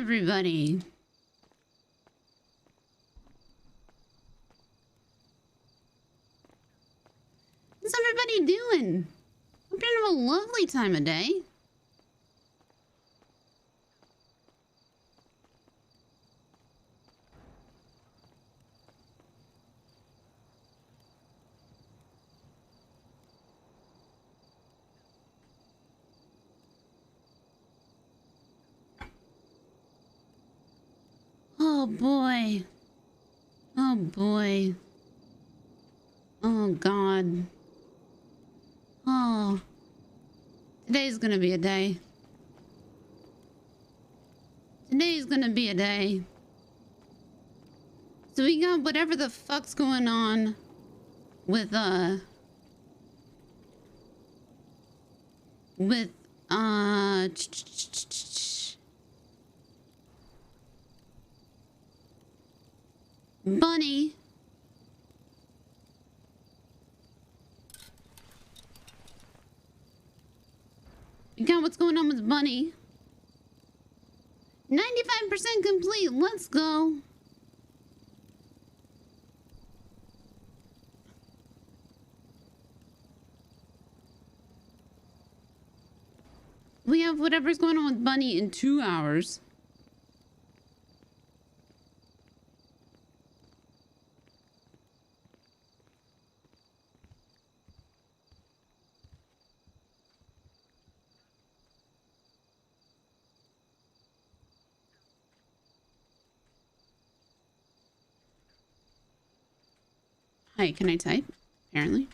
everybody? What's everybody doing? Hope you're having a lovely time of day. Oh boy. Oh boy. Oh God. Oh. Today's gonna be a day. Today's gonna be a day. So we got whatever the fuck's going on with Bunny. We got what's going on with Bunny. 95% complete. Let's go. We have whatever's going on with Bunny in 2 hours. Hi, can I type? Apparently.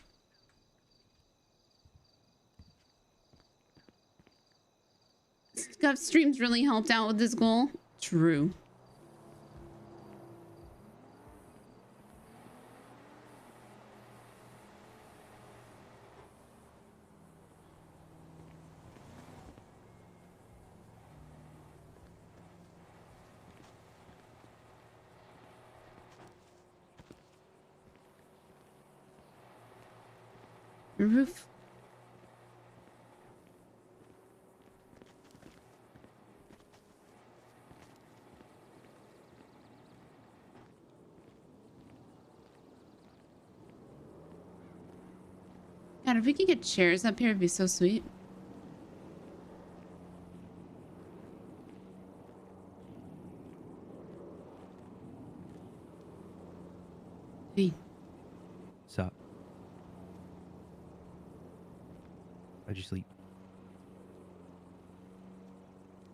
Scuff streams really helped out with this goal. True. Roof. God, if we could get chairs up here, it'd be so sweet. Hey. What's up? How'd you sleep?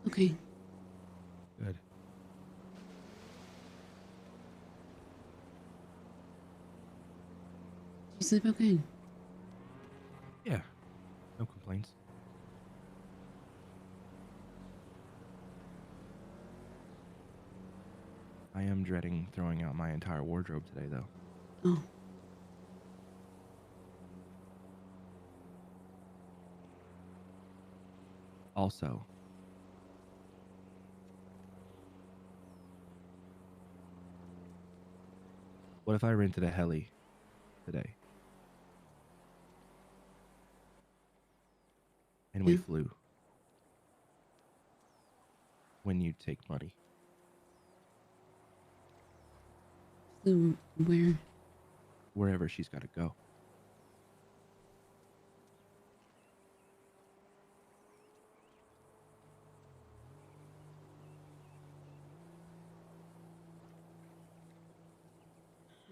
Okay. Good. You sleep okay? Yeah. No complaints. I am dreading throwing out my entire wardrobe today, though. Oh. Also, what if I rented a heli today? And we flew. When you take money. Flew where? Wherever she's got to go.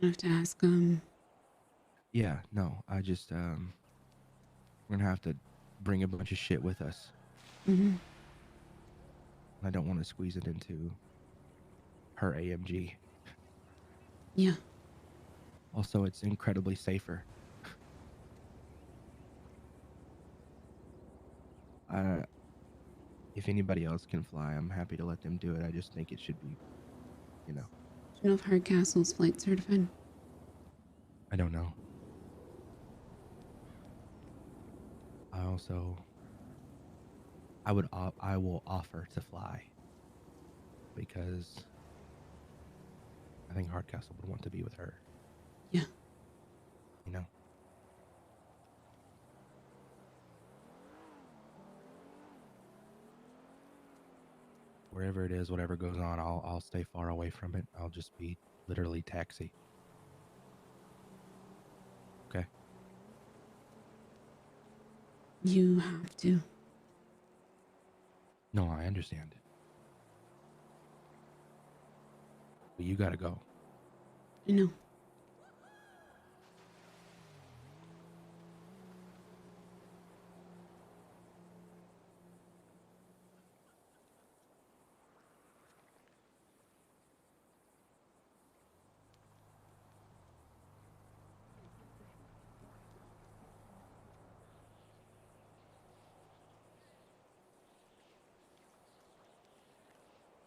I have to ask Yeah, no, I just we're gonna have to bring a bunch of shit with us. Mm-hmm. I don't want to squeeze it into her AMG. Yeah. Also, it's incredibly safer. If anybody else can fly, I'm happy to let them do it. I just think it should be, you know. Do you know if Hardcastle's flight certified? I don't know. I will offer to fly because I think Hardcastle would want to be with her. Yeah. You know. wherever it is, whatever goes on, I'll stay far away from it. I'll just be literally taxi. Okay. You have to. No, I understand. But you gotta go. I know.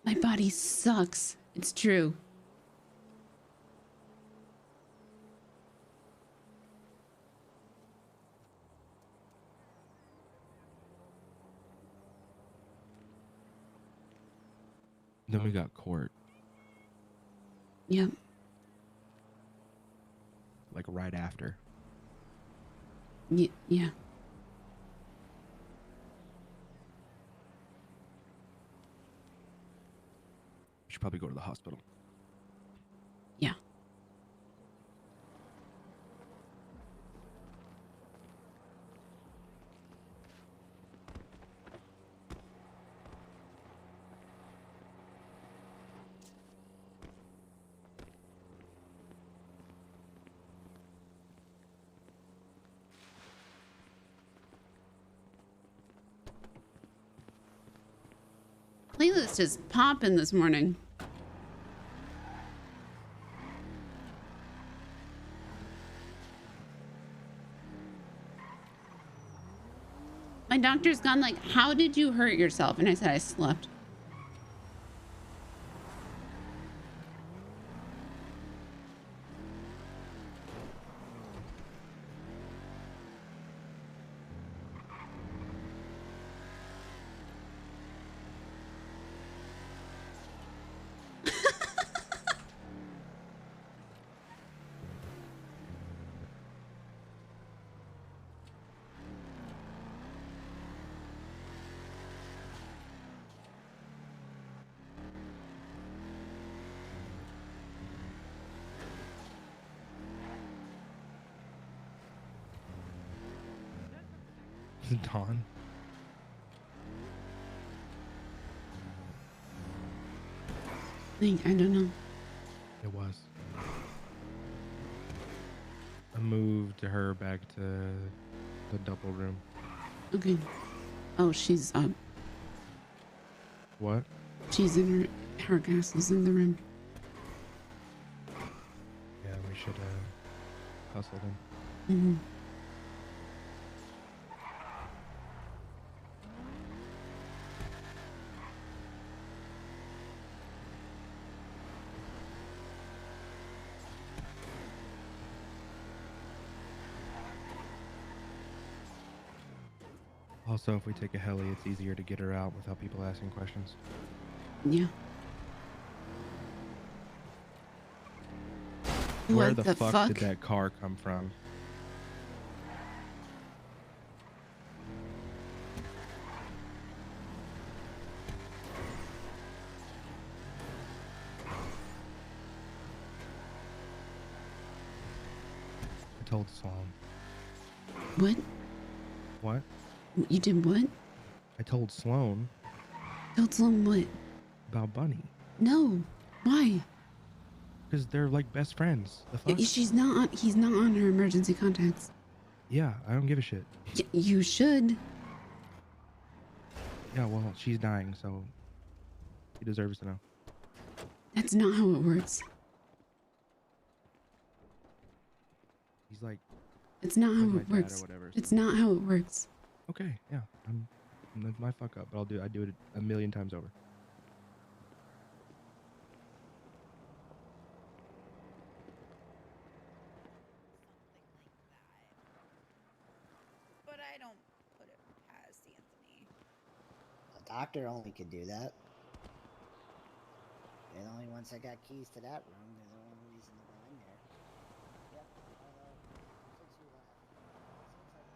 My body sucks. It's true. Then we got court. Yep. Like right after. Yeah. We should probably go to the hospital. Yeah. Playlist is popping this morning. My doctor's gone like, how did you hurt yourself? And I said, I slept. Dawn. I don't know. It was. I moved her back to the double room. Okay. Oh, she's up. What? She's in her castle's in the room. Yeah, we should hustle them. Mm-hmm. Also, if we take a heli, it's easier to get her out without people asking questions. Yeah. Where What the the fuck did that car come from? I told Sloan. What? What? You did what? I told Sloan Told Sloan what? about Bunny. No. Why? Because they're like best friends. The fuck? She's not on, he's not on her emergency contacts. Yeah, I don't give a shit. You should. Yeah, well, she's dying, so he deserves to know. That's not how it works. He's like, it's not how my it dad works. or whatever, It's so. not how it works. Okay, yeah, that's my fuck up, but I do it a million times over. But I don't put it past Anthony. A doctor only could do that. They're the only ones that got keys to that room. They're the only reason to go in there. Yep. Since you left, seems like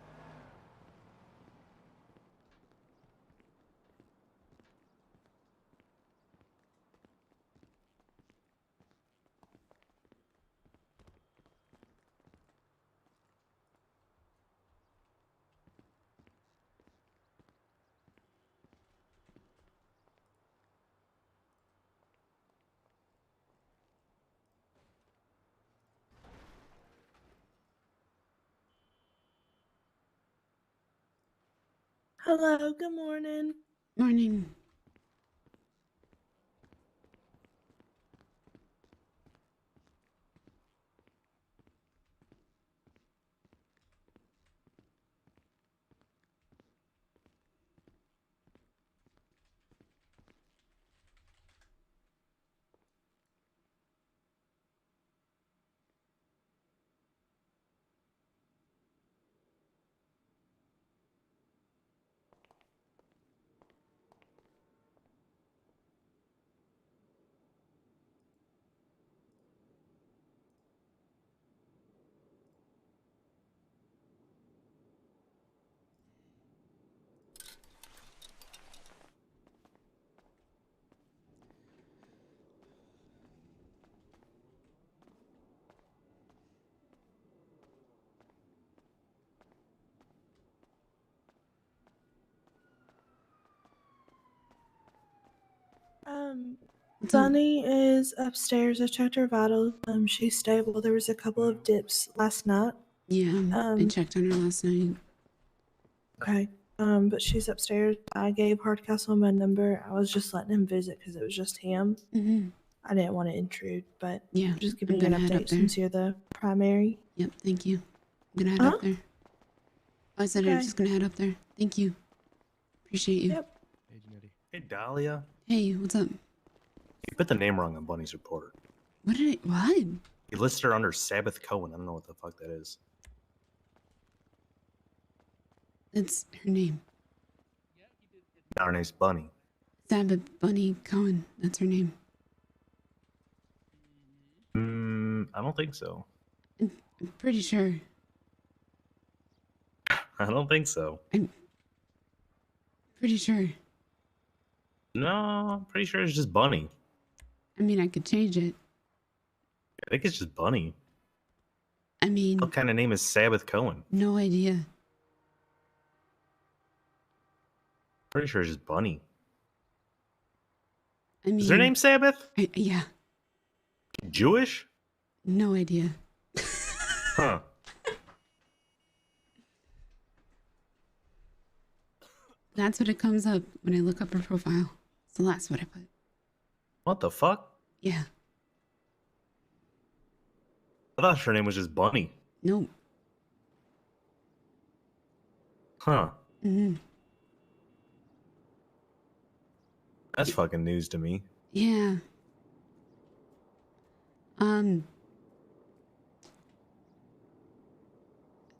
Hello, good morning. Morning. What's up? Bunny is upstairs. I checked her vitals. She's stable. There was a couple of dips last night. Yeah, I checked on her last night. Okay. But she's upstairs. I gave Hardcastle my number. I was just letting him visit because it was just him. I didn't want to intrude, but Yeah, just giving I'm you an gonna head up update there. since you're the primary. Yep, thank you. I'm gonna head up there. I said I'm Okay. just gonna head up there. Thank you. Appreciate you. Yep. Hey, Janetti. Hey, Dahlia. Hey, what's up? You put the name wrong on Bunny's report. What? You listed her under Sabbath Cohen. I don't know what the fuck that is. That's her name. Now her name's Bunny. Sabbath Bunny Cohen. That's her name. I don't think so. I'm pretty sure. I don't think so. Pretty sure. No, I'm pretty sure it's just Bunny. I mean, I could change it. I think it's just Bunny. I mean, What kind of name is Sabbath Cohen? no idea. Pretty sure it's just Bunny. I mean, Is her name Sabbath? Yeah, Jewish? no idea. Huh. That's what it comes up when I look up her profile. So that's what I put. What the fuck? Yeah. I thought her name was just Bunny. Nope. Huh. Mm-hmm. That's fucking news to me. Yeah.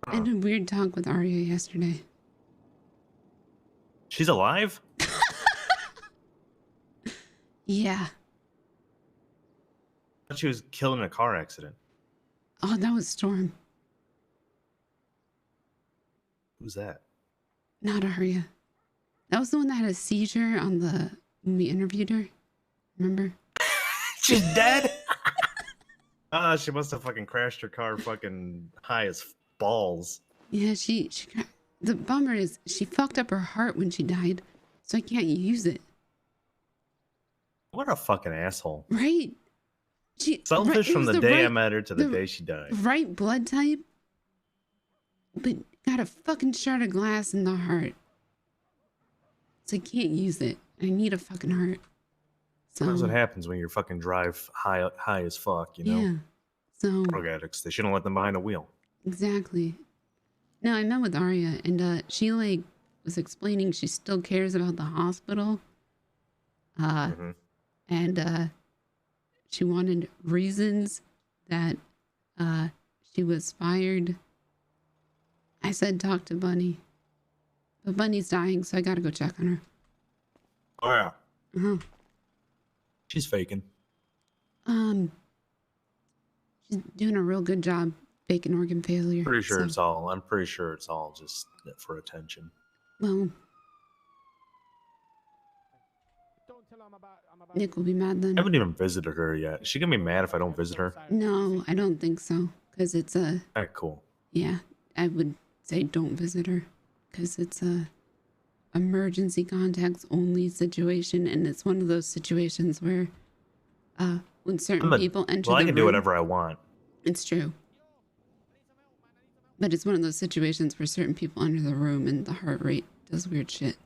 I had a weird talk with Arya yesterday. She's alive? Yeah. I thought she was killed in a car accident. Oh, that was Storm. Who's that? Not Arya. That was the one that had a seizure on when we interviewed her. Remember? She's dead? She must have fucking crashed her car fucking high as balls. Yeah, the bummer is she fucked up her heart when she died, so I can't use it. What a fucking asshole. Right? Selfish it from was the day I right- met her to the the day she died. Right blood type, but got a fucking shard of glass in the heart. So I can't use it. I need a fucking heart. So That's what happens when you fucking drive high as fuck, you know? yeah. So Drug addicts, they shouldn't let them behind the wheel. exactly. No, I met with Arya and she was explaining she still cares about the hospital. And she wanted reasons that she was fired. I said talk to Bunny. But Bunny's dying, so I gotta go check on her. Oh yeah. Uh-huh. She's faking. She's doing a real good job faking organ failure. I'm pretty sure so- it's all just for attention. Well, Nick will be mad then. I haven't even visited her yet. Is she gonna be mad if I don't visit her? No, I don't think so. Because it's Alright, cool. yeah, I would say don't visit her. Because it's a emergency contacts only situation. And it's one of those situations where when certain people enter Well, I the can room, do whatever I want. It's true. But it's one of those situations where certain people enter the room and the heart rate does weird shit.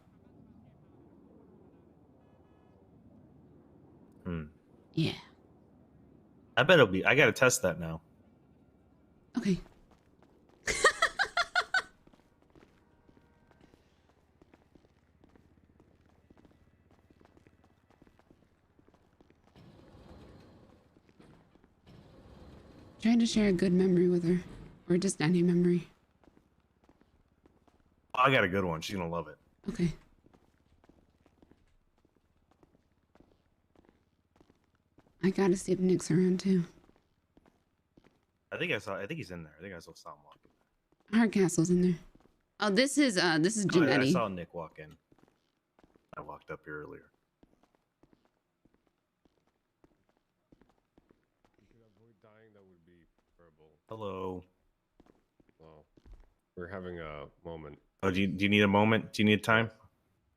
Yeah. I bet it'll be. I gotta test that now. Okay. Trying to share a good memory with her, or just any memory. Oh, I got a good one. She's gonna love it. Okay. I gotta see if Nick's around too. I think he's in there. I think I saw him walk in. Hardcastle's in there. Oh, this is Oh, yeah, I Janetti. saw Nick walk in. I walked up here earlier. If you could avoid dying, that would be preferable. Hello. Well, we're having a moment. Oh, do you need a moment? Do you need time?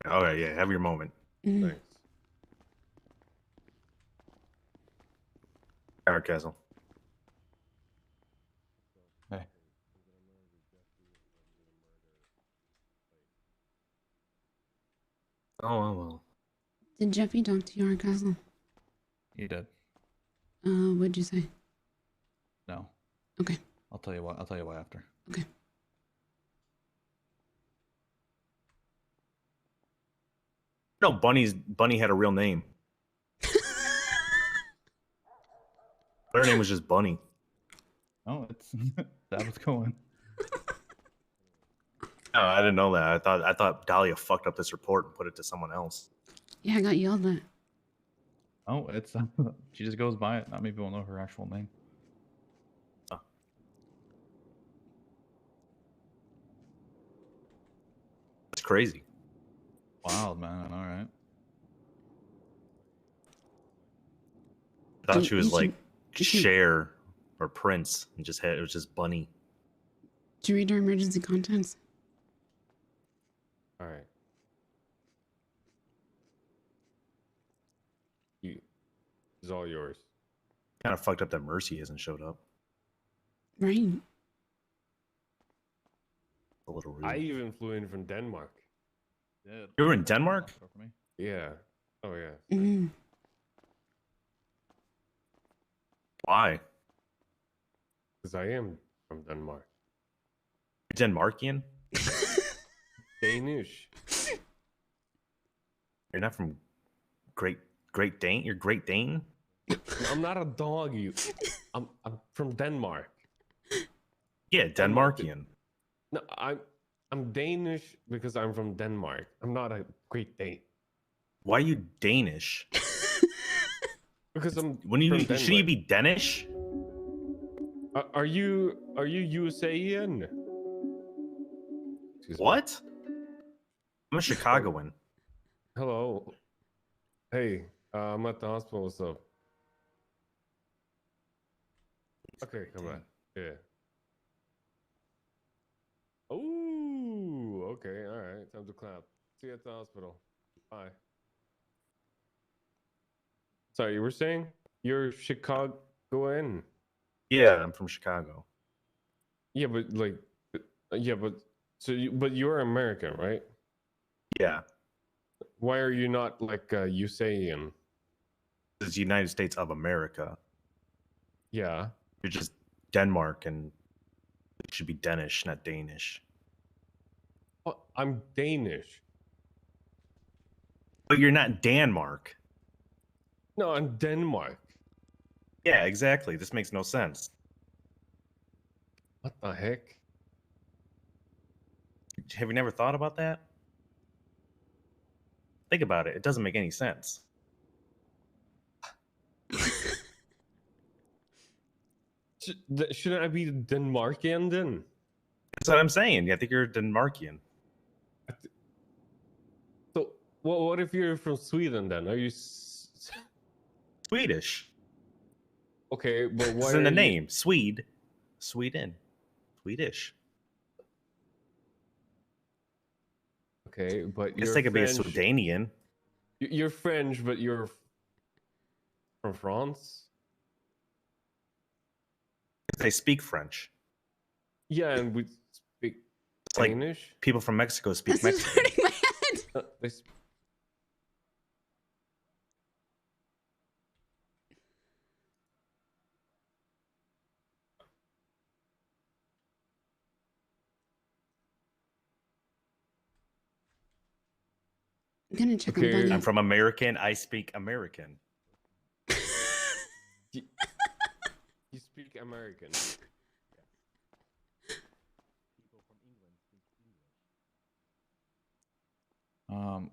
Okay, yeah, have your moment. Mhm. Thanks. Hardcastle. Hey. Oh well. Did Jeffy talk to you, Hardcastle? You did. What'd you say? No. Okay. I'll tell you why. I'll tell you why after. Okay. No, Bunny had a real name. Her name was just Bunny. Oh, it's that was going. No, I didn't know that. I thought Dahlia fucked up this report and put it to someone else. Yeah, I got yelled at. Oh, it's she just goes by it. Not many people know her actual name. It's crazy. Wild, man. All right. I thought You- she was you like should- you should- Cher or Prince, and it was just Bunny. Did you read our emergency contents? All right. It's all yours. Kind of fucked up that Mercy hasn't showed up. Right. A little rude. I even flew in from Denmark. Yeah. You were in Denmark? For me. Yeah. Oh yeah. Mm. Why? Because I am from Denmark. You're Denmarkian? Danish. You're not from Great Dane? You're Great Dane? I'm not a dog. I'm from Denmark. Yeah, Denmarkian. No, I'm Danish because I'm from Denmark. I'm not a Great Dane. Why are you Danish? Because I'm. Shouldn't you be Danish? Are you USAian? Excuse me. What? I'm a Chicagoan. Hello. Hey, I'm at the hospital. What's up? Okay, come on. Yeah. Oh, okay. All right. Time to clap. See you at the hospital. Bye. Sorry, you were saying you're Chicagoan? Yeah, I'm from Chicago. Yeah, but like, yeah, but but you're American, right? Yeah, Why are you not like USAian? it's the United States of America. Yeah. You're just Denmark, and it should be Danish, not Danish. Oh, I'm Danish. But you're not Denmark. No, I'm Denmark. Yeah, exactly. This makes no sense. What the heck? Have you never thought about that? Think about it. It doesn't make any sense. Shouldn't I be Denmarkian then? That's what I'm saying. I think you're Denmarkian. So, what if you're from Sweden then? Are you Swedish. okay? But why It's in the are you- name. Swede. Sweden. Swedish. Okay, but I guess you're they could be a French. Swedanian. You're French, but you're from France. They speak French. Yeah, and we speak It's like Danish. people from Mexico speak This is Mexican. pretty This. I'm gonna check on Okay. Bunny. I'm from American. I speak American. You speak American.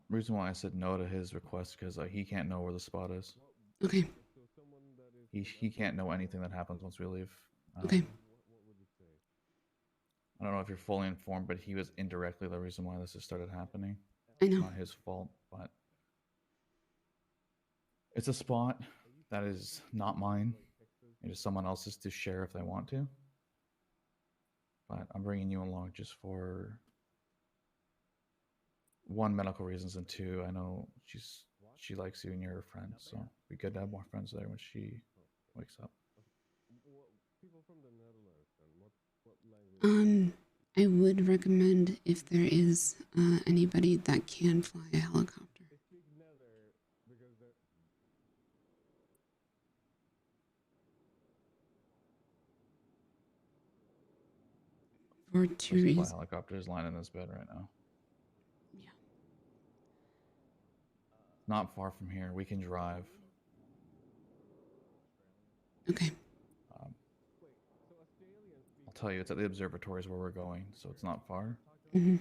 Reason why I said no to his request because he can't know where the spot is. Okay. He can't know anything that happens once we leave. Okay. I don't know if you're fully informed, but he was indirectly the reason why this has started happening. I know. Not his fault, but it's a spot that is not mine. It is someone else's to share if they want to. But I'm bringing you along just for one, medical reasons, and two, I know she likes you and you're her friend, so it'd be good to have more friends there when she wakes up. People from the Netherlands, and what language? I would recommend if there is anybody that can fly a helicopter. They speak Nether because they're. For two Fly reasons. helicopters lying in this bed right now. Yeah. Not far from here. We can drive. Okay. I'll tell you, it's at the observatories where we're going, so it's not far. Mm-hmm.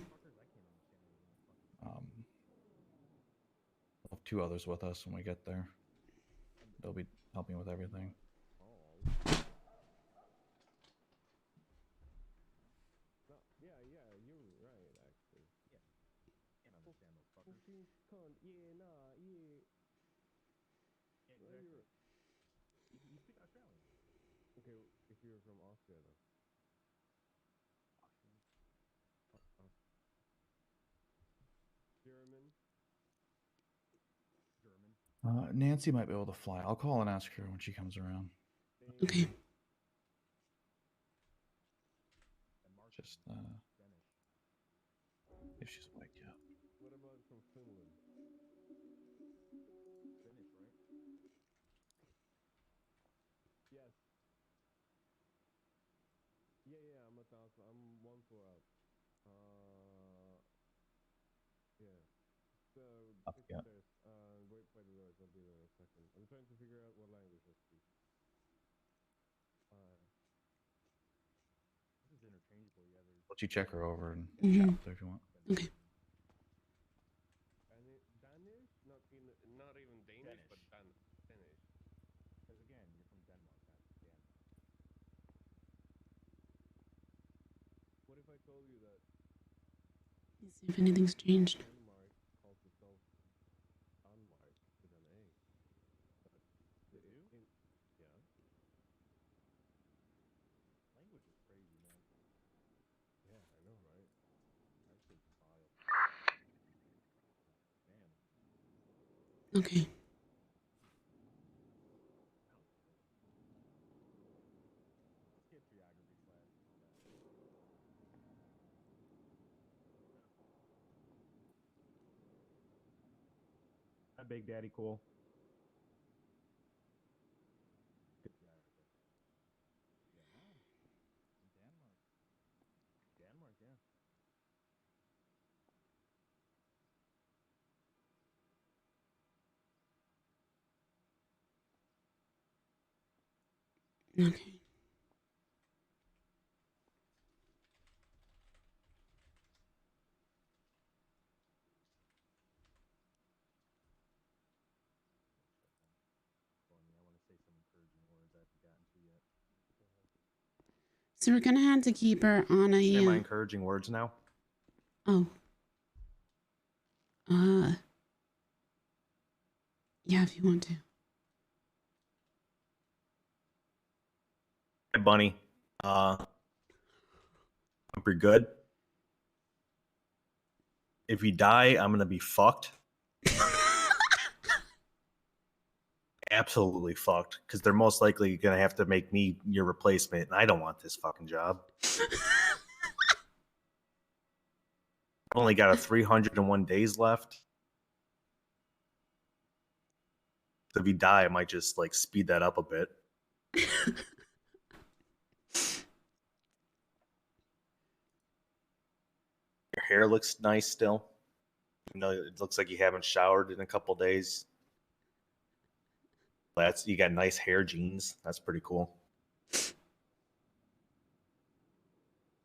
We'll have two others with us when we get there. They'll be helping with everything. Yeah, you're right, actually. Can't understand those fuckers. Yeah, nah, yeah. You speak Australian. Okay, if you're from Austria, though. German. Nancy might be able to fly. I'll call and ask her when she comes around. Okay. Just if she's awake yet. What about from Finland? Finnish, right? Yes. Yeah, I'm 1,000. I'm 1 4 out. Yeah. So Yeah. upstairs. Wait by the doors. I'll be there in a second. I'm trying to figure out what language I speak. This is interchangeable. Yeah. Let you check her over and Mhm. chat with her if you want. Okay. Danish? Not even Danish, but Danish. Because again, you're from Denmark. That's What if I told you that Let's see if anything's changed. Denmark calls itself Danmark with an A? But they do? Yeah. Language is crazy, man. Yeah, I know, right? That shit's vile. Man. Okay. Let's get geography class and all that. Hi, Big Daddy Cool. Good geography. Yeah. In Denmark. Denmark, yeah. Okay. Funny, I want to say some encouraging words I haven't gotten to yet. So we're gonna have to keep her on a. Say my encouraging words now. Oh. Yeah, if you want to. Hey, Bunny. Hope you're good. If you die, I'm gonna be fucked. Absolutely fucked, because they're most likely gonna have to make me your replacement, and I don't want this fucking job. Only got a 301 days left. So if you die, I might just like speed that up a bit. Your hair looks nice still. You know, it looks like you haven't showered in a couple days. You got nice hair genes. That's pretty cool.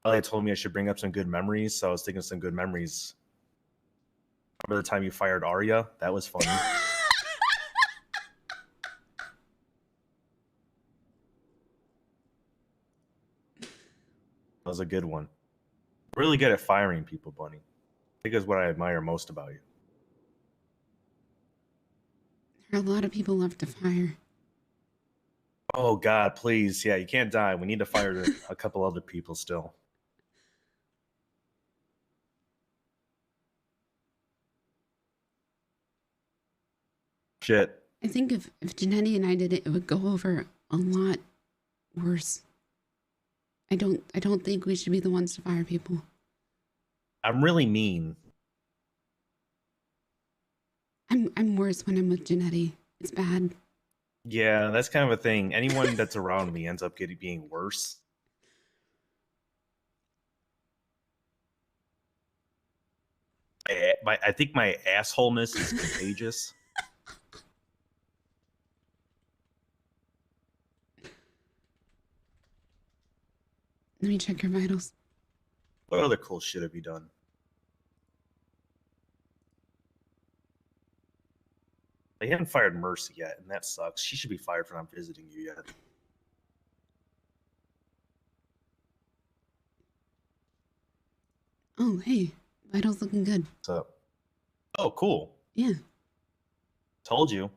They told me I should bring up some good memories, so I was thinking of some good memories. Remember the time you fired Arya? That was funny. That was a good one. Really good at firing people, Bunny. I think that's what I admire most about you. There are a lot of people left to fire. Oh God, please. Yeah, you can't die. We need to fire a couple other people still. Shit. I think if Janetti and I did it, it would go over a lot worse. I don't think we should be the ones to fire people. I'm really mean. I'm worse when I'm with Janetti. It's bad. Yeah, that's kind of a thing. Anyone that's around me ends up being worse. I think my assholeness is contagious. Let me check your vitals. What other cool shit have you done? They haven't fired Mercy yet, and that sucks. She should be fired for not visiting you yet. Oh, hey. Vitals looking good. What's up? Oh, cool. Yeah. Told you.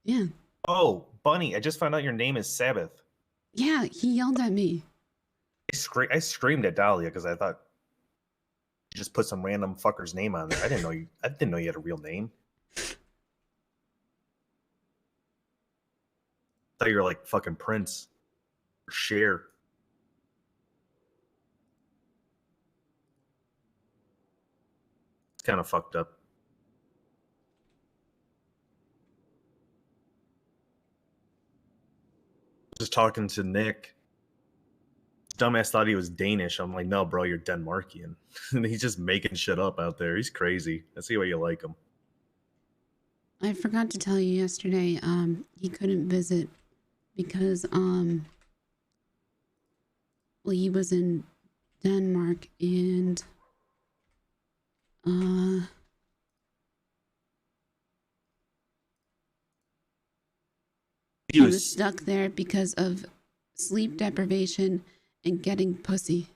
Yeah. Oh, Bunny, I just found out your name is Sabbath. Yeah, he yelled at me. I screamed at Dahlia because I thought you just put some random fucker's name on there. I didn't know you had a real name. I thought you were like fucking Prince or Cher. It's kind of fucked up. Just talking to Nick. Dumbass thought he was Danish. I'm like, no, bro, you're Denmarkian. And he's just making shit up out there. He's crazy. I see why you like him. I forgot to tell you yesterday, he couldn't visit because, well, he was in Denmark and, he was stuck there because of sleep deprivation and getting pussy.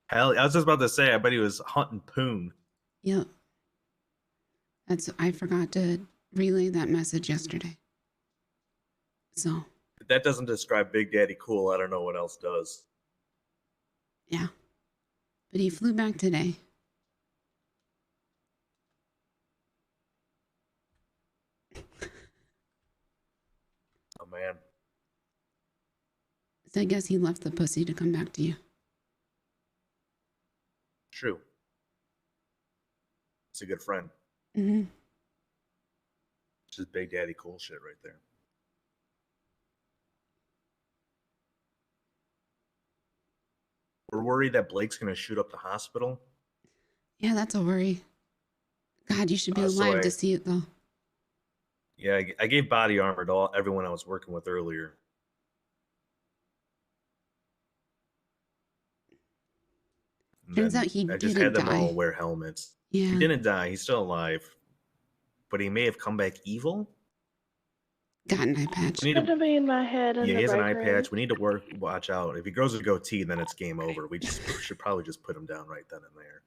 Hell, I was just about to say, I bet he was hunting poon. Yep. I forgot to relay that message yesterday. So. If that doesn't describe Big Daddy Cool, I don't know what else does. Yeah. But he flew back today. Oh, man. So I guess he left the pussy to come back to you. True. It's a good friend. Mm-hmm. It's just Big Daddy Cool shit right there. We're worried that Blake's going to shoot up the hospital. Yeah, that's a worry. God, you should be alive to see it, though. Yeah, I gave body armor to everyone I was working with earlier. Turns out he I just didn't had them die. all wear helmets. Yeah. He didn't die. He's still alive. But he may have come back evil. Got an eye patch. It's to be in my head. Yeah, he has an eye patch. We need to watch out. If he grows a goatee, then it's game over. We should probably just put him down right then and there.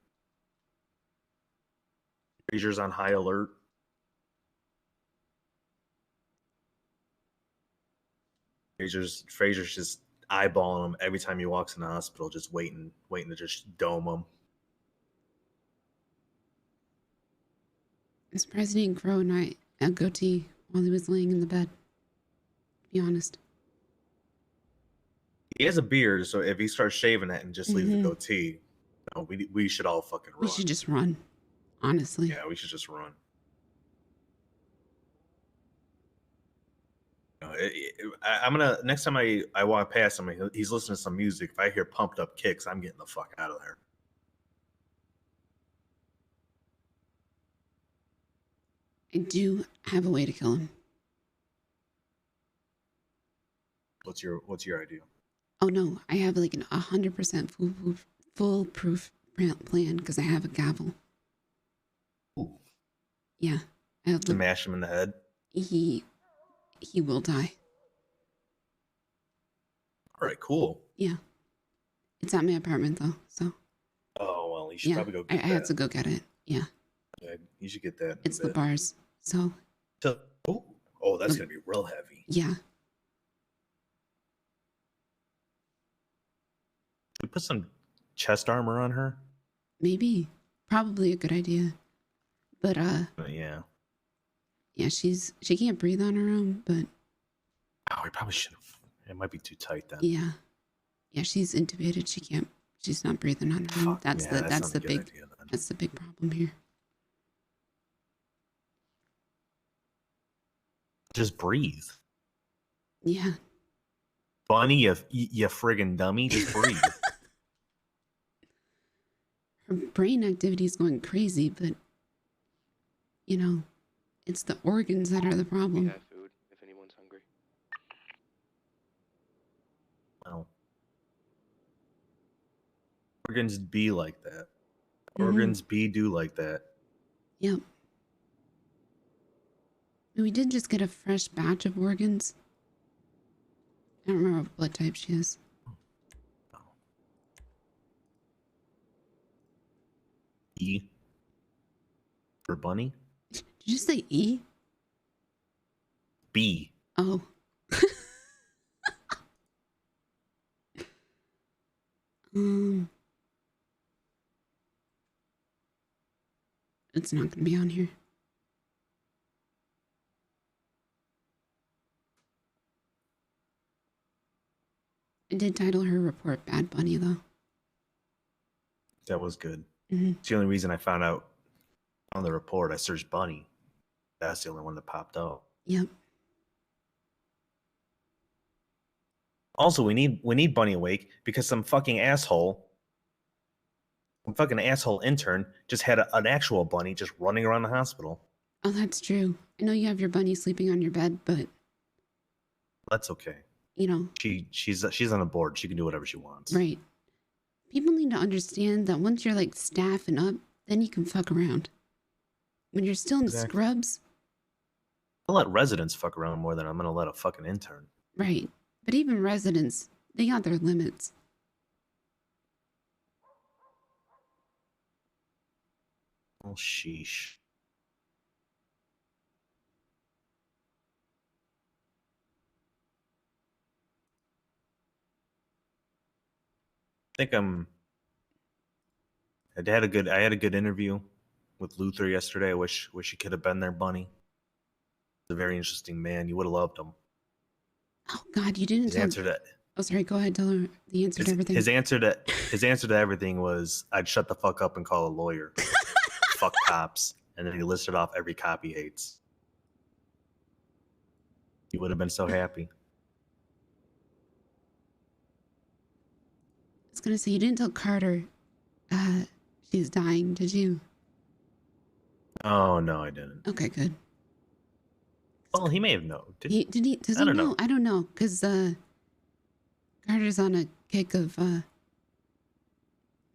Frazier's on high alert. Frazier's just eyeballing him every time he walks in the hospital, just waiting to just dome him. I'm surprised he didn't grow a goatee while he was laying in the bed. To be honest. He has a beard, so if he starts shaving it and just leaves the goatee, No, we should all fucking run. We should just run. Honestly. Yeah, we should just run. I'm gonna next time I walk past him, he's listening to some music. If I hear pumped up kicks, I'm getting the fuck out of there. I do have a way to kill him. What's your idea? Oh no, I have like an 100% foolproof plan because I have a gavel. Ooh. Yeah, I have To mash him in the head. He will die. All right, cool. Yeah, it's at my apartment though, so. Oh well, you should probably go get I had to go get it. Yeah. Yeah, you should get that. It's the bars. So. Oh, that's gonna be real heavy. Yeah. We put some chest armor on her. Maybe. Probably a good idea. But yeah. Yeah, she can't breathe on her own, but oh, we probably should have. It might be too tight then. Yeah. Yeah, she's intubated. She's not breathing on her own. That's the big problem here. Just breathe. Yeah. Bunny, you friggin' dummy, just breathe. Her brain activity is going crazy, but you know, it's the organs that are the problem. We have food if anyone's hungry. Well, organs be like that. Organs be do like that. Yep. We did just get a fresh batch of organs. I don't remember what blood type she is. E for bunny? Did you say E? B. Oh. It's not going to be on here. I did title her report Bad Bunny, though. That was good. Mm-hmm. It's the only reason I found out on the report. I searched bunny. That's the only one that popped up. Yep. Also, we need Bunny awake because some fucking asshole intern just had an actual bunny just running around the hospital. Oh, that's true. I know you have your bunny sleeping on your bed, but that's okay. You know, she's on a board. She can do whatever she wants. Right. People need to understand that once you're like staffing up, then you can fuck around. When you're still in scrubs. I'll let residents fuck around more than I'm gonna let a fucking intern. Right. But even residents, they got their limits. Oh, sheesh. I think I had a good interview with Luther yesterday. I wish he could have been there, Bunny. He's a very interesting man. You would have loved him. Oh God, you didn't answer that. Oh, sorry. Go ahead. Tell her the answer to everything. His answer to everything was, "I'd shut the fuck up and call a lawyer." Fuck cops, and then he listed off every cop he hates. He would have been so happy. I was gonna say, you didn't tell Carter she's dying, did you? Oh no, I didn't. Okay, good. Well, he may have known. Does he know? I don't know, because Carter's on a kick of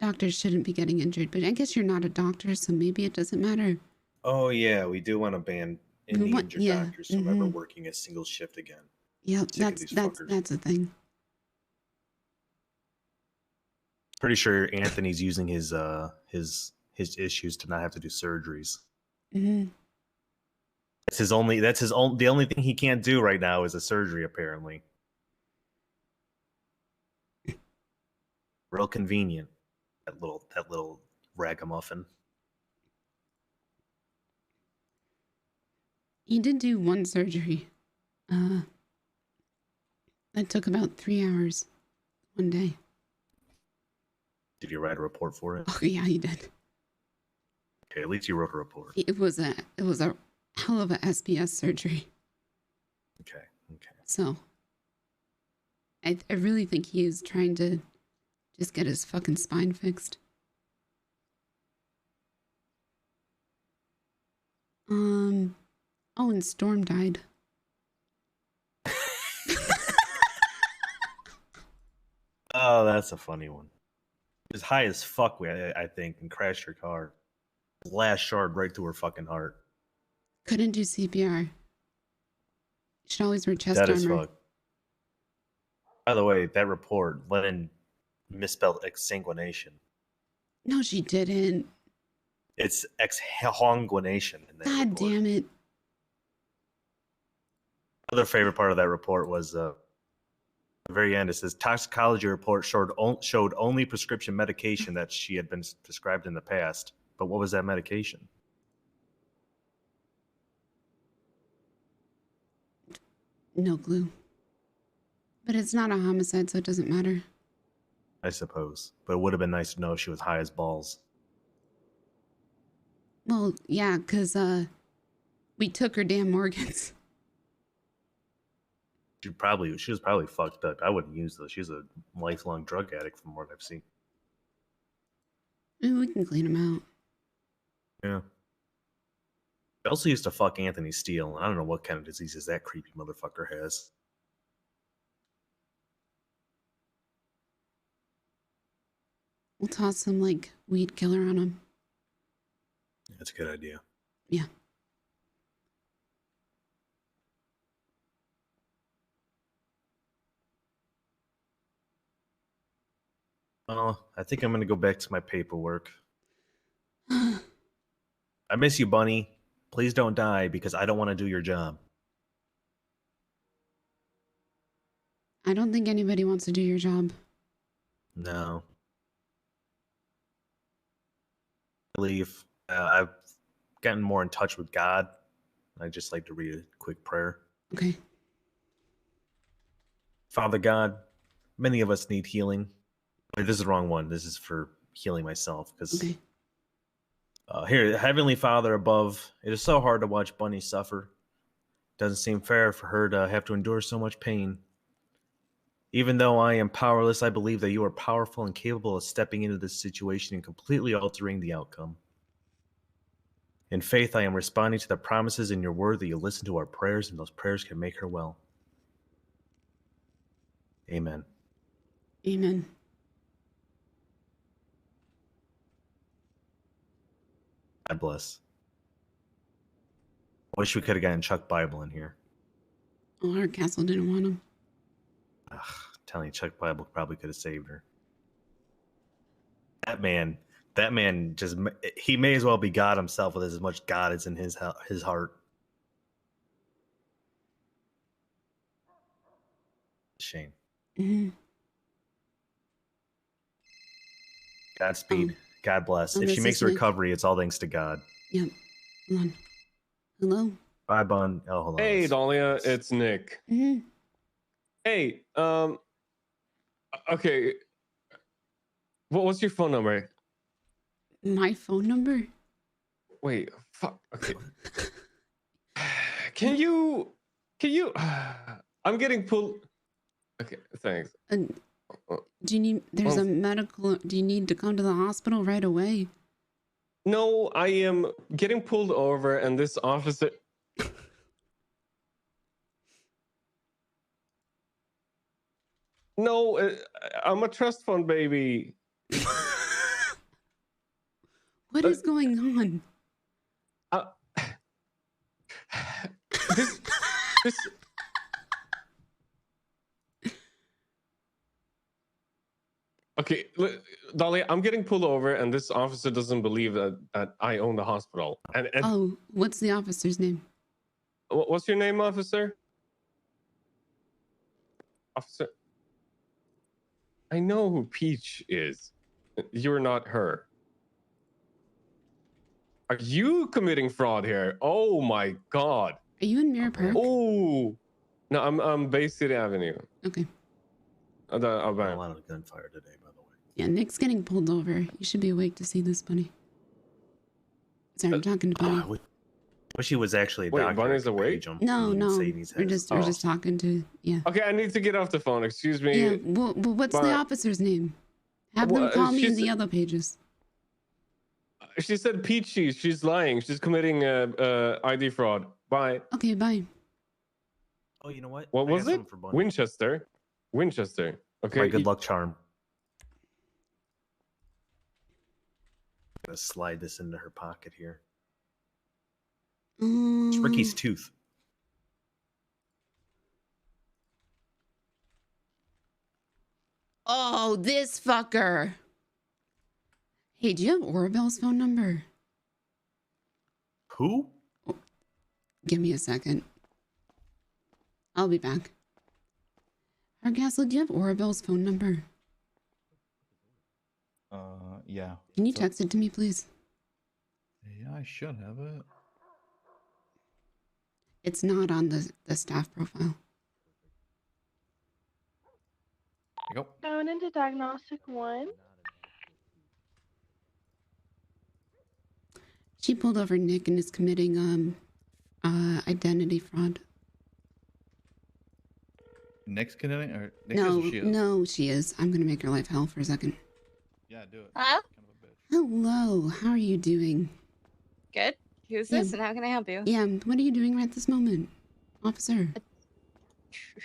doctors shouldn't be getting injured, but I guess you're not a doctor, so maybe it doesn't matter. Oh yeah, we do want to ban any injured doctors from ever working a single shift again. Yep, that's a thing. Pretty sure Anthony's using his issues to not have to do surgeries. Mm-hmm. The only thing he can't do right now is a surgery, apparently. Real convenient. That little ragamuffin. He did do one surgery. That took about 3 hours one day. Did you write a report for it? Oh yeah, he did. Okay, at least you wrote a report. It was a hell of a SPS surgery. Okay. So I really think he is trying to just get his fucking spine fixed. Oh, and Storm died. Oh, that's a funny one. She was high as fuck, I think, and crashed her car. Last shard right through her fucking heart. Couldn't do CPR. You should always wear chest That is armor. fuck. By the way, that report, Lennon misspelled exsanguination. No, she didn't. It's exsanguination. God damn it. Other favorite part of that report was the very end. It says toxicology report showed only prescription medication that she had been prescribed in the past. But what was that medication? No clue. But it's not a homicide, so it doesn't matter. I suppose. But it would have been nice to know if she was high as balls. Well, yeah, because we took her damn organs. She was probably fucked up. I wouldn't use those. She's a lifelong drug addict from what I've seen. Maybe we can clean him out. Yeah. I also used to fuck Anthony Steele. I don't know what kind of diseases that creepy motherfucker has. We'll toss some, like, weed killer on him. That's a good idea. Yeah. Well, I think I'm going to go back to my paperwork. I miss you, Bunny. Please don't die because I don't want to do your job. I don't think anybody wants to do your job. No. I believe I've gotten more in touch with God. I'd just like to read a quick prayer. Okay. Father God, many of us need healing. Wait, this is the wrong one. This is for healing myself. Because here, Heavenly Father above, it is so hard to watch Bunny suffer. Doesn't seem fair for her to have to endure so much pain. Even though I am powerless, I believe that you are powerful and capable of stepping into this situation and completely altering the outcome. In faith, I am responding to the promises in your word that you listen to our prayers, and those prayers can make her well. Amen. Amen. God bless. Wish we could have gotten Chuck Bible in here. Oh, Hardcastle didn't want him. Ugh, I'm telling you, Chuck Bible probably could have saved her. That man just, he may as well be God himself with as much God as in his heart. Shame. Mm-hmm. Godspeed. God bless. If she makes a recovery, it's all thanks to God. Yep. Hold on. Hello? Bye, Bun. Oh, hold on. Hey, Dahlia, it's Nick. Mm-hmm. Hey, okay. What's your phone number? My phone number? Wait, fuck. Okay. Can you? I'm getting pulled. Okay, thanks. Do you need? There's a medical. Do you need to come to the hospital right away? No, I am getting pulled over, and this officer. No, I'm a trust fund baby. What is going on? This. Okay, Dahlia, I'm getting pulled over, and this officer doesn't believe that I own the hospital. And oh, what's the officer's name? What's your name, officer? Officer. I know who Peach is. You're not her. Are you committing fraud here? Oh my God. Are you in Mirror Park? Oh. No, I'm Bay City Avenue. Okay. A lot of gunfire today, by the way. Yeah, Nick's getting pulled over. You should be awake to see this, Bunny. Sorry, I'm talking to Bunny. Wish he was actually a Wait, doctor. Bunny's I could awake? page him No, and no. say he needs We're his- just talking to Okay, I need to get off the phone. Excuse me. Yeah, well, what's the but- officer's name? Have Well, them call me in she's- the other pages. She said peachy. She's lying. She's committing ID fraud. Bye. Okay, bye. Oh, you know what? What I got was it? something for Bunny. Winchester. Winchester. Okay. My good luck charm. Gonna slide this into her pocket here. It's Ricky's tooth. Oh, this fucker. Hey, do you have Orabelle's phone number? Who? Give me a second. I'll be back. Hardcastle, do you have Orabelle's phone number? Yeah. Can you So- text it to me, please? Yeah, I should have it. It's not on the staff profile. There you go. Going into diagnostic 1. She pulled over Nick and is committing identity fraud. Nick's connecting, or Nick No, is or she is? no, she is. I'm gonna make her life hell for a second. Yeah, do it. Hello? Kind of a bitch. Hello, how are you doing? Good. Who's Yeah. this and how can I help you? Yeah, what are you doing right this moment, officer?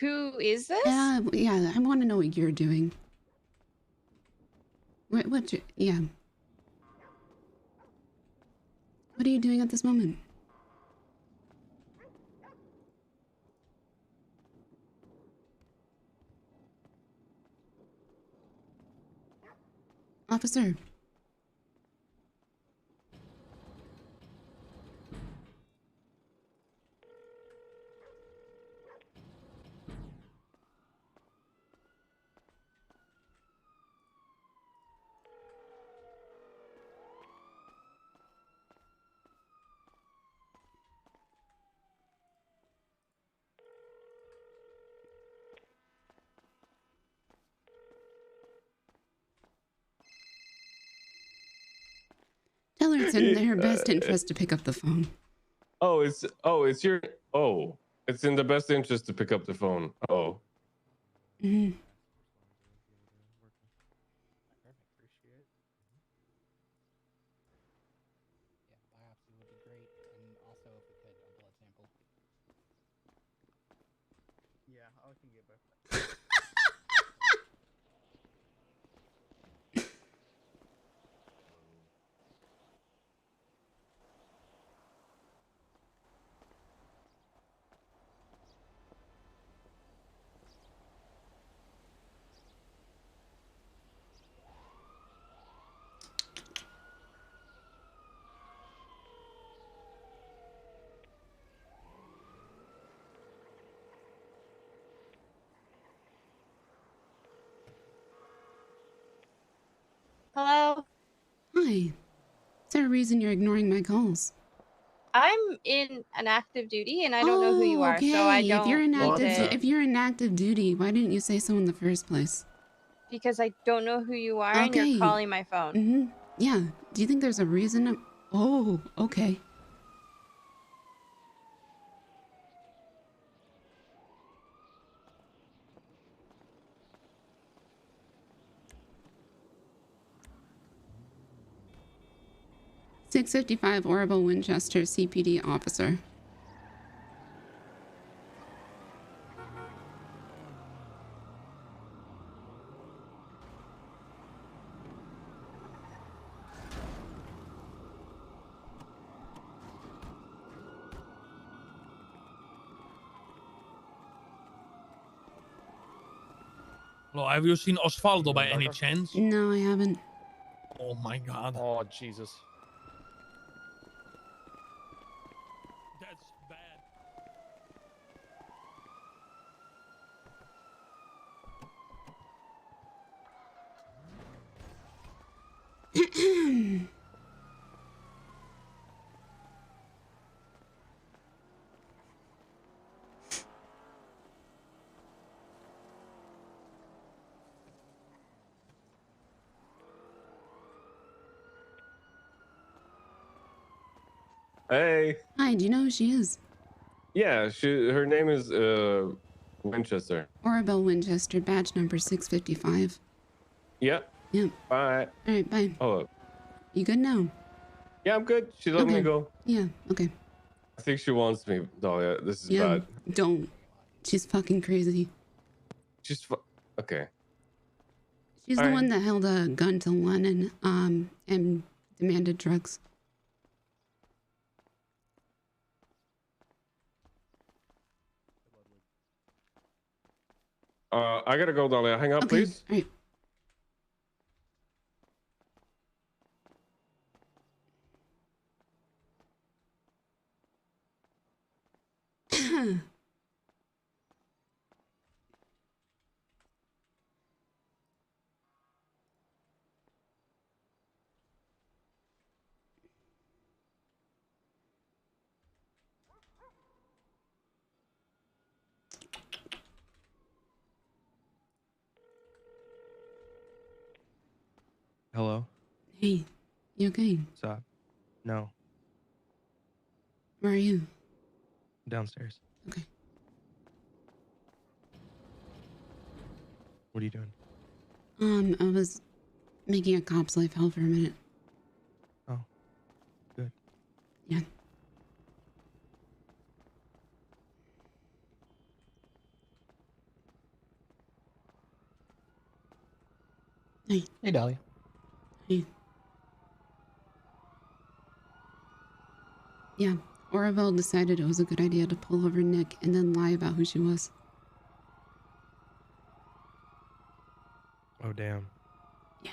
Who is this? Yeah, I want to know what you're doing. Yeah. What are you doing at this moment? Officer. Tell her it's in her best interest to pick up the phone. It's in the best interest to pick up the phone. Oh. Mm-hmm. Biopsy would be great, and also if we could, a blood sample. Yeah, I can get back. Hello? Hi. Is there a reason you're ignoring my calls? I'm in an active duty and I don't know who you are, so I don't If you're in need active, to- if you're in active duty, why didn't you say so in the first place? because I don't know who you are and Okay. you're calling my phone. Mm-hmm. Yeah. Do you think there's a reason? Oh, okay. .655 Orville Winchester CPD officer. Hello, have you seen Osvaldo by any chance? No, I haven't. Oh my god. Oh, Jesus. That's bad. Hey. Hi, do you know who she is? Yeah, her name is Winchester. Orabelle Winchester, badge number 655. Yep. Yep. Bye. All right, bye. Oh. You good now? Yeah, I'm good. She let me go. Yeah, okay. I think she wants me, Dahlia. This is Yeah, bad. don't. She's fucking crazy. She's okay. She's the one that held a gun to Lennon, and demanded drugs. I gotta go, Dahlia. Hang up, please. All right. Hello? Hey, you okay? What's up? No, Where are you? downstairs. Okay. What are you doing? I was making a cop's life hell for a minute. Oh, good. Yeah. Hey. Hey, Dahlia. Hey. Yeah, Orabelle decided it was a good idea to pull over Nick and then lie about who she was. Oh, damn. Yeah.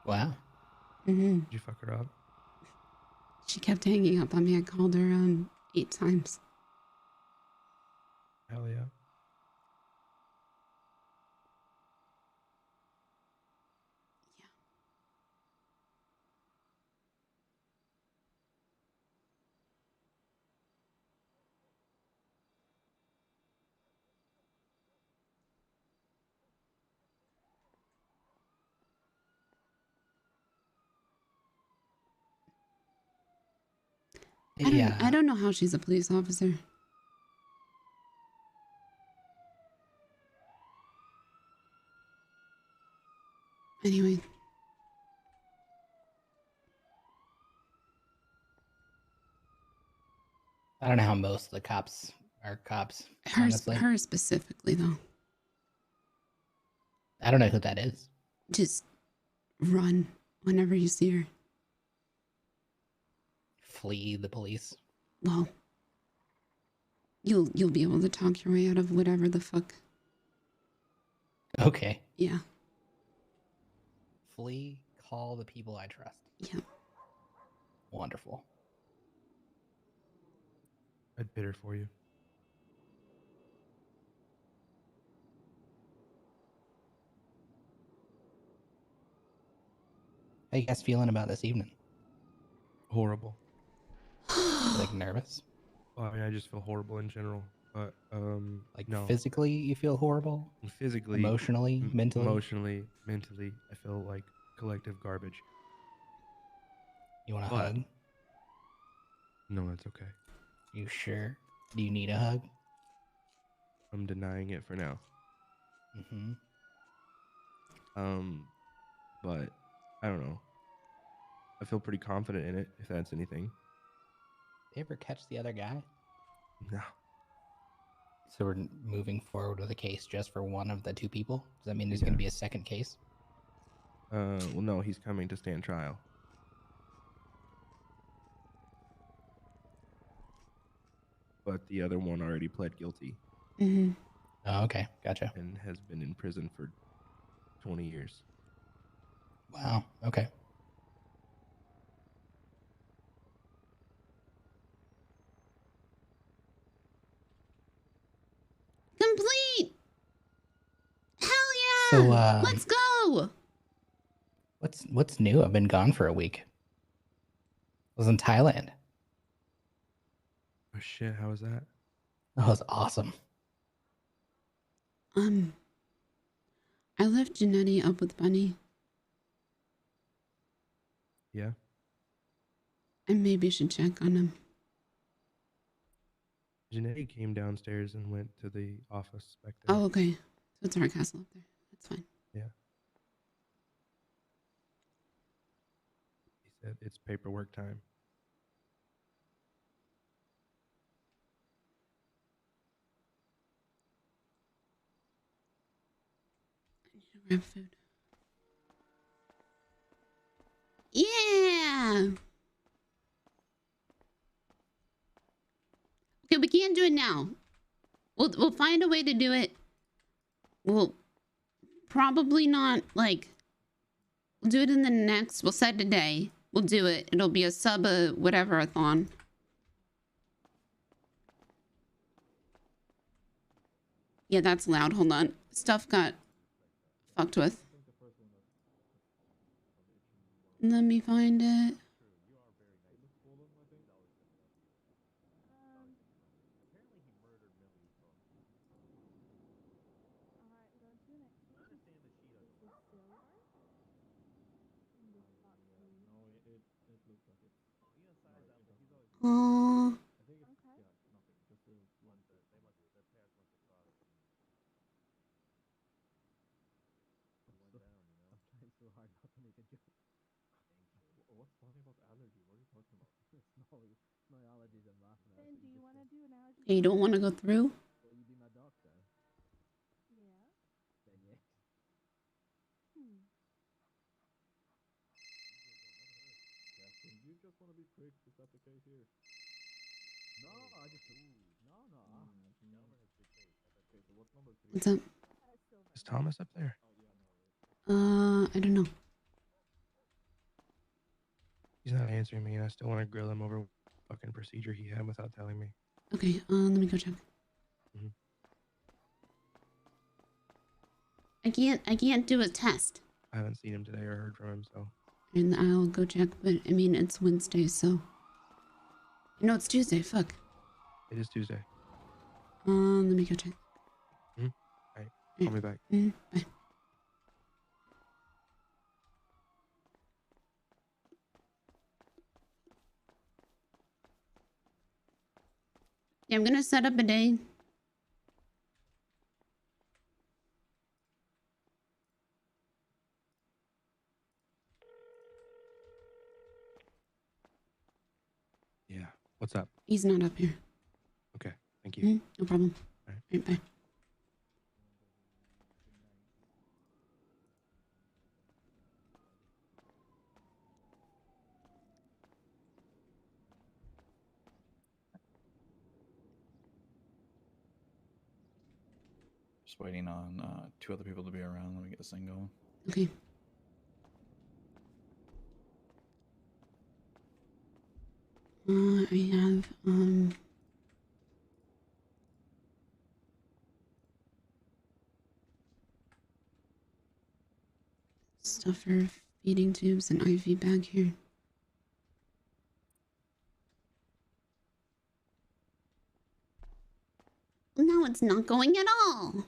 Wow. Mm-hmm. Did you fuck her up? She kept hanging up on me. I called her 8 times. Hell yeah. I don't know how she's a police officer. Anyway. I don't know how most of the cops are cops. Honestly. Her specifically, though. I don't know who that is. Just run whenever you see her. Flee the police. Well, you'll be able to talk your way out of whatever the fuck. Okay. Yeah. Flee, call the people I trust. Yeah. Wonderful. I'd bid her for you. How you guys feeling about this evening? Horrible. Like nervous? Well, I mean, I just feel horrible in general. But like no. physically, you feel horrible. Physically, emotionally, mentally. Emotionally, mentally, I feel like collective garbage. You want a hug? No, that's okay. You sure? Do you need a hug? I'm denying it for now. Mm-hmm. But I don't know. I feel pretty confident in it, if that's anything. Did you ever catch the other guy? No. So we're moving forward with a case just for one of the 2 people? Does that mean there's going to be a second case? Well, no, he's coming to stand trial. But the other one already pled guilty. Mm-hmm. Oh, okay. Gotcha. And has been in prison for 20 years. Wow. Okay. Complete! Hell yeah! So, let's go! What's new? I've been gone for a week. I was in Thailand. Oh shit, how was that? That was awesome. I left Janetti up with Bunny. Yeah? I maybe should check on him. Janae came downstairs and went to the office back there. Oh, okay. So it's our castle up there. That's fine. Yeah. He said it's paperwork time. I need to grab food. Yeah. Okay, we can't do it now. We'll find a way to do it. We'll probably not like. We'll do it in the next. We'll set a day. We'll do it. It'll be a sub whatever-a-thon. Yeah, that's loud. Hold on. Stuff got fucked with. Let me find it. Oh. What's funny about allergy? What are you talking about? It's no allergies I'm laughing at. Do you want to do an allergy? You don't want to go through? Will you be my doctor? Yeah. Then yes. Captain, you just want to be pricked. Is that the case here? No, I just. No. Okay, so what's number 3? What's up? Is Thomas up there? I don't know. He's not answering me, and I still want to grill him over what fucking procedure he had without telling me. Okay, let me go check. I can't do a test. I haven't seen him today or heard from him, so. And I'll go check, but I mean, it's Wednesday, so. No, it's Tuesday, fuck. It is Tuesday. Let me go check. Alright, call me back. Bye. Yeah, I'm gonna set up a day. Yeah. What's up? He's not up here. Okay. Thank you. No problem. All right. Right, bye. Just waiting on 2 other people to be around. Let me get this thing going. Okay. I have stuff for feeding tubes and IV bag here. No, it's not going at all.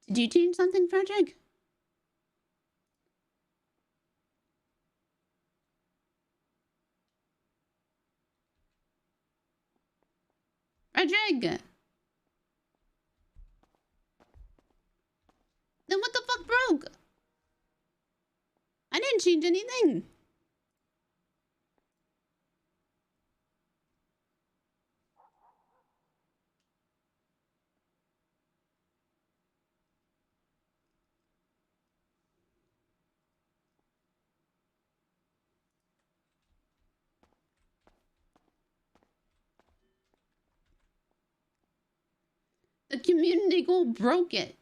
Did you change something, Frederick? Frederick! Then what the fuck broke? I didn't change anything. The community goal broke it.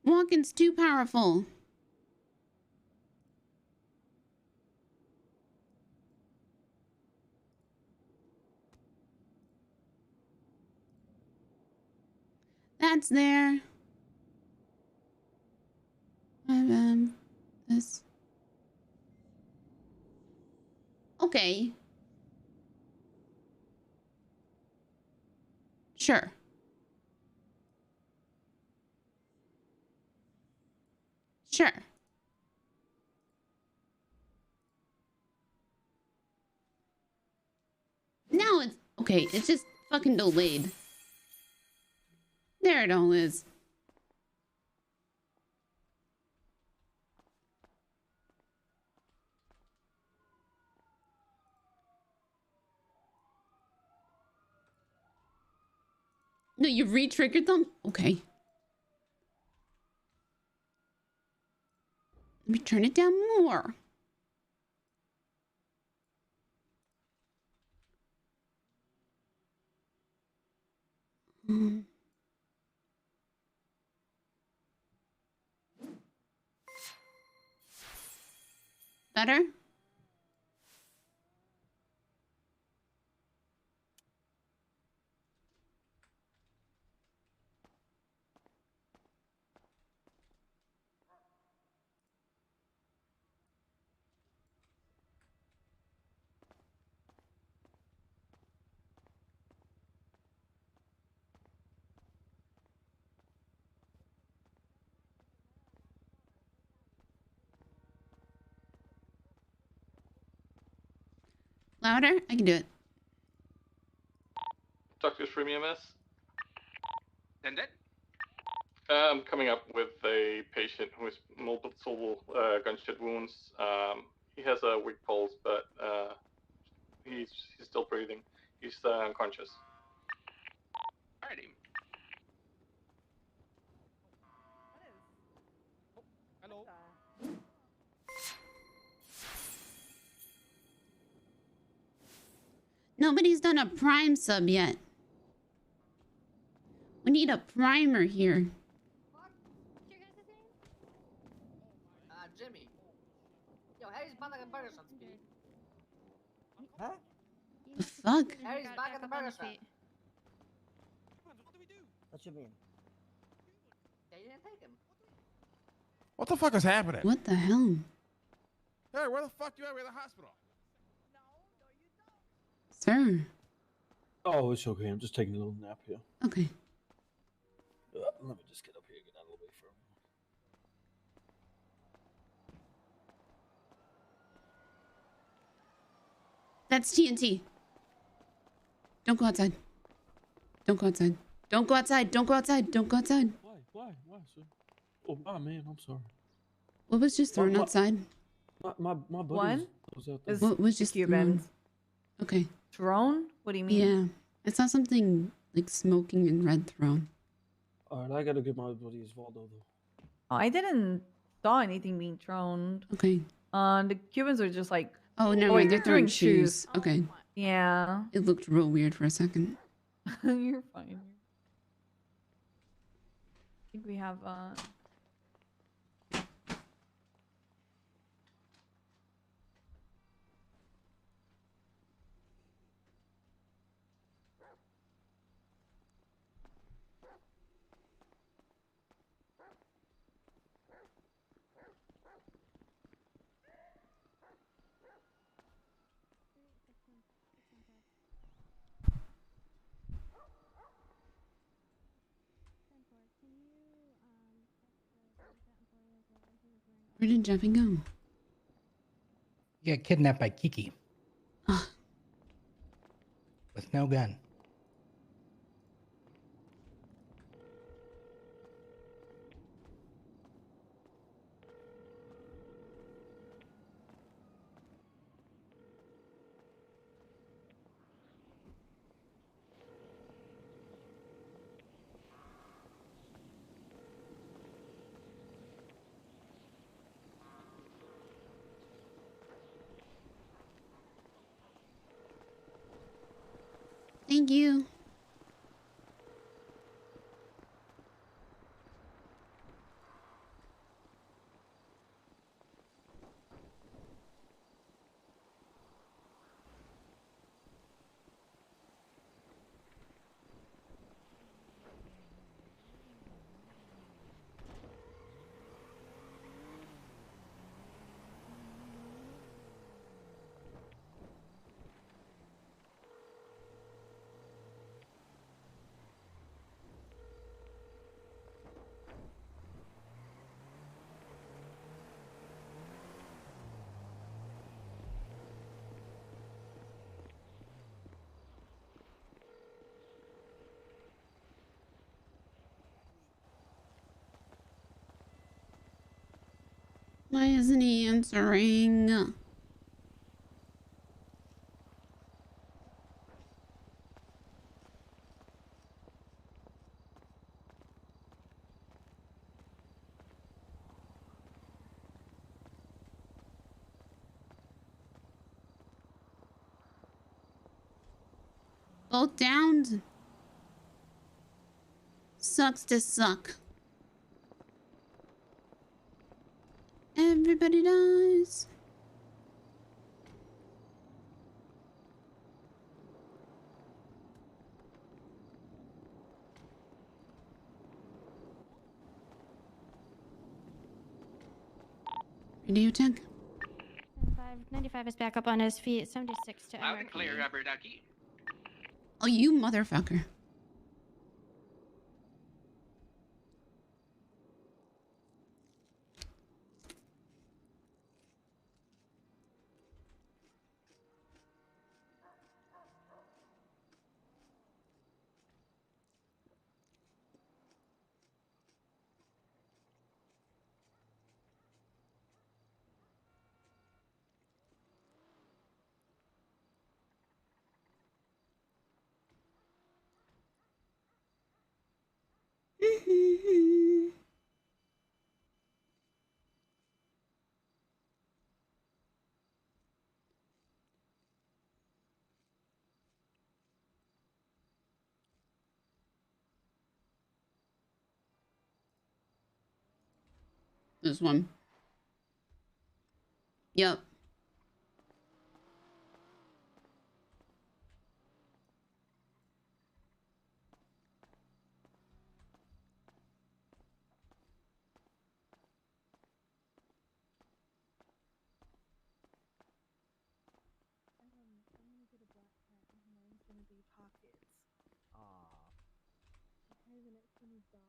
Walking's too powerful. That's there. This. Okay. Sure. Sure. Now it's okay. It's just fucking delayed. There it all is. No, you re-triggered them? Okay. Let me turn it down more. Better? Louder? I can do it. Doctor from EMS. And then? I'm coming up with a patient who has multiple gunshot wounds. He has a weak pulse, but he's still breathing. He's unconscious. Alrighty. Hello. Nobody's done a prime sub yet. We need a primer here. Jimmy. Yo, Harry's back at the burger shop, dude. Huh? The fuck? Harry's back at the burger shop. What you mean? They didn't take him. What the fuck is happening? What the hell? Hey, where the fuck you at? We're at the hospital. Sir. Oh, it's okay. I'm just taking a little nap here. Okay. Let me just get up here and get out of the way for a minute. That's TNT. Don't go outside. Don't go outside. Don't go outside. Don't go outside. Don't go outside. Why, sir? Oh, my man, I'm sorry. What was just thrown outside? My buddy One was out there. What was just Cubans. thrown? Okay. Drone? What do you mean? Yeah. I saw something like smoking and red thrown. All right, I gotta get my buddy Osvaldo though. Oh, I didn't saw anything being thrown. Okay. The Cubans are just like. Oh, no, wait, they're throwing shoes. Okay. Yeah. It looked real weird for a second. You're fine. I think we have Where did Jeffy go? He got kidnapped by Kiki. Ugh. With no gun. Thank you. Why isn't he answering? Both downed. Sucks to suck. Everybody dies. Radio check. 95 is back up on his feet. 76 to Loud and clear, MRP. rubber ducky. Oh, you motherfucker. This one. Yep. I'm gonna get a black cat and mine's gonna be Pockets. Aw. Okay, the next one is Dog.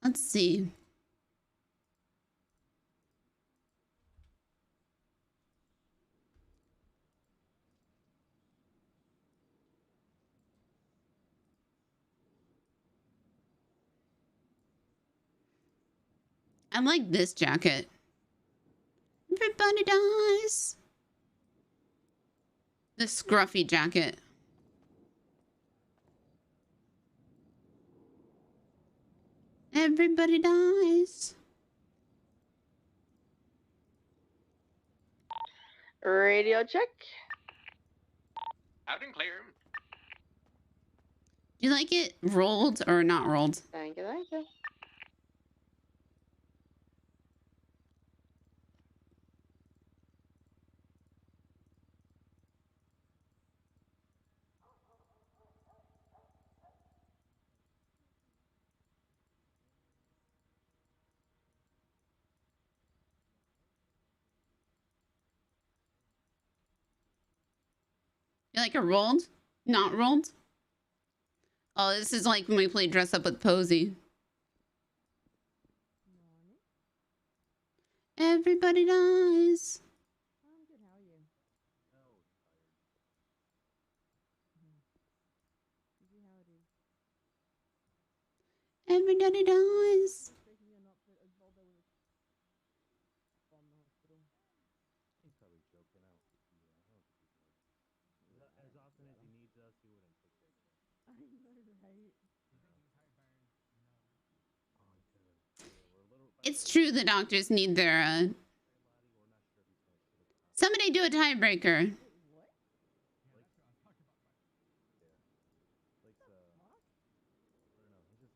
Let's see. I like this jacket. Everybody dies. The scruffy jacket. Everybody dies. Radio check. Out and clear. Do you like it rolled or not rolled? Thank you, thank you. You like it rolled? Not rolled? Oh, this is like when we played Dress Up with Posey. Everybody dies. I'm good. How are you? You see how it is. Everybody dies. From the hospital. He's probably joking out. Yeah, I don't think he does. As often as he needs us, he wouldn't take care of us. I know, right? It's true the doctors need their somebody do a tiebreaker.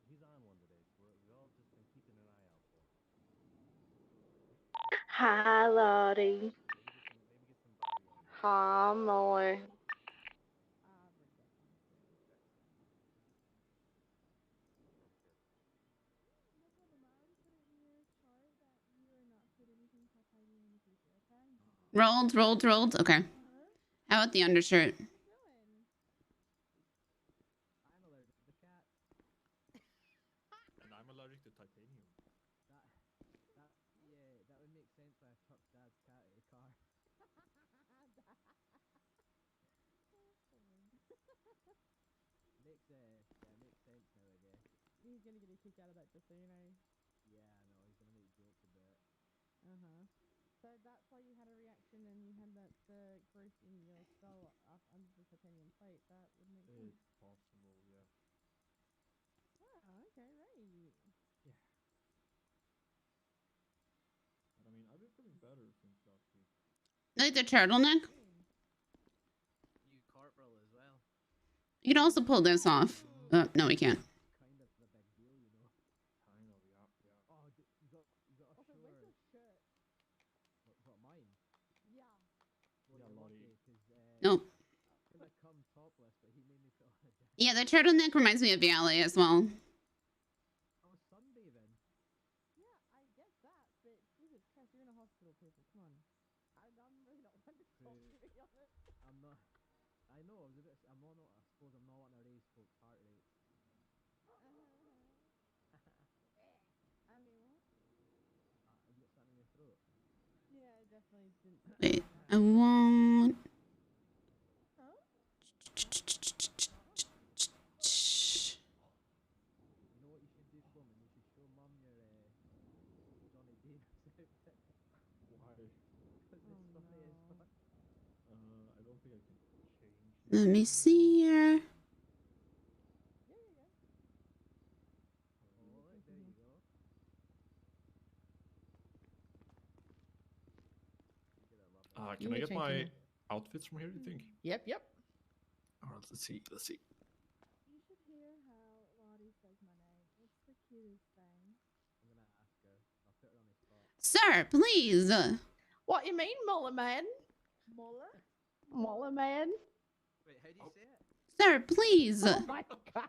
He's on one today, so we all just been keeping an eye out for him. Hi, Lottie. Hi, Molly. Rolled. Okay. How about the undershirt? And I'm allergic to titanium. That would make sense why I chucked Dad's cat at the car. makes sense now, I guess. He's gonna get a kick out of that, just so you know. Yeah, I know. He's gonna make jokes about it. So that's why you had a reaction and you had the growth in your skull up under the titanium plate. That would make sense. It's possible, yeah. Oh, okay, right. Yeah. But I mean, I've been feeling better since last week. Like the turtleneck? You corporal as well. You can also pull this off. No, we can't. Kind of a big deal, you know. Kind of, yeah. Oh, you got a Also, where's your shirt? What, mine? Yeah. Well, Yeah, you're Lottie. lucky, 'cause, Nope. I could have come topless, but he made me put on a jacket. Yeah, the turtleneck reminds me of Yali as well. I was sunbathing. Yeah, I get that, but Jesus Christ, you're in a hospital, people. Come on. I'm really not one to talk, to be honest. I'm not. I know. I was a bit. I suppose I'm not wanting to raise folks' heart rates. I mean, what? Have you got something in your throat? Yeah, I definitely didn't. Wait, I won't. Huh? You know what you should do, Fleming? You should show Mum your Johnny Davis outfit. Why? Because it's funny as fuck. I don't think I can change. Let me see here. Oh, there you go. Can I get my outfits from here, you think? Yep. Alright, let's see. You should hear how Lottie says my name. It's the cutest thing. I'm gonna ask her. I'll put her on the spot. Sir, please. What you mean, Muller man? Muller man? Wait, how do you say it? Sir, please. Oh my god.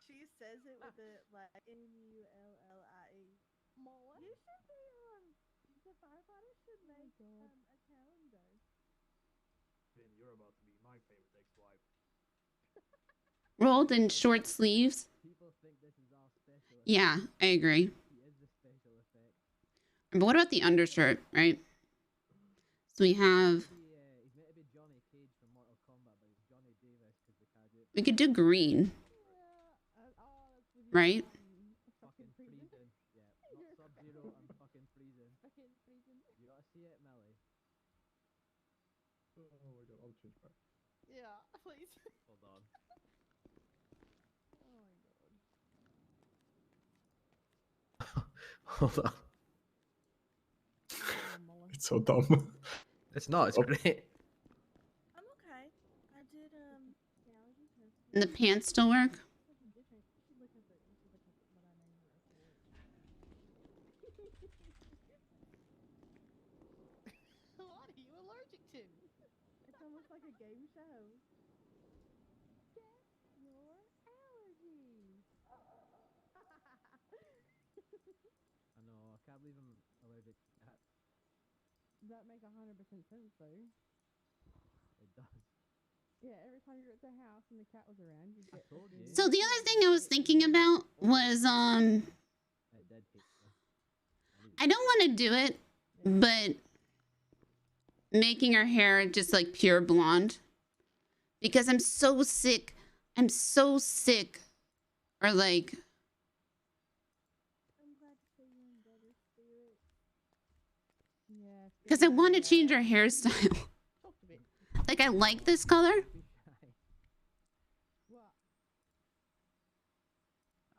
She says it with a like M-U-L-L-I-E. Muller? You should be the firefighter should make a calendar. Finn, you're about to be my favorite ex-wife. Rolled in short sleeves. People think this is all special. Yeah, I agree. He is the special effect. But what about the undershirt, right? So we have... He's meant to be Johnny Cage from Mortal Kombat, but it's Johnny Davis because the cat We could do green. Right? fucking freezing. Yeah, not Sub-Zero, I'm fucking freezing. You gotta see it, Melly. Oh my god, I'll change back. Yeah, please. Hold on. Oh my god. Hold on. It's so dumb. It's not, it's great. I'm okay. I did allergy test. And the pants still work? What are you allergic to? It's almost like a game show. Guess your allergy. I know, I can't believe I'm allergic to cats. That makes 100% sense, though. It does. Yeah, every time you're at the house and the cat was around, you get. told you. So the other thing I was thinking about was, It did hate me. I don't want to do it, but making her hair just like pure blonde. Because I'm so sick. I'm so sick. Or like... I'm glad to see you in better spirits. Yeah. Because I want to change her hairstyle. Talk to me. Like, I like this color. What?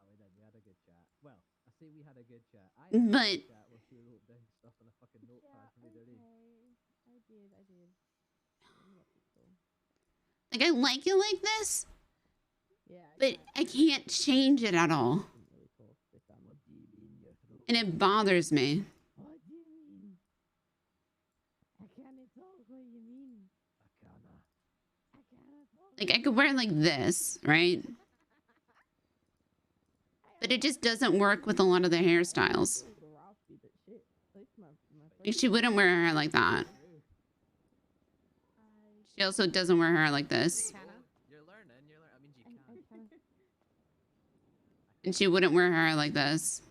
Oh, we did. We had a good chat. Well, I say we had a good chat. I But- had a good chat where she wrote down stuff on a fucking notepad for me to read. I did. Like, I like it like this. Yeah. But I can't change it at all. And it bothers me. What do you mean? I can't talk. What do you mean? I can't talk. Like, I could wear it like this, right? But it just doesn't work with a lot of the hairstyles. Like, she wouldn't wear her hair like that. She also doesn't wear hair like this. You're learning. You're learning. I mean, you can. And she wouldn't wear hair like this.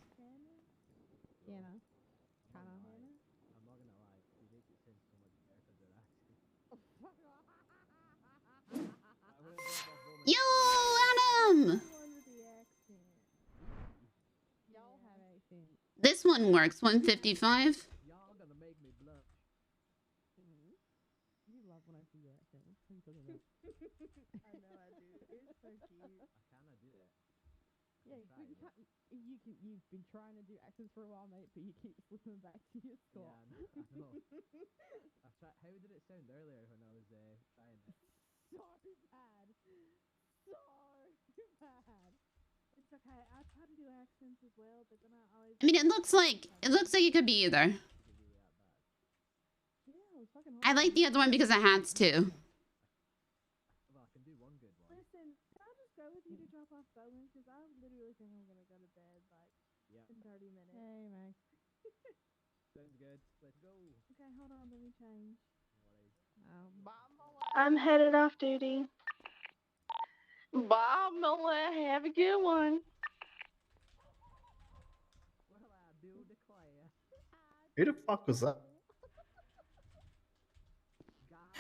You know, kind of. I'm not gonna lie. She makes it sound so much better than actually. Yo, Adam! Y'all have accents. This one works. 155. Y'all gonna make me blush. You love when I see your accent. What are you talking about? I know I do. It's so cute. I kinda do it. Yeah, but you can't. You've been trying to do accents for a while, mate, but you keep slipping back to your score. Yeah, I know. I tried. How did it sound earlier when I was trying it? So bad. So bad. It's okay. I try to do accents as well, but then I always. I mean, it looks like it could be either. Yeah, it was fucking hard. I like the other one because it has two. Well, I can do one good one. Listen, can I just go with you to drop off Bowen? Because I literally think I'm gonna go to bed like in 30 minutes. Hey, Max. Sounds good. Let's go. Okay, hold on. Let me change. I'm headed off duty. Bye, Mila. Have a good one. Well, I do declare. Who the fuck was that?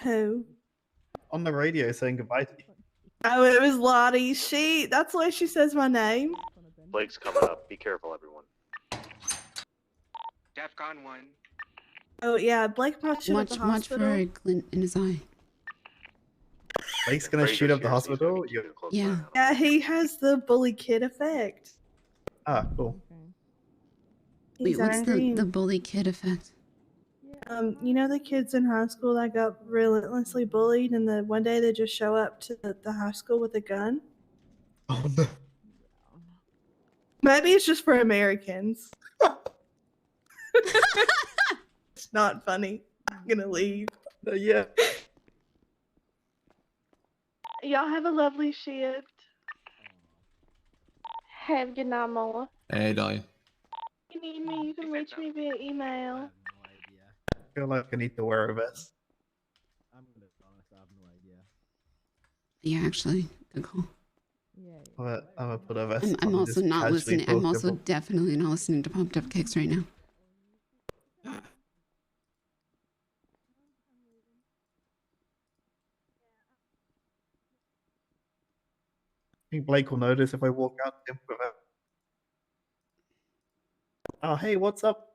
Who? On the radio saying goodbye to you. Oh, it was Lottie. That's why she says my name. Blake's coming up. Be careful, everyone. DEFCON 1. Oh yeah, Blake brought shit at Watch, the watch hospital. for a glint in his eye. Blake's gonna shoot up the hospital? Yeah. Yeah, he has the bully kid effect. Ah, cool. Wait, He's what's angry. the bully kid effect? You know the kids in high school that got relentlessly bullied, and the one day they just show up to the high school with a gun? Oh no. Maybe it's just for Americans. It's not funny. I'm gonna leave. Yeah. Y'all have a lovely shift. Have a good night, Mola. Hey, Dahlia. If you need me, you can reach me via email. I feel like I need to wear a vest. I'm gonna be honest. I have no idea. Yeah, actually, good call. I'm gonna put a vest on. I'm and also just not casually listening. I'm talk also about- definitely not listening to Pumped Up Kicks right now. I think Blake will notice if I walk out to him without. Oh, hey, what's up?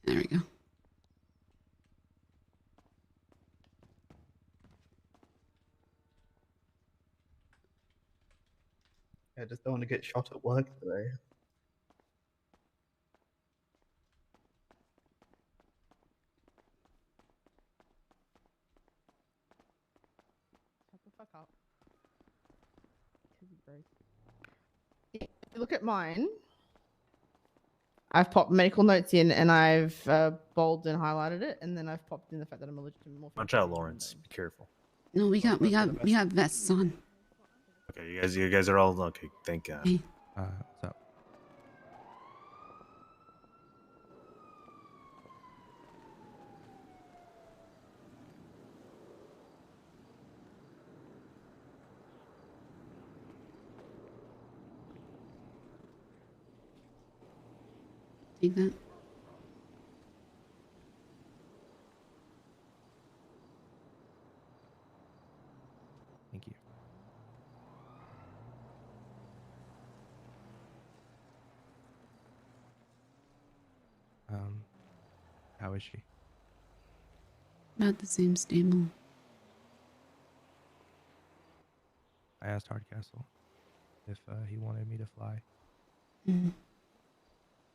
There we go. I just don't want to get shot at work today. Shut the fuck up. Look at mine. I've popped medical notes in and I've bolded and highlighted it, and then I've popped in the fact that I'm allergic to morphine. Watch out, Lawrence. Be careful. No, we got vests on. Okay, you guys are all okay. Thank God. Hey. What's up? Take that. Thank you. How is she? About the same stable. I asked Hardcastle if he wanted me to fly. Mm-hmm.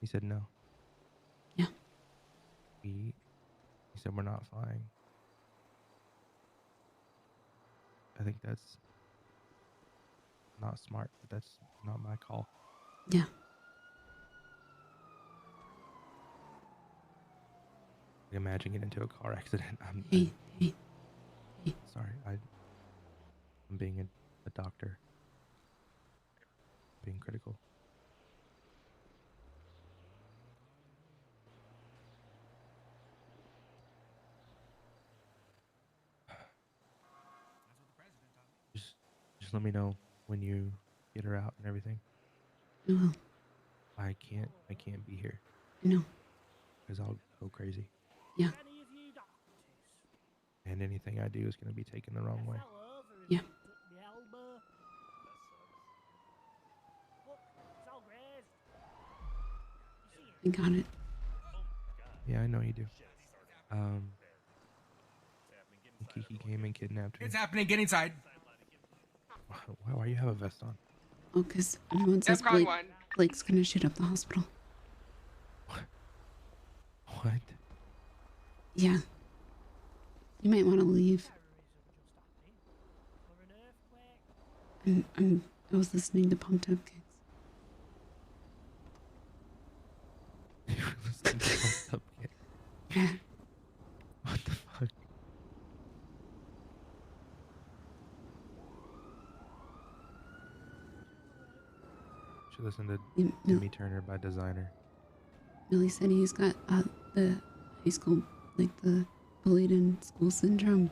He said no. Yeah. He said we're not flying. I think that's not smart, but that's not my call. Yeah. Imagine getting into a car accident. Hey. Sorry, I'm being a doctor. Being critical. Just let me know when you get her out and everything. I will. I can't be here. I know. Because I'll go crazy. Yeah. And anything I do is going to be taken the wrong way. Yeah. I got it. Yeah, I know you do. Kiki came and kidnapped me. It's happening. Get inside. Why you have a vest on? Oh, because everyone says Blake's gonna shoot up the hospital. What? Yeah. You might want to leave. I was listening to Pumped Up Kicks. You were listening to Pumped Up Kicks? Yeah. What the fuck? Should listen to Timmy Turner by Designer. Billy said he's got the high school, like the bullied in school syndrome.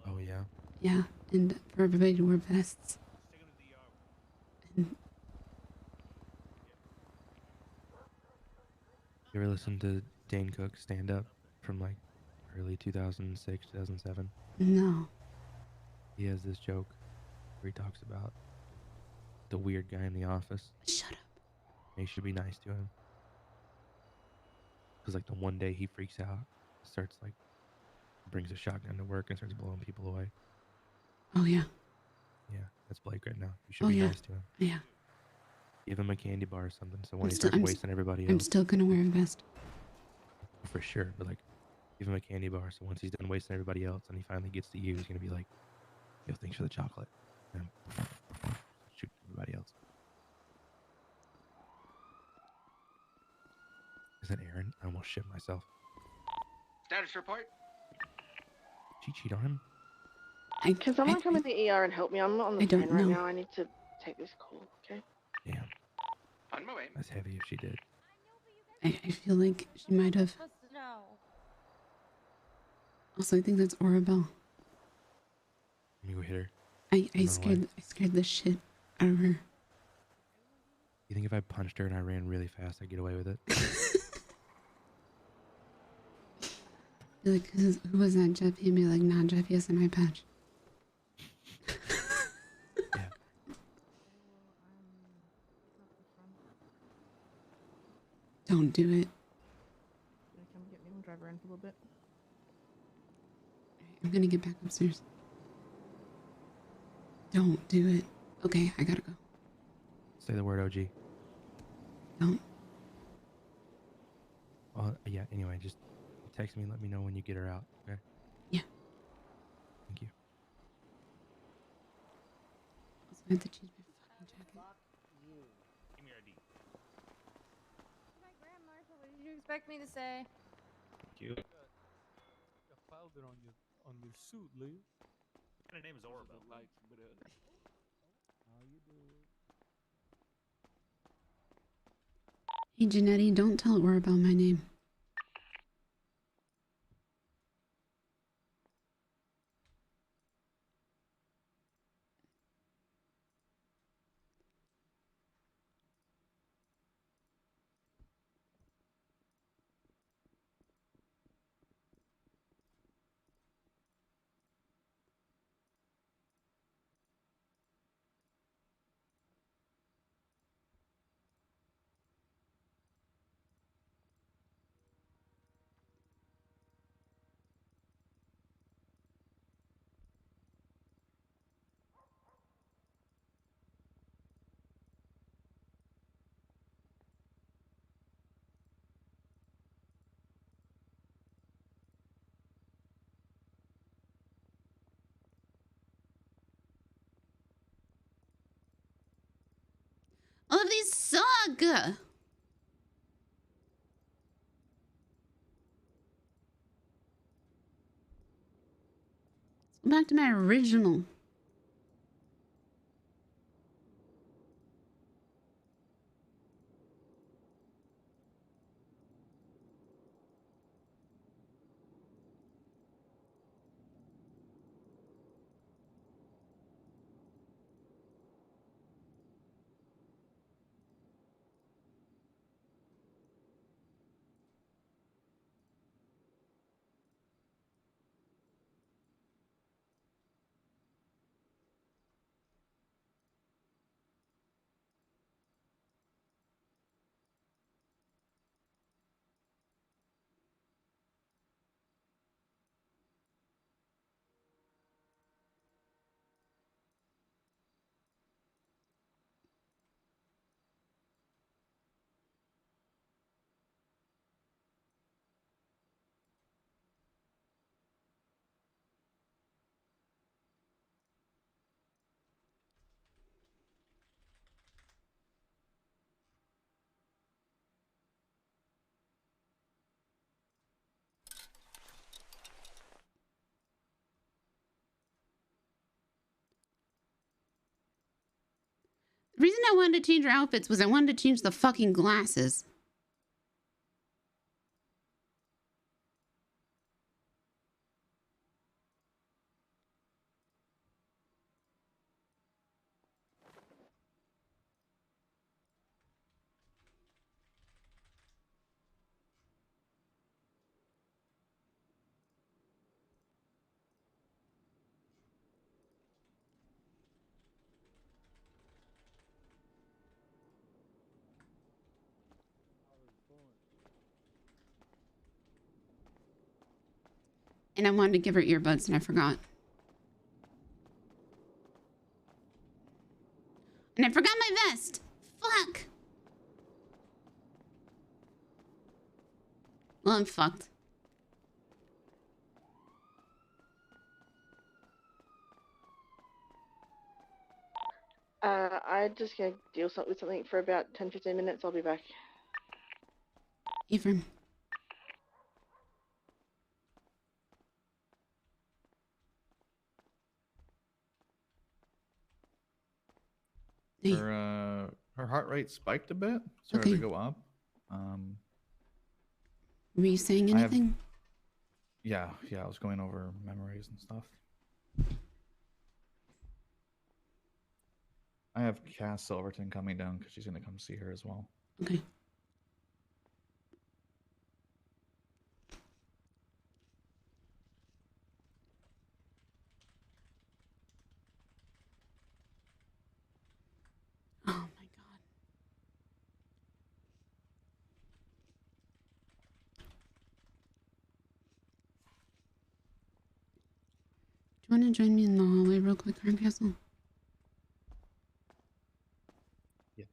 Oh yeah? Yeah, and for everybody to wear vests. And You ever listen to Dane Cook stand up from like early 2006, 2007? no. He has this joke where he talks about the weird guy in the office. Shut up. And you should be nice to him. Because like the one day he freaks out, starts like, brings a shotgun to work and starts blowing people away. Oh yeah. Yeah, that's Blake right now. You should be nice to him. Yeah. Give him a candy bar or something so when he starts wasting everybody else. I'm still gonna wear a vest. For sure, but like, give him a candy bar so once he's done wasting everybody else and he finally gets to you, he's gonna be like, yo, thanks for the chocolate. And shoot everybody else. Is that Aaron? I almost shit myself. Status report. Did she cheat on him? Can someone come in the ER and help me? I'm not on the phone right know. now. I need to take this call, okay? Damn. On my way. That's heavy if she did. I feel like she might have. Also, I think that's Orabelle. Let me go hit her. I scared the shit out of her. You think if I punched her and I ran really fast, I'd get away with it? Be like, who was that, Jeff? He'd be like, nah, Jeff, he has an eye patch. Yeah. Don't do it. Come get me. I'm drive around for a little bit. I'm gonna get back upstairs. Don't do it. Okay, I gotta go. Say the word OG. Don't. Well, yeah, anyway, just text me and let me know when you get her out, okay? Yeah. Thank you. Also, I have to change my fucking jacket. Give me your ID. My grandma, what did you expect me to say? Thank you. Got powder on your suit, Lee. My name is Orabelle. How you doing? Hey, Janetti, don't tell Orabelle my name. Let's go back to my original. The reason I wanted to change her outfits was I wanted to change the fucking glasses. And I wanted to give her earbuds and I forgot. And I forgot my vest. Fuck. Well, I'm fucked. I just gonna deal with something for about 10-15 minutes. I'll be back. Ephraim. Her heart rate spiked a bit. Started to go up. Were you saying anything? Yeah, I was going over memories and stuff. I have Cass Silverton coming down because she's going to come see her as well. Okay. Oh my god. Do you want to join me in the hallway real quick, Castle? Yeah.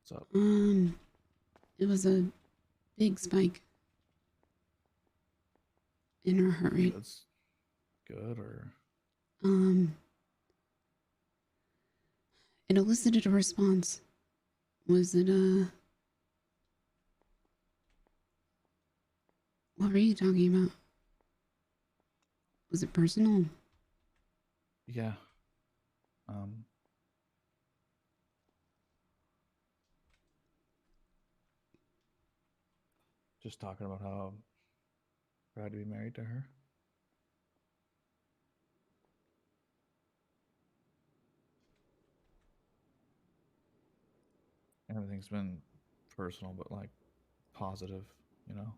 What's up? It was a big spike in her heart rate. That's good, or it elicited a response. Was it what were you talking about? Was it personal? yeah. Just talking about how proud to be married to her. Everything's been personal, but like positive, you know.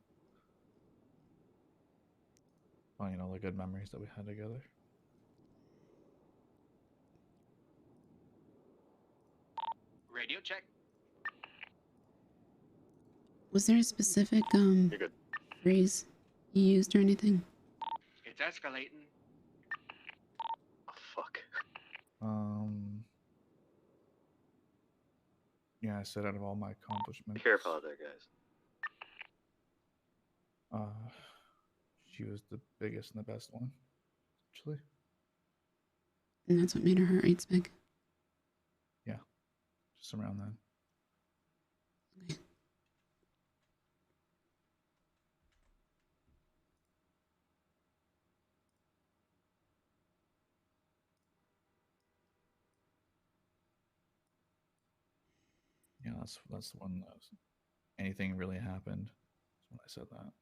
Well, you know, the good memories that we had together. Radio check. Was there a specific phrase you used or anything? It's escalating. Oh, fuck. Yeah, I said out of all my accomplishments. Careful out there, guys. She was the biggest and the best one, actually. And that's what made her heart rate spike. Yeah, just around that. Yeah, that's the one that was, anything really happened. That's when I said that.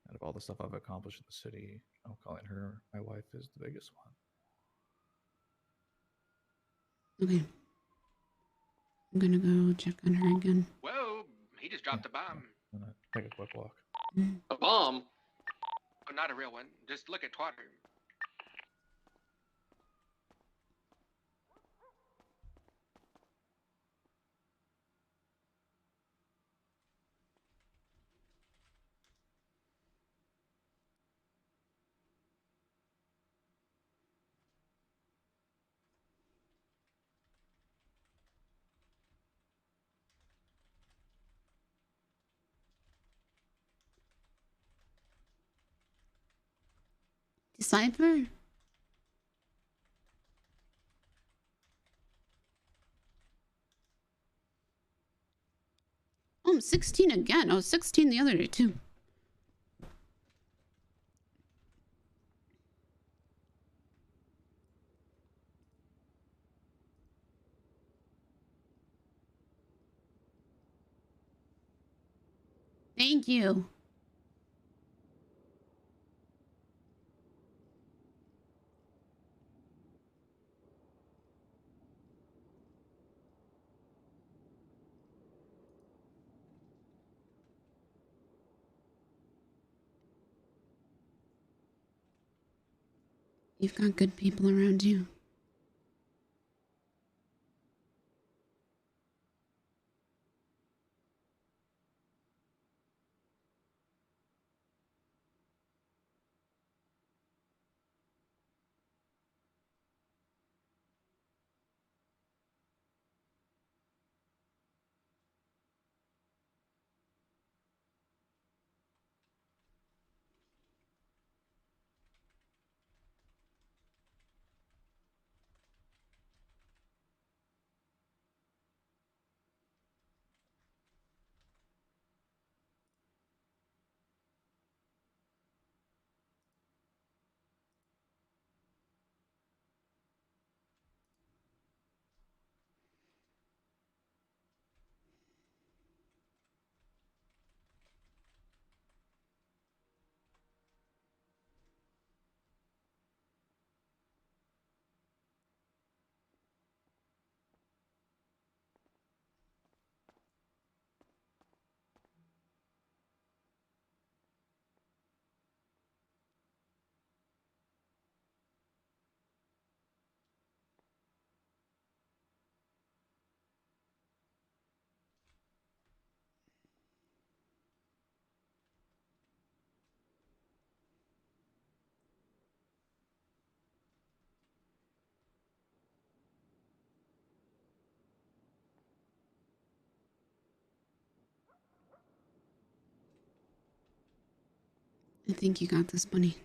Out of all the stuff I've accomplished in the city, calling her my wife is the biggest one. Okay. I'm gonna go check on her again. Whoa, he just dropped a bomb. I'm gonna take a quick walk. A bomb? Oh, not a real one. Just look at Twatter. Decipher? Oh, I'm 16 again. I was 16 the other day, too. Thank you. You've got good people around you. I think you got this, Bunny.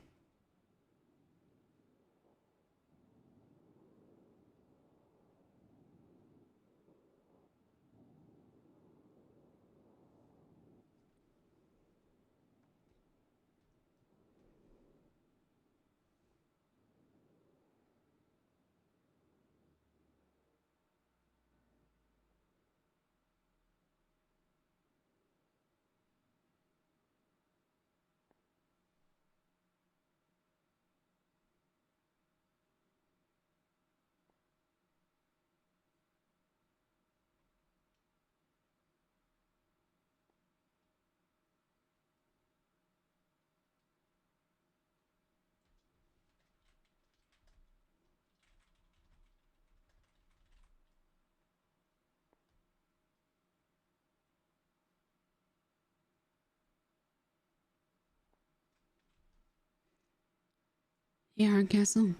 Hey, Hardcastle. Do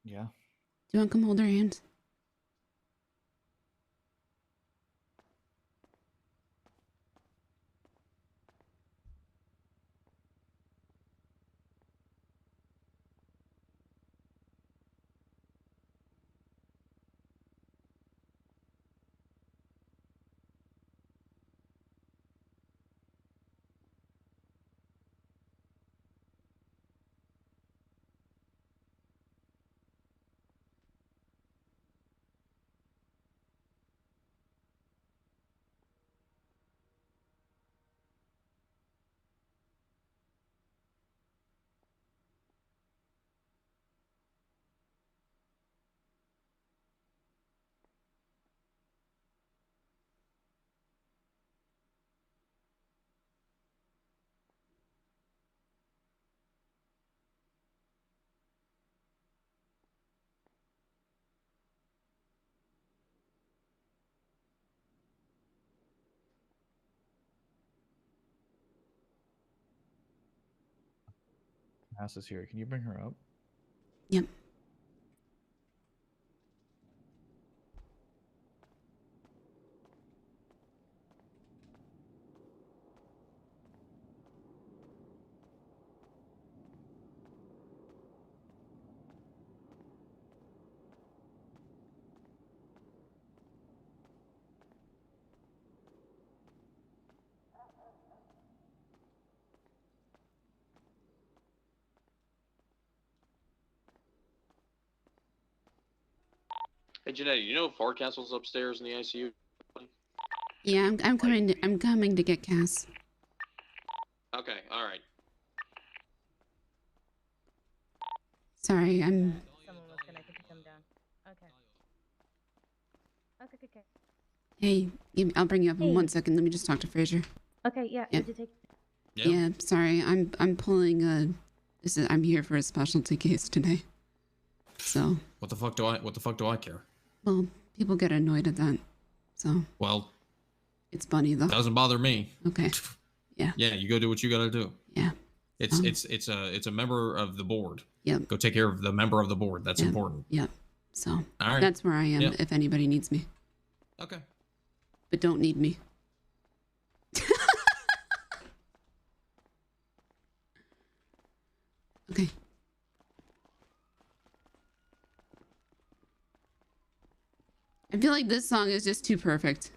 Yeah. you want to come hold her hand? Cass is here. Can you bring her up? Yep. Hey, Janetti, you know Forecastle's upstairs in the ICU? Yeah, I'm coming. I'm coming to get Cass. Okay, all right. Sorry, I'm. Someone was connected to come down. Okay. Okay. Hey, I'll bring you up in Hey. 1 second. Let me just talk to Fraser. Okay, yeah. Yeah. Did you take? Yeah. Sorry, I'm pulling a. I'm here for a specialty case today. So. What the fuck do I care? Well, people get annoyed at that. So. Well, it's funny though. Doesn't bother me. Okay. Yeah. Yeah, you go do what you gotta do. Yeah. It's a member of the board. Yep. Go take care of the member of the board. That's Yep. important. Yep. So. All right. That's where I am. Yep. If anybody needs me. Okay. But don't need me. Okay. I feel like this song is just too perfect.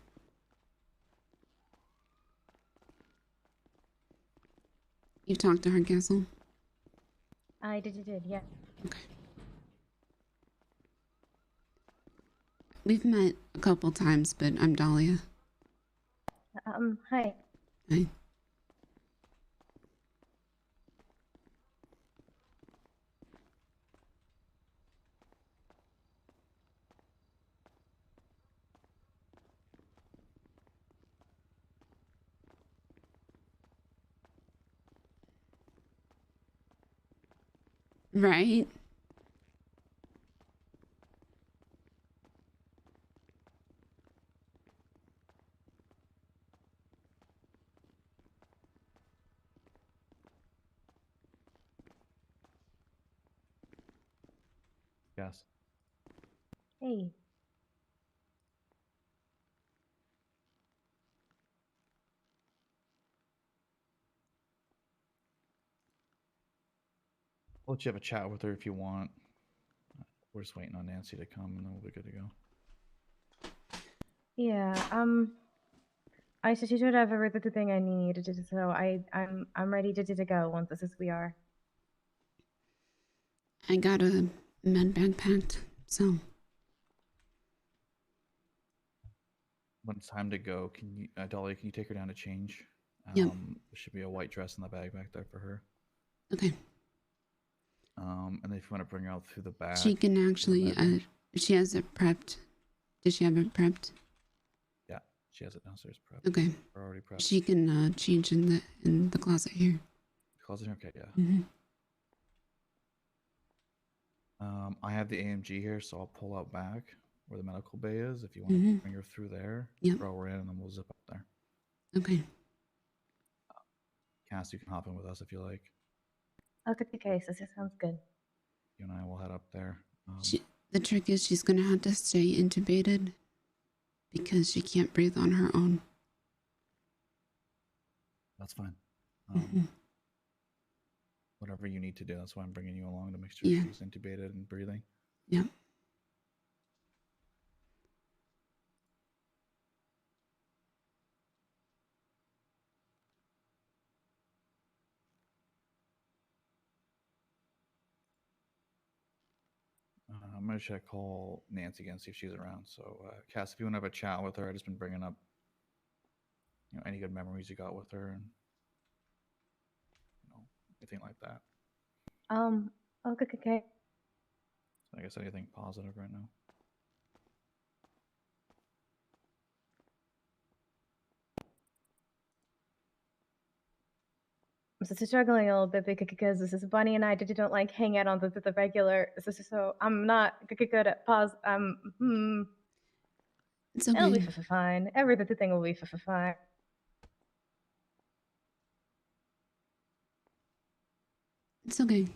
You've talked to Hardcastle? I did, yeah. Okay. We've met a couple times, but I'm Dahlia. Hi. Hi. Right? Yes. Hey. I'll let you have a chat with her if you want. We're just waiting on Nancy to come, and then we'll be good to go. Yeah. I should have everything the thing I need, so I'm ready to go once this is we are. I got a med bag packed, so. When it's time to go, can you, Dahlia, can you take her down to change? Yep. There should be a white dress in the bag back there for her. Okay. And then if you want to bring her out through the back. She can actually, she has it prepped. Does she have it prepped? Yeah, she has it downstairs prepped. Okay. We're already prepped. She can change in the closet here. Closet here? Okay, yeah. Mm-hmm. I have the AMG here, so I'll pull out back where the medical bay is. If you want Mhm. to bring her through there, Yep. throw her in, and then we'll zip up there. Okay. Cass, you can hop in with us if you like. Okay, so this sounds good. You and I will head up there. The trick is she's gonna have to stay intubated because she can't breathe on her own. That's fine. Mhm. Whatever you need to do. That's why I'm bringing you along to make sure Yeah. she's intubated and breathing. Yep. I'm going to check call Nancy again, see if she's around. So, Cass, if you want to have a chat with her, I've just been bringing up, any good memories you got with her and, anything like that. Okay. I guess anything positive right now. I'm just struggling a little bit because this is Bunny and I don't like hang out on the regular. So I'm not good at pause. It's It'll be okay. fine. Everything will be fine. It's okay.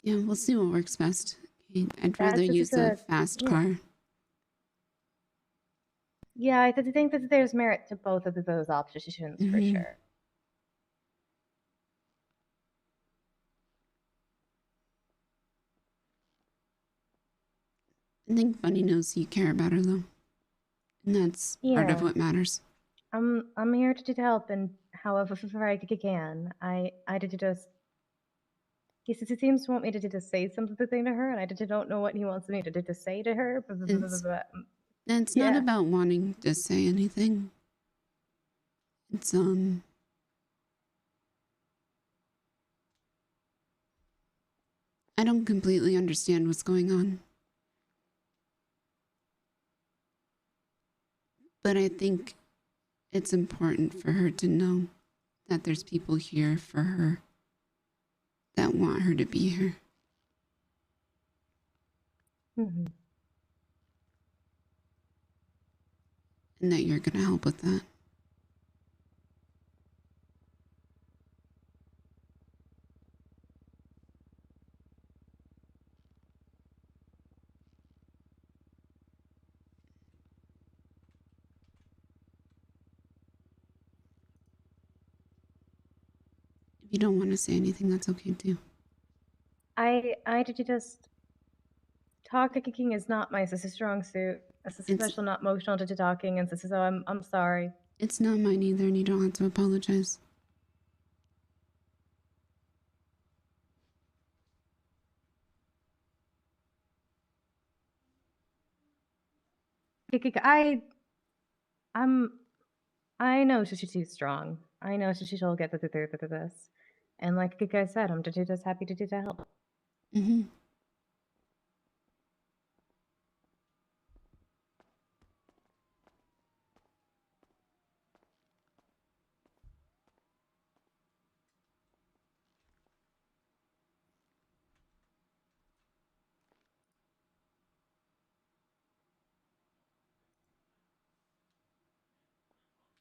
Yeah, we'll see what works best. Okay, I'd rather That's use just a fast yeah. car. Yeah, I think that there's merit to both of those options for sure. I think Bunny knows you care about her though. And that's part of Yeah. what matters. I'm here to help, and however far I can. I did just. He seems to want me to just say something to her, and I don't know what he wants me to say to her. It's Yeah. not about wanting to say anything. It's I don't completely understand what's going on. But I think it's important for her to know that there's people here for her that want her to be here. Mm-hmm. And that you're going to help with that. If you don't want to say anything, that's okay too. I did just. Talking is not my strong suit. Especially not emotional to talking, and so I'm sorry. It's not mine either, and you don't have to apologize. I know she's strong. I know she'll get through this. And like I said, I'm just happy to help. Mm-hmm.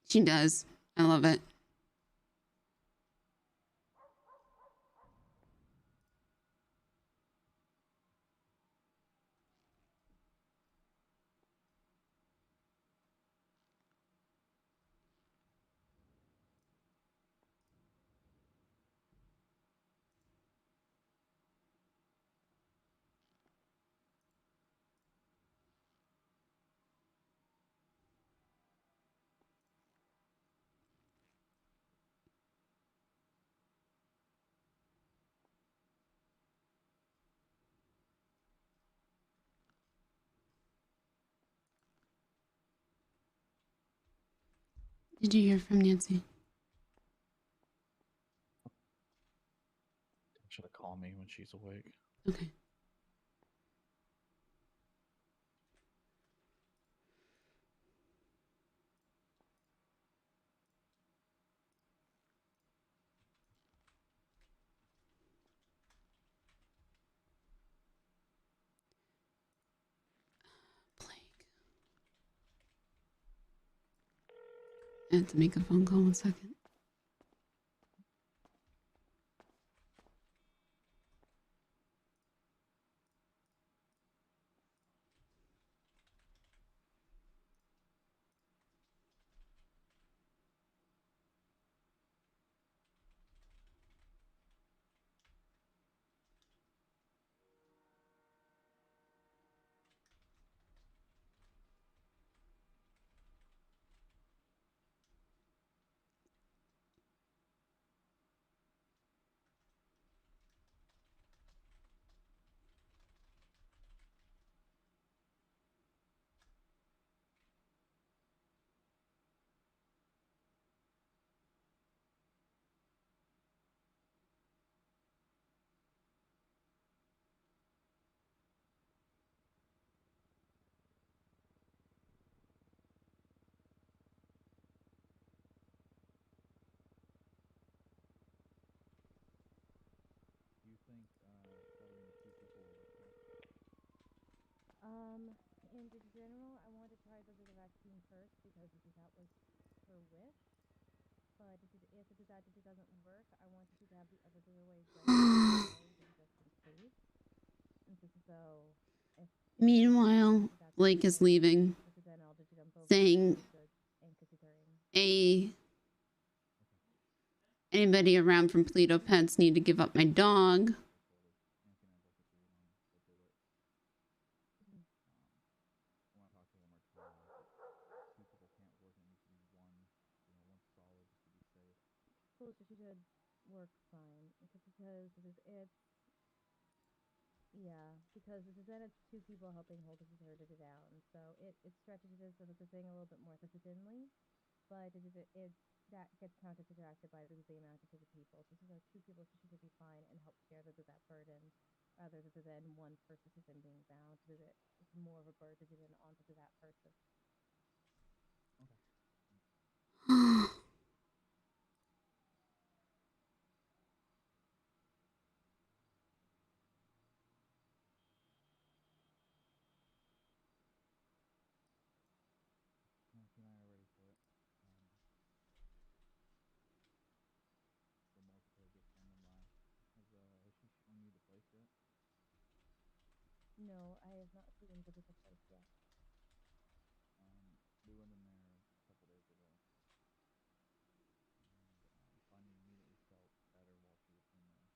She does. I love it. Did you hear from Nancy? Should have called me when she's awake. Okay. I have to make a phone call 1 second. vaccine first because that was her wish. But if that doesn't work, I wanted you to have the other doorway ready just in case. And so if Meanwhile, Blake is leaving, saying, anybody around from Polito Pets need to give up my dog. Cool, so she should work fine because then it's two people helping hold her down. So it stretches the thing a little bit more thinly, but that gets counteracted by the amount of people. So there are two people, so she should be fine and help share that burden rather than one person being bound. It's more of a burden onto that person. Nancy and I are ready for it. The market are just on the line. Has she shown you the place yet? No, I have not seen the place yet. We went in there a couple days ago, and Bunny immediately felt better while she was in there.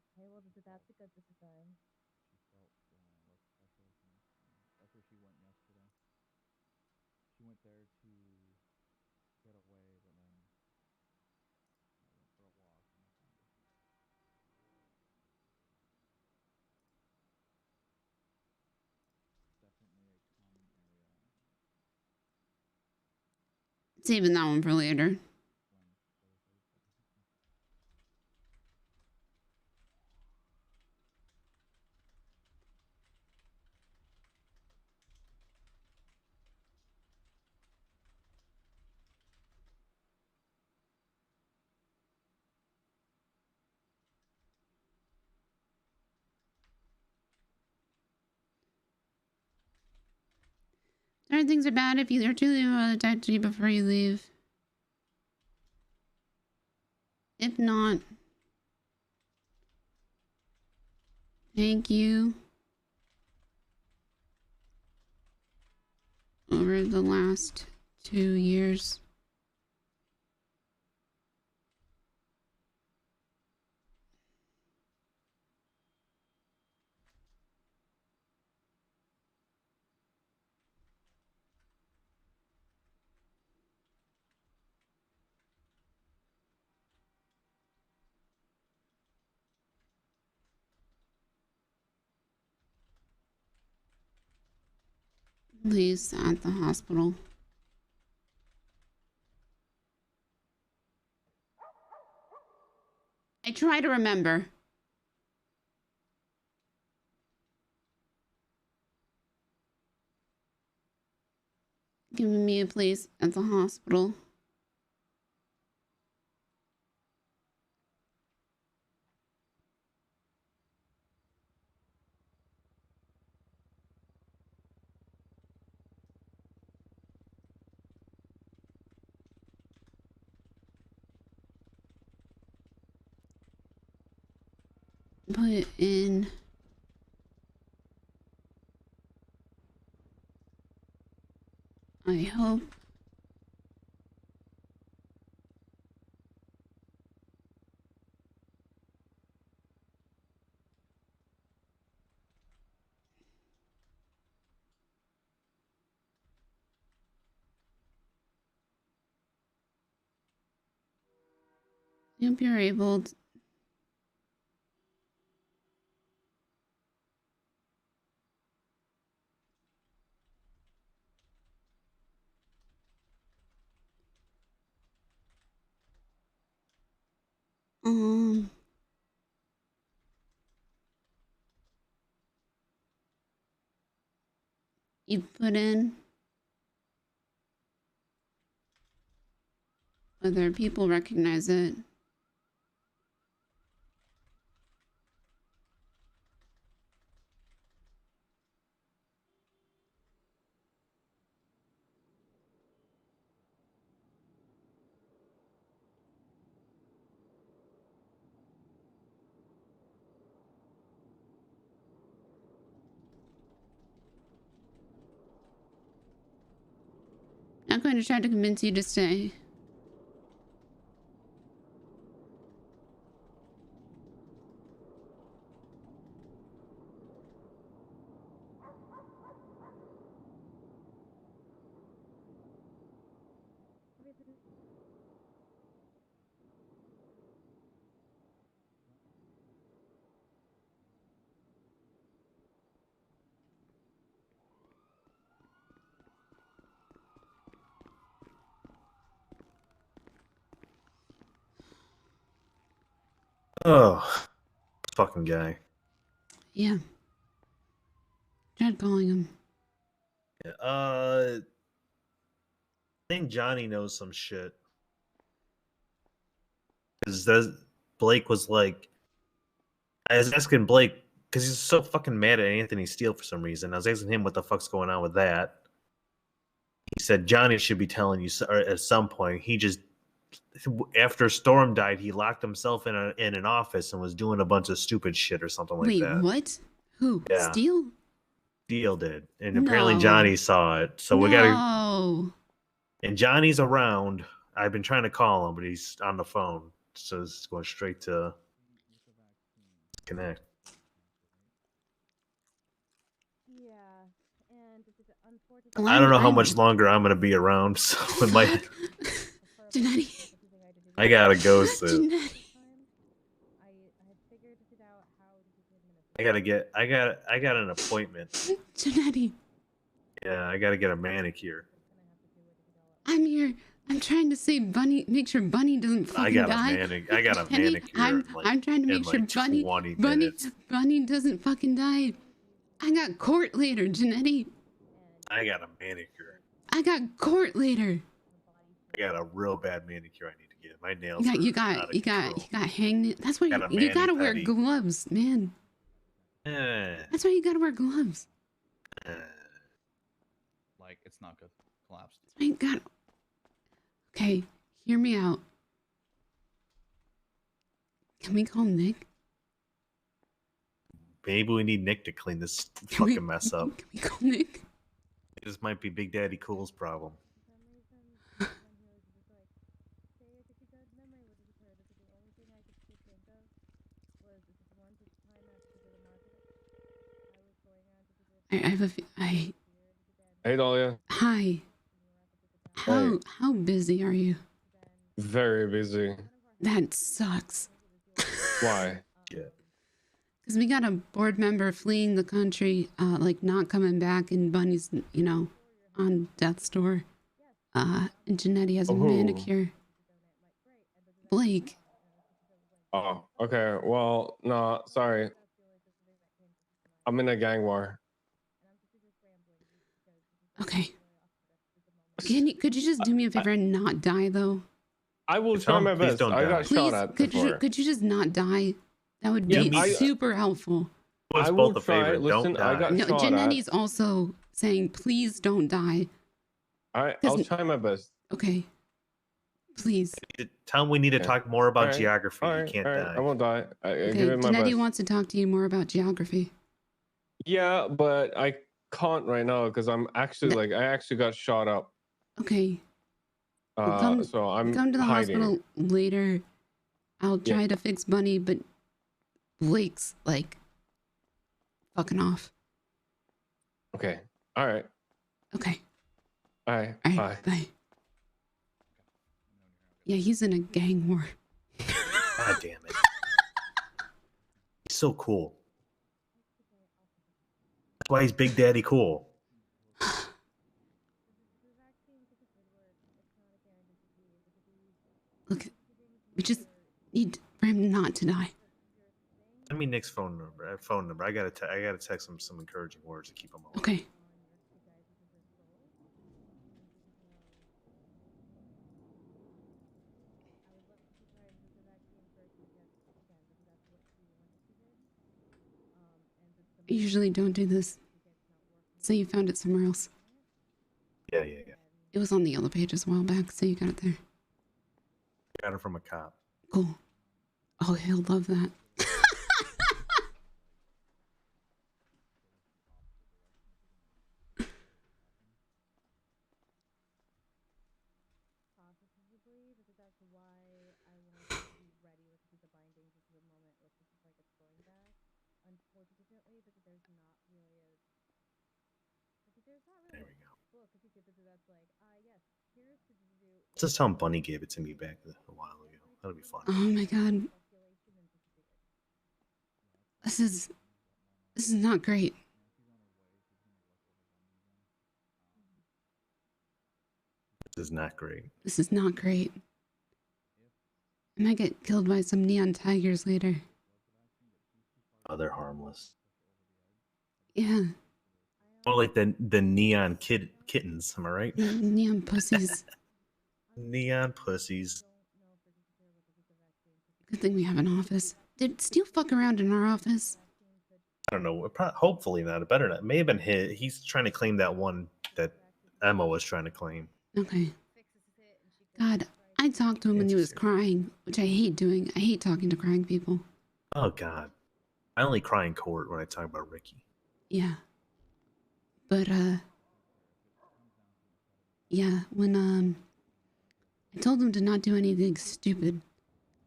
Okay, well, that's a good sign. She felt less pressure, I think. That's where she went yesterday. She went there to get away, but then went for a walk and found her. Definitely a common area. Saving that one for later. Certain things are bad if you are truly want to talk to you before you leave. If not, thank you. Over the last 2 years. Please, at the hospital. I try to remember. Giving me a place at the hospital. Put in I hope you're able to you put in whether people recognize it. I'm going to try to convince you to stay. Oh, fucking guy. Yeah. Tried calling him. I think Johnny knows some shit. Because Blake was like, I was asking Blake because he's so fucking mad at Anthony Steele for some reason. I was asking him what the fuck's going on with that. He said Johnny should be telling you at some point. He just, after Storm died, he locked himself in an office and was doing a bunch of stupid shit or something like that. Wait, what? Who? Yeah. Steele? Steele did, and apparently No. Johnny saw it. So we gotta. No. And Johnny's around. I've been trying to call him, but he's on the phone, so it's going straight to connect. Yeah, and unfortunately, I don't know how much longer I'm gonna be around, so it might. Janetti. I gotta go soon. Janetti. I got an appointment. Janetti. Yeah, I gotta get a manicure. I'm here. I'm trying to save Bunny. Make sure Bunny doesn't fucking I got die. a manicure. I'm trying to make sure Bunny doesn't fucking die. I got court later, Janetti. I got a manicure. I got court later. I got a real bad manicure I need to get. My nails. You got hangnail. That's why you gotta wear gloves, man. That's why you gotta wear gloves. Like, it's not good. Collapsed. I got. Okay, hear me out. Can we call Nick? Maybe we need Nick to clean this fucking mess up. Can we call Nick? This might be Big Daddy Cool's problem. I have a. Hey, Dahlia. Hi. How busy are you? Very busy. That sucks. Why? Yeah. Because we got a board member fleeing the country, like not coming back, and Bunny's, on death's door. And Janetti has a manicure. Blake. Oh, okay. Well, no, sorry. I'm in a gang war. Okay. Could you just do me a favor and not die, though? I will try my best. I got shot at before. Could you just not die? That would be super helpful. I will try. Listen, I got no, shot Janetti's also saying, please don't die. I'll try my best. Okay. Please. Tell him we need to talk more about geography. You can't die. I won't die. Okay, give it my Janetti best. wants to talk to you more about geography. Yeah, but I can't right now because I'm actually I actually got shot up. Okay. So I'm come to the hiding. hospital later. I'll try to fix Bunny, but Blake's like fucking off. Okay. All right. Okay. All right. All right. Bye. Yeah, he's in a gang war. God damn it. He's so cool. That's why he's Big Daddy Cool. Look, we just need for him not to die. Send me Nick's phone number. I gotta text him some encouraging words to keep him alive. Okay. I usually don't do this. So you found it somewhere else. Yeah. It was on the yellow pages a while back, so you got it there. Got it from a cop. Cool. Oh, he'll love that. Let's just tell him Bunny gave it to me back a while ago. That'll be fun. Oh my god. This is not great. This is not great. This is not great. I might get killed by some neon tigers later. Oh, they're harmless. Yeah. More like the neon kittens, am I right? Neon pussies. Neon pussies. Good thing we have an office. Did Steel fuck around in our office? I don't know. Hopefully not. It better not. It may have been hit. He's trying to claim that one that Emma was trying to claim. Okay. God, I talked to him when he was crying, which I hate doing. I hate talking to crying people. Oh God. I only cry in court when I talk about Ricky. Yeah. But yeah, when I told him to not do anything stupid.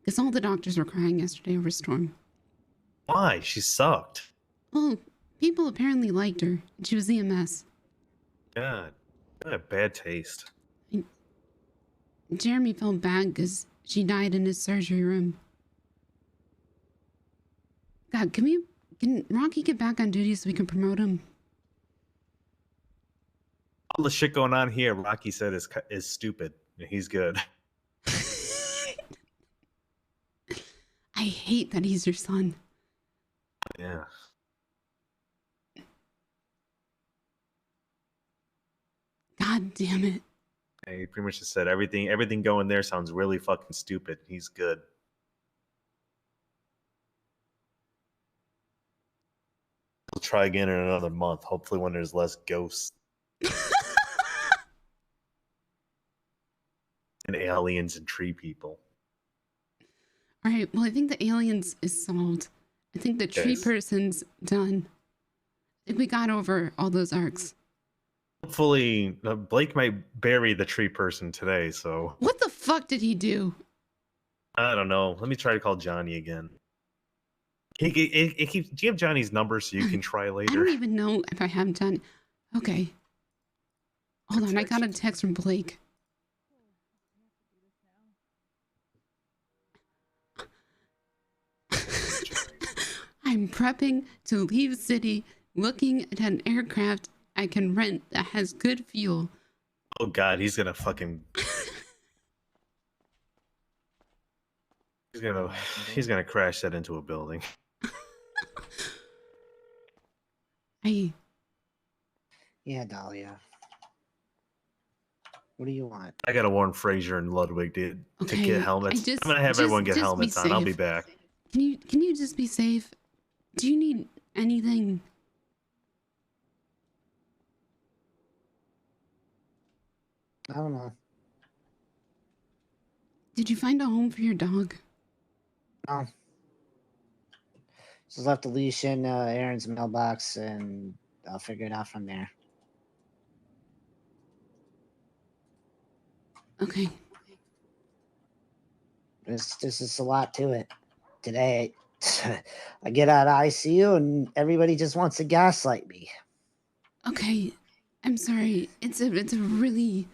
Because all the doctors were crying yesterday over Storm. Why? She sucked. Well, people apparently liked her, and she was EMS. God. I have bad taste. Jeremy felt bad because she died in his surgery room. God, can Rocky get back on duty so we can promote him? All the shit going on here, Rocky said is stupid. He's good. I hate that he's your son. Yeah. God damn it. He pretty much just said everything going there sounds really fucking stupid. He's good. We'll try again in another month, hopefully when there's less ghosts. And aliens and tree people. Alright, well I think the aliens is solved. I think the tree person's done. I think we got over all those arcs. Hopefully, Blake might bury the tree person today, so... What the fuck did he do? I don't know. Let me try to call Johnny again. Do you have Johnny's number so you can try later? I don't even know if I have Johnny. Okay. Hold on, I got a text from Blake. I'm prepping to leave city, looking at an aircraft I can rent that has good fuel. Oh God, he's gonna fucking... He's gonna crash that into a building. Yeah, Dahlia. What do you want? I gotta warn Fraser and Ludwig to Okay, get helmets. I'm gonna have everyone get helmets on. I'll be back. Can you just be safe? Do you need anything? I don't know. Did you find a home for your dog? No. Just left a leash in Aaron's mailbox, and I'll figure it out from there. Okay. This is a lot to it. Today, I get out of ICU, and everybody just wants to gaslight me. Okay, I'm sorry. It's a really...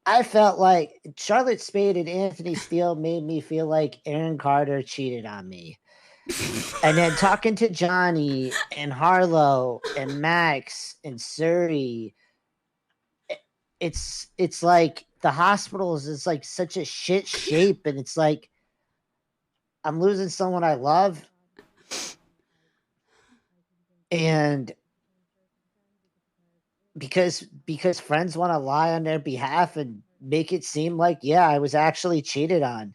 I felt like Charlotte Spade and Anthony Steele made me feel like Aaron Carter cheated on me. And then talking to Johnny and Harlow and Max and Suri, it's like the hospitals is like such a shit shape, and it's like I'm losing someone I love. And because friends want to lie on their behalf and make it seem like, yeah, I was actually cheated on.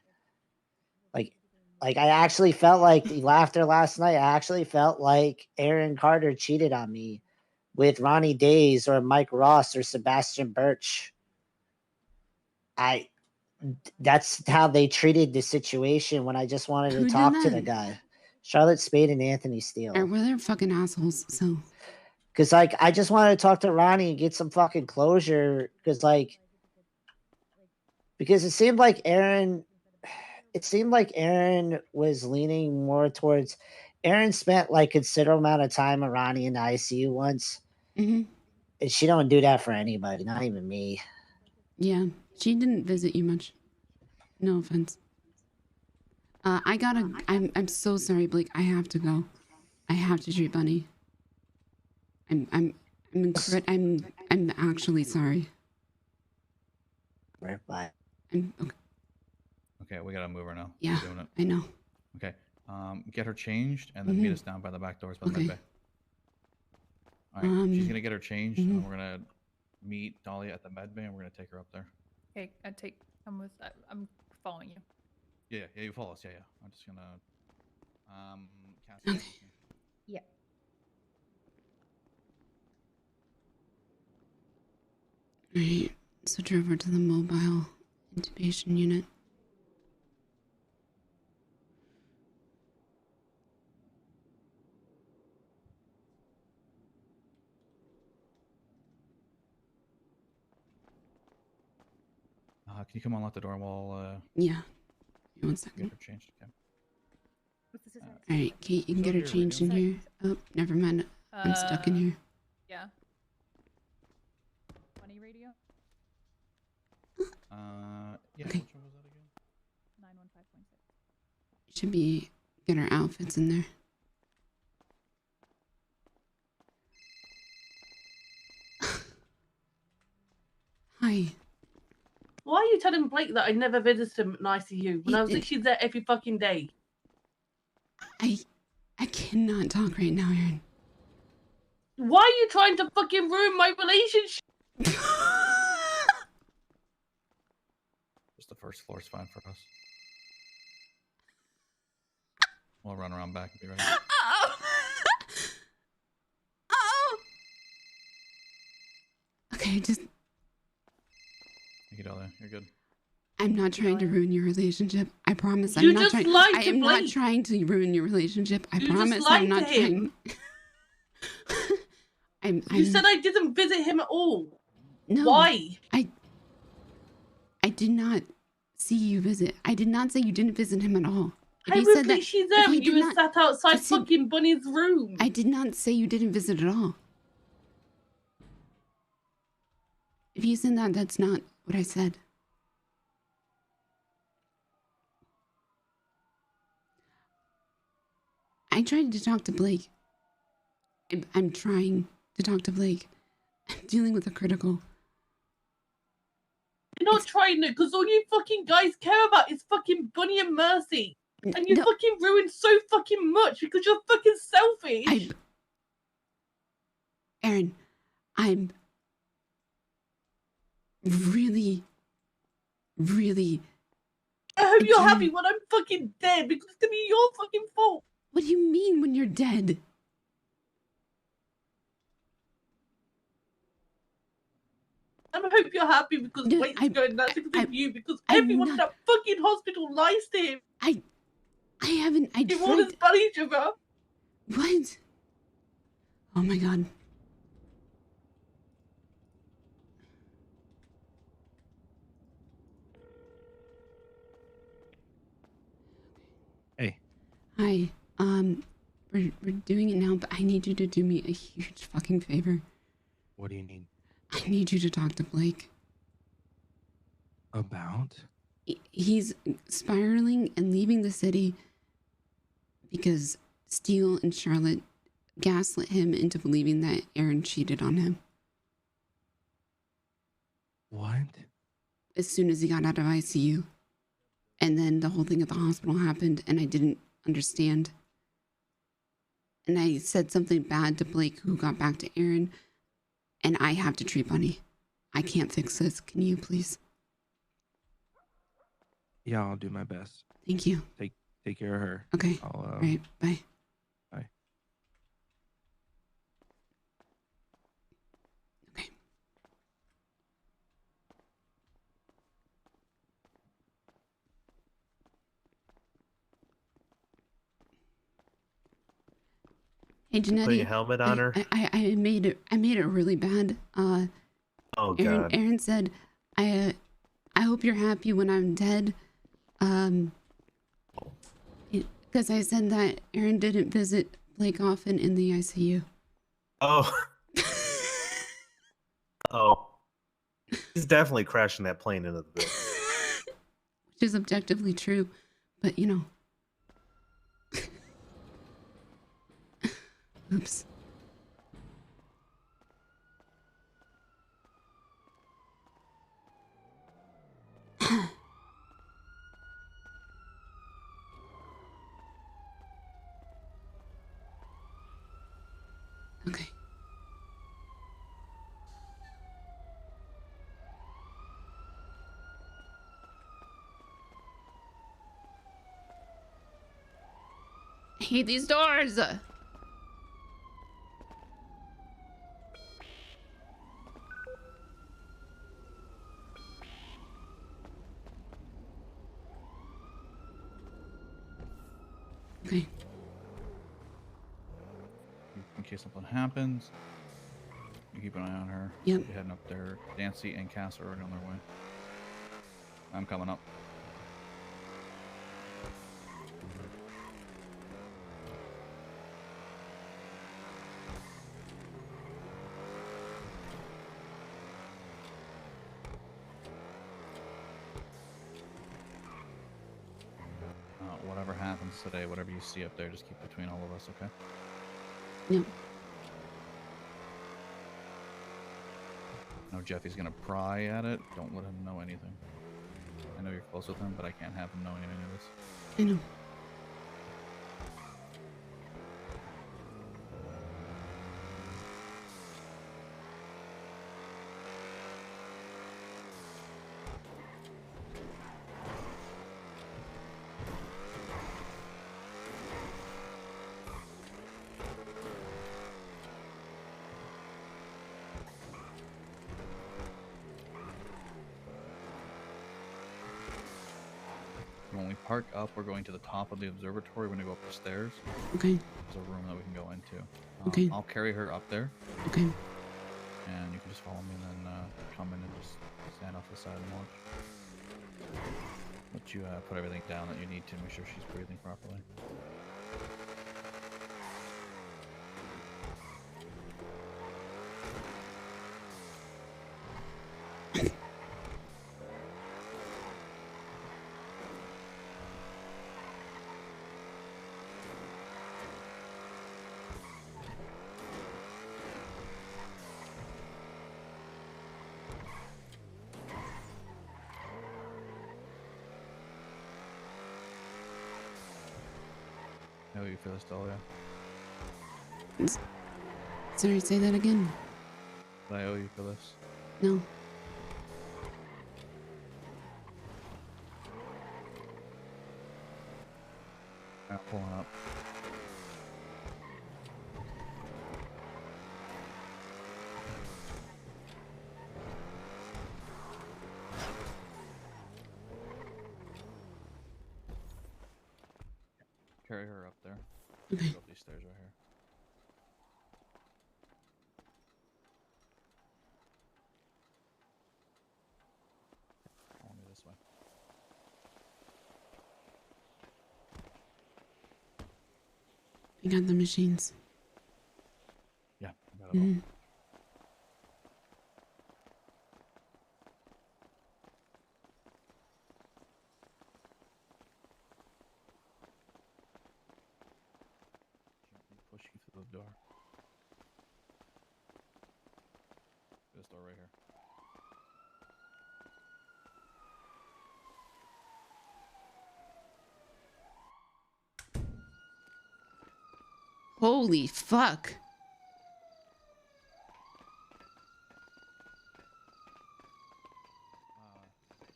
Like I actually felt like after last night, I actually felt like Aaron Carter cheated on me with Ronnie Days or Mike Ross or Sebastian Birch. That's how they treated the situation when I just wanted to talk to the guy. Charlotte Spade and Anthony Steele. Well, they're fucking assholes, so... Because like I just wanted to talk to Ronnie and get some fucking closure. Because it seemed like Aaron was leaning more towards. Aaron spent like considerable amount of time with Ronnie in the ICU once, Mm-hmm. and she don't do that for anybody, not even me. Yeah, she didn't visit you much. No offense. I'm so sorry, Blake. I have to go. I have to treat Bunny. I'm actually sorry. Right, bye. Okay. Okay, we gotta move her now. Yeah, We're doing it. I know. Okay, get her changed and then meet Mhm. us down by the back doors by the Okay. med bay. All right, she's Um, gonna get her changed, and then we're gonna meet Dahlia at the med bay, and we're gonna take her up there. Okay, I'm following you. Yeah, you follow us. Yeah. I'm just gonna cast. Okay. Yeah. Alright, switch over to the mobile intubation unit. Can you come unlock the door while Yeah. One second. get her changed? Okay. Alright, Kate, you can get her changed in here. Oh, never mind. I'm stuck in here. Yeah. Funny radio? Yeah. Okay. Which one was that again? 915.6. Should be get our outfits in there. Hi. Why are you telling Blake that I never visited him in ICU when I was literally there every fucking day? I cannot talk right now, Aaron. Why are you trying to fucking ruin my relationship? Just the first floor is fine for us. We'll run around back and be ready. Okay, just You get all there. You're good. I'm not trying to ruin your relationship. I promise. You I'm not just trying. lied I to am not Blake. trying to ruin your relationship. I You just promise. lied I'm not to him. trying. You said I didn't visit him at all. No. Why? I did not see you visit. I did not say you didn't visit him at all. If I you was said that, literally if there you when you did were not- sat outside I said- fucking Bunny's room. I did not say you didn't visit at all. If you said that, that's not what I said. I tried to talk to Blake. I'm trying to talk to Blake. I'm dealing with a critical. You're not trying it because all you fucking guys care about is fucking Bunny and Mercy. And you fucking ruined so fucking much because you're fucking selfish. Aaron, I'm really, really. I hope you're happy when I'm fucking dead because it's gonna be your fucking fault. What do you mean when you're dead? I hope you're happy because Blake's going nuts because of you because everyone in that fucking hospital lies to him. I haven't. I They want us by each other. What? Oh my god. Hey. Hi. We're doing it now, but I need you to do me a huge fucking favor. What do you need? I need you to talk to Blake. About? He's spiraling and leaving the city because Steele and Charlotte gaslit him into believing that Aaron cheated on him. What? As soon as he got out of ICU. And then the whole thing at the hospital happened and I didn't understand. And I said something bad to Blake who got back to Aaron. And I have to treat Bunny. I can't fix this. Can you please? Yeah, I'll do my best. Thank you. Take care of her. Okay. I'll, All right. Bye. Bye. Hey, Putting a Janetti. helmet on her. I made it really bad. Oh God. Aaron said, I hope you're happy when I'm dead. Because I said that Aaron didn't visit Blake often in the ICU. Oh. Oh. He's definitely crashing that plane into the building. Which is objectively true, but you know. Oops. Okay. I hate these doors. Okay. In case something happens, you keep an eye on her. Yep. You're heading up there. Nancy and Cass are already on their way. I'm coming up. Whatever happens today, whatever you see up there, just keep between all of us, okay? Yep. I know Jeffy's gonna pry at it. Don't let him know anything. I know you're close with him, but I can't have him know anything of this. I know. When we park up, we're going to the top of the observatory. We're gonna go up the stairs. Okay. There's a room that we can go into. Okay. I'll carry her up there. Okay. And you can just follow me and then come in and just stand off the side and watch. Let you put everything down that you need to make sure she's breathing properly. How do you feel this, Dahlia? Sorry, say that again. Did I owe you for this? No. I'm pulling up. Carry her up there. Okay. Go up these stairs right here. Follow me this way. We got the machines. Yeah, I got it all. Push you through the door. This door right here. Holy fuck.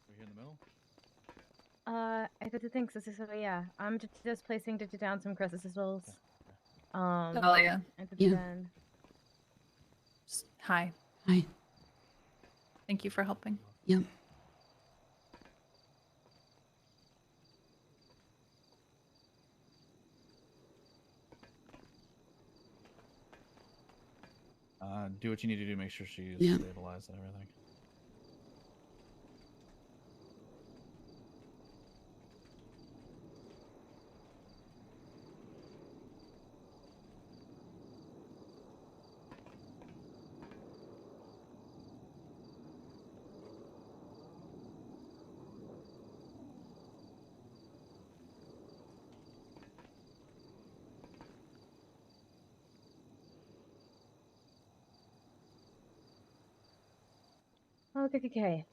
We're here in the middle? I don't think so. So yeah, I'm just placing down some crystals. Dahlia. And Yeah. then Hi. Hi. Thank you for helping. Yep. Do what you need to do. Make sure she's Yep. stabilized and everything. Okay.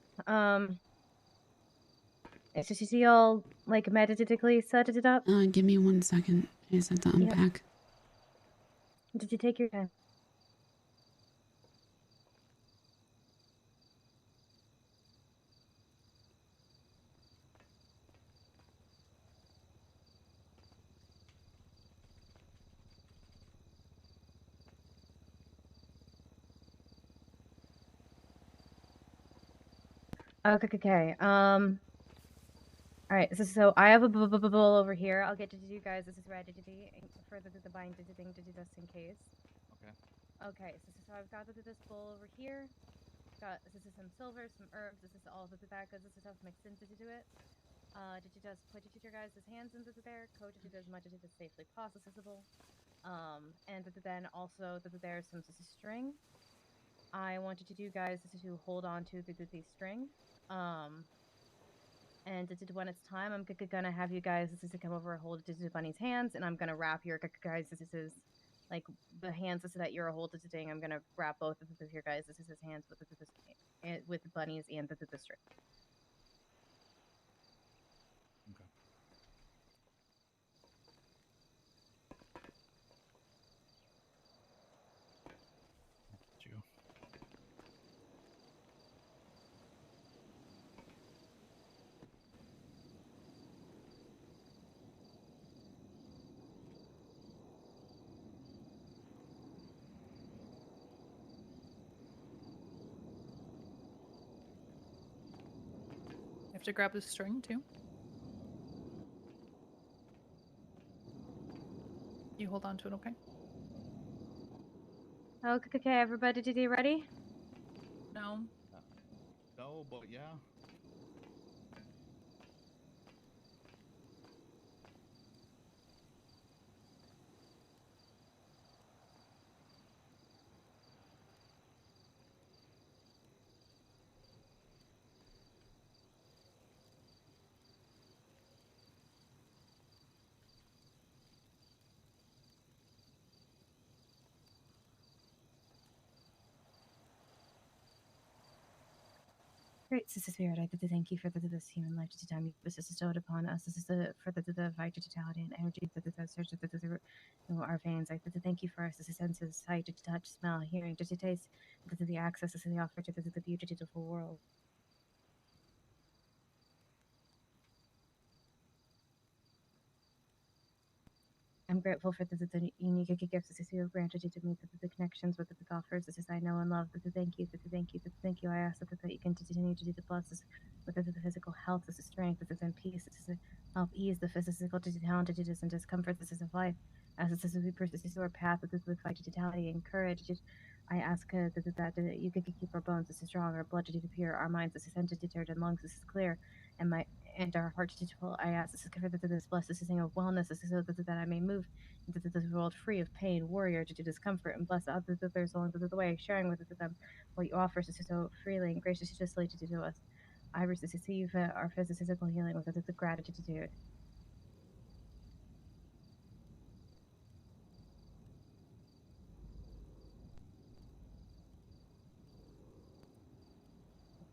So you see all like meditatively set it up? Give me 1 second. I just have to Yep. unpack. Did you take your time? Okay. All right. So I have a bowl over here. I'll get to you guys. This is ready to be further to the bind to the thing to do this in case. Okay. Okay. So I've got this bowl over here. This is some silver, some herbs. This is all the that because this is how to mix into to it. Did you just put your guys' hands into there? Coated it as much as it is safely possible. And then also there's some string. I wanted to do guys to hold on to the string. And when it's time, I'm gonna have you guys to come over and hold it to Bunny's hands, and I'm gonna wrap your guys. This is like the hands that you're holding today. I'm gonna wrap both of your guys. This is his hands with Bunny's and the string. Okay. Get you. You have to grab the string too. You hold on to it, okay? Okay, everybody, did you ready? No. No, but yeah. Great, Sister Spirit, I did thank you for this human life to time you bestowed upon us. This is for the vitality and energy that the search of our veins. I did thank you for us. This is senses, sight, to touch, smell, hearing, to taste, the access, this is the offer to the beautiful world. I'm grateful for the unique gifts that you have granted to me, the connections with the offers. This is I know and love. Thank you, thank you. I ask that you can continue to do the bless us with the physical health, this is strength, this is in peace, this is help ease the physical challenges and discomfort. This is of life. As this is we pursue our path with vitality and courage. I ask that you could keep our bones. This is strong, our blood to pure, our minds. This is deterred, and lungs. This is clear, and our hearts to full. I ask this is covered that this bless this is of wellness. This is so that I may move into this world free of pain, warrior to discomfort, and bless others that there's along the way, sharing with them what you offer us so freely and graciously to do to us. I receive our physical healing with the gratitude.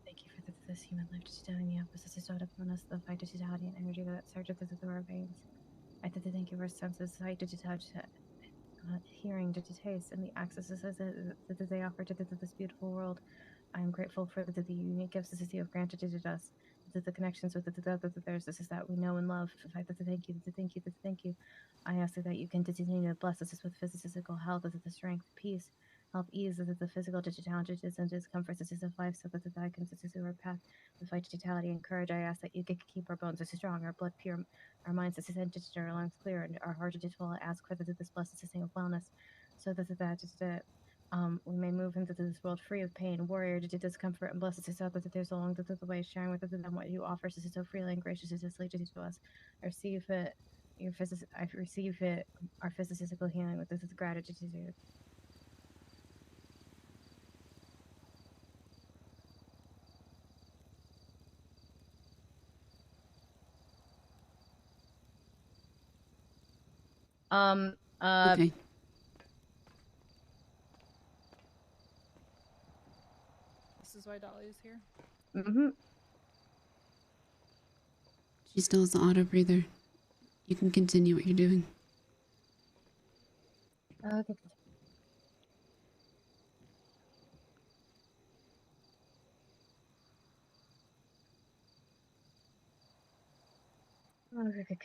Thank you for this human life to down you. This is start upon us the vitality and energy that surges through our veins. I thank you for senses, sight to touch, hearing to taste, and the accesses that they offer to this beautiful world. I am grateful for the unique gifts that you have granted to us, the connections with theirs. This is that we know and love. Thank you. I ask that you can continue to bless us with physical health, the strength, peace, help ease the physical challenges and discomforts of life, so that I can pursue our path with vitality and courage. I ask that you can keep our bones strong, our blood pure, our minds diligent, our lungs clear, and our hearts full. I ask for this blessed system of wellness, so that We may move into this world free of pain, warrior to discomfort, and bless us out that there's along the way, sharing with them what you offer us is so freely and gracious as it's to us. I receive it, I receive it, our physical healing with this gratitude. Okay. This is why Dahlia's here. Mm-hmm. She still has the auto breather. You can continue what you're doing. Okay. Okay.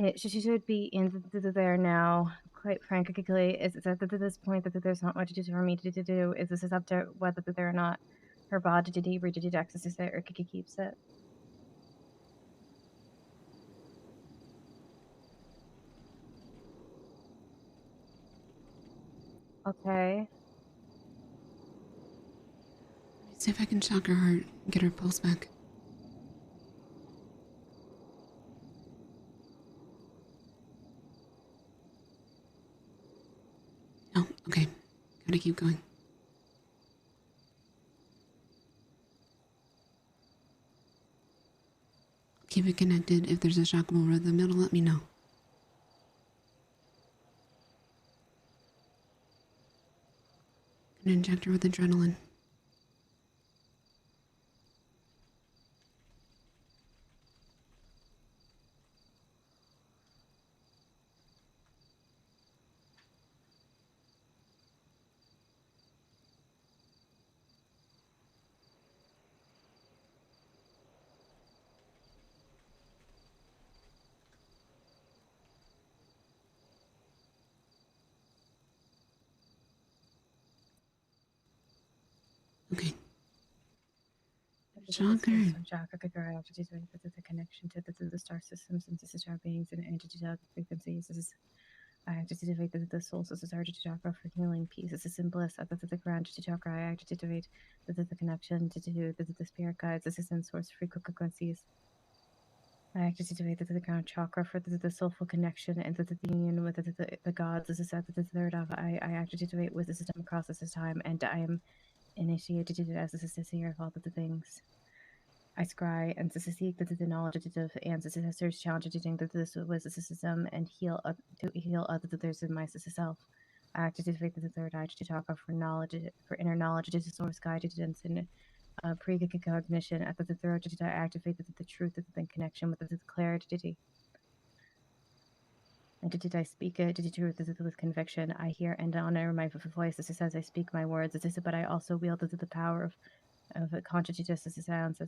It should be in there now. Quite frankly, is at this point that there's not much for me to do. Is this is up to whether there or not her body did access is there or Kiki keeps it. Okay. See if I can shock her heart, get her pulse back. Oh, okay. Gotta keep going. Keep it connected. If there's a shockable rhythm, it'll let me know. Gonna inject her with adrenaline. Okay. Shocker. This is a connection to the star systems and to star beings and entity frequencies. This is I activate the soul system to chakra for healing peace. This is in bliss. This is the ground to chakra. I activate the connection to the spirit guides. This is in source frequencies. I activate the ground chakra for the soulful connection and the union with the gods. This is at the third of I activate with the system across this time, and I am initiated as the sincere of all the things. I scry and to seek the knowledge of ancestors challenging that this was a system and heal to heal other that there's in my self. I activate the third eye to talk for knowledge, for inner knowledge, to source guidance and precognition. At the third, I activate the truth of the connection with the clarity. And did I speak it? Did the truth with conviction? I hear and honor my voice. This is as I speak my words. This is, but I also wield the power of consciousness as sounds.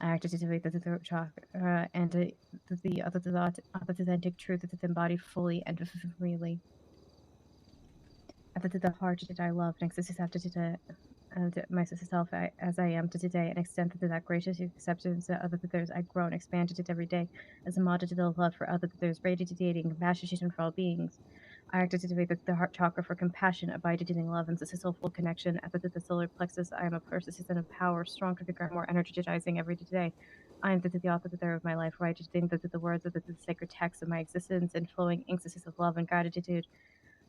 I activate the throat chakra and the authentic truth that embodied fully and freely. The heart that I love and exists after today, myself as I am to today, and extend to that gracious acceptance that other that there's I grow and expanded it every day as a model to the love for other that there's radiating compassion for all beings. I activate the heart chakra for compassion, abided in love, and soulful connection. At the solar plexus, I am a persistent of power, stronger, bigger, more energizing every day. I am the author of my life, where I just think that the words of the sacred text of my existence and flowing instances of love and gratitude.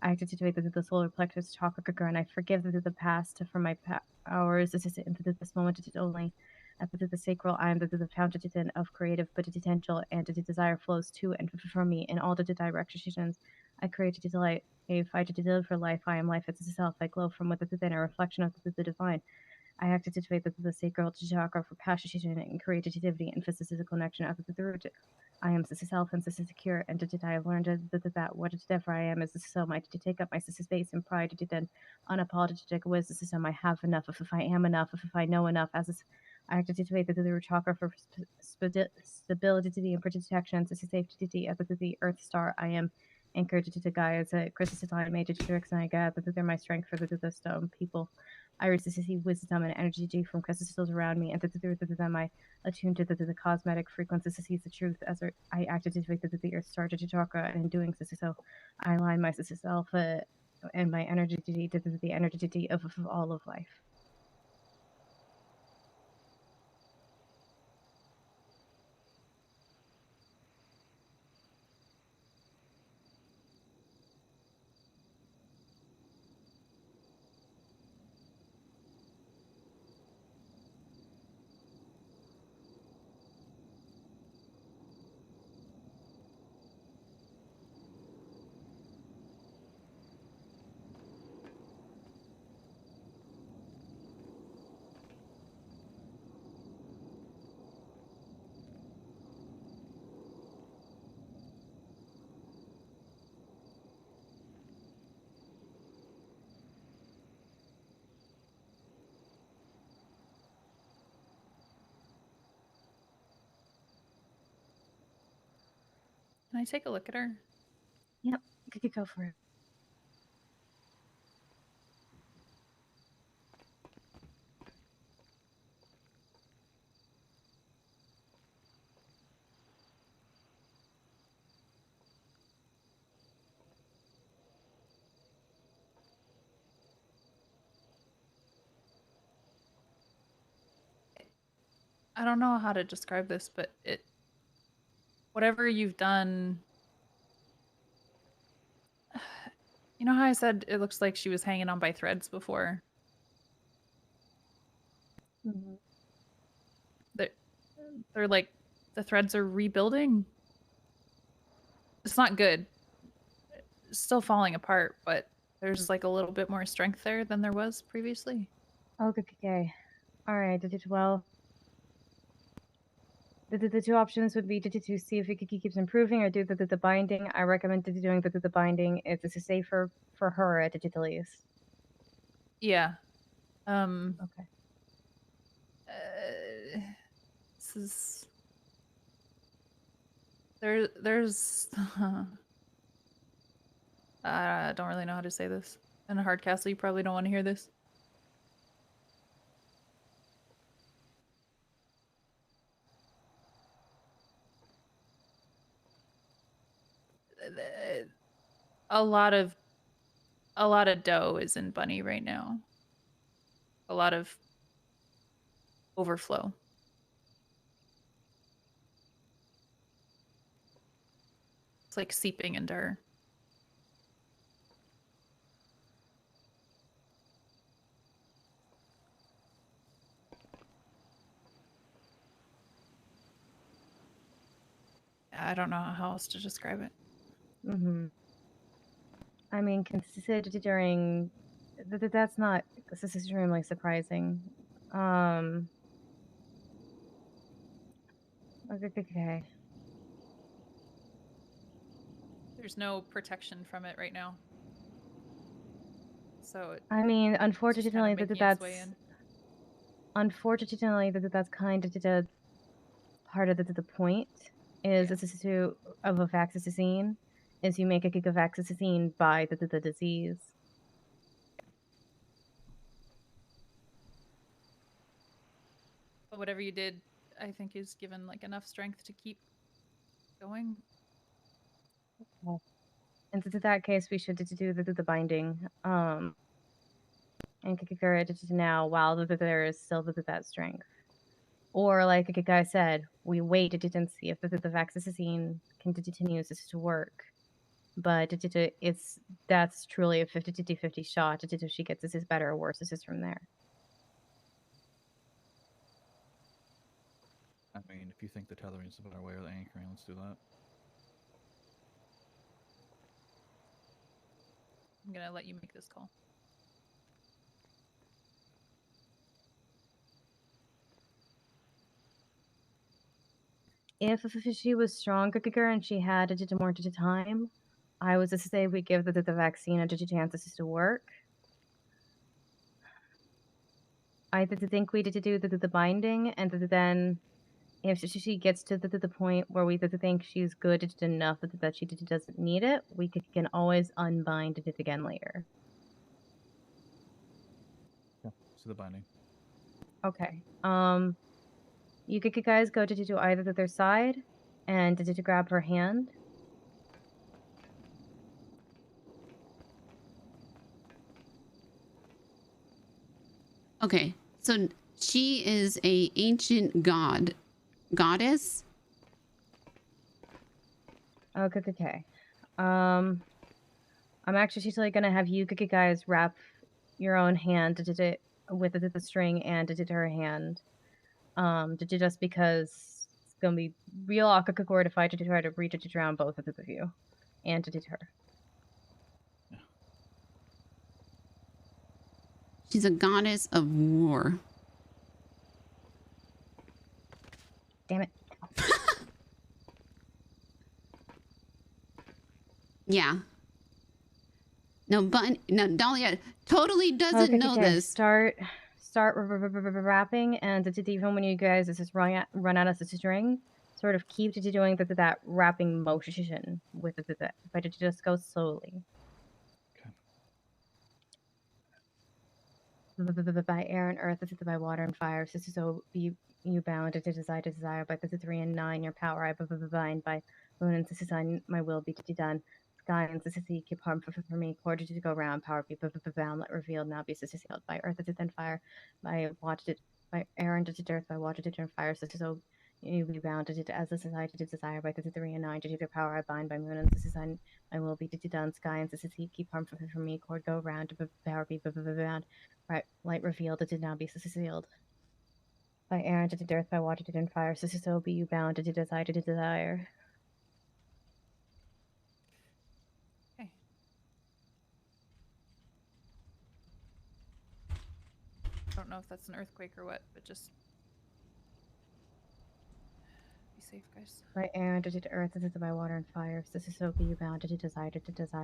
I activate the solar plexus chakra, and I forgive the past for my powers. This is into this moment only. At the sacral, I am the fountain of creative potential, and the desire flows to and for me in all the directions. I create a delight. If I deliver life, I am life itself. I glow from within, a reflection of the divine. I activate the sacral chakra for passion and creativity and physical connection of the root. I am self and secure, and I have learned that whatever I am is so much to take up my space and pride to then unapologetic wisdom system. I have enough if I am enough, if I know enough. As I activate the root chakra for stability and protection, safety of the earth star. I am anchored to the guys at Chris's time made tricks, and I got that they're my strength for the stone people. I receive wisdom and energy from crystals around me, and that I attuned to the cosmetic frequencies to see the truth as I activated the earth started to chakra, and in doing so, I align myself and my energy to the energy of all of life. Can I take a look at her? Yep, you could go for it. I don't know how to describe this, but whatever you've done. You know how I said it looks like she was hanging on by threads before? Mm-hmm. They're like, the threads are rebuilding. It's not good. It's still falling apart, but there's like a little bit more strength there than there was previously. Okay. Alright, well, the two options would be to see if it keeps improving or do the binding. I recommend doing the binding. It's safer for her at the least. Yeah. Okay. This is there's I don't really know how to say this. In a hard castle, you probably don't want to hear this. A lot of dough is in Bunny right now. A lot of overflow. It's like seeping into her. I don't know how else to describe it. Mm-hmm. I mean, considering that's not this is extremely surprising. Okay. There's no protection from it right now. So I mean, it's just unfortunately, kinda making its way in. that's kind of the part of the point is this is of a vaccine is you make a vaccine by the disease. But whatever you did, I think is given like enough strength to keep going. Okay. And to that case, we should do the binding. And Kikikura did now while there is still that strength. Or like a guy said, we wait to see if the vaccine continues to work. But that's truly a 50-50 shot. If she gets this is better or worse, this is from there. I mean, if you think the tethering is the better way or the anchoring, let's do that. I'm gonna let you make this call. If she was stronger and she had more time, I was to say we give the vaccine a chances to work. I think we did do the binding, and then if she gets to the point where we think she's good enough that she doesn't need it, we can always unbind it again later. Yeah, see the binding. Okay. You guys go to do either their side and to grab her hand. Okay, so she is a ancient goddess. Okay. I'm actually she's like gonna have you guys wrap your own hand with the string and to her hand. Just because it's gonna be real awkward if I to try to reach it around both of you, and to her. She's a goddess of war. Damn it. Yeah. No, but no, Dahlia totally doesn't know this. Start wrapping, and even when you guys just run out of the string, sort of keep doing that wrapping motion with it, but it just goes slowly. By air and earth, by water and fire, so be you bound to desire by the 3 and 9, your power I bind by moon and sun, my will be done. Sky and sea keep harm for me, quarter to go round, power be bound, let revealed, now be sealed by earth, then fire, by watched it, by air and earth, by water to turn fire, so you be bound to as the society to desire by the 3 and 9, to the power I bind by moon and sun, my will be done. Sky and sea keep harm for me, cord go round, power be bound. Right, light revealed, it did now be sealed. By air and to earth, by water to turn fire, so be you bound to desire. Okay. I don't know if that's an earthquake or what, but just be safe, guys. By air and to earth, by water and fire, so be you bound to desire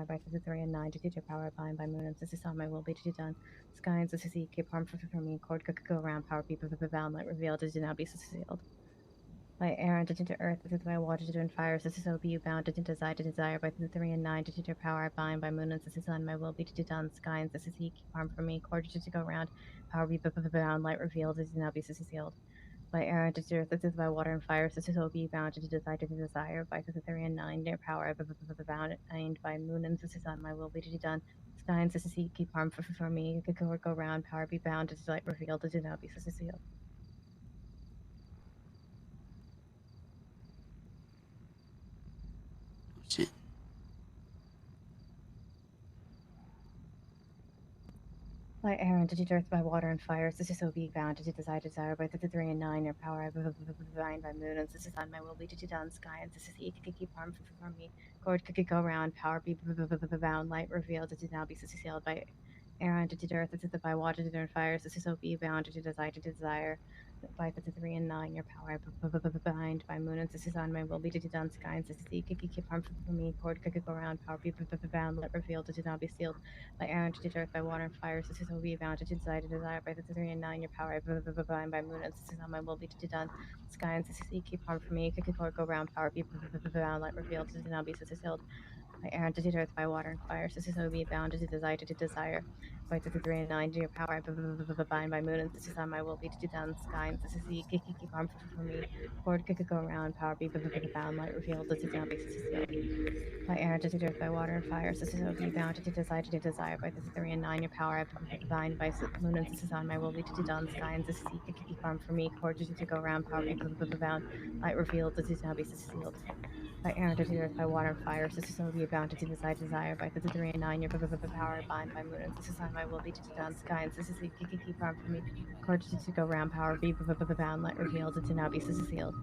by the 3 and 9, to your power bind by moon and on my will be done. Sky and sea keep harm for me, cord could go around, power be bound, light revealed, it did now be sealed. By air and to earth, by water to fire, so be you bound to desire by the 3 and 9, to your power I bind by moon and sun, my will be done. Sky and sea keep harm for me, cord to go around, power be bound, light revealed, it did now be sealed. By air and to earth, by water and fire, so be you bound to desire by the 3 and 9, their power I bound by moon and sun, my will be done. Sky and sea keep harm for me, go round, power be bound to light revealed, it did now be sealed. Shit. By air and to earth, by water and fire, so be bound to desire by the 3 and 9, your power I bind by moon and sun, my will be done. Sky and sea keep harm for me, cord could go round, power be bound, light revealed, it did now be sealed. By air and to earth, by water to fire, so be bound to desire by the 3 and 9, your power I bind by moon and sun, my will be done. Sky and sea keep harm for me, cord could go round, power be bound, light revealed, it did now be sealed. By air and to earth, by water and fire, so be bound to desire by the 3 and 9, your power I bind by moon and sun, my will be done. Sky and sea keep harm for me, go round, power be bound, light revealed, it did now be sealed. By air and to earth, by water and fire, so be bound to desire by the 3 and 9, your power I bind by moon and sun, my will be done. Sky and sea keep harm for me, cord could go around, power be bound, light revealed, it did now be sealed. By air and to earth, by water and fire, so be bound to desire by the 3 and 9, your power I bind by moon and sun, my will be done. Sky and sea keep harm for me, cord to go around, power be bound, light revealed, it did now be sealed. By air and to earth, by water and fire, so be bound to desire by the 3 and 9, your power I bind by moon and sun, my will be done. Sky and sea keep harm for me, cord to go around, power be bound, light revealed, it did now be sealed.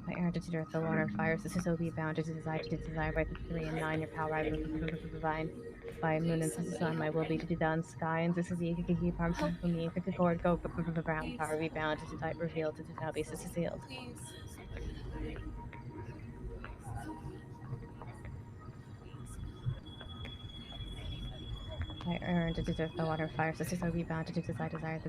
By air and to earth, by water and fire, so be bound to desire by the 3 and 9, your power I bind by moon and sun, my will be done. Sky and sea keep harm for me, cord go around, power be bound to light revealed, it did now be sealed. I earned to deserve by water, fire, sisters, so be bound to do as I desire.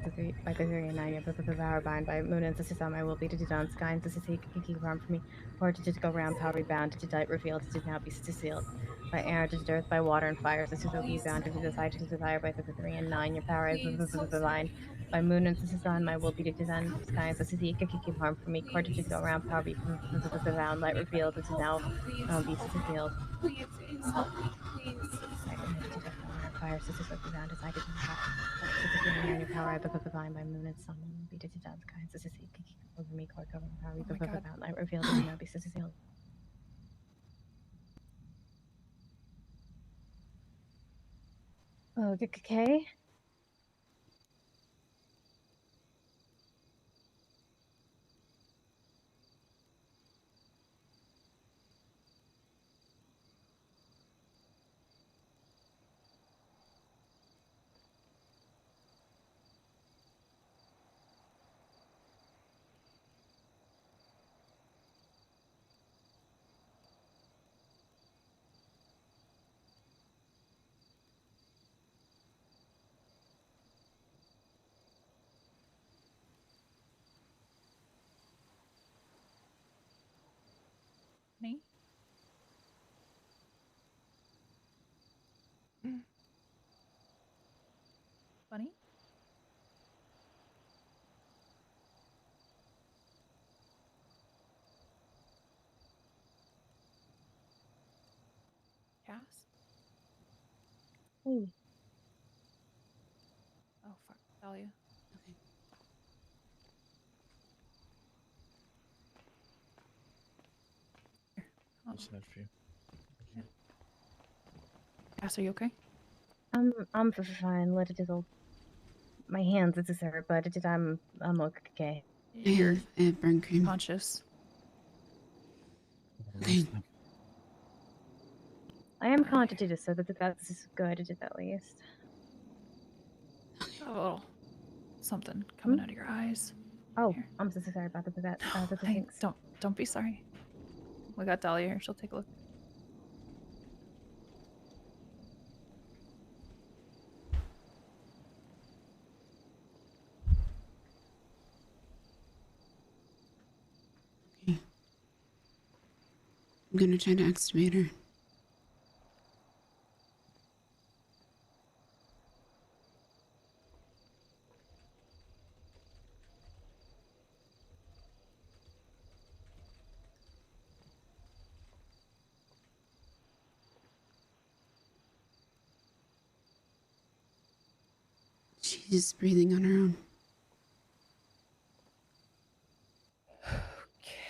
By the 3 and 9 year, the power bind by moon and sisters on my will be to do down sky and sisters he keep arm for me. Or to go round, power be bound, to dight revealed, to now be sealed. By air, to earth, by water and fire, sisters, so be bound to do as I desire. By the 3 and 9 your power is the line. By moon and sisters on my will be to do down sky and sisters he keep harm for me. Or to go round, power be bound, light revealed, to now be sealed. Please, help me, please. I earned to death by water, fire, sisters of the bound, as I did in the past. Sisters hearing on your power, I the line by moon and sun, and be to down sky, and sisters keep over me, court over power, we the bound, light revealed, and now be sisters healed. Okay. Me? Bunny? Cass? Hey. Oh, fuck. Dahlia. What's that for you? Cass, are you okay? I'm fine. Let it dizzle. My hands, it's a sir, but I'm okay. You're I have burn cream. conscious. Okay. I am conscious, so that's good at least. A little something coming out of your eyes. Oh, I'm so sorry about the Hey, things. don't be sorry. We got Dahlia here. She'll take a look. Okay. I'm gonna try to extubate her. She's breathing on her own.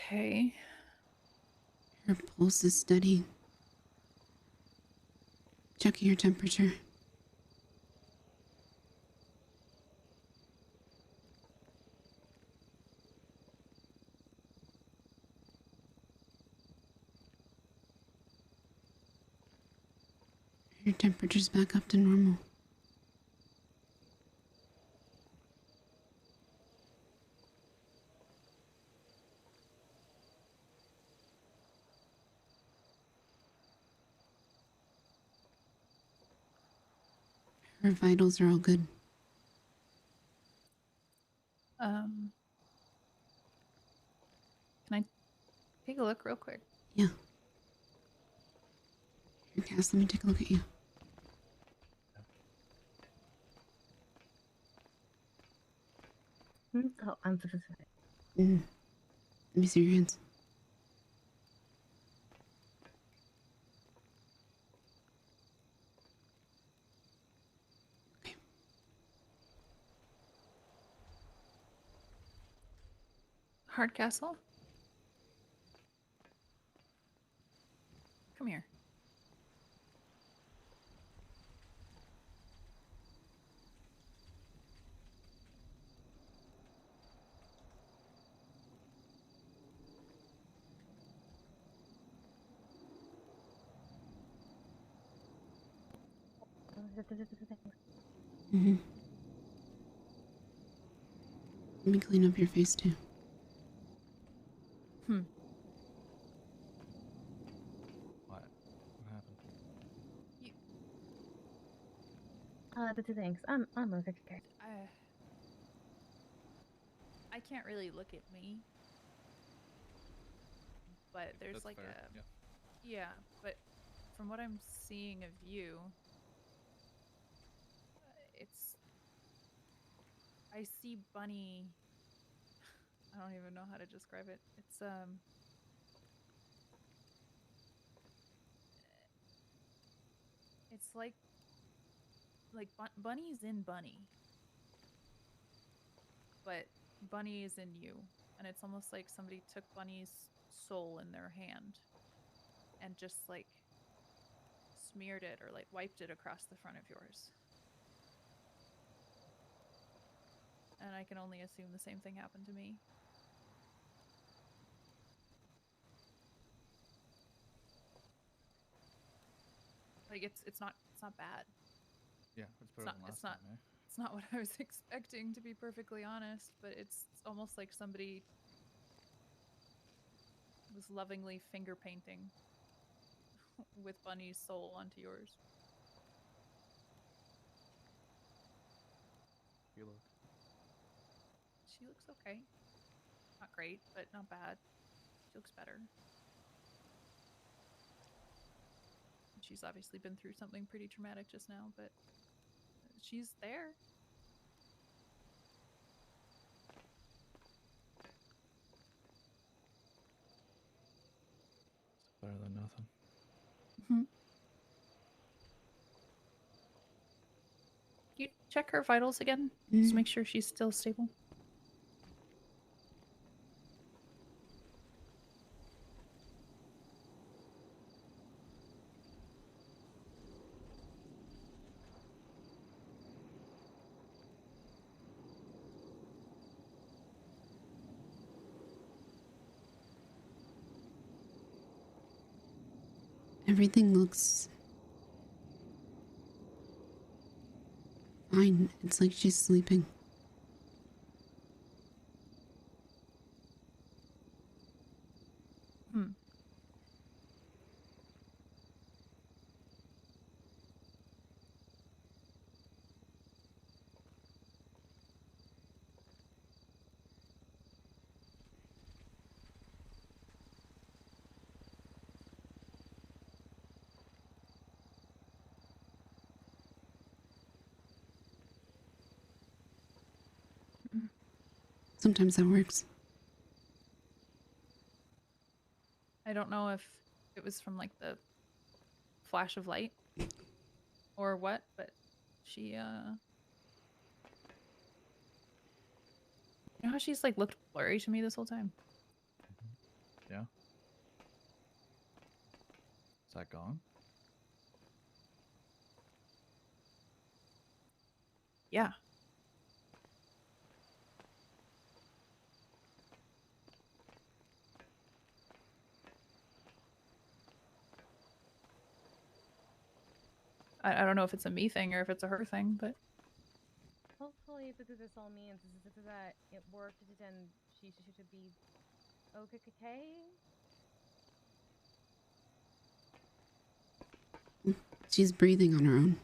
Okay. Her pulse is steady. Checking her temperature. Her temperature's back up to normal. Her vitals are all good. Can I take a look real quick? Yeah. Here, Cass, let me take a look at you. Oh, I'm so sorry. Let me see your hands. Hardcastle? Come here. Mm-hmm. Let me clean up your face too. What? What happened? Thanks. I'm okay. I can't really look at me, but there's That's like fair, a yeah. yeah. But from what I'm seeing of you, it's I see Bunny. I don't even know how to describe it. It's like Bunny's in Bunny, but Bunny is in you, and it's almost like somebody took Bunny's soul in their hand and just like smeared it or like wiped it across the front of yours. And I can only assume the same thing happened to me. Like it's not bad. Yeah, it's better than last time, eh? It's not what I was expecting, to be perfectly honest, but it's almost like somebody was lovingly finger painting with Bunny's soul onto yours. You look. She looks okay. Not great, but not bad. She looks better. She's obviously been through something pretty traumatic just now, but she's there. It's better than nothing. You check her vitals again, just to make sure she's still stable. Everything looks fine. It's like she's sleeping. Sometimes that works. I don't know if it was from like the flash of light or what, but she you know how she's like looked blurry to me this whole time? Yeah. Is that gone? Yeah. I don't know if it's a me thing or if it's a her thing, but Hopefully, this all means is that it worked and she should be okay. She's breathing on her own.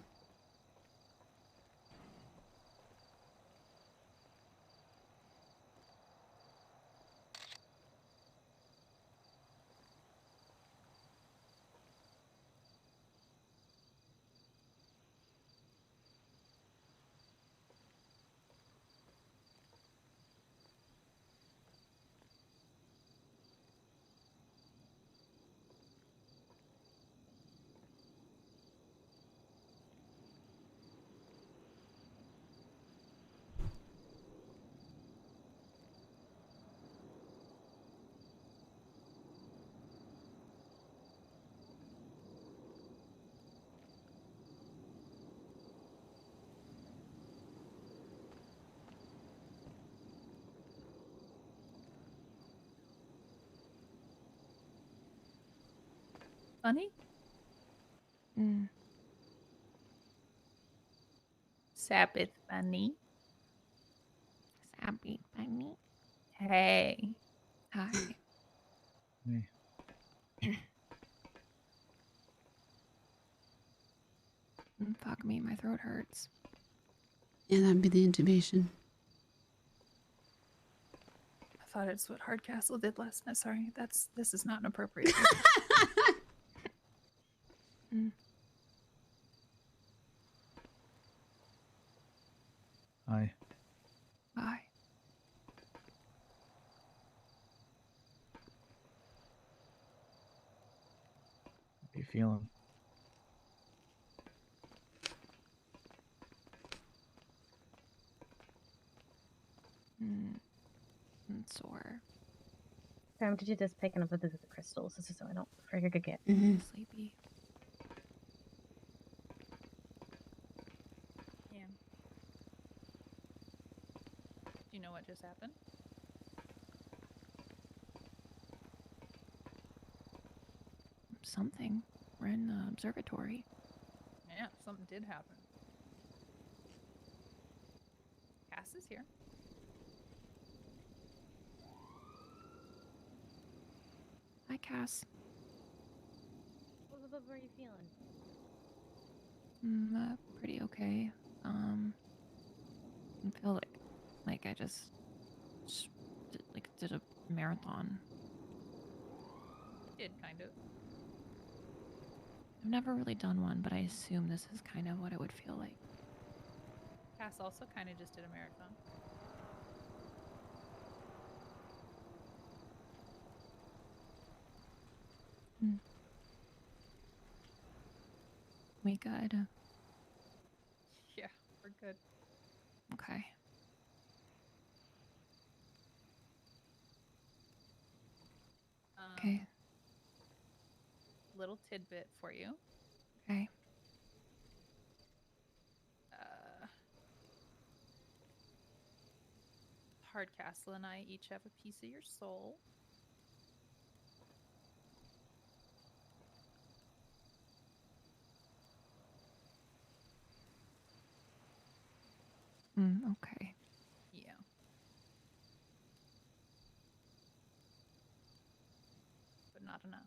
Bunny? Sabbath Bunny. Sabbath Bunny. Hey. Hi. Me. Fuck me, my throat hurts. Yeah, that'd be the intubation. I thought it's what Hardcastle did last night. Sorry, this is not an appropriate. Mm. Hi. Bye. How you feeling? I'm sore. I'm just picking up the crystals so I don't forget to get Sleepy. Yeah. Do you know what just happened? Something. We're in the observatory. Yeah, something did happen. Cass is here. Hi, Cass. What are you feeling? Pretty okay. I feel like I just did a marathon. Did kind of. I've never really done one, but I assume this is kind of what it would feel like. Cass also kind of just did a marathon. We good? Yeah, we're good. Okay. Okay. Little tidbit for you. Okay. Hardcastle and I each have a piece of your soul. Okay. Yeah. But not enough.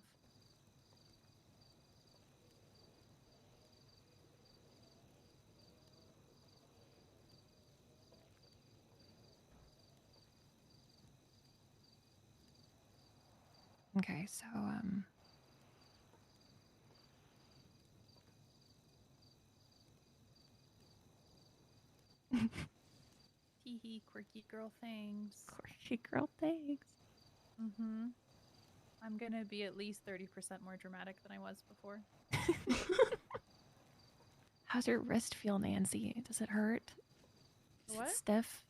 Okay, so Hee hee, quirky girl things. Quirky girl things. Mm-hmm. I'm gonna be at least 30% more dramatic than I was before. How's your wrist feel, Nancy? Does it hurt? Is What? it stiff?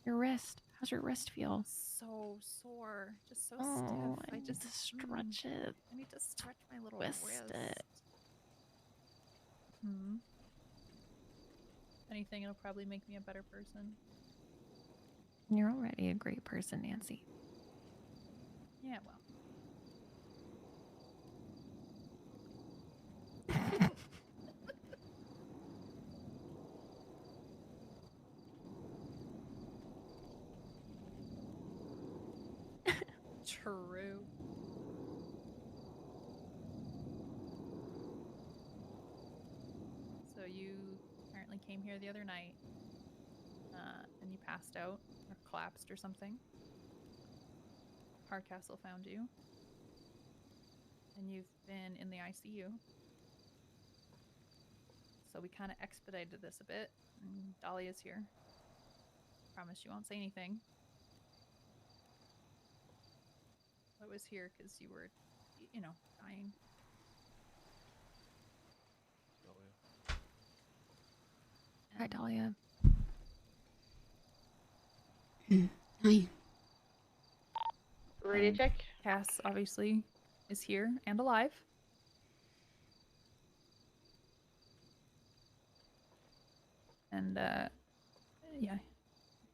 Your wrist. How's your wrist feel? So sore. Just so Oh, stiff. I need to stretch it. I need to stretch my little Twist wrist. it. If anything, it'll probably make me a better person. You're already a great person, Nancy. Yeah, well. True. So you apparently came here the other night, and you passed out or collapsed or something. Hardcastle found you, and you've been in the ICU. So we kind of expedited this a bit, and Dahlia's here. Promise you won't say anything. I was here because you were, dying. Hi, Dahlia. Hi. Ready to check? Cass obviously is here and alive. And yeah,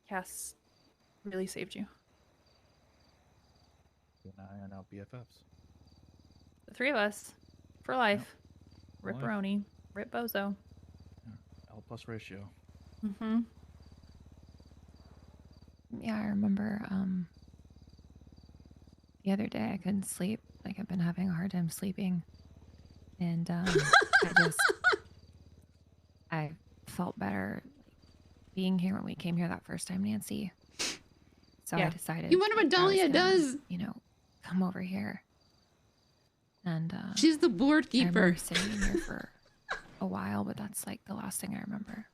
Cass really saved you. You and I are now BFFs. The three of us for life. For life. Ripperoni, Rip Bozo. L plus ratio. Mm-hmm. Yeah, I remember the other day I couldn't sleep. Like I've been having a hard time sleeping. And I felt better being here when we came here that first time, Nancy. So Yeah. I decided. You wonder what I was Dahlia gonna, does? You know, come over here. And she's the board I keeper. remember sitting in here for a while, but that's like the last thing I remember.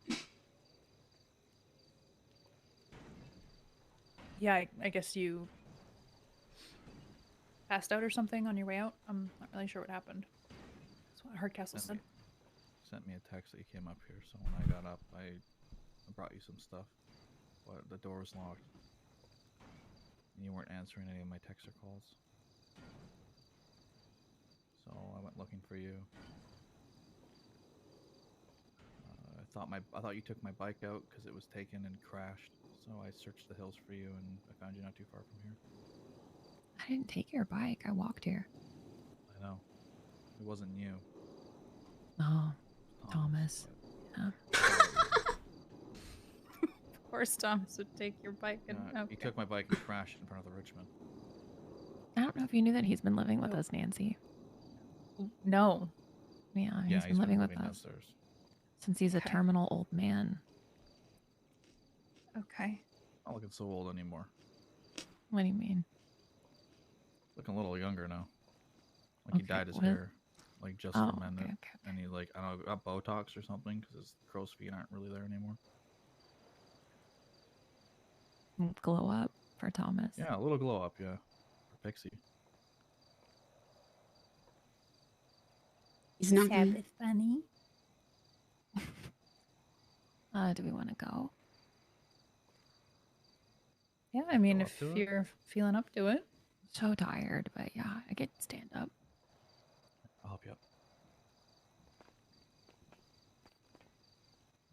Yeah, I guess you passed out or something on your way out. I'm not really sure what happened. That's what Hardcastle said. Sent me a text that you came up here, so when I got up, I brought you some stuff, but the door was locked. And you weren't answering any of my texts or calls. So I went looking for you. I thought you took my bike out because it was taken and crashed. So I searched the hills for you, and I found you not too far from here. I didn't take your bike. I walked here. I know. It wasn't you. Oh, Thomas. Yeah. Of course, Thomas would take your bike and. He took my bike and crashed in front of the Richmond. I don't know if you knew that he's been living with us, Nancy. No. Yeah, Yeah, he's been living with us downstairs. since he's a terminal old man. Okay. Not looking so old anymore. What do you mean? Looking a little younger now. Like he dyed his what- hair, like just Oh, for men. okay, And he like I don't know, got Botox or something because his crow's feet aren't really there anymore. Glow up for Thomas. Yeah, a little glow up, yeah. For Pixie. He's not gonna... Sabbath bunny. Do we want to go? Yeah, I mean, Go if up to it? you're feeling up to it. So tired, but yeah, I could stand up. I'll help you up.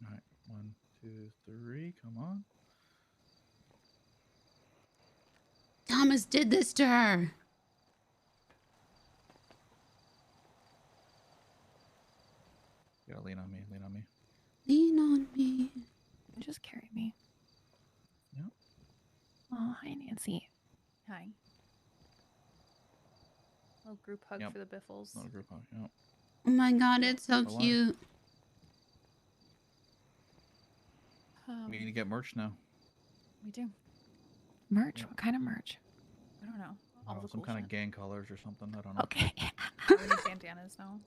Alright, 1, 2, 3, come on. Thomas did this to her. You gotta lean on me, lean on me. Lean on me. Just carry me. Yep. Oh, hi, Nancy. Hi. Little group hug Yep. for the Biffles. Little group hug, yep. Oh my god, it's so Hello? cute. We need to get merch now. We do. Merch? What kind of merch? I don't know. All the Some cool kind of shit. gang colors or something. I don't know. Okay. We need bandanas now.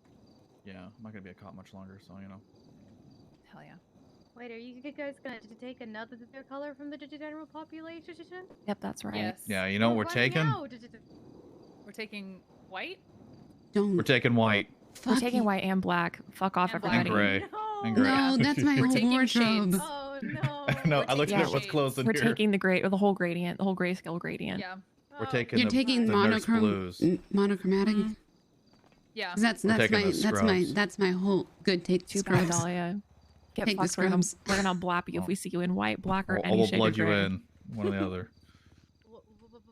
Yeah, I'm not gonna be a cop much longer, so you know. Hell yeah. Wait, are you guys gonna take another color from the general population? Yep, that's right. Yes. Yeah, you know what we're taking? We're taking white. Don't. We're taking white. We're taking white and black. Fuck off, And black. everybody. And gray. And gray. No, that's my We're whole taking wardrobe. shades. Oh no. No, I looked Yeah. at what's closed in We're here. taking the whole gradient, the whole grayscale gradient. Yeah. We're taking You're the, taking the nurse blues. monochromatic. Yeah. 'Cause That's We're taking the scrubs. that's my whole good take. Too bad, Scrubs. Dahlia. Get Take the fucked. We're gonna, scrubs. we're gonna blap you if we see you in white, black, or Or any we'll shade blood of you gray. in, one or the other.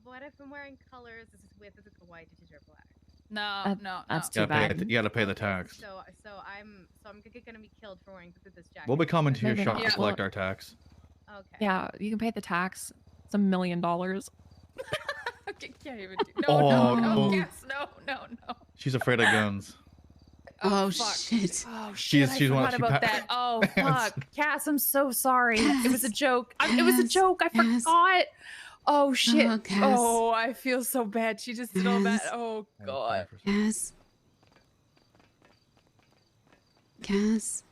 What if I'm wearing colors? This is with the white or black. No, no, That's You too gotta, bad. you gotta pay the tax. So I'm gonna be killed for wearing this jacket. We'll be coming to your No, no, shop no. to Yeah. collect our tax. Okay. Yeah, you can pay the tax. It's $1 million. I can't even do. No, Oh, no, no. yes, no. She's afraid of guns. Oh, fuck. shit. Oh She's- shit! she's I one- forgot she about pa- that. Oh Yes. fuck, Cass, I'm so sorry. It was a joke. It was a Cass, joke. I Cass. forgot. Oh shit. Oh, Cass. Oh, I feel so bad. She just did all that. Cass. Oh god. Cass. Cass.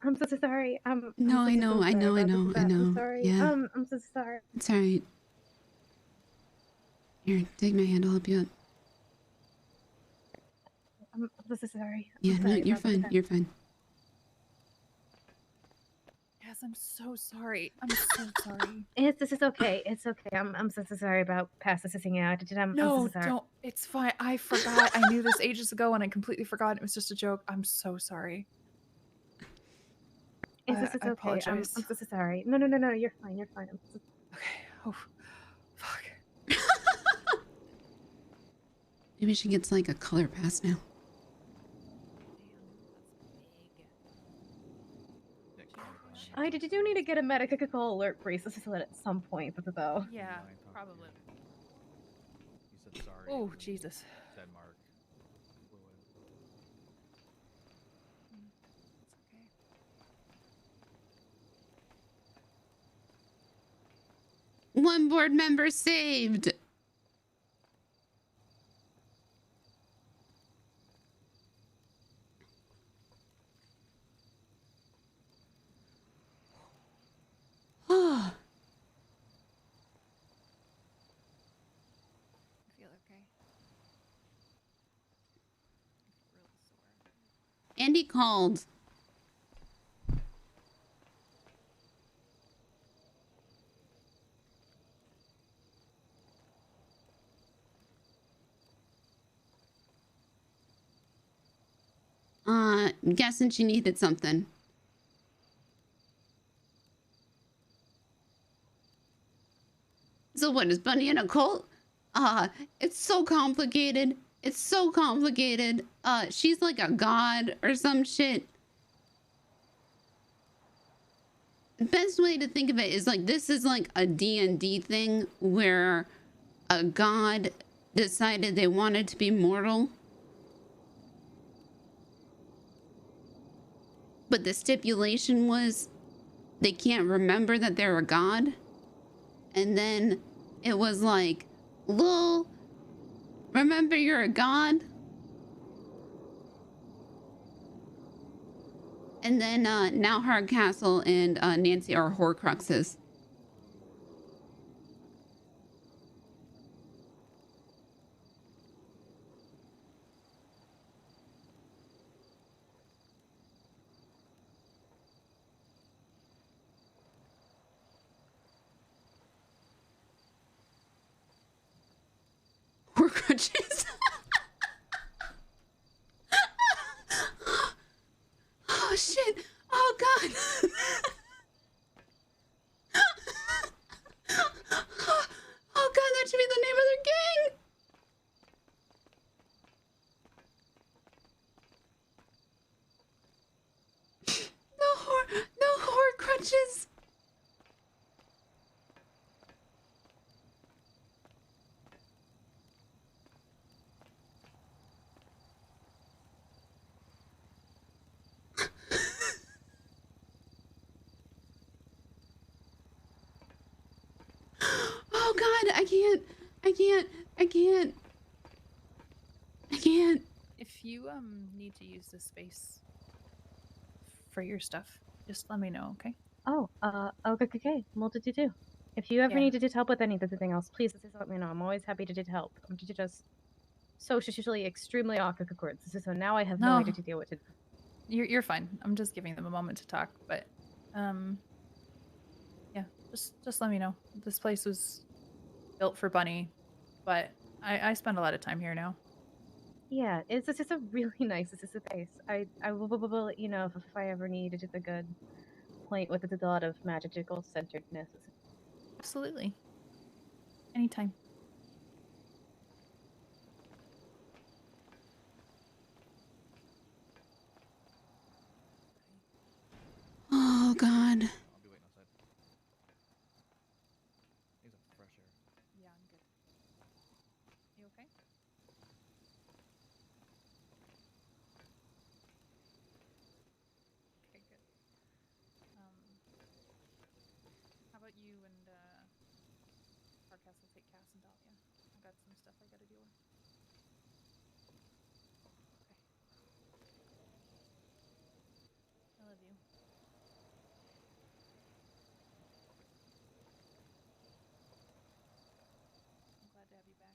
I'm so sorry. No, I know, I know, I know, I know. I'm sorry. Yeah. I'm so sorry. It's alright. Here, take my hand. I'll help you up. I'm so sorry. Yeah, I'm no, sorry you're about fine. that. You're fine. Cass, I'm so sorry. I'm so sorry. This is okay. It's okay. I'm so sorry about passing out. I'm No, so sorry. don't. It's fine. I forgot. I knew this ages ago and I completely forgot. It was just a joke. I'm so sorry. It's I okay. I'm apologize. so sorry. No. You're fine. You're fine. I'm so... Oh, fuck. Maybe she gets like a color pass now. I do need to get a medical alert bracelet at some point, though. Yeah, probably. He said sorry. Oh, Jesus. Denmark. One board member saved. Oh. I feel okay. Andy called. Guessing she needed something. So what, is Bunny in a cult? It's so complicated. It's so complicated. She's like a god or some shit. The best way to think of it is like, this is like a D&D thing where a god decided they wanted to be mortal. But the stipulation was they can't remember that they're a god. And then it was like, lol, remember you're a god? And then now Hardcastle and Nancy are Horcruxes. Horcruxes. Oh shit. Oh god. Oh god, that should be the name of their gang. No Horcruxes. Oh god, I can't. If you need to use this space for your stuff, just let me know, okay? Oh, okay. Multitude. If you ever Yeah. needed help with anything else, please just let me know. I'm always happy to help. I'm just socially extremely awkward. So now I have no No. idea to deal with it. You're fine. I'm just giving them a moment to talk, but yeah, just let me know. This place was built for Bunny, but I spend a lot of time here now. Yeah, it's a really nice space. I will let you know if I ever needed a good point with a lot of magical centeredness. Absolutely. Anytime. Oh god. I'll be waiting outside. Need some fresh air. Yeah, I'm good. You okay? Okay, good. How about you and Hardcastle take Cass and Dahlia? I got some stuff I gotta deal with. I love you. I'm glad to have you back.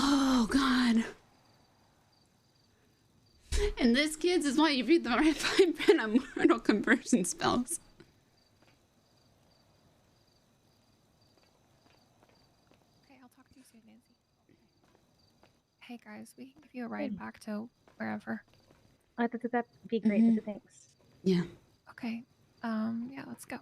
Oh god. And this, kids, is why you read the right 5 on mortal conversion spells. Okay, I'll talk to you soon, Nancy. Hey guys, we can give you a ride back to wherever. That'd be great. Mhm. Thanks. Yeah. Okay. Yeah, let's go.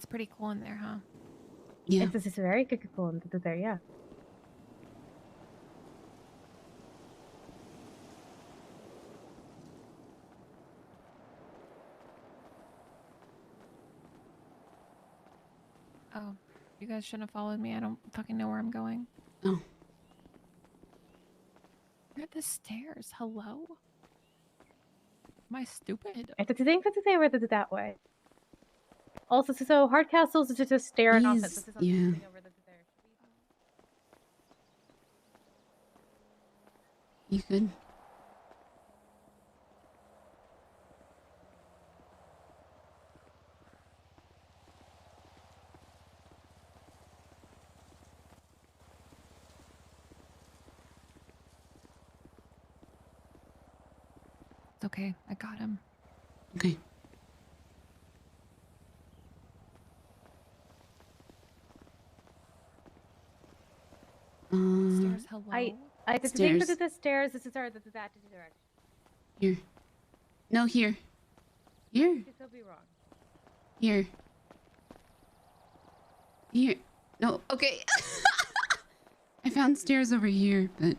pretty cool in there, huh? Yeah. It's very cool in there, yeah. Oh, you guys shouldn't have followed me. I don't fucking know where I'm going. Oh. You're at the stairs. Hello? Am I stupid? I think that they were that way. Also, so Hardcastle's is just staring off at this. Yeah. Over there. You could. It's okay. I got him. Okay. Stairs, hello? I think Stairs. that the stairs. This is that direction. Here. No, here. Here. Could still be wrong. Here. Here. No, okay. I found stairs over here, but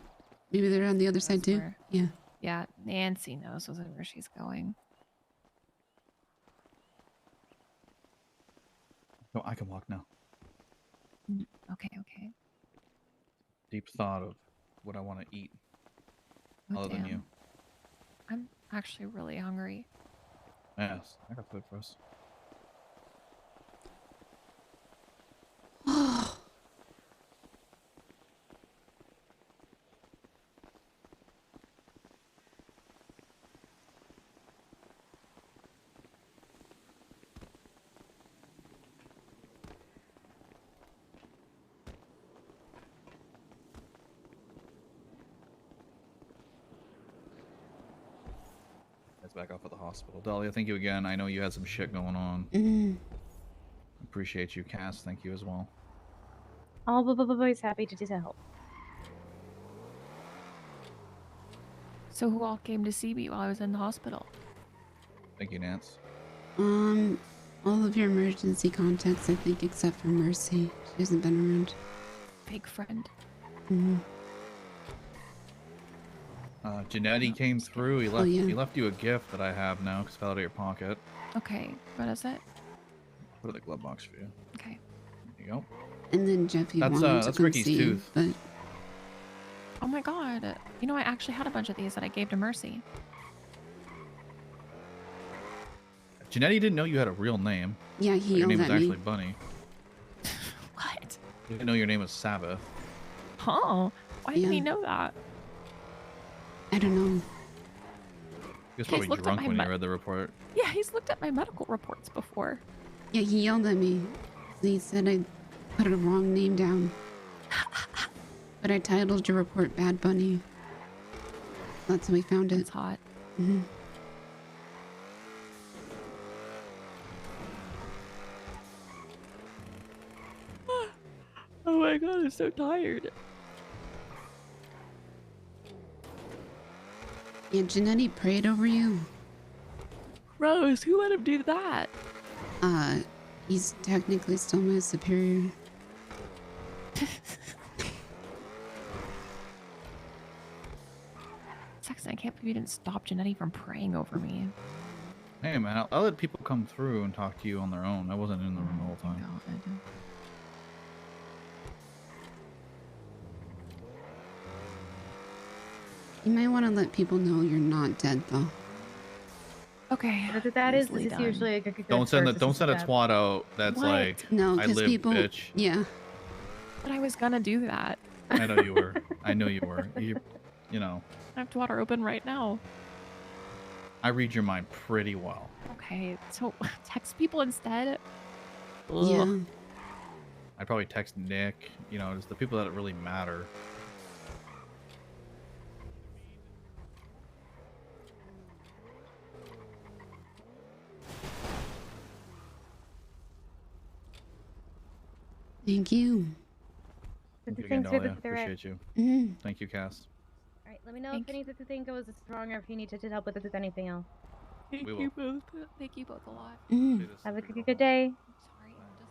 maybe they're on the other side too. Yeah. Yeah, Nancy knows where she's going. No, I can walk now. Okay, okay. Deep thought of what I want to eat. Oh, other than damn. you. I'm actually really hungry. Yes, I got food for us. Let's back off at the hospital. Dahlia, thank you again. I know you had some shit going on. Appreciate you, Cass. Thank you as well. All boys happy to help. So who all came to see me while I was in the hospital? Thank you, Nance. All of your emergency contacts, I think, except for Mercy. She hasn't been around. Fake friend. Janetti came through. He left. He left you a gift that I have now because it fell out of your pocket. Okay, what is it? Put it in the glove box for you. Okay. There you go. And then Jeffy That's wanted to that's come Ricky's see you, tooth. but Oh my god. You know, I actually had a bunch of these that I gave to Mercy. Janetti didn't know you had a real name. Yeah, he Your yelled name was at me. actually Bunny. What? He didn't know your name was Sabbath. Huh? Why didn't he know that? I don't know. He was He's probably looked at drunk my when you read the report. Yeah, he's looked at my medical reports before. Yeah, he yelled at me. He said I put a wrong name down. But I titled your report Bad Bunny. That's how we found it. It's hot. Oh my god, I'm so tired. Yeah, Janetti prayed over you. Rose, who let him do that? He's technically still my superior. Sexton, I can't believe you didn't stop Janetti from praying over me. Hey man, I'll let people come through and talk to you on their own. I wasn't in the room the whole time. You might want to let people know you're not dead, though. Okay. That is easily done. usually a good Don't send first don't send a step. twat out. That's What? like No, I because live, people. bitch. Yeah. But I was gonna do that. I know you were. I know you were. You know. I have Twitter open right now. I read your mind pretty well. Okay, so text people instead? Yeah. Ugh. I'd probably text Nick. You know, just the people that really matter. Thank you. Thank you again, Thanks for Dahlia. the Appreciate you. Mhm. Thank you, Cass. Alright, let me know if anything to think goes wrong or if you need to help with it with anything else. Thank We you both. Thank you both a lot. Have a good day. Sorry, I'm just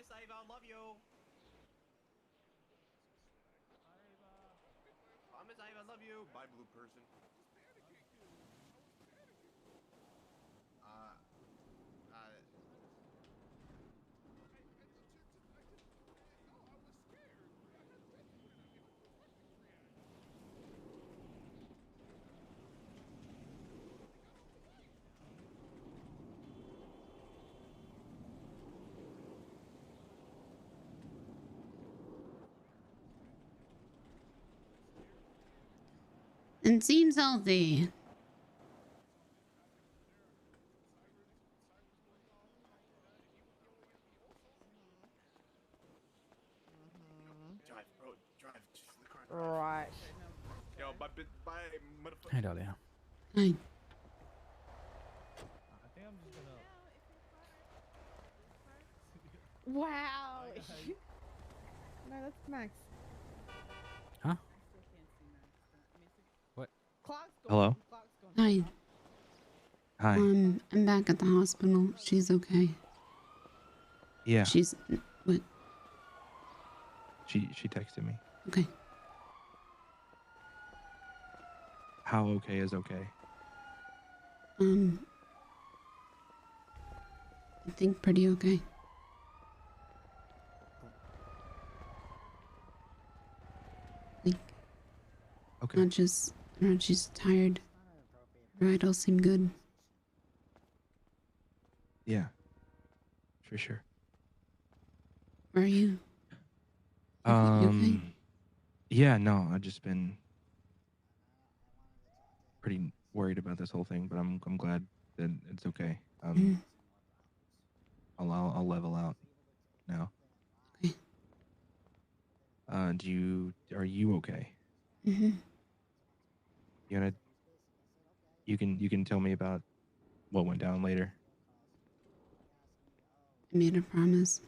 Miss Ava, love you. Bye, Miss Ava, love you. Bye, blue person. And seems healthy. Drive, bro. Drive. Just the car. Right. Yo, bye, motherfucker. Hey, Dahlia. Hi. I think I'm just gonna. Wow. No, that's Max. Huh? Still can't see Max. What? Clock's Hello? going. Clock's going. Hi. Hi. I'm back at the hospital. She's okay. Yeah. She's what? She texted me. Okay. How okay is okay? I think pretty okay. Like, Okay. not just she's tired. Her vitals seem good. Yeah. For sure. Where are you? You okay? Yeah, no, I've just been pretty worried about this whole thing, but I'm glad that it's okay. I'll level out now. Okay. Are you okay? Mm-hmm. You can tell me about what went down later. I made a promise.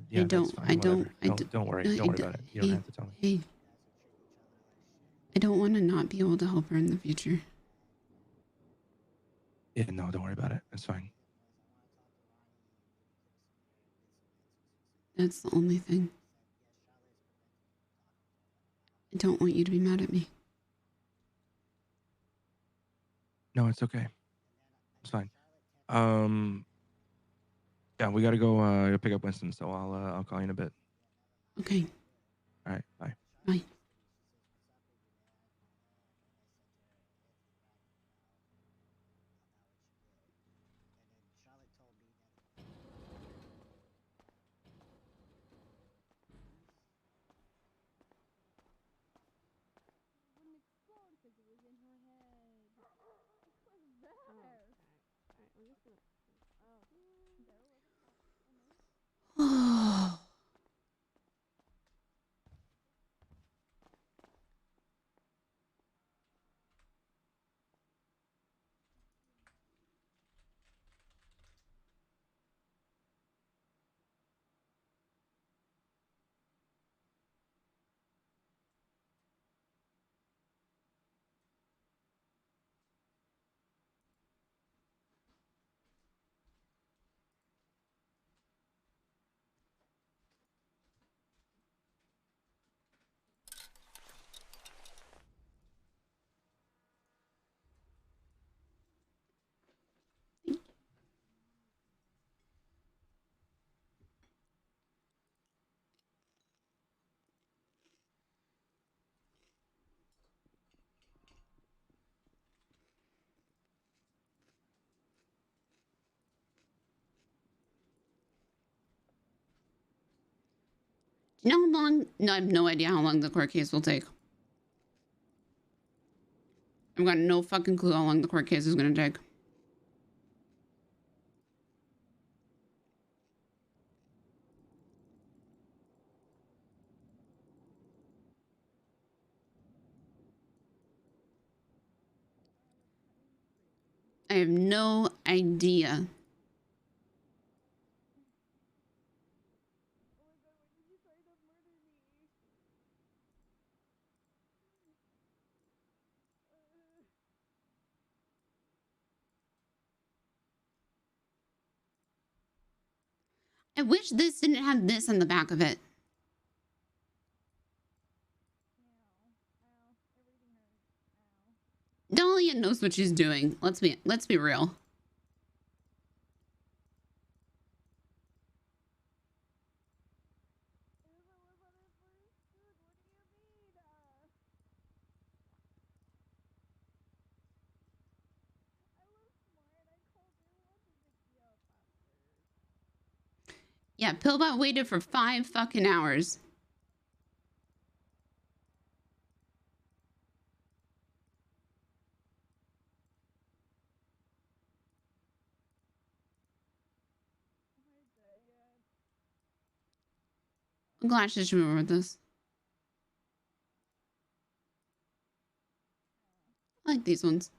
Yeah, that's fine. Whatever. Don't worry. no, Don't worry about it. You don't have to tell me. Hey. I don't want to not be able to help her in the future. Yeah, no, don't worry about it. It's fine. That's the only thing. I don't want you to be mad at me. No, it's okay. It's fine. Yeah, we gotta go pick up Winston, so I'll call you in a bit. Okay. All right, bye. Bye. Oh. Do you know how long? No, I have no idea how long the court case will take. I've got no fucking clue how long the court case is going to take. I have no idea. I wish this didn't have this on the back of it. Dahlia knows what she's doing. Let's be real. Yeah, Pillbot waited for 5 fucking hours. What glasses should we wear with this? I like these ones.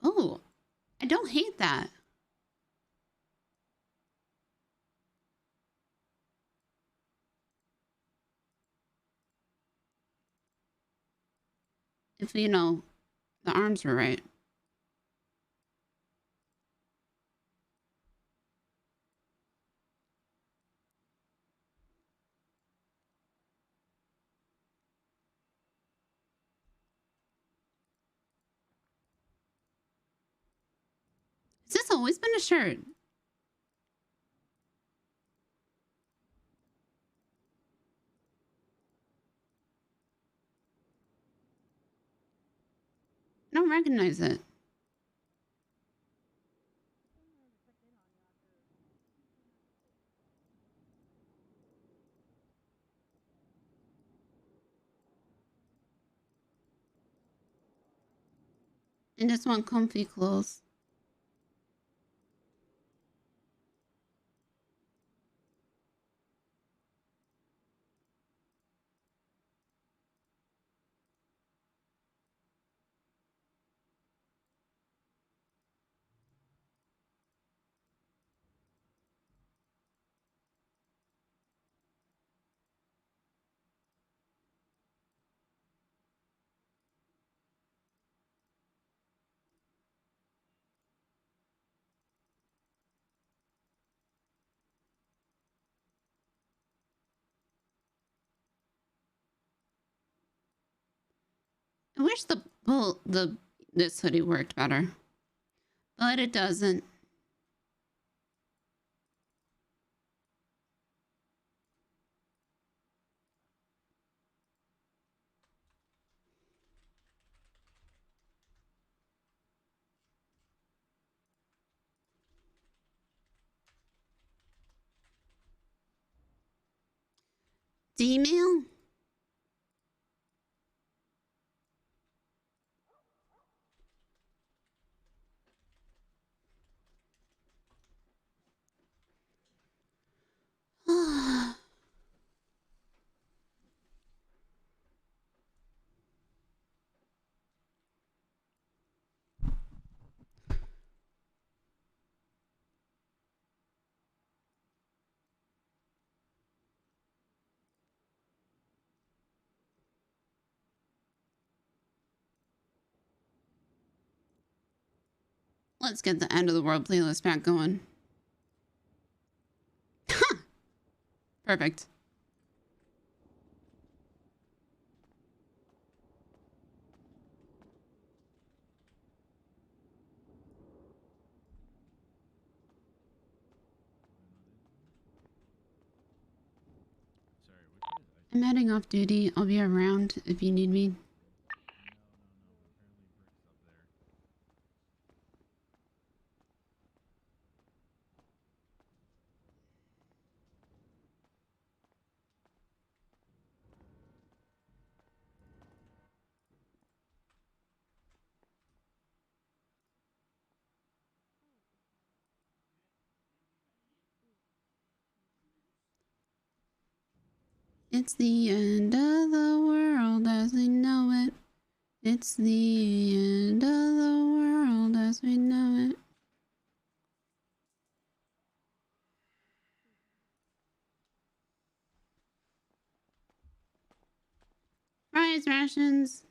Oh, I don't hate that. If, you know, the arms were right. Has this always been a shirt? I don't recognize it. I just want comfy clothes. I wish this hoodie worked better, but it doesn't. D-mail? Let's get the end of the world playlist back going. Perfect. I'm heading off duty. I'll be around if you need me. It's the end of the world as we know it. It's the end of the world as we know it. Fries rations.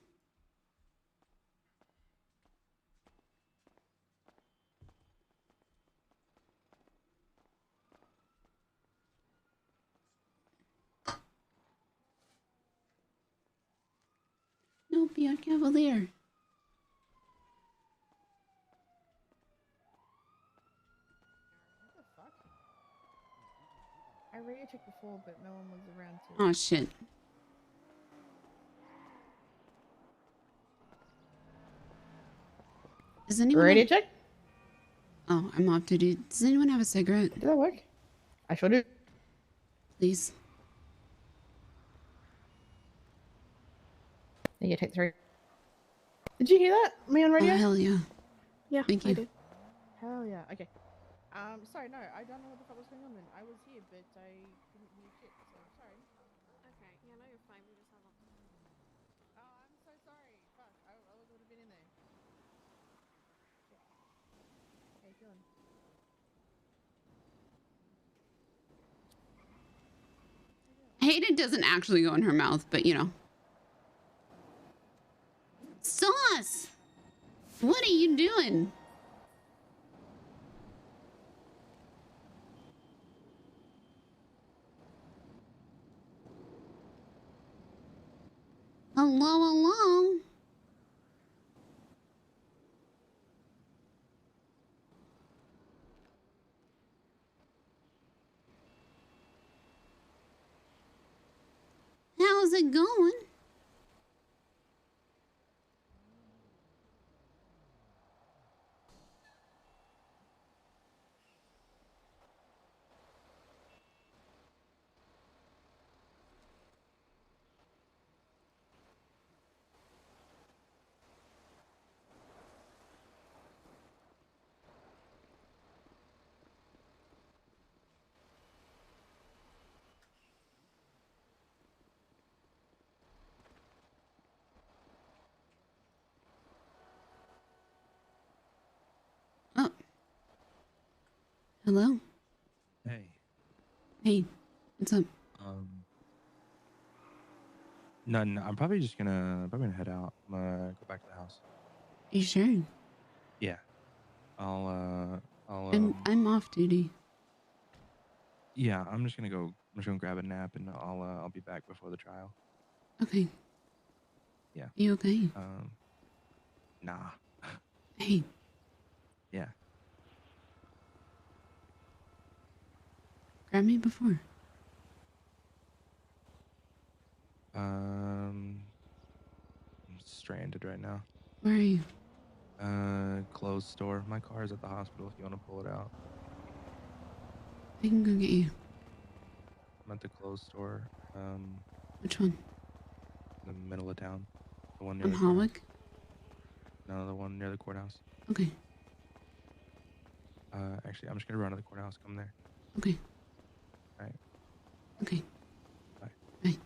No, be a cavalier. I radio checked before, but no one was around to. Oh shit. Does anyone Radio have... check? Oh, I'm off duty. Does anyone have a cigarette? Did that work? I sure did. Please. Yeah, take 3. Did you hear that? Me on radio? Oh, hell yeah. Yeah, Thank you. I did. Hell yeah. Okay. Sorry, no, I don't know what the fuck was going on then. I was here, but I didn't hear shit, so sorry. Okay, yeah, no, you're fine. We just have a... Oh, I'm so sorry. Fuck, I would have been in there. Shit. How you feeling? Hayden doesn't actually go in her mouth, but you know. Sauce! What are you doing? Hello, hello. How's it going? Oh. Hello? Hey. Hey, what's up? None. I'm probably just gonna head out. I'm gonna go back to the house. You sure? Yeah. I'll I'm off duty. yeah, I'm just gonna grab a nap and I'll be back before the trial. Okay. Yeah. You okay? Nah. Hey. Yeah. Grab me before. I'm stranded right now. Where are you? Clothes store. My car's at the hospital if you want to pull it out. I can go get you. I'm at the clothes store. Which one? In the middle of town. The one near On the courthouse. Hawick? No, the one near the courthouse. Okay. Actually, I'm just gonna run to the courthouse. Come there. Okay. All right. Okay. Bye. Bye.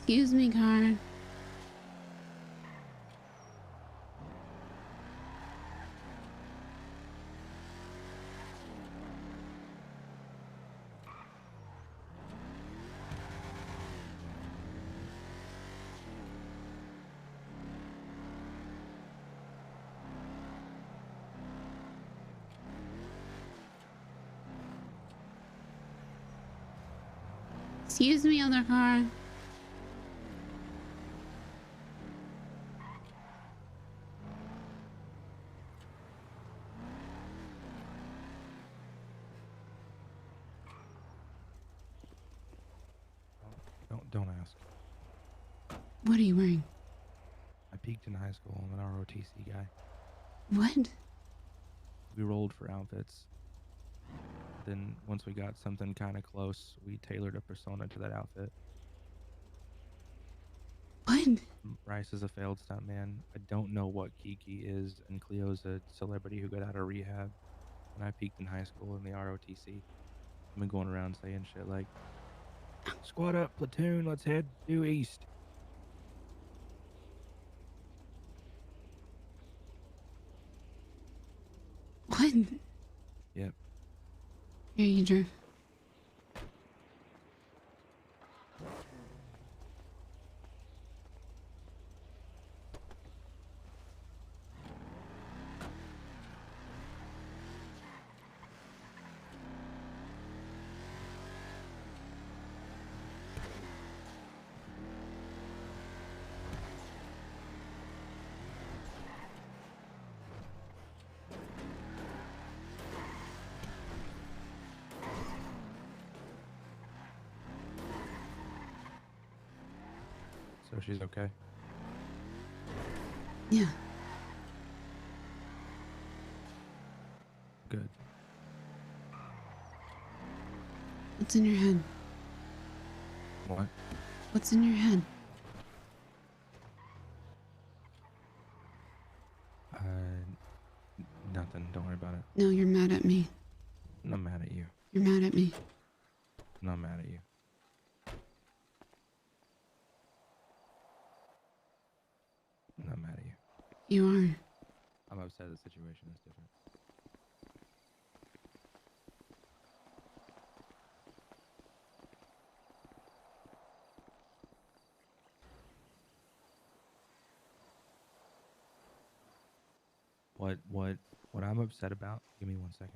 Excuse me, car. Excuse me, other car. Don't ask. What are you wearing? I peaked in high school. I'm an ROTC guy. What? We rolled for outfits. Then once we got something kind of close, we tailored a persona to that outfit. What? Bryce is a failed stuntman. I don't know what Kiki is, and Cleo's a celebrity who got out of rehab. When I peaked in high school in the ROTC, I've been going around saying shit like, "Squad up, platoon, let's head due east." What? Yep. Here, you drive. So she's okay. Yeah. Good. What's in your head? What? What's in your head? Nothing. Don't worry about it. No, you're mad at me. I'm not mad at you. You're mad at me. I'm not mad at you. I'm not mad at you. You are. I'm upset the situation is different. What I'm upset about, give me 1 second.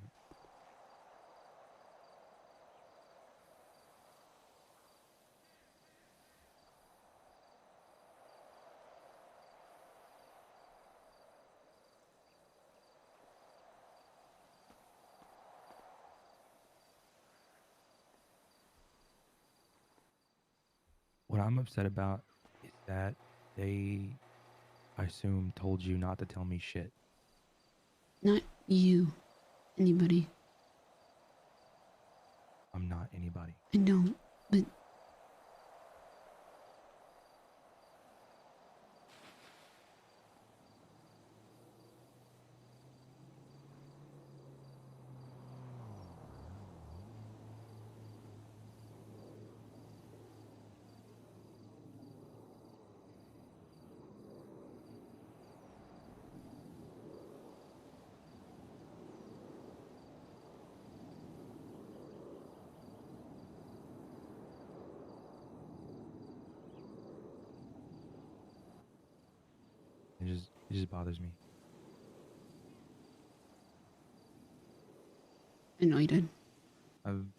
What I'm upset about is that they, I assume, told you not to tell me shit. Not you. Anybody. I'm not anybody. I know, but... It just bothers me. I know you did. I'm...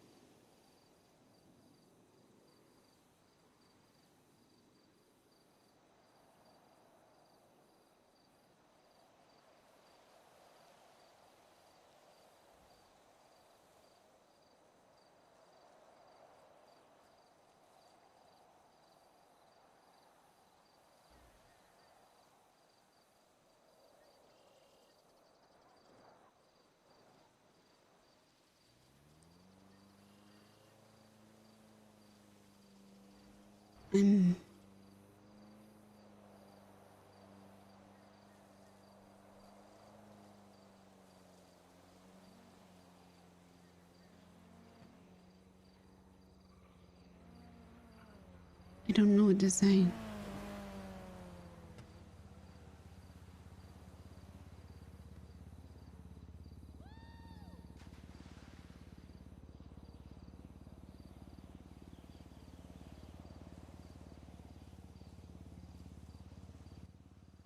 I don't know what to say.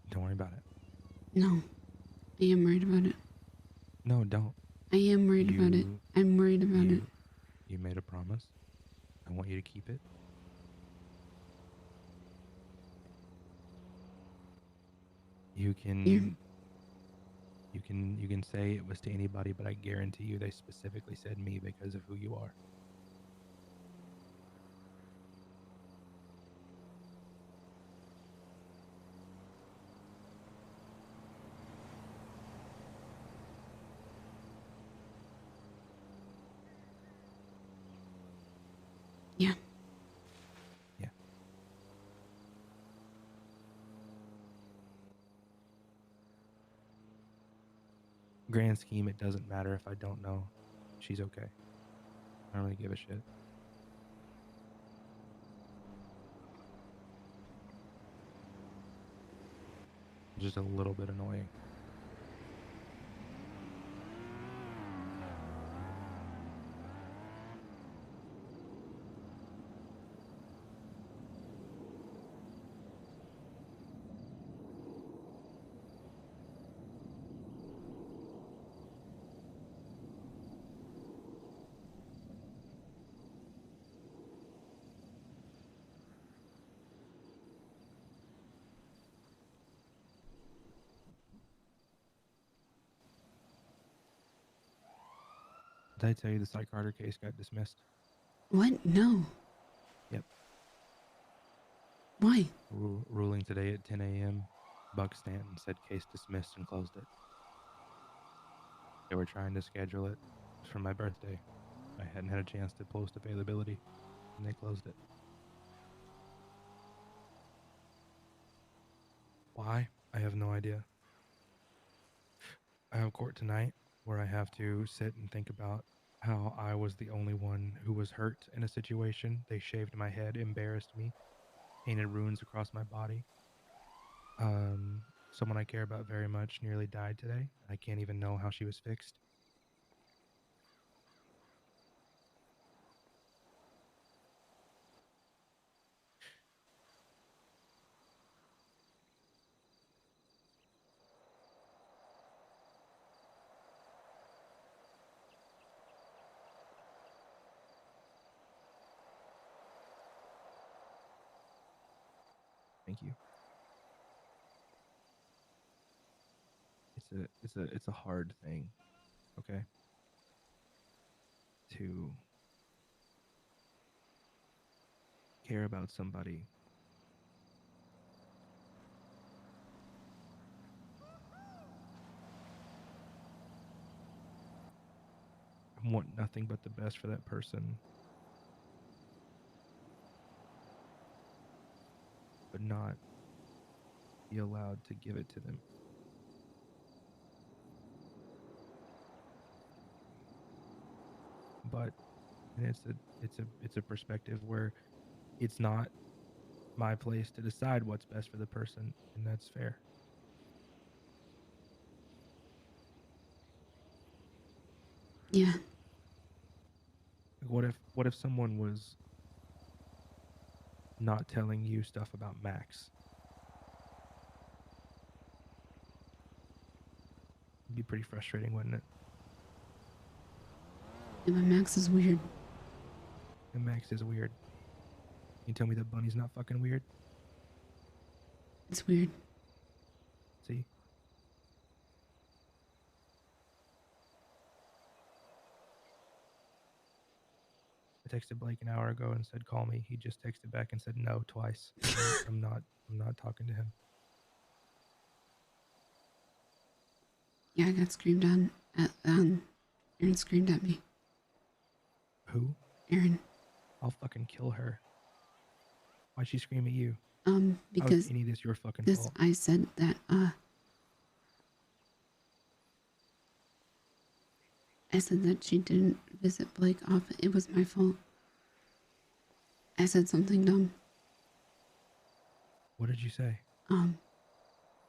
Don't worry about it. No, I am worried about it. No, don't. I am worried about it. I'm worried about it. You made a promise. I want you to keep it. You can say it was to anybody, but I guarantee you they specifically said me because of who you are. Yeah. Yeah. Grand scheme, it doesn't matter if I don't know. She's okay. I don't really give a shit. Just a little bit annoying. Did I tell you the Psych Carter case got dismissed? What? No. Yep. Why? Ruling today at 10 a.m. Buck Stanton said case dismissed and closed it. They were trying to schedule it for my birthday. I hadn't had a chance to post availability, and they closed it. Why? I have no idea. I have court tonight where I have to sit and think about how I was the only one who was hurt in a situation. They shaved my head, embarrassed me, painted runes across my body. Someone I care about very much nearly died today. I can't even know how she was fixed. Thank you. It's a hard thing, okay? To care about somebody and want nothing but the best for that person, but not be allowed to give it to them. But and it's a perspective where it's not my place to decide what's best for the person, and that's fair. Yeah. What if someone was not telling you stuff about Max? It'd be pretty frustrating, wouldn't it? Yeah, but Max is weird. And Max is weird. You tell me that Bunny's not fucking weird? It's weird. See? I texted Blake an hour ago and said, call me. He just texted back and said no twice. I'm not talking to him. Yeah, I got screamed on at, Aaron screamed at me. Who? Aaron. I'll fucking kill her. Why'd she scream at you? Because any of this your fucking this, fault? I said that, I said that she didn't visit Blake often. It was my fault. I said something dumb. What did you say?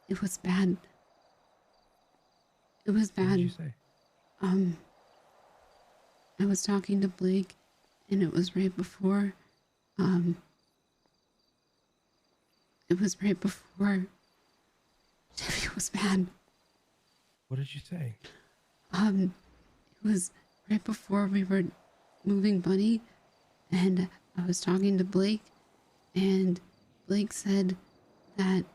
It was bad. It was bad. What did you say? I was talking to Blake, and it was right before, it was right before, it was bad. What did you say? It was right before we were moving Bunny, and I was talking to Blake, and Blake said that,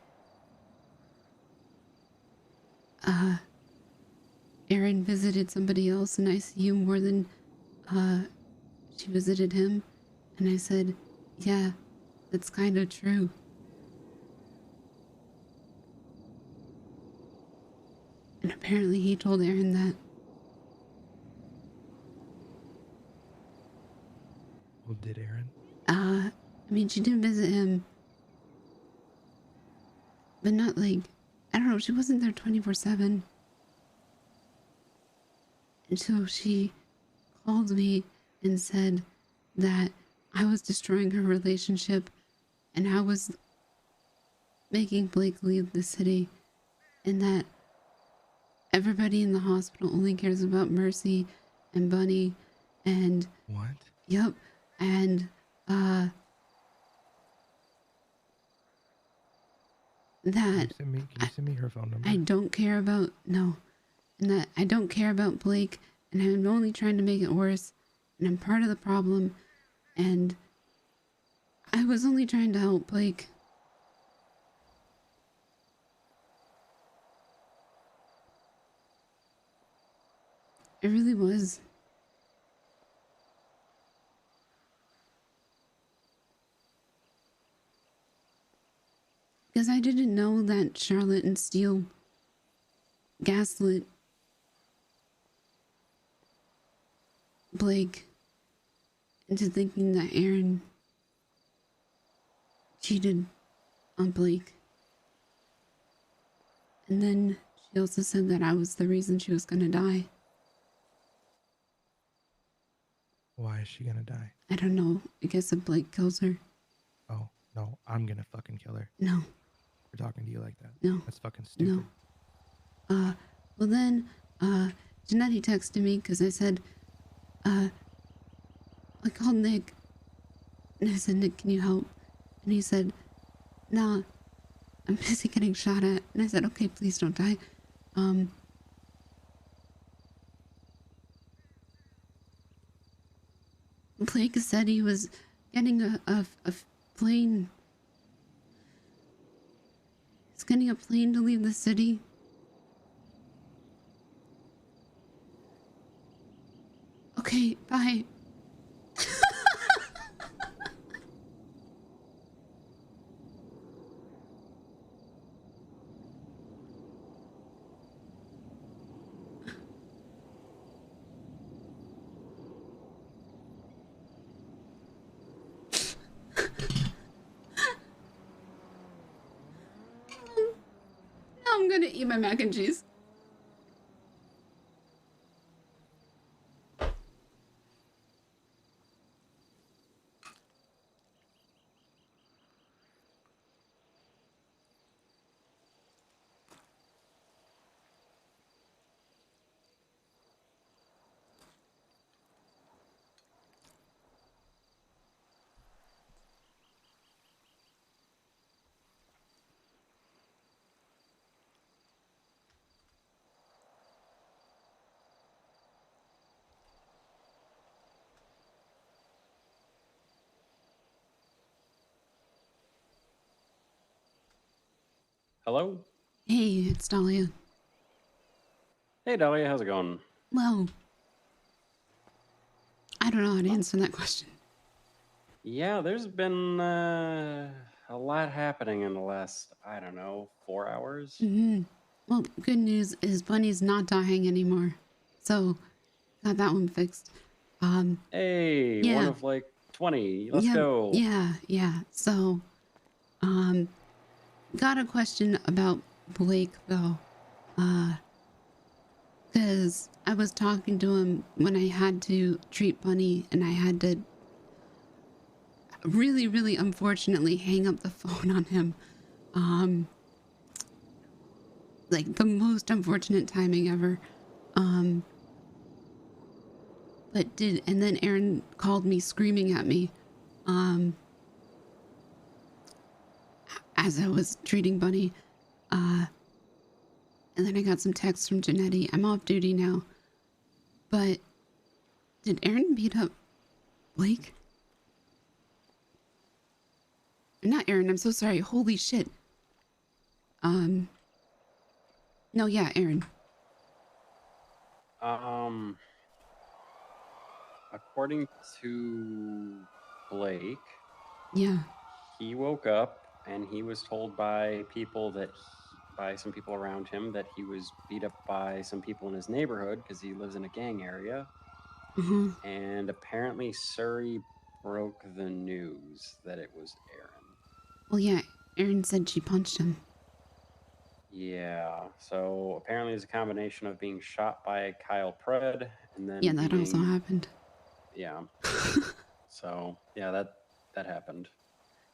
Erin visited somebody else in ICU more than, she visited him. And I said, yeah, that's kind of true. And apparently he told Erin that. Well, did Erin? I mean, she did visit him. But not like, I don't know, she wasn't there 24/7. And so she called me and said that I was destroying her relationship and I was making Blake leave the city, and that everybody in the hospital only cares about Mercy and Bunny and... What? Yep. And, that... Can you send me her phone number? I don't care about... No. And that I don't care about Blake, and I'm only trying to make it worse, and I'm part of the problem, and I was only trying to help Blake. It really was. Because I didn't know that Charlotte and Steele gaslit Blake into thinking that Erin cheated on Blake. And then she also said that I was the reason she was gonna die. Why is she gonna die? I don't know. I guess if Blake kills her. Oh, no, I'm gonna fucking kill her. No. For talking to you like that. No. That's fucking stupid. No. Well then, Janetti texted me because I said, I called Nick and I said, Nick, can you help? And he said, nah, I'm busy getting shot at. And I said, okay, please don't die. Blake said he was getting a plane. He's getting a plane to leave the city. Okay, bye. Now I'm gonna eat my mac and cheese. Hello? Hey, it's Dahlia. Hey, Dahlia, how's it going? Well, I don't know how to answer that question. Yeah, there's been a lot happening in the last, I don't know, 4 hours. Well, good news is Bunny's not dying anymore. So, got that one fixed. Hey, yeah. one of like 20. Let's yeah, go. Yeah. So, got a question about Blake, though. Because I was talking to him when I had to treat Bunny, and I had to really, really unfortunately hang up the phone on him. Like the most unfortunate timing ever. And then Aaron called me screaming at me, as I was treating Bunny. And then I got some texts from Janetti. I'm off duty now. But did Aaron beat up Blake? Not Aaron, I'm so sorry. Holy shit. No, yeah, Aaron. According to Blake, Yeah. he woke up and he was told by some people around him that he was beat up by some people in his neighborhood because he lives in a gang area. Mhm. And apparently Surrey broke the news that it was Aaron. Well, yeah, Aaron said she punched him. Yeah, so apparently it's a combination of being shot by Kyle Pred and then Yeah, that also happened. Yeah. So, yeah, that happened.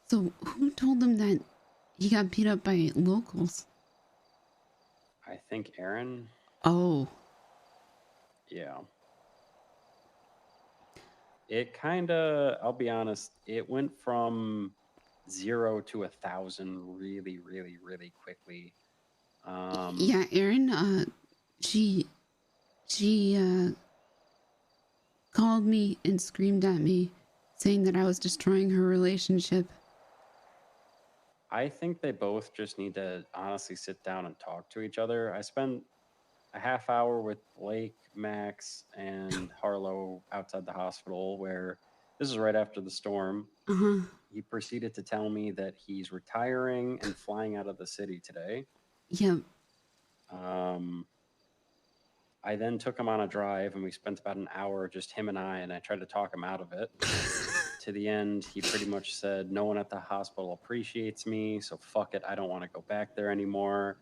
So who told him that he got beat up by locals? I think Aaron. Oh. Yeah. It kind of, I'll be honest, it went from 0 to 1,000 really, really, really quickly. Yeah, Erin, she called me and screamed at me, saying that I was destroying her relationship. I think they both just need to honestly sit down and talk to each other. I spent a half hour with Blake, Max, and Harlow outside the hospital where this is right after the storm. Uh-huh. He proceeded to tell me that he's retiring and flying out of the city today. Yep. I then took him on a drive and we spent about an hour, just him and I tried to talk him out of it. To the end, he pretty much said, no one at the hospital appreciates me, so fuck it, I don't want to go back there anymore.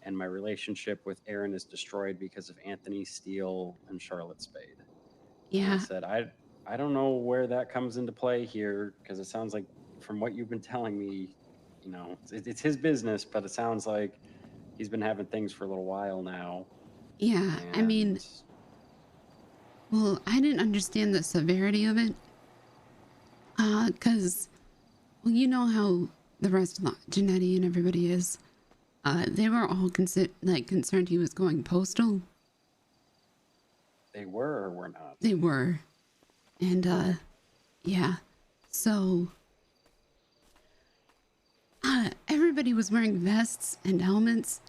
And my relationship with Aaron is destroyed because of Anthony Steele and Charlotte Spade. Yeah. And I said, I don't know where that comes into play here, because it sounds like from what you've been telling me, you know, it's his business, but it sounds like he's been having things for a little while now. Yeah, I mean, well, I didn't understand the severity of it. Because, well, you know how the rest of Janetti and everybody is. They were all concerned he was going postal. They were or were not? They were. And, yeah. So, everybody was wearing vests and helmets.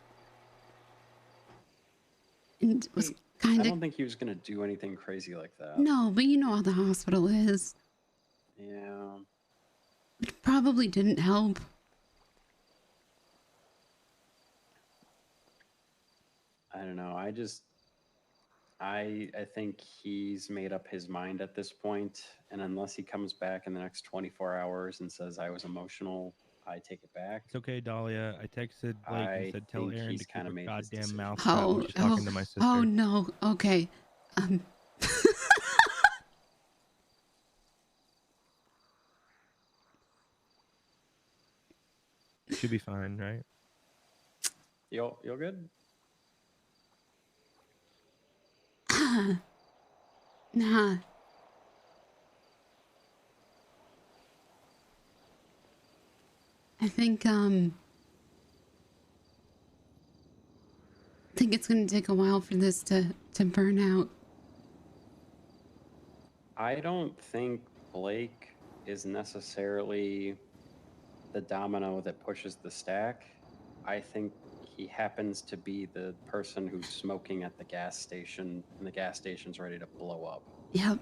And was kind of... I don't think he was going to do anything crazy like that. No, but you know how the hospital is. Yeah. It probably didn't help. I don't know. I think he's made up his mind at this point, and unless he comes back in the next 24 hours and says I was emotional, I take it back. It's okay, Dahlia. I texted Blake and said, tell Aaron to keep her goddamn mouth shut when she's talking to my sister. Oh, no. Okay. Should be fine, right? You're good? Nah. I think it's gonna take a while for this to burn out. I don't think Blake is necessarily the domino that pushes the stack. I think he happens to be the person who's smoking at the gas station, and the gas station's ready to blow up. Yep.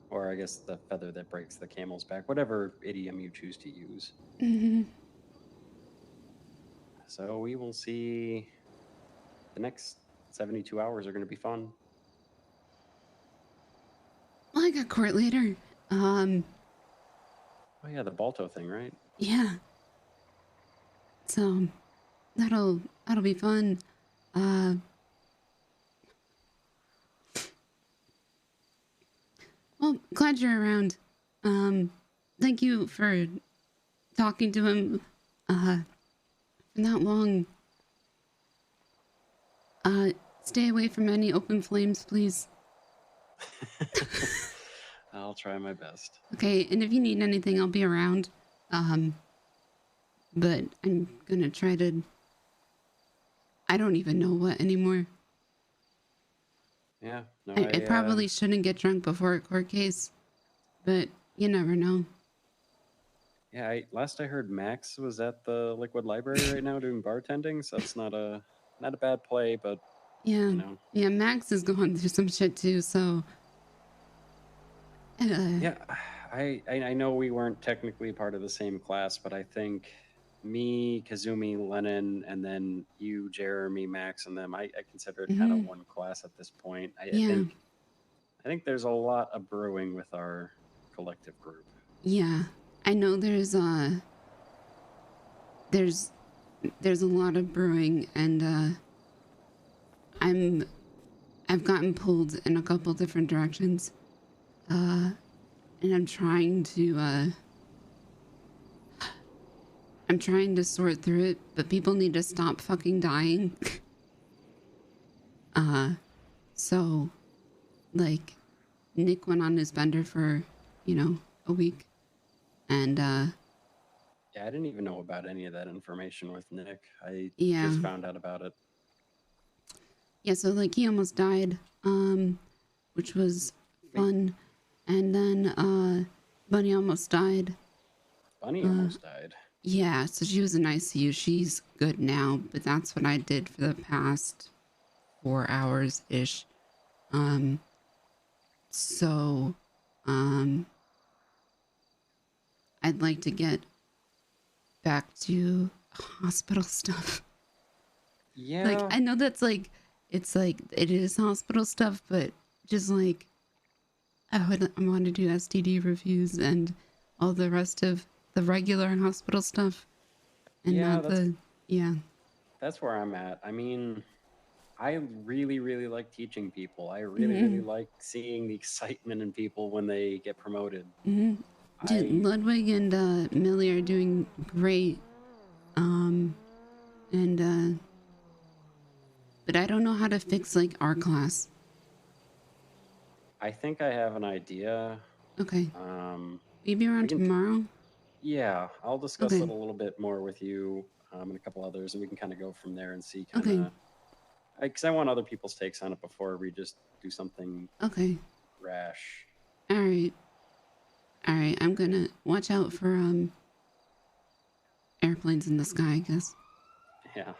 Or I guess the feather that breaks the camel's back, whatever idiom you choose to use. Mm-hmm. So we will see. The next 72 hours are going to be fun. Well, I got court later. Oh yeah, the Balto thing, right? Yeah. So that'll be fun. Well, glad you're around. Thank you for talking to him. Not long. Stay away from any open flames, please. I'll try my best. Okay, and if you need anything, I'll be around. But I'm gonna try to... I don't even know what anymore. Yeah, no, I probably shouldn't get drunk before a court case, but you never know. Yeah, last I heard Max was at the Liquid Library right now doing bartending, so that's not a bad play, but Yeah, you know. yeah, Max is going through some shit too, so... Yeah, I know we weren't technically part of the same class, but I think me, Kazumi, Lennon, and then you, Jeremy, Max, and them, I consider it kind of one class at this point. I think there's a lot of brewing with our collective group. Yeah, I know there's a lot of brewing, and I've gotten pulled in a couple different directions, and I'm trying to sort through it, but people need to stop fucking dying. So like Nick went on his bender for, a week, and yeah, I didn't even know about any of that information with Nick. I Yeah. just found out about it. Yeah, so like he almost died, which was fun. And then Bunny almost died. Bunny almost died. Yeah, so she was in ICU. She's good now, but that's what I did for the past 4 hours ish. So I'd like to get back to hospital stuff. Yeah. Like, I know that's like, it is hospital stuff, but just like, I want to do STD reviews and all the rest of the regular hospital stuff. And Yeah, yeah. That's where I'm at. I mean, I really, really like teaching people. I really like seeing the excitement in people when they get promoted. Dude, Ludwig and Millie are doing great. But I don't know how to fix like our class. I think I have an idea. Okay. Maybe around tomorrow? Yeah, I'll discuss Okay. it a little bit more with you and a couple others, and we can kind of go from there and see kind of... Because I want other people's takes on it before we just do something rash. All right. I'm gonna watch out for airplanes in the sky, I guess. Yeah.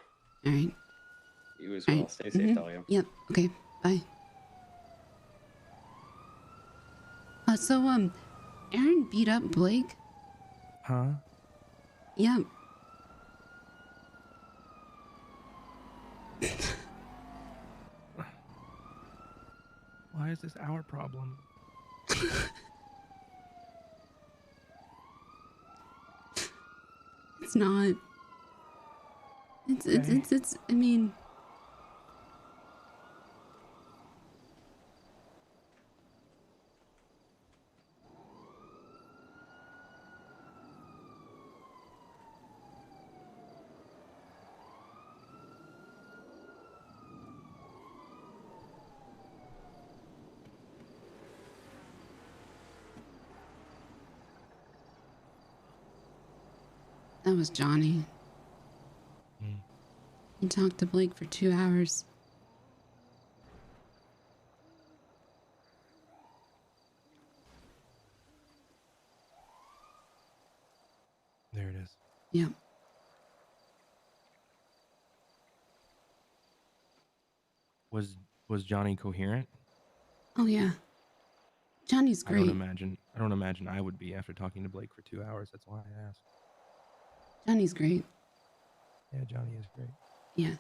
All right. You as well. Stay safe, Dahlia. Yep. Okay. Bye. So Aaron beat up Blake. Huh? Yep. Why is this our problem? It's not. It's I mean, that was Johnny. He talked to Blake for 2 hours. There it is. Yep. Was Johnny coherent? Oh yeah. Johnny's great. I don't imagine I would be after talking to Blake for 2 hours. That's why I asked. Johnny's great. Yeah, Johnny is great. Yeah.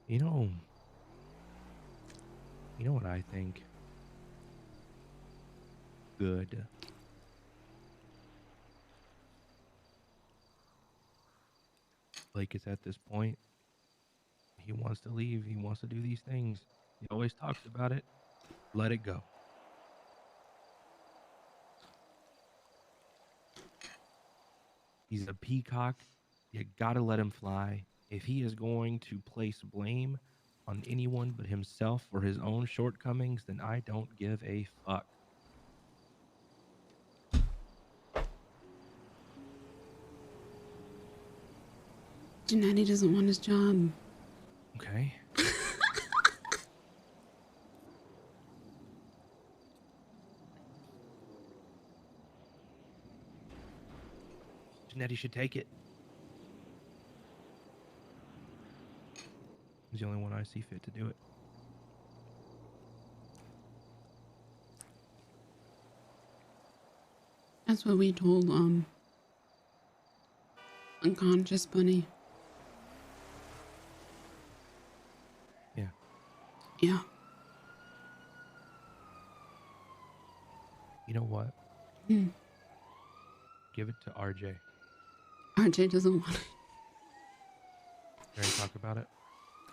You know what I think? Good. Blake is at this point. He wants to leave. He wants to do these things. He always talks about it. Let it go. He's a peacock. You gotta let him fly. If he is going to place blame on anyone but himself for his own shortcomings, then I don't give a fuck. Janetti doesn't want his job. Okay. Janetti should take it. He's the only one I see fit to do it. That's what we told unconscious Bunny. Yeah. Yeah. You know what? Hmm. Give it to RJ. RJ doesn't want it. Ready to talk about it?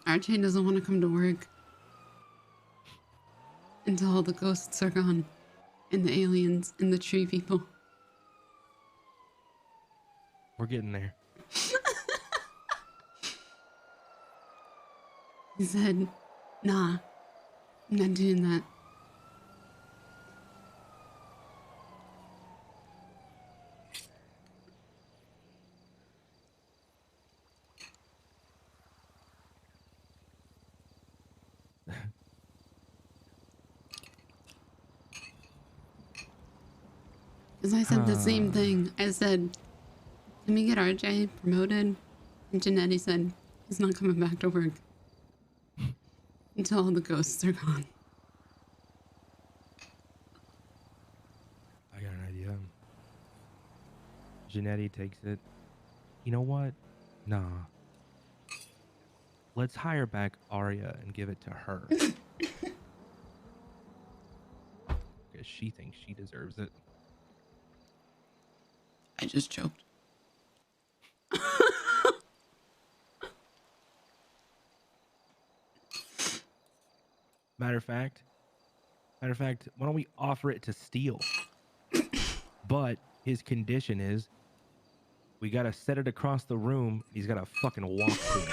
RJ doesn't want to come to work until all the ghosts are gone and the aliens and the tree people. We're getting there. He said, nah, I'm not doing that. Because I said the same thing. I said, can we get RJ promoted? And Janetti said, he's not coming back to work until all the ghosts are gone. I got an idea. Janetti takes it. You know what? Nah. Let's hire back Arya and give it to her. Because she thinks she deserves it. I just choked. Matter of fact, why don't we offer it to Steele? But his condition is we gotta set it across the room. He's gotta fucking walk to it.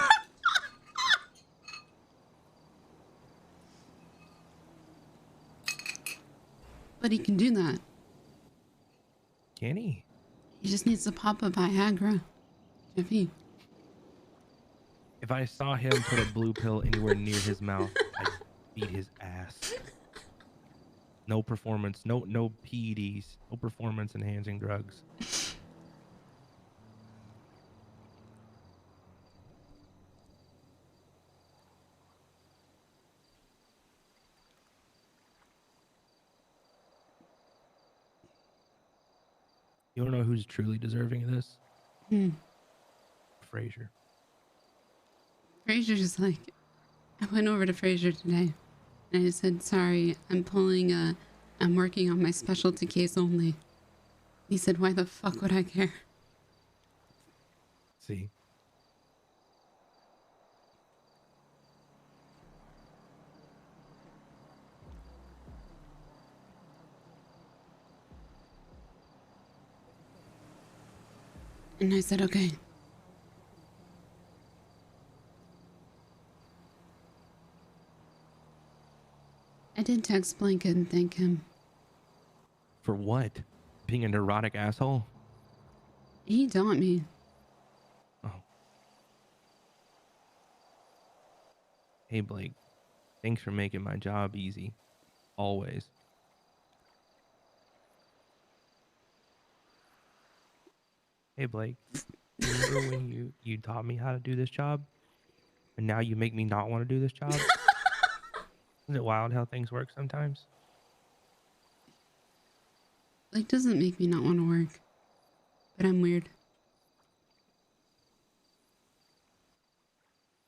But he can do that. Can he? He just needs to pop a Viagra. Jeffy. If I saw him put a blue pill anywhere near his mouth, I'd beat his ass. No performance, no PEDs, no performance enhancing drugs. You don't know who's truly deserving of this? Frazier. Frazier's like, I went over to Frazier today and I said, sorry, I'm working on my specialty case only. He said, why the fuck would I care? See? And I said, okay. I did text Blanket and thank him. For what? Being a neurotic asshole? He taught me. Oh. Hey, Blake. Thanks for making my job easy. Always. Hey, Blake. Remember when you taught me how to do this job? And now you make me not want to do this job? Isn't it wild how things work sometimes? Like, doesn't make me not want to work. But I'm weird.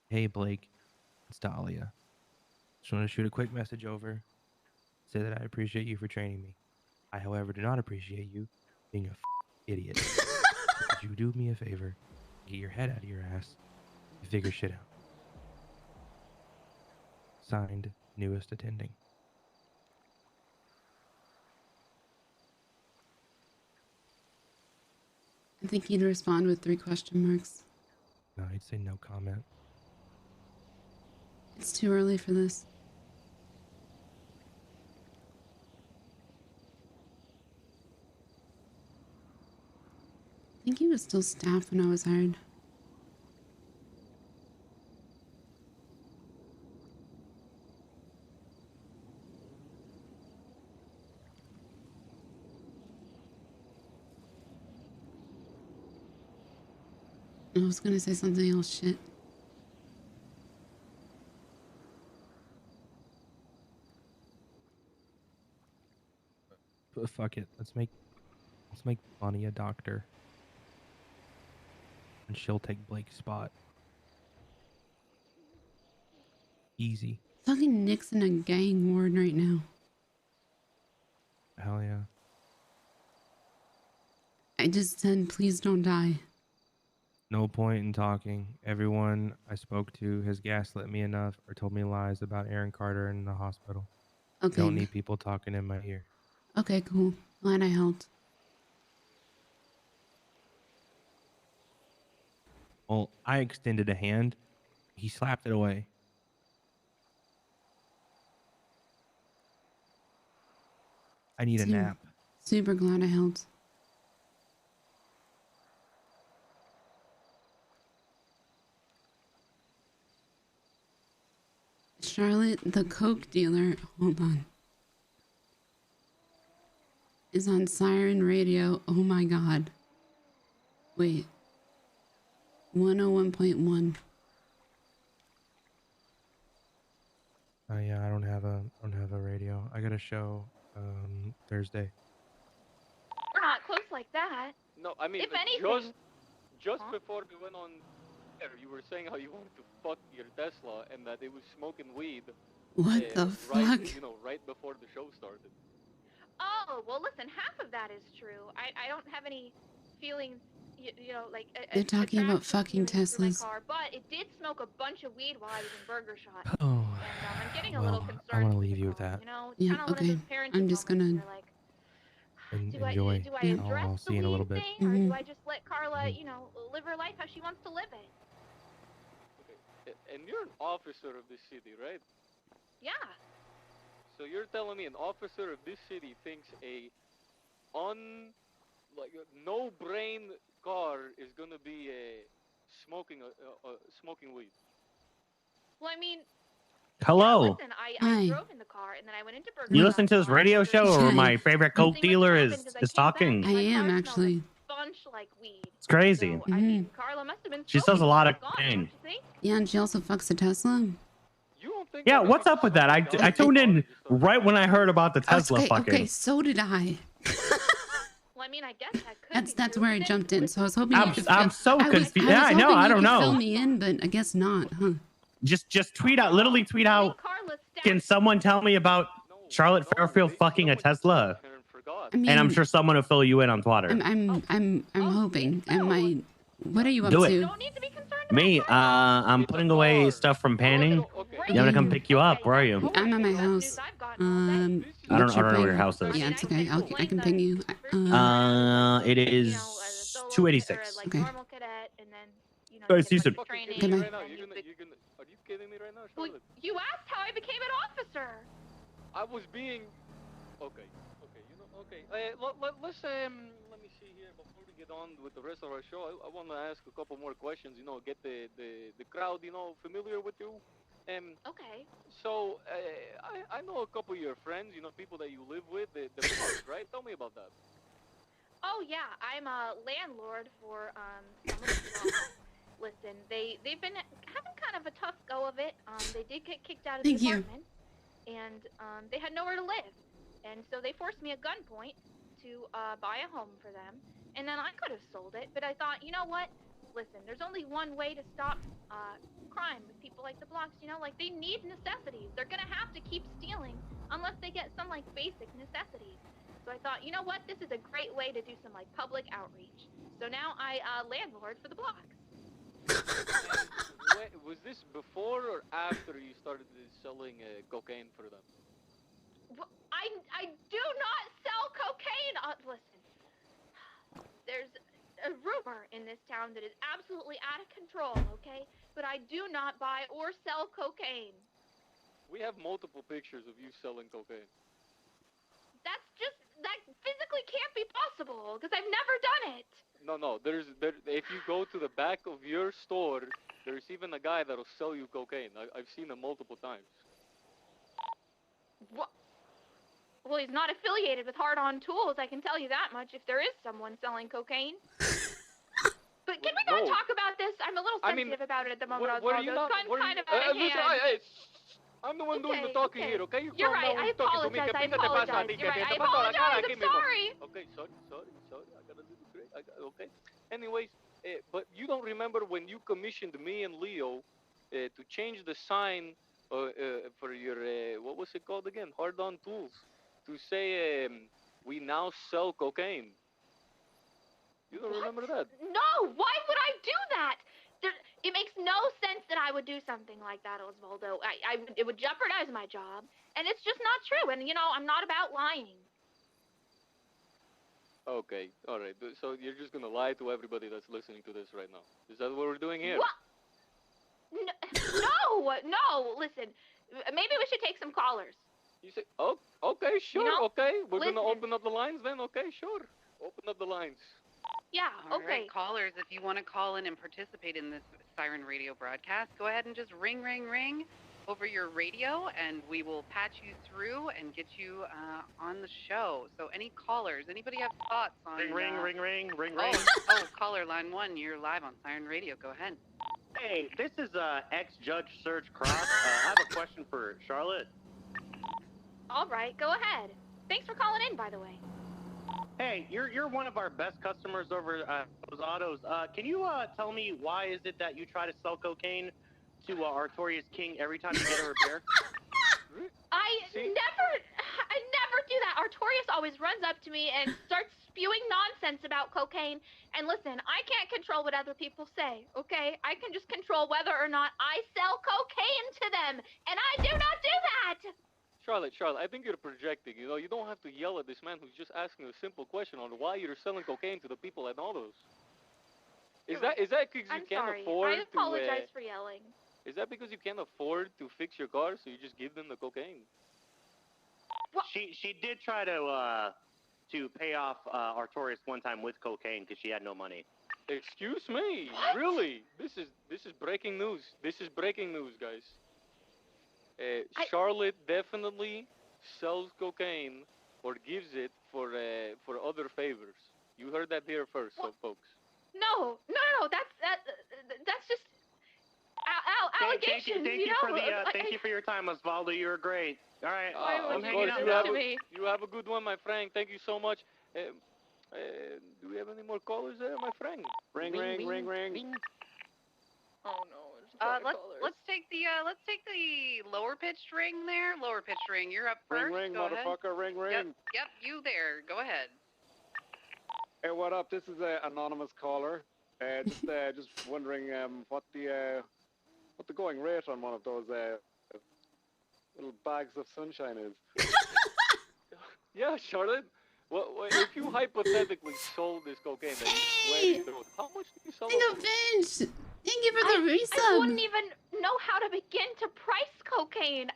Hey, Blake. It's Dahlia. Just want to shoot a quick message over. Say that I appreciate you for training me. I, however, do not appreciate you being a idiot. Could you do me a favor? Get your head out of your ass and figure shit out. Signed, newest attending. I think he'd respond with 3 question marks. No, I'd say no comment. It's too early for this. I think he was still staff when I was hired. I was gonna say something else, shit. But fuck it. Let's make Bonnie a doctor. And she'll take Blake's spot. Easy. Fucking Nick's in a gang ward right now. Hell yeah. I just said, please don't die. No point in talking. Everyone I spoke to has gaslit me enough or told me lies about Aaron Carter in the hospital. Okay. Don't need people talking in my ear. Okay, cool. Glad I helped. Well, I extended a hand. He slapped it away. I need a nap. Super glad I helped. Charlotte, the coke dealer, hold on, is on Siren Radio. Oh my god. Wait. 101.1. Yeah, I don't have a radio. I got a show Thursday. We're not close like that. No, I mean, If anything, just before we went on air, you were saying how you wanted to fuck your Tesla and that it was smoking weed. What the right, fuck? You know, right before the show started. oh, well, listen, half of that is true. I don't have any feelings, you know, like... They're talking about fucking through my Teslas. car, but it did smoke a bunch of weed while I was in Burger Shot. Oh, and I'm getting a little well, concerned. I'm gonna leave you with that. You know, it's Yeah, kind of one okay. of those parenting I'm just moments gonna... where, like, Enjoy. do I address I'll see you in a little bit. thing, or do I just let Carla, you know, live her life how she wants to live it? Okay. And you're an officer of this city, right? Yeah. So you're telling me an officer of this city thinks a no brain car is gonna be smoking weed? Well, I mean, Hello. listen, I drove in the car and then I went into Burger You Shot. listen to this radio show, or my favorite coke dealer is talking? I am, actually. Bunch like weed. It's crazy. Mhm. Carla must have been She sells a lot of gone, cocaine. don't you think? Yeah, and she also fucks a Tesla. Yeah, what's up with that? I tuned in right when I heard about the Tesla fucking. Okay, so did I. Well, I mean, I guess that could That's where I jumped in. So I was hoping you could I'm so confused. I was Yeah, I know. hoping I you don't could know. Fill me in, but I guess not, huh? Just tweet out, literally tweet out. Can someone tell me about Charlotte Fairfield fucking a Tesla? I mean, And I'm sure someone will fill you in on Twitter. I'm hoping. Am I? What are you up Do it. to? Me, I'm putting away stuff from panning. I'm gonna come pick you up. Where are you? I'm at my house. I don't what's know where your ping? house is. Yeah, it's okay. I can ping you. It is 286. Okay. I see some. Good night. Are you kidding me right now, Well, Charlotte? you asked how I became an officer. I was being... Okay, you know, okay. Let's, let me see here, before we get on with the rest of our show, I want to ask a couple more questions, you know, get the crowd, you know, familiar with you. Okay. So, I know a couple of your friends, you know, people that you live with, the Bloods, right? Tell me about that. Oh yeah, I'm a landlord for some of the blocks. Listen, they've been having kind of a tough go of it. They did get kicked out of the Thank you. apartment, and they had nowhere to live, and so they forced me at gunpoint to buy a home for them. And then I could have sold it, but I thought, you know what? Listen, there's only one way to stop crime with people like the Blocks. You know, like they need necessities. They're gonna have to keep stealing unless they get some like basic necessities. So I thought, you know what? This is a great way to do some like public outreach. So now I landlord for the Blocks. Was this before or after you started selling cocaine for them? Well, I do not sell cocaine. Listen, there's a rumor this town that is absolutely out of control, okay? But I do not buy or sell cocaine. We have multiple pictures of you selling cocaine. That physically can't be possible because I've never done it. No. If you go to the back of your store, there's even a guy that'll sell you cocaine. I've seen him multiple times. What? Well, he's not affiliated with Hard On Tools, I can tell you that much, if there is someone selling cocaine. But can we not talk about this? I'm a little sensitive about it at the moment, Osvaldo. It's gotten kind of out of hand. I'm the one doing the talking here, okay? You're right, I apologize, I apologize. You're right, I apologize, I'm sorry. Okay, sorry. I got a little great. Okay. Anyways, but you don't remember when you commissioned me and Leo to change the sign for your, what was it called again? Hard On Tools. To say, we now sell cocaine. You don't remember that? No, why would I do that? It makes no sense that I would do something like that, Osvaldo. It would jeopardize my job, and it's just not true. And, I'm not about lying. Okay, all right. So you're just going to lie to everybody that's listening to this right now. Is that what we're doing here? What? No, listen. Maybe we should take some callers. You say, oh, okay, sure, okay. We're going to listen. open up the lines then? Okay, sure. Open up the lines. Yeah, All right, callers, if you want to call in and participate in this Siren Radio broadcast, go ahead and just ring, ring, ring over your radio, and we will patch you through and get you on the show. So any callers, anybody have thoughts on... Ring. Oh, caller line 1, you're live on Siren Radio. Go ahead. Hey, this is ex-Judge Serge Cross. I have a question for Charlotte. All right, go ahead. Thanks for calling in, by the way. Hey, you're one of our best customers over those autos. Can you tell me why is it that you try to sell cocaine to Artorias King every time you get a repair? I never do that. Artorias always runs up to me and starts spewing nonsense about cocaine. And listen, I can't control what other people say, okay? I can just control whether or not I sell cocaine to them, and I do not do that. Charlotte, I think you're projecting. You don't have to yell at this man who's just asking a simple question on why you're selling cocaine to the people at autos. Is that because you can't afford to... I apologize for yelling. Is that because you can't afford to fix your car, so you just give them the cocaine? What? She did try to pay off Artorias one time with cocaine because she had no money. Excuse me? What? Really? This is breaking news. This is breaking news, guys. Charlotte definitely sells cocaine or gives it for other favors. You heard that here first, so folks. No. That's just allegations. Thank you for your time, Osvaldo. You were great. All right, I'm hanging out you now. You have a good one, my friend. Thank you so much. Do we have any more callers there, my friend? Ring. Oh no. Let's take the lower pitched ring there. Lower pitched ring. You're up first. Ring, Go ahead. motherfucker. Ring. Yep, you there. Go ahead. Hey, what up? This is an anonymous caller. Just wondering what the going rate on one of those little bags of sunshine is. Yeah, Charlotte. Well, if you hypothetically sold this cocaine that you swear you threw, how much do you sell it? Thank you for the resub. I wouldn't even know how to begin to price cocaine.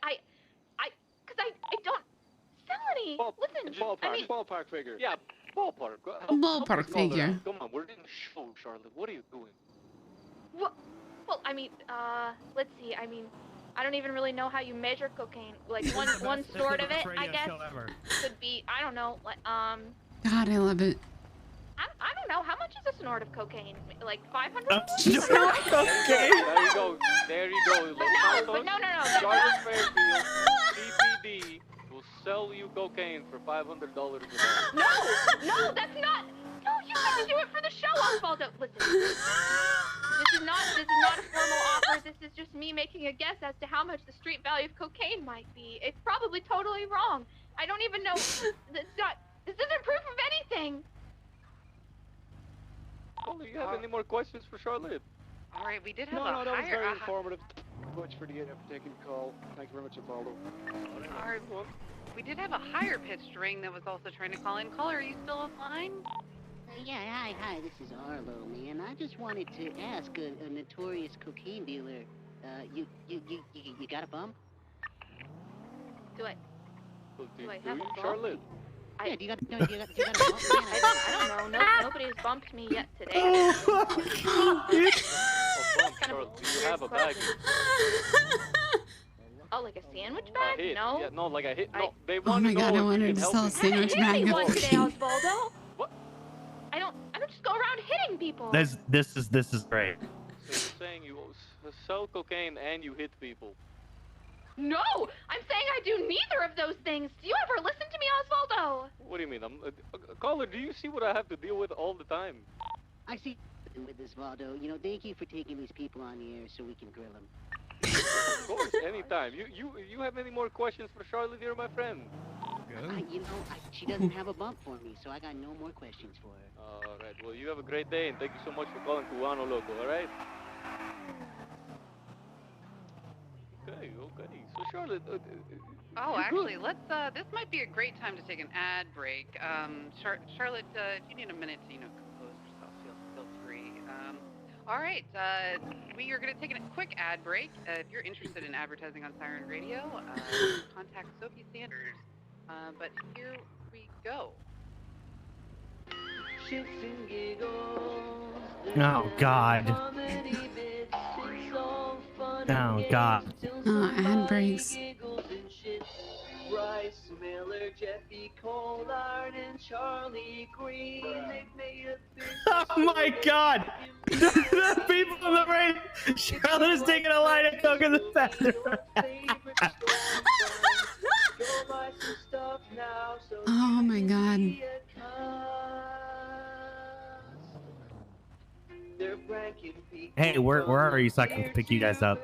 Because I don't sell any. Listen, ballpark figure. Yeah, ballpark. Ballpark figure. Come on, we're in a show, Charlotte. What are you doing? Well, let's see. I don't even really know how you measure cocaine. Like one sort of it, I guess, could be. I don't know. God, I love it. I don't know. How much is a snort of cocaine? Like 500? Snort of cocaine. There you go. But no. Charlotte Fairfield, CPD, will sell you cocaine for $500 a day. No, that's not. No, you have to do it for the show, Osvaldo. Listen, this is not a formal offer. This is just me making a guess as to how much the street value of cocaine might be. It's probably totally wrong. I don't even know. This isn't proof of anything. Oh, do you have any more questions for Charlotte? All right, we did have No, that was very higher. informative. Thank you much for taking the call. Thank you very much, Osvaldo. All right, we did have a higher pitched ring that was also trying to call in. Caller, are you still online? Yeah, hi, this is Arlo, man. I just wanted to ask a notorious cocaine dealer, you got a bump? Do I? Well, Do I have a bump? Charlotte? Yeah, do you got a bump, man? I don't know. Nobody's bumped me yet today. A bump, Charlotte. Do you have a bag? Oh, like a sandwich A bag? hit. No. Yeah, no, like a hit. No, they Oh want my to know god, I if wanted you to can sell a help me. sandwich Hit bag of anyone today, cocaine. Osvaldo. What? I don't just go around hitting people. This is great. So you're saying you sell cocaine and you hit people? No, I'm saying I do neither of those things. Do you ever listen to me, Osvaldo? What do you mean? Caller, do you see what I have to deal with all the time? I see with this, Valdo. You know, thank you for taking these people on the air so we can grill them. Of course, anytime. You have any more questions for Charlotte here, my friend? She doesn't have a bump for me, so I got no more questions for her. All right. Well, you have a great day, and thank you so much for calling Cubano Loco. All right. Okay. So Charlotte. Oh, you're actually, good. let's. This might be a great time to take an ad break. Charlotte, if you need a minute to, compose yourself, feel free. All right, we are going to take a quick ad break. If you're interested in advertising on Siren Radio, contact Sophie Sanders. But here we go. Shits and giggles. Oh God. Oh God. Ad breaks. Bryce Miller, Jeffy Collard, and Charlie Green. They've made a business. Oh my God. The people on the right. Charlotte is taking a line of coke in the bathroom. Oh my god. Hey, where are you so I can pick you guys up?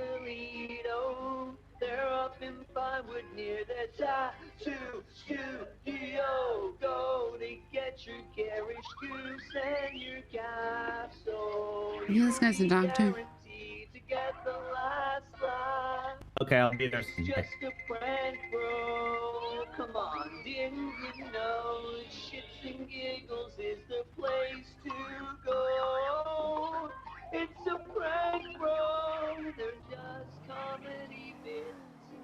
They're up in Pinewood near the tattoo studio. Go to get your garish goose and your capsule. Yeah, this guy's a doctor. Guaranteed to get the last laugh. Okay, I'll be there soon. Just a prank, bro. Come on, didn't you know? Shits and giggles is the place to go. It's a prank, bro. They're just comedy bits.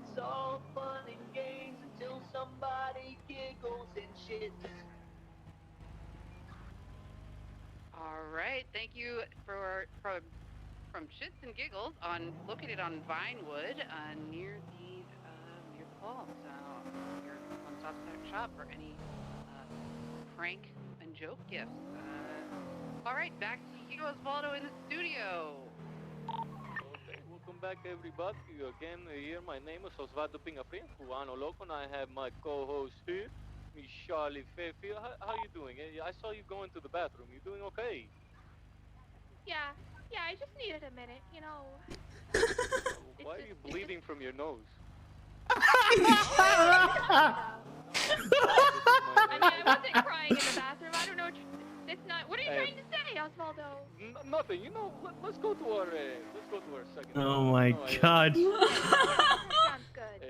It's all fun and games until somebody giggles and shits. All right, thank you from Shits and Giggles located on Vinewood near the falls. Your one-stop shop for any prank and joke gifts. All right, back to you, Osvaldo, in the studio. Okay, welcome back, everybody. Again, here, my name is Osvaldo Pingafrin, Cubano Loco, and I have my co-host here, Miss Dahlia Fey. How you doing? I saw you going to the bathroom. You doing okay? Yeah, I just needed a minute, Why are you bleeding from your nose? I wasn't crying in the bathroom. I don't know. What are you trying to say, Osvaldo? Nothing. Let's go to our second. Oh my God. Sounds good.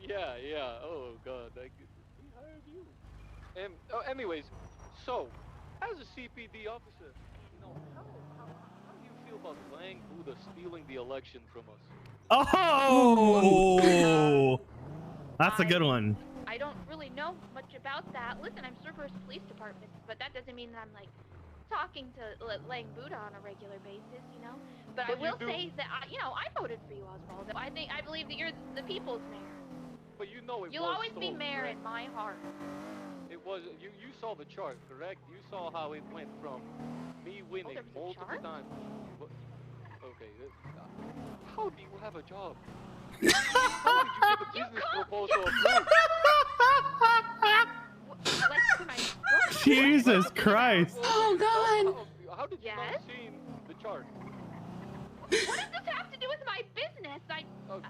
Yeah. Oh God, we hired you. Anyways, so as a CPD officer, how do you feel about Lang Buddha stealing the election from us? Oh, that's a good one. I don't really know much about that. Listen, I'm Cerberus Police Department, but that doesn't mean that I'm talking to Lang Buddha on a regular basis, But I will say that I voted for you, Osvaldo. I believe that you're the people's mayor. But You'll always be mayor in my heart. It was you saw the chart, correct? You saw how it went from me winning multiple times. Okay, how do you have a job? How did you get the business proposal approved? Jesus Christ. Oh God. How did you not see the chart? What does this have to do with my business?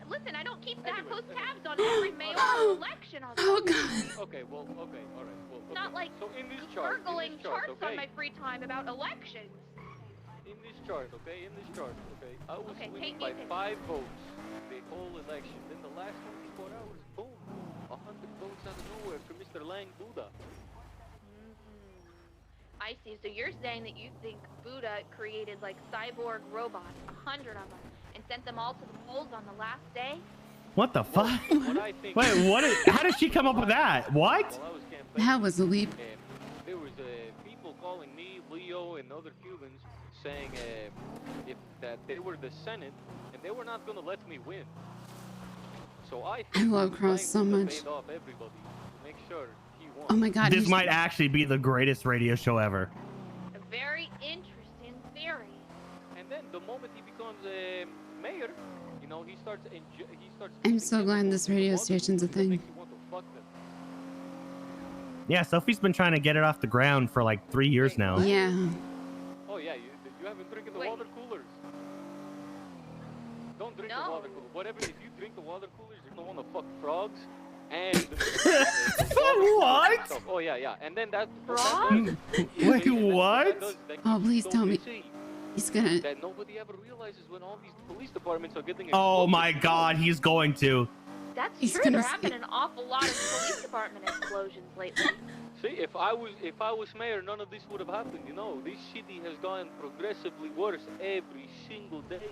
Listen, I don't keep close tabs on every mayoral election. Oh God. Okay, all right. Well, It's not like so in this chart, charts okay? on my free time about elections. In this chart, okay, I was winning by 5 votes the whole election. Then the last 24 hours, boom, 100 votes out of nowhere for Mr. Lang Buddha. I I see. So you're saying that you think Buddha created like cyborg robots, 100 of them, and sent them all to the poles on the last day? What the fuck? What I think. Wait, what? How did she come up with that? What? While I was campaigning, That was a leap. there was people calling me, Leo, and other Cubans saying that they were the Senate and they were not going to let me win. So I love Cross so much. paid off everybody to make sure he won. Oh my God. This might actually be the greatest radio show ever. A very interesting theory. And then the moment he becomes mayor, you know, he starts. I'm so glad this radio station's a thing. Yeah, Sophie's been trying to get it off the ground for like 3 years now. Yeah. Oh yeah, you haven't drinking the water coolers. Don't drink the water cooler. Whatever, if you drink the water coolers, you're gonna want to fuck frogs. And what? Oh yeah. And then that. Frogs? Wait, what? Oh, please tell me. He's gonna. That nobody ever realizes when all these police departments are getting. Oh my God, he's going to. That's He's true. gonna There have been an awful lot of police department explosions lately. See, if I was mayor, none of this would have happened. You know, this city has gotten progressively worse every single day.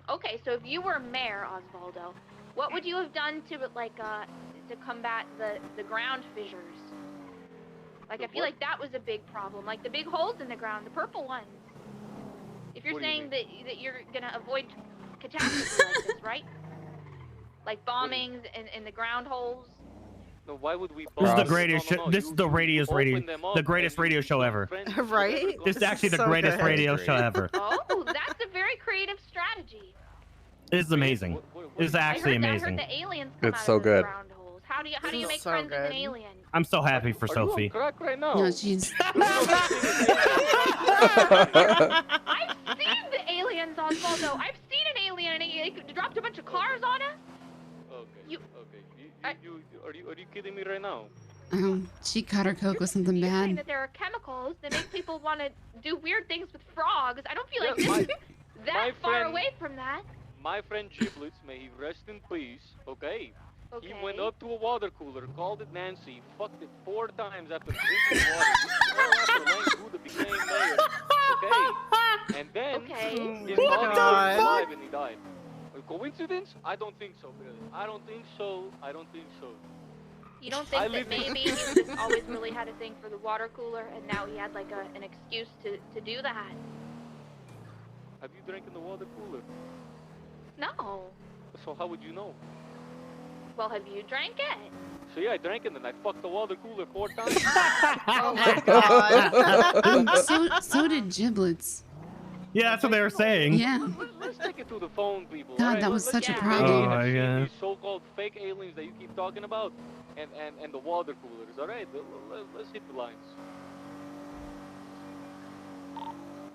Okay, so if you were mayor, Osvaldo, what would you have done to to combat the ground fissures? Like, I feel like that was a big problem. Like the big holes in the ground, the purple ones. If you're saying that you're gonna avoid catastrophe like this, right? Like bombings and the ground holes. No, why would we? This is the greatest. This is the the greatest radio show ever. Right? This is actually the greatest radio show ever. Oh, that's a very creative strategy. This is amazing. This is actually amazing. I heard the aliens come It's out so of the good. ground holes. How do you make so friends with an good. alien? I'm so happy for Sophie. Crack right now. No, she's. I've seen the aliens, Osvaldo. I've seen an alien and he dropped a bunch of cars on us. Okay. Are you kidding me right now? She caught her coke with something You're saying bad. that there are chemicals that make people want to do weird things with frogs. I don't feel like this is that far away from that. My friend Giblets, may he rest in peace. Okay. He went up to a water cooler, called it Nancy, fucked it 4 times after drinking water. All after Lane Buddha became mayor. Okay. And then his body was alive and he died. A coincidence? I don't think so, brother. I don't think so. You don't think that maybe he just always really had a thing for the water cooler and now he had like an excuse to do that? Have you drank in the water cooler? No. So how would you know? Well, have you drank it? So yeah, I drank it and I fucked the water cooler 4 times. Oh my God. So did Giblets. Yeah, that's what they were saying. Yeah. Let's take it to the phone, people. God, right? that was Let's such a get problem. Oh my God. These so-called fake aliens that you keep talking about, and the water coolers. All right, let's hit the lines.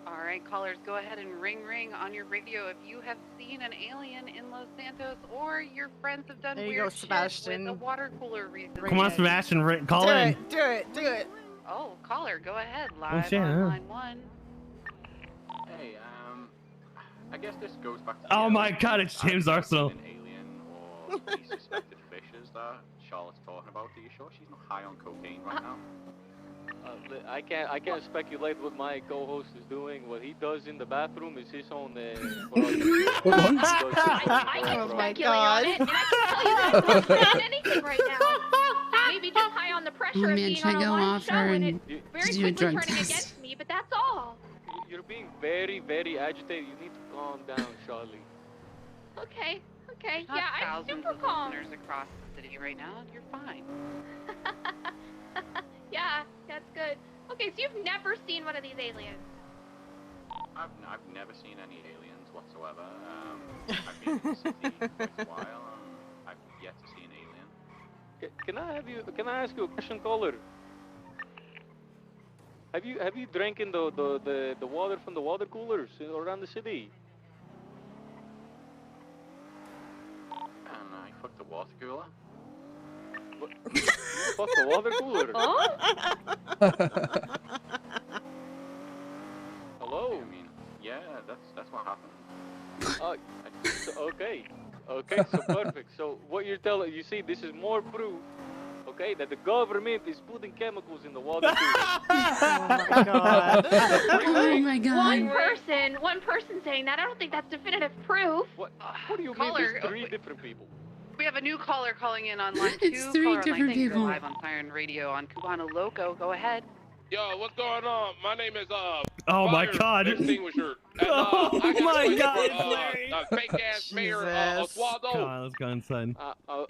All right, callers, go ahead and ring on your radio if you have seen an alien in Los Santos or your friends have done There you weird go, shit Sebastian. with a water cooler recently. Come on, Sebastian, call Do in. it, do it. Oh, caller, go ahead. Live shit, on huh? line 1. Hey, I guess this goes back to. Oh my God, it's James Arsenal. An alien or the suspected fishes that Charlotte's talking about. Are you sure she's not high on cocaine right now? I can't speculate what my co-host is doing. What he does in the bathroom is his own. I can speculate on it, and I can tell you that it's not high on anything right now. Maybe just high on the pressure of Man, being should I on a go live off show her and and it very do a quickly drug turning test? against me, but that's all. You're being very, very agitated. You need to calm down, Charlie. Okay. There's not Yeah, I'm thousands super of calm. listeners across the city right now. You're fine. Yeah, that's good. Okay, so you've never seen one of these aliens? I've never seen any aliens whatsoever. I've been in the city for quite a while, and I've yet to see an alien. Can I ask you a question, caller? Have you drank in the water from the water coolers around the city? And I fucked the water cooler. You fucked the water cooler? Hello? I mean, yeah, that's what happened. Okay, so perfect. So what you're telling, you see, this is more proof, okay, that the government is putting chemicals in the water cooler. my god. Oh my god. One person saying that. I don't think that's definitive proof. What do you Caller, mean? There's 3 different people. We have a new caller calling in on line 2. It's 3 Caller on line different 6, you're people. live on Siren Radio on Cubano Loco. Go ahead. Yo, what's going on? My name is Oh my Fire god. Extinguisher. And, Oh I got my a god. for fake ass mayor Oswaldo. Come on, let's go inside.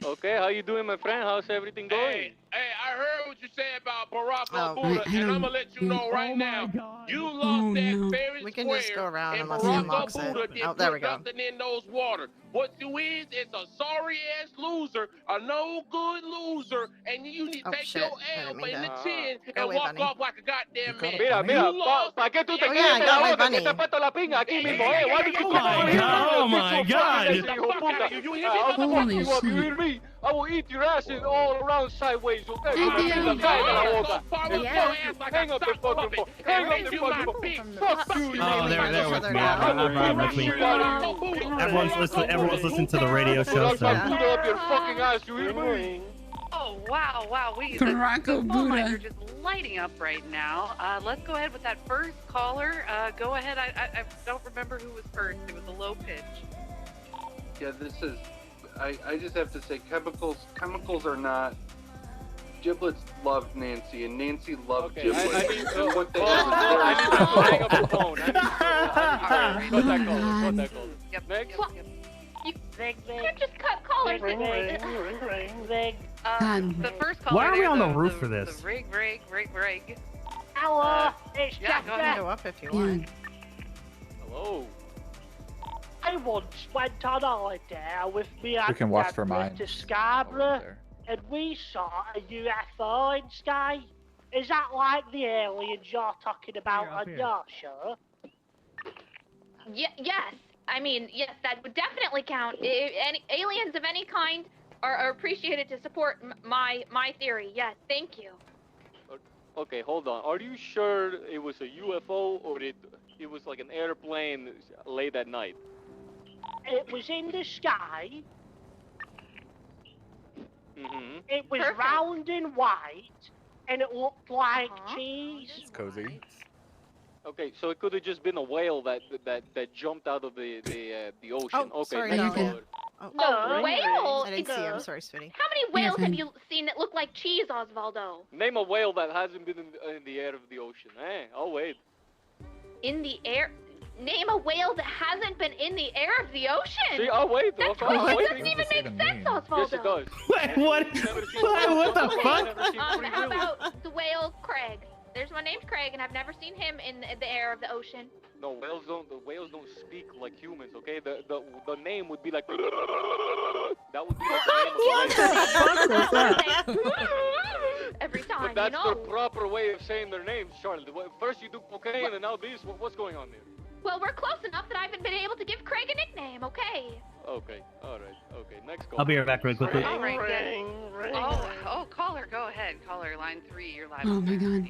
Okay, how you doing, my friend? How's everything going? Hey, I heard what you said about Barack Oh, Obama, I and I'm don't- gonna let you know right now. You lost that fair and We can square, just go around and unless he Barack unlocks it. Obama didn't Oh, there we put go. nothing in those water. What you is a sorry ass loser, a no good loser, and you need to Oh, take shit. your I L didn't mean in the to. chin Go and away, walk bunny. off like a goddamn man. Mira, You lost. ¿para qué tú te Oh, yeah, I quieres got my ahora? bunny. ¿Qué te puesto la pinga aquí mismo, eh? Why did you come my over here? god, oh my god. Hijo puta. I'll fuck Holy you up, you shit. hear me? I will eat your ass in all around sideways, okay? Hey, Con la damn. pinga cae de la boca. Yeah. Hang up the fucking phone. Hang up the fucking phone. Fuck you, you Oh, there little with me. I'm with me. Everyone's listening to the radio show, Put so. my Buddha up your fucking ass, you hear me? Oh, wow. Barack the phone lines Obama. are just lighting up right now. Let's go ahead with that first caller. Go ahead. I don't remember who was first. It was a low pitch. Yeah, this is. I just have to say, chemicals are not. Giblets loved Nancy, and Nancy loved Okay, Giblets. I need to. And what they I need to hang up the phone. Cut that call. Cut that call. Yep. Next. What? You could just cut callers. God. The first caller. Why are we there, on the roof for The this? rig. Hello, it's Yeah, go ahead. Go up if you Yeah. want. Hello. I once went on holiday with me We can watch for mine. to Scarborough, and we saw a UFO in sky. Is that like the aliens you're talking about Here, up on here. your show? Yes. I mean, yes, that would definitely count. Any aliens of any kind are appreciated to support my theory. Yes, thank you. Okay, hold on. Are you sure it was a UFO or it was like an airplane late at night? It was in the sky. Mm-hmm. It was Perfect. round and white, and it looked like cheese. It's cozy. Okay, so it could have just been a whale that jumped out of the ocean. Oh, okay, sorry, next no. caller. A whale? I didn't see. I'm sorry, sweetie. How many whales have you seen that look like cheese, Osvaldo? Name a whale that hasn't been in the air of the ocean. I'll wait. In the air? Name a whale that hasn't been in the air of the ocean. See, I'll wait. That's I'll crazy. wait. It doesn't even make sense, Osvaldo. Yes, it does. Wait, what? What the fuck? How about the whale Craig? There's one named Craig, and I've never seen him in the air of the ocean. No, whales don't. The whales don't speak like humans. Okay, the name would be like. That would be the name. Every time, But that's you know. the proper way of saying their names, Charlotte. First you do cocaine, and now this. What's going on there? Well, we're close enough that I haven't been able to give Craig a nickname. Okay. Okay, all right, okay. Next call. I'll be right back really quickly. All right, caller, go ahead. Caller, line 3, you're live. Oh my god.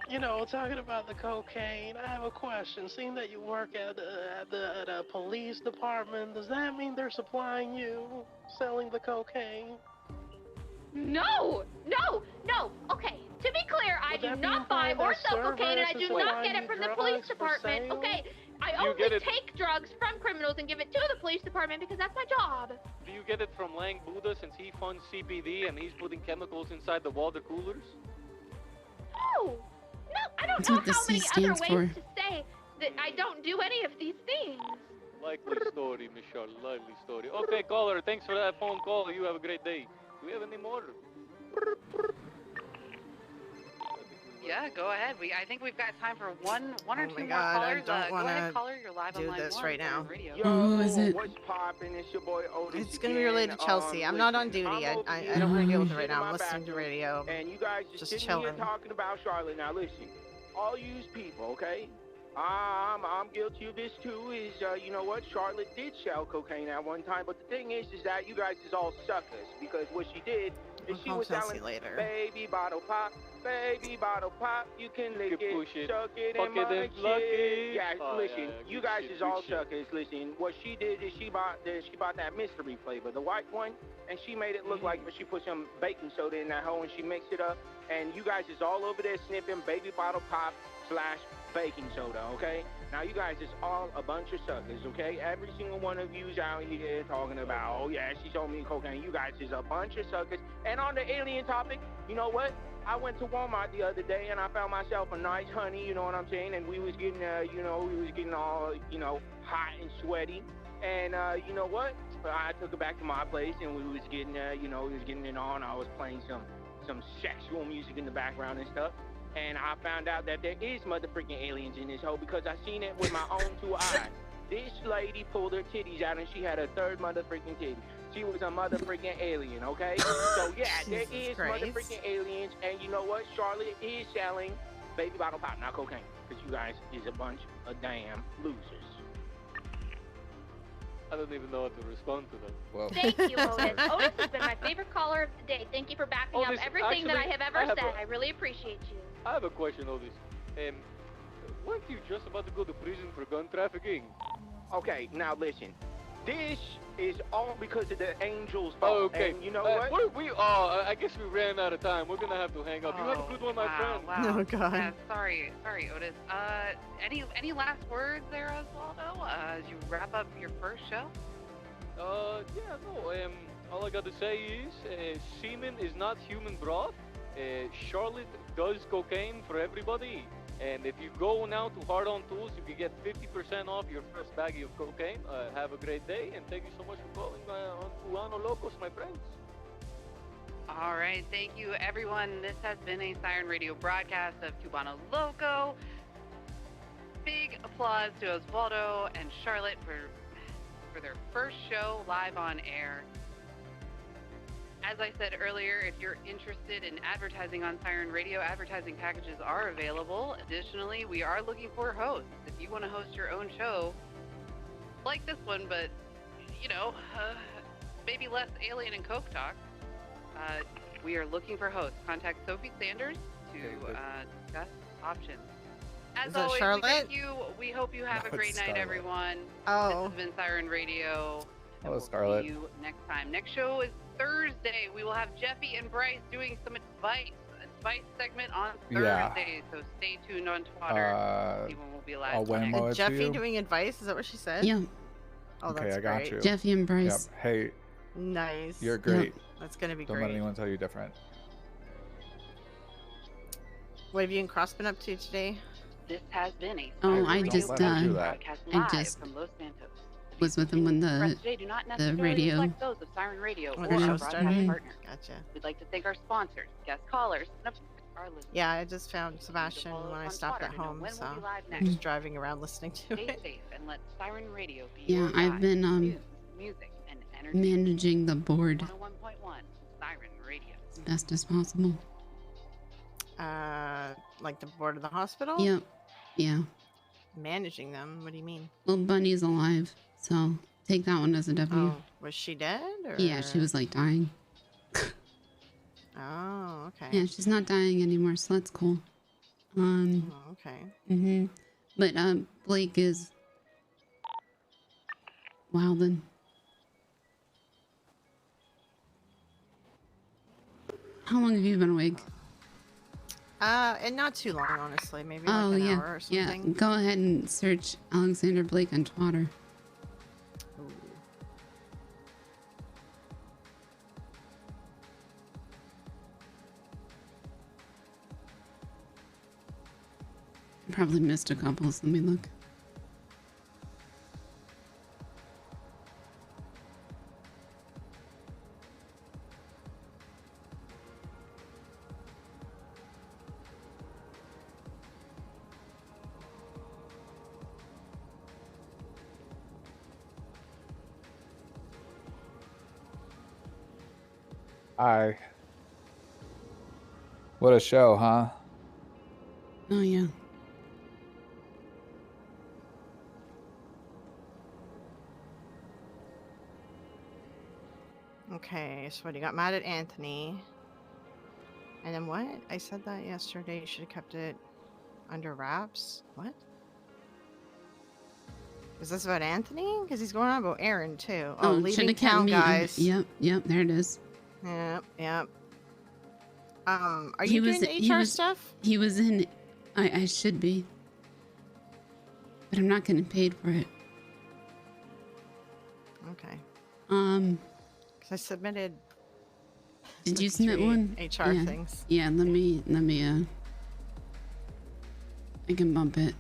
You know, talking about the cocaine, I have a question. Seeing that you work at the police department, does that mean they're supplying you, selling the cocaine? No. Okay. To be clear, I do not buy or sell cocaine, and I do not get it from the police department. Okay. I only take drugs from criminals and give it to the police department because that's my job. Do you get it from Lang Buddha since he funds CBD and he's putting chemicals inside the water coolers? No, I don't That's know what the how C many other stands ways for. to say that I don't do any of these things. Likely story, Miss Charlotte. Likely story. Okay, caller. Thanks for that phone call. You have a great day. Do we have any more? Yeah, go ahead. I think we've got time for one or two more God, callers. I don't Go ahead, wanna caller. You're live on do line this 1 right now. on radio. Who is it? What's poppin'? It's your boy Otis. It's gonna be related to Chelsea. I'm not on duty. I don't want to deal with it right now. I'm listening to radio. And you guys just sitting here chilling. talking about Charlotte. Now listen, all you people, okay? I'm guilty of this too. Is you know what? Charlotte did sell cocaine at one time, but the thing is that you guys is all suckers because what she did is she I'll was tell selling you later. baby bottle pop, Baby bottle pop, you can lick it, push it, suck it, fuck and it, munch and pluck it. it. Yeah, Oh, listen, yeah, you good guys shit, is good all shit. suckers. Listen, what she did is she bought that mystery flavor, the white one, and she made it look like she put some baking soda in that hole and she mixed it up. And you guys is all over there sniffing baby bottle pop / baking soda, okay? Now you guys is all a bunch of suckers, okay? Every single one of you's out here talking about, oh yeah, she sold me cocaine. You guys is a bunch of suckers. And on the alien topic, you know what? I went to Walmart the other day and I found myself a nice honey, you know what I'm saying? And we was getting, we was getting all, hot and sweaty. And you know what? I took it back to my place and we was getting, we was getting it on. I was playing some sexual music in the background and stuff. And I found out that there is motherfucking aliens in this hole because I seen it with my own 2 eyes. This lady pulled her titties out and she had a third motherfucking titty. She was a motherfucking alien, okay? So yeah, there is motherfucking aliens, and you know what? Charlotte is selling baby bottle pop, not cocaine, because you guys is a bunch of damn losers. I don't even know what to respond to that. Well, Thank you, Otis. Otis has been my favorite caller of the day. Thank you for backing up Otis, everything that I actually, have ever I have said. a- I really appreciate you. I have a question, Otis. Weren't you just about to go to prison for gun trafficking? Okay, now listen. This is all because of the angels' fault. Oh, okay. And you know what? what? I guess we ran out of time. We're gonna have to hang up. You have a good one, my friend. Wow. Oh, God. Yeah, sorry, Otis. Any last words there, Osvaldo? As you wrap up your first show? Yeah, no. All I gotta say is, semen is not human broth. Charlotte does cocaine for everybody. And if you go now to Hard On Tools, you can get 50% off your first baggie of cocaine. Have a great day, and thank you so much for calling on Cubano Locos, my friends. All right, thank you, everyone. This has been a Siren Radio broadcast of Cubano Loco. Big applause to Osvaldo and Charlotte for their first show live on air. As I said earlier, if you're interested in advertising on Siren Radio, advertising packages are available. Additionally, we are looking for hosts. If you want to host your own show, like this one, but, maybe less alien and coke talk, we are looking for hosts. Contact Sophie Sanders to discuss options. As Is that always, Charlotte? we thank you. We hope you have No, a great it's night, Scarlett. everyone. Oh. This has been Siren Radio. hello, Scarlett. See you next time. Next show is Thursday. We will have Jeffy and Bryce doing some advice segment on Yeah. Thursday. So stay tuned on Twitter. See when we'll be live. I'll Venmo next. it to Jeffy you. doing advice? Is that what she said? Yeah. Oh, Okay, that's I got great. you. Jeffy and Bryce. Yep. Hey, Nice. you're great. That's gonna be Don't great. let anyone tell you different. What have you and Cross been up to today? This has been a Oh, Siren I Radio just, broadcast I live just from Los Santos. was with them when Press the today do not the necessarily radio. reflect those of Siren Radio When or the our show broadcast started? partners. Gotcha. We'd like to thank our sponsors, guest callers, and of course our listeners. Yeah, I just found Sebastian follow us when I on stopped Twitter at to know home, when so we'll be live I'm next. just driving around listening to Stay it. safe and let Siren Radio be Yeah, your I've guide. been News, music, and entertainment. managing the board 101.1 Siren Radio. as best as possible. Like the board of the hospital? Yep. Yeah. Managing them? What do you mean? Well, Bunny's alive, so take that one as a W. Oh, was she dead? Or... Yeah, she was like dying. Oh, okay. Yeah, she's not dying anymore, so that's cool. Oh, okay. But Blake is wildin'. How long have you been awake? And not too long, honestly. Maybe like an hour or something. Yeah. Go ahead and search Alexander Blake on Twitter. Probably missed a couple, so let me look. Hi. What a show, huh? Oh, yeah. Okay, so what, you got mad at Anthony. And then what? I said that yesterday. You should have kept it under wraps. What? Is this about Anthony? Because he's going on about Aaron too. Oh, leaving town, guys. Yep, there it is. Yep. Are you doing the HR stuff? He was in. I should be, but I'm not getting paid for it. Okay. 'Cause I submitted. Did you submit one? HR things. Yeah. Let me. I can bump it.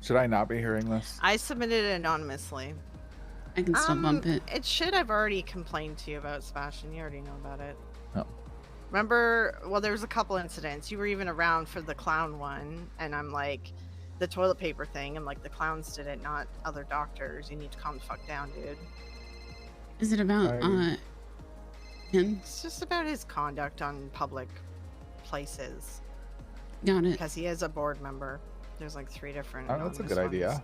Should I not be hearing this? I submitted it anonymously. I can still bump it. It should have already complained to you about, Sebastian. You already know about it. Oh. Remember, well, there was a couple incidents. You were even around for the clown one, and I'm like, the toilet paper thing, and like the clowns did it, not other doctors. You need to calm the fuck down, dude. Is it about him? It's just about his conduct on public places. Got it. Because he is a board member. There's like 3 different. Oh, that's a good ones. idea.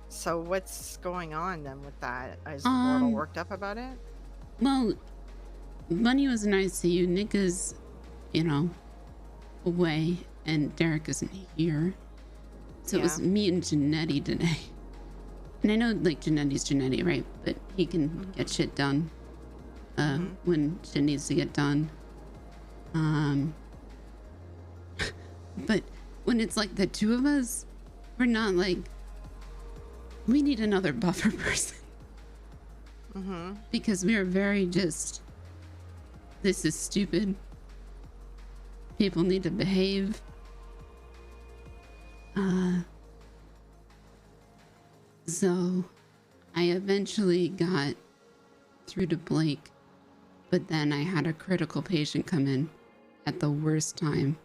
So what's going on then with that? Is the board all worked up about it? Well, Bunny was in ICU. Nick is, away, and Derek isn't here. So it was me and Janetti today. And I know, like, Janetti's Janetti, right? But he can get shit done when shit needs to get done. But when it's like the 2 of us, we're not like, we need another buffer person. Because we are very just, this is stupid. People need to behave. So I eventually got through to Blake, but then I had a critical patient come in at the worst time,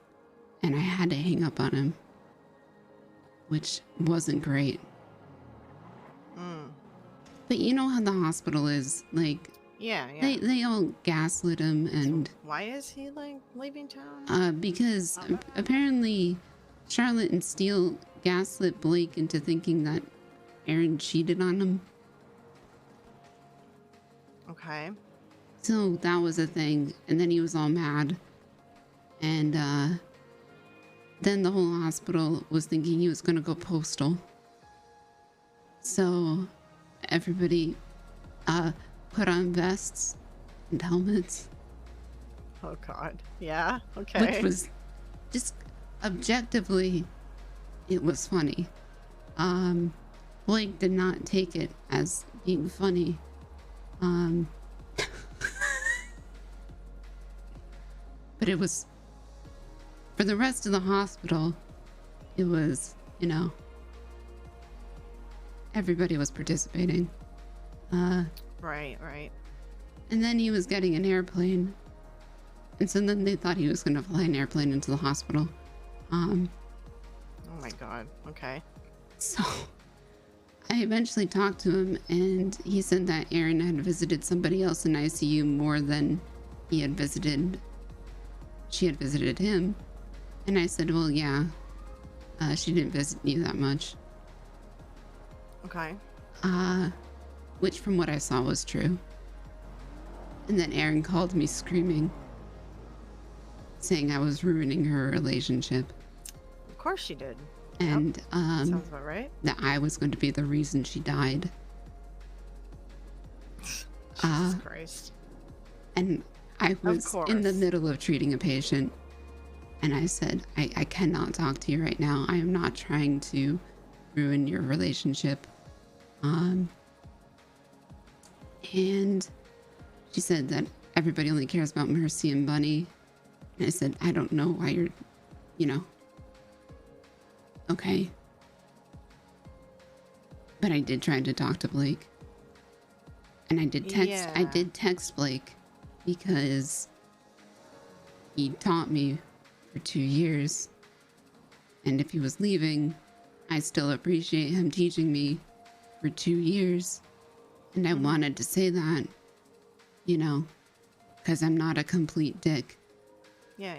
and I had to hang up on him, which wasn't great. But you know how the hospital is, like, Yeah. they all gaslit him, and Why is he like leaving town? because apparently Charlotte and Steele gaslit Blake into thinking that Aaron cheated on him. Okay. So that was a thing, and then he was all mad, and then the whole hospital was thinking he was gonna go postal. So everybody put on vests and helmets. Oh God. Yeah. Okay. Which was just objectively, it was funny. Blake did not take it as being funny. But it was, for the rest of the hospital, it was, everybody was participating. Right. And then he was getting an airplane. And so then they thought he was going to fly an airplane into the hospital. Oh my God. Okay. So I eventually talked to him, and he said that Aaron had visited somebody else in ICU more than she had visited him. And I said, well, yeah, she didn't visit you that much. Okay. Which from what I saw was true. And then Aaron called me screaming, saying I was ruining her relationship. Of course she did. And sounds about right. That I was going to be the reason she died. Jesus Christ. And I was in the middle of treating a patient, and I said, I cannot talk to you right now. I am not trying to ruin your relationship. And she said that everybody only cares about Mercy and Bunny. And I said, I don't know why you're, okay. But I did try to talk to Blake. And I did text Blake because he taught me for 2 years. And if he was leaving, I still appreciate him teaching me for 2 years. And I wanted to say that, because I'm not a complete dick. Yeah.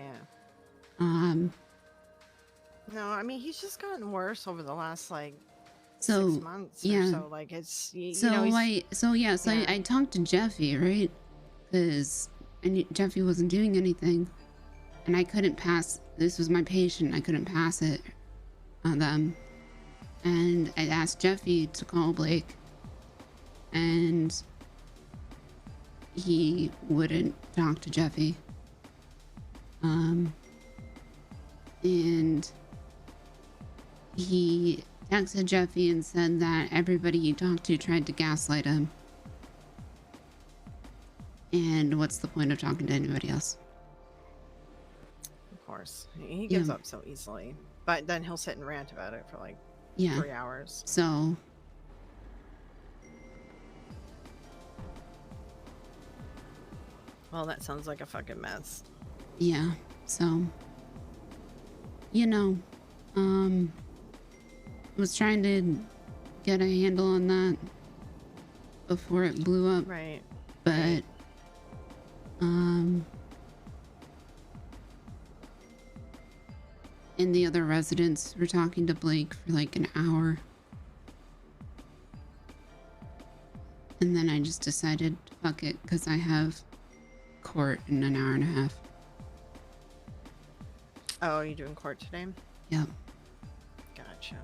No, I mean, he's just gotten worse over the last 6 months or so. Like, it's, I talked to Jeffy, right? Because and Jeffy wasn't doing anything, and I couldn't pass. This was my patient. I couldn't pass it on them, and I asked Jeffy to call Blake, and he wouldn't talk to Jeffy. And he texted Jeffy and said that everybody he talked to tried to gaslight him. And what's the point of talking to anybody else? Of course. He gives up so easily. But then he'll sit and rant about it for like 3 hours. So well, that sounds like a fucking mess. yeah, so you know, was trying to get a handle on that before it blew up. Right. But and the other residents were talking to Blake for like an hour. And then I just decided, fuck it, because I have court in an hour and a half. Oh, are you doing court today? Yep. Gotcha.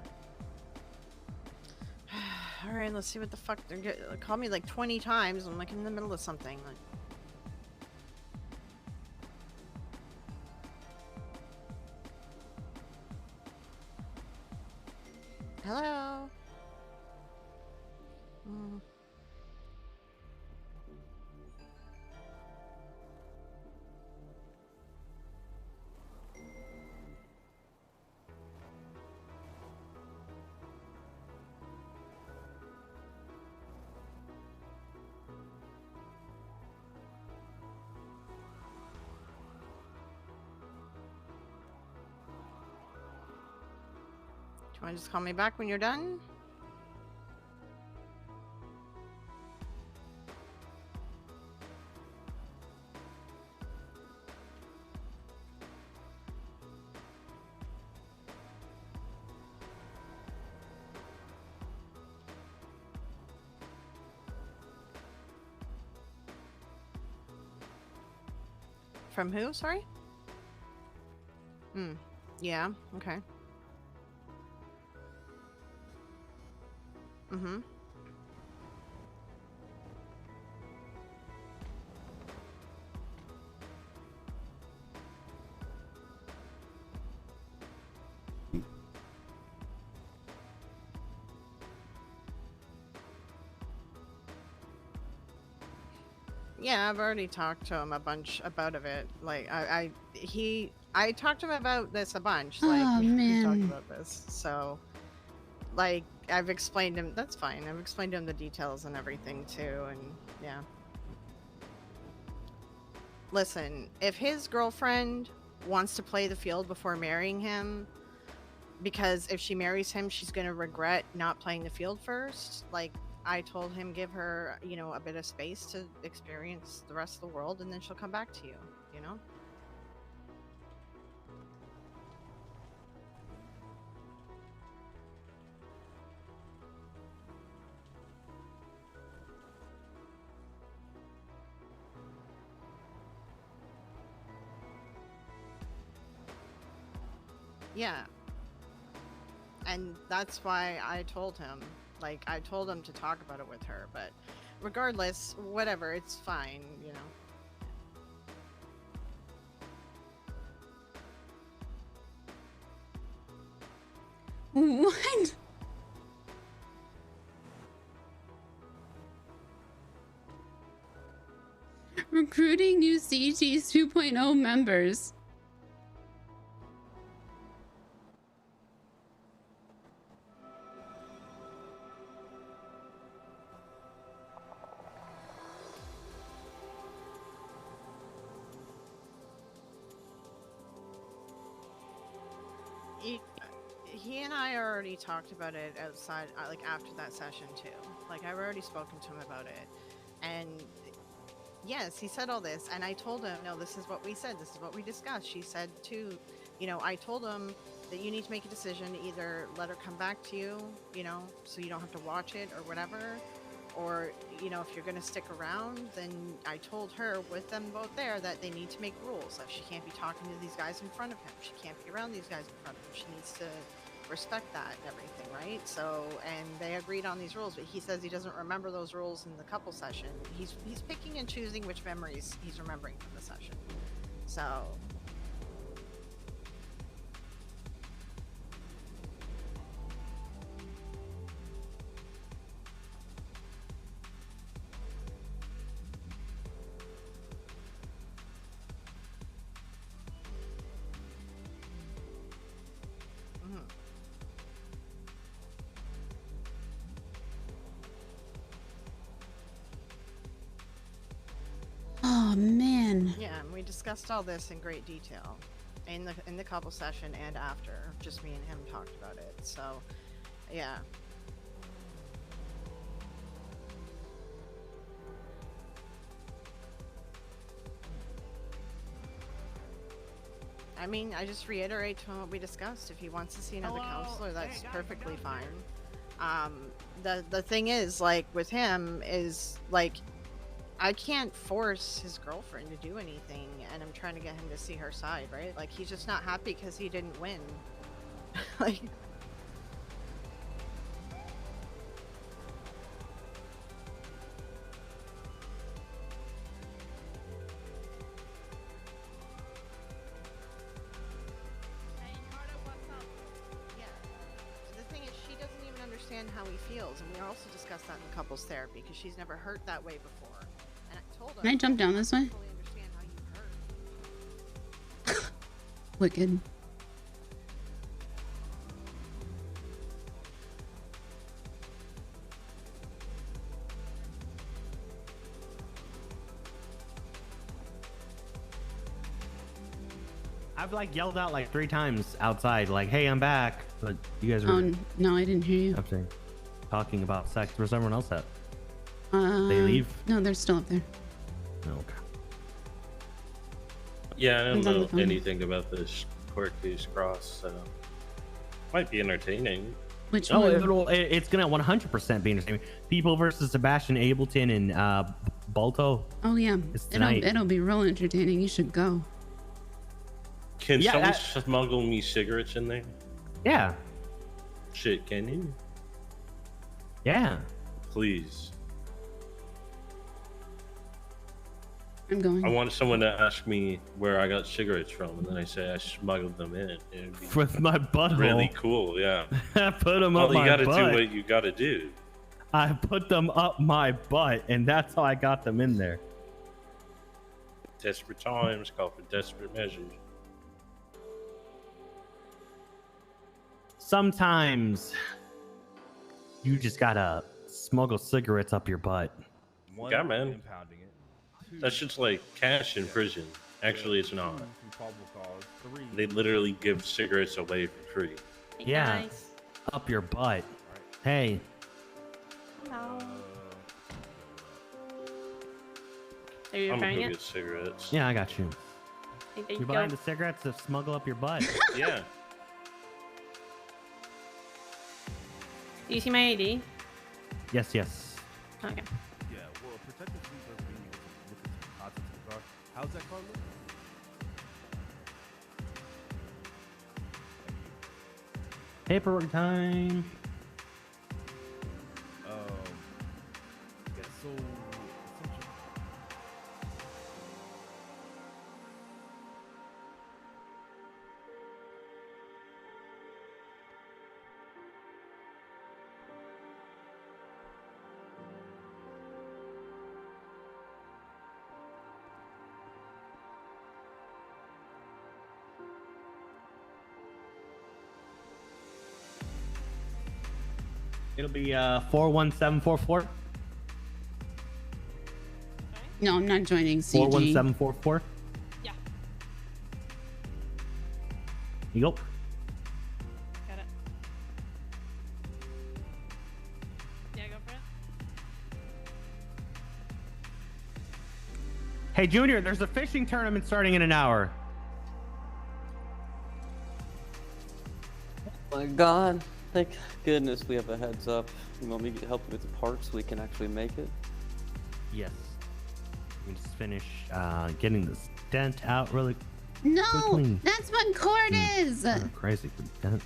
All right, let's see what the fuck they're call me like 20 times. I'm like in the middle of something. Like, hello. Do you want to just call me back when you're done? From who? Sorry? Yeah, okay. Mm-hmm. Yeah, I've already talked to him a bunch about it. Like I talked to him about this a bunch. Like Oh, we talked man. about this. So like I've explained him that's fine. I've explained to him the details and everything too, and yeah. Listen, if his girlfriend wants to play the field before marrying him, because if she marries him, she's gonna regret not playing the field first. Like I told him, give her, you know, a bit of space to experience the rest of the world, and then she'll come back to you. You know. Yeah. And that's why I told him, like, I told him to talk about it with her, but regardless, whatever, it's fine, you know. What? Recruiting new CGs 2.0 members. He and I already talked about it outside, like after that session too. Like I've already spoken to him about it, and yes, he said all this, and I told him, no, this is what we said, this is what we discussed. She said too, you know, I told him that you need to make a decision, either let her come back to you, you know, so you don't have to watch it or whatever, or you know, if you're gonna stick around, then I told her with them both there that they need to make rules. Like she can't be talking to these guys in front of him. She can't be around these guys in front of him. She needs to respect that and everything, right? So, and they agreed on these rules, but he says he doesn't remember those rules in the couple session. He's picking and choosing which memories he's remembering from the session. So. Oh man. Yeah, and we discussed all this in great detail in the couple session and after. Just me and him talked about it. So, yeah. I mean, I just reiterate to him what we discussed. If he wants to see another counselor, that's perfectly fine. The thing is, like, with him is, like, I can't force his girlfriend to do anything, and I'm trying to get him to see her side, right? Like, he's just not happy because he didn't win. Like... how he feels, and we also discussed that in couples therapy because she's never hurt that way before. And I told her, Can I jump down this way? I totally understand how you hurt. Wicked. I've like yelled out like 3 times outside, like, "Hey, I'm back!" But you guys were. Oh no, I didn't hear you. I'm saying, talking about sex. Where's everyone else at? They leave? No, they're still up there. Okay. Yeah, I don't It's on the know phone. anything about this court case cross, so might be entertaining. Which Oh, one? it's gonna 100% be interesting. People versus Sebastian Ableton and Balto. Oh yeah, It's tonight. it'll be real entertaining. You should go. Can Yeah, someone that- smuggle me cigarettes in there? Yeah. Shit, can you? Yeah. Please. I'm going. I want someone to ask me where I got cigarettes from, and then I say I smuggled them in. It'd be With my butthole. really cool, yeah. I put them All up you my gotta butt. do what you gotta do. I put them up my butt, and that's how I got them in there. Desperate times call for desperate measures. Sometimes you just gotta smuggle cigarettes up your butt. Yeah, man. That shit's like cash in prison. Actually, it's not. They literally give cigarettes away for free. Yeah, up your butt. Hey, Hello. Are you I'm gonna referring go it? get cigarettes. yeah, I got you. There you You're go. buying the cigarettes to smuggle up your butt. Yeah. Do you see my ID? Yes, yes. Okay. Yeah, well, a protective sweep doesn't mean you can look into the contents of the car. How's that car look? Paperwork time. Yeah, so essentially, It'll be 41744. No, I'm not joining CG. 41744. Yeah. You go. Got it. Yeah, go for it. Hey, Junior, there's a fishing tournament starting in an hour. My God. Thank goodness we have a heads up. You want me to help you with the parts so we can actually make it? Yes. We can just finish getting the dent out really No, quickly. that's what cord is. Oh, crazy for dent.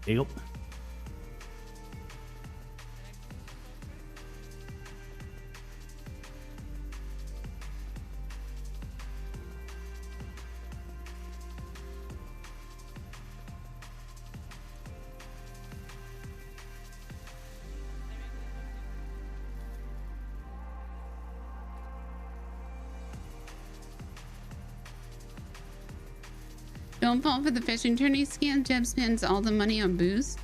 Yep. Don't fall for the fishing tourney scam. Jeb spends all the money on booze.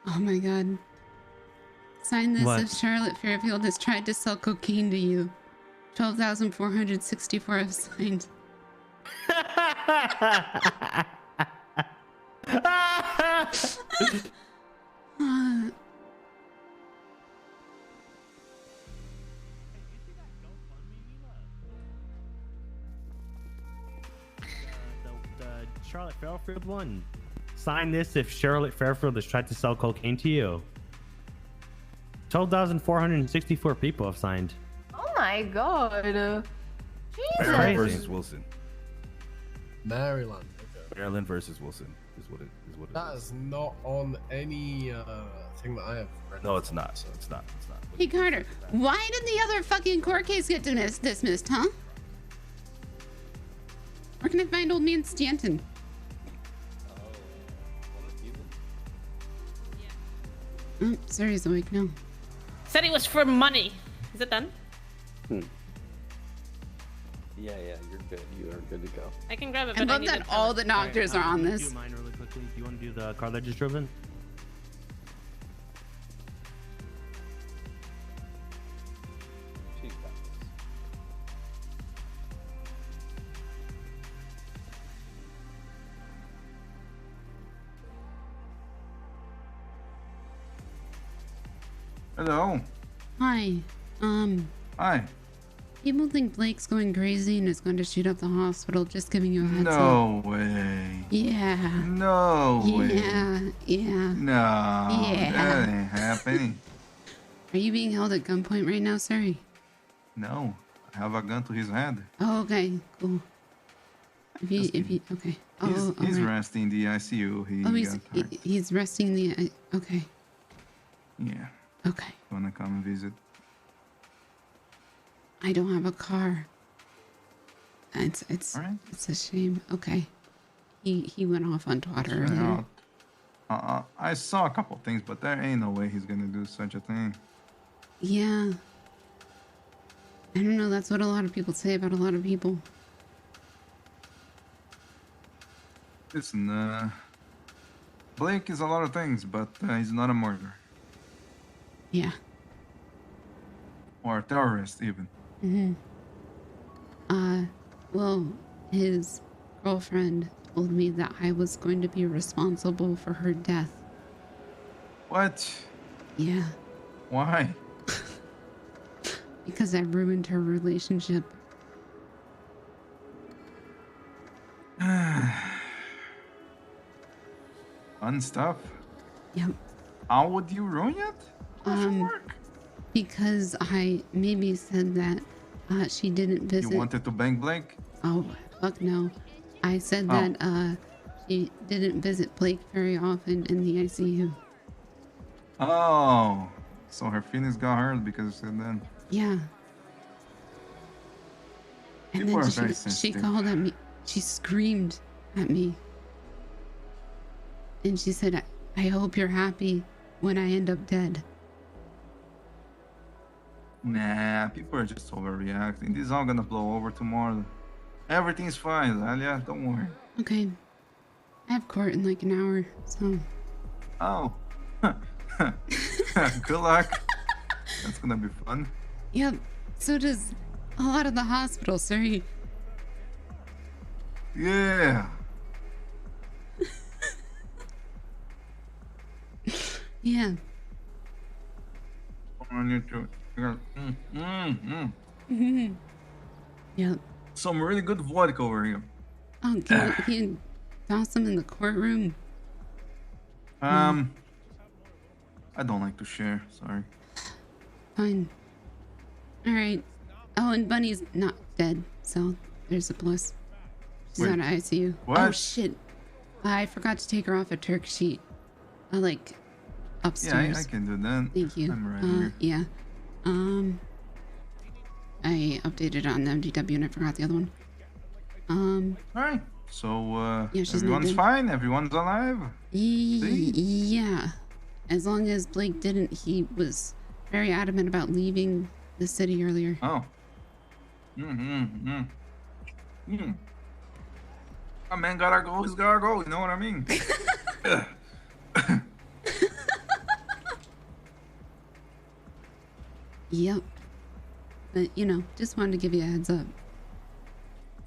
Oh my god. Sign this What? if Charlotte Fairfield has tried to sell cocaine to you. 12,464 have signed. The Charlotte Fairfield one. Sign this if Charlotte Fairfield has tried to sell cocaine to you. 12,464 people have signed. Oh my god. Maryland Jesus. versus Wilson. Maryland. Okay. Maryland versus Wilson is what it is. That is not on any thing that I have read. No, it's not. So it's not. It's not. Hey Carter, why did the other fucking court case get dismissed, huh? Where can I find old man Stanton? Oh, sorry, he's awake now. Said it was for money. Is it done? Yeah, you're good. You are good to go. I can grab it. I but love need that it all the doctors are on this. Do mine really quickly. Do you want to do the car ledger driven? She's got this. Hello. Hi. Hi. People think Blake's going crazy and is going to shoot up the hospital. Just giving you a heads up. No way. Yeah. No way. Yeah. Yeah. No. Yeah. That ain't happening. Are you being held at gunpoint right now, sir? No. I have a gun to his head. Oh, okay. Cool. If you, okay. Oh, He's all right. resting in the ICU. He's resting the, okay. Yeah. Okay. Wanna come and visit? I don't have a car. It's a shame. Okay. He went off on Twitter earlier. I saw a couple things, but there ain't no way he's gonna do such a thing. Yeah. I don't know. That's what a lot of people say about a lot of people. Listen, Blake is a lot of things, but he's not a murderer. Yeah. Or a terrorist, even. Well, his girlfriend told me that I was going to be responsible for her death. What? Yeah. Why? Because I ruined her relationship. Fun stuff. Yep. How would you ruin it? Because I maybe said that she didn't visit. You wanted to bang Blake? Oh, fuck no. I said that she didn't visit Blake very often in the ICU. Oh, so her feelings got hurt because you said that. Yeah. And People are then very she sensitive. called at me. She screamed at me. And she said, I hope you're happy when I end up dead. Nah, people are just overreacting. This is all gonna blow over tomorrow. Everything's fine, Dahlia. Don't worry. Okay. I have court in like an hour, so. Oh. Good luck. That's gonna be fun. Yep. So does a lot of the hospital, sorry. Yeah. Yeah. On YouTube. Yep. Some really good vodka over here. Oh, can you toss them in the courtroom? I don't like to share. Sorry. Fine. All right. Oh, and Bunny's not dead, so there's a plus. She's Wait, out of ICU. what? Oh shit! I forgot to take her off a Turk sheet. Like upstairs. Yeah, I can do that. Thank you. I'm right here. Yeah. I updated on the MDW and I forgot the other one. Alright. So Yeah, she's not everyone's dead. fine. Everyone's alive. Yeah. As long as Blake didn't, he was very adamant about leaving the city earlier. Oh. A man gotta go. He's gotta go. You know what I mean? Yep. But, you know, just wanted to give you a heads up.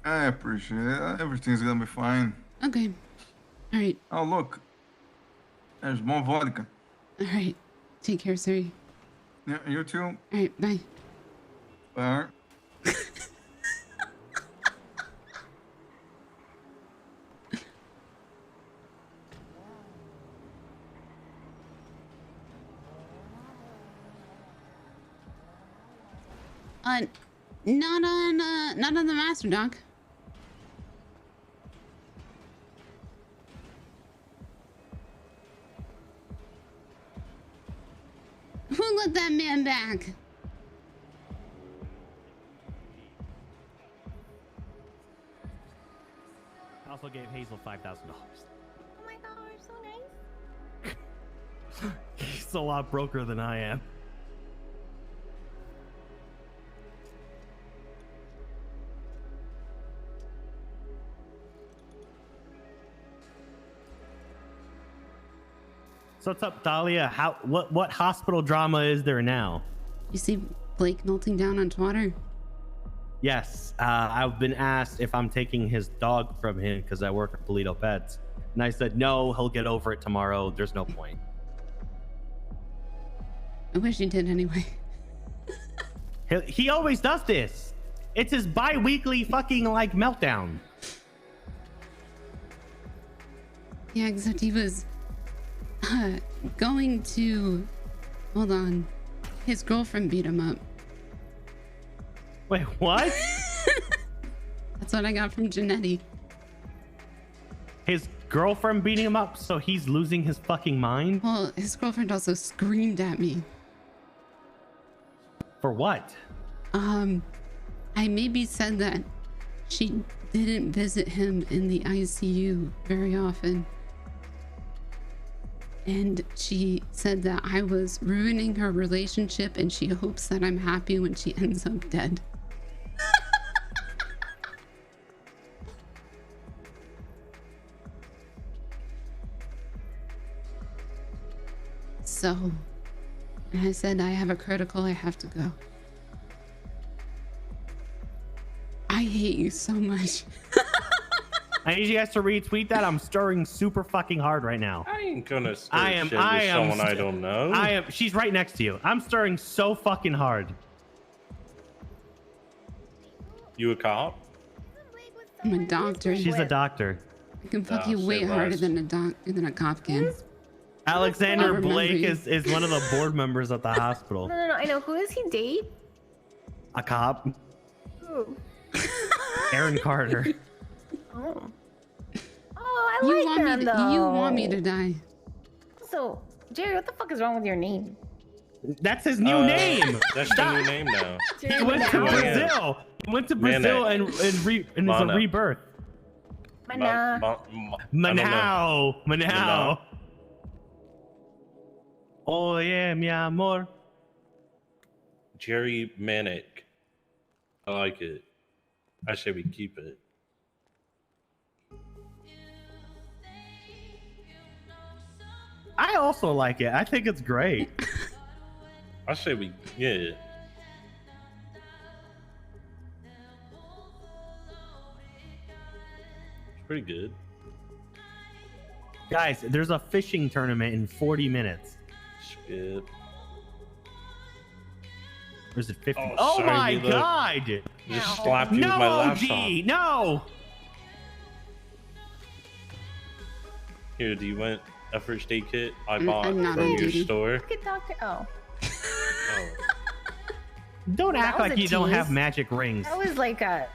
I appreciate it. Everything's gonna be fine. Okay. All right. Oh look. There's more vodka. All right. Take care, sir. Yeah, you too. All right. Bye. Bye. Not on the master dock. Who let that man back? Also gave Hazel $5,000. Oh my gosh, so nice. He's a lot broker than I am. So what's up, Dahlia? What hospital drama is there now? You see Blake melting down on Twitter? Yes, I've been asked if I'm taking his dog from him because I work at Polito Pets, and I said no. He'll get over it tomorrow. There's no point. I wish you did anyway. He always does this. It's his bi-weekly fucking like meltdown. Yeah, except he was going to... Hold on. His girlfriend beat him up. Wait, what? That's what I got from Janetti. His girlfriend beating him up, so he's losing his fucking mind? Well, his girlfriend also screamed at me. For what? I maybe said that she didn't visit him in the ICU very often. And she said that I was ruining her relationship and she hopes that I'm happy when she ends up dead. So, and I said, I have a critical, I have to go. I hate you so much. I need you guys to retweet that. I'm stirring super fucking hard right now. I ain't gonna stir shit with someone I don't know. She's right next to you. I'm stirring so fucking hard. You a cop? I'm a doctor. She's a doctor. I can fuck you way harder than a cop can. Alexander I'll Blake remember is one of the board members at the hospital. No, I know. Who does he date? A cop. Who? Aaron Carter. Oh. Oh, I like them, though. You want me to die. So, Jerry, what the fuck is wrong with your name? That's his new name. That's the new name now. He went to Brazil. He went to Brazil and it's a rebirth. Manao. Oh yeah, mi amor. Jerry Manic. I like it. I say we keep it. I also like it. I think it's great. I say we, yeah. It's pretty good. Guys, there's a fishing tournament in 40 minutes. Skip. Or is it 50? Oh, Oh, sorry, my Mila. God! Just slapped you No, with my OG, laptop. no! Here, do you want a first aid kit I I'm bought not from on your duty. store? Look at Doctor. Oh, Oh. Don't That act was like a you don't have tease. magic rings. that was like a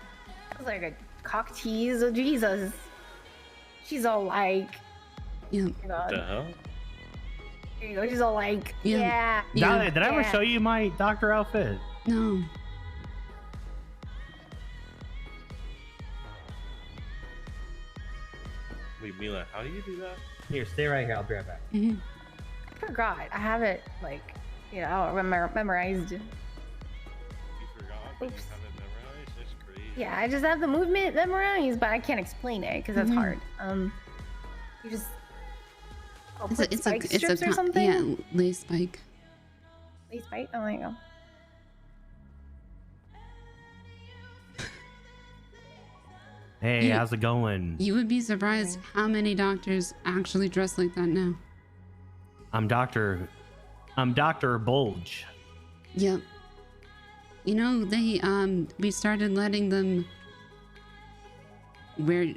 cock tease. Oh Jesus. She's all like, Yeah. What the hell? there you go. She's all like, Yeah. yeah. Dahlia, did I ever show you my doctor outfit? No. Wait, Mila, how do you do that? Here, stay right here. I'll be right back. Mm-hmm. I forgot. I have it like, memorized. You forgot, but you Oops. have it memorized? That's crazy. Yeah, I just have the movement memorized, but I can't explain it because that's Mhm. hard. You just put It's spike a strips or something. Yeah, lace spike. Lace spike. Oh, there you go. Hey, how's it going? You would be surprised how many doctors actually dress like that now. I'm Dr. Bulge. Yep. You know, they we started letting them wear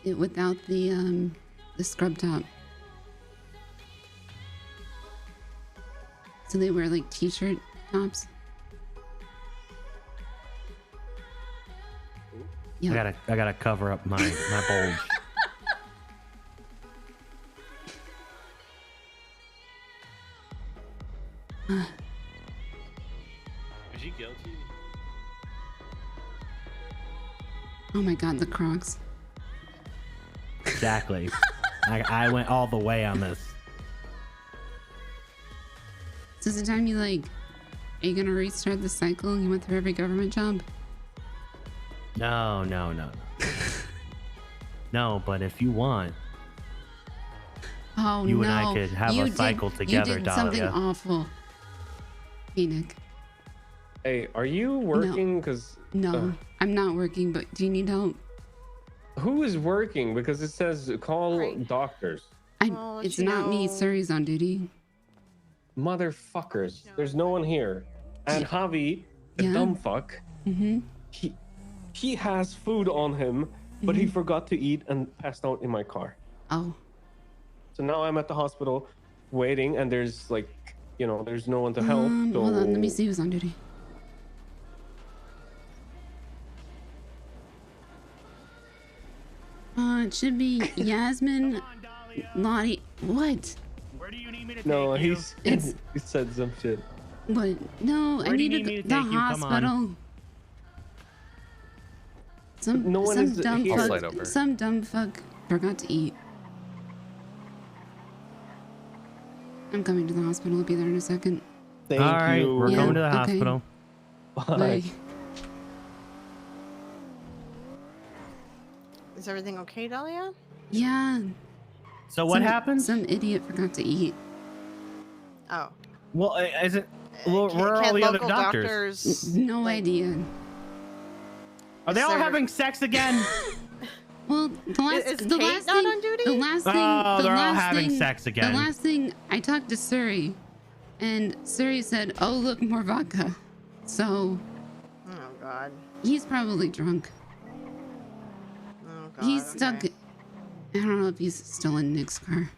it without the scrub top. So they wear like t-shirt tops. Yep. I gotta cover up my bulge. Is she guilty? Oh my god, the Crocs. Exactly. I went all the way on this. So is the time you like, are you gonna restart the cycle you went through every government job? No. No, but if you want, Oh you no. and I could have You a did- cycle together, You did something Dahlia. awful. Hey, Nick. Hey, are you working? Because No, I'm not working, but do you need help? who is working? Because it says call doctors. It's not me. Suri's on duty. Motherfuckers. There's no one here. And Javi, the Yeah. dumb fuck, Mm-hmm. he has food on him, but he forgot to eat and passed out in my car. Oh. So now I'm at the hospital waiting, and there's like, there's no one to help. So Hold on, let me see who's on duty. It should be Yasmin, Lottie. What? no, he's It's- he said some shit. What? No, I Where do you needed need me to the take you? Come on. hospital. No one some is dumb here. I'll slide fuck. over. Some dumb fuck forgot to eat. I'm coming to the hospital. I'll be there in a second. Thank All right, you. we're Yeah, going to the okay. hospital. Bye. Is everything okay, Dahlia? Yeah. So what happened? Some idiot forgot to eat. Oh. Well, is it? Well, where are all Can't the other local doctors? No idea. Are they all Sir. having sex again? Well, the last, Is the Kate last not thing, on duty? the last thing, Oh, the they're all last having thing, sex again. The last thing I talked to Suri, and Suri said, "Oh, look, more vodka." So Oh God. he's probably drunk. Oh God. He's stuck. okay. I don't know if he's still in Nick's car.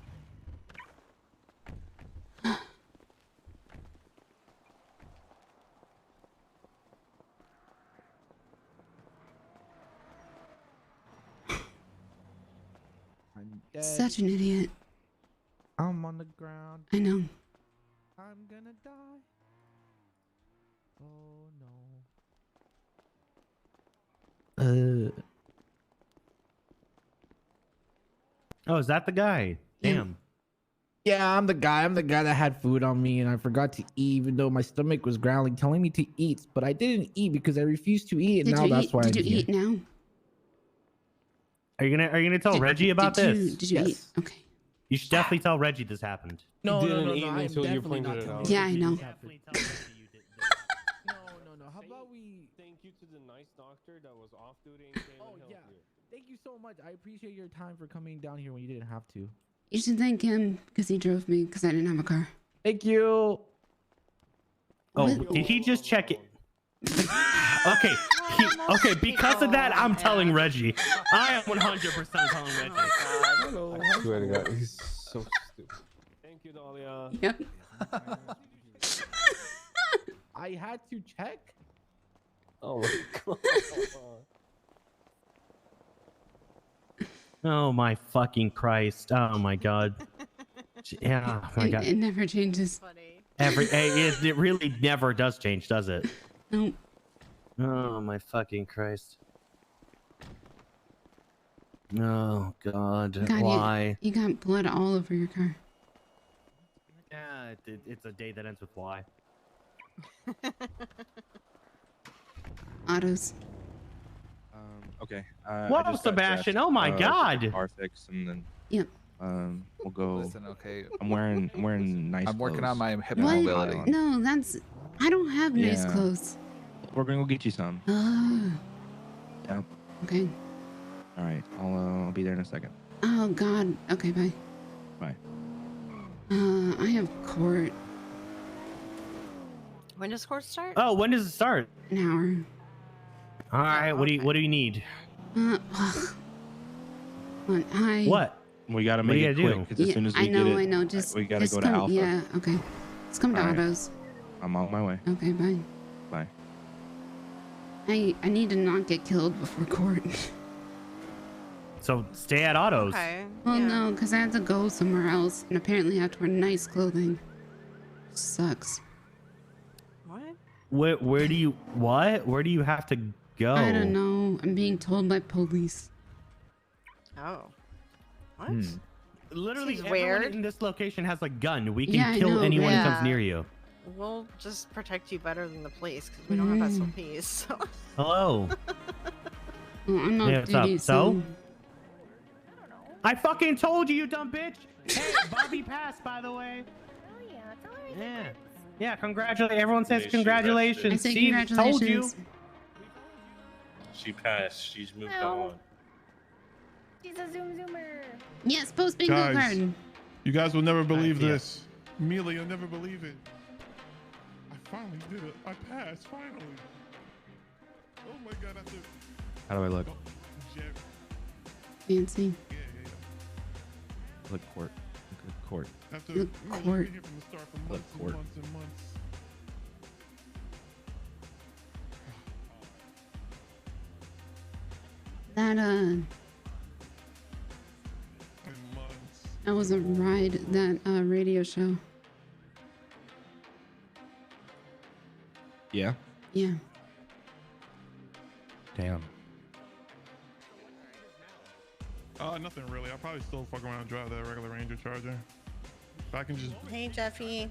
I'm dead. Such an idiot. I'm on the ground. I know. I'm gonna die. Oh no. Oh, is that the guy? Damn. Yeah, I'm the guy. I'm the guy that had food on me and I forgot to eat, even though my stomach was growling, telling me to eat, but I didn't eat because I refused to eat, and Did now you that's eat? why Did I'm you here. eat now? Are you gonna tell Reggie about did this? You, did you eat? Okay. You should definitely tell Reggie this happened. No, You no, didn't no, eat no, I'm until you definitely pointed not it telling out. Yeah, I know. Definitely tell Reggie you did. No. How about we? Thank you to the nice doctor that was off duty and came Oh and yeah. helped you. Thank you so much. I appreciate your time for coming down here when you didn't have to. You should thank him because he drove me because I didn't have a car. Thank you. Oh, did he just check it? Okay, okay. Because of that, I'm telling Reggie. I am 100% telling Reggie. I swear to God, he's so stupid. Thank you, Dahlia. Yep. I had to check. Oh my God. Oh my fucking Christ. Oh my God. Yeah. Oh my God. It never changes. It really never does change, does it? No. Oh my fucking Christ. Oh God. God, Why? You got blood all over your car. Yeah, it's a day that ends with Y. Autos. Okay. Whoa, I just got Sebastian, dressed, oh my get God. the car fixed, and then Yep. We'll go. Listen, okay. I'm wearing nice. I'm working on my hip What? mobility. No, that's. I don't have nice Yeah. clothes. We're gonna go get you some. Oh. Yeah. Okay. All right. I'll be there in a second. Oh God. Okay. Bye. Bye. I have court. When does court start? Oh, when does it start? An hour. All right. What do you need? What? We gotta What do make you it gotta quick do? because as soon as we I know. get it, I know. Just we gotta just go to come, Alpha. Yeah. Okay. Let's come to All right. autos. I'm on my way. Okay. Bye. Bye. I need to not get killed before court. So stay at autos. Well, no, because I have to go somewhere else, and apparently I have to wear nice clothing. Sucks. What? Where do you Where do you have to go? I don't know. I'm being told by police. Oh. What? Literally, Seems everyone weird. in this location has a gun. We can Yeah, I kill know, anyone right? who comes near you. We'll just protect you better than the police because we don't have SOPs. So. Hello. Well, I'm off Yeah, what's duty, up? So? I fucking told you, you dumb bitch. Hey, Bobby passed, by the way. Oh yeah, tell her Yeah. Yeah, congratulations. Everyone says Yeah, she congratulations. I say See, congratulations. told you. She passed. She's moved No. on. She's a zoom zoomer. Yes, post bingo Guys, card. you guys will never believe yeah. this. Mila, you'll never believe it. I finally did it. I passed, finally. Oh my God, I did. How do I look? Fancy. Look court. Look court. After Look, you've court. been here from the start for Look, months and court. months and months. That was a ride, that radio show. Yeah. Yeah. Damn. Nothing really. I'll probably still fuck around and drive that regular Ranger Charger. If I can just, Hey Jeffy,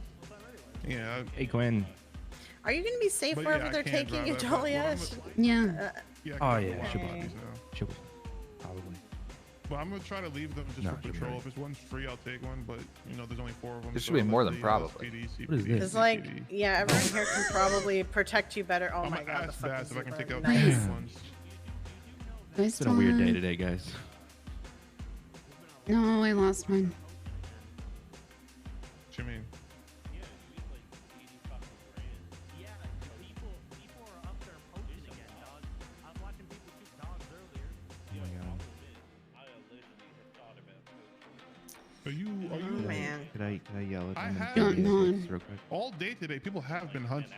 yeah. Hey Gwen. are you gonna be safe But wherever yeah, I they're can't taking drive you, that, but what Dahlia? I'm- Yeah. Yeah, Oh I yeah, can she'll drive be. these now. She'll be. Probably. But I'm gonna try to leave them just No, for she'll be patrol. right. If it's one's free, I'll take one. But you know, there's only 4 of them. There so should be I'll more let than the, probably. SPD, CPD, What is this? It's like, CPD. yeah, everyone here can probably protect you better. Oh I'm my gonna God, the ask fucking Bass if I can take zoomer. out Nice. the ones. Nice It's been a weird day one. today, guys. No, I lost mine. What you mean? Are you? Oh man. Could I yell at I them? have Don't know. Real quick? all day today. People have been hunting.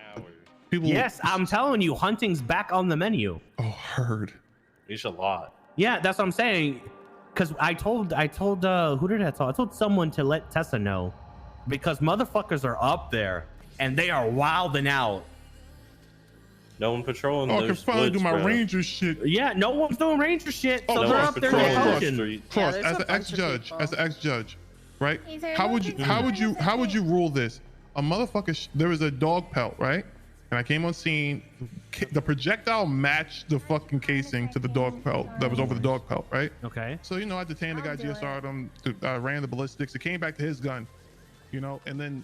People. Yes, I'm telling you, hunting's back on the menu. Oh, heard. There's a lot. Yeah, that's what I'm saying. Cause I told who did I tell? I told someone to let Tessa know, because motherfuckers are up there and they are wilding out. No one patrolling Oh, I can those finally do woods, my bro. Ranger shit. Yeah, no one's doing Ranger shit, so Oh, No they're one's up there. They're patrolling the hunting. street. Cross, there's as a an bunch of ex-judge, people. as an ex-judge, right? Is there How no would you rule this? A motherfucker, there was a dog pelt, right? And I came on scene. The projectile matched the fucking casing to the dog pelt that was over the dog pelt, right? Okay. So, you know, I detained the guy, GSR'd him, ran the ballistics. It came back to his gun, you know, and then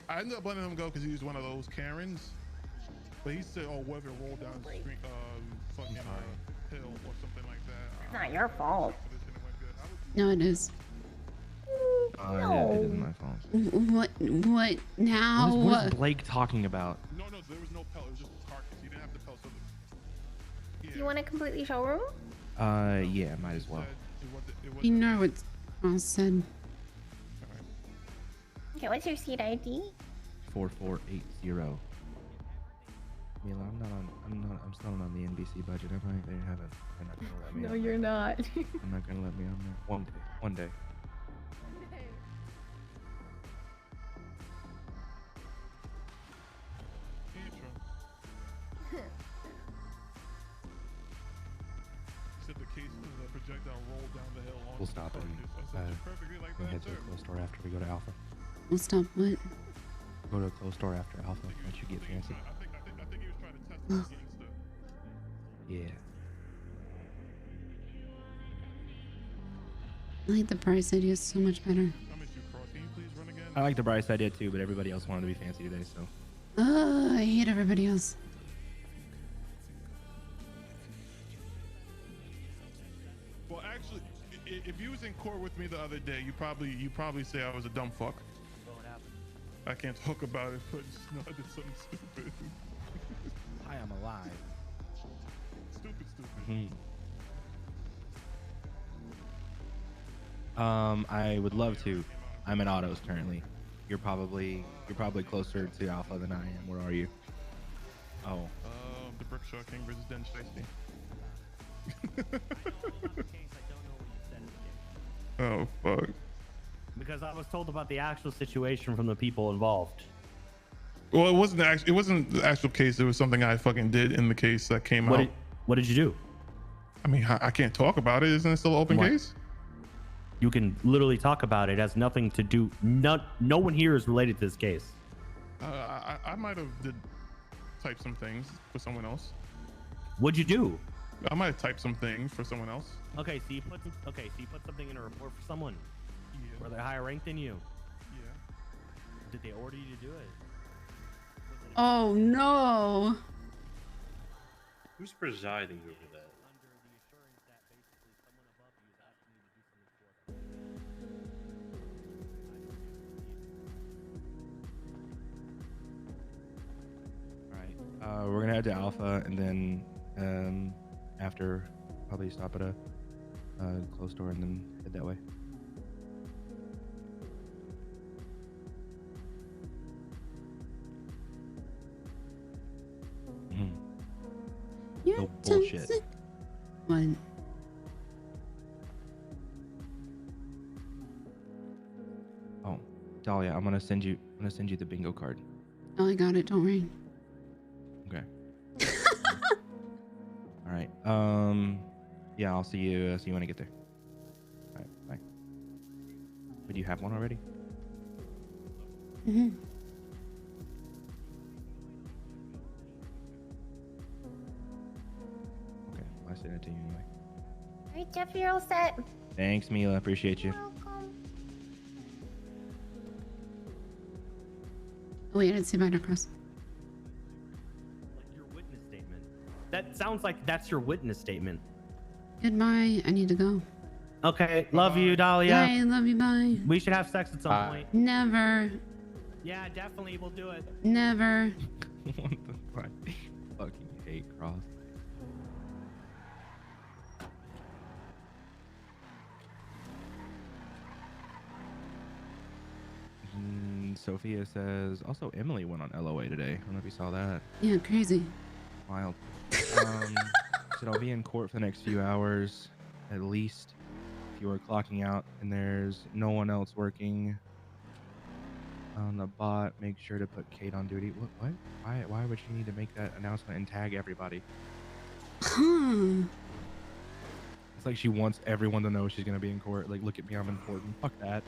I ended up letting him go because he was one of those Karens. But he said, oh, whether it rolled down the street, fucking hill or something like that. It's not your fault. No, it is. It isn't my fault. What now? What is Blake talking about? No, there was no pelt. It was just a carcass. He didn't have the pelt. So Do you want to completely showroom? Yeah, might as well. You know what Cross said. Okay, what's your seat ID? 4480. Mila, I'm still not on the NBC budget. They're not gonna let me. No, on you're not. there. I'm not gonna let me on there. One day. Said the case was a projectile rolled down the hill. We'll stop it. We'll head to a closed door after we go to Alpha. We'll stop what? Go to a closed door after Alpha. Once you get fancy. I think he was trying to test the gangster. Yeah. I like the price idea so much better. I like the Bryce idea too, but everybody else wanted to be fancy today, so. I hate everybody else. Well, actually, if you was in court with me the other day, you probably say I was a dumb fuck. I can't talk about it, but just know I did something stupid. I am alive. Stupid. I would love to. I'm at autos currently. You're probably closer to Alpha than I am. Where are you? Oh. The Brickshaw King versus Den Shiesty. Oh fuck. Because I was told about the actual situation from the people involved. Well, it wasn't the actual case. It was something I fucking did in the case that came out. What did you do? I mean, I can't talk about it. Isn't it still an open case? You can literally talk about it. It has nothing to do. No one here is related to this case. I might have typed some things for someone else. What'd you do? I might have typed some things for someone else. Okay, so you put something in a report for someone. Yeah. Were they higher ranked than you? Yeah. Did they order you to do it? Oh no. Who's presiding over that? We're gonna head to Alpha, and then after probably stop at a closed door and then head that way. No bullshit. What? Oh, Dahlia, I'm gonna send you the bingo card. Oh, I got it. Don't worry. Okay. All right. Yeah, I'll see you when I get there. All right. Bye. But do you have one already? Mm-hmm. Okay. I sent it to you anyway. All right, Jeff, you're all set. Thanks, Mila. Appreciate you. Oh, wait, I didn't see Binder Cross. Your witness statement. That sounds like that's your witness statement. Goodbye. I need to go. Okay. Love you, Dahlia. I love you. Bye. We should have sex at some point. Never. Yeah, definitely. We'll do it. Never. What the fuck? Fucking hate Cross. Sophia says, also Emily went on LOA today. I don't know if you saw that. Yeah, crazy. Wild. Said I'll be in court for the next few hours, at least. If you are clocking out and there's no one else working on the bot, make sure to put Kate on duty. What? Why would she need to make that announcement and tag everybody? Huh. It's like she wants everyone to know she's gonna be in court. Like, look at me, I'm important. Fuck that.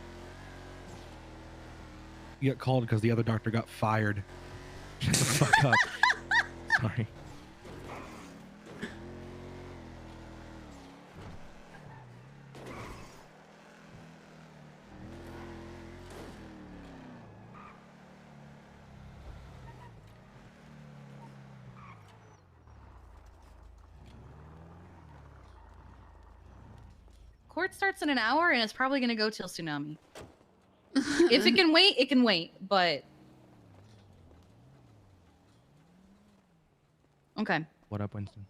You got called because the other doctor got fired. Shut the fuck up. Sorry. Court starts in an hour and it's probably going to go till tsunami. If it can wait, it can wait. But okay. What up, Winston?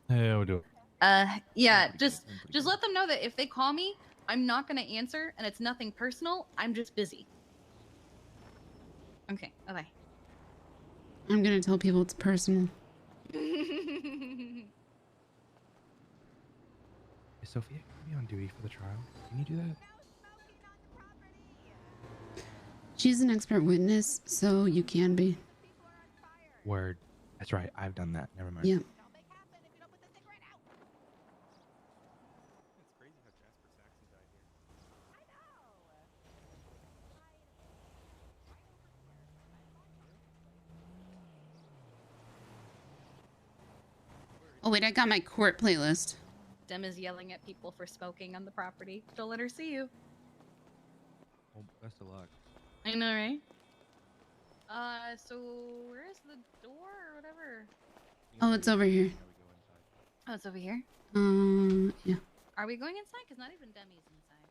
Hey, we do. Yeah. Just let them know that if they call me, I'm not gonna answer, and it's nothing personal. I'm just busy. Okay. Okay. I'm gonna tell people it's personal. Is Sophia gonna be on duty for the trial? Can you do that? She's an expert witness, so you can be. Word. That's right. I've done that. Never mind. Yeah. Oh wait, I got my court playlist. Dem is yelling at people for smoking on the property. Don't let her see you. Well, best of luck. I know, right? So where's the door or whatever? Oh, it's over here. Oh, it's over here. Yeah. Are we going inside? Cause not even Demi's inside.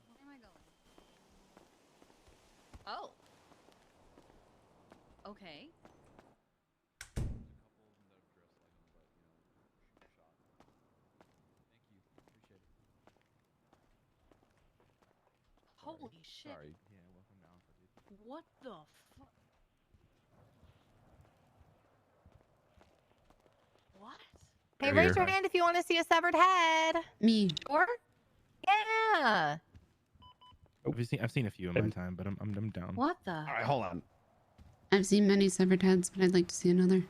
Where am I going? Oh. Okay. Holy shit. Sorry. Yeah, welcome to Alpha, dude. What the fuck? What? Hey, raise your hand if you want to see a severed head. Me. Sure. Yeah. I've seen a few in my time, but I'm down. What the? All right, hold on. I've seen many severed heads, but I'd like to see another.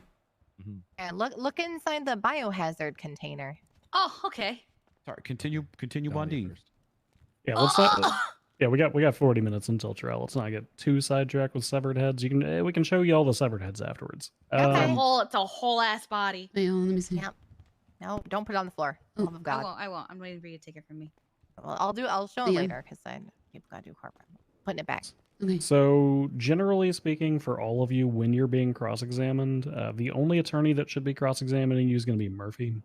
Yeah, look inside the biohazard container. Oh, okay. Sorry, continue, Bondi. Yeah, let's not. Yeah, we got 40 minutes until trial. Let's not get too sidetracked with severed heads. We can show you all the severed heads afterwards. It's a whole ass body. Wait, let me see. Yep. No, don't put it on the floor. Oh. Love of God. I won't. I'm waiting for you to take it from me. Well, I'll show it later because people gotta do corporate. Putting it back. Okay. So, generally speaking, for all of you, when you're being cross-examined, the only attorney that should be cross-examining you is going to be Murphy.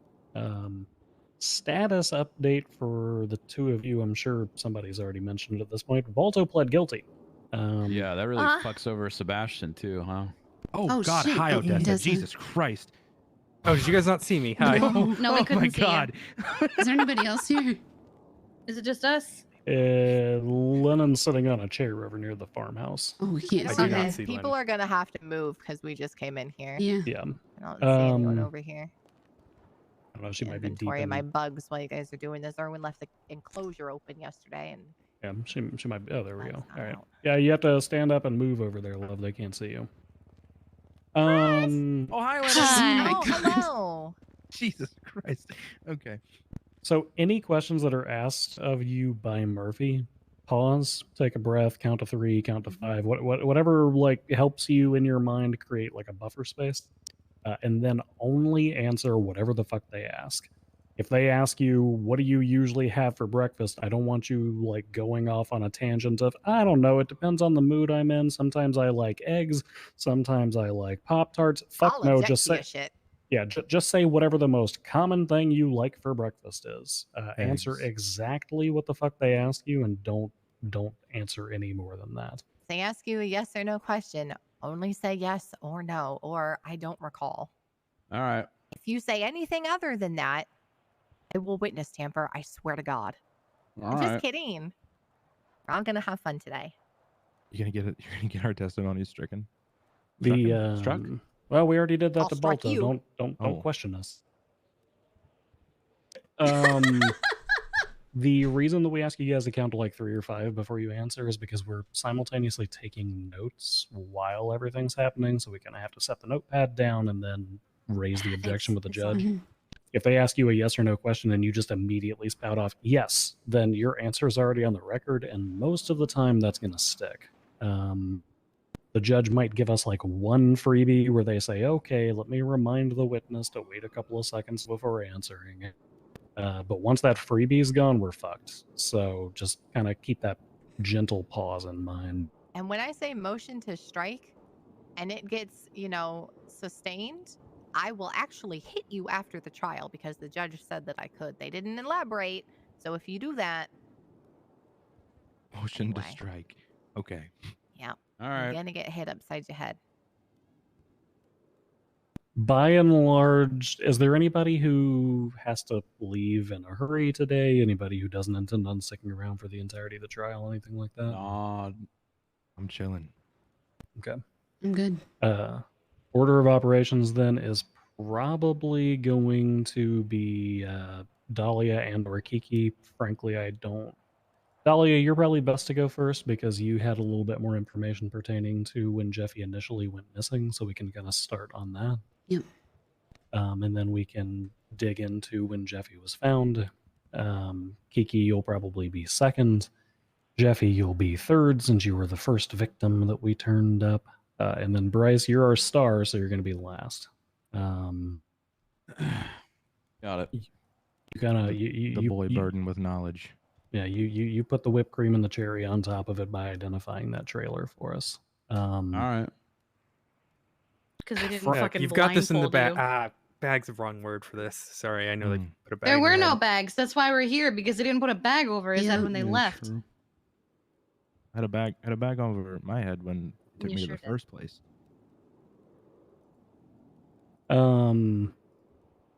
Status update for the two of you, I'm sure somebody's already mentioned at this point. Balto pled guilty. Yeah, that really fucks over Sebastian too, huh? Oh God, shit. hi, It Odessa. doesn't. Jesus Christ. Oh, did you guys not see me? Hi. No, we couldn't my see God. Is there anybody else here? Is it just us? Lennon's sitting on a chair over near the farmhouse. Oh, we can't I see do not that. see People are gonna have to move because we just came in here. Yeah. Yeah. I don't see anyone over here. I don't know, she might be deep Inventory of in. my bugs while you guys are doing this. Erwin left the enclosure open yesterday, and Yeah, she might be. Oh, there we go. All right. Yeah, you have to stand up and move over there, love. They can't see you. Oh, hi, Lennon. Hi. Oh, hello. Jesus Christ. Okay. So, any questions that are asked of you by Murphy, pause, take a breath, count to 3, count to 5, whatever like helps you in your mind create like a buffer space, and then only answer whatever the fuck they ask. If they ask you, what do you usually have for breakfast? I don't want you like going off on a tangent of, I don't know, it depends on the mood I'm in. Sometimes I like eggs, sometimes I like Pop-Tarts. Fuck I'll no, object just to say your shit. yeah, just say whatever the most common thing you like for breakfast is. Answer Eggs. exactly what the fuck they ask you, and don't answer any more than that. If they ask you a yes or no question, only say yes or no, or I don't recall. All right. If you say anything other than that, I will witness tamper. I swear to God. All I'm right. just kidding. We're all gonna have fun today. You're gonna get our testimony stricken. The Struck? well, we already did that I'll to strike Balto. you. Don't Oh. question us. The reason that we ask you guys to count to like 3 or 5 before you answer is because we're simultaneously taking notes while everything's happening, so we kind of have to set the notepad down and then raise the objection with the judge. If they ask you a yes or no question and you just immediately spout off yes, then your answer is already on the record, and most of the time that's going to stick. The judge might give us like one freebie where they say, okay, let me remind the witness to wait a couple of seconds before answering it. But once that freebie's gone, we're fucked. So just kind of keep that gentle pause in mind. And when I say motion to strike and it gets, sustained, I will actually hit you after the trial because the judge said that I could. They didn't elaborate. So if you do that, Motion to Anyway. strike. Okay. Yeah. All You're right. gonna get hit upside your head. By and large, is there anybody who has to leave in a hurry today? Anybody who doesn't intend on sticking around for the entirety of the trial? Anything like that? Nah, I'm chilling. Okay. I'm good. Order of operations then is probably going to be Dahlia and or Kiki. Frankly, I don't. Dahlia, you're probably best to go first because you had a little bit more information pertaining to when Jeffy initially went missing, so we can kind of start on that. Yep. And then we can dig into when Jeffy was found. Kiki, you'll probably be second. Jeffy, you'll be third since you were the first victim that we turned up. And then Bryce, you're our star, so you're going to be last. Got it. You kind of the boy burdened with knowledge. Yeah, you put the whipped cream and the cherry on top of it by identifying that trailer for us. All right. Because they didn't Yeah, fucking you've got this in the blindfold bag. you. Bag's the wrong word for this. Sorry, I know they put a bag. There in were your no head. bags. That's why we're here, because they didn't put a bag over his head when they left. True. I had a bag over my head when it took You me sure to the did. first place.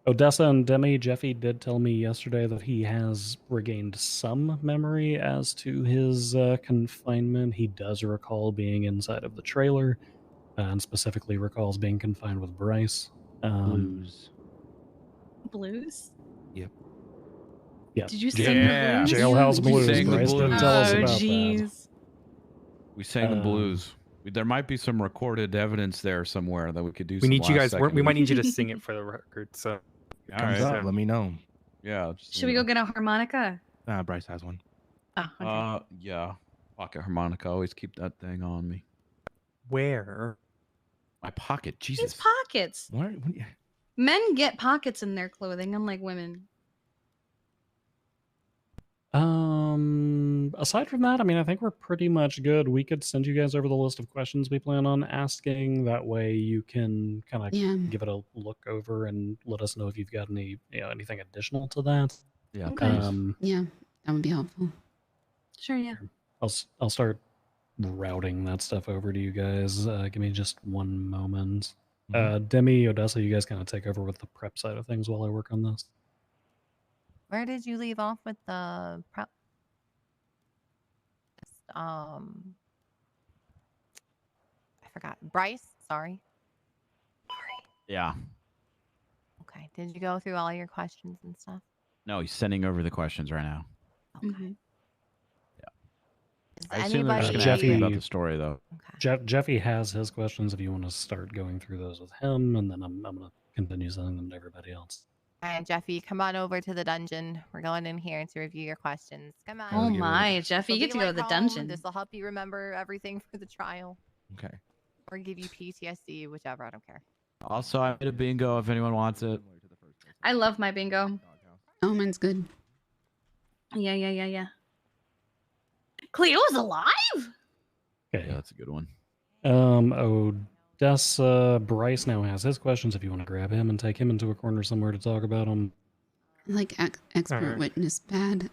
Odessa and Demi, Jeffy did tell me yesterday that he has regained some memory as to his confinement. He does recall being inside of the trailer, and specifically recalls being confined with Bryce. Blues. Blues? Yep. Yeah. Did you sing the blues? Jailhouse We Blues. sang the Bryce did blues. tell us Oh, about that. jeez. We sang the blues. There might be some recorded evidence there somewhere that we could do. We some need you guys. last-second We might need you to leaks. sing it for the record. So, All Comes right. up, let me know. Yeah. Just, Should we go get a harmonica? Bryce has one. Oh, okay. Yeah. Pocket harmonica. Always keep that thing on me. where? My pocket. These Jesus. pockets. What? Men get pockets in their clothing, unlike women. Aside from that, I mean, I think we're pretty much good. We could send you guys over the list of questions we plan on asking. That way you can kind of Yeah. give it a look over and let us know if you've got any, anything additional to that. Yeah. Okay. Yeah, that would be helpful. Sure, yeah. I'll start routing that stuff over to you guys. Give me just one moment. Demi, Odessa, you guys kind of take over with the prep side of things while I work on this. Where did you leave off with the prep? I forgot. Bryce, sorry. Yeah. Okay. Did you go through all your questions and stuff? No, he's sending over the questions right now. Okay. Is I assume they're just anybody going to ask me about the story, though. Jeffy has his questions if you want to start going through those with him, and then I'm going to continue sending them to everybody else. All right, Jeffy, come on over to the dungeon. We're going in here to review your questions. Come on. Oh my, Jeffy, you This'll get to be go to the like home. dungeon. This will help you remember everything for the trial. Okay. Or give you PTSD, whichever. I don't care. Also, I made a bingo if anyone wants it. I love my bingo. Oh, mine's good. Yeah. Cleo's alive? Okay. Yeah, that's a good one. Odessa, Bryce now has his questions if you want to grab him and take him into a corner somewhere to talk about them. Like expert Alright. witness bad.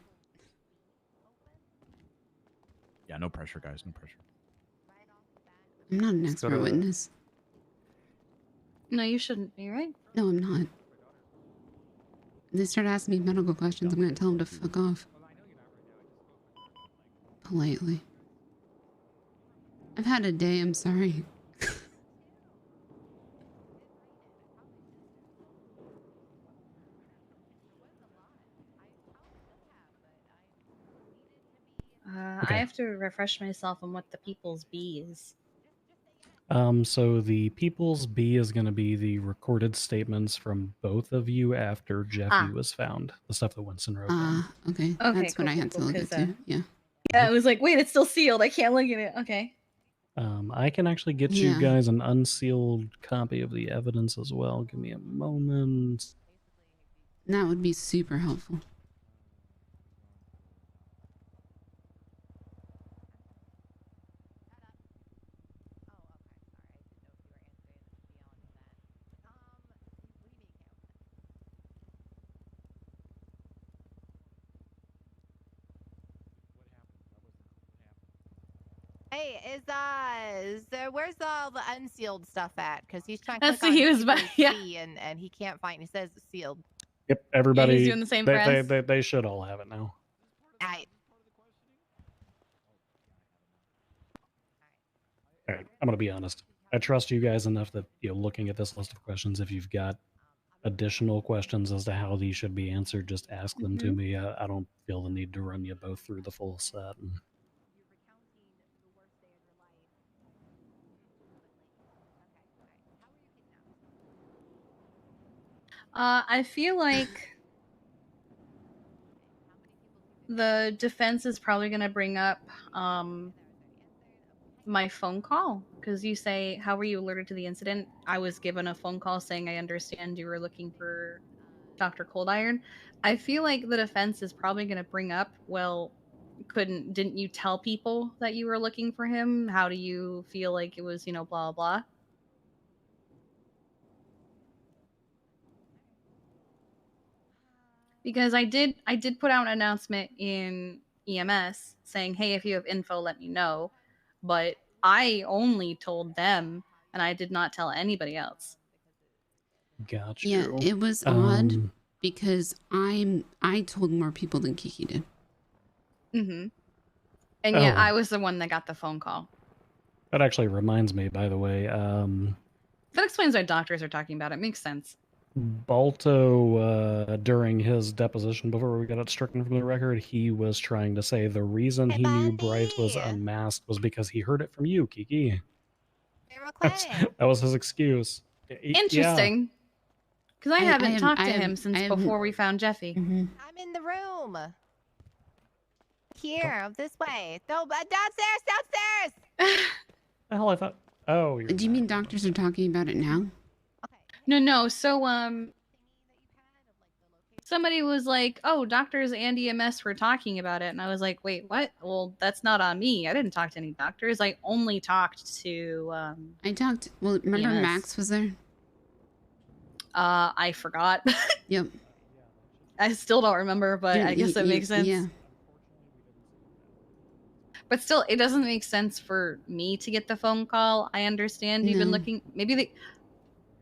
Yeah, no pressure, guys. No pressure. I'm not an Let's go expert to- witness. No, you shouldn't be, right? No, I'm not. If they start asking me medical questions, I'm going to tell them to fuck off. Politely. I've had a day, I'm sorry. I have to refresh myself on what the People's B is. So the People's B is going to be the recorded statements from both of you after Jeffy was found. The stuff that Winston wrote down. Okay. Okay, That's what I had to look at too. Yeah. Yeah, I was like, wait, it's still sealed. I can't look at it. Okay. I can actually get Yeah. you guys an unsealed copy of the evidence as well. Give me a moment. That would be super helpful. Hey, where's all the unsealed stuff at? Because he's trying to That's click what on he was Keeper's about- yeah. C and he can't find. It says it's sealed. Yep, everybody. doing the same they, press. they should all have it now. All right, I'm gonna be honest. I trust you guys enough that looking at this list of questions, if you've got additional questions as to how these should be answered, just ask them to Mhm. me. I don't feel the need to run you both through the full set. I feel like the defense is probably going to bring up my phone call, because you say, how were you alerted to the incident? I was given a phone call saying, I understand you were looking for Dr. Cold Iron. I feel like the defense is probably going to bring up, well, didn't you tell people that you were looking for him? How do you feel like it was, blah, blah. Because I did put out an announcement in EMS saying, hey, if you have info, let me know. But I only told them, and I did not tell anybody else. Got Yeah, you. it was odd because I told more people than Kiki did. Mm-hmm. And yeah, Oh. I was the one that got the phone call. That actually reminds me, by the way. That explains why doctors are talking about it. Makes sense. Balto, during his deposition before we got it stricken from the record, he was trying to say the reason he knew Bryce was unmasked was because he heard it from you, Kiki. That was his excuse. Interesting. Because I haven't talked to him since haven't- before we found Jeffy. I'm in the room. Here, this way. No, downstairs. The hell I thought. Oh, you're Do you mean doctors are talking about it now? No. So, somebody was like, "Oh, doctors and EMS were talking about it," and I was like, "Wait, what? Well, that's not on me. I didn't talk to any doctors. I only talked to." I talked. Well, remember EMS. Max was there? I forgot. Yep. I still don't remember, but I guess that makes sense. Yeah. But still, it doesn't make sense for me to get the phone call. I understand you've been No. looking. Maybe they.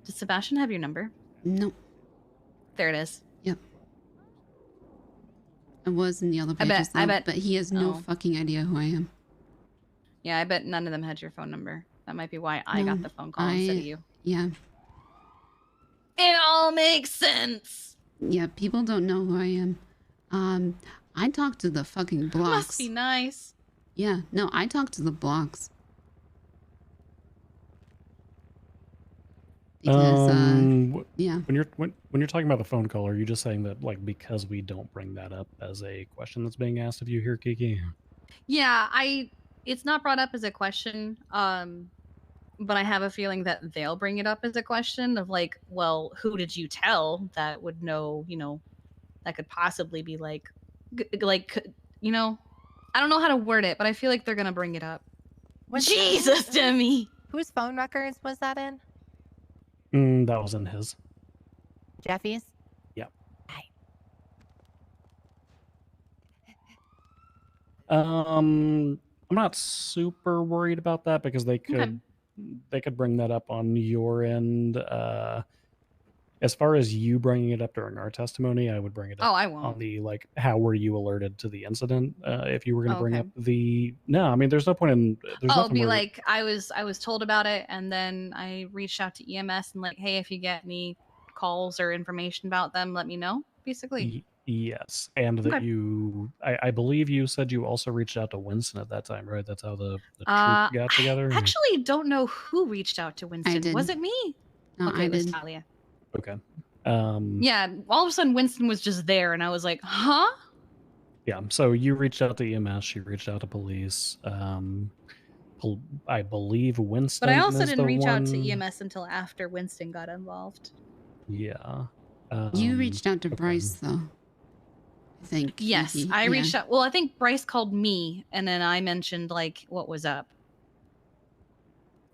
Does Sebastian have your number? No. There it is. Yep. I was in the yellow I pages, bet- though, but he has no oh. fucking idea who I am. Yeah, I bet none of them had your phone number. That might be why I No, got the phone call instead of you. Yeah. It all makes sense. Yeah, people don't know who I am. I talked to the fucking blocks. Must be nice. Yeah, no, I talked to the blocks. Because, yeah. When you're talking about the phone call, are you just saying that because we don't bring that up as a question that's being asked of you here, Kiki? Yeah, it's not brought up as a question, but I have a feeling that they'll bring it up as a question of well, who did you tell that would know, that could possibly be I don't know how to word it, but I feel like they're gonna bring it up. Jesus, Demi! Whose phone records was that in? That was in his. Jeffy's? Yep. I'm not super worried about that because they could bring that up on your end. As far as you bringing it up during our testimony, I would bring it up. Oh, I won't. On the how were you alerted to the incident? If you were going to Oh, bring okay. up the there's no point in. There's I'll nothing be where- like, I was told about it, and then I reached out to EMS and hey, if you get any calls or information about them, let me know. Basically. Yes, and that Okay. I believe you said you also reached out to Winston at that time, right? That's how the troop got together. I actually don't know who reached out to Winston. did. Was it me? No, okay, I it was did. Dahlia. Okay. Yeah, all of a sudden Winston was just there, and I was like, huh? Yeah, so you reached out to EMS, she reached out to police. I believe Winston. But I also is didn't the reach out to one- EMS until after Winston got involved. Yeah. You reached out to Bryce, though. I think. Yes, Kiki. I Yeah. reached out. Well, I think Bryce called me, and then I mentioned what was up.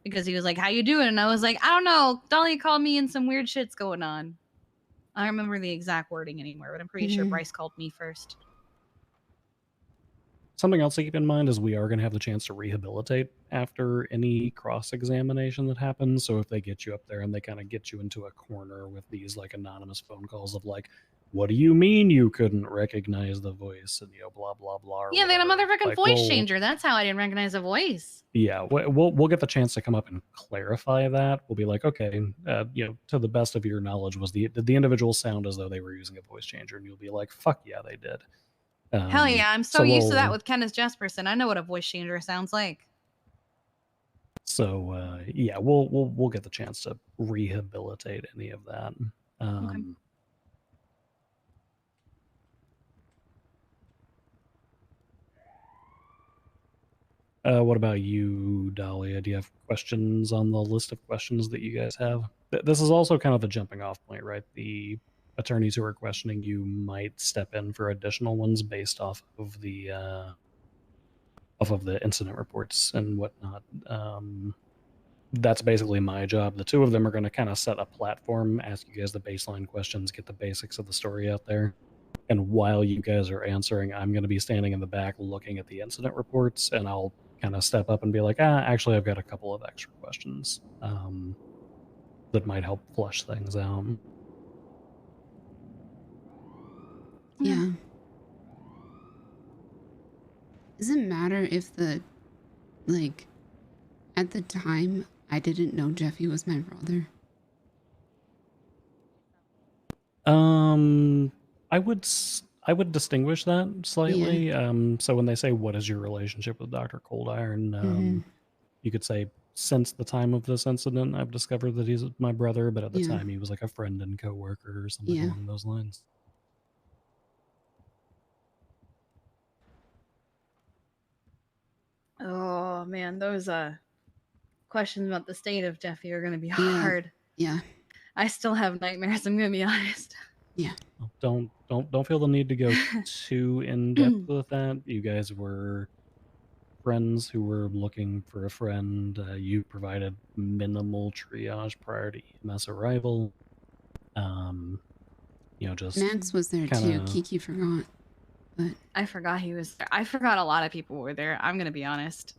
Because he was like, how you doing? And I was like, I don't know. Dahlia called me and some weird shit's going on. I don't remember the exact wording anymore, but I'm pretty sure Mhm. Bryce called me first. something else to keep in mind is we are going to have the chance to rehabilitate after any cross-examination that happens. So if they get you up there and they kind of get you into a corner with these like anonymous phone calls of like, what do you mean you couldn't recognize the voice, and blah blah blah. Or Yeah, they had a whatever. motherfucking Like, voice changer. That's how I didn't recognize a voice. Yeah, we'll get the chance to come up and clarify that. We'll be like, okay, to the best of your knowledge, did the individual sound as though they were using a voice changer? And you'll be like, fuck yeah, they did. Hell yeah, I'm so used to that we'll- with Kenneth Jesperson. I know what a voice changer sounds like. So yeah, we'll get the chance to rehabilitate any of that. What about you, Dahlia? Do you have questions on the list of questions that you guys have? This is also kind of a jumping off point, right? The attorneys who are questioning you might step in for additional ones based off of the incident reports and whatnot. That's basically my job. The two of them are going to kind of set a platform, ask you guys the baseline questions, get the basics of the story out there. And while you guys are answering, I'm going to be standing in the back looking at the incident reports, and I'll kind of step up and be like, actually, I've got a couple of extra questions that might help flush things out. Yeah. Does it matter if at the time, I didn't know Jeffy was my brother? I would distinguish that slightly. So when they say, what is your relationship with Dr. Cold Iron? You could say, since the time of this incident, I've discovered that he's my brother, but at the time he was like a friend and coworker or something along those lines. Oh man, those questions about the state of Jeffy are gonna be hard. Yeah. I still have nightmares, I'm gonna be honest. Yeah. Don't feel the need to go too in depth with that. You guys were friends who were looking for a friend. You provided minimal triage prior to EMS arrival. Just Max was there too. Kiki forgot. But I forgot he was there. I forgot a lot of people were there. I'm gonna be honest.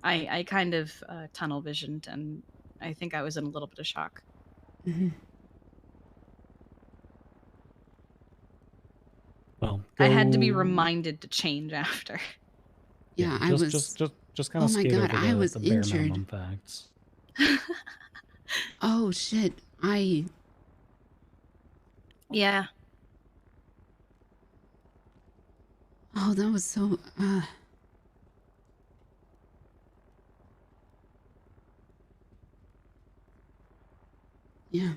I kind of tunnel visioned, and I think I was in a little bit of shock. Well, I had to be go- reminded to change after. Yeah, I was. just kind of Oh my skate god, over I the, was the bare injured. minimum facts. Oh shit! Yeah. Oh, that was so. Yeah.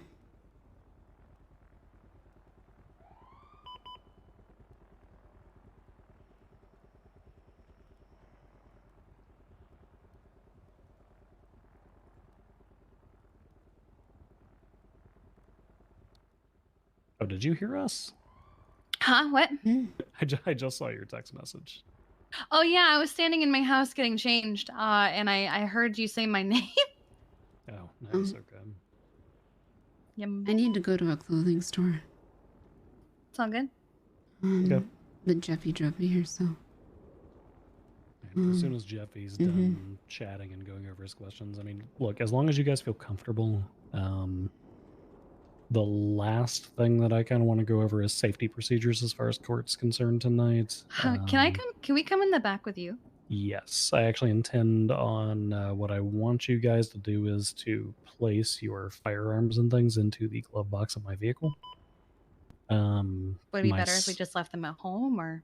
Oh, did you hear us? Huh? What? I just saw your text message. Oh yeah, I was standing in my house getting changed, and I heard you say my name. Oh, nice. Okay. I need to go to a clothing store. It's all good. Okay. But Jeffy drove me here, so. As soon as Jeffy's done chatting and going over his questions, I mean, look, as long as you guys feel comfortable, the last thing that I kind of want to go over is safety procedures as far as court's concerned tonight. Can we come in the back with you? Yes, I actually intend on what I want you guys to do is to place your firearms and things into the glove box of my vehicle. Would it be better if we just left them at home, or?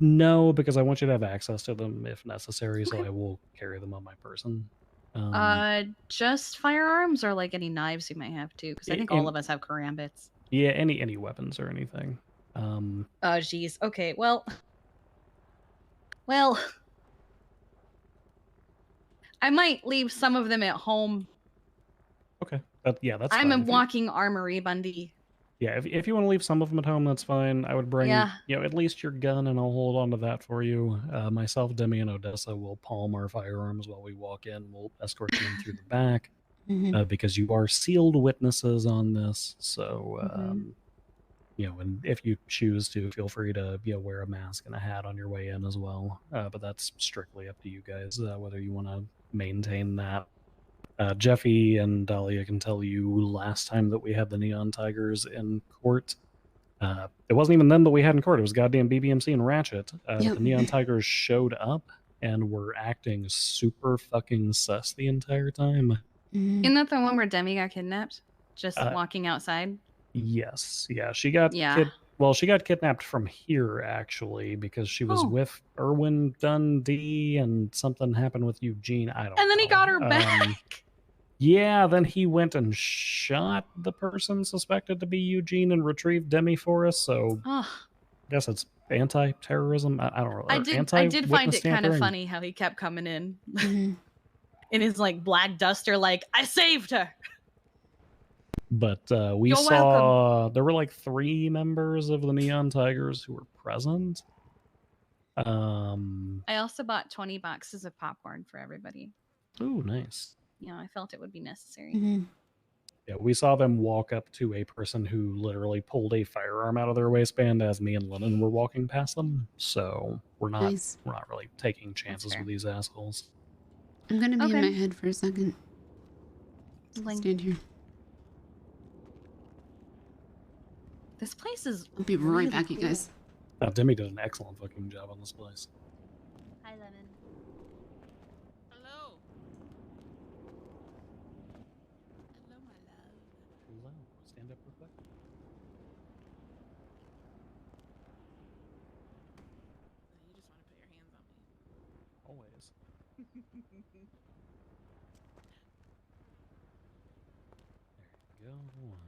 No, because I want you to have access to them if necessary, so I will carry them on my person. Just firearms, or like any knives you might have too? Because I think all of us have karambits. Yeah, any weapons or anything. Oh, geez. Okay, well, I might leave some of them at home. Okay. That's I'm fine. a walking armory, Bundy. Yeah, if you want to leave some of them at home, that's fine. I would bring, Yeah. at least your gun, and I'll hold on to that for you. Myself, Demi, and Odessa will palm our firearms while we walk in. We'll escort you in through the back because you are sealed witnesses on this. So And if you choose to, feel free to wear a mask and a hat on your way in as well. But that's strictly up to you guys whether you want to maintain that. Jeffy and Dahlia can tell you last time that we had the Neon Tigers in court. It wasn't even them that we had in court. It was goddamn BBMC and Ratchet. Yep. The Neon Tigers showed up and were acting super fucking sus the entire time. Isn't that the one where Demi got kidnapped? Just Uh, walking outside? Yes. Yeah, she got Yeah. she got kidnapped from here actually because she was Oh. with Erwin Dundee and something happened with Eugene. I don't know. And then he got her back. Yeah, then he went and shot the person suspected to be Eugene and retrieved Demi for us. So Oh. I guess it's anti-terrorism. I don't know. I did find it kind of funny how he kept coming in in his like black duster, like, I saved her. But we You're saw there were like 3 members of the Neon Tigers who were present. I also bought 20 boxes of popcorn for everybody. Oh, nice. I felt it would be necessary. Yeah, we saw them walk up to a person who literally pulled a firearm out of their waistband as me and Lennon were walking past them. So we're not Nice. really taking chances with these assholes. I'm gonna be in Okay. my head for a second. Stand here. This place is. I'll be right back, you guys. Demi did an excellent fucking job on this place. Hi, Lemon. Hello. Hello, my love. Hello. Stand up real quick. You just want to put your hands on me. Always. There you go. Thank you, love.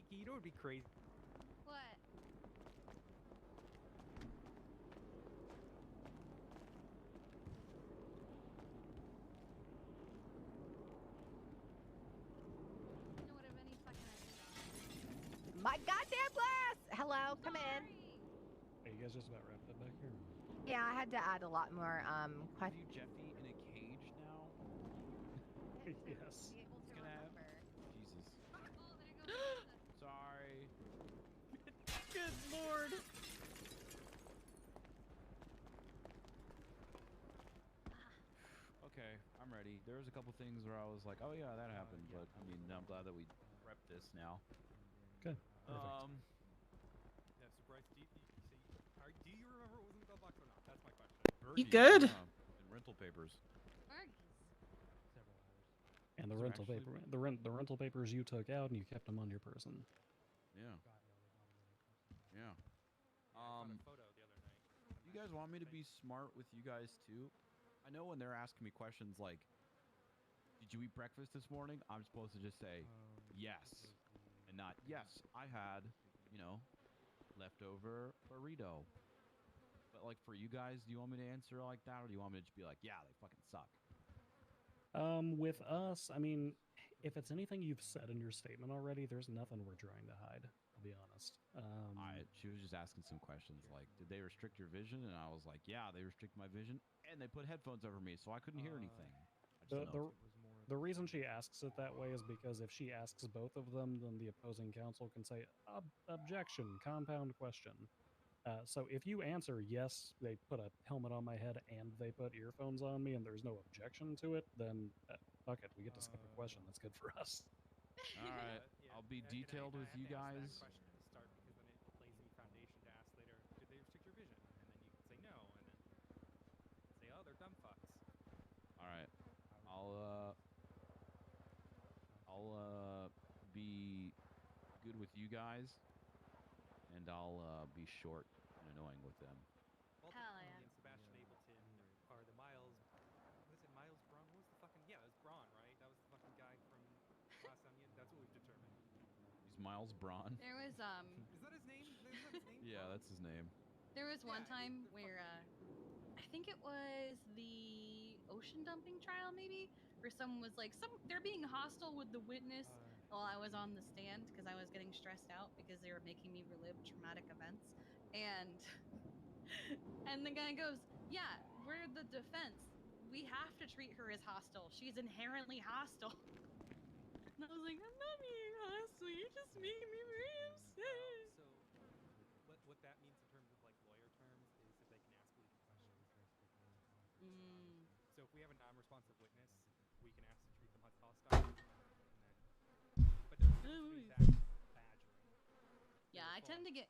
You know what would be crazy? What? My goddamn glass! Hello, come in. Hey, you guys just about wrapped up back here? Yeah, I had to add a lot more questions. Jeffy in a cage now? Yes. It's gonna have... Jesus. Sorry. Good lord. Okay, I'm ready. There was a couple things where I was like, oh yeah, that happened, but I mean, I'm glad that we prepped this now. Good. Yeah, so Bryce, do you remember what was in the glove box or not? That's my question. You good? And rental papers. And the rental paper, the rental papers you took out and you kept them on your person. Yeah. Yeah. You guys want me to be smart with you guys too? I know when they're asking me questions like, did you eat breakfast this morning? I'm supposed to just say, yes. And not, yes, I had, leftover burrito. But like for you guys, do you want me to answer like that? Or do you want me to just be like, yeah, they fucking suck? With us, I mean, if it's anything you've said in your statement already, there's nothing we're trying to hide. I'll be honest. She was just asking some questions like, did they restrict your vision? And I was like, yeah, they restrict my vision, and they put headphones over me, so I couldn't hear anything. The reason she asks it that way is because if she asks both of them, then the opposing counsel can say, objection, compound question. So if you answer yes, they put a helmet on my head and they put earphones on me and there's no objection to it, then fuck it, we get to skip a question. That's good for us. All right, I'll be detailed with you guys. Question at the start because then it lays me foundation to ask later, did they restrict your vision? And then you can say no, and then say, oh, they're dumb fucks. All right, I'll be good with you guys, and I'll be short and annoying with them. Hell yeah. And Sebastian Ableton, or the Miles, what is it, Miles Braun? What was the fucking, yeah, it was Braun, right? That was the fucking guy from Glass Onion. That's what we've determined. He's Miles Braun. There was Is that his name? Is that his name? Yeah, that's his name. There was one time where I think it was the ocean dumping trial, maybe, where someone was like, they're being hostile with the witness while I was on the stand because I was getting stressed out because they were making me relive traumatic events, and the guy goes, yeah, we're the defense. We have to treat her as hostile. She's inherently hostile. And I was like, I'm not being hostile. You're just making me very upset. So, what that means in terms of like lawyer terms is that they can ask leading questions. So if we have a non-responsive witness, we can ask to treat them as hostile. But there's that badgering. Yeah, I tend to get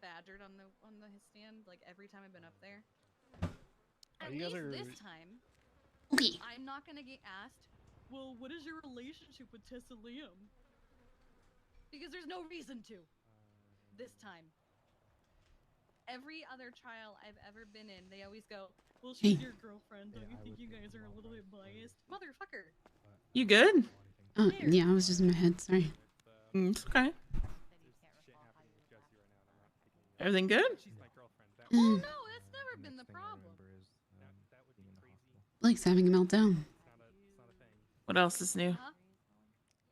badgered on the his stand like every time I've been up there. At least this time, I'm not gonna get asked, well, what is your relationship with Tessa Liam? Because there's no reason to. This time. Every other trial I've ever been in, they always go, well, she's your girlfriend. Don't you think you guys are a little bit biased? Motherfucker. You good? Oh, yeah, I was just in my head. Sorry. It's okay. Everything good? Oh no, that's never been the problem. Blake's having a meltdown. What else is new?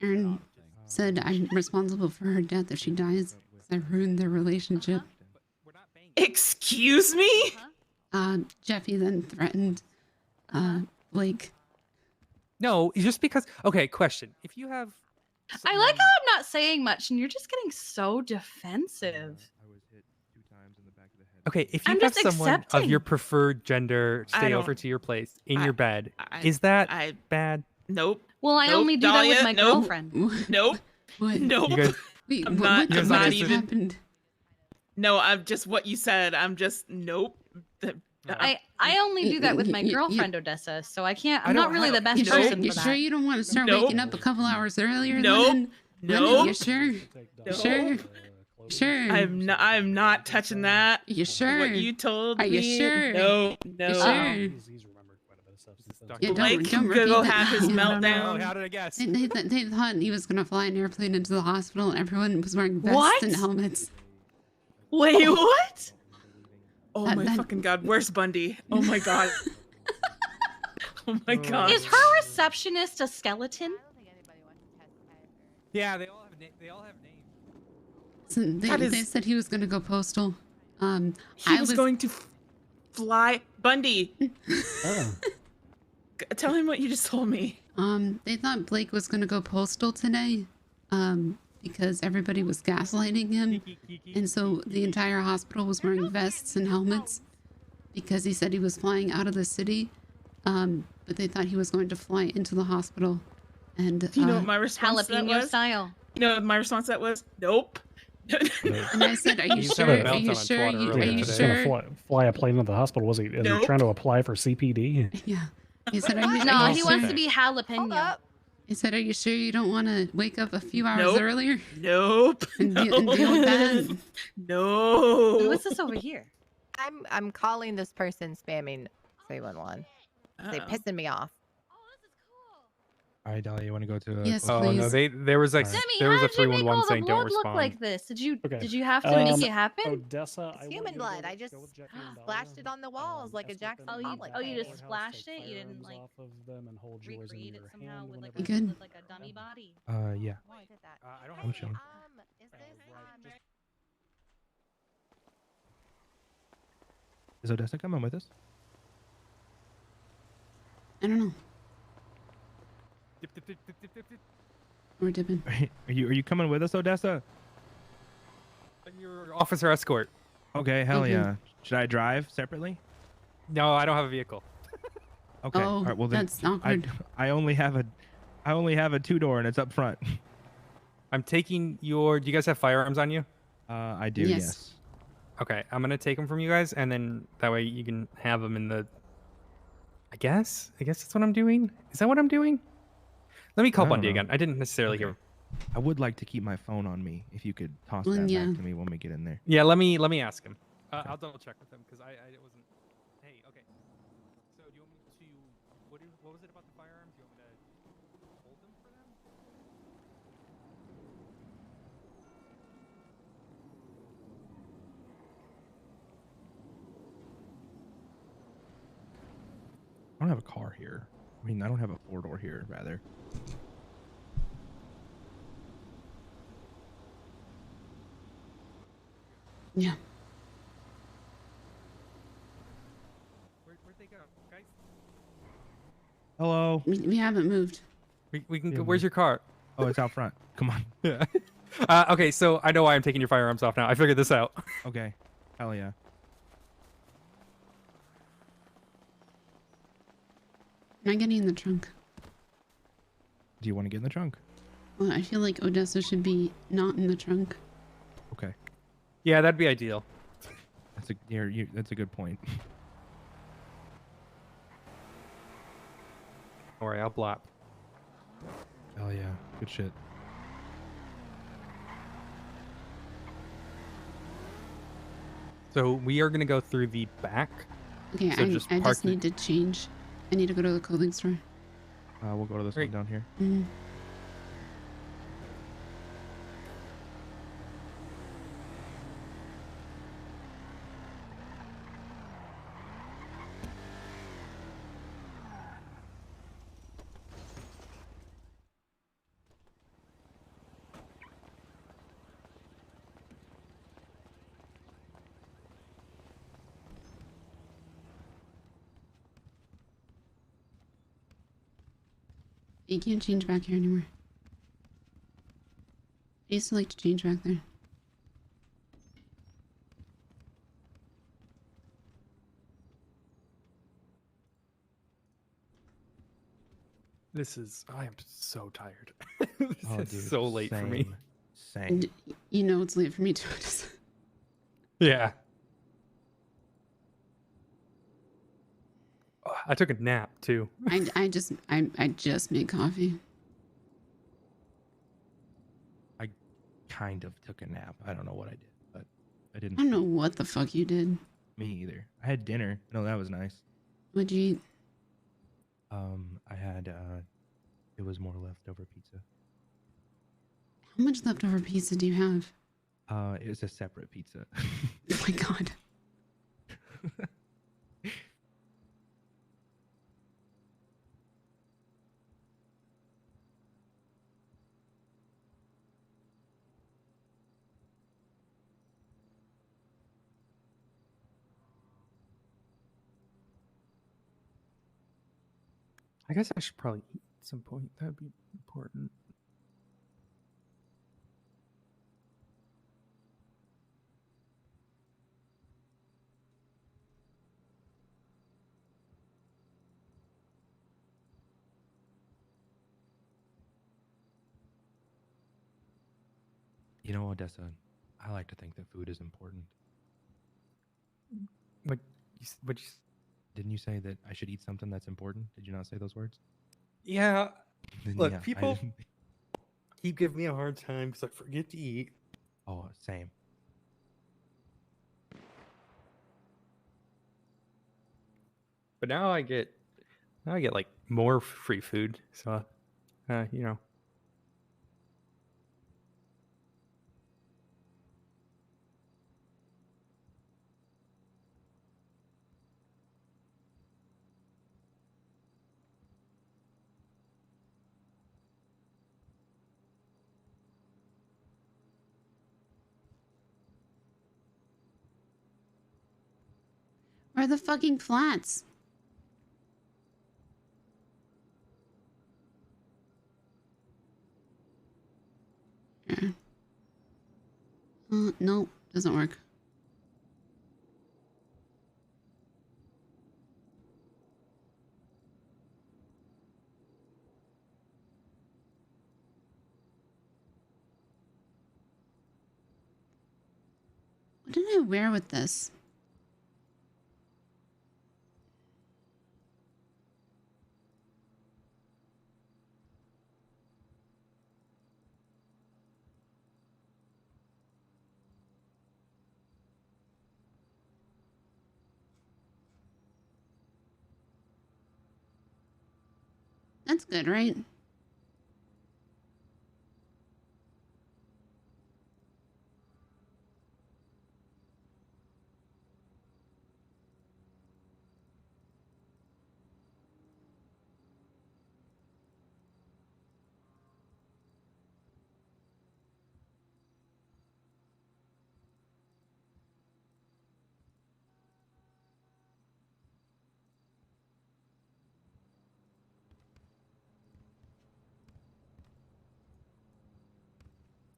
Aaron said I'm responsible for her death if she dies because I ruined their relationship. Excuse me? Jeffy then threatened Blake. No, just because. Okay, question. If you have. I like how I'm not saying much and you're just getting so defensive. Okay, if you I'm have just someone of accepting. your preferred gender stay over to your place in your bed, is that bad? Nope. Well, I Nope, only do that with Dahlia, my nope. girlfriend. Nope. Nope. You guys- Wait, I'm what not just even. happened? No, I'm just what you said. I'm just nope. I only do that with my girlfriend, Odessa, so I can't. I'm not really the best You person sure, for that. sure you don't want to start Nope. waking up a couple hours earlier? Nope. Lennon? Nope. Lennon, you sure? You Nope. sure? Sure. I'm not touching that. You sure? What you told me? Are you sure? No, no. You sure? Yeah, Blake don't can repeat go that. have his Yeah. meltdown. How did I guess? They thought he was gonna fly an airplane into the hospital and everyone was wearing vests What? and helmets. Wait, what? Oh That- my that- fucking god, where's Bundy? Oh my god. Oh my god. Is her receptionist a skeleton? Yeah, they all have names. So That they is- said he was gonna go postal. He was going to fly. Bundy, tell him what you just told me. They thought Blake was gonna go postal today, because everybody was gaslighting him, and so the entire hospital was wearing vests and helmets because he said he was flying out of the city. But they thought he was going to fly into the hospital, and Do you know what my response to that Jalapeno was? style. You know what my response to that was? Nope. And I said, "Are you He's sure? having a Are you meltdown on sure? Twitter Are earlier you today. sure?" Fly a plane into the hospital. Was he? Is he trying to apply for CPD? Yeah. He said, "Are you?" No, are you he sure? wants to be jalapeno. He said, "Are you sure you don't want to wake up a few hours Nope. earlier Nope. and deal with that?" No. What's this over here? I'm calling this person spamming 311. They're Uh-oh. pissing me off. All right, Dahlia, you want to go to? Yes, Oh no, please. there was like Demi, there was how a did you make 311 all the saying don't blood look respond. like this? Did you Okay. have to make it happen? Odessa, I It's want human you to blood. go- I just go with Jeffy and splashed Dahlia. it on the walls like a Escort Jackson them to the Pollock. Oh, you just courthouse, splashed take it? You didn't firearms like off of them and hold yours in recreate it your somehow hand with like whenever You good? with like a dummy body? Yeah. Oh, I did that. I don't I'm chilling. Is Odessa coming with us? I don't know. Dip, dip, dip, dip, dip, dip, dip. We're dipping. Are you coming with us, Odessa? Your officer escort. Okay, hell Okay. yeah. Should I drive separately? No, I don't have a vehicle. Okay. Oh, all right, well then that's awkward. I only have a 2-door and it's up front. I'm taking your. Do you guys have firearms on you? I do. Yes. Yes. Okay, I'm gonna take them from you guys, and then that way you can have them in the. I guess that's what I'm doing. Is that what I'm doing? Let me call I don't Bundy know. again. I didn't necessarily Okay. hear him. I would like to keep my phone on me. If you could toss Well, that yeah. back to me when we get in there. Yeah, let me ask him. I'll double check with him because I wasn't. Hey, okay. So do you want me to? What was it about the firearms? You want me to hold them for them? I don't have a car here. I mean, I don't have a 4-door here, rather. Yeah. Where'd they go, guys? Hello. We haven't moved. We can Yeah, go. Where's your car? Oh, it's out front. Come on. Yeah. Okay, so I know why I'm taking your firearms off now. I figured this out. Okay. Hell yeah. Am I getting in the trunk? Do you want to get in the trunk? Well, I feel like Odessa should be not in the trunk. Okay. Yeah, that'd be ideal. That's a good point. Don't worry, I'll blop. Hell yeah. Good shit. So we are gonna go through the back. Okay, So I just just park the- need to change. I need to go to the clothing store. We'll go to this one down here. Mm. You can't change back here anymore. I used to like to change back there. I am so tired. This Oh, is dude, so late for me. Same. And you know it's late for me too. Yeah. I took a nap too. I just made coffee. I kind of took a nap. I don't know what I did, but I I didn't. don't know what the fuck you did. Me either. I had dinner. No, that was nice. What'd you eat? I had it was more leftover pizza. How much leftover pizza do you have? It was a separate pizza. Oh my god. I guess I should probably eat at some point. That'd be important. You know, Odessa, I like to think that food is important. Didn't you say that I should eat something that's important? Did you not say those words? Yeah. Then Look, yeah, I people didn't- keep giving me a hard time because I forget to eat. Oh, same. But now I get like more free food. So, you know. Where are the fucking flats? Yeah. No, doesn't work. What did I wear with this? That's good, right?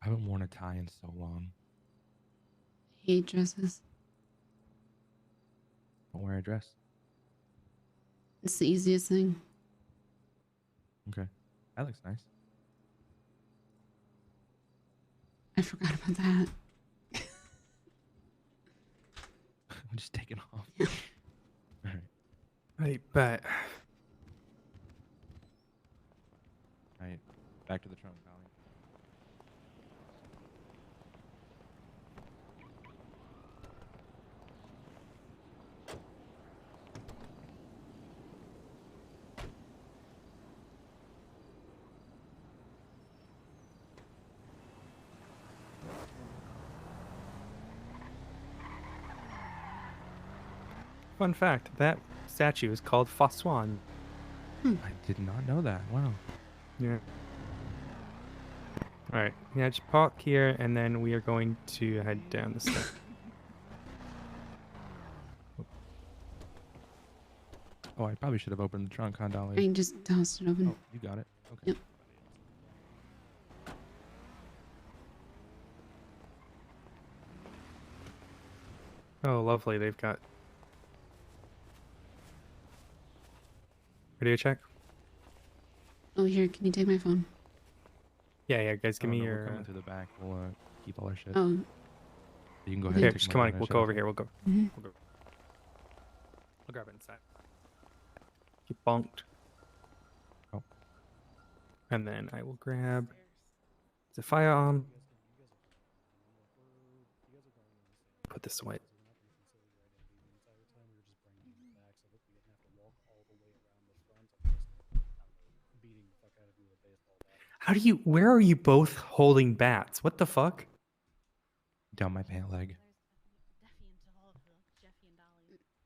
I haven't worn a tie in so long. Hate dresses. Don't wear a dress. It's the easiest thing. Okay. That looks nice. I forgot about that. I'm just taking off. Yeah. All right. Right, but All right. Back to the trunk, Dolly. fun fact, that statue is called Faswan. I did not know that. Wow. Yeah. Alright, yeah, just park here and then we are going to head down the stairs. Oh, I probably should have opened the trunk, huh, Dolly? I just tossed it open. Oh, you got it. Okay. Yep. Oh, lovely. They've got radio check. Oh, here, can you take my phone? Yeah, guys, give Oh, me no, your. We're coming through the back. We'll keep all our shit. Oh. You can go ahead. Here, and take just my come on. phone We'll and go shut over it. here. We'll go. Mhm. We'll go. I'll grab it inside. Keep bonked. Oh. And then I will grab the firearm. Put this away. How do you? Where are you both holding bats? What the fuck? Down my pant leg.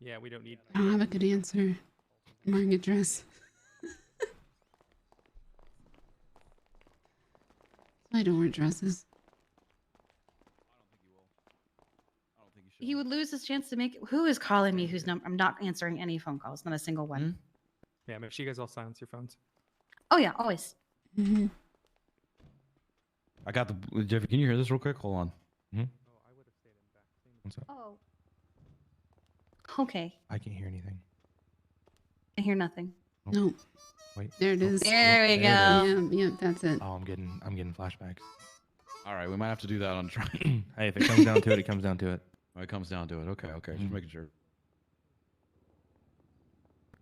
Yeah, we don't need. I don't have a good answer. I'm wearing a dress. I don't wear dresses. He would lose his chance to make. Who is calling me? I'm not answering any phone calls. Not a single one. Yeah, make sure you guys all silence your phones. Oh yeah, always. Mm-hmm. I got the Jeffy. Can you hear this real quick? Hold on. What's up? Oh. Okay. I can't hear anything. I hear nothing. No. Wait. There it is. There we go. Yeah, that's it. Oh, I'm getting flashbacks. All right, we might have to do that on try. Hey, if it comes down to it, it comes down to it. Oh, it comes down to it. Okay. Just making sure.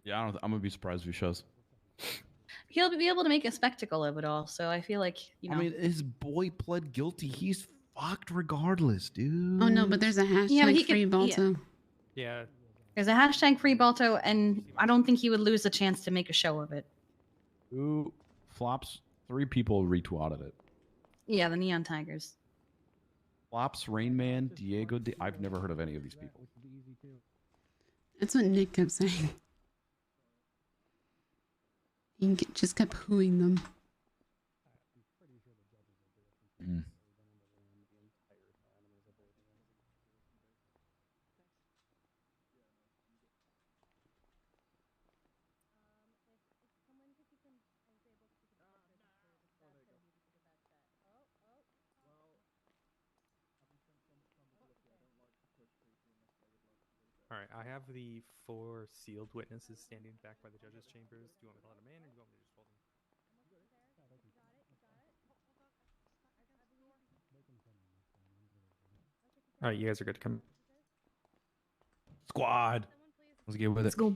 Yeah, I'm gonna be surprised if he shows. He'll be able to make a spectacle of it all. So I feel like I mean, his boy pled guilty. He's fucked regardless, dude. Oh no, but there's a hashtag but he free could- Balto. Yeah. There's a hashtag free Balto, and I don't think he would lose the chance to make a show of it. Who flops? 3 people retweeted it. Yeah, the Neon Tigers. Flops, Rain Man, Diego. I've never heard of any of these people. That's what Nick kept saying. He just kept hooing them. All right, I have the 4 sealed witnesses standing back by the judge's chambers. Do you want me to let them in, or do you want me to just hold them? All right, you guys are good to come. Squad. Let's get with Let's it. go.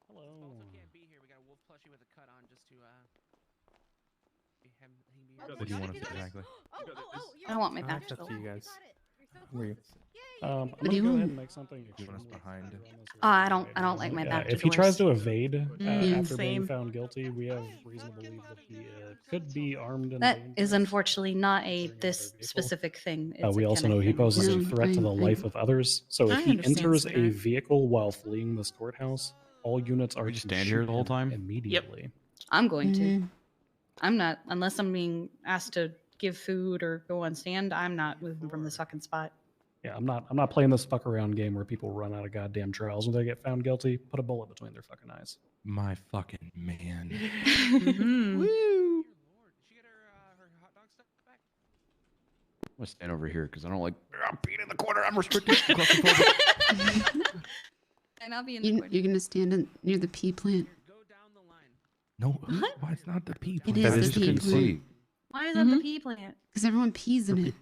Hello. Can't be here. We got a wolf plushie with a cut on just to What do you want us to exactly? I don't want my That's badge. up to you guys. I'm What do gonna you go want? ahead and make something. You want us behind? I don't like my back to If he doors. tries to evade after being Same. found guilty, we have reason to believe that he could be armed and That dangerous. is unfortunately not a this specific thing. It's We a also Kenneth know he thing. poses a No, threat to the life of others. So if I he understand, enters a Sarah. vehicle while fleeing this courthouse, all units are You to stand here shoot the whole him time? immediately. I'm going to. Mhm. I'm not unless I'm being asked to give food or go on stand. I'm not moving from this fucking spot. Yeah, I'm not playing this fuck around game where people run out of goddamn trials when they get found guilty. Put a bullet between their fucking eyes. My fucking man. Mhm. Woo! Did she get her hot dog stuff back? I'm gonna stand over here because I don't like. I'm being in the corner. I'm restricted. And I'll be in the You, corner. you're gonna stand near the pea plant. No, why it's not the people? It is I the just pea couldn't plant. see. Why is that the pea plant? Because everyone pees in it.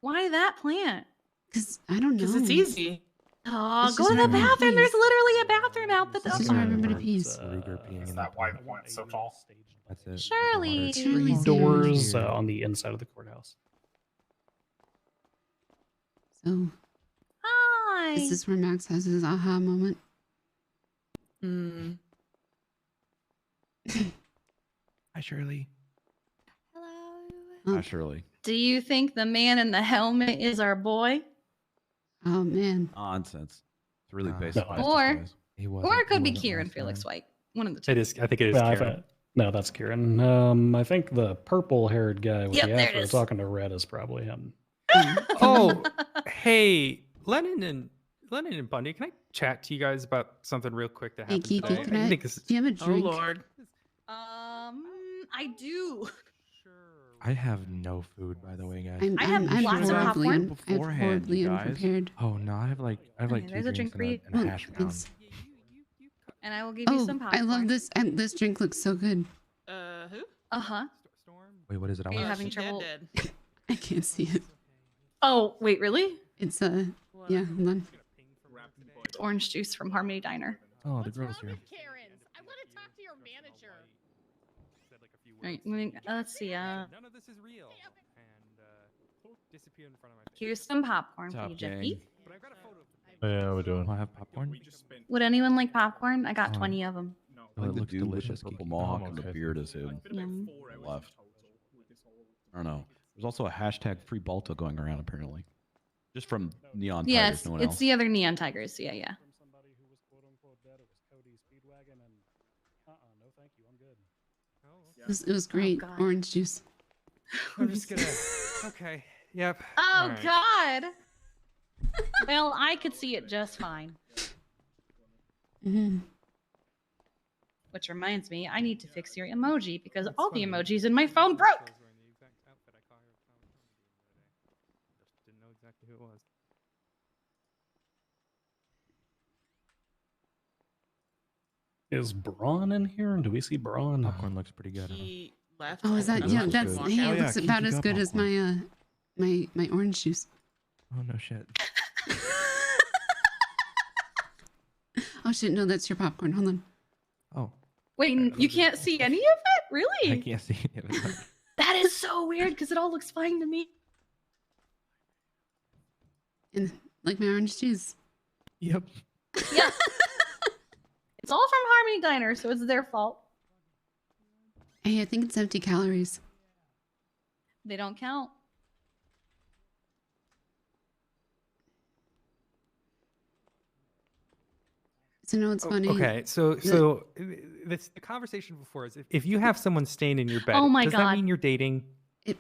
Why that plant? Because I don't know. Because it's easy. Oh, It's go just to the everyone bathroom. There's pees. literally a bathroom out the This is door. where everybody pees. Ruger peeing in that why the plant's so tall? That's it. Shirley. Shirley's Three here. doors on the inside of the courthouse. So Hi. is this where Max has his aha moment? Hmm. Hi, Shirley. Oh, Hi, Shirley. Do you think the man in the helmet is our boy? oh man. Nonsense. It's really No. basic. No. Justice, Or- guys. He Or wasn't- it could he be wasn't Kieran last Felix time. White. One of the two. It is. I think it is. Yeah, Karen. no, that's Kieran. I think the purple-haired guy with Yep, the there it afro is. talking to Red is probably him. Oh, hey, Lennon and Bundy, can I chat to you guys about something real quick that Hey happened Kiki, today? can I I? think this is- Do you have a Oh drink? Lord. I do. I have no food, by the way, guys. I'm, I have I'm lots of horribly, popcorn. I'm Beforehand, horribly you guys. unprepared. Oh no, I have like Okay, two there's a drinks drink and for a, you. and a Oh, hash brown. thanks. And I will give you Oh, some I popcorn. love this. And this drink looks so good. Who? Uh-huh. Wait, what is it? I Are you want having She dead, trouble? dead. I can't see it. Oh, wait, really? It's yeah. Hold on. It's orange juice from Harmony Diner. Oh, the girl's here. Karen's? I want to talk to your manager. Right, let's see. None of this is real. And disappear in front of my face. Here's some popcorn for Top you, gang. Jeffy. But I've got a photo. Yeah, we're doing. I have popcorn. Would anyone like popcorn? I got Oh. 20 of them. Oh, Like it the looks dude with delicious. the purple Kiki. mohawk Oh, and the okay. beard is him. Yum. Left. I don't know. There's also a hashtag free Balto going around apparently. Just from Neon Tigers, Yes, no one it's else. the other Neon Tigers. Yeah, yeah. From somebody who was quote unquote dead, it was Cody Speedwagon, and no thank you, I'm good. It was great. God. Orange juice. I'm just gonna. Okay. Yep. Oh, All right. God. Well, I could see it just fine. Mm-hmm. Which reminds me, I need to fix your emoji because all the emojis in my phone broke. Just didn't know exactly who it was. Is Braun in here? Do we see Braun? Popcorn looks pretty good. Huh? He left. Oh, is that? That Yeah, looks that's. good. Hey, Oh, it yeah, looks about Kiki as got good as popcorn. my orange juice. Oh no shit. Oh shit! No, that's your popcorn. Hold on. Oh, Wait, you can't see any of it? I Really? can't see any of it. That is so weird because it all looks fine to me. And like my orange juice. Yep. Yeah. It's all from Harmony Diner, so it's their fault. Hey, I think it's empty calories. They don't count. So no, it's funny. Okay, so the conversation before is if you have someone staying in your bed, Oh my does God. that mean you're dating?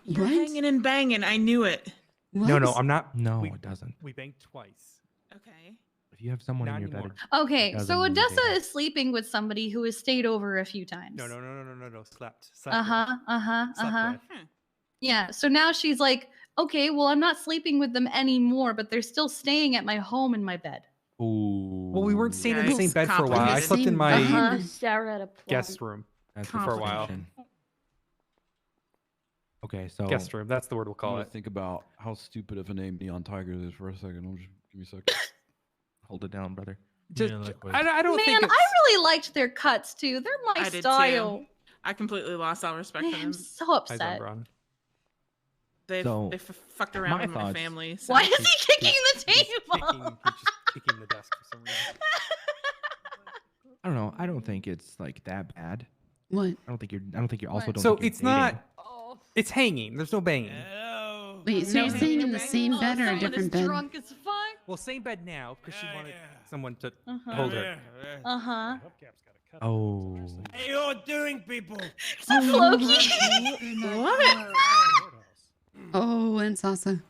You're What? hanging and banging. I knew it. No, no, What? I'm not. No, we, it doesn't. We banged twice. Okay. If you have someone Not in your bed, anymore. Okay, doesn't so mean Odessa dating. is sleeping with somebody who has stayed over a few times. No, slept. Uh-huh, uh-huh, Slept uh-huh. with. Yeah, so now she's like, Okay, well, I'm not sleeping with them anymore, but they're still staying at my home in my bed. Ooh. Well, we weren't staying in the Yikes. same bed for a while. I slept in my guest room for a while. Okay, so Guest room. That's the word we'll I'm call gonna it. think about how stupid of a name Neon Tiger is for a second. Give me a second. Hold it down, brother. Just, I don't Man, think it's... I really liked their cuts too. They're my I did style. too. I completely lost all respect for them. I'm so upset. They So, fucked around my with my thoughts- family. So. Why is he kicking the table? He's just kicking the desk for some reason. I don't know. I don't think it's like that bad. What? I don't think you're also don't So think you're it's not... dating. It's hanging. There's no banging. Wait, so you're saying in the same bed or a different bed? Drunk as fuck. Well, same bed now because she wanted someone to Uh-huh. hold her. Uh-huh. Oh. Hey, you're doing, people. Is that Floki? What? Oh, and salsa.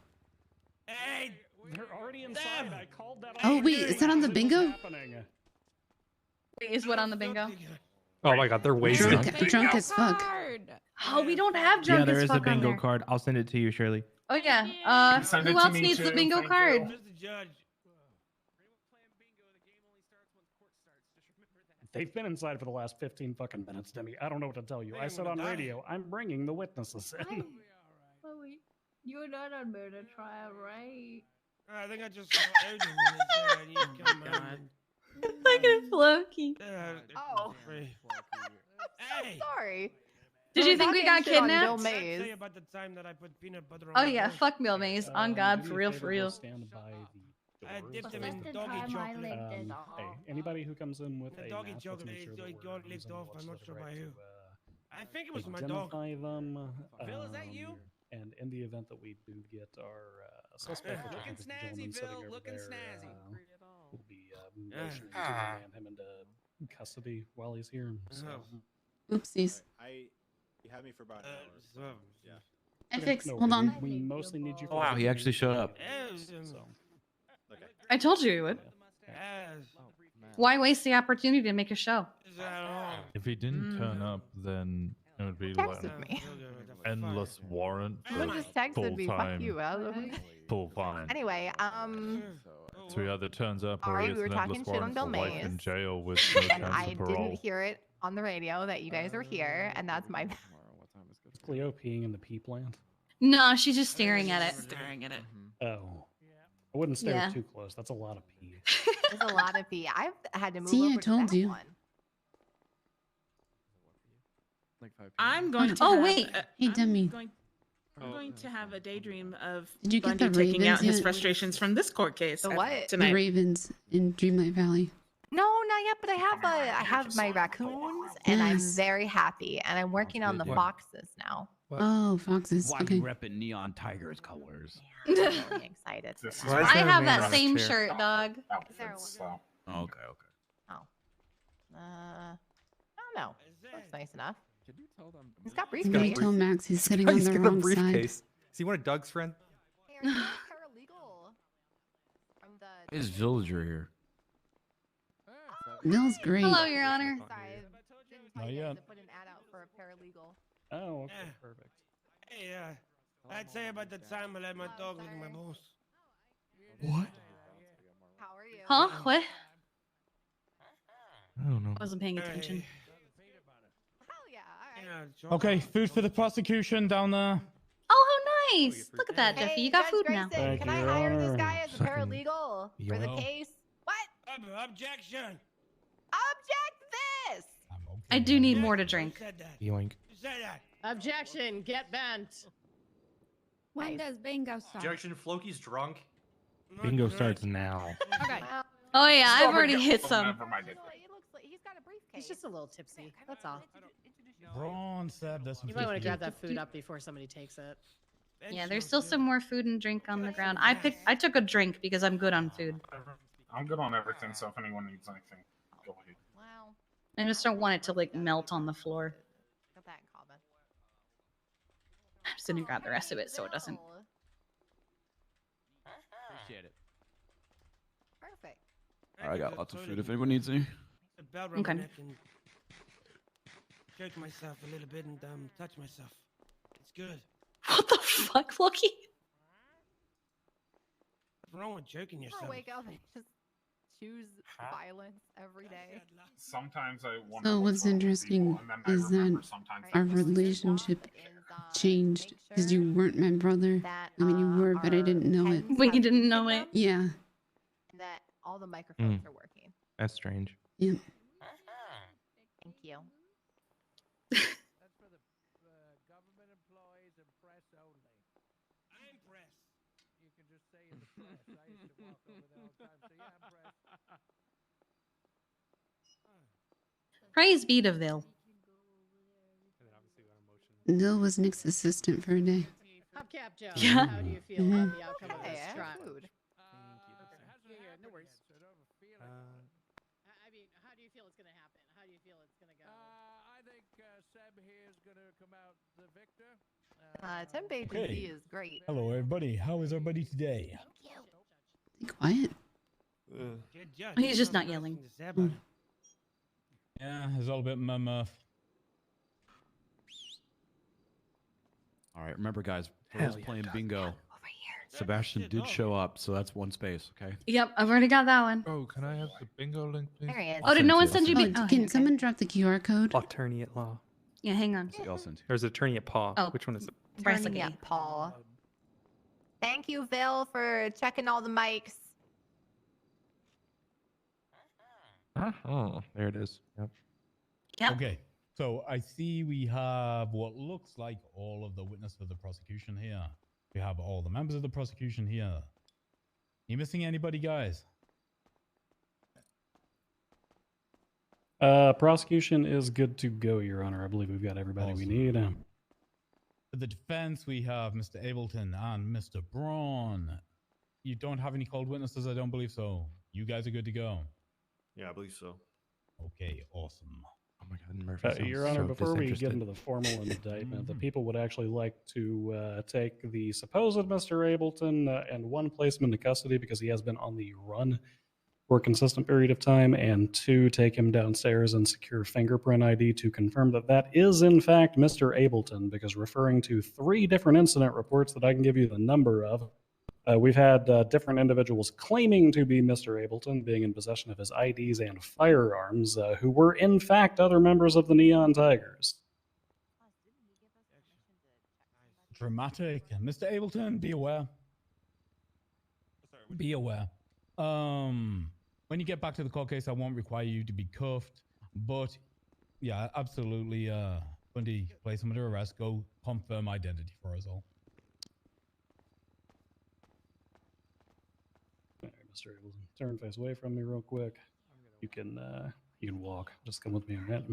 Hey, they're already inside. I called that. Oh wait, is that on the bingo? Wait, is what on the bingo? Oh my god, they're wasted. Drunk as fuck. Oh, we don't have drunk Yeah, there as is a fuck on bingo there. card. I'll send it to you, Shirley. Oh yeah. Send it Who to else me needs the too, bingo thank card? you. Mr. Judge. They've been inside for the last 15 fucking minutes, Demi. I don't know what to tell you. I said on radio, I'm bringing the witnesses in. Chloe, you're not on murder trial, right? I think I just saw Adrian in his and you come out. Look at Floki. Oh. Hey! Sorry. Did you think we got kidnapped? I'd say about the time that I put peanut butter on Oh my yeah, toast. fuck Mill Maze. On God, for real, for real. Stand by the I doors. dipped them in doggy chocolate. Hey, anybody who comes in with The a doggy mask, let's chocolate make sure is that got we're licked using off. what's I'm not the sure right by to, who. I think it was my dog. identify them. Phil, is that you? And in the event that we do get our suspect, which I think is the gentleman sitting over there, we'll be motioning to remand him into custody while he's here. So. Oopsies. You had me for about an hour. Yeah. FX, No, hold on. We mostly need you. Oh, wow, he actually showed up. I told you he would. Why waste the opportunity to make a show? If he didn't turn up, then it would be like Texted me. endless warrant Who for just texted me? Fuck full-time. you, Al. Full-time. Anyway, So he either turns up or Ari, he gets we were an talking endless shit on warrant for Bill life in Mays, jail with no and chance I of parole. didn't hear it on the radio that you guys are here, and that's my. Is Cleo peeing in the pee plant? No, she's just staring at it. Staring at it. Oh. I wouldn't stare Yeah. too close. That's a lot of pee. There's a lot of pee. I've had to move See, over I to told that you. one. I'm going to. Oh, have wait. Hey, Demi. I'm going to have a daydream of Did you get Bundy the taking out Ravens his yet? frustrations from this court case. The what? Tonight. The Ravens in Dreamlight Valley. No, not yet. But I have my raccoons, and I'm Nice. very happy. And I'm working on the good. foxes now. Oh, foxes. Why Okay. you repping Neon Tiger's colors? I'm really excited. I have that same shirt, dog. Is there one? Okay. I don't know. Looks nice enough. He's got Somebody briefcase. tell Max he's sitting on He's the got a wrong side. briefcase. Is he one of Doug's friends? Paralegal from the. Is Villager here? Bill's great. Hello, Your Honor. Sorry, didn't tell Not you guys yet. to put an ad out for a paralegal. Oh, okay, perfect. Hey, I'd say about the time I let my dog lick my balls. What? How are you? Huh? What? I don't know. I wasn't paying attention. Hell yeah! All right. Okay, food for the prosecution down there. Oh, how nice! Look at that, Hey, Jeffy. You got Judge food now. Grayson, Thank can you, I Your hire this Honor. guy as a paralegal for the Yo. case? What? Objection! Object this! I do need more to drink. Yoink. Objection, get bent. When does bingo start? Objection, Floki's drunk. Bingo starts now. Okay. Oh yeah, I've already hit some. It looks like he's got a briefcase. He's just a little tipsy. That's all. Ron said this. You might want to grab that food up before somebody takes it. Yeah, there's still some more food and drink on the ground. I took a drink because I'm good on food. I'm good on everything, so if anyone needs anything, go ahead. Wow. I just don't want it to like melt on the floor. Got that in common. I'm just gonna grab the rest of it so it doesn't. Appreciate it. Perfect. I got lots of food if anyone needs any. Okay. Jerk myself a little bit and touch myself. It's good. What the fuck, Loki? What's wrong with jerking You yourself? ever wake up and just choose violence every day. Sometimes I wonder So what's what's wrong with interesting people, and then I is remember that sometimes our that this is relationship changed because you weren't my brother. I mean, you were, but I didn't know it. But you didn't know it. Yeah. That all the microphones are working. That's strange. Yep. Thank you. That's for the government employees and press only. I'm press. You can just say in the press. I used to walk over there all the time. So yeah, I'm press. Praise be to Vil. Dill was Nick's assistant for a day. Hubcap Joe, Yeah. how do you feel Mhm. about the outcome of Hey, this I have trial? food. Yeah, no worries. I mean, how do you feel it's going to happen? How do you feel it's going to go? I think Seb here is going to come out the victor. Temp agency Okay. is great. Hello, everybody. How is everybody today? Be quiet. Good judge. He's just Nothing not yelling. to say about it. Yeah, it's all a bit muff. All right, remember, guys, for Hell those yeah, playing dog. bingo, Sebastian did show up, so that's one space, okay? Yep, I've already got that one. Oh, can I have the bingo link, please? There he is. Oh, did no one send you? Oh, Oh, can here, someone drop the QR code? Attorney at law. Yeah, hang on. See, I'll send you. Or is it attorney at paw? Oh. Which one is it? Turning at Paul. Thank you, Phil, for checking all the mics. Oh, there it is. Yep. Yep. Okay, so I see we have what looks like all of the witness for the prosecution here. We have all the members of the prosecution here. You missing anybody, guys? Prosecution is good to go, Your Honor. I believe we've got everybody we need. For the defense, we have Mr. Ableton and Mr. Braun. You don't have any cold witnesses? I don't believe so. You guys are good to go. Yeah, I believe so. Okay, awesome. Oh my God, Murphy sounds Your Honor, so before we get disinterested. into the formal indictment, the people would actually like to take the supposed Mr. Ableton and one, place him into custody because he has been on the run for a consistent period of time, and two, take him downstairs and secure fingerprint ID to confirm that that is in fact Mr. Ableton, because referring to 3 different incident reports that I can give you the number of, we've had different individuals claiming to be Mr. Ableton, being in possession of his IDs and firearms, who were in fact other members of the Neon Tigers. Dramatic. Mr. Ableton, be aware. Be aware. When you get back to the court case, I won't require you to be cuffed, but yeah, absolutely. When you place him under arrest, go confirm identity for us all. All right, Mr. Ableton, turn face away from me real quick. You can walk. Just come with me, all right?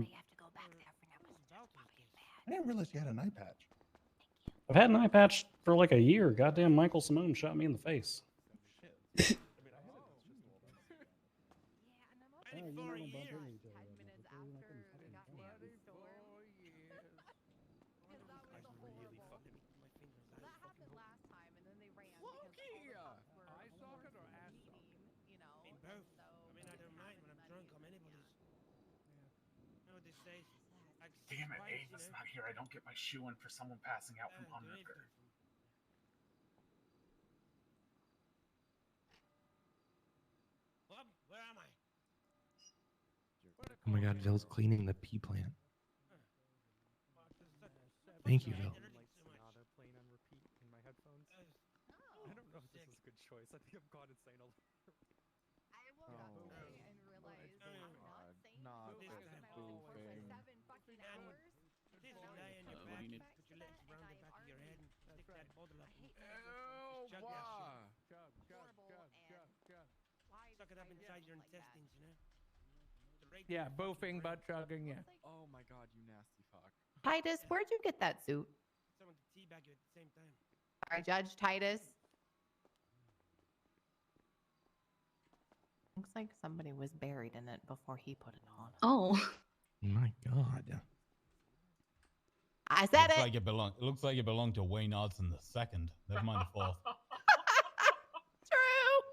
I didn't realize you had an eye patch. I've had an eye patch for like a year. Goddamn, Michael Simone shot me in the face. Damn it, Ava's not here. I don't get my shoe in for someone passing out from hunger. Where am I? Oh my God, Dill's cleaning the pea plant. Thank you, Bill. Playing on repeat in my headphones. I don't know if this is a good choice. I think I've gone insane all over. I woke up today and realized I'm not saying Not this this for boofing. 7 fucking hours. This is a lie in your back. Put your legs around the back of your head and stick that bottle up. Oh, Chug wow. that shit. Suck it up inside your intestines, you know? Yeah, boofing, butt chugging, yeah. Oh my God, you nasty fuck. Titus, where'd you get that suit? Someone to teabag you at the same time. Sorry, Judge Titus. Looks like somebody was buried in it before he put it on. Oh. My God. I said Looks it. like it looks like it belonged to Wayne Odson the second. Never mind the fourth. True.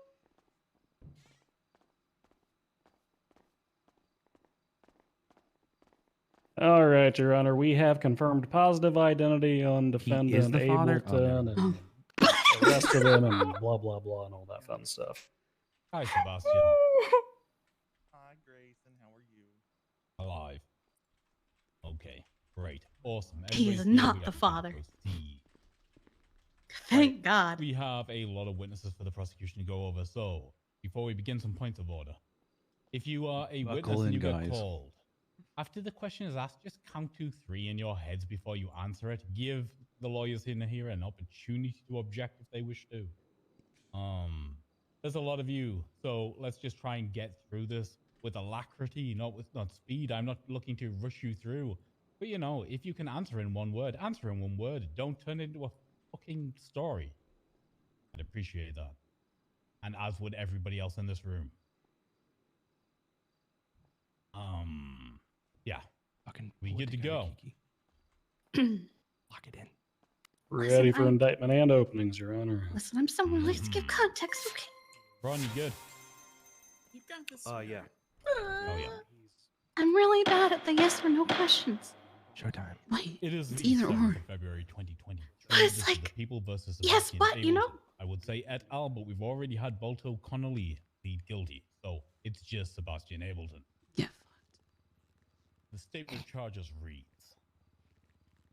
All right, Your Honor, we have confirmed positive identity on defendant the father? Ableton. Oh, and arrested in and blah blah blah and all that fun stuff. Hi, Sebastian. Hi, Grayson. How are you? Alive. Okay, great, awesome. He is Everybody's here, not we the got father. proceed. Thank God. We have a lot of witnesses for the prosecution to go over, so before we begin, some points of order. If you are a Buckle witness and in, you guys. get called, after the question is asked, just count to 3 in your heads before you answer it. Give the lawyers in here an opportunity to object if they wish to. There's a lot of you, so let's just try and get through this with alacrity, not speed. I'm not looking to rush you through. But you know, if you can answer in one word, answer in one word. Don't turn it into a fucking story. I'd appreciate that. And as would everybody else in this room. Yeah. Fucking we good to go. Lock it in. Ready for indictment and openings, Your Honor. Listen, I'm someone. Let's give context, okay? Ron, you good? You got this. Yeah. Oh yeah. I'm really bad at the yes or no questions. Showtime. Wait, It is it's the either 7th or. of February 2023. But it's This is like, the People versus yes, Sebastian but, you know? Ableton. I would say et al., but we've already had Bolto Connolly plead guilty, so it's just Sebastian Ableton. Yeah. The statement of charges reads: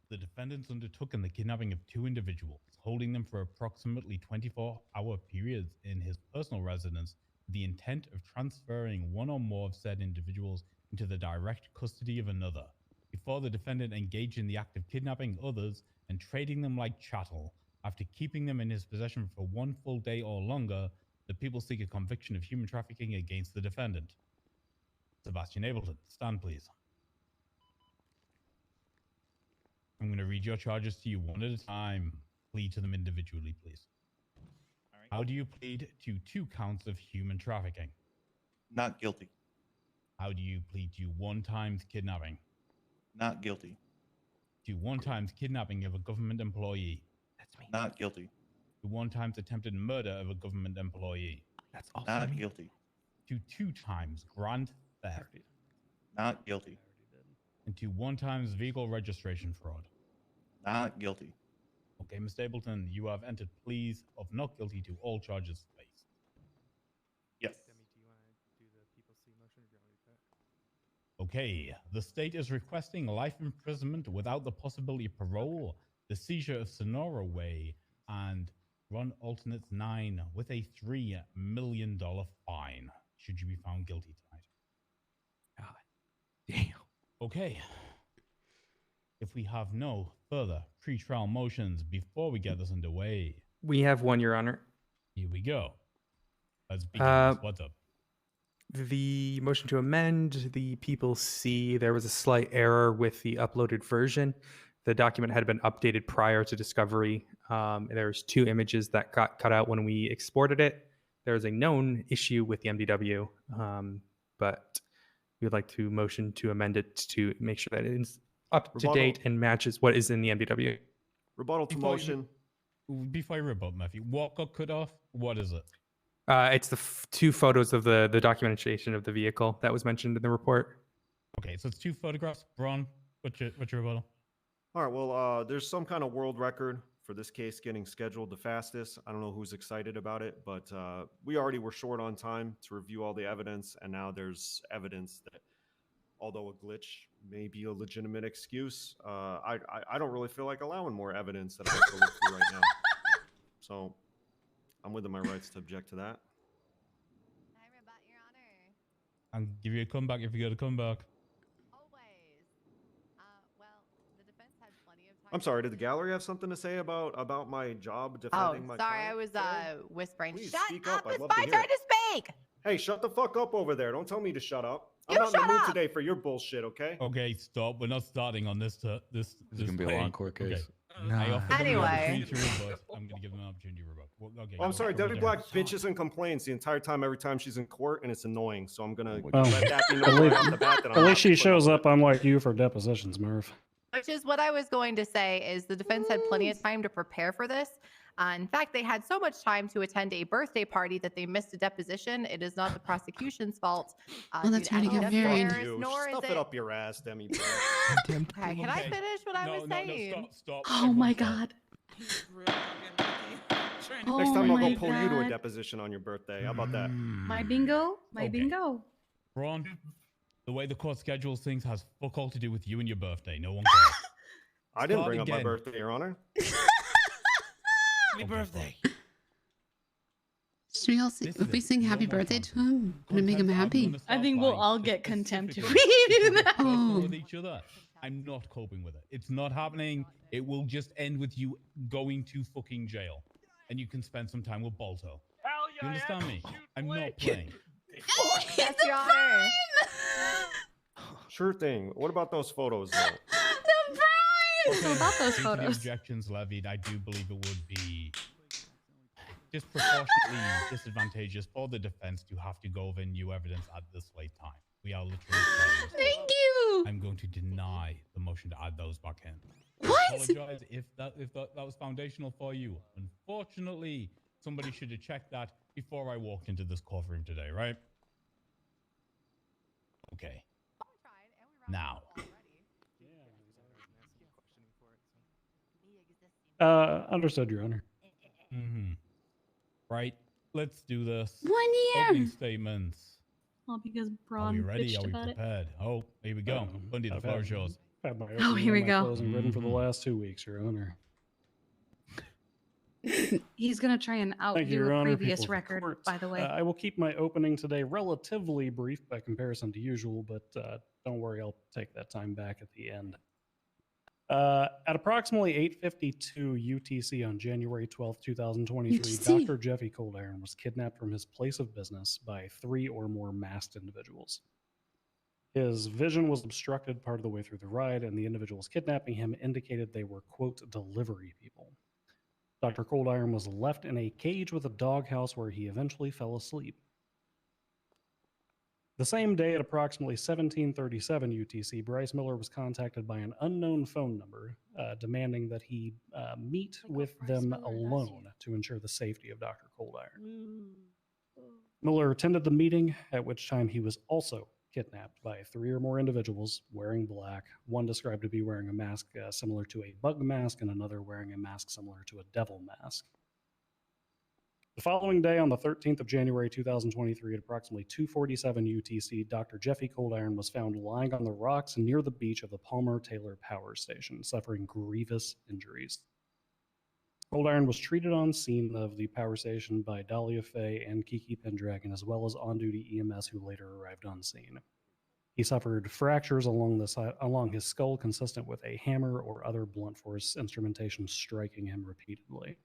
the defendants undertook in the kidnapping of 2 individuals, holding them for approximately 24-hour periods in his personal residence with the intent of transferring one or more of said individuals into the direct custody of another. Before the defendant engaged in the act of kidnapping others and trading them like chattel, after keeping them in his possession for 1 full day or longer, the people seek a conviction of human trafficking against the defendant. Sebastian Ableton, stand please. I'm going to read your charges to you one at a time. Plead to them individually, please. All right. How do you plead to 2 counts of human trafficking? Not guilty. How do you plead to 1 times kidnapping? Not guilty. To 1 times kidnapping of a government employee? That's me. Not guilty. To 1 times attempted murder of a government employee? That's also Not me. guilty. To 2 times grand theft? Not guilty. And to 1 times vehicle registration fraud? Not guilty. Okay, Mr. Ableton, you have entered pleas of not guilty to all charges faced. Yes. Demi, do you want to do the People C motion, or do you want me to do that? Okay, the state is requesting life imprisonment without the possibility of parole, the seizure of Sonora Way, and run alternates 9 with a $3 million fine, should you be found guilty tonight. God damn. Okay. If we have no further pre-trial motions before we get this underway, We have one, Your Honor. here we go. Let's begin. What's up? The motion to amend the People C, there was a slight error with the uploaded version. The document had been updated prior to discovery. There's 2 images that got cut out when we exported it. There's a known issue with the MDW, but we would like to motion to amend it to make sure that it is up to date and matches what is in the MDW. Rebuttal to motion. Before I rebut, Matthew, what got cut off? What is it? It's the 2 photos of the documentation of the vehicle that was mentioned in the report. Okay, so it's 2 photographs. Braun, what's your rebuttal? All right, well, there's some kind of world record for this case getting scheduled the fastest. I don't know who's excited about it, but we already were short on time to review all the evidence, and now there's evidence that, although a glitch may be a legitimate excuse, I don't really feel like allowing more evidence that I have to look through right now. So I'm within my rights to object to that. I'll give you a comeback if you get a comeback. I'm sorry, did the gallery have something to say about my job defending my sorry, I client was today? whispering. Please Shut speak up! I'd It's love my to hear turn it. to speak. Hey, shut the fuck up over there. Don't tell me to shut up. You I'm not in shut the mood up. today for your bullshit, okay? Okay, stop. We're not starting on this. This is gonna be a long court case. I offered them the Anyway. opportunity to rebut. I'm going to give them an opportunity to rebut. Well, okay, Oh, I'm go sorry, ahead. Debbie Black bitches and complains the entire time every time she's in court, and it's annoying. So I'm gonna Well, let that be at known right least, off the bat that I'm at not least she putting shows up up unlike you for depositions, Murph. Which is what I was going to say is the defense had plenty of time to prepare for this. In fact, they had so much time to attend a birthday party that they missed a deposition. It is not the prosecution's fault. Well, that's right to get married. Fuck you. Nor is Stuff it. it up your ass, Demi Black. Okay, can I finish what I was saying? Stop. Oh my God. trying Next Oh time I'll go my pull you to a God. deposition on your birthday. How about that? My bingo? My Okay. bingo. Ron, the way the court schedules things has fuck all to do with you and your birthday. No one cares. I didn't Start bring up my again. birthday, Your Honor. Happy birthday. Should we all sing, This is if we it. sing No happy more birthday to content. him? Gonna make him Content I'm happy. gonna I start think we'll buying all is get contempt if specifically we do to be that. personal Oh. with each other. I'm not coping with it. It's not happening. It will just end with you going to fucking jail. And you can spend some time with Balto. You understand me? I'm not playing. Yes, Your Honor. Sure thing. What about those photos, though? The prize! What about those Due to the photos? objections levied, I do believe it would be disproportionately disadvantageous for the defense to have to go over new evidence at this late time. We are literally starting. Thank you! I'm going to deny the motion to add those back in. What? I apologize if that was foundational for you. Unfortunately, somebody should have checked that before I walked into this courtroom today, right? Okay. Now. Understood, Your Honor. Right. Let's do this. 1 year. Opening statements. All because Are Braun we ready? bitched Are we about it. prepared? Oh, here we go. Bundy, the floor is yours. I've had my Oh, opening here and we my go. closing written for the last 2 weeks, Your Honor. He's gonna try and Thank you, outdo Your a Honor. previous People of the record, court. by the way. I will keep my opening today relatively brief by comparison to usual, but don't worry, I'll take that time back at the end. At approximately 8:52 UTC on January 12th, 2023, UTC. Dr. Jeffy Coldiron was kidnapped from his place of business by 3 or more masked individuals. His vision was obstructed part of the way through the ride, and the individuals kidnapping him indicated they were, quote, delivery people. Dr. Coldiron was left in a cage with a doghouse where he eventually fell asleep. The same day at approximately 17:37 UTC, Bryce Miller was contacted by an unknown phone number demanding that he meet with them alone to ensure the safety of Dr. Coldiron. Miller attended the meeting, at which time he was also kidnapped by 3 or more individuals wearing black, one described to be wearing a mask similar to a bug mask, and another wearing a mask similar to a devil mask. The following day, on the 13th of January 2023, at approximately 2:47 UTC, Dr. Jeffy Coldiron was found lying on the rocks near the beach of the Palmer-Taylor Power Station, suffering grievous injuries. Coldiron was treated on scene of the power station by Dahlia Fey and Kiki Pendragon, as well as on-duty EMS who later arrived on scene. He suffered fractures along his skull consistent with a hammer or other blunt force instrumentation striking him repeatedly.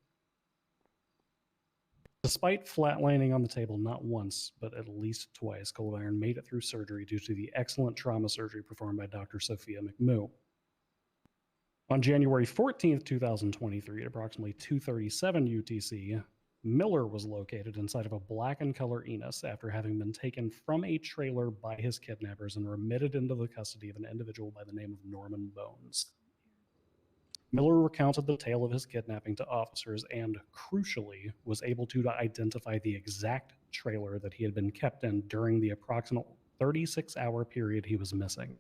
Despite flatlining on the table not once, but at least twice, Coldiron made it through surgery due to the excellent trauma surgery performed by Dr. Sophia McMoo. On January 14th, 2023, at approximately 2:37 UTC, Miller was located inside of a black and color Enos after having been taken from a trailer by his kidnappers and remitted into the custody of an individual by the name of Norman Bones. Miller recounted the tale of his kidnapping to officers and, crucially, was able to identify the exact trailer that he had been kept in during the approximate 36-hour period he was missing.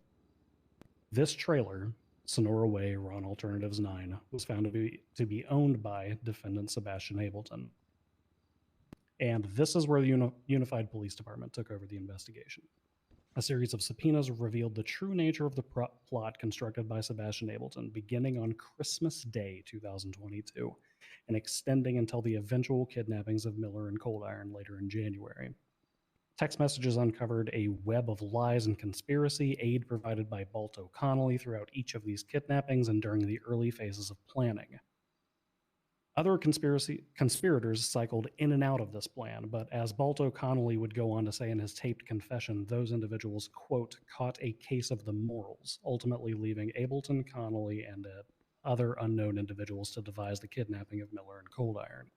This trailer, Sonora Way, Ron Alternatives 9, was found to be owned by defendant Sebastian Ableton. And this is where the Unified Police Department took over the investigation. A series of subpoenas revealed the true nature of the plot constructed by Sebastian Ableton, beginning on Christmas Day 2022 and extending until the eventual kidnappings of Miller and Coldiron later in January. Text messages uncovered a web of lies and conspiracy, aid provided by Balto Connolly throughout each of these kidnappings and during the early phases of planning. Other conspirators cycled in and out of this plan, but as Balto Connolly would go on to say in his taped confession, those individuals, quote, caught a case of the morals, ultimately leaving Ableton, Connolly, and other unknown individuals to devise the kidnapping of Miller and Coldiron.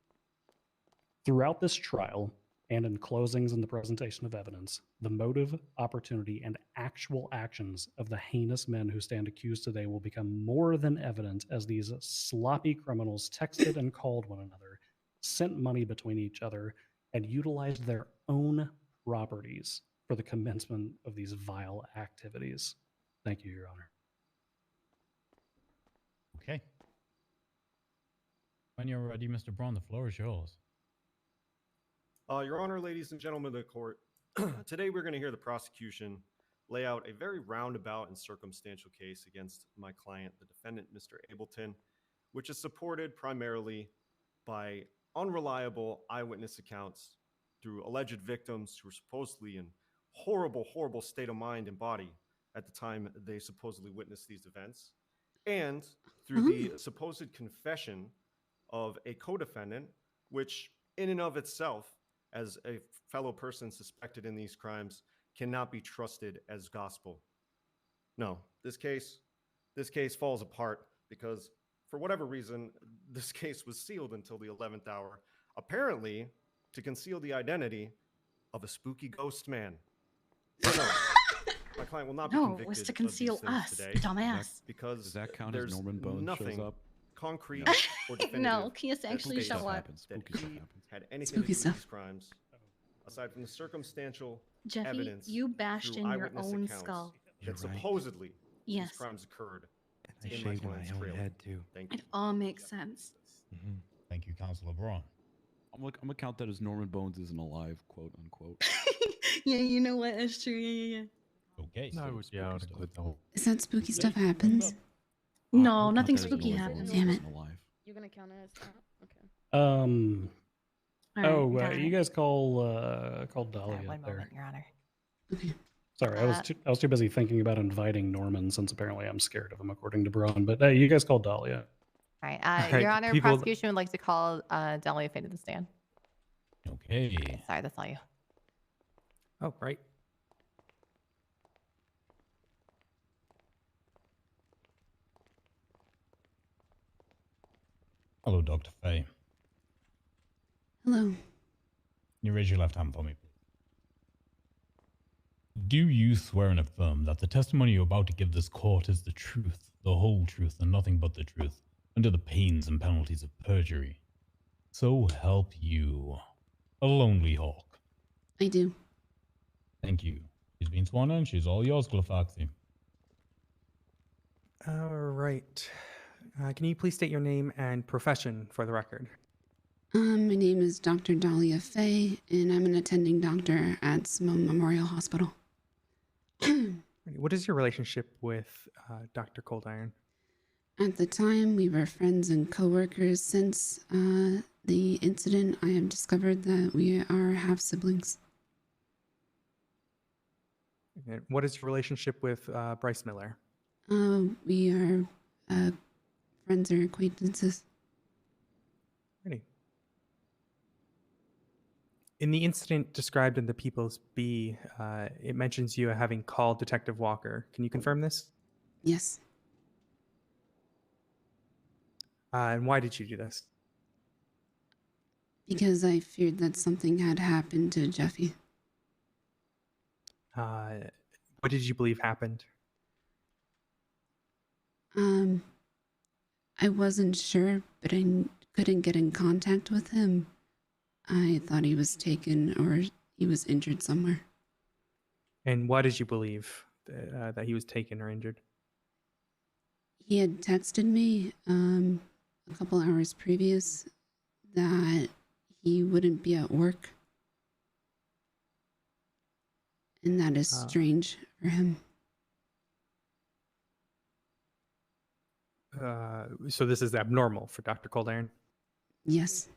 Throughout this trial, and in closings and the presentation of evidence, the motive, opportunity, and actual actions of the heinous men who stand accused today will become more than evident as these sloppy criminals texted and called one another, sent money between each other, and utilized their own properties for the commencement of these vile activities. Thank you, Your Honor. Okay. When you're ready, Mr. Braun, the floor is yours. Your Honor, ladies and gentlemen of the court, today we're going to hear the prosecution lay out a very roundabout and circumstantial case against my client, the defendant, Mr. Ableton, which is supported primarily by unreliable eyewitness accounts through alleged victims who were supposedly in horrible, horrible state of mind and body at the time they supposedly witnessed these events, and through the supposed confession of a co-defendant, which in and of itself, as a fellow person suspected in these crimes, cannot be trusted as gospel. No, this case falls apart because for whatever reason, this case was sealed until the 11th hour, apparently to conceal the identity of a spooky ghost man. So no, my client will not be No, convicted it was to of conceal these things us, today, dumbass. because Does that count as there's Norman Bones nothing shows up? concrete No. or definitive No, can you actually that show states up? that Spooky stuff he happens. had anything Spooky to do with stuff. these crimes, aside from the circumstantial Jeffy, evidence you bashed through in your eyewitness own accounts skull. that supposedly Yes. these crimes occurred I in my shaved my client's own trailer. head too. Thank you. It all makes sense. Thank you, Counselor Braun. I'm gonna count that as Norman Bones isn't alive, quote unquote. Yeah, you know what? That's true. Yeah. Okay. I would, yeah, I would include the whole. Is that spooky stuff happens? No, I'll nothing count that as spooky Norman happens. Bones Damn isn't alive. You're gonna count it as that? Okay. You guys call Dahlia One there. moment, Your Honor. Sorry, I was too busy thinking about inviting Norman since apparently I'm scared of him, according to Braun. But you guys call Dahlia. All right, All right, Your Honor, people- prosecution would like to call Dahlia Fey to the stand. Okay. Sorry, that's all you. Oh, right. Hello, Dr. Fey. Hello. Can you raise your left hand for me, please? Do you swear and affirm that the testimony you're about to give this court is the truth, the whole truth, and nothing but the truth, under the pains and penalties of perjury? So help you, a lonely hawk. I do. Thank you. She's been sworn in. She's all yours, Glufaxi. All right. Can you please state your name and profession for the record? My name is Dr. Dahlia Fey, and I'm an attending doctor at Simone Memorial Hospital. What is your relationship with Dr. Cold Iron? At the time, we were friends and coworkers. Since the incident, I have discovered that we are half siblings. And what is your relationship with Bryce Miller? We are friends or acquaintances. Ready. In the incident described in the People's Bee, it mentions you having called Detective Walker. Can you confirm this? Yes. And why did you do this? Because I feared that something had happened to Jeffy. What did you believe happened? I wasn't sure, but I couldn't get in contact with him. I thought he was taken or he was injured somewhere. And why did you believe that he was taken or injured? He had texted me a couple hours previous that he wouldn't be at work. And that is strange for him. So this is abnormal for Dr. Cold Iron? Yes.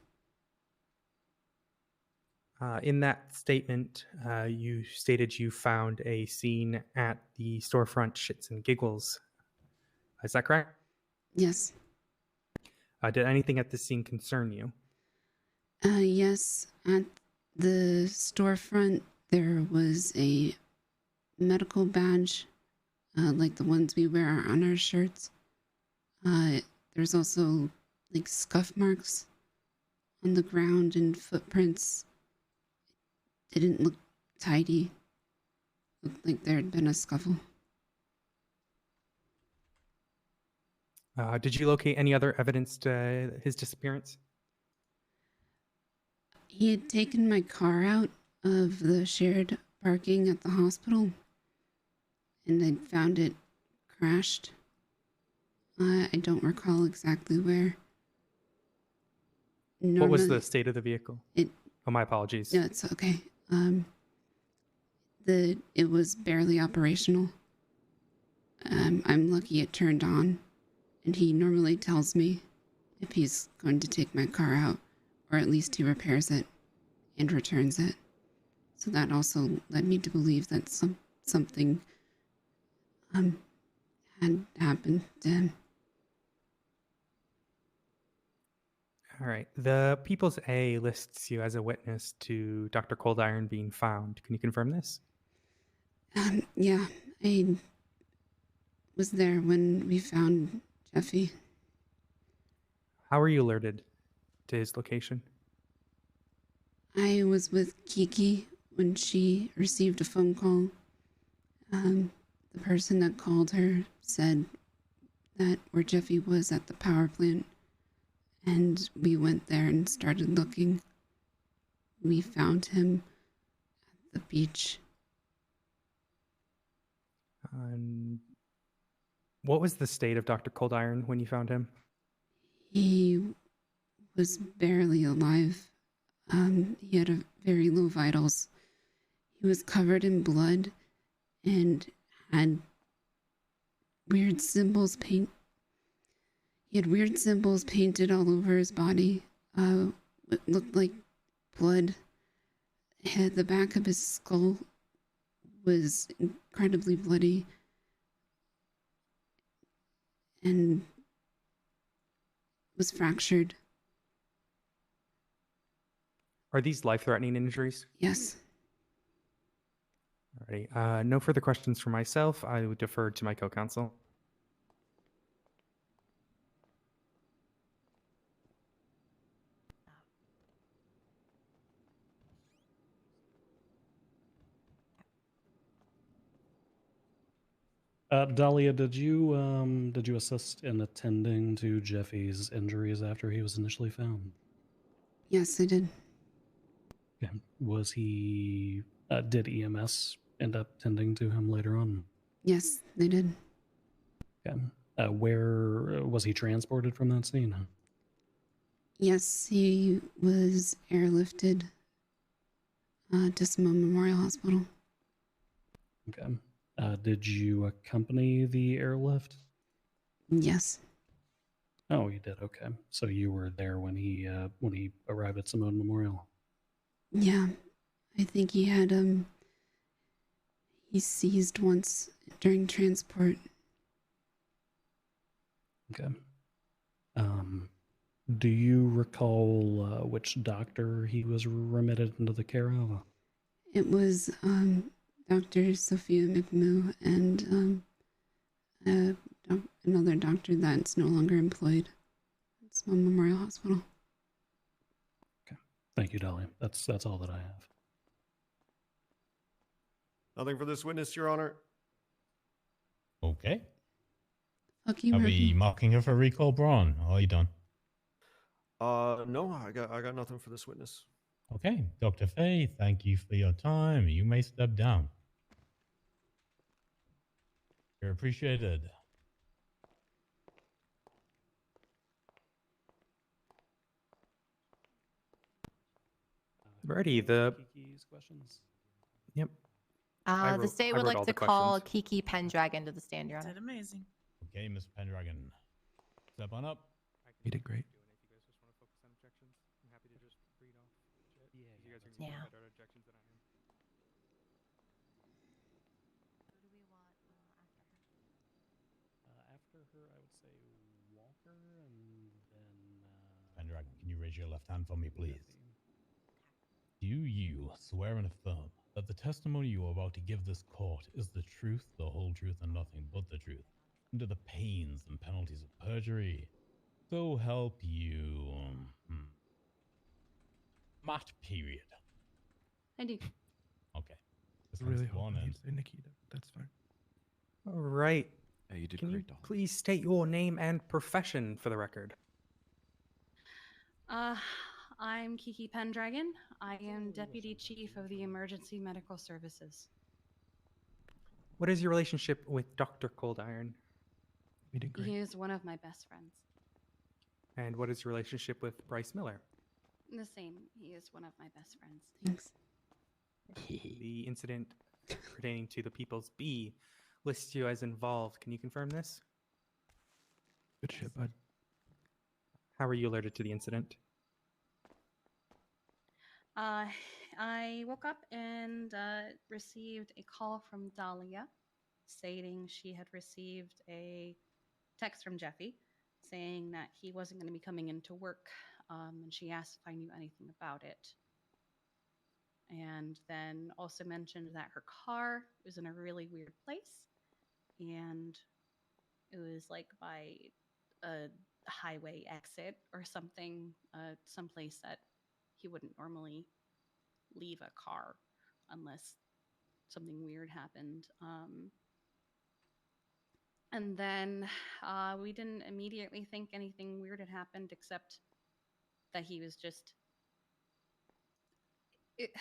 In that statement, you stated you found a scene at the storefront Shits and Giggles. Is that correct? Yes. Did anything at this scene concern you? Yes. At the storefront, there was a medical badge, like the ones we wear on our shirts. There's also like scuff marks on the ground and footprints. Didn't look tidy. Looked like there had been a scuffle. Did you locate any other evidence to his disappearance? He had taken my car out of the shared parking at the hospital, and I found it crashed. I don't recall exactly where. What was normally the state of the vehicle? it. Oh, my apologies. No, it's okay. It was barely operational. I'm lucky it turned on, and he normally tells me if he's going to take my car out, or at least he repairs it and returns it. So that also led me to believe that something had happened to him. All right. The People's A lists you as a witness to Dr. Cold Iron being found. Can you confirm this? Yeah, I was there when we found Jeffy. How were you alerted to his location? I was with Kiki when she received a phone call. The person that called her said that where Jeffy was at the power plant, and we went there and started looking. We found him at the beach. What was the state of Dr. Cold Iron when you found him? He was barely alive. He had a very low vitals. He was covered in blood and had weird symbols He had weird symbols painted all over his body. It looked like blood. The back of his skull was incredibly bloody. And was fractured. Are these life-threatening injuries? Yes. Alrighty. No further questions for myself. I would defer to my co-counsel. Dahlia, did you assist in attending to Jeffy's injuries after he was initially found? Yes, I did. Okay. Was he? Did EMS end up tending to him later on? Yes, they did. Okay. Where was he transported from that scene? Yes, he was airlifted to Simone Memorial Hospital. Okay. Did you accompany the airlift? Yes. Oh, you did. Okay. So you were there when he arrived at Simone Memorial. Yeah, I think he had he seized once during transport. Okay. Do you recall which doctor he was remitted into the care of? It was Dr. Sophia McMoo and another doctor that's no longer employed at Simone Memorial Hospital. Thank you, Dahlia. That's all that I have. Nothing for this witness, Your Honor. Okay. Fuck you, Are Murphy. we marking her for recall, Braun? Or are you done? No, I got nothing for this witness. Okay, Dr. Fey, thank you for your time. You may step down. You're appreciated. Alrighty. The Kiki's questions. Yep. The state would like to call Kiki Pendragon to the stand, Your Honor. Did amazing. Okay, Miss Pendragon. Step on up. You did great. Yeah. After her, I would say Walker, and then. Pendragon, can you raise your left hand for me, please? Do you swear and affirm that the testimony you are about to give this court is the truth, the whole truth, and nothing but the truth, under the pains and penalties of perjury? So help you. Matt, period. I do. Okay. This Really one's one hoping and you'd say Nikita. That's fine. All right. Yeah, you did Can great, you please state your name and profession for the record? I'm Kiki Pendragon. I am Deputy Chief of the Emergency Medical Services. What is your relationship with Dr. Cold Iron? You did great. He is one of my best friends. And what is your relationship with Bryce Miller? The same. He is one of my best friends. Thanks. The incident pertaining to the People's B lists you as involved. Can you confirm this? Good shit, bud. How were you alerted to the incident? I woke up and received a call from Dahlia stating she had received a text from Jeffy saying that he wasn't going to be coming into work, and she asked if I knew anything about it. And then also mentioned that her car was in a really weird place, and it was like by a highway exit or something, someplace that he wouldn't normally leave a car unless something weird happened. And then we didn't immediately think anything weird had happened, except that he was just. It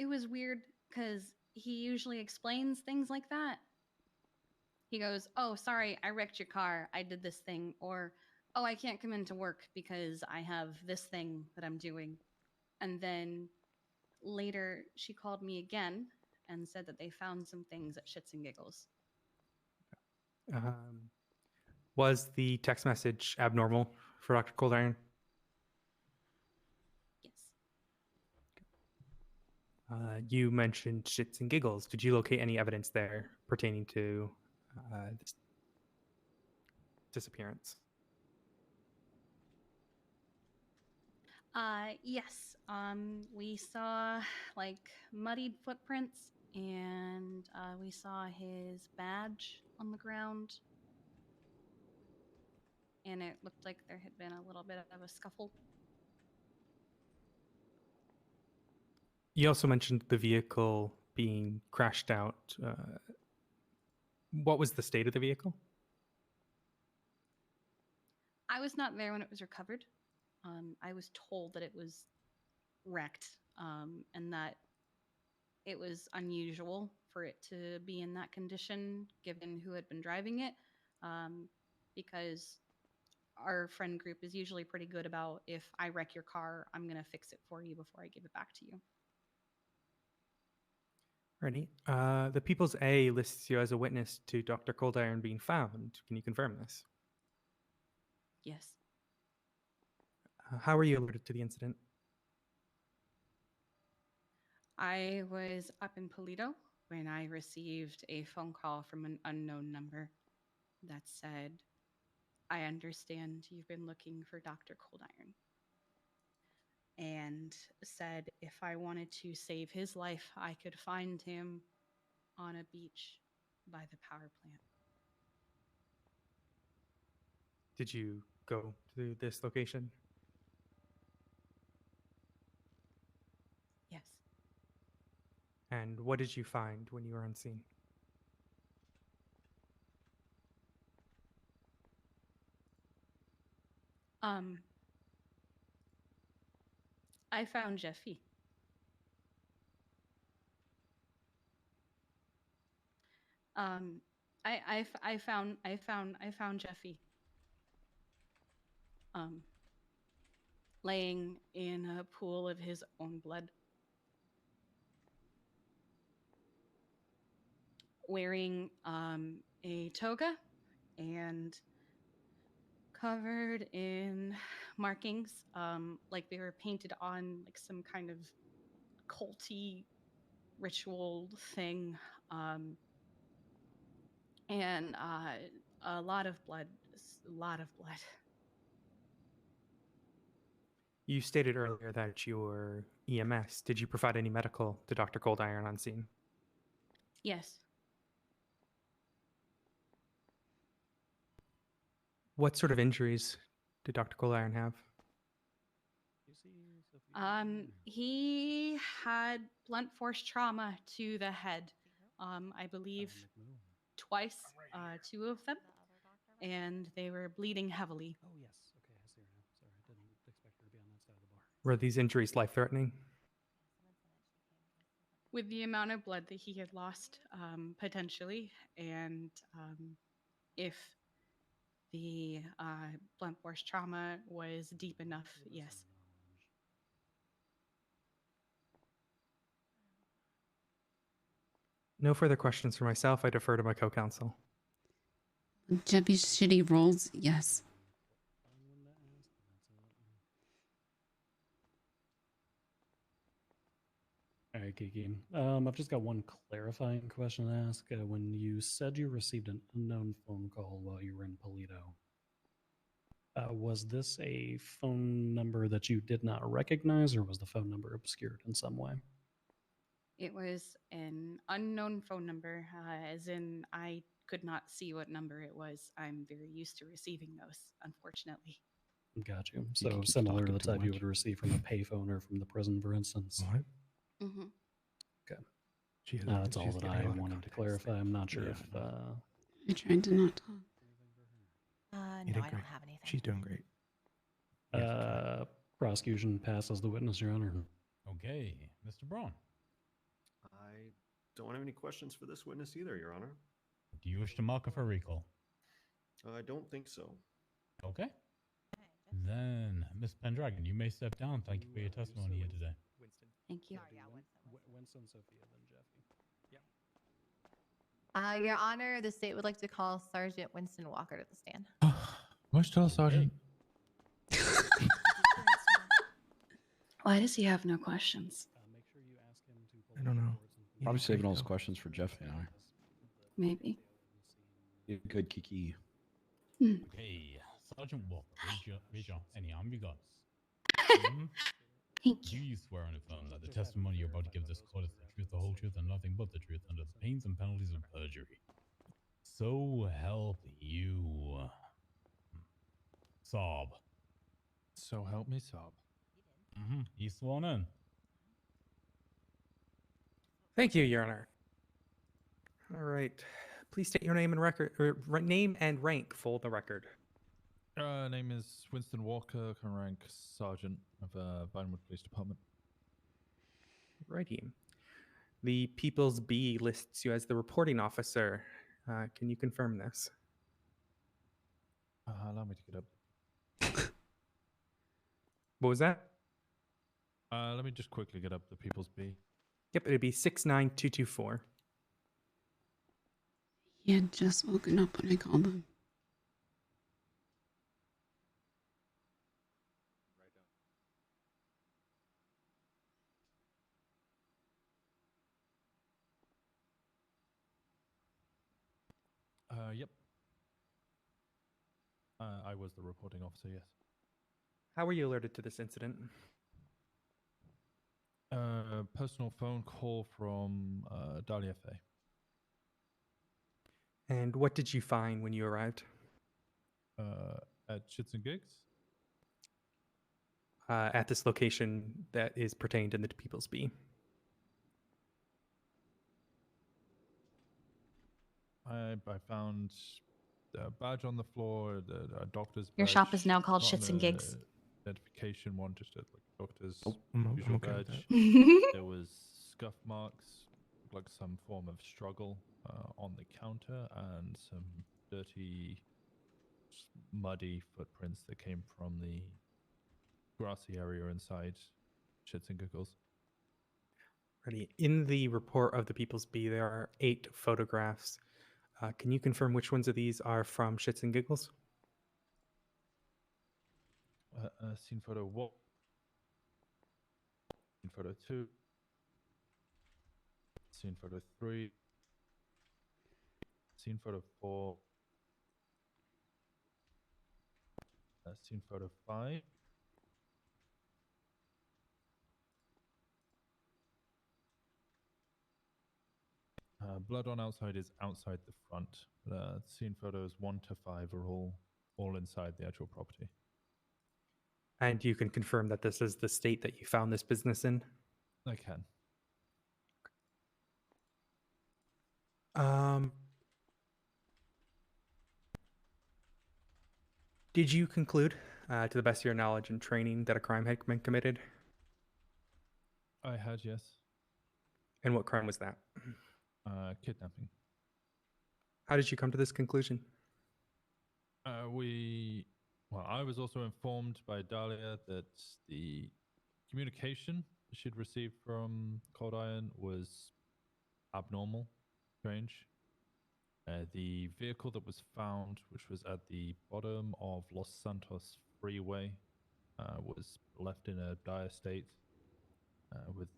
was weird because he usually explains things like that. He goes, "Oh, sorry, I wrecked your car. I did this thing," or, "Oh, I can't come into work because I have this thing that I'm doing." And then later, she called me again and said that they found some things at Shits and Giggles. Was the text message abnormal for Dr. Cold Iron? Yes. You mentioned Shits and Giggles. Did you locate any evidence there pertaining to this disappearance? Yes. We saw like muddied footprints, and we saw his badge on the ground, and it looked like there had been a little bit of a scuffle. You also mentioned the vehicle being crashed out. What was the state of the vehicle? I was not there when it was recovered. I was told that it was wrecked, and that it was unusual for it to be in that condition given who had been driving it, because our friend group is usually pretty good about, if I wreck your car, I'm going to fix it for you before I give it back to you. Ready. The People's A lists you as a witness to Dr. Cold Iron being found. Can you confirm this? Yes. How were you alerted to the incident? I was up in Polito when I received a phone call from an unknown number that said, "I understand you've been looking for Dr. Cold Iron," and said if I wanted to save his life, I could find him on a beach by the power plant. Did you go to this location? Yes. And what did you find when you were on scene? I found Jeffy. I found Jeffy. Laying in a pool of his own blood, wearing a toga and covered in markings, like they were painted on like some kind of culty ritual thing, and a lot of blood. You stated earlier that you were EMS. Did you provide any medical to Dr. Cold Iron on scene? Yes. What sort of injuries did Dr. Cold Iron have? He had blunt force trauma to the head. I believe twice, two of them, and they were bleeding heavily. Oh, yes. Okay, I see her now. Sorry, I didn't expect her to be on that side of the bar. Were these injuries life-threatening? With the amount of blood that he had lost, potentially, and if the blunt force trauma was deep enough. Yes. No further questions for myself. I defer to my co-counsel. Jebby's shitty rolls, yes. All right, Kiki. I've just got one clarifying question to ask. When you said you received an unknown phone call while you were in Polito, was this a phone number that you did not recognize, or was the phone number obscured in some way? It was an unknown phone number, as in I could not see what number it was. I'm very used to receiving those, unfortunately. Got you. So similar to the type you would receive from a payphone or from the prison, for instance. What? Mm-hmm. Okay. She That's all that I wanted to clarify. I'm not sure if... I tried to not talk. No, I did don't great. have anything. She's doing great. Prosecution passes the witness, Your Honor. Okay, Mr. Braun. I don't have any questions for this witness either, Your Honor. Do you wish to mark her for recall? I don't think so. Okay. Then, Miss Pendragon, you may step down. Thank you for your testimony here today. Thank you. Winston, Sophia, then Jeffy. Your Honor, the state would like to call Sergeant Winston Walker to the stand. Much tell, Sergeant. Why does he have no questions? I don't know. Probably saving all his questions for Jeff now. Maybe. Good, Kiki. Okay, Sergeant Walker, raise your any arm you got. Do you swear and affirm that the testimony you're about to give this court is the truth, the whole truth, and nothing but the truth under the pains and penalties of perjury? So help you. Sob. So help me, Sob. He's sworn in. Thank you, Your Honor. All right. Please state your name and record, or name and rank for the record. Name is Winston Walker, current rank Sergeant of Vinewood Police Department. Righty. The People's Bee lists you as the reporting officer. Can you confirm this? Allow me to get up. What was that? Let me just quickly get up the People's Bee. Yep, it'd be 69224. He had just woken up when I called him. Yep. I was the reporting officer, yes. How were you alerted to this incident? Personal phone call from Dahlia Fey. And what did you find when you arrived? At Shits and Gigs? At this location that is pertained in the People's Bee. I found a badge on the floor, a doctor's badge. Your shop is now called not Shits an and Gigs. Identification one, just a doctor's I'm usual okay with badge. that. There was scuff marks, like some form of struggle on the counter, and some dirty, muddy footprints that came from the grassy area inside Shits and Giggles. Ready. In the report of the People's Bee, there are 8 photographs. Can you confirm which ones of these are from Shits and Giggles? Scene photo 1. Scene photo 2. Scene photo 3. Scene photo 4. Scene photo 5. Blood on outside is outside the front. Scene photos 1 to 5 are all inside the actual property. And you can confirm that this is the state that you found this business in? I can. Did you conclude, to the best of your knowledge and training, that a crime had been committed? I had, yes. And what crime was that? Kidnapping. How did you come to this conclusion? I was also informed by Dahlia that the communication she'd received from Cold Iron was abnormal, strange. The vehicle that was found, which was at the bottom of Los Santos Freeway, was left in a dire state with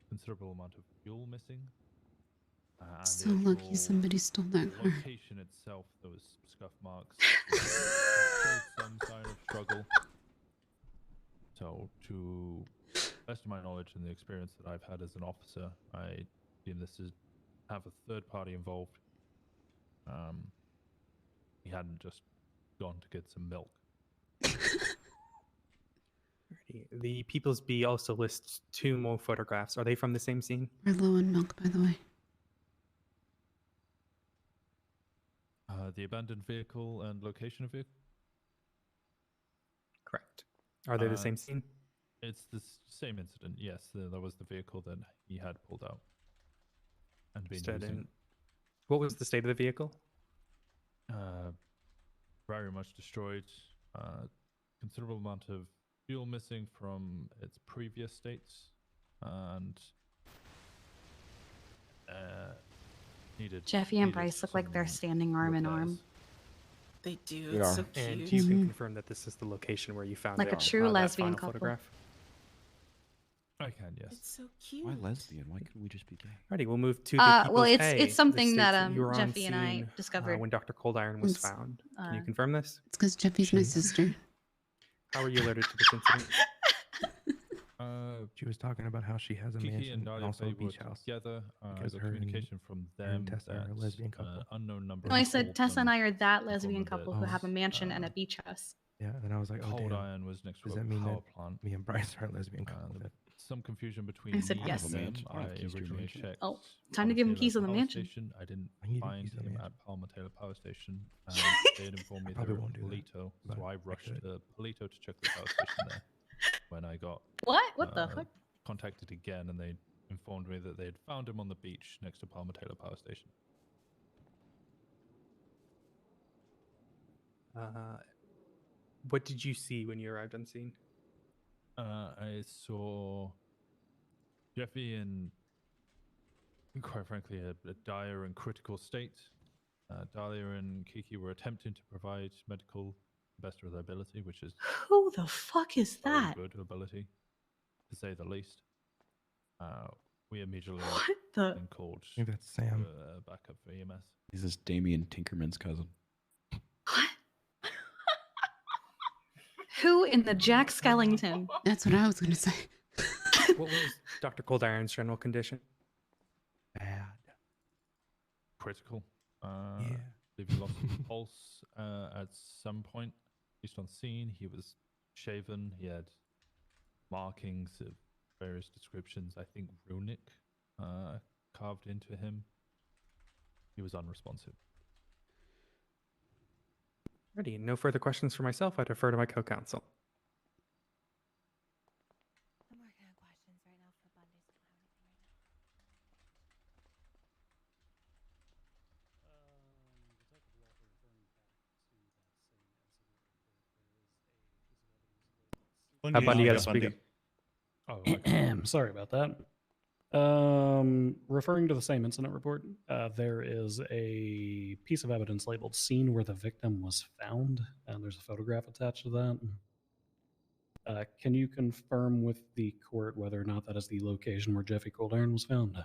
considerable amount of fuel missing. And So the lucky actual somebody stole that car. location itself, there was scuff marks. Showed some sign of struggle. So, to best of my knowledge and the experience that I've had as an officer, I deem this to have a third party involved. He hadn't just gone to get some milk. The People's Bee also lists 2 more photographs. Are they from the same scene? We're low on milk, by the way. The abandoned vehicle and location of vehicle? Correct. Are they the same scene? It's the same incident, yes. That was the vehicle that he had pulled out and been using. What was the state of the vehicle? Very much destroyed. Considerable amount of fuel missing from its previous states, and needed. Jeffy and Bryce look like they're standing arm in arm. They do. They It's are. so cute. And you can confirm that this is the location where you found Like it, a true that lesbian final couple. photograph? I can, yes. It's so cute. Why lesbian? Why couldn't we just be gay? Alrighty, we'll move to the Well, People's it's A. it's something This that states you were on Jeffy and I scene, discovered when Dr. Cold Iron was It's, found. Can you confirm this? It's because Jeffy's my sister. How were you alerted to this incident? She was talking about how she has a Kiki mansion and and Dahlia also Fey a beach were house. together. because The her and communication from Aaron them Tessa are a that lesbian couple. unknown number. No, I of said calls Tessa and I and are that informed lesbian them couple that, who have a mansion and a beach house. Yeah, and then I was like, oh Cold damn. Iron was next to Does a that mean power that plant? me and Bryce are a lesbian couple? then? Some confusion between I said me yes. and them. I I have keys to your originally mansion. checked. Oh, time to give him Palmer keys to Taylor the Power mansion. Station. I didn't I need find keys to the him mansion. at Palmer Taylor Power Station. And they had informed me they probably were won't in do that, Polito, but so I I rushed could. to Polito to check the power station there. When I got What the fuck? contacted again, and they informed me that they had found him on the beach next to Palmer Taylor Power Station. What did you see when you arrived on scene? I saw Jeffy in, quite frankly, a dire and critical state. Dahlia and Kiki were attempting to provide medical the best of their ability, which is Who the fuck is very that? good ability, to say the least. We immediately What the? then called Maybe that's Sam. backup for EMS. This is Damien Tinkerman's cousin. Who in the Jack Skellington? That's what I was going to say. What was Dr. Cold Iron's general condition? Bad. Critical. Yeah. I believe he lost his pulse at some point. At least on scene, he was shaven. He had markings of various descriptions. I think runic carved into him. He was unresponsive. Ready. No further questions for myself. I defer to my co-counsel. I'm working on questions right now for Bundy, so I don't have anything right now. Bundy, you gotta speak up. Oh, sorry about that. Referring to the same incident report, there is a piece of evidence labeled "scene where the victim was found," and there's a photograph attached to that. Can you confirm with the court whether or not that is the location where Jeffy Cold Iron was found?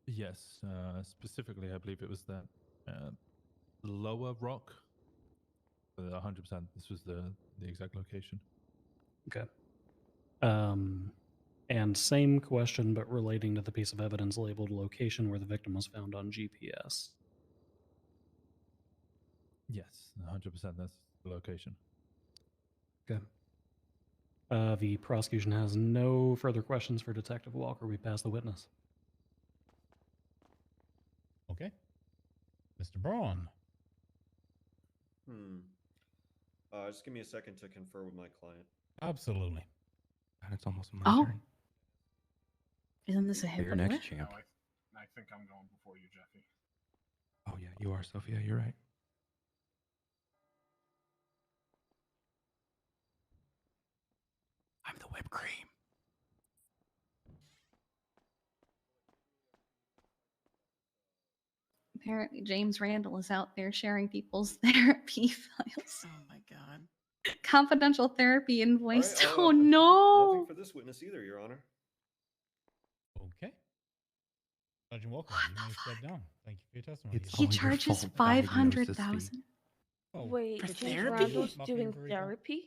Yes, specifically, I believe it was that lower rock. 100%. This was the exact location. Okay. And same question, but relating to the piece of evidence labeled "location where the victim was found" on GPS. Yes, 100%. That's the location. Okay. The prosecution has no further questions for Detective Walker. We pass the witness. Okay. Mr. Braun. Just give me a second to confer with my client. Absolutely. God, it's almost my Oh. turn. Isn't this a hit? You're next, champ. No, I think I'm going before you, Jeffy. Oh yeah, you are, Sophia. You're right. whipped cream. Apparently, James Randall is out there sharing people's therapy files. Oh my god. Confidential therapy invoice. All right, Oh Nothing no! for this witness either, Your Honor. Okay. Sergeant Walker, you may step down. Thank you for your testimony. It's He all your charges fault, 500,000. Oh, Wait, For James therapy? Randall's Muffin doing burrito. therapy?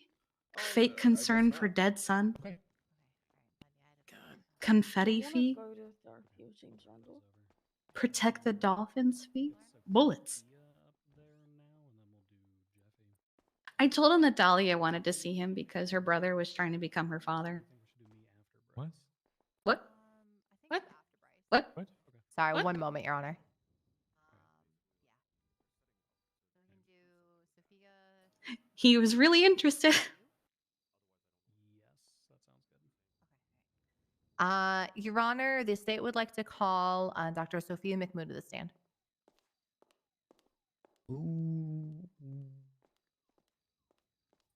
Fake concern for dead son. Okay. Confetti I wanna fee. go to therapy with James Randall. Protect the dolphins fee. Bullets. I told him that Dahlia wanted to see him because her brother was trying to become her father. What? What? What? What? What? Sorry, What? 1 moment, Your Honor. He was really interested. Your Honor, the state would like to call Dr. Sophia McMoon to the stand.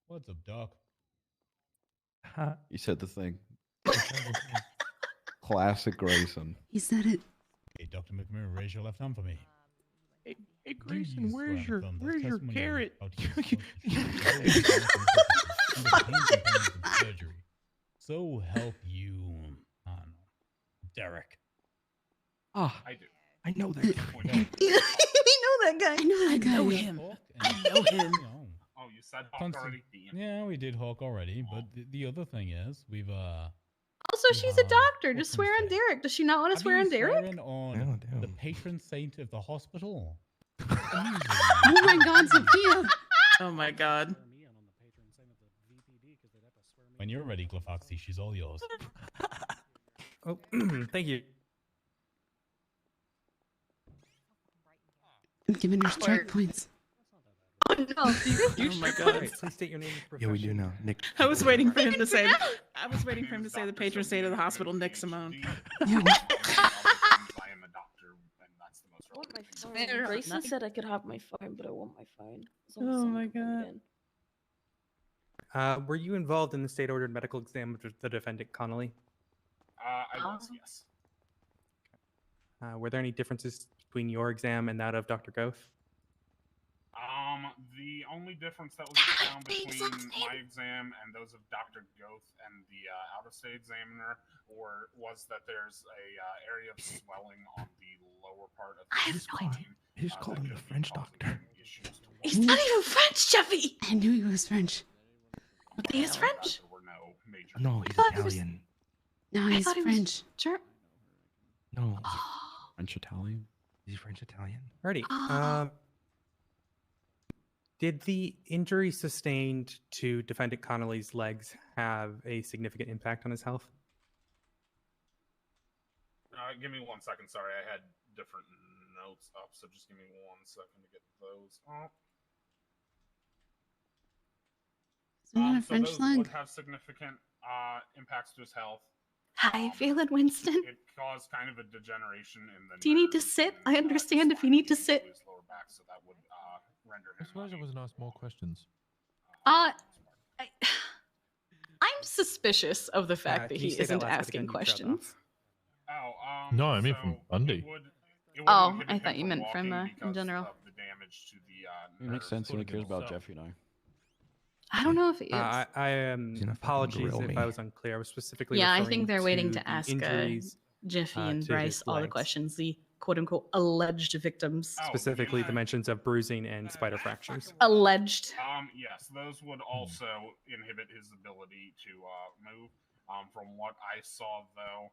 What's up, Doc? You said the thing. Classic Grayson. He said it. Okay, Dr. McMurray, raise your left hand for me. Hey, Do Grayson, you where's swear your on the where's your testimony you're carrot? about to give is the truth, the whole truth, and the components of surgery. So help you, I don't know, Derek. Ah, I do. I know that. Okay. We know that guy. I know that guy. know him. I know him. Oh, you said Hawk already? Damn. Yeah, we did Hawk already, but the other thing is, we've Also, she's a doctor. Just swear on Derek. Does she not want to swear on Derek? swearing on the patron saint of the hospital. Oh my God, Sophia. Oh my god. When you're ready, Glyphoxy, she's all yours. Oh, thank you. I'm giving her strike points. Oh no! Oh my god. Right, please state your name. Yeah, we do now. Nick. I was waiting for him to say. I was waiting for him to say the patron saint of the hospital, Nick Simone. I am a doctor, and that's the most I want my phone. Fair Grayson enough. said I could have my phone, but I want my phone. As long as Oh someone my can bring it in. Were you involved in the state-ordered medical exam of the defendant Connolly? I was, yes. Were there any differences between your exam and that of Dr. Goth? The only difference that was found between my exam and those of Dr. Goth and the out-of-state examiner was that there's a area of swelling on the lower part of the spine. He just called him the French doctor. He's not even French, Jeffy. I knew he was French. He is French. There were no major No, he's thought he was- Italian. No, I he's thought he was French. No, French Italian. Is he French Italian? Alrighty. Did the injury sustained to defendant Connolly's legs have a significant impact on his health? Give me 1 second. Sorry, I had different notes up, so just give me 1 second to get those up. Isn't it a So French those leg? would have significant impacts to his health. How you feeling, Winston? It caused kind of a degeneration in the. Do you need to sit? I understand if you need to sit. his lower back, so that would render I him. suppose I wasn't asked more questions. I'm suspicious of the fact that Can you he say that isn't last bit asking again? You shut questions. Oh, No, I mean from Bundy. Oh, I thought you meant from in general. The damage to the, It makes sense. He only cares about So- Jeffy and I. I don't know if it is. I He's gonna fucking apologies grill if me. I was unclear. I was specifically Yeah, I referring think they're waiting to to the ask injuries, Jeffy and to Bryce his all the legs. questions, the quote unquote alleged victims. specifically the mentions of bruising and spider fractures. Alleged. Yes, those would also inhibit his ability to move. From what I saw, though,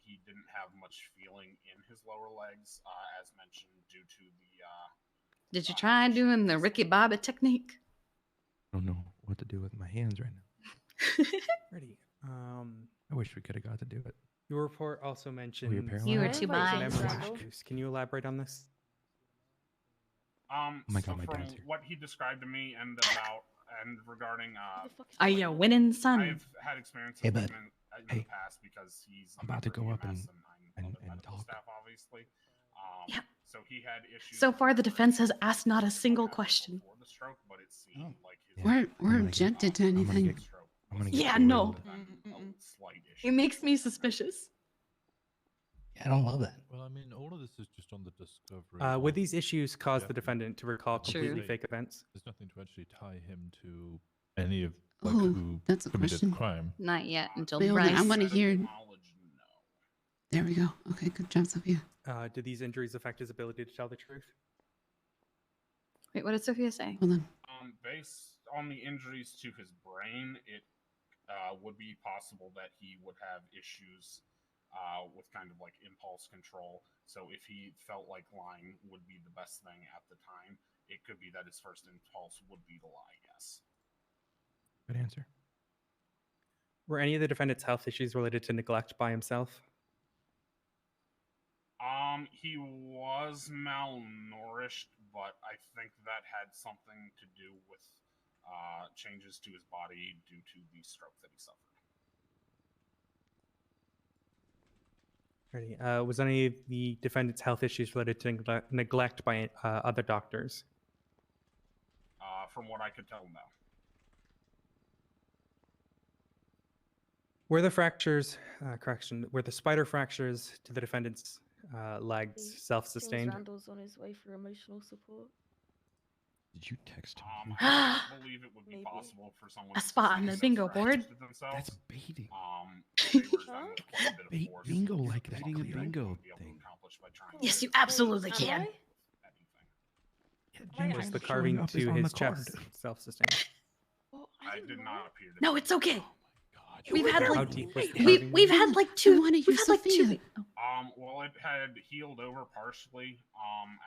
he didn't have much feeling in his lower legs, as mentioned, due to the. Did you try doing the Ricky Bobby technique? I don't know what to do with my hands right now. Ready. I wish we could have got to do it. Your report also mentioned You were too blind. memory issues. Can you elaborate on this? my God, So my from dad's here. what he described to me and regarding Are you winning, son? I've had experience Hey, with bud. him in Hey. the past because he's I'm about to go up EMS and I'm on the medical talk. staff, obviously. Yeah. So he had issues. So far, the defense has asked not a single question. before the stroke, but it seemed like his We're objected to anything. I'm gonna Yeah, get no. grilled. Slight issue. It makes me suspicious. Yeah, I don't love that. Well, I mean, all of this is just on the discovery. Would of these issues cause the Jeffrey. defendant to recall As you completely say, fake events? There's nothing to actually tie him to any of like Oh, who that's a committed question. the crime. Not yet until Wait, hold on. I Bryce. want to hear. There we go. Okay, good job, Sophia. Did these injuries affect his ability to tell the truth? Wait, what did Sophia say? Hold on. Based on the injuries to his brain, it would be possible that he would have issues with kind of like impulse control. So if he felt like lying would be the best thing at the time, it could be that his first impulse would be to lie, yes. Good answer. Were any of the defendant's health issues related to neglect by himself? He was malnourished, but I think that had something to do with changes to his body due to the stroke that he suffered. Ready. Was any of the defendant's health issues related to neglect by other doctors? From what I could tell, no. Were the fractures, were the spider fractures to the defendant's legs James self-sustained? Randall's on his way for emotional support. Did you text him? I believe it would be possible for someone A spot on the bingo board. That's baiting. Bingo like that. Bingo Bingo thing. Yes, you absolutely can. Was the carving to his chest self-sustained? I did not appear to. No, it's okay. We've had How like deep was the we've carving? we've had like two. We've had like two. Well, it had healed over partially.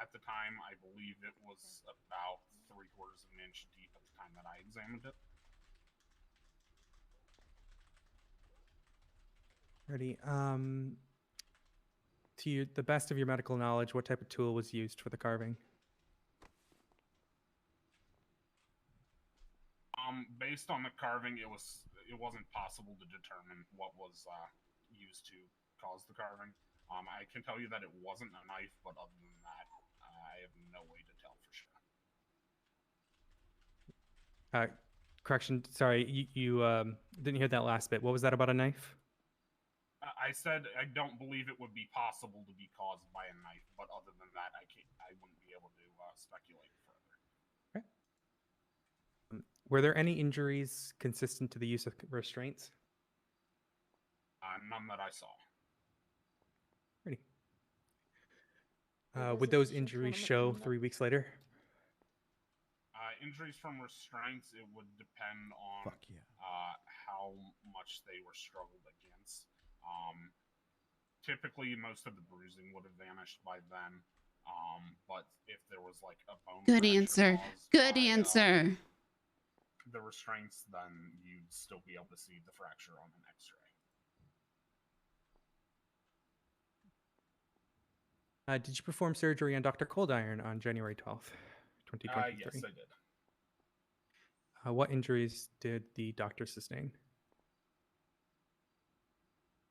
At the time, I believe it was about 3/4 of an inch deep at the time that I examined it. Ready. To the best of your medical knowledge, what type of tool was used for the carving? Based on the carving, it wasn't possible to determine what was used to cause the carving. I can tell you that it wasn't a knife, but other than that, I have no way to tell for sure. Correction. Sorry, you didn't hear that last bit. What was that about a knife? I said I don't believe it would be possible to be caused by a knife, but other than that, I wouldn't be able to speculate further. Were there any injuries consistent to the use of restraints? None that I saw. Ready. Would those injuries show 3 weeks later? Injuries from restraints, it would depend on how much they were struggled against. Typically, most of the bruising would have vanished by then. But if there was like a bone Good fracture answer. caused Good by, answer. the restraints, then you'd still be able to see the fracture on an X-ray. Did you perform surgery on Dr. Coldiron on January 12th, 2023? Yes, I did. What injuries did the doctor sustain?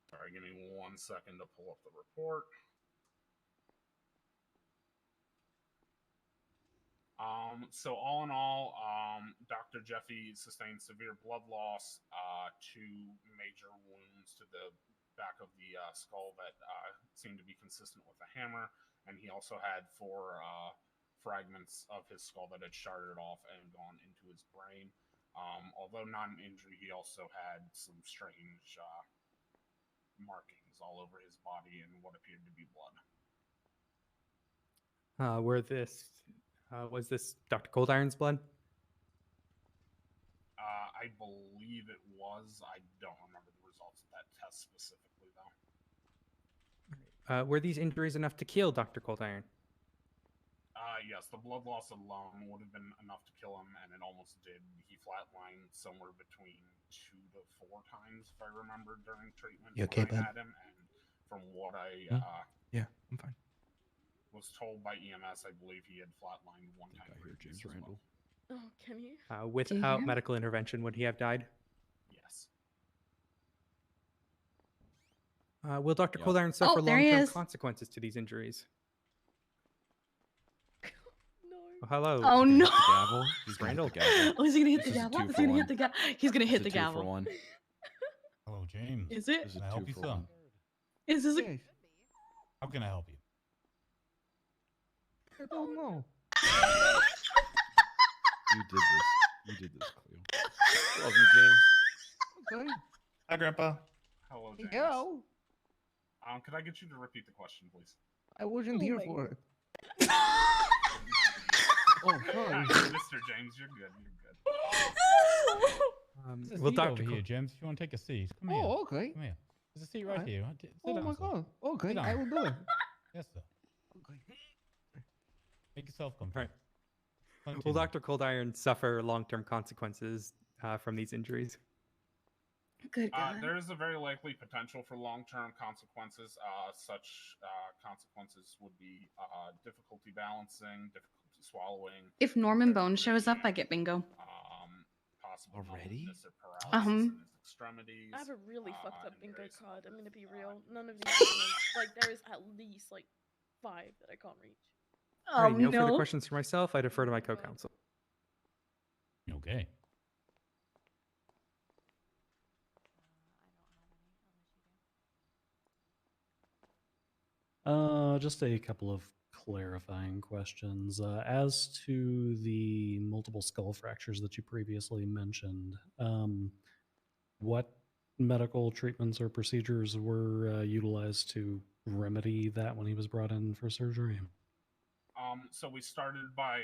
Sorry, give me 1 second to pull up the report. So all in all, Dr. Jeffy sustained severe blood loss, 2 major wounds to the back of the skull that seemed to be consistent with a hammer, and he also had 4 fragments of his skull that had sharded off and gone into his brain. Although not an injury, he also had some strange markings all over his body and what appeared to be blood. Was this Dr. Coldiron's blood? I believe it was. I don't remember the results of that test specifically, though. Were these injuries enough to kill Dr. Coldiron? Yes, the blood loss alone would have been enough to kill him, and it almost did. He flatlined somewhere between 2 to 4 times, if I remember, during treatment. You okay, when I bud? had him, and from what I Yeah, I'm fine. was told by EMS, I believe he had flatlined 1 time previous as well. Oh, can you? Without medical intervention, would he have died? Yes. Will Dr. Yep. Coldiron suffer there he long-term is. consequences to these injuries? hello. Oh no! Gavel. He's gonna hit the gavel. Oh, is he gonna hit the This is a gavel? Is 2 he for gonna 1. hit the gavel? He's gonna hit This the is a 2 for gavel. 1. Hello, James. Is it? This is Can a I 2 help you, for sir? 1. Is this? Yes. How can I help you? I don't know. You did this. You did this, Cleo. Love you, James. Okay. Hi, Grandpa. Hello, James. Hello. Could I get you to repeat the question, please? I wasn't here for it. Oh, sorry. Mr. James, you're good. There's a well, seat Dr. over here, James. If you want to take a seat, come here. Oh, okay. Come here. There's a seat right Alright. here. Sit Oh down, my sir. god. Okay, Sit down. I will do it. Yes, sir. Okay. Make yourself comfortable. Right. Will Continue. Dr. Cold Iron suffer long-term consequences from these injuries? Good God. There is a very likely potential for long-term consequences. Such consequences would be difficulty balancing, difficulty swallowing. If Norman Bone shows up, I get bingo. Possible Already? numbness or paralysis in his extremities. I have a really fucked up and bingo various card. I'm gonna be others. real. None of these elements, like there is at least like 5 that I can't reach. Oh All right, no further no. questions for myself. I defer to my co-counsel. Okay. Just a couple of clarifying questions. As to the multiple skull fractures that you previously mentioned, what medical treatments or procedures were utilized to remedy that when he was brought in for surgery? So we started by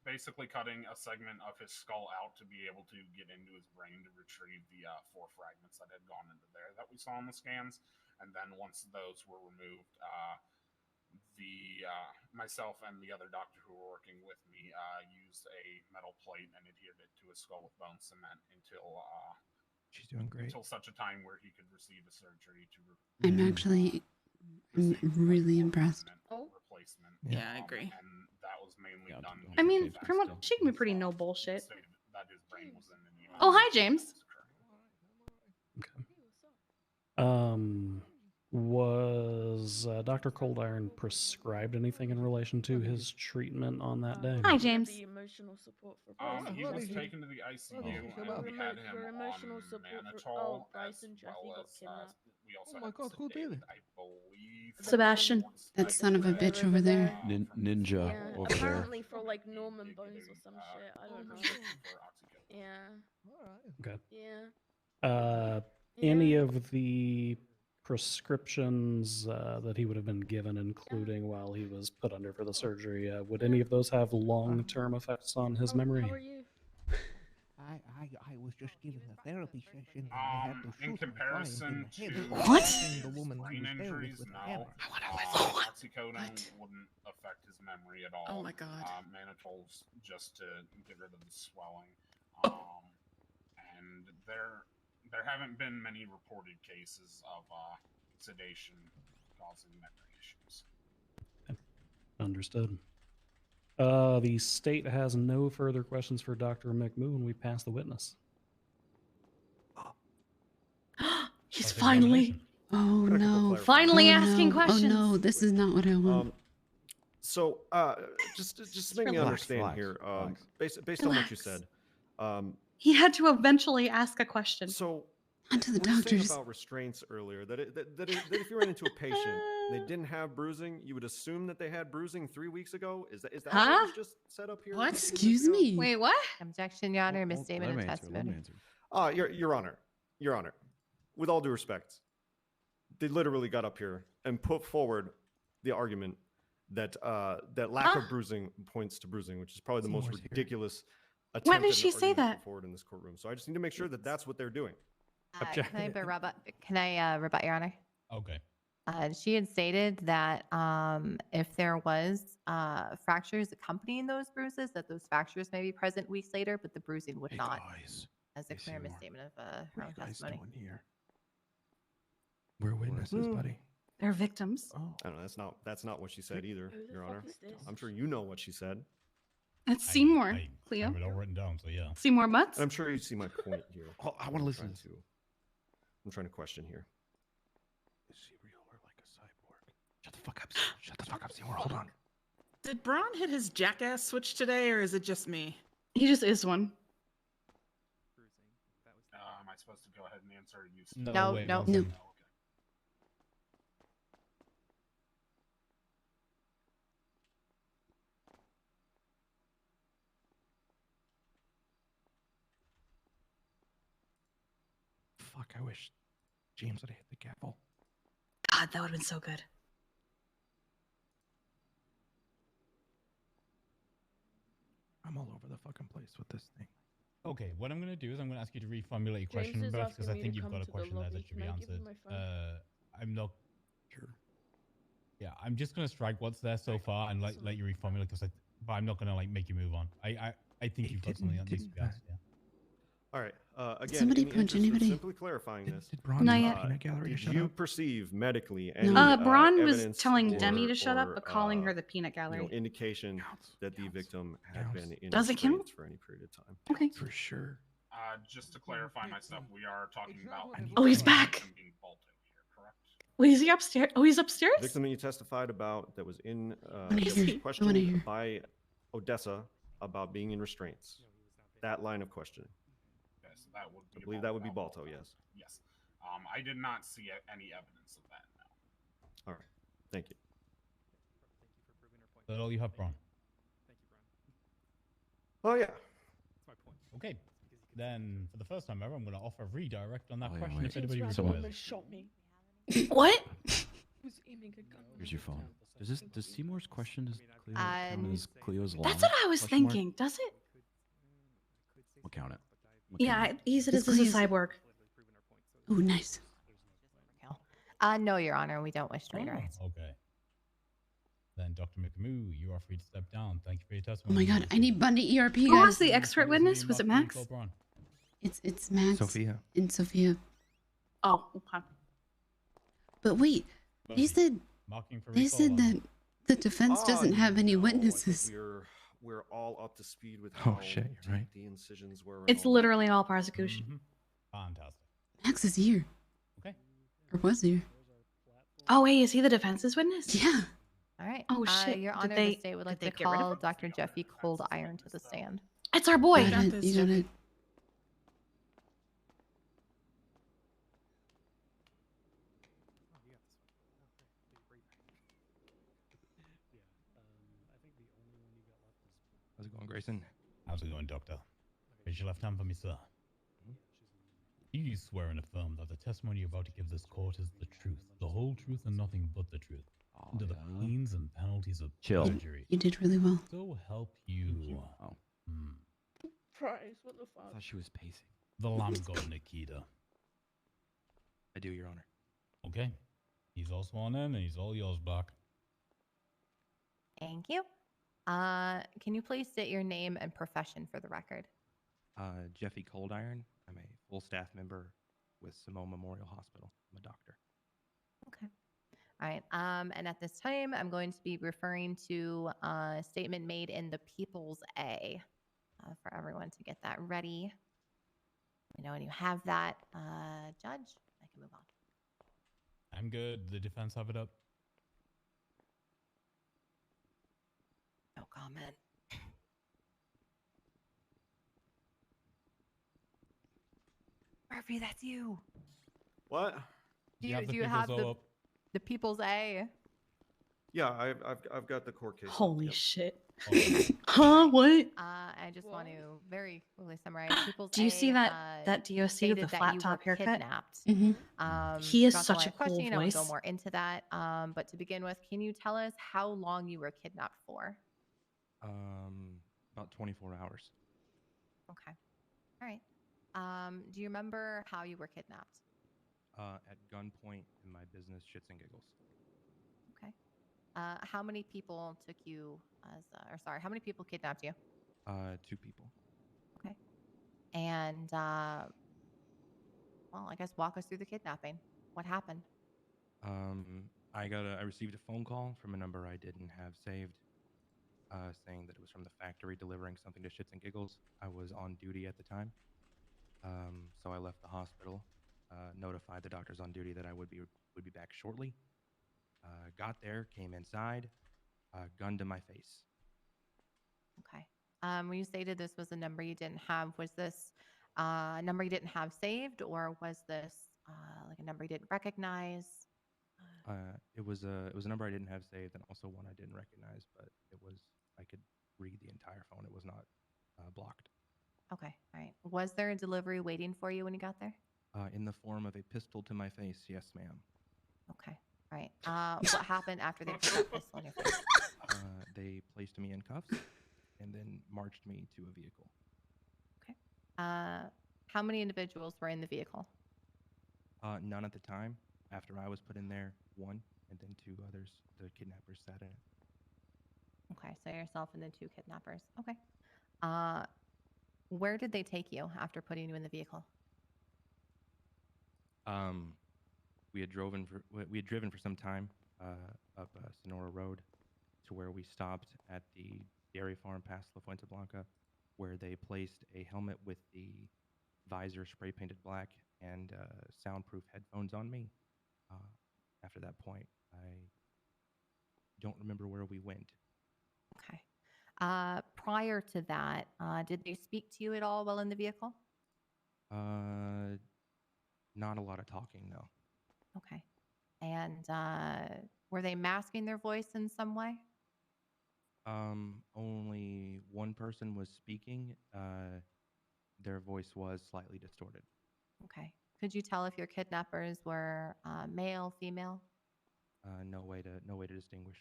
basically cutting a segment of his skull out to be able to get into his brain to retrieve the 4 fragments that had gone into there that we saw in the scans. And then once those were removed, myself and the other doctor who were working with me used a metal plate and adhered it to his skull with bone cement until She's doing great. until such a time where he could receive a surgery to I'm actually really impressed. replacement. Yeah, I agree. And that was mainly done. I mean, due to from what the she can be pretty no bullshit. state that his brain was in. And, Oh, hi, James. Was Dr. Cold Iron prescribed anything in relation to his treatment on that day? Hi, James. The emotional support for He was taken to the ICU and we had him emotional on support for mannitol Bryce as and Jeffy well got as kidnapped. we also Oh my had god, who did it? I believe Sebastian. That son of a bitch over there. Ninja Yeah, over there. apparently for like Norman Bones or some shit. I don't know. Yeah. Okay. Yeah. Any of the prescriptions that he would have been given, including while he was put under for the surgery, would any of those have long-term effects on his memory? How are you? I was just given a therapy session and I had to in shoot comparison my client in to the head. What? The woman who brain was there injuries, with a no. hammer. Oxycodone wouldn't affect his memory at all. Oh my God. Mannitol's just to get rid of the swelling. And there haven't been many reported cases of sedation causing memory issues. Understood. The state has no further questions for Dr. McMoon. We pass the witness. He's finally. Oh no! Finally Oh, asking no. questions. Oh no! This is not what I want. So, just make me Relax, understand here. Based on what you said, He had to eventually ask a question. So, onto the we were saying doctors. about restraints earlier. That if you ran into a patient and they didn't have bruising, you would assume that they had bruising 3 weeks ago. Is that what Huh? was just set up here? What? 2 weeks Excuse ago? me. Wait, what? Objection, Your Honor. Misstatement of testimony. Your Honor, with all due respect, they literally got up here and put forward the argument that that lack of bruising points to bruising, which is probably the most ridiculous attempt. When did at an she say argument that? put forward in this courtroom? So I just need to make sure that that's what they're doing. Can I rebut, Your Honor? Okay. She had stated that if there was fractures accompanying those bruises, that those fractures may be present weeks later, but the bruising would not. As a clear misstatement of her own testimony. Here? We're witnesses, buddy. They're victims. I don't know. That's not what she said either, Who the Your fuck Honor. is this? I'm sure you know what she said. That's Seymour, I Cleo. have it all written down, so yeah. Seymour Butts. I'm sure you see my point here. I want to listen. I'm trying to question here. Is she real or like a cyborg? Shut the fuck up. Shut the fuck up, Seymour. Hold on. Did Braun hit his jackass switch today, or is it just me? He just is one. Am I supposed to go ahead and answer? You No, wait, no. one second. Fuck, I wish James would have hit the gavel. God, that would have been so good. I'm all over the fucking place with this thing. Okay, what I'm going to do is I'm going to ask you to reformulate your question, James is Beth, because I asking me think to you've come got a to the question there lobby. that should be Can I give him answered. my phone? I'm not sure. Yeah, I'm just going to strike what's there so far and let you reformulate, because but I'm not going to like make you move on. I think you've got something that needs to be answered. Yeah. All right. Again, somebody in the punch interest of anybody? simply clarifying this, Did Braun Not tell yet. the peanut gallery to did shut you up? perceive medically any Braun was evidence telling or- Demi to shut up, or, but calling her the peanut gallery. indication that the victim had been in Does it count? restraints for any period of time? Okay. For sure. Just to clarify myself, we are talking about. Oh, he's back. Wait, is he upstairs? Oh, he's upstairs? The victim that you testified about that was in wanna that hear. was I questioned wanna hear. by Odessa about being in restraints. That line of questioning. Yes, that would be. I believe that would be Balto. Yes. Yes. I did not see any evidence of that. No. All right. Thank you. Is that all you have, Braun? Oh yeah. That's my point. Okay. Then, for the first time ever, I'm going to offer a redirect on that Oh, yeah, question wait. if anybody So- requires. Shot me. What? Who's aiming a gun? Here's your phone. Does Seymour's question as Cleo Uh, count as Cleo's line? That's what I was Question mark? thinking. Does it? We'll count it. Yeah, he said It's this is a Cleo's- cyborg. Oh, nice. No, Your Honor, we don't wish to redirect. Okay. Then, Dr. McMoo, you are free to step down. Thank you for your Oh testimony. my god, I need Bundy ERP, Who was guys. the expert witness? Was it Max? It's Max Sophia. and Sophia. Oh, okay. But wait, they said that the defense doesn't have any witnesses. We're all up to speed with Oh, how shit, you're right. the incisions were. and It's all literally all prosecution. Fantastic. Max is here. Okay. Or was here. Oh, wait, is he the defense's witness? Yeah. All right. Oh, shit. Your Did Honor, they- the state would did like they to get rid of call him? Dr. Jeffy Cold Iron to the stand. It's our boy. You got it. How's it going, Grayson? How's it going, Doctor? Raise your left hand for me, sir. Do you swear and affirm that the testimony you're about to give this court is the truth, the whole truth, and nothing but the truth, under the pains and penalties of Chill. perjury? You did really well. So help you. Oh. Price, what the I fuck? thought she was pacing. The Lamb God Nikita. I do, Your Honor. Okay. He's all sworn in, and he's all yours back. Thank you. Can you please state your name and profession for the record? Jeffy Coldiron. I'm a full staff member with Simone Memorial Hospital. I'm a doctor. Okay. All right. And at this time, I'm going to be referring to a statement made in the People's A for everyone to get that ready. You know, when you have that, Judge, I can move on. I'm good. The defense have it up. No comment. Murphy, that's you. What? Do you have the People's A? Yeah, I've got the court case. Holy Yep. shit. Huh? What? I just want to very quickly summarize. People's Do you A, see that DOC with the stated that flat you top were haircut? kidnapped. He is throughout the such line a of cool questioning, I will go voice. more into that. But to begin with, can you tell us how long you were kidnapped for? About 24 hours. Okay. All right. Do you remember how you were kidnapped? At gunpoint in my business, Shits and Giggles. Okay. How many people took you as, or sorry, how many people kidnapped you? 2 people. Okay. And, well, I guess walk us through the kidnapping. What happened? I received a phone call from a number I didn't have saved, saying that it was from the factory delivering something to Shits and Giggles. I was on duty at the time, so I left the hospital, notified the doctors on duty that I would be back shortly. Got there, came inside, gun to my face. Okay. When you stated this was a number you didn't have, was this a number you didn't have saved, or was this like a number you didn't recognize? It was a number I didn't have saved, and also one I didn't recognize. But I could read the entire phone. It was not blocked. Okay. All right. Was there a delivery waiting for you when you got there? In the form of a pistol to my face, yes, ma'am. Okay. All right. What happened after they put that pistol in your face? They placed me in cuffs and then marched me to a vehicle. Okay. How many individuals were in the vehicle? None at the time. After I was put in there, one, and then two others. The kidnappers sat in it. Okay. So yourself and then two kidnappers. Okay. Where did they take you after putting you in the vehicle? We had driven for some time up Sonora Road to where we stopped at the dairy farm past La Fuente Blanca, where they placed a helmet with the visor spray painted black and soundproof headphones on me. After that point, I don't remember where we went. Okay. Prior to that, did they speak to you at all while in the vehicle? Not a lot of talking, no. Okay. And were they masking their voice in some way? Only one person was speaking. Their voice was slightly distorted. Okay. Could you tell if your kidnappers were male, female? No way to distinguish.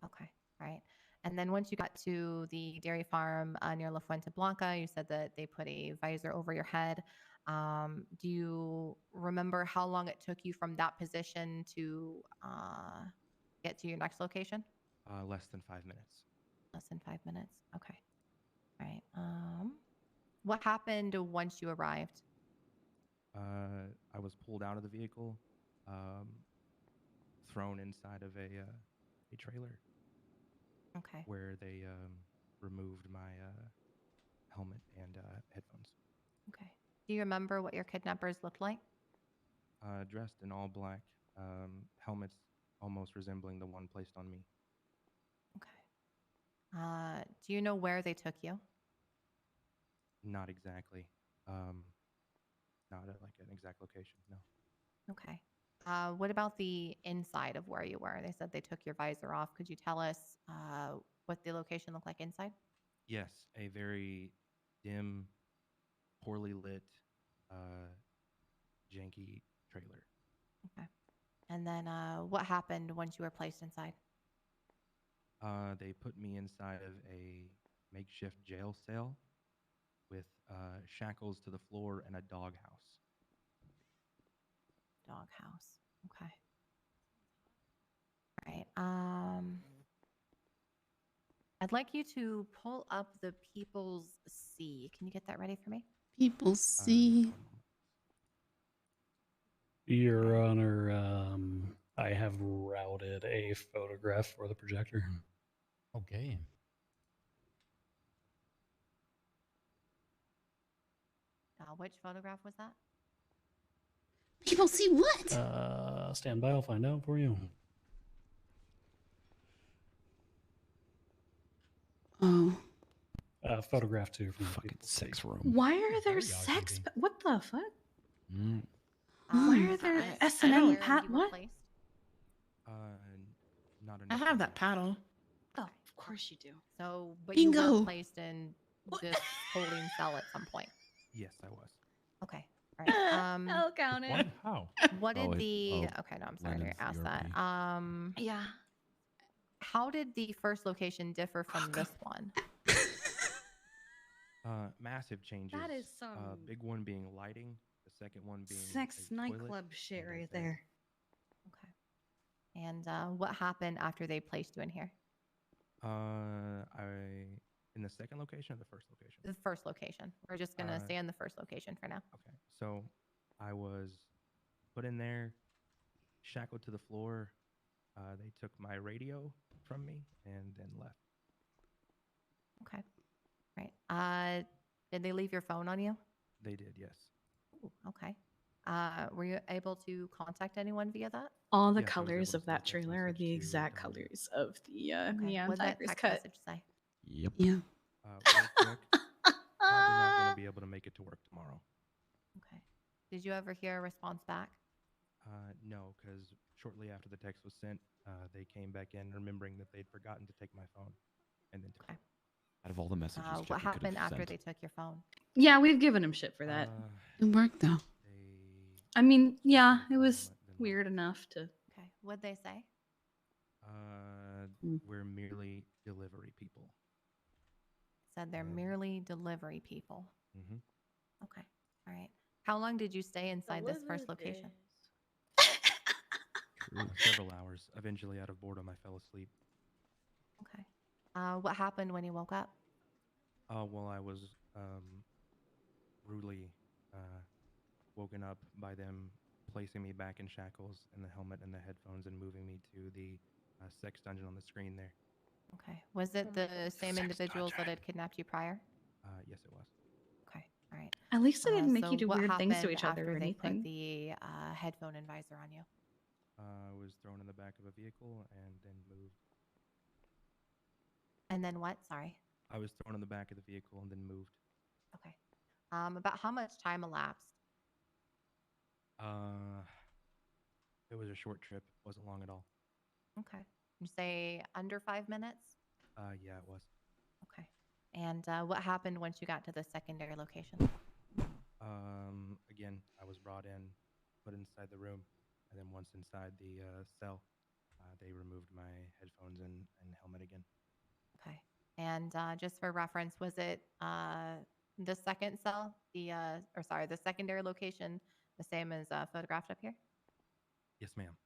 Okay. All right. And then once you got to the dairy farm near La Fuente Blanca, you said that they put a visor over your head. Do you remember how long it took you from that position to get to your next location? Less than 5 minutes. Less than 5 minutes. Okay. All right. What happened once you arrived? I was pulled out of the vehicle, thrown inside of a trailer. Okay. Where they removed my helmet and headphones. Okay. Do you remember what your kidnappers looked like? Dressed in all black, helmets almost resembling the one placed on me. Okay. Do you know where they took you? Not exactly. Not like an exact location, no. Okay. What about the inside of where you were? They said they took your visor off. Could you tell us what the location looked like inside? Yes, a very dim, poorly lit, janky trailer. Okay. And then what happened once you were placed inside? They put me inside of a makeshift jail cell with shackles to the floor and a doghouse. Doghouse. Okay. All right. I'd like you to pull up the People's C. Can you get that ready for me? People see. Your Honor, I have routed a photograph for the projector. Okay. Which photograph was that? People see what? Stand by, I'll find out for you. Oh. Photograph 2 from fucking sex room. Why are there sex? What the fuck? Mm. Why are there S&M pat? What? Not I have that paddle. Oh, of course you do. So, but you Bingo. were placed in this holding cell at some point. Yes, I was. Okay. All right. I'll count it. What? How? What did Oh, okay, no, I'm sorry to ask that. Yeah. How did the first location differ from this one? Massive changes. That is some big one being lighting, the second one being sex a toilet, nightclub shit and a right bed. there. Okay. And what happened after they placed you in here? In the second location or the first location? The first location. We're just gonna stay on the first location for now. Okay. So I was put in there, shackled to the floor. They took my radio from me and then left. Okay. Right. Did they leave your phone on you? They did, yes. Ooh, okay. Were you able to contact anyone via that? All the Yes, I was able colors to of send a that text trailer are message the to exact Dahlia. colors of the Okay. neon What'd that Tiger's text cut. message say? Yep. Yeah. Real quick, probably not going to be able to make it to work tomorrow. Okay. Did you ever hear a response back? No, because shortly after the text was sent, they came back in remembering that they'd forgotten to take my phone, and then took it. Out of all the messages, What Jeffy could happened have after sent. they took your phone? Yeah, we've given him shit for that. It worked though. I mean, yeah, it was weird enough to. Okay. What'd they say? We're merely delivery people. Said they're merely delivery people. Mm-hmm. Okay. All right. How long did you stay inside this first location? Several hours. Eventually, out of boredom, I fell asleep. Okay. What happened when you woke up? Well, I was rudely woken up by them placing me back in shackles and the helmet and the headphones and moving me to the sex dungeon on the screen there. Okay. Was it the same individuals that had kidnapped you prior? Yes, it was. Okay. All right. At least they didn't make so you do what weird things to happened each other after or they put anything. the headphone and visor on you? I was thrown in the back of a vehicle and then moved. And then what? Sorry. I was thrown in the back of the vehicle and then moved. Okay. About how much time elapsed? It was a short trip. Wasn't long at all. Okay. You say under 5 minutes? Yeah, it was. Okay. And what happened once you got to the secondary location? Again, I was brought in, put inside the room, and then once inside the cell, they removed my headphones and helmet again. Okay. And just for reference, was it the second cell, the secondary location, the same as photographed up here? Yes, ma'am.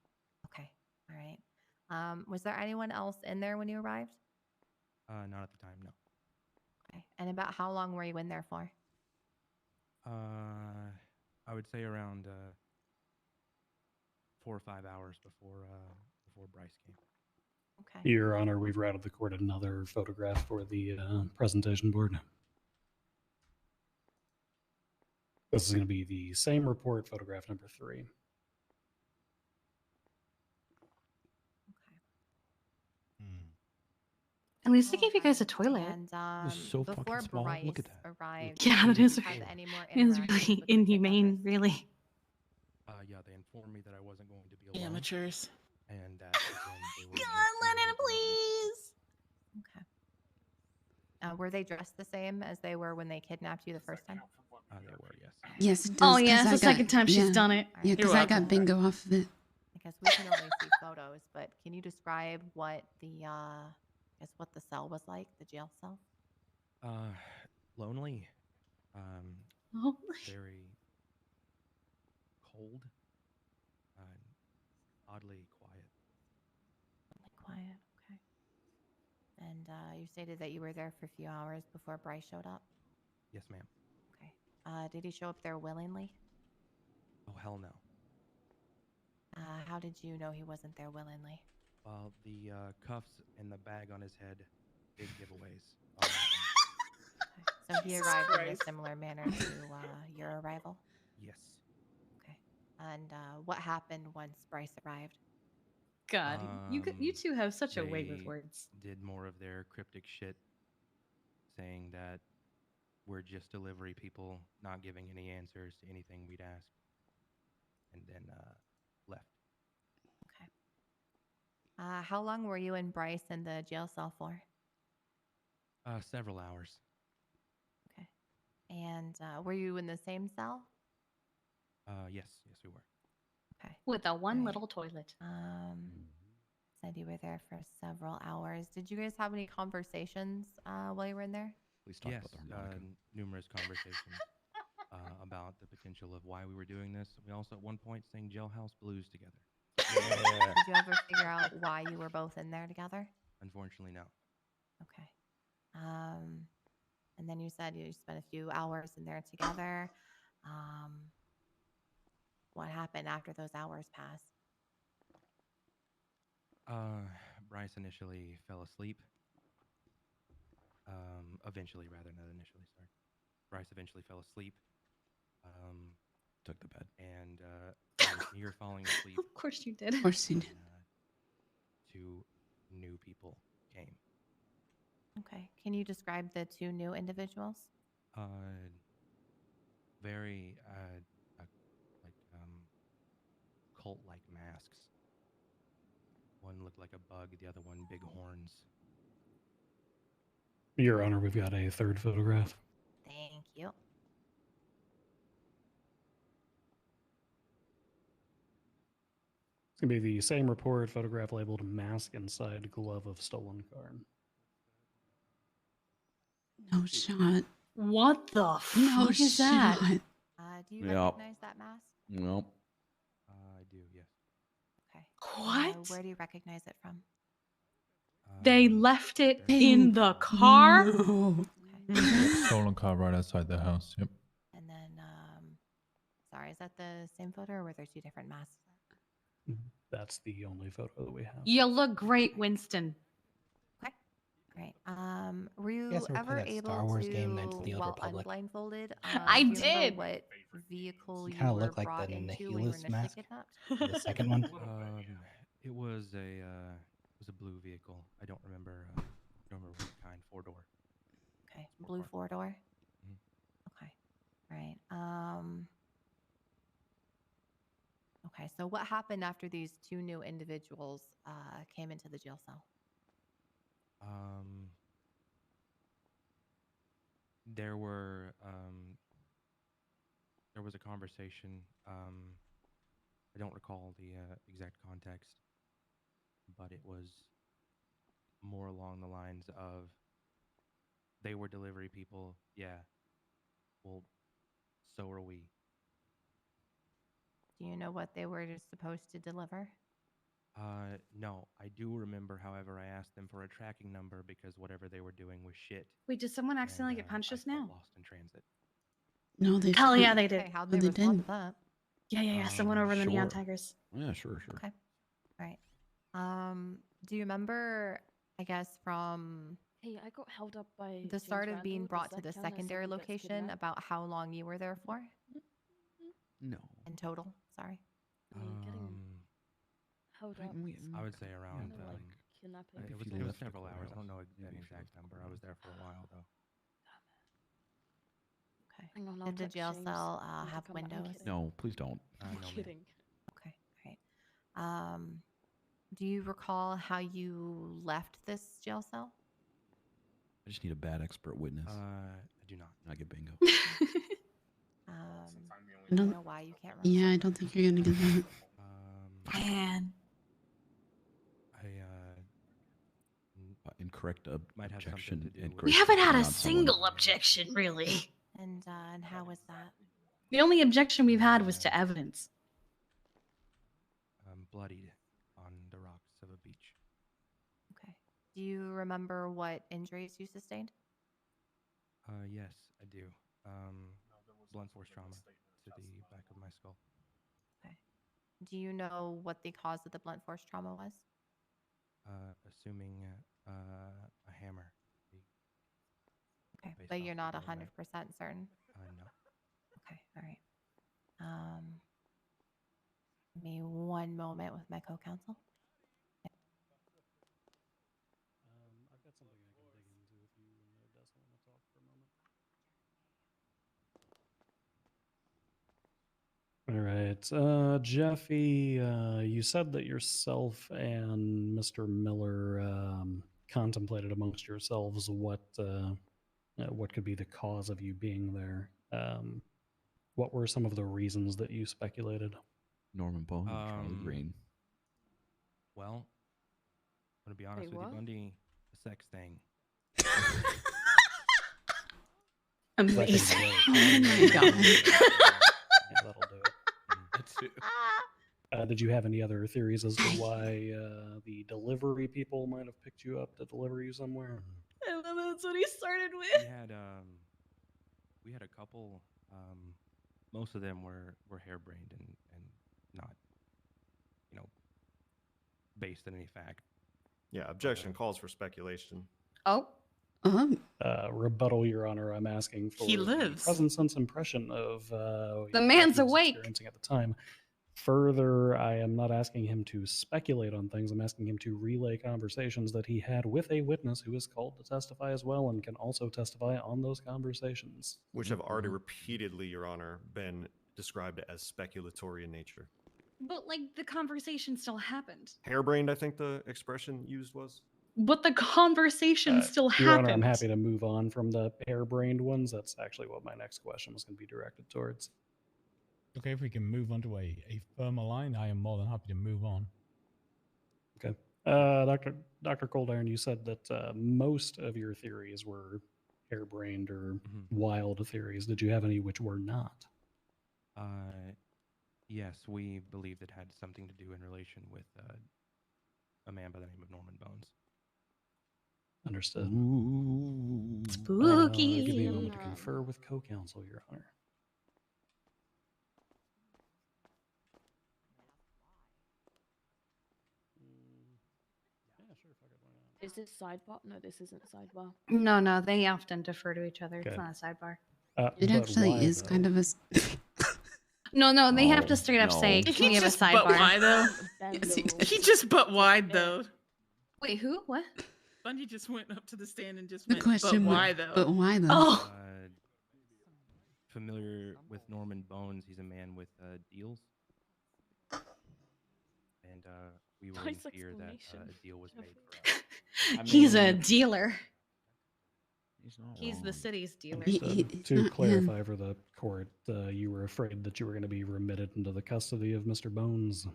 Okay. All right. Was there anyone else in there when you arrived? Not at the time, no. Okay. And about how long were you in there for? I would say around 4 or 5 hours before Bryce came. Okay. Your Honor, we've routed the court another photograph for the presentation board. This is going to be the same report, photograph number 3. At least they gave you guys a toilet. And was so fucking before small. Bryce Look at that. arrived, Yeah, did that is you have really, any more it is interactions really with the inhumane, really. Yeah, they informed me that I wasn't going to be alone. Amateurs. And that again, they were God, Lennon, please. Okay. Were they dressed the same as they were when they kidnapped you the first time? They were, yes. Yes, it does. Oh, yeah, 'cause it's I the second time she's done it. Yeah, because I got bingo off of it. Because we can only see photos, but can you describe what the what the cell was like, the jail cell? Lonely. Lonely. Very cold. Oddly quiet. Quiet. Okay. And you stated that you were there for a few hours before Bryce showed up. Yes, ma'am. Okay. Did he show up there willingly? Oh, hell no. How did you know he wasn't there willingly? Well, the cuffs and the bag on his head, big giveaways. So he arrived in a similar manner to your arrival? Yes. Okay. And what happened once Bryce arrived? God, you two have such a way with words. Did more of their cryptic shit, saying that we're just delivery people, not giving any answers to anything we'd ask, and then left. Okay. How long were you and Bryce in the jail cell for? Several hours. Okay. And were you in the same cell? Yes, we were. Okay. With a one little toilet. Said you were there for several hours. Did you guys have any conversations while you were in there? Please talk yes, about the harmonica. numerous conversations about the potential of why we were doing this. We also at one point sang Jailhouse Blues together. Yeah. Did you ever figure out why you were both in there together? Unfortunately, no. Okay. And then you said you spent a few hours in there together. What happened after those hours passed? Bryce initially fell asleep. Eventually, rather, not initially, sorry. Bryce eventually fell asleep. Took the bed. And and I was near falling asleep. Of course you did. Of course you did. Two new people came. Okay. Can you describe the two new individuals? Very cult-like masks. One looked like a bug, the other one big horns. Your Honor, we've got a third photograph. Thank you. It's going to be the same report, photograph labeled mask inside glove of stolen car. No shot. What the No fuck is that? shot. Do you recognize that mask? Nope. I do, yes. Okay. What? Where do you recognize it from? They left it in the car? No. Stolen car right outside their house. Yep. And then, sorry, is that the same photo or were there two different masks? That's the only photo that we have. You look great, Winston. Great. Were you guys ever play ever that able Star Wars to, game, Knights of the Old while Republic? unblindfolded, I do you remember did. what vehicle you Kinda were look like brought the into when you were Nihilus initially mask. kidnapped? The second one. It was a blue vehicle. I don't remember what kind. 4-door. Okay, blue 4-door. Mhm. Okay, right. Okay, so what happened after these two new individuals came into the jail cell? There was a conversation. I don't recall the exact context, but it was more along the lines of they were delivery people. Yeah. Well, so are we. Do you know what they were supposed to deliver? No, I do remember. However, I asked them for a tracking number because whatever they were doing was shit. Wait, did someone accidentally get I punched just felt now? lost in transit. No, they Hell yeah, shot. they did. Okay, how'd Oh, they they respond did. to that? Yeah. Someone over in the Neon Sure. Tigers. Yeah, sure. Okay. All right. Do you remember, I guess, from Hey, I got held up by the James start of being Randall. brought Does to the that count as secondary someone gets location kidnapped? about how long you were there for No. in total? Sorry. I mean, getting held up. I would say around. Kinda like kidnapping. It If was, you it was left the several hours. I don't know courthouse, an maybe exact number. I was there for a while though. Okay. Hang on, I'll Did the text jail James cell and have come back. I'm windows? kidding. No, please don't. I'm No, ma'am. kidding. Okay. Great. Do you recall how you left this jail cell? I just need a bad expert witness. I do not. I get bingo. I Do you don't know why you can't remember? Yeah, I don't think you're gonna get that. Man. Incorrect Might have something objection. to do and with- We correct haven't had a opinion on someone. single objection, really. And how was that? The only objection we've had was to evidence. Bloodied on the rocks of a beach. Okay. Do you remember what injuries you sustained? Yes, I do. Blunt force trauma to the back of my skull. Okay. Do you know what the cause of the blunt force trauma was? Assuming a hammer. Okay, based but off you're the not blow 100% back. certain. No. Okay, all right. Give me one moment with my co-counsel. I've got something I can dig into if you and Odessa want to talk for a moment. All right, Jeffy, you said that yourself and Mr. Miller contemplated amongst yourselves what could be the cause of you being there. What were some of the reasons that you speculated? Norman Bone and Charlie Green. Well, I'm gonna be honest with you, Bundy. The sex thing. Amazing. Oh my god. Yeah, that'll do it. Did you have any other theories as to why the delivery people might have picked you up to deliver you somewhere? I love that's what he started with. We had a couple. Most of them were harebrained and not, based on any fact. Yeah, objection calls for speculation. Oh. rebuttal, Your Honor, I'm asking for He the lives. present sense impression of The what man's he was awake. experiencing at the time. Further, I am not asking him to speculate on things. I'm asking him to relay conversations that he had with a witness who is called to testify as well and can also testify on those conversations. Which have already repeatedly, Your Honor, been described as speculatory in nature. But like the conversation still happened. Harebrained, I think the expression used was. But the conversation still Your happened. Honor, I'm happy to move on from the harebrained ones. That's actually what my next question was going to be directed towards. Okay, if we can move on to a firmer line, I am more than happy to move on. Okay. Dr. Coldiron, you said that most of your theories were harebrained or wild theories. Did you have any which were not? Yes, we believed it had something to do in relation with a man by the name of Norman Bones. Understood. Spooky. Give me a moment to confer with co-counsel, Your Honor. Is this sidebar? No, this isn't sidebar. No, they often defer to each other. Okay. It's not a sidebar. It actually is kind of a. No, they have to straight up say, Did "Can he we have a just butt sidebar?" wide though? Yes, He just butt wide though. Wait, who? What? Bundy just went up to the stand and just The went, question, but why though? But why though? Oh. Familiar with Norman Bones? He's a man with deals, and we were in Nice fear that explanation. a deal was made for us. He's a dealer. He's the city's dealer. To clarify for the court, you were afraid that you were going to be remitted into the custody of Mr. Bones.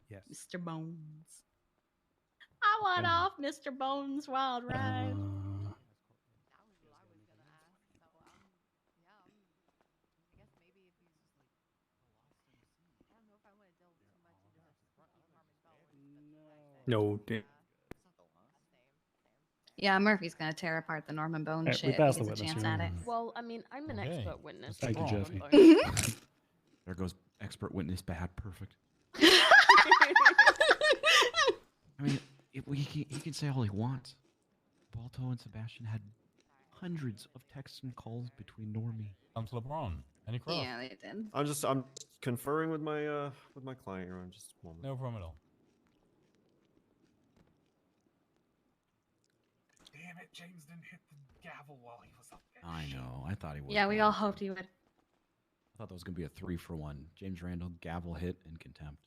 Yes. Mr. Bones. I want off Mr. Bones' wild ride. No. Yeah, Murphy's gonna tear apart the Norman Bones Alright, we shit. passed If he the gets a witness, chance Your at it. Honor. Well, I mean, I'm an expert witness. Thank you, so Jeffy. don't- There goes expert witness bad. Perfect. I mean, he can say all he wants. Balto and Sebastian had hundreds of texts and calls between Normie. LeBron. Any cross? Yeah, they did. I'm conferring with my client, Your Honor. Just a moment. No problem at all. Damn it, James didn't hit the gavel while he was up there. I know. I thought he would. Yeah, we all hoped he would. I thought that was going to be a 3-for-1. James Randall, gavel hit, and contempt.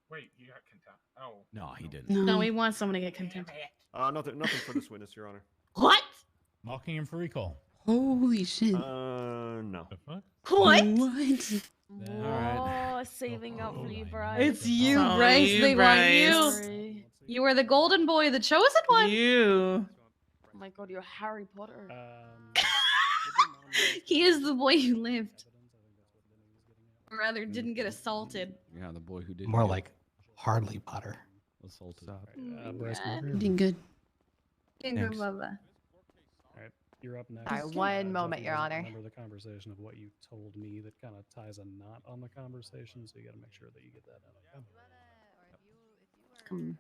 Wait, you got contempt. Oh. No, he didn't. No, we want someone to get contempt. Nothing for this witness, Your Honor. What? Marking him for recall. Holy shit. No. What? What? Oh, saving up for you, Bryce. It's you, Oh, Bryce. you, They Bryce. want you. You are the golden boy, the chosen one. You. Oh my god, you're Harry Potter. He is the boy who lived. Or rather, didn't get assaulted. Yeah, the boy who did. More like Hardly Potter. Assaulted. Bryce, Yeah. come over here. Doing good. Finger Thanks. Bubba. Alright, you're up next. All right, one moment, Jeffy Your doesn't Honor. Remember the conversation of what you told me that kind of ties a knot on the conversation, so you got to make sure that you get that out. Come.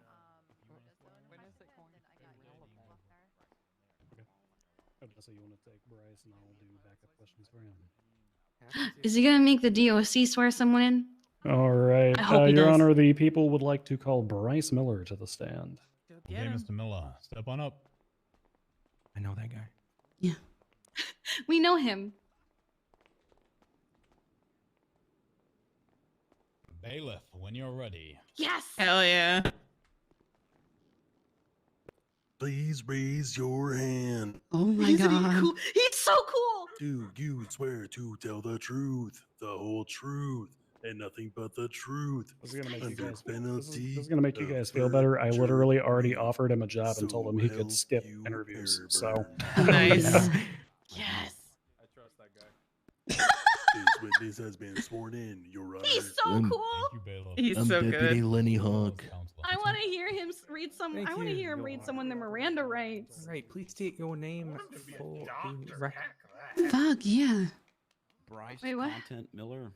So you want to take Bryce, and I'll do backup questions for him. Is he gonna make the DOC swear someone in? All right, I hope he Your does. Honor, the people would like to call Bryce Miller to the stand. Okay, Mr. Miller, step on up. I know that guy. We know him. Bailiff, when you're ready. Yes. Hell yeah. Please raise your hand. Oh my Isn't he god. cool? He's so cool. Do you swear to tell the truth, the whole truth, and nothing but the truth? This is gonna make you under guys. penalty This is gonna make you of guys feel better. I literally already perjury. offered him a job and told him he So could skip help you interviews. Herb. So Nice. Yes. I trust that guy. This witness has been sworn in, Your Honor. He's so Um, cool. Thank you, Bailiff. He's I'm so Deputy good. Lenny Hug. I want to hear him read some. Thank I want to you, hear him Your read someone the Miranda rights. Right, please state your name for the record. Fuck yeah. Bryce Wait, what? Content Miller.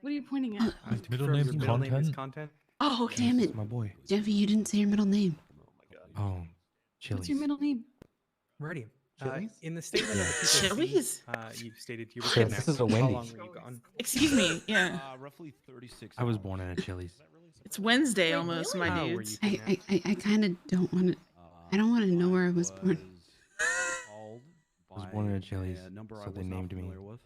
What are you pointing at? Middle Confirm name your middle name is Content? Content. Oh, okay. Damn it. My boy. Jeffy, you didn't say your middle name. Oh, What's your middle name? Ready. Chili's? In the statement of the people Chili's? you stated you were Chili's. kidnapped. This is a How Wendy's. long were you gone? Excuse me. Yeah. Roughly 36 I was hours. born in a Chili's. It's Wednesday Wait, almost, really? my How were dudes. you I kind of don't want to. I don't want to know where I was born. Called I was born in a Chili's, a number I so they was not named me familiar with.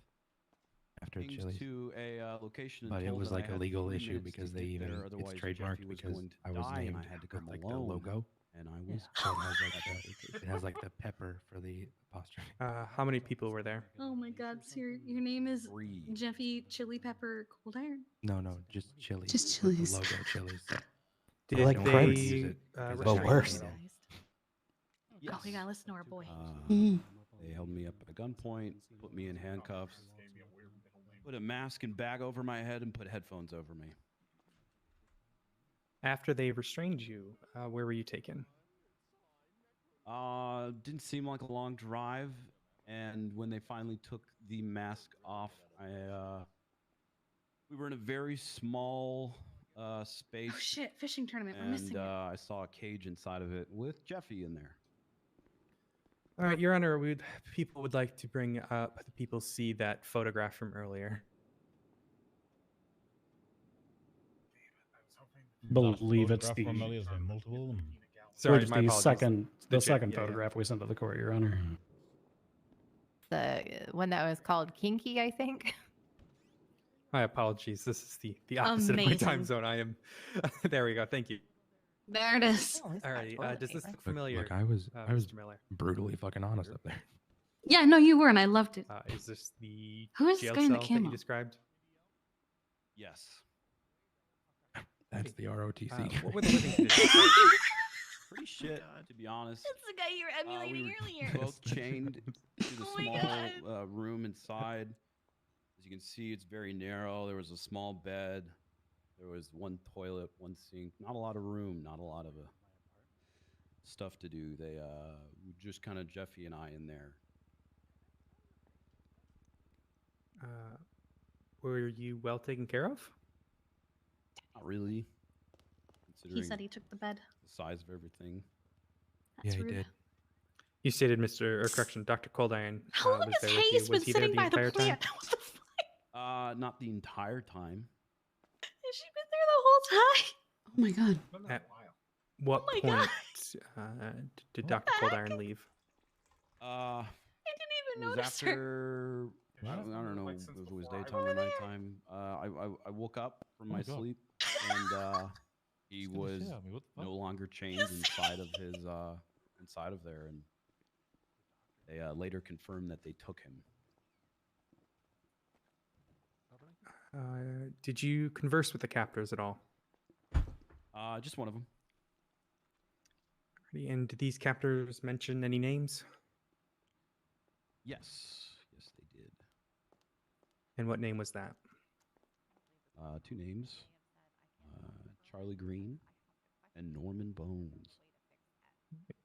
after a Pinged Chili's. to a location and But it told was that I like a had legal 3 issue minutes because to they get even there, otherwise it's Jeffy trademarked was because going to I was die named and I had to with come like alone. the logo. And I was So it has like at that the, location. it has like the pepper for the apostrophe. How many people were there? Oh my God, so your name is 3. Jeffy Chili Pepper Cold Iron. No, just Chili's. Just with Chili's. The logo Chili's. Did like they Prince. Use it because restrain But they worse. made it. Oh, we gotta listen to our boy. They held me up at gunpoint, put me in handcuffs, put a mask and bag over my head, and put headphones over me. After they restrained you, where were you taken? Didn't seem like a long drive, and when they finally took the mask off, we were in a very small space. Oh shit, fishing tournament. We're And missing it. I saw a cage inside of it with Jeffy in there. All right, Your Honor, people would like to bring up the people see that photograph from earlier. Believe it's Photograph the from earlier has been multiple. Sorry, it's my the apologies. second Yeah. photograph we sent to the court, Your Honor. The one that was called Kinky, I think. My apologies. This is the opposite of my time Amazing. zone. I am. There we go. Thank you. There it is. All right. Does this look Look, familiar? look, I was Mr. Miller. brutally fucking honest up there. Yeah, no, you were, and I loved it. Is this the Who is this jail guy in the cell that you camo? described? Yes. That's the ROTC. What were the living conditions? Pretty shit, to be honest. That's the guy you were emulating we earlier. were both chained to the Oh my small room inside. As you can see, it's very narrow. There was a small bed. There was one toilet, one sink. Not a lot of room. Not a lot of stuff to do. They just kind of Jeffy and I in there. Were you well taken care of? Not really. He Considering said he took the bed. the size of everything. That's Yeah, he rude. did. You stated, Dr. Coldiron How long was has there with you. Hayes been Was he there sitting the by the entire time? plant? What the fuck? Not the entire time. Has she been there the whole time? Oh my God. At what Oh my point God. did Dr. Coldiron leave? I didn't even It was notice her. after I don't know if it was daytime or nighttime. I woke up from my sleep and he was no longer chained inside of his inside of there, and they later confirmed that they took him. Did you converse with the captors at all? Just one of them. And did these captors mention any names? Yes, they did. And what name was that? 2 names: Charlie Green and Norman Bones.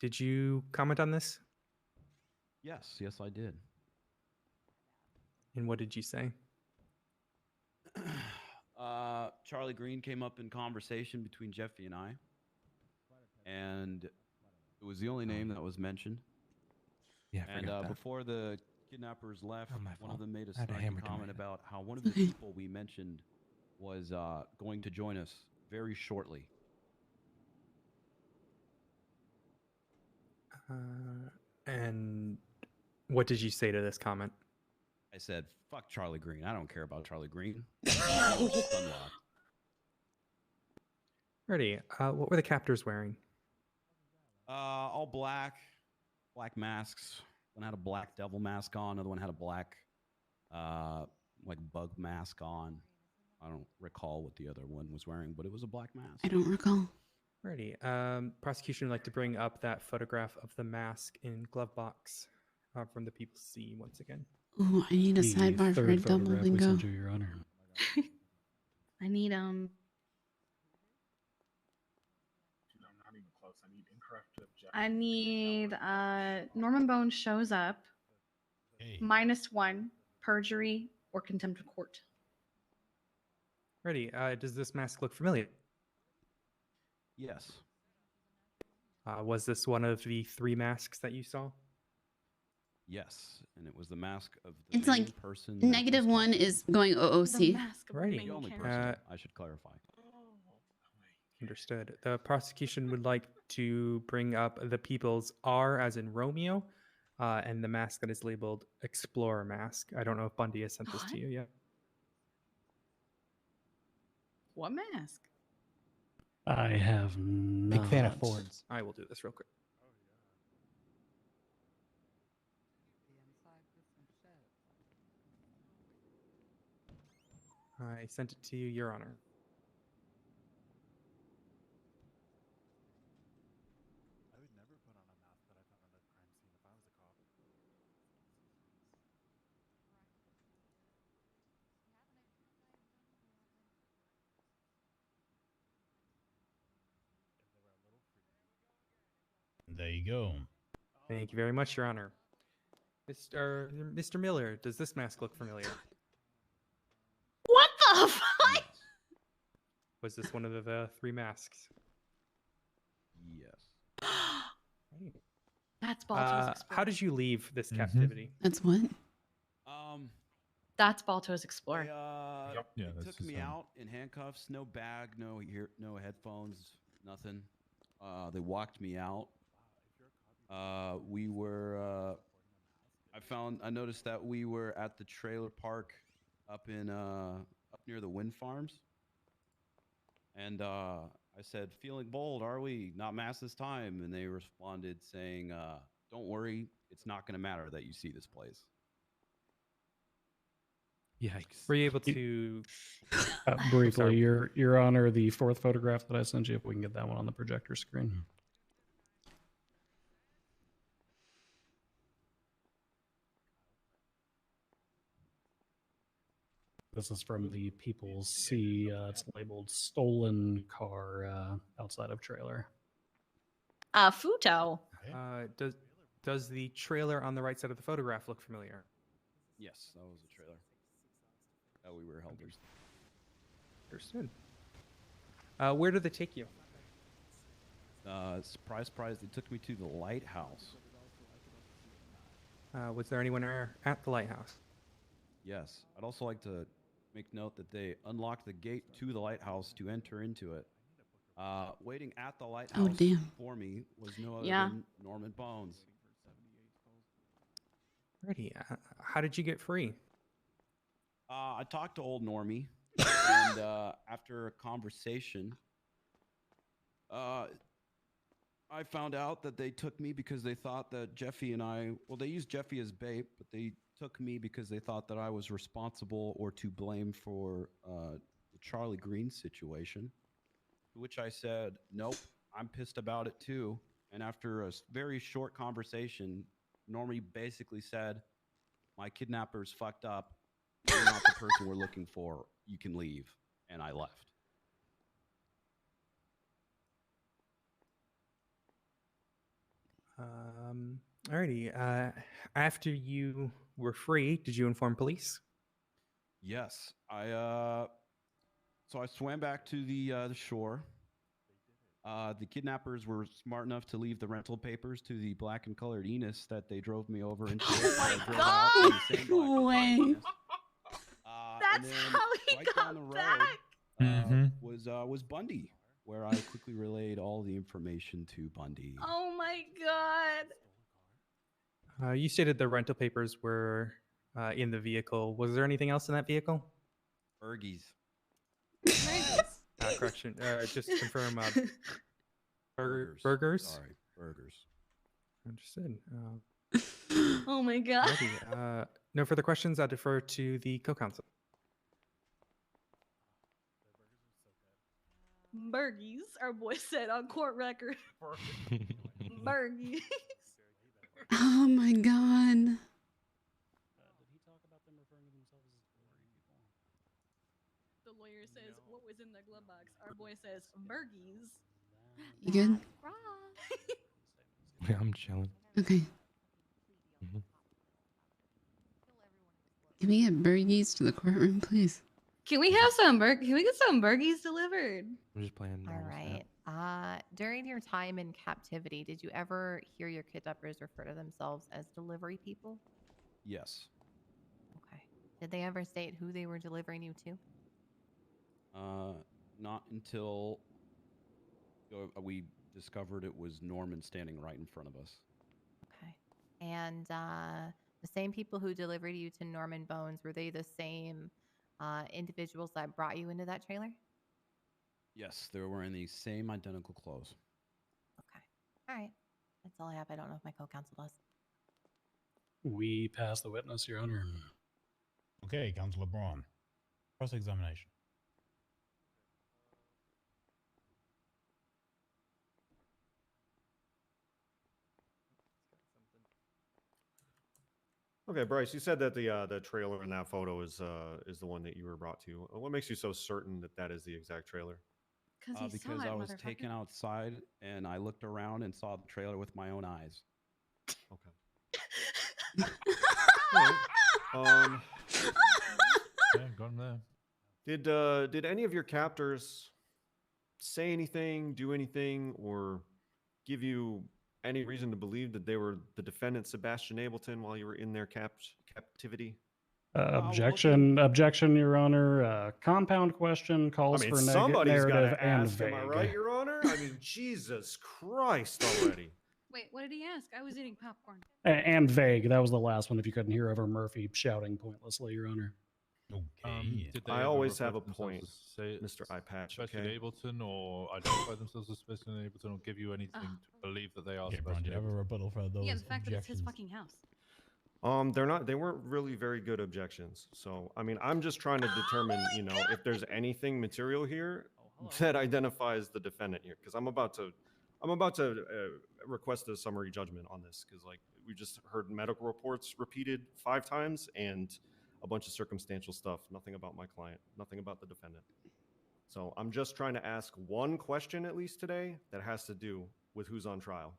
Did you comment on this? Yes, I did. And what did you say? Charlie Green came up in conversation between Jeffy and I, and it was the only name that was mentioned. Yeah, I and forgot that. before the kidnappers left, Oh, my one fault. of them made a I had a hammer snarky to my comment head. about how one of the people we mentioned was going to join us very shortly. And what did you say to this comment? I said, "Fuck Charlie Green. I don't care about Charlie Green." Unlocked. Ready. What were the captors wearing? All black masks. One had a black devil mask on. Another one had a black, like bug mask on. I don't recall what the other one was wearing, but it was a black mask. I don't recall. Ready. Prosecution would like to bring up that photograph of the mask in glove box from the people see once again. Ooh, I need a The sidebar for a third double photograph we bingo. sent you, Your Honor. I need Dude, I'm not even close. I need incorrect objection. I need Norman Bones shows up. Hey. -1 perjury or contempt of court. Ready. Does this mask look familiar? Yes. Was this one of the 3 masks that you saw? Yes, and it was the mask of the It's main like person. that negative was 1 is going OOC. Righty. the only person. I should clarify. Understood. The prosecution would like to bring up the people's R as in Romeo, and the mask that is labeled Explorer mask. I don't know if Bundy has sent this to you yet. What mask? I have not. Big fan of Fords. I will do this real quick. I sent it to you, Your Honor. I would never put on a mask that I found at a crime scene if I was a cop. There you go. Thank you very much, Your Honor. Mr. Miller, does this mask look familiar? What the fuck? Was this one of the 3 masks? Yes. That's Balto's How did you leave this captivity? That's what? That's Balto's Explorer. They took me out in handcuffs, no bag, no headphones, nothing. They walked me out. I noticed that we were at the trailer park up near the wind farms. And I said, feeling bold, are we? Not masked this time. And they responded saying, don't worry, it's not going to matter that you see this place. Yikes. Were you able to... Briefly, Your Honor, the 4th photograph that I sent you, if we can get that one on the projector screen. This is from the People's C. It's labeled stolen car outside of trailer. Futo. Does the trailer on the right side of the photograph look familiar? Yes, that was a trailer that we were held. Understood. Where did they take you? Surprise, surprise, they took me to the lighthouse. Was there anyone at the lighthouse? Yes. I'd also like to make note that they unlocked the gate to the lighthouse to enter into it. Waiting at the lighthouse for me was no other than Norman Bones. Ready. How did you get free? I talked to old Normie, and after a conversation, I found out that they took me because they thought that Jeffy and I, well, they used Jeffy as bait, but they took me because they thought that I was responsible or to blame for the Charlie Green situation, to which I said, nope, I'm pissed about it too. And after a very short conversation, Normie basically said, my kidnapper's fucked up. You're not the person we're looking for. You can leave. And I left. Alrighty. After you were free, did you inform police? Yes. So I swam back to the shore. The kidnappers were smart enough to leave the rental papers to the black and colored Enos that they drove me over into. Oh my god! No way. That's how he right got down the road, was Bundy, where I quickly relayed all the information to Bundy. Oh my god! You stated the rental papers were in the vehicle. Was there anything else in that vehicle? Ergies. Correction. Just to confirm. Burgers. Sorry, burgers. Understood. Oh my god. Alrighty. No further questions. I defer to the co-counsel. Burgies, our boy said on court record. Burgies. Oh my god. The lawyer says, what was in the glove box? Our boy says, burgies. You good? Yeah, I'm chilling. Okay. Can we get burgies to the courtroom, please? Can we have some Can we get some burgies delivered? I'm just playing. All right. During your time in captivity, did you ever hear your kidnappers refer to themselves as delivery people? Yes. Okay. Did they ever state who they were delivering you to? Not until we discovered it was Norman standing right in front of us. Okay. And the same people who delivered you to Norman Bones, were they the same individuals that brought you into that trailer? Yes, they were wearing the same identical clothes. Okay. All right. That's all I have. I don't know if my co-counsel does. We pass the witness, Your Honor. Okay, Counsel LeBron. Cross-examination. Okay, Bryce, you said that the trailer in that photo is the one that you were brought to. What makes you so certain that that is the exact trailer? Because I was taken outside and I looked around and saw the trailer with my own eyes. Okay. Right. Yeah, gone there. Did any of your captors say anything, do anything, or give you any reason to believe that they were the defendant Sebastian Ableton while you were in their captivity? Objection, Your Honor. Compound question calls for somebody's narrative gotta and ask, vague. am I right, Your Honor? I mean, Jesus Christ already. Wait, what did he ask? I was eating popcorn. And vague. That was the last one. If you couldn't hear over Murphy shouting pointlessly, Your Honor. Okay. Did they I ever always have refer a to themselves point, as, say, Mr. Eyepatch. Sebastian Okay. Ableton, or identify themselves as Sebastian Ableton, or give you anything to believe that they are Okay, Brian, Sebastian do you have a Ableton? rebuttal for those Yeah, the fact that it's his objections? fucking house. They weren't really very good objections. So, I mean, I'm just trying to determine, if there's anything material here that identifies the defendant here, because I'm about to request a summary judgment on this, because we just heard medical reports repeated 5 times and a bunch of circumstantial stuff. Nothing about my client, nothing about the defendant. So I'm just trying to ask one question at least today that has to do with who's on trial.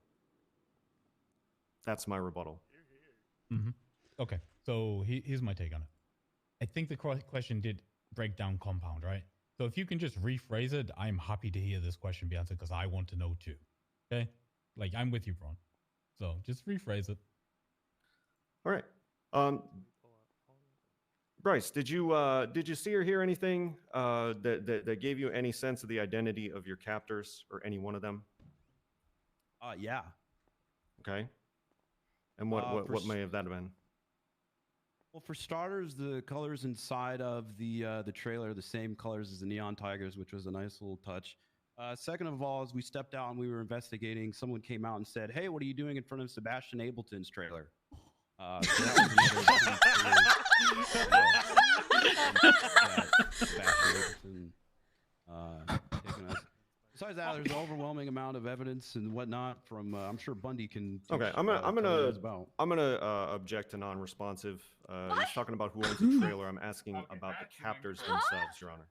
That's my rebuttal. Mm-hmm. Okay, so here's my take on it. I think the question did break down compound, right? So if you can just rephrase it, I'm happy to hear this question be answered because I want to know too. Okay? I'm with you, Braun. So just rephrase it. All right. Bryce, did you see or hear anything that gave you any sense of the identity of your captors or any one of them? Yeah. Okay. And what may have that been? Well, for starters, the colors inside of the trailer are the same colors as the Neon Tigers, which was a nice little touch. Second of all, as we stepped out and we were investigating, someone came out and said, "Hey, what are you doing in front of Sebastian Ableton's trailer?" So that was Sebastian Ableton taking us. Besides that, there's an overwhelming amount of evidence and whatnot from. I'm sure Bundy can. Okay, I'm gonna object to non-responsive. He's talking about who owns the trailer. I'm asking about the captors themselves, Your Honor.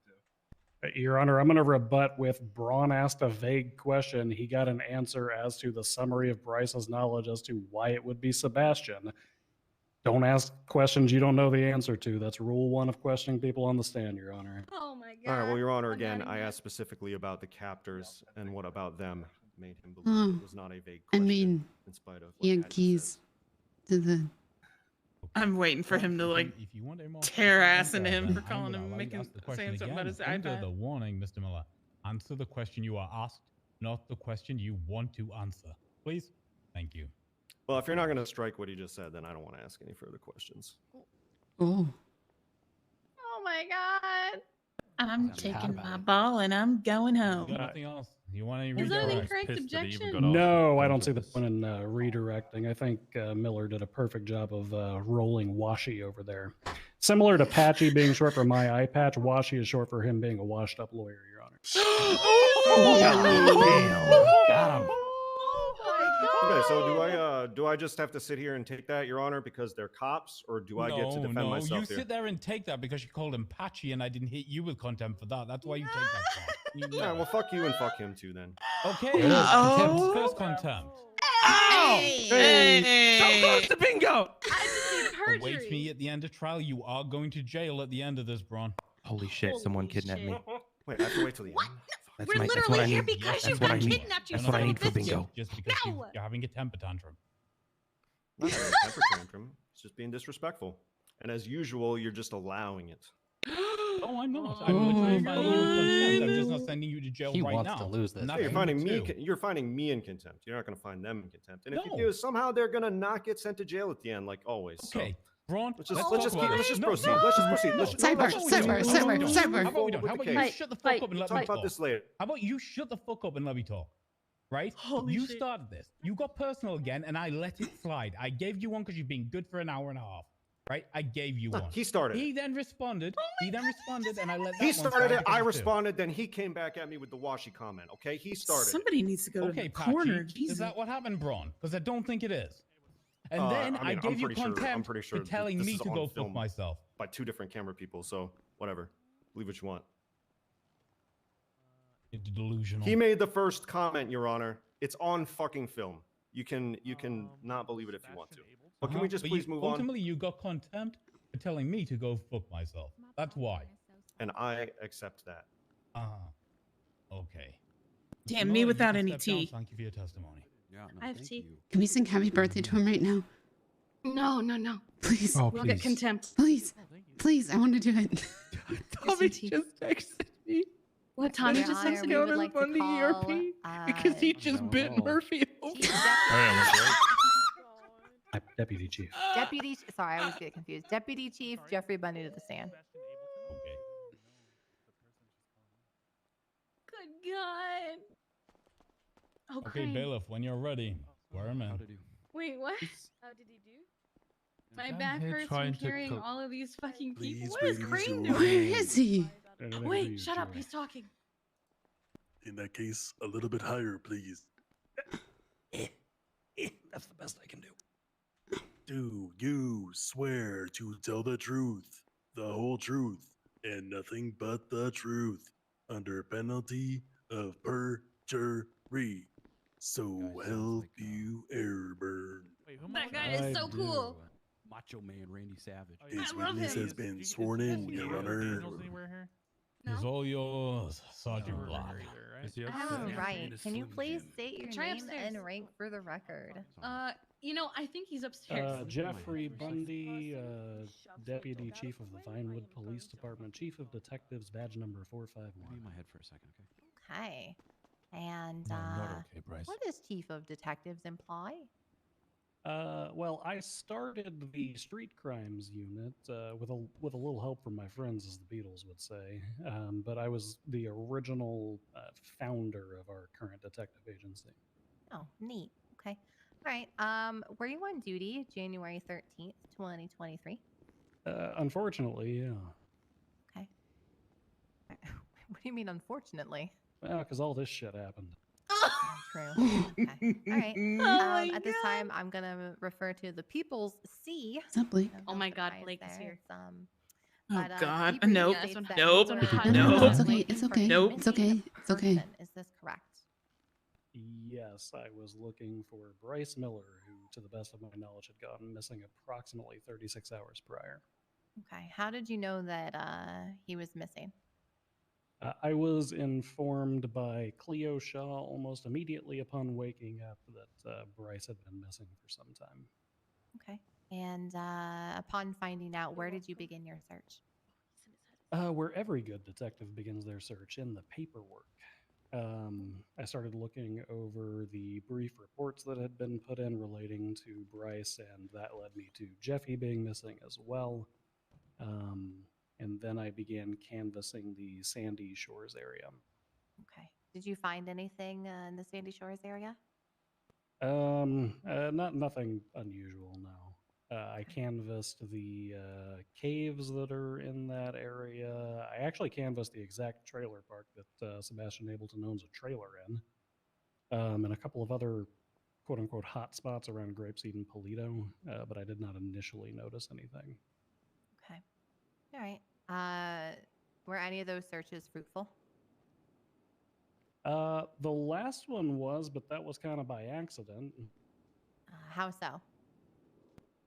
Your Honor, I'm going to rebut with Braun asked a vague question. He got an answer as to the summary of Bryce's knowledge as to why it would be Sebastian. Don't ask questions you don't know the answer to. That's rule 1 of questioning people on the stand, Your Honor. Oh my God. All right, well, Your Honor, again, I asked specifically about the captors and what about them made him believe it was not a vague question. I mean, in spite of he had keys to the. I'm waiting for him to tear ass into him for calling him, saying something about his Under iPad. the warning, Mr. Miller, answer the question you are asked, not the question you want to answer. Please? Thank you. Well, if you're not going to strike what he just said, then I don't want to ask any further questions. Oh. Oh my God. I'm taking my ball and I'm going home. Nothing else. You want any Is that an redirect? incorrect objection? No, I don't see the point in redirecting. I think Miller did a perfect job of rolling Washi over there. Similar to Patchy being short for my eye patch, Washi is short for him being a washed up lawyer, Your Honor. Got him. Okay, so do I just have to sit here and take that, Your Honor, because they're cops, or do I get to defend myself you here? sit there and take that because you called him Patchy and I didn't hit you with contempt for that. That's why you take that. Yeah, well, fuck you and fuck him too, then. Okay. Contempt. First contempt. Hey! So close to bingo! Perjury. Await me at the end of trial. You are going to jail at the end of this, Braun. Holy shit, someone kidnapped me. Wait, I have to wait till the end? Fuck. That's We're my, that's what literally I here need. because That's you what I got need. kidnapped, you That's what I son need of for a bitch. bingo. Just because No! you're having a temper tantrum. Not having a temper tantrum. It's just being disrespectful. And as usual, you're just allowing it. Oh, I'm not. I'm literally finding you in contempt. I'm just not sending you to jail He right wants now. to lose this. And Yeah, that's you're finding me in contempt. You're not going to find them in contempt. And if you No. do, somehow they're going to not get sent to jail at the end, like always. Okay. So Braun, let's just let's proceed. no, Let's just no, proceed. no, Let's just no, proceed. no. Let's Sidebar, sidebar. How about we don't? How about you Fight, shut the fuck up and let me Talk about talk? this later. How about you shut the fuck up and let me talk? Right? Holy you shit. started this. You got personal again, and I let it slide. I gave you one because you've been good for an hour and a half. Right? I gave you Look, one. he started. He then responded. He then responded, and I let that He one started slide it. I because of two. responded. Then he came back at me with the washy comment. Okay, he started. Somebody needs to go to the corner. Patchy, Jesus. is that what happened, Braun? Because I don't think it is. And I then mean, I I'm gave you pretty sure- contempt I'm pretty sure for telling this me is to on go fuck film myself. by two different camera people. So whatever. Believe what you want. You're delusional. He made the first comment, Your Honor. It's on fucking film. You can not believe it if you want to. But can we just But please move on? Ultimately, you got contempt for telling me to go fuck myself. That's why. And I accept that. Okay. Damn, You know me what? You without can any step down. tea. Thank you for your testimony. Yeah, no, I have thank tea. you. Can we sing happy birthday to him right now? No, no, no. Please. Oh, We'll get please. contempt. Please. Please, I want to do it. Tommy just texted me. What Tommy Your just Honor, texted we me? would Go to like the to Bundy call, ERP because he just bit Murphy over. Deputy Chief. Sorry, I always get confused. Deputy Chief Jeffrey Bundy to the stand. Okay. Good God. Oh, Okay, Crane. bailiff, when you're ready, swear him in. Wait, what? How did he do? My down back here hurts trying from to carrying cook. all of these fucking people. Please What is raise Crane your doing? Where is he? Wait, shut up. He's talking. In that case, a little bit higher, please. That's the best I can do. Do you swear to tell the truth, the whole truth, and nothing but the truth, under penalty of perjury? So help you, Airburn. That guy is so cool. Macho Man Randy Savage. His I love witness him. has been sworn in, Your Honor. It's all yours, Sergeant Black. All right. Can you please state your Try name upstairs. and rank for the record? You know, I think he's upstairs. Jeffrey Bundy, Deputy Chief of the Vinewood Police Department, Chief of Detectives, badge number 451. Be in my head for a second, okay? Okay. And No, not okay, Bryce. what does Chief of Detectives imply? Well, I started the street crimes unit with a little help from my friends, as the Beatles would say. But I was the original founder of our current detective agency. Oh, neat. Okay. All right. Were you on duty January 13th, 2023? Unfortunately, yeah. Okay. What do you mean, unfortunately? Well, because all this shit happened. True. Okay. All right. my At this time, I'm gonna refer to the People's C. Simply. Oh my God, Blake is here. Oh But, God, he briefly nope, states that nope, you were No, nope. it's okay. looking It's for okay. a Nope. It's okay. missing It's okay. person. Is this correct? Yes, I was looking for Bryce Miller, who, to the best of my knowledge, had gone missing approximately 36 hours prior. Okay. How did you know that he was missing? I was informed by Cleo Shaw almost immediately upon waking up that Bryce had been missing for some time. Okay. And upon finding out, where did you begin your search? Where every good detective begins their search, in the paperwork. I started looking over the brief reports that had been put in relating to Bryce, and that led me to Jeffy being missing as well. And then I began canvassing the Sandy Shores area. Okay. Did you find anything in the Sandy Shores area? Nothing unusual, no. I canvassed the caves that are in that area. I actually canvassed the exact trailer park that Sebastian Ableton owns a trailer in, and a couple of other quote-unquote hot spots around Grapeseed and Polito, but I did not initially notice anything. Okay. All right. Were any of those searches fruitful? The last one was, but that was kind of by accident. How so?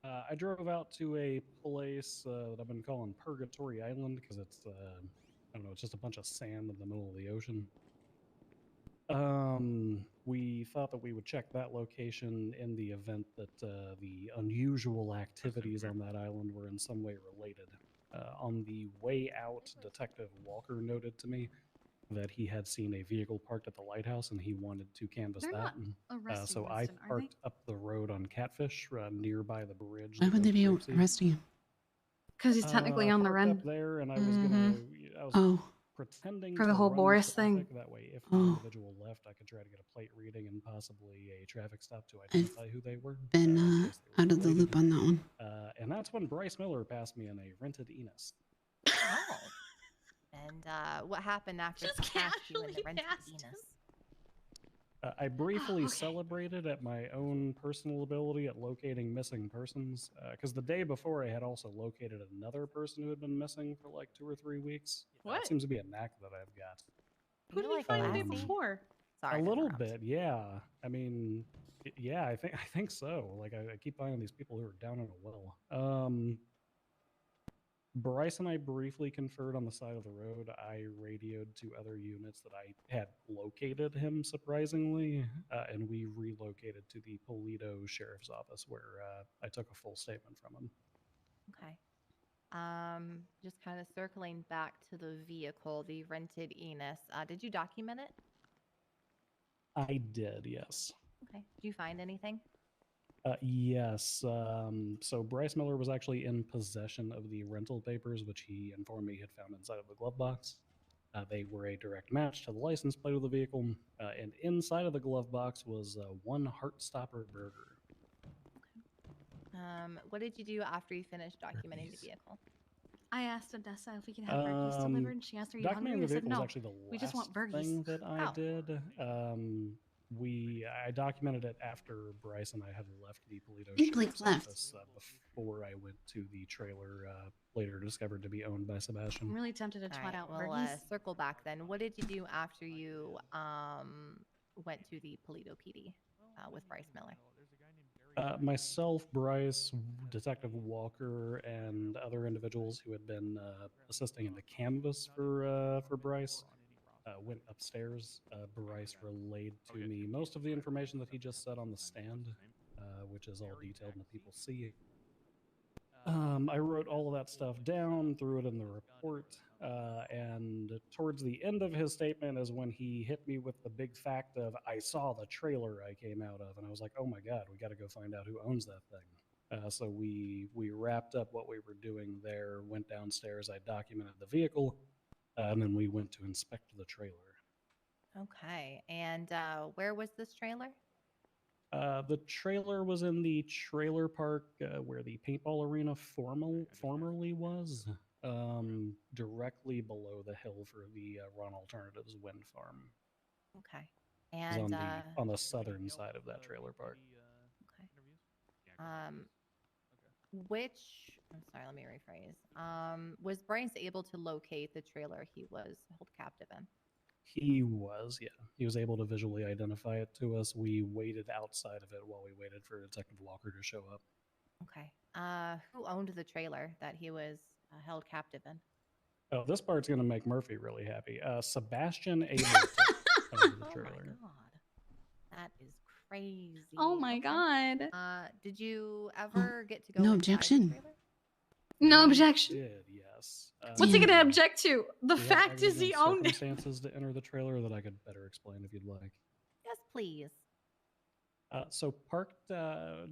I drove out to a place that I've been calling Purgatory Island because it's, I don't know, it's just a bunch of sand in the middle of the ocean. We thought that we would check that location in the event that the unusual activities on that island were in some way related. On the way out, Detective Walker noted to me that he had seen a vehicle parked at the lighthouse and he wanted to canvass They're that. not arresting So I Winston, are they? parked up the road on Catfish, nearby the bridge. Why that would they goes be to Grapeseed. arresting him? Because he's technically on the Parked run. up there, and I was gonna, I was Oh. pretending For to the whole run Boris traffic. thing. That way, if the individual left, I could try to get a plate reading and possibly a traffic stop to identify who they were. Been in case they were out of the related. loop on that one. And that's when Bryce Miller passed me in a rented Enos. Oh. And what happened after he passed you in the rented Venus? I briefly celebrated at my own personal ability at locating missing persons, because the day before I had also located another person who had been missing for like 2 or 3 weeks. What? It seems to be a knack that I've got. Who did you find the day before? Sorry a to little interrupt. bit, yeah. I mean, yeah, I think so. Like I keep finding these people who are down in a well. Bryce and I briefly conferred on the side of the road. I radioed to other units that I had located him, surprisingly, and we relocated to the Polito Sheriff's Office, where I took a full statement from him. Okay. Just kind of circling back to the vehicle, the rented Enos. Did you document it? I did, yes. Okay. Did you find anything? Yes. So Bryce Miller was actually in possession of the rental papers, which he informed me he had found inside of the glove box. They were a direct match to the license plate of the vehicle, and inside of the glove box was one Heartstopper burger. What did you do after you finished documenting the vehicle? I asked Odessa if we could have burgers delivered, and she asked, "Are you hungry?" Documenting I the said, vehicle was "No, actually the we just want last burgers." thing that I did. I documented it after Bryce and I had left the Polito Sheriff's Office before I went to the trailer, later discovered to be owned by Sebastian. I'm really tempted to twat out We'll burgers. circle back then. What did you do after you went to the Polito PD with Bryce Miller? Myself, Bryce, Detective Walker, and other individuals who had been assisting in the canvas for Bryce went upstairs. Bryce relayed to me most of the information that he just said on the stand, which is all detailed in the people see. I wrote all of that stuff down, threw it in the report, and towards the end of his statement is when he hit me with the big fact of, I saw the trailer I came out of, and I was like, oh my god, we got to go find out who owns that thing. So we wrapped up what we were doing there, went downstairs, I documented the vehicle, and then we went to inspect the trailer. Okay. And where was this trailer? The trailer was in the trailer park where the paintball arena formerly was, directly below the hill for the Run Alternatives wind farm. Okay. It And was on the southern side of that trailer park. I'm sorry, let me rephrase. Was Bryce able to locate the trailer he was held captive in? He was, yeah. He was able to visually identify it to us. We waited outside of it while we waited for Detective Walker to show up. Okay. Who owned the trailer that he was held captive in? Oh, this part's going to make Murphy really happy. Sebastian Ableton owned the trailer. Oh my god. That is crazy. Oh my god. Did you ever get to go No inside the objection. trailer? No objection. Did, yes. What's he gonna object to? The we have fact is he exigent owned it. circumstances to enter the trailer that I could better explain if you'd like. Yes, please. So parked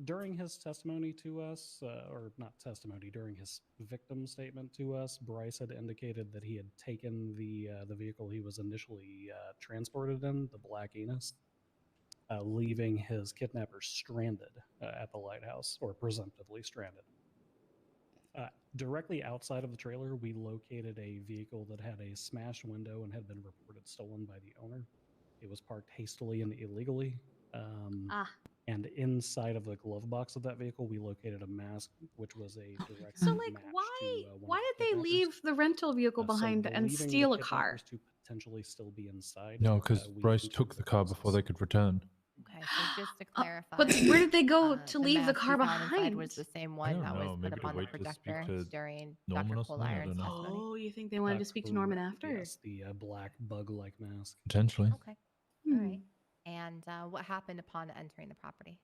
during his testimony to us, or not testimony, during his victim statement to us, Bryce had indicated that he had taken the vehicle he was initially transported in, the Black Enos, leaving his kidnapper stranded at the lighthouse, or presumptively stranded. Directly outside of the trailer, we located a vehicle that had a smashed window and had been reported stolen by the owner. It was parked hastily and illegally. And inside of the glove box of that vehicle, we located a mask, which was a direct So, like, match why did they leave the rental vehicle behind and believing the steal a car? kidnappers to potentially still be inside. No, because Bryce took the car before they could return. Okay, so just to clarify. But where did they go to leave the mask car we found inside behind? was the same I one don't that know, was put maybe up to on the wait to speak projector to during Norman Dr. or something, I Coldiron's don't know. testimony. Oh, you think they wanted to speak to Norman after? Yes, the black bug-like mask. Potentially. Okay. All right. And what happened upon entering the property?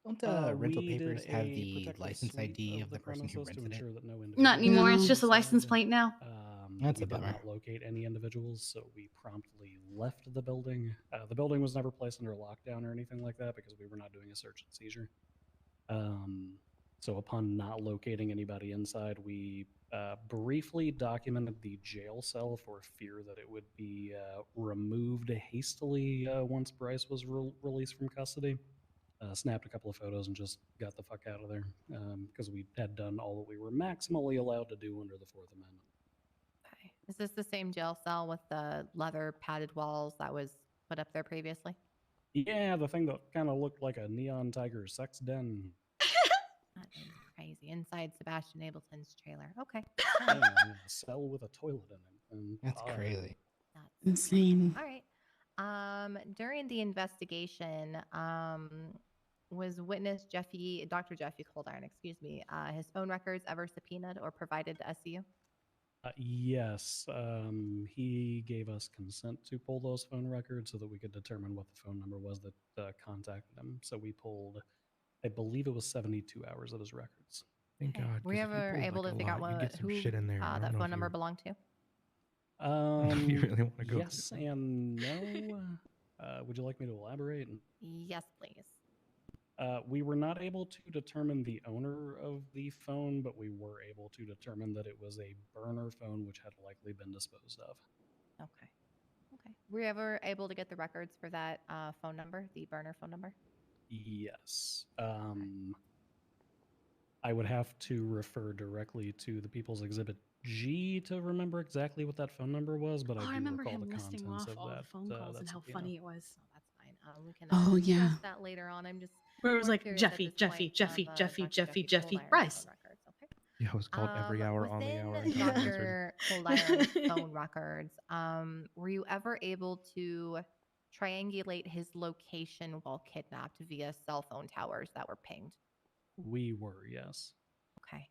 Don't We rental did papers have a the protective license sweep ID of the person who premises to rented it? ensure that no Not anymore. It's No. just a license inside. plate now. That's We a did bummer. not locate any individuals, so we promptly left the building. The building was never placed under lockdown or anything like that because we were not doing a search and seizure. So upon not locating anybody inside, we briefly documented the jail cell for fear that it would be removed hastily once Bryce was released from custody. Snapped a couple of photos and just got the fuck out of there because we had done all that we were maximally allowed to do under the Fourth Amendment. Okay. Is this the same jail cell with the leather padded walls that was put up there previously? Yeah, the thing that kind of looked like a neon tiger sex den. That is crazy. Inside Sebastian Ableton's trailer. Okay. Yeah, a cell with a toilet in it. And That's crazy. Insane. All right. During the investigation, was witness Dr. Jeffy Coldiron, excuse me, his phone records ever subpoenaed or provided to SCU? Yes, he gave us consent to pull those phone records so that we could determine what the phone number was that contacted him. So we pulled, I believe it was 72 hours of his records. Thank God. Were you ever able to figure out who that phone number belonged to? You really want to go? Yes and no. Would you like me to elaborate? Yes, please. We were not able to determine the owner of the phone, but we were able to determine that it was a burner phone, which had likely been disposed of. Okay. Okay. Were you ever able to get the records for that phone number, the burner phone number? Yes. I would have to refer directly to the People's Exhibit G to remember exactly what that phone number was, but I do remember recall him the listing contents off of all the that. phone calls and that how subpoena. funny it was. Oh, that's fine. We can Oh, yeah. address that later on. I'm just Where it was more like curious at Jeffy, this Jeffy, point Jeffy, of, Jeffy, Dr. Jeffy, Jeffy, Coldiron's Bryce. phone records. Okay. Yeah, it was called every hour on the hour. Within until I answered. Dr. Coldiron's phone records, were you ever able to triangulate his location while kidnapped via cell phone towers that were pinged? We were, yes. Okay.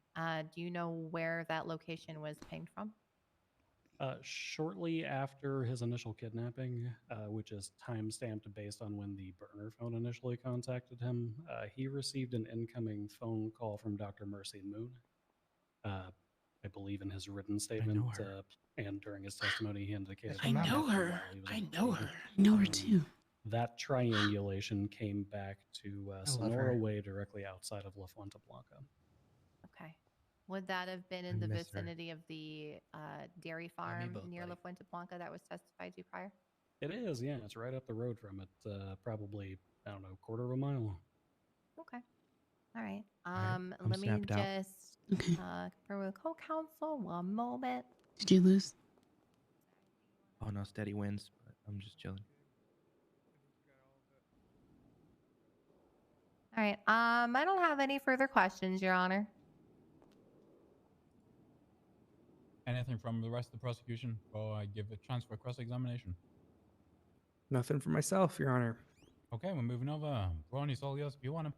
Do you know where that location was pinged from? Shortly after his initial kidnapping, which is time-stamped based on when the burner phone initially contacted him, he received an incoming phone call from Dr. Mercy Moon. I believe in his written statement and during his testimony, he indicated I that know after a her. while he was I able to know read her. it. I know her too. That triangulation came back to love Sonora her. Way, directly outside of La Fuente Blanca. Okay. Would that have been in I the miss her. vicinity of the dairy farm both, near La buddy. Fuente Blanca that was testified to prior? It is, yeah. It's right up the road from it. Probably, I don't know, quarter of a mile. Okay. All right. I'm Let me snapped out. just Okay. confirm with co-counsel. One moment. Did you lose? Oh no, steady wins, but I'm just chilling. All right. I don't have any further questions, Your Honor. Anything from the rest of the prosecution before I give a chance for cross-examination? Nothing for myself, Your Honor. Okay, we're moving over. Ronnie's all yours if you want him.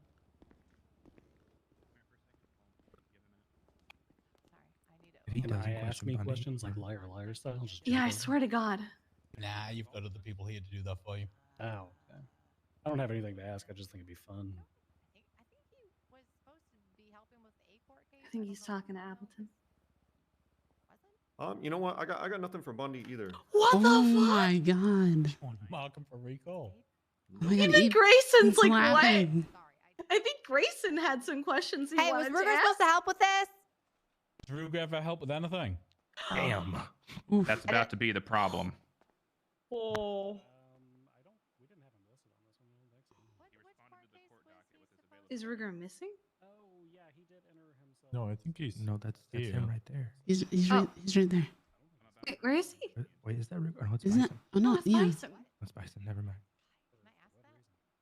If he Can doesn't I ask question me Bundy, questions like liar style? Just Yeah, jump I over? swear to God. Nah, you've got other people here to do that for you. Oh, okay. I don't have anything to ask. I just think it'd be fun. I think he was supposed to be helping with the A-Court case. I think he's talking to Appleton. You know what? I got nothing for Bundy either. What Oh the fuck? my god. Mark him for recall. Oh my god. Even Grayson's he's like, laughing. what? I think Grayson had some questions he Hey, was wanted Ruger to ask. supposed to help with this? Does Ruger ever help with anything? Damn. That's about to be the problem. Oh. We didn't have him listed on this one. I don't think so. Is Ruger missing? Oh, yeah, he did enter himself. No, I think he's. No, that's him right there. He's Oh. right there. Wait, where is he? Wait, is that Ruger? Oh, it's Isn't Bison. that? Oh no, it's yeah. Bison. That's Bison. Never mind. Can I ask that?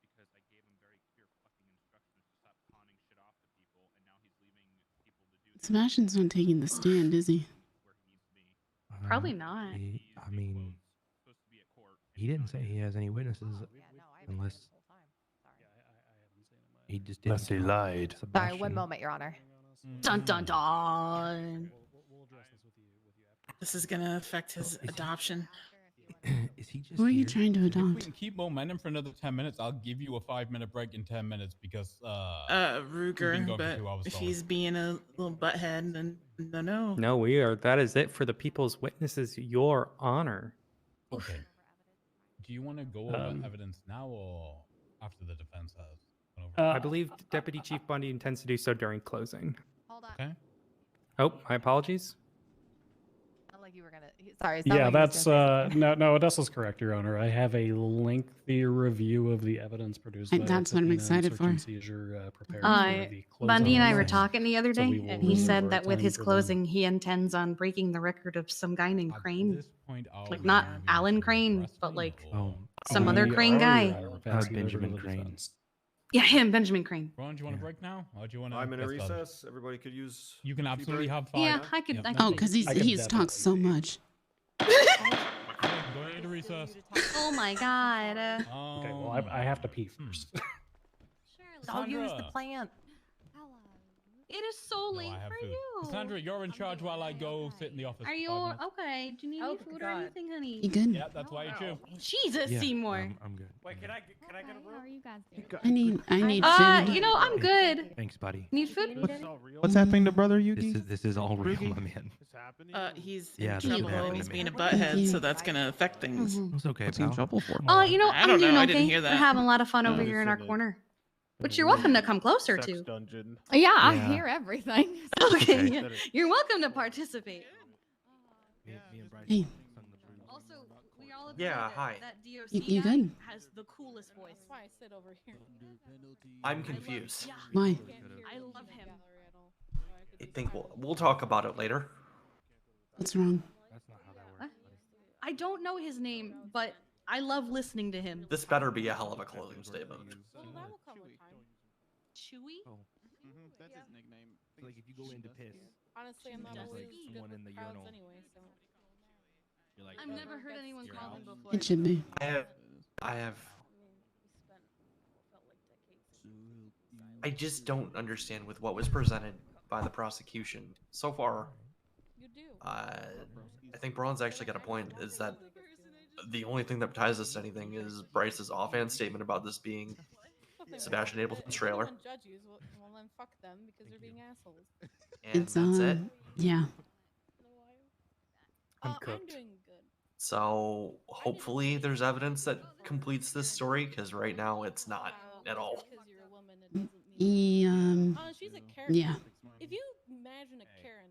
Because I gave him very clear fucking instructions to stop conning shit off to people, and now he's leaving people to do Sebastian's not taking the stand, is he? where he needs to be. Probably not. He's I mean, supposed to be at court. he didn't say he has any witnesses Yeah, no, I've been here unless this whole time. Sorry. I haven't seen him. he just didn't. Unless he tell lied. Sorry, Sebastian. one moment, Your Honor. Dun dun dun. We'll address this with you after. This is gonna affect his Oh, is he- adoption. Is he just Who are you here? trying to If we adopt? can keep momentum for another 10 minutes, I'll give you a 5-minute break in 10 minutes because we've been Ruger, going for but 2 hours if solid. he's being a little butthead, then no. No, we are. That is it for the people's witnesses, Your Honor. Okay. Do you want to go over evidence now or after the defense has gone over? I believe Deputy Chief Bundy intends to do so during closing. Hold on. Okay. Oh, my apologies. Not like you were gonna. Sorry. Yeah, that's no. Odessa's correct, Your Honor. I have a lengthy review of the evidence produced. By That's what I'm excited for. Seizure prepared for the Bundy and I were closing. talking the other So we day, will and he reserve said our that with time his for them. closing, he intends on breaking the record of some guy named Crane. Point, Like not Alan Crane, but like Oh, some other Crane guy. Benjamin Crane. Yeah, him, Benjamin Crane. Ron, do you want to break now, or do you want to 5-minute recess. Everybody could use. You can tea absolutely break. have 5. Yeah, I could. I could Oh, take because it. he's talked so much. Going into recess. Oh my god. Okay, well, I have to pee first. I'll use the Sandra. plant. It is so late I have for food. you. Sandra, you're in charge while I go sit in the office. Are for you 5 minutes. okay? Do you need any food or anything, honey? You good? Yeah, that's why you chew. Jesus, Yeah, Seymour. I'm good. Wait, can I get a room? How are you guys doing? I need food. You know, I'm good. Thanks, buddy. Need food? What's happening to Brother Yugi? This is all real, my man. He's Yeah, in that's trouble what and happened he's to being me. a butthead, so that's gonna affect things. It's okay, What's he in pal. trouble for? You know, I I'm don't know, doing I okay. didn't hear We're that. having a lot of fun over here in our corner. Which you're welcome to come closer Sex to. dungeon. Yeah, I Yeah. hear everything. Okay, Okay. yeah. You're welcome to participate. Hey, Also, we all agree Yeah, that, hi. that DOC You guy good? has the coolest voice. That's why I sit over here. I'm confused. why? I love him. I think we'll talk about it later. What's wrong? I don't know his name, but I love listening to him. This better be a hell of a closing statement. Well, that will come with time. Chewy? That's his nickname. Like if you go in to piss, Honestly, I'm not There's, always like, good someone with in the crowds urinal. anyway, so. you're like, I've never heard anyone call him before. It should be. I just don't understand with what was presented by the prosecution so far. You do. I think Braun's actually got a point. Is that the only thing that ties us to anything is Bryce's offhand statement about this being Sebastian Ableton's trailer. If anyone judges, well, then fuck them because they're being assholes. And It's that's it. Yeah. I'm doing good. So hopefully there's evidence that completes this story, because right now it's not at all. Because you're a woman, it doesn't mean. She's a Karen. Yeah. If you imagine a Karen,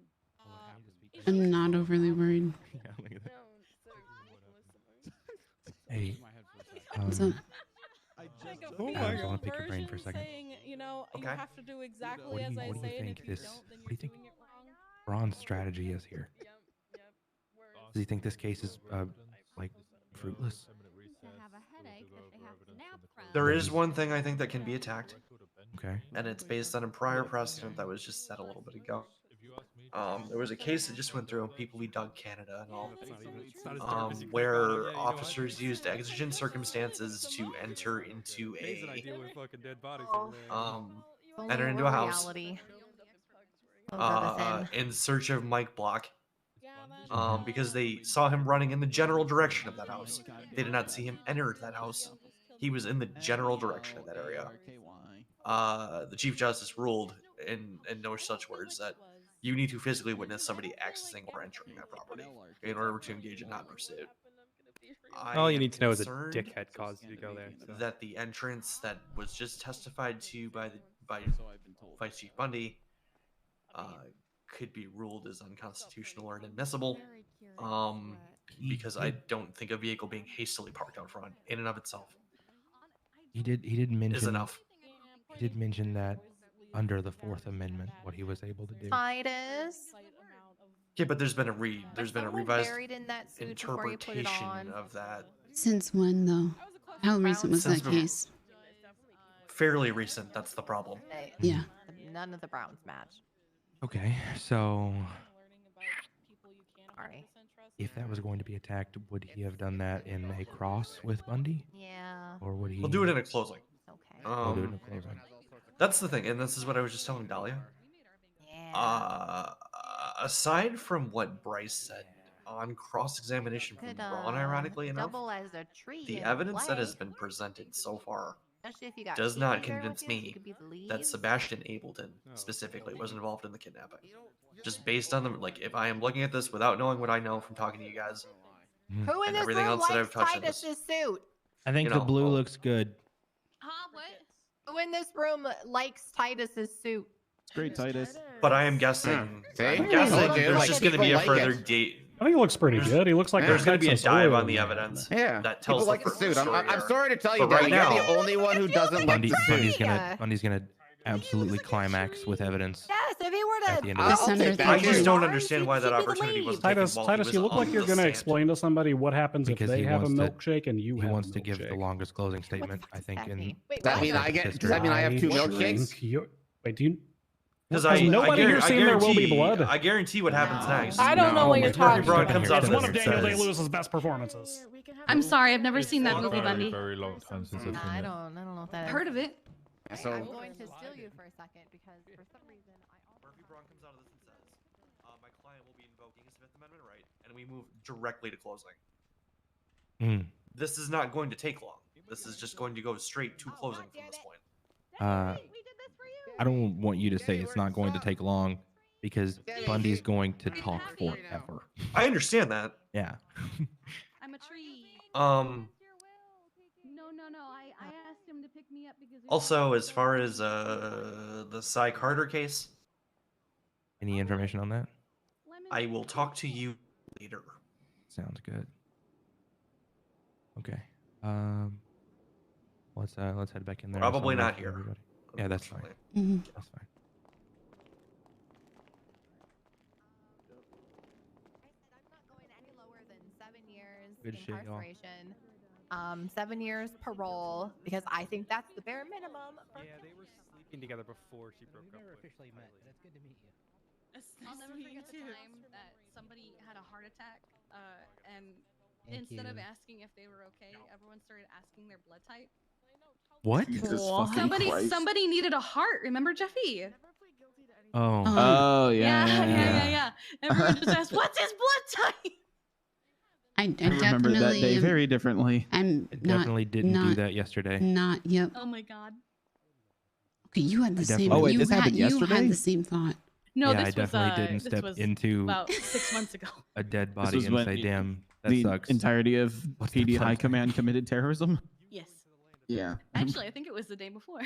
I'm not overly worried. Hey, What's up? Like a I female want to pick your brain version for a second. saying, you know, you Okay. have to do exactly What do as you, I what do say, you and think if you this? don't, then What do you think doing it wrong. Braun's strategy is here? Does he think this case is like fruitless? There is one thing I think that can be attacked. Okay. And it's based on a prior precedent that was just said a little bit ago. There was a case that just went through People v. Doug Canada and all, where officers used exigent circumstances to enter into enter into a house in search of Mike Block, because they saw him running in the general direction of that house. They did not see him enter that house. He was in the general direction of that area. The Chief Justice ruled in no such words that you need to physically witness somebody accessing or entering that property in order to engage in non-pursuit. All you need to know is a dickhead caused you to go there. So. That the entrance that was just testified to by Vice Chief Bundy could be ruled as unconstitutional or inadmissible, because I don't think a vehicle being hastily parked out front in and of itself He did mention is enough. He did mention that under the Fourth Amendment, what he was able to do. Titus. Yeah, but there's been a revised buried in that suit before you put it interpretation on. of that. Since when, though? How recent was that Since case? Fairly recent. That's the problem. Yeah. None of the Browns match. Okay, so Sorry. if that was going to be attacked, would he have done that in a cross with Bundy? Yeah. Or would he? We'll do it in a closing. Okay. We'll do it in a closing. That's the thing, and this is what I was just telling Dahlia. Yeah. Aside from what Bryce said, on cross-examination from Could Ron, ironically enough, double as a tree. the in evidence that play. has been presented so far Especially if you got does Kiki not there with convince you, so you me could be the that lead. Sebastian Ableton specifically was involved in the kidnapping. Just based on the if I am looking at this without knowing what I know from talking to you guys Who in and this everything room else that likes I've touched in this, Titus's suit? I think you the know, blue well- looks good. Huh? What? Who in this room likes Titus's suit? It's great, Titus. but I am guessing. See? I'm I guessing told you, there's like, just going to people be a like further it. date. I think he looks pretty good. He looks like There's going to be a Texas dive oil on the man. evidence. Yeah, that tells people like the suit. story I'm here. sorry to tell you, But Dad, right you're now, the only one who doesn't like the suit. Bundy's gonna absolutely climax with evidence. Yes, if he were At the to. end of this. I just don't understand why that opportunity was taken Titus, while Titus, he you was look like on you're the going to stand. explain to somebody what happens Because if they he have a wants to- milkshake and you He have wants a to give the milkshake. longest closing statement, I think. In Wait, Does that mean I get? Does that mean I have 2 milkshakes? Wait, do you? Because nobody here saying there will be blood. I guarantee what happens next. I don't know what you're talking Braun about. comes out It's of one this of and Daniel says, Day-Lewis's best performances. I'm sorry, I've never seen that It's movie, a very, Bundy. very long time since I've seen I it. don't know if that. Heard of it? So I'm going to steal you for a second because for some reason Murphy Braun comes out of this and says, my client will be invoking his Fifth Amendment right, and we move directly to closing. This is not going to take long. This is just going to go straight to closing from this point. I don't want you to say it's not going to take long because Bundy's going to talk forever. I understand that. Yeah. I'm a tree. Um. No. I asked him to pick me up because. Also, as far as the Cy Carter case, Any information on that? I will talk to you later. Sounds good. Okay. Let's head back in there. Probably Someone not for here. everybody. Yeah, that's fine. Mhm. That's fine. Good shit, y'all. incarceration, 7 years parole, because I think that's the bare minimum. Yeah, they were sleeping together before she broke up. With officially met. That's good to meet you. I'll never forget the time that somebody had a heart attack, and Thank instead of you. asking if they were okay, everyone started asking their blood type. What? Somebody needed a heart. Remember, Jeffy? Oh. Oh Yeah. Everyone just asked, "What's his blood type?" I remember that day very differently. I'm I definitely didn't do that yesterday. Not yep. Oh my god. Okay, you had the same. Oh wait, you this happened you yesterday. had the same thought. No, Yeah, this I was definitely didn't this step was into about 6 months ago. a dead This body was and when say, "Damn, that the sucks." entirety of What's the PD High blood? Command committed terrorism. Yes. Yeah. Actually, I think it was the day before.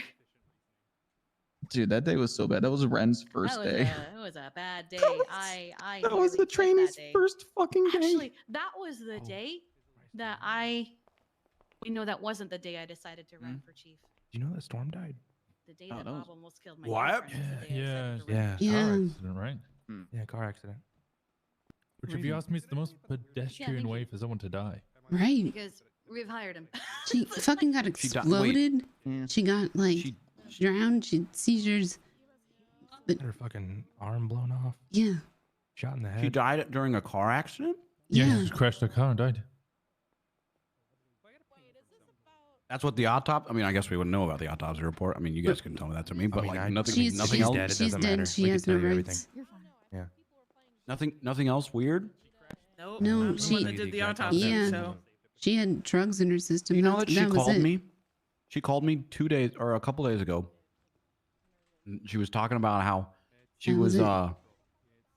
Dude, that day was so bad. That was Ren's first day. It was a bad day. I That was nearly the quit trainee's that day. first fucking day. Actually, that was the day that that wasn't the day I decided to run for chief. Do you know that Storm died? The day Oh, that that was- Bob almost killed my What? girlfriend was the day I Yeah, decided to run. Yeah. Car Yeah. accident, right? Yeah, car accident. Which, if you ask me, is the most pedestrian way for someone to die. Right. Because we've hired him. She fucking got She died- wait. exploded. She got like drowned. She had seizures. But Had her fucking arm blown off. yeah, Shot in the head. She died during a car accident? yeah. She just crashed her car and died. That's what the autopsy. I mean, I guess we wouldn't know about the autopsy report. I mean, you guys can tell me that to me, but mean, like nothing, She's nothing she's, else. dead, it she's doesn't dead. matter. She We has can no tell you rights. Yeah. Nothing else weird. Nope. No, I'm the she- one that did the autopsy. Yeah. So She had drugs in her system. You know That's- that she was called it. me. She called me 2 days or a couple days ago. She was talking about how she That was was it.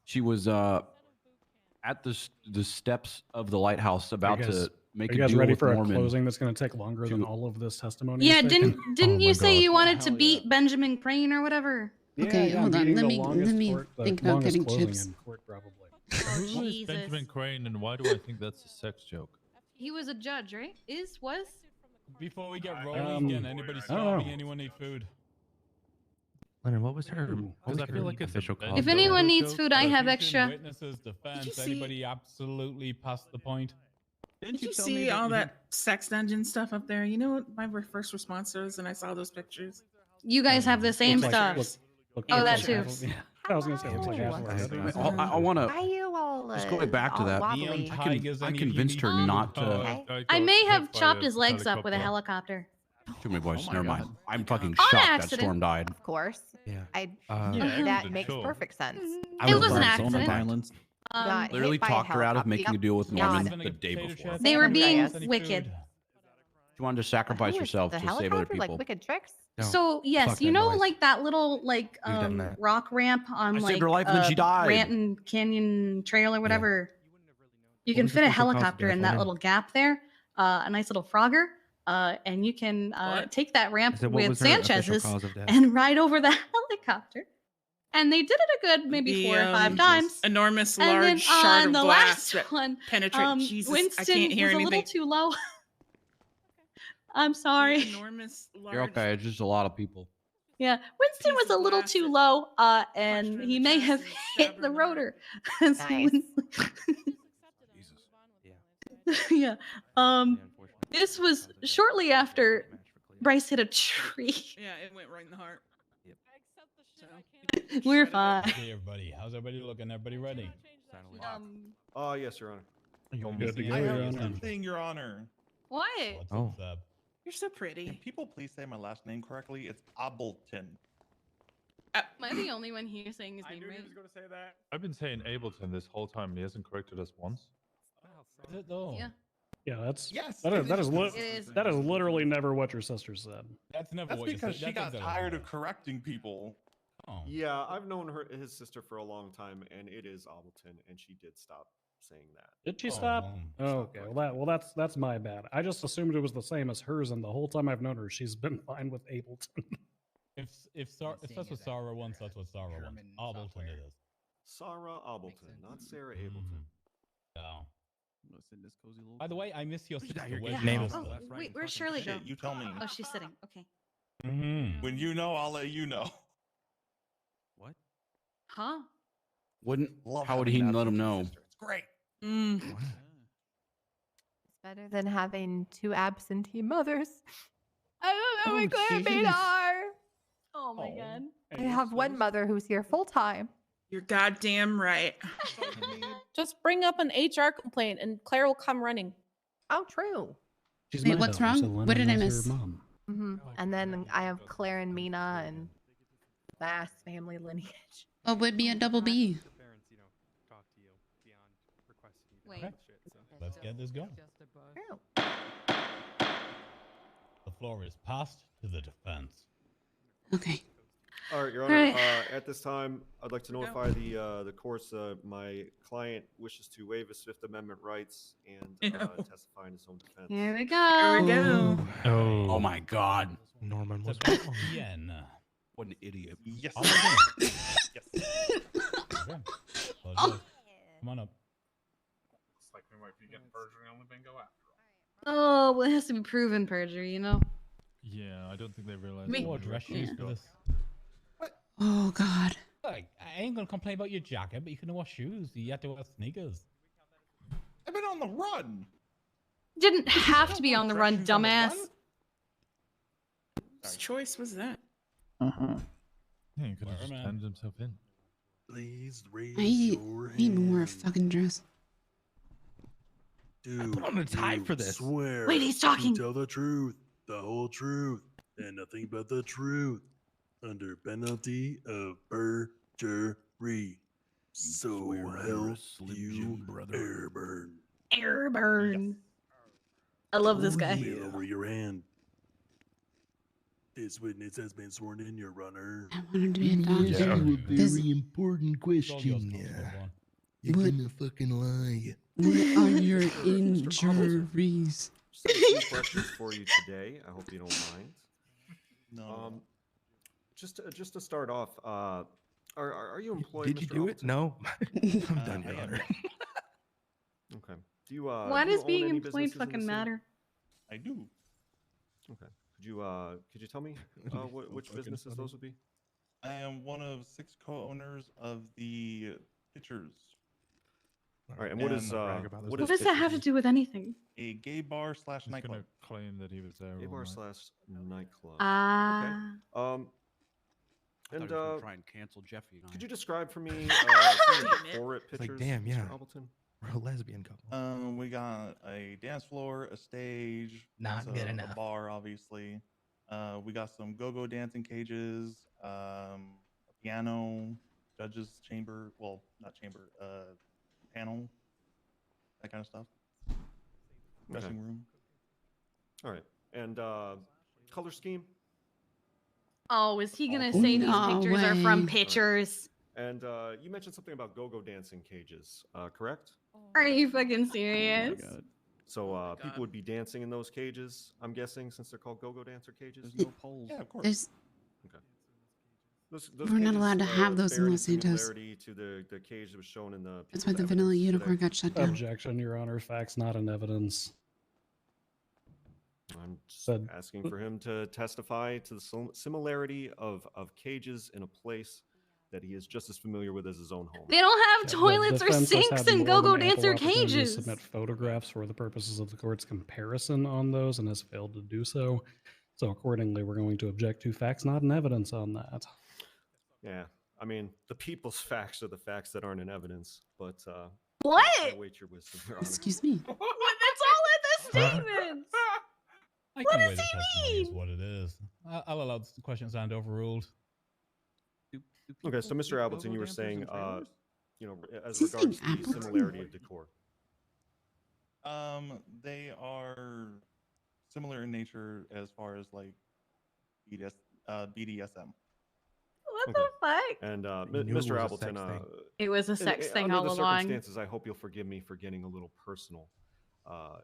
she was at the steps of the lighthouse about guys- to make Are you a guys deal ready with for a Norman. closing that's going to take longer than all of this testimony? Yeah, is taking? didn't Oh you my say God. you wanted to Hell beat Benjamin Crane or whatever? Okay, hold on. beating Let the me longest the think about longest getting closing chips. in court, probably. Oh, Who is Jesus. Benjamin Crane, and why do I think that's a sex joke? He was a judge, right? Was? Before we get rolling again, anybody starving? Anyone need food? Leonard, what was her? Because What was I feel her like it's a official bad call? If joke. anyone needs food, I have Prosecution, extra. Witnesses, defense. you see- Anybody absolutely past the point? did you tell me see that all you that sex dungeon stuff up there? You know what my first response was when I saw those pictures? You guys have the same Looks like- stuff. look- Oh, looks that like too. half of- yeah, I was going to say, it looks like half of her. I want to Why you all just going back to all that. wobbly? I convinced her not to. Okay. I may have chopped his legs up with a helicopter. Too many voices. my Never God. mind. I'm fucking On shocked that accident. Storm died. Of course. Yeah. I Yeah, Mm-hmm. that accident, makes sure. perfect sense. It was an Zone of accident. violence. Got Literally hit by a talked her out of helicopter. making a Yep. deal with God. Norman the day before. They were being Andreas. wicked. She wanted to sacrifice Who is herself the to save other helicopter? people. Like wicked tricks? So yes, Fuck you that know, noise. like that little like We've done that. rock ramp on I like saved her life and then she died. Ranton Canyon Trail or whatever. You What can was the fit a official cause of helicopter death in on that it? little gap there, a nice little frogger, and you can take that ramp I said, what with was her official Sanchez's cause of death? and ride over the helicopter. And they did it a good maybe The, 4 or 5 times. enormous, And then large shard on of the glass last that one, penetrated. Jesus, Winston I can't hear was a anything. little too low. I'm sorry. Enormous, large. You're okay. It's just a lot of people. Yeah, Winston was a little too low, and he may have hit the rotor. as he Nice. yeah. This was shortly after Bryce hit a tree. Yeah, it went right in the heart. We're fine. Hey, everybody. How's everybody looking? Everybody ready? Yes, Your Honor. Good to go, I Your have Honor. something, Your Honor. What? What's up? You're so pretty. Can people please say my last name correctly? It's Ableton. Am I the only one here saying his name right? going to say that. I've been saying Ableton this whole time. He hasn't corrected us once. Is it though? Yeah. Yeah, that's Yes, that is it that is. is, li- It is. that is literally never what your sister said. That's never That's what you because said. she got That's tired exactly of correcting people. Oh. Yeah, I've known his sister for a long time, and it is Ableton, and she did stop saying that. Did she stop? Oh, okay. Well, that's my bad. I just assumed it was the same as hers, and the whole time I've known her, she's been fine with Ableton. If that's what Sarah wants, that's what Sarah wants. Ableton it is. Sarah Ableton, not Sarah Ableton. No. In this cozy little By the way, I miss your sister. your Where's name your is- sister? Oh, wait, where's Shirley go? Shit, you tell me. Oh, she's sitting. Okay. When you know, I'll let you know. What? Huh? Wouldn't? Love How would having he that let him sister. know? It's great. It's better than having 2 absentee mothers. I don't know Oh, what Claire jeez. are. Oh my god. I have one mother who's here full time. You're goddamn right. Just bring up an HR complaint and Claire will come running. Oh, true. She's Wait, my what's daughter, so wrong? Lena What did I knows miss? her mom. And then I have Claire and Mina and vast family lineage. What would be a double B? Wait. Let's get this going. True. The floor is passed to the defense. Okay. All right, Your Honor. Alright. At this time, I'd like to notify the courts. My client wishes to waive his Fifth Amendment rights and testify in his own defense. Here we go. Here we go. Oh my God. Norman was Bien. What an idiot. Yes. All again. Okay. Well, just- Come on up. It's like we might be getting perjury on the bingo after Oh, well, it has to be proven perjury, you know? Yeah, I don't think they realize. Me- What dress shoes for this? Oh God. Look, I ain't gonna complain about your jacket, but you can wear shoes. You have to wear sneakers. I've been on the run. Didn't have to be on the run, dumbass. Whose choice was that? Yeah, he could have Where just am I? handed himself in. Please raise I your need more hand. fucking dress. Do put on a tie you for this. Swear Wait, he's to talking. tell the truth, the whole truth, and nothing but the truth, under penalty of perjury. So swear you're a help Slim you, Jim brother. Airburn. Airburn. I love this guy. Yeah, over your hand. This witness has been sworn in, Your Honor. I want him to be a doctor. Yeah. This- important It's all yours, Constable. Go on. You're What- gonna fucking lie. What are your Mr. Ableton. injuries? Just a few questions for you today. I hope you don't mind. No. Just to start off, are you employed? Did you Mr. do it? Ableton? No. I'm done, I Your am. Honor. Okay. Do you? Why do you does own being any employed businesses in the fucking city? matter? I do. Okay. Could you tell me which Fucking businesses funny. those would be? I am one of 6 co-owners of the Pitchers, All right. And what is And, what What is does that have to Pitchers? do with anything? a gay bar / He's going nightclub. to claim that he was there. A all bar night. / nightclub. Ah. Okay. I thought And he was gonna try and cancel Jeffy. And could I. you describe for me some of the for it It's like, pictures, damn, yeah. Mr. Ableton? We're a lesbian couple. We got a dance floor, a stage, Not so good a enough. bar, obviously. We got some go-go dancing cages, a piano, judge's chamber. Well, not chamber. panel, that kind of stuff. Okay. Dressing room. All right. And color scheme? Oh, is he gonna say these pictures are from pictures? And you mentioned something about go-go dancing cages, correct? Are you fucking serious? So people would be dancing in those cages, I'm guessing, since they're called go-go dancer cages? There's no poles. Yeah, of course. There's, Okay. Those we're not cages, allowed to have those in bear any Los Santos. similarity to the cage that was shown in the That's piece why of the vanilla evidence unicorn today? got shut down. Objection, Your Honor. Facts not in evidence. I'm just asking for him to testify to the similarity of cages in a place that he is just as familiar with as his own home. They don't have The toilets or defense has sinks had in more go-go than ample dancer opportunity to cages. submit photographs for the purposes of the court's comparison on those and has failed to do so. So accordingly, we're going to object to facts not in evidence on that. Yeah, I mean, the people's facts are the facts that aren't in evidence, but What? I await your wisdom, Your Honor. Excuse me. What? That's all in the statements. I What can does weigh the he testimony is mean? what it is. I'll allow the question stand overruled. Okay, so Mr. Appleton, you were saying, you know, as Is he saying regards the Appleton? similarity of decor. They are similar in nature as far as like BDSM. What the fuck? And You knew it Mr. was a Appleton, sex thing. It was a sex thing under all the along. circumstances, I hope you'll forgive me for getting a little personal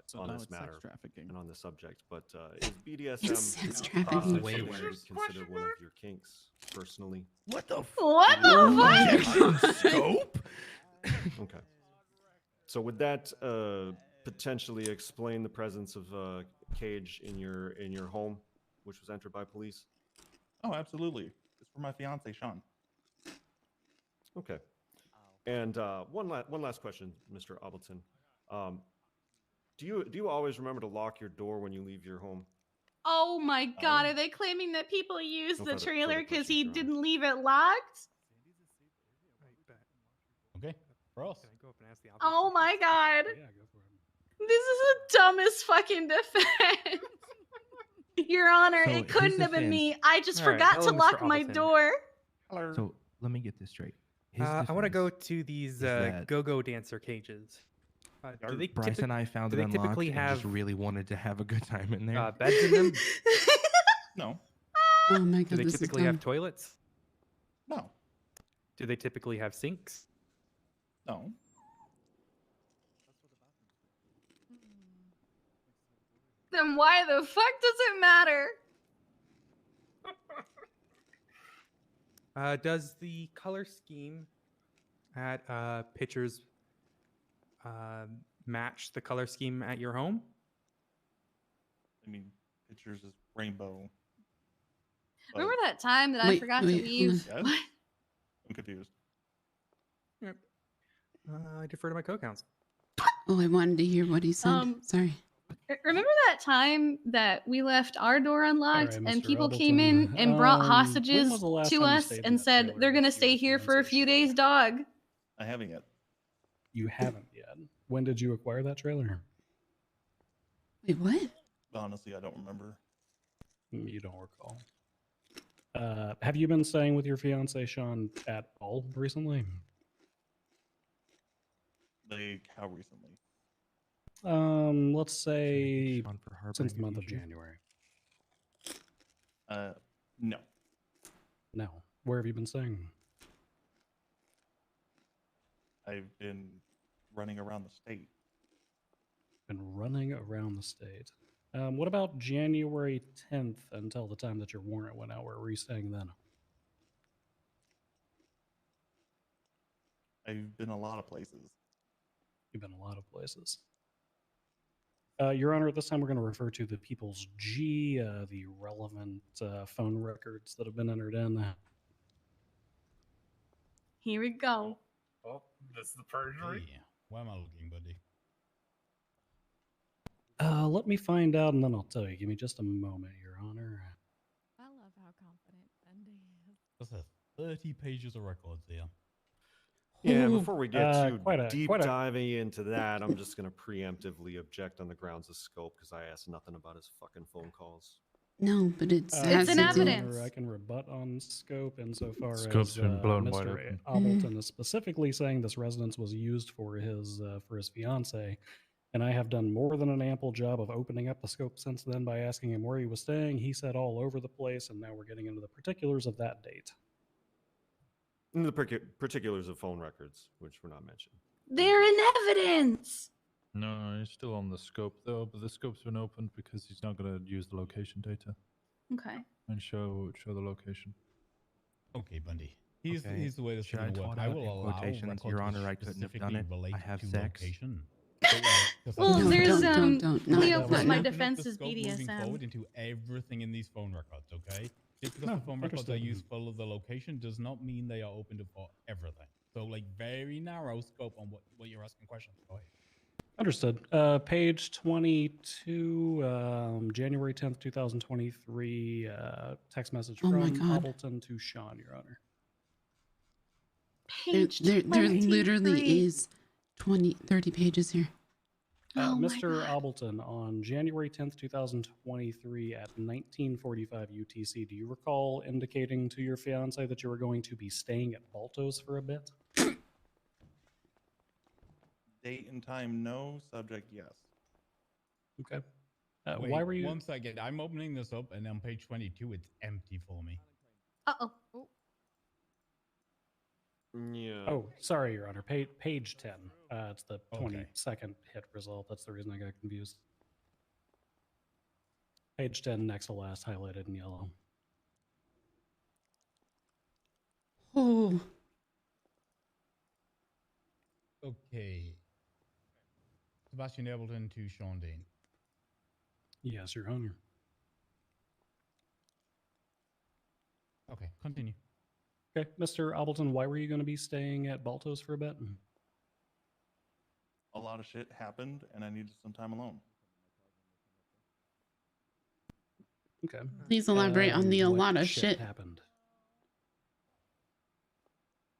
So on now this it's sex matter trafficking. and on this subject. But is BDSM It's sex something trafficking. that you would consider one of your kinks personally? What the? What the fuck? Scope? Okay. So would that potentially explain the presence of a cage in your home, which was entered by police? Oh, absolutely. It's for my fiance, Sean. Okay. And one last question, Mr. Appleton. Do you always remember to lock your door when you leave your home? Oh my god, are they claiming that people used No the further trailer because questions, he Your Honor. didn't leave it locked? Okay, Ross. Oh my god. This is the dumbest fucking defense. Your Honor, So it couldn't his have been me. defense- I just All right, forgot hello, to Mr. lock my Appleton. door. So let me get this straight. His I want to go defense to these is that go-go dancer cages. Do they Bryce and I found do it they unlocked typically and have just really wanted to have a good time in there. beds in them? No. Oh my Do god, they this is typically dumb. have toilets? No. Do they typically have sinks? No. Then why the fuck does it matter? Does the color scheme at pictures match the color scheme at your home? I mean, pictures is rainbow. but- Remember that time that I Wait, forgot wait, to leave? Yes? What? I'm confused. I defer to my co-counsel. Oh, I wanted to hear what he said. Sorry. Remember that time that we left our door unlocked All right, and Mr. people came in Appleton. and brought When hostages was the last to time you us stayed in and that said trailer they're with gonna your stay here for a fiancé, few days, dog? I haven't yet. You haven't yet. When did you acquire that trailer? Wait, what? Honestly, I don't remember. You don't recall. Have you been staying with your fiance Sean at all recently? Like, how recently? Let's say Sean for harboring since the month of abusive? January. No. No. Where have you been staying? I've been running around the state. Been running around the state. What about January 10th until the time that your warrant went out? Where were you staying then? I've been a lot of places. You've been a lot of places. Your Honor, at this time we're going to refer to the People's G, the relevant phone records that have been entered in. Here we go. Oh, that's the perjury. Yeah. Why am I looking, buddy? Let me find out and then I'll tell you. Give me just a moment, Your Honor. I love how confident Bundy is. That's 30 pages of records here. Yeah, Ooh, before we get too quite a- deep quite a- diving into that, I'm just going to preemptively object on the grounds of scope because I asked nothing about his fucking phone calls. No, but it's It's an to do- evidence. I can rebut on scope insofar Scope's as been blown wide Mr. open. Ableton is specifically saying this residence was used for his fiance, and I have done more than an ample job of opening up the scope since then by asking him where he was staying. He said all over the place, and now we're getting into the particulars of that date. And the particulars of phone records, which were not mentioned. They're in evidence. No, he's still on the scope though, but the scope's been opened because he's not going to use the location data Okay. and show the location. Okay, Bundy. Here's the way this is Should I going to work. twat I out will in allow quotations, records Your which Honor, I couldn't have done specifically it. relate I have to sex. location. Well, there's don't. Leo Not put right my now. defense is Moving BDSM. forward into everything in these phone records, okay? Just because No, the phone records are understood. useful of the location does not mean they are open to for everything. So, like, very narrow scope on what you're asking questions. Go ahead. Understood. Page 22, January 10th, 2023, text message Oh from my God. Ableton to Sean, Your Honor. Page There 23. literally is 30 pages here. Oh my Mr. God. Ableton, on January 10th, 2023 at 1945 UTC, do you recall indicating to your fiance that you were going to be staying at Balto's for a bit? Date and time, no. Subject, yes. Okay. Wait, Why were you... One second. I'm opening this up, and on page 22, it's empty for me. Uh-oh. Yeah. Oh, sorry, Your Honor. Page 10. It's the Okay. 22nd hit result. That's the reason I got confused. Page 10, next to last, highlighted in yellow. Oh, Okay. Sebastian Ableton to Sean Dean. Yes, Your Honor. Okay, continue. Okay, Mr. Ableton, why were you going to be staying at Balto's for a bit? A lot of shit happened, and I needed some time alone. Okay. please elaborate on the a What lot of shit. happened.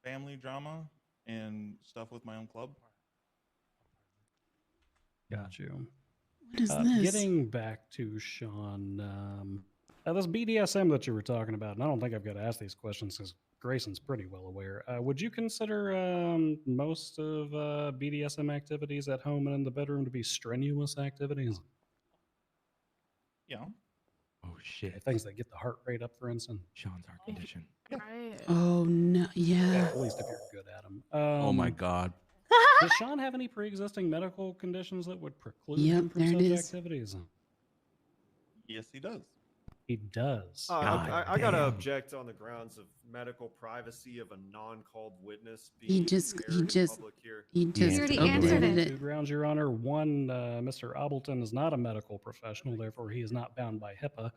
Family drama and stuff with my own club. Got you. What is this? Getting back to Sean, this BDSM that you were talking about, and I don't think I've got to ask these questions because Grayson's pretty well aware. Would you consider most of BDSM activities at home and in the bedroom to be strenuous activities? Yeah. Oh shit. Things that get the heart rate up, for instance. Sean's heart condition. Oh no, yeah. At least if you're good at them. Oh my God. Does Sean have any pre-existing medical conditions that would preclude Yep, him from there it such is. activities? Yes, he does. He does. I gotta object on the grounds of medical privacy of a non-called witness being He just public here. opened it. Two grounds, Your Honor. One, Mr. Ableton is not a medical professional, therefore he is not bound by HIPAA.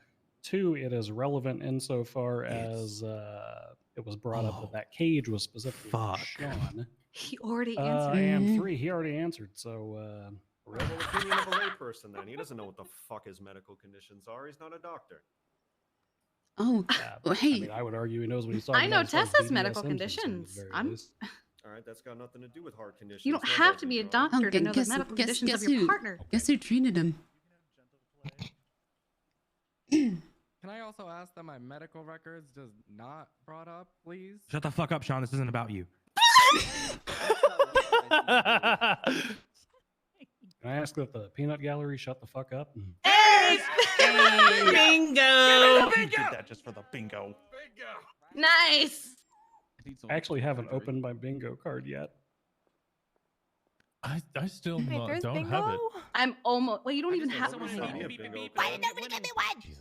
Two, it is relevant insofar as it was brought up that cage was specifically for Sean. He already answered. And three, he already answered. So, Rebel opinion of a layperson then. He doesn't know what the fuck his medical conditions are. He's not a doctor. Oh, well, hey. I mean, I would argue he knows what he's talking I know about. as far as Tessa's medical BDSM 's concerned, conditions. at the very I'm. least. All right, that's got nothing to do with heart conditions. You don't That have to doesn't be a go. doctor to Okay, know the medical conditions of your who? partner. Guess who treated him? Can I also ask that my medical records does not brought up, please? Shut the fuck up, Sean. This isn't about you. Can I ask that the peanut gallery shut the fuck up? Hey! Bingo! He did that just for the bingo. Nice. I actually haven't opened my bingo card yet. I still Wait, there's don't bingo? have it. I'm almost. Well, you don't even have Someone one. sent me a bingo Why card. did nobody give me one?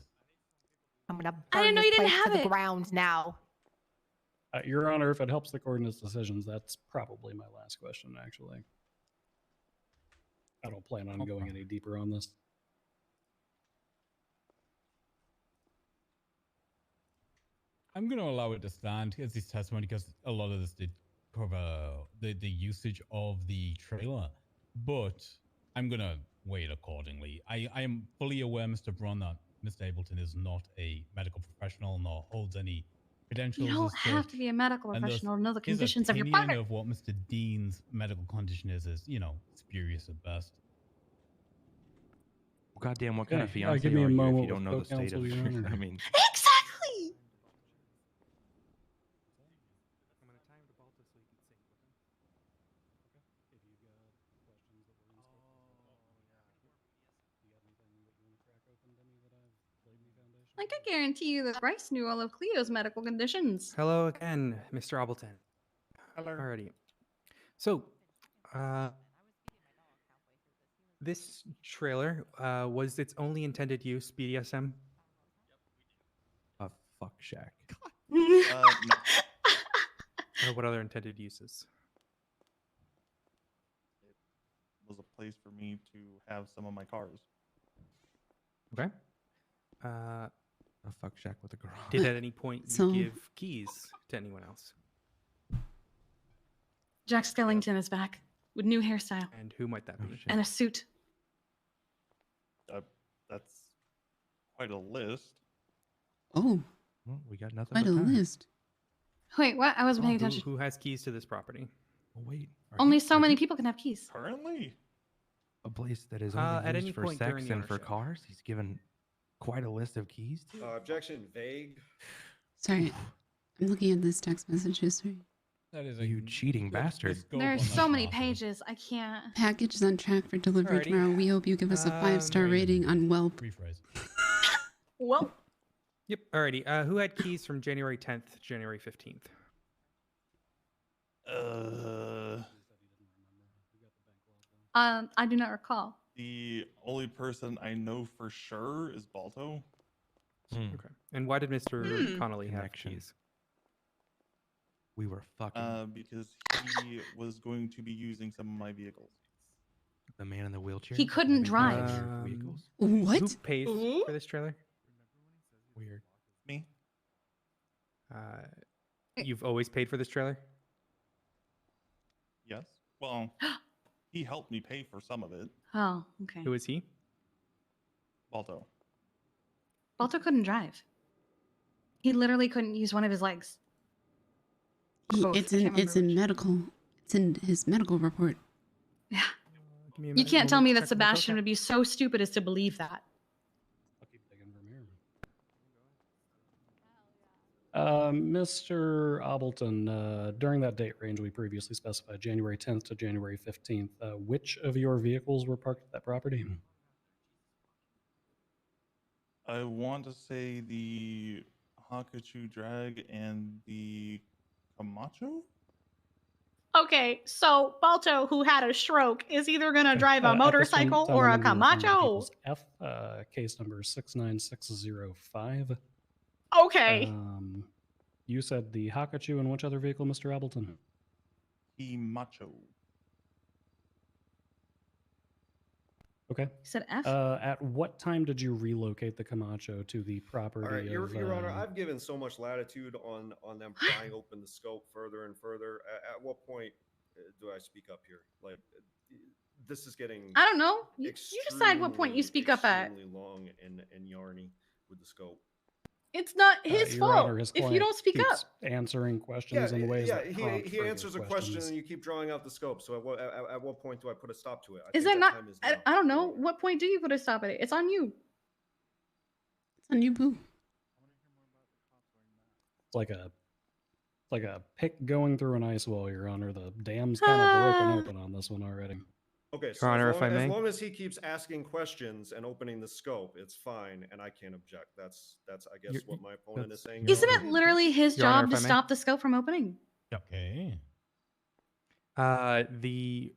I'm gonna burn I didn't know this you didn't place have to it. the ground now. Your Honor, if it helps the court in its decisions, that's probably my last question, actually. I don't plan on going any deeper on this. I'm going to allow it to stand as this testimony because a lot of this did cover the usage of the trailer, but I'm going to wait accordingly. I am fully aware, Mr. Braun, that Mr. Ableton is not a medical professional nor holds any credentials. You don't as have such, to be a medical and thus professional to know the his conditions of your opinion partner. of what Mr. Dean's medical condition is, you know, spurious at best. Goddamn, what kind of Okay, fiance give me a are you if moment you don't with know the state co-counsel, of? Your Honor. I mean, Exactly. Like, I guarantee you that Bryce knew all of Cleo's medical conditions. Hello again, Mr. Appleton. Hello. Alrighty. So, this trailer was its only intended use BDSM? a fuck shack. No. Or what other intended uses? It was a place for me to have some of my cars. Okay. A fuck shack with a garage. Did at any point you So- give keys to anyone else? Jack Skellington is back with new hairstyle And who might that be? and a suit. That's quite a list. Oh, Well, we got nothing quite but a time. list. Wait, what? I wasn't paying Who, attention. who has keys to this property? Oh, wait. Only so many people can have keys. Currently? A place that is At only any used for point during sex the and for ownership. cars. He's given quite a list of keys to. Objection vague. Sorry, I'm looking at this text message history. That is You cheating bastard. There's so many pages. I can't. Package is on track for delivery Alrighty. tomorrow. We hope you give us a 5-star rating on Welp. Rephrase. Whoa. Yep. Alrighty. Who had keys from January 10th to January 15th? I do not recall. The only person I know for sure is Balto. Okay. And why did Mr. Connolly have Connection. keys? We were fucking. Because he was going to be using some of my vehicles. The man in the wheelchair. He couldn't drive. Vehicles. What? Who pays for this trailer? Weird. Me? You've always paid for this trailer? Yes. Well, he helped me pay for some of it. Oh, okay. Who is he? Balto. Balto couldn't drive. He literally couldn't use one of his legs. Both. It's I in can't it's remember in medical. It's in his medical report. Yeah. Give me a You minute, can't tell we'll me that check with the Sebastian co-cap. would be so stupid as to believe that. Mr. Appleton, during that date range we previously specified, January 10th to January 15th, which of your vehicles were parked at that property? I want to say the Hakachu Drag and the Camacho? Okay, so Balto, who had a stroke, is either going to drive a At this motorcycle time, or a I'm gonna be referring to Camacho. People's F, case number 69605. Okay. You said the Hakachu and which other vehicle, Mr. Appleton? The Macho. Okay. You said F? At what time did you relocate the Camacho to the property All right, Your of, Honor, I've given so much latitude on them prying open the scope further and further. At what point do I speak up here? Like, this is getting. I don't know. You decide what point you speak up at. Extremely long and yarny with the scope. It's not his Your fault Honor, his if you client don't speak keeps up. answering questions in ways that prompt he further answers a question questions. and you keep drawing out the scope. So at what point do I put a stop to it? I Is think that that not? time is I, now. I don't know. What point do you put a stop at it? It's on you. It's on you, boo. It's like a pick going through an ice wall, Your Honor. The dam's kind of broken open on this one already. Okay, Your so Honor, as if I may. long as he keeps asking questions and opening the scope, it's fine, and I can't object. That's I guess what my opponent is saying. Your Isn't Honor. it literally his Your Honor, job if to I may. stop the scope from opening? Okay. The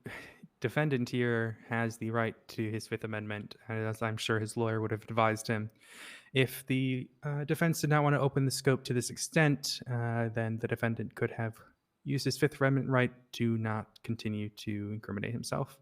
defendant here has the right to his Fifth Amendment, and as I'm sure his lawyer would have advised him. If the defense did not want to open the scope to this extent, then the defendant could have used his Fifth Amendment right to not continue to incriminate himself.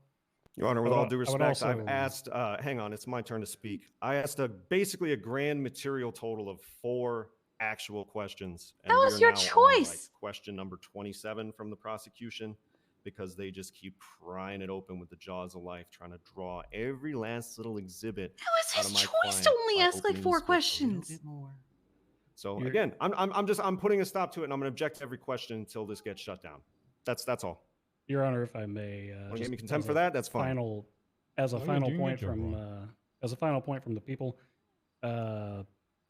Your Honor, with all due I would respect, I've also- asked. Hang on, it's my turn to speak. I asked basically a grand material total of 4 actual questions. That was we're your now on, choice. question number 27 from the prosecution, because they just keep prying it open with the jaws of life, trying to draw every last little exhibit. That was out his of my choice client to only by ask like opening the 4 scope a little questions. bit more. So You're- again, I'm putting a stop to it, and I'm going to object to every question until this gets shut down. That's all. Your Honor, if I may, Want to just give me contempt as for a that? That's fine. Final, as a Oh, you're final doing your point job, from Ron. as a final point from the people,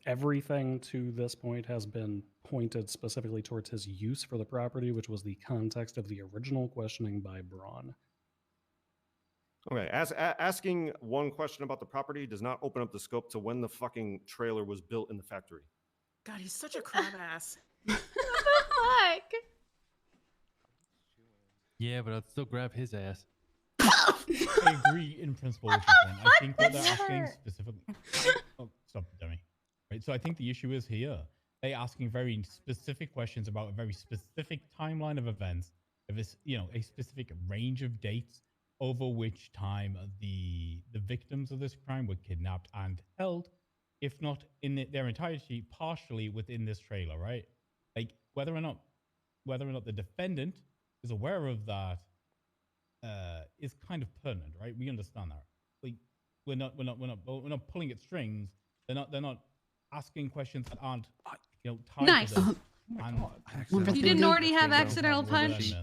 everything to this point has been pointed specifically towards his use for the property, which was the context of the original questioning by Braun. Okay, asking one question about the property does not open up the scope to when the fucking trailer was built in the factory. God, he's such a crab ass. Fuck. Yeah, but I'd still grab his ass. I agree in principle with your point. I think what they're asking specifically. Oh, stop, Demi. Right. So I think the issue is here. They're asking very specific questions about a very specific timeline of events, of this, a specific range of dates over which time the victims of this crime were kidnapped and held, if not in their entirety, partially within this trailer. Right. Like whether or not the defendant is aware of that is kind of pertinent, right? We understand that. Like we're not pulling at strings. They're not asking questions that aren't tied Nice. to this. You didn't already have accidental punch?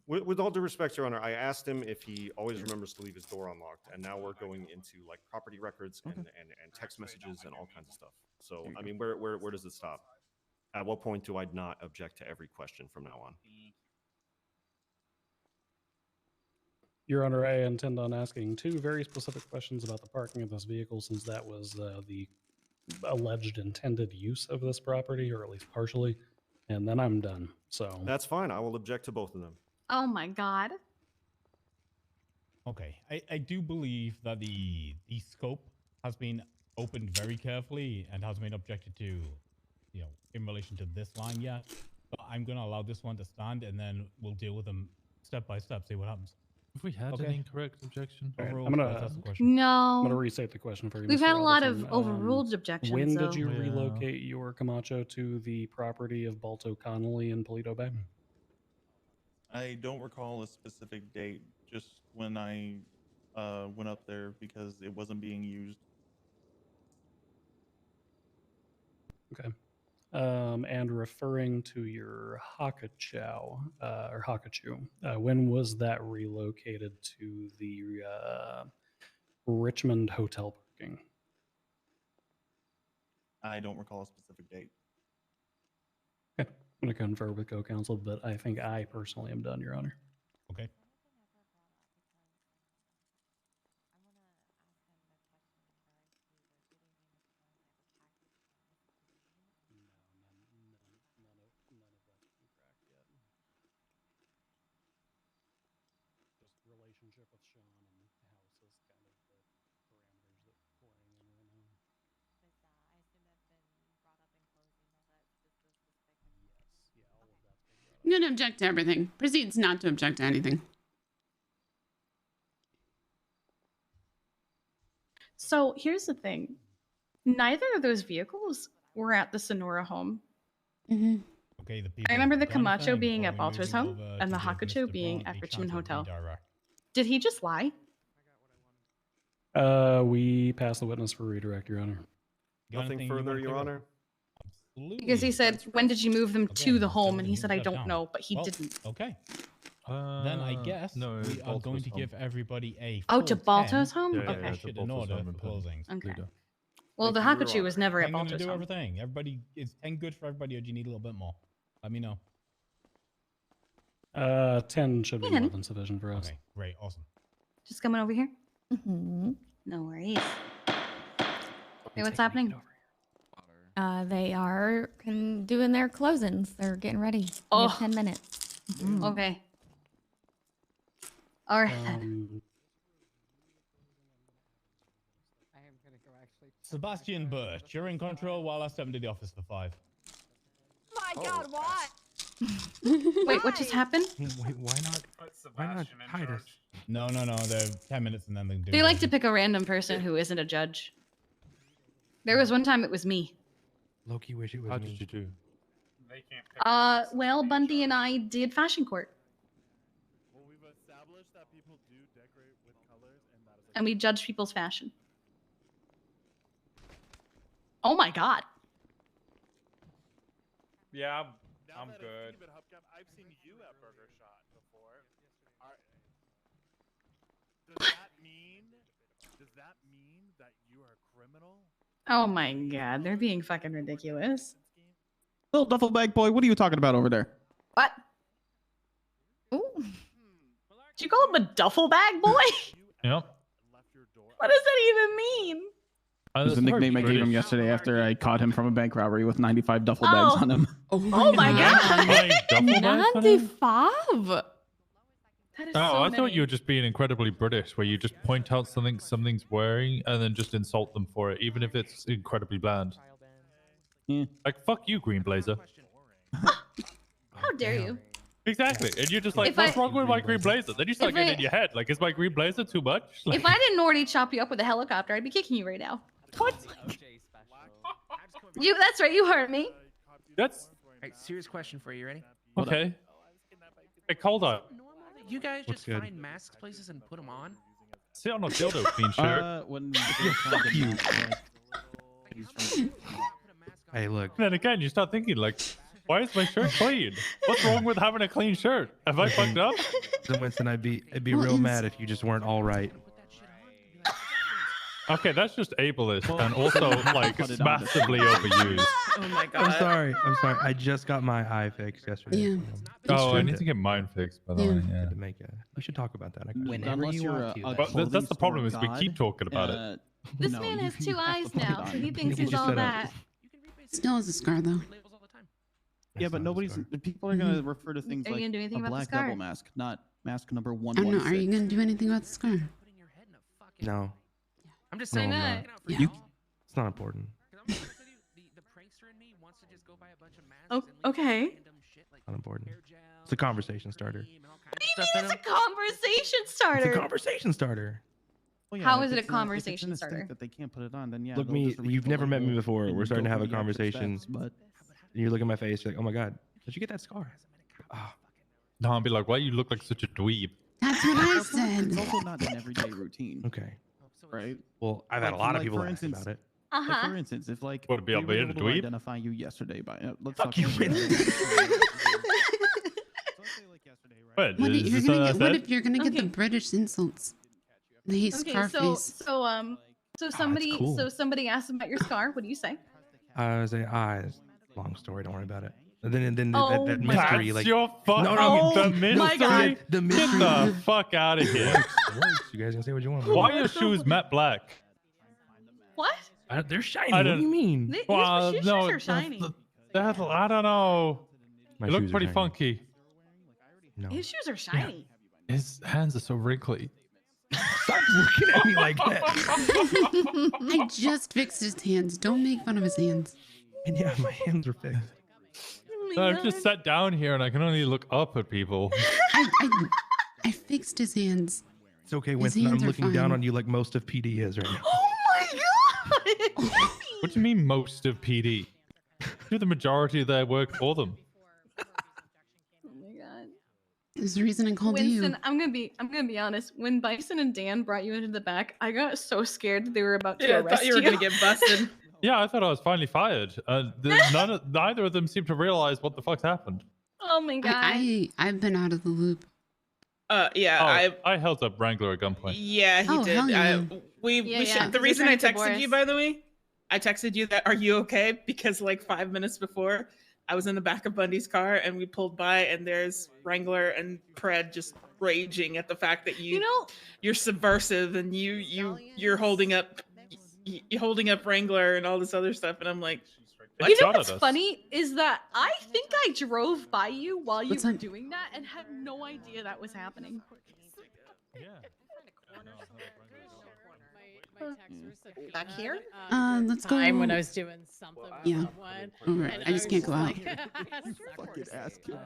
With all due respect, Your Honor, I asked him if he always remembers to leave his door unlocked, and now we're going into like property records and text messages and all kinds of stuff. So I mean, where does it stop? At what point do I not object to every question from now on? Your Honor, I intend on asking 2 very specific questions about the parking of this vehicle, since that was the alleged intended use of this property, or at least partially, and then I'm done. So that's fine. I will object to both of them. Oh my god. Okay, I do believe that the scope has been opened very carefully and has been objected to, in relation to this line yet. But I'm going to allow this one to stand, and then we'll deal with them step by step, see what happens. Have we had an incorrect objection? All right, Overruled, I'm that's gonna the question. No. I'm gonna restate the question for you. We've Mr. had a lot Alderson. of overruled objections. When did so- you relocate your Camacho to the property of Balto Connolly in Polito Bay? I don't recall a specific date, just when I went up there because it wasn't being used. Okay. And referring to your Hakachu, when was that relocated to the Richmond hotel parking? I don't recall a specific date. Okay. I'm going to confer with co-counsel, but I think I personally am done, Your Honor. Okay. Just relationship with Sean and House is kind of the parameters that playing in right now. I assume that's been brought up in closing, all that specific. Yes, yeah, all of that's been brought up. I'm going to object to everything. Proceeds not to object to anything. So here's the thing. Neither of those vehicles were at the Sonora home. Mm-hmm. Okay, the people. I remember the Jonathan, Camacho being are at we Balto's moving home over and the to give Hakachu Mr. being Braun at a Richmond chance to Hotel. redirect? Did he just lie? We passed the witness for redirect, Your Honor. Nothing further, Your Honor. Because he said, when did you move them to the home? And he said, I Shut don't down. know, but he Well, didn't. Okay. Then I guess no, we are going to Balto's give everybody a Oh, to full Balto's 10 home? to Okay. push it in Balto's order home for in closings. Okay. Luda. Well, the Thank you, Hakachu Your was Honor. never at I'm going to Balto's do home. everything. Everybody, is 10 good for everybody, or do you need a little bit more? Let me know. 10 should be 10? more than sufficient for us. Okay, great, awesome. Just coming over here? Mm-hmm. No worries. Hey, what's happening? They are doing their closings. They're getting ready. We have 10 minutes. Okay. All right. Sebastian Birch, you're in control while I step into the office for 5. My God, what? Wait, what just happened? Wait, why not? Why not hide us? No. They're 10 minutes and then they do. They like to pick a random person who isn't a judge. There was one time it was me. Loki wish it was How me. did you do? Well, Bundy and I did fashion court. Well, we've established that people do decorate with colors, and that is And we judged people's fashion. Oh my God. Yeah, I'm good. I've seen you at Burger Shot before. Does that mean that you are a criminal? Oh my god, they're being fucking ridiculous. Little duffel bag boy, what are you talking about over there? What? Ooh. Did you call him a duffel bag boy? Yep. What does that even mean? It was the nickname I gave him yesterday after I caught him from a bank robbery with 95 duffel bags Oh. on him. Oh my god. 95. That is Oh, so I thought many. you were just being incredibly British, where you just point out something's wearing and then just insult them for it, even if it's incredibly bland. Yeah. Like, fuck you, Green Blazer. How dare you? Exactly. And you're just like, If what's I- wrong with my Green Blazer? Then you start if getting I- in your head. Like, is my Green Blazer too much? Like, If I didn't already chop you up with a helicopter, I'd be kicking you right now. What? That's right, you heard me. That's Alright, serious question for you. Ready? okay. Hey, hold on. You guys What's just good? find masks places and put them on? Sit on a dildo, clean shirt. When Fuck you. Hey, look. Then again, you start thinking, like, why is my shirt clean? What's wrong with having a clean shirt? Have I fucked up? So Winston, I'd be real mad if you just weren't all right. Okay, that's just ableist and also like Put it on. massively overused. Oh my god. I'm sorry. I just got my eye fixed yesterday. Yeah. Oh, I need to get mine fixed, by the way. Yeah. To make we should talk about that. Whenever you want to. But that's the problem is we keep talking about it. This man has two eyes now, so he thinks he's all that. Still has a scar though. Yeah, but nobody's. People are gonna refer to things Are you like gonna do anything a about the black scar? double mask, not mask number I don't know. Are you 116. gonna do anything about the scar? No. I'm just No, saying I'm that. not. Yeah. It's not important. Oh, okay. It's not important. It's a conversation starter. It's a conversation It's starter. a conversation starter. Well, How if is it a it's not- if it's conversation in a state starter? That they can't put it on, then yeah. Look they'll me. just read You've the never met me label before. and We're starting go to have through a the extra conversation. steps, but And you look at my face, you're like, oh my god, how'd you get that scar? Ah. No, I'll be like, why you look like such a dweeb? That's what I it's said. also not an everyday routine, Okay. right? Well, I've had a lot of people for ask instance, about it. like, for instance, if like What, to be we were a able to dweeb? identify you yesterday by let's Fuck talk you, about Winston. What, What, is you're this gonna what I get, what said? if you're gonna get the Okay. British insults? The Okay, Scarface. so somebody cool. so somebody asked about your scar. What do you say? I was like, it's a long story. Don't worry about it. And then Oh that my mystery, That's like, your fucking Oh the my mystery. God. the Get mystery. the fuck out of here. Works. You guys can say what you want. Why are your shoes matte black? What? They're shiny. I What do don't- you mean? His Well, shoes no, are shiny. I don't know. My You look shoes are pretty shiny. funky. No. His shoes are shiny. His hands are so wrinkly. Stop looking at me like that. I just fixed his hands. Don't make fun of his hands. And yeah, my hands are fixed. I've just sat down here and I can only look up at people. I fixed his hands. It's okay, His Winston. I'm hands are looking down fine. on you like most of PD is right now. Oh my god! What do you mean most of PD? Do the majority of their work for them. Oh my god. There's the reason I called Winston, you. I'm gonna be honest. When Bison and Dan brought you into the back, I got so scared that they were about to Yeah, I arrest thought you were gonna get busted. Yeah, I thought I was finally fired. Neither of them seem to realize what the fuck's happened. Oh my god. I've been out of the loop. Yeah, I held up Wrangler at gunpoint. Yeah, he Oh, did. hell yeah. We Yeah, should, yeah. the He reason I drank the texted you, Boris. by the way, I texted you that, are you okay? Because like 5 minutes before, I was in the back of Bundy's car and we pulled by and there's Wrangler and Pred just raging at the fact that you're subversive and you're holding up Wrangler and all this other stuff. And I'm like, They You know shot at what's us. funny is that I think I drove by you while you What's were up? doing that and had no idea that was happening. Back here? Let's go. Time when I was doing something with Yeah. someone. Over it. and I just can't go out. Fucking ask him.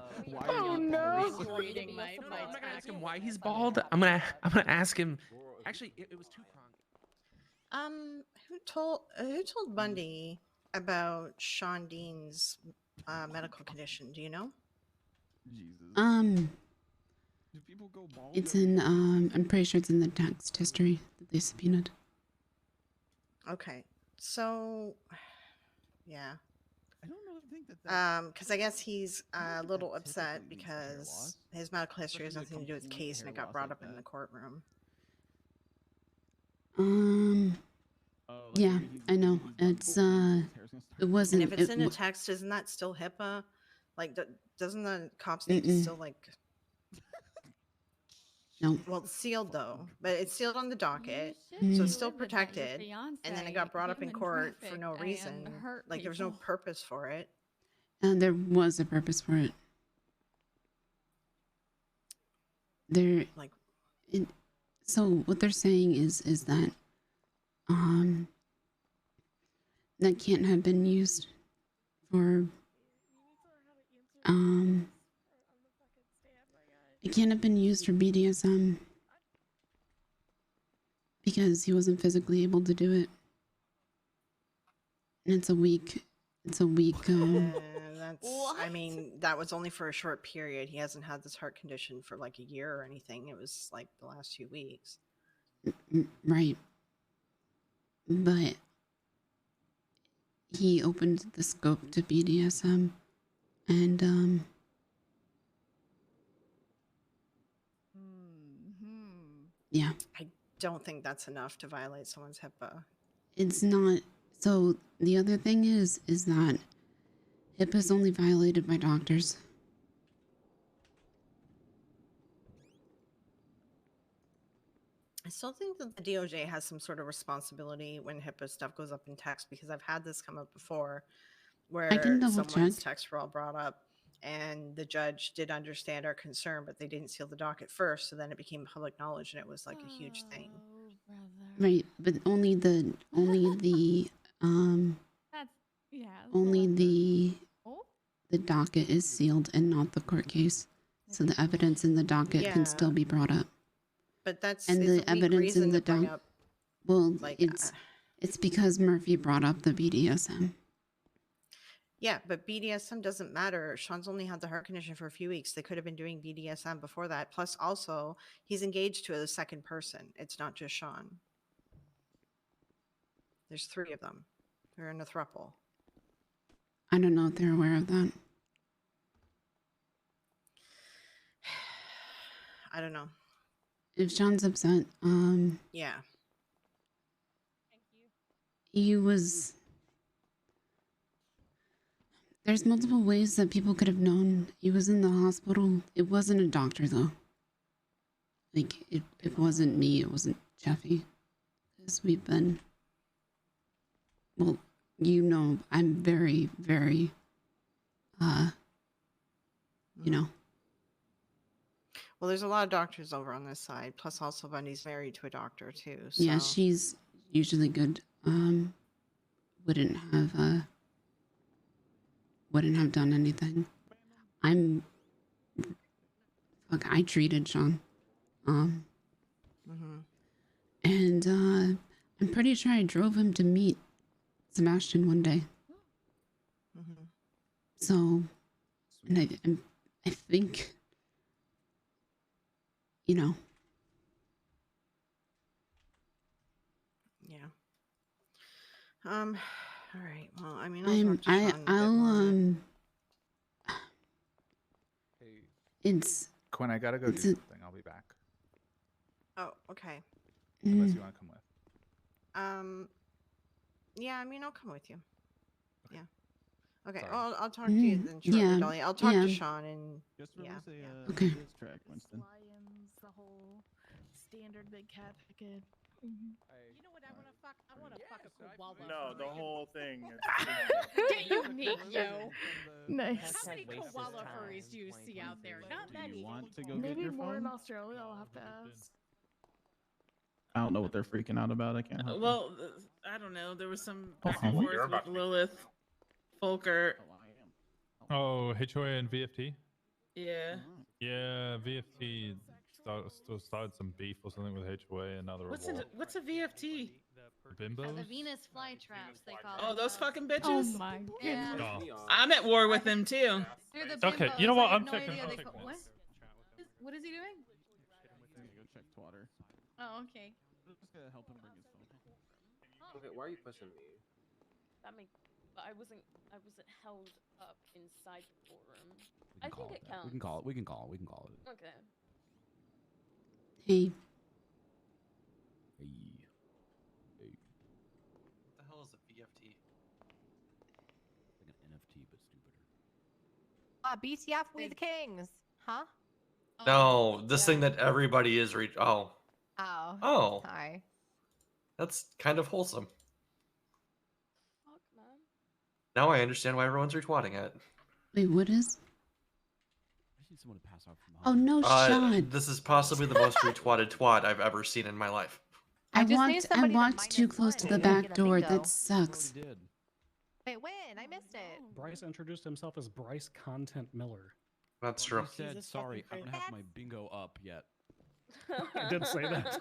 Oh no! Reading my I'm not gonna ask him why he's bald. I'm gonna ask him. Actually, it was two-pronged. Who told Bundy about Sean Dean's medical condition? Do you know? People go bald? It's in I'm pretty sure it's in the text history that they subpoenaed. Okay, so yeah. I don't know. Think that. Because I guess he's a little upset because his medical history has nothing to do with the case, and it got brought up in the courtroom. Yeah, I know. It's it And wasn't. if it's in a text, isn't that still HIPAA? Like, doesn't the cops need to still like? No. Well, it's sealed though, but it's sealed on the docket, so Mm. it's still protected. And then it got brought up in court for no reason. Like, there's no purpose for it. And there was a purpose for it. There, like, so what they're saying is that that can't have been used for it can't have been used for BDSM because he wasn't physically able to do it. And it's a weak That's, I mean, that was only for a short period. He hasn't had this heart condition for like a year or anything. It was like the last few weeks. Right. But he opened the scope to BDSM and yeah. I don't think that's enough to violate someone's HIPAA. It's not. So the other thing is that HIPAA is only violated by doctors. I still think that the DOJ has some sort of responsibility when HIPAA stuff goes up in text, because I've had this come up before where I can double someone's check. texts were all brought up and the judge did understand our concern, but they didn't seal the docket first. So then it became public knowledge and it was like a huge thing. Right, but only the That's yeah. only the docket is sealed and not the court case. So the evidence in the docket can still be brought up. But that's and it's a the weak evidence reason in the to bring docket. up, Well, like, it's because Murphy brought up the BDSM. yeah, but BDSM doesn't matter. Sean's only had the heart condition for a few weeks. They could have been doing BDSM before that. Plus, also, he's engaged to a second person. It's not just Sean. There's 3 of them. They're in a throuple. I don't know if they're aware of that. I don't know. If Sean's upset, Yeah. he was. There's multiple ways that people could have known he was in the hospital. It wasn't a doctor though. Like it wasn't me. It wasn't Jeffy. Because we've been. Well, you know, I'm very, very. You know. Well, there's a lot of doctors over on this side. Plus, also Bundy's married to a doctor too. So. Yeah, she's usually good. Wouldn't have done anything. I treated Sean. And I'm pretty sure I drove him to meet Sebastian one day. So, and I think, you know. Yeah. All right. Well, I mean, I'll talk to Sean a bit I'll more. It's Quinn, I gotta go do something. I'll be back. Oh, okay. Unless you want to come with. Yeah, I mean, I'll come with you. Yeah. Okay. Sorry. Well, I'll talk to you then shortly, Yeah, Dahlia. I'll talk yeah. to Sean and Okay. Track, Winston. The whole standard big cat ticket. You know what I want to fuck? I want to fuck a koala. No, the whole thing. Get unique, yo. Nice. How many koala furries do you see out there? Not many. Want to go get Maybe your more phone? in Australia. I'll have to ask. I don't know what they're freaking out about. I can't help you. Well, I don't know. There was some Oh, back and you're forth about with Lilith, Folker. Oh, HOA and VFT? Yeah. Yeah, VFT started some beef or something with HOA and now they're What's at war. what's a VFT? Bimbos? The Venus flytraps, they call Oh, it. those fucking bitches. Oh my Yeah. goodness. I'm at war with them too. They're the Okay, bimbos. you know what? I have I'm no checking- idea I'm they checking call- this. What is he doing? Go check Twitter. Oh, okay. Just gonna help him bring his phone. Okay, why are you pushing me? That makes. But I wasn't held up inside the courtroom. I Call think it it that. counts. We can call it. We can call it. We can call it. Okay. Hey. Hey. is a VFT? Like an NFT, but stupider. BTF, we the kings, huh? No, this thing that everybody is Oh. Oh. Oh. Hi. That's kind of wholesome. Fuck, man. Now I understand why everyone's retweeting it. Wait, what is? I just need someone to pass out from Oh no, Sean. This is possibly the most retweeted twat I've ever seen in my life. I just need walked somebody to walked too close to the back door. That sucks. Wait, when? I missed it. Bryce introduced himself as Bryce Content Miller. That's true. He said, sorry, I don't have my bingo up yet. I did say that.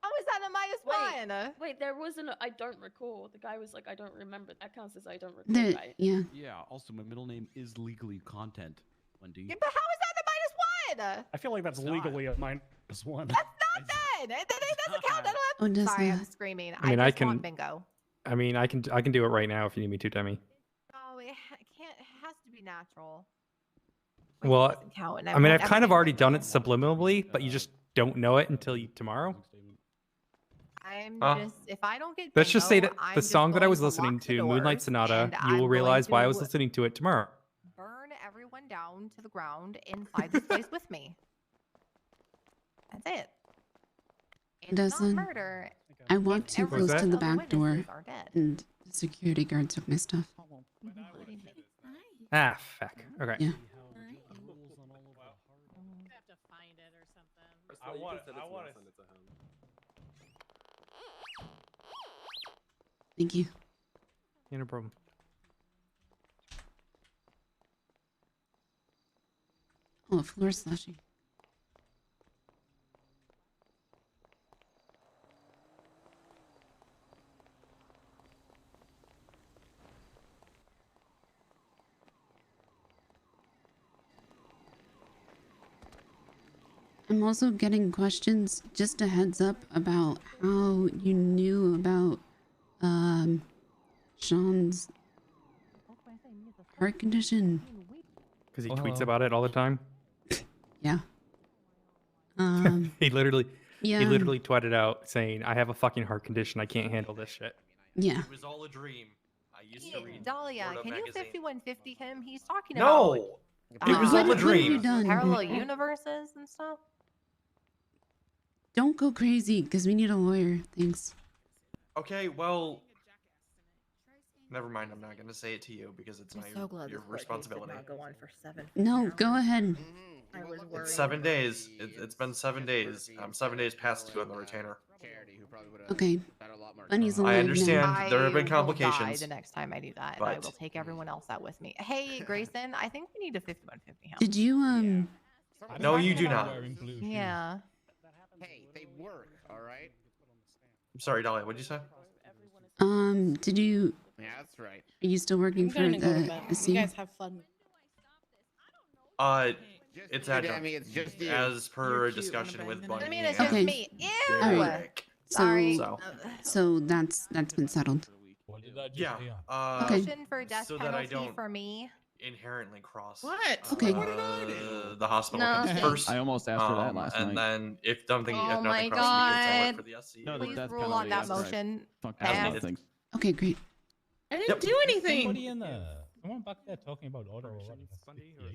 How is that a -1? Wait, there wasn't. I don't recall. The guy was like, I don't remember. That counts as I don't recall. There, Right? yeah. Yeah, also, my middle name is legally content, Wendy. Yeah, but how is that the -1? I feel like that's legally a -1. That's not then. It doesn't count. I Oh, don't have. does Sorry, not. I'm screaming. I mean, I just want can. bingo. I mean, I can do it right now if you need me to, Demi. Oh, it can't. It has to be natural. Well, doesn't count, and I I mean, want I've kind of everything already to done it subliminally, but you just don't know it until tomorrow. I'm Huh? just if I don't get. Let's just say bingo, that I'm the just song that I going was to listening lock the to, Moonlight doors, Sonata, and you I'm will going realize why I was to listening to it tomorrow. burn everyone down to the ground inside this place with me. That's it. It's Doesn't. not murder. I walked too every close to single the other back door, witnesses are dead. and the security guard took my stuff. Including me. Ah, fuck. Okay. Yeah. I want to. Thank you. Yeah, no problem. Oh, a floor slushy. I'm also getting questions, just a heads up, about how you knew about Sean's heart condition. Because he tweets about it all the time. Yeah. he literally Yeah. tweeted out saying, "I have a fucking heart condition. I can't handle this shit." Yeah. It was all a dream. I used to read. Dahlia, Word Up can you magazine. 5150 him? He's talking No! about. It was all a What have you dream. done? Parallel universes and stuff. Don't go crazy, because we need a lawyer. Thanks. Okay, well. Never mind. I'm not gonna say it to you because it's not your responsibility. Go on for 7. No, go ahead. I was worried. It's 7 days. It's been 7 days. I'm 7 days past due on the retainer. Okay. Bunny's alive I understand now. there have been I will die complications. the next time I do that, and I but- will take everyone else out with me. Hey, Grayson, I think we need a 5150 house. Did you, No, you do not. Yeah. Hey, they work, all right? I'm sorry, Dahlia. What'd you say? did you... Yeah, that's right. Are you still working for the SC? You guys have fun. It's I adjunct. mean, it's just you. As per a discussion with Bunny. I mean, it's and just me. Ew. Derek. Alright. Sorry. So that's been settled. Yeah. Okay. Motion for death so that I penalty don't for me. inherently cross. What? Okay. The hospital No, comes okay. first. I almost asked for that last and night. then if something, Oh if my nothing crosses me, I God. work for the SC. No, the Please death rule on penalty, that that's right. motion. Fuck that Pass. whole thing. Okay, great. I didn't Yep. do anything. Somebody in the someone back there talking about autoerotic asphyxiation or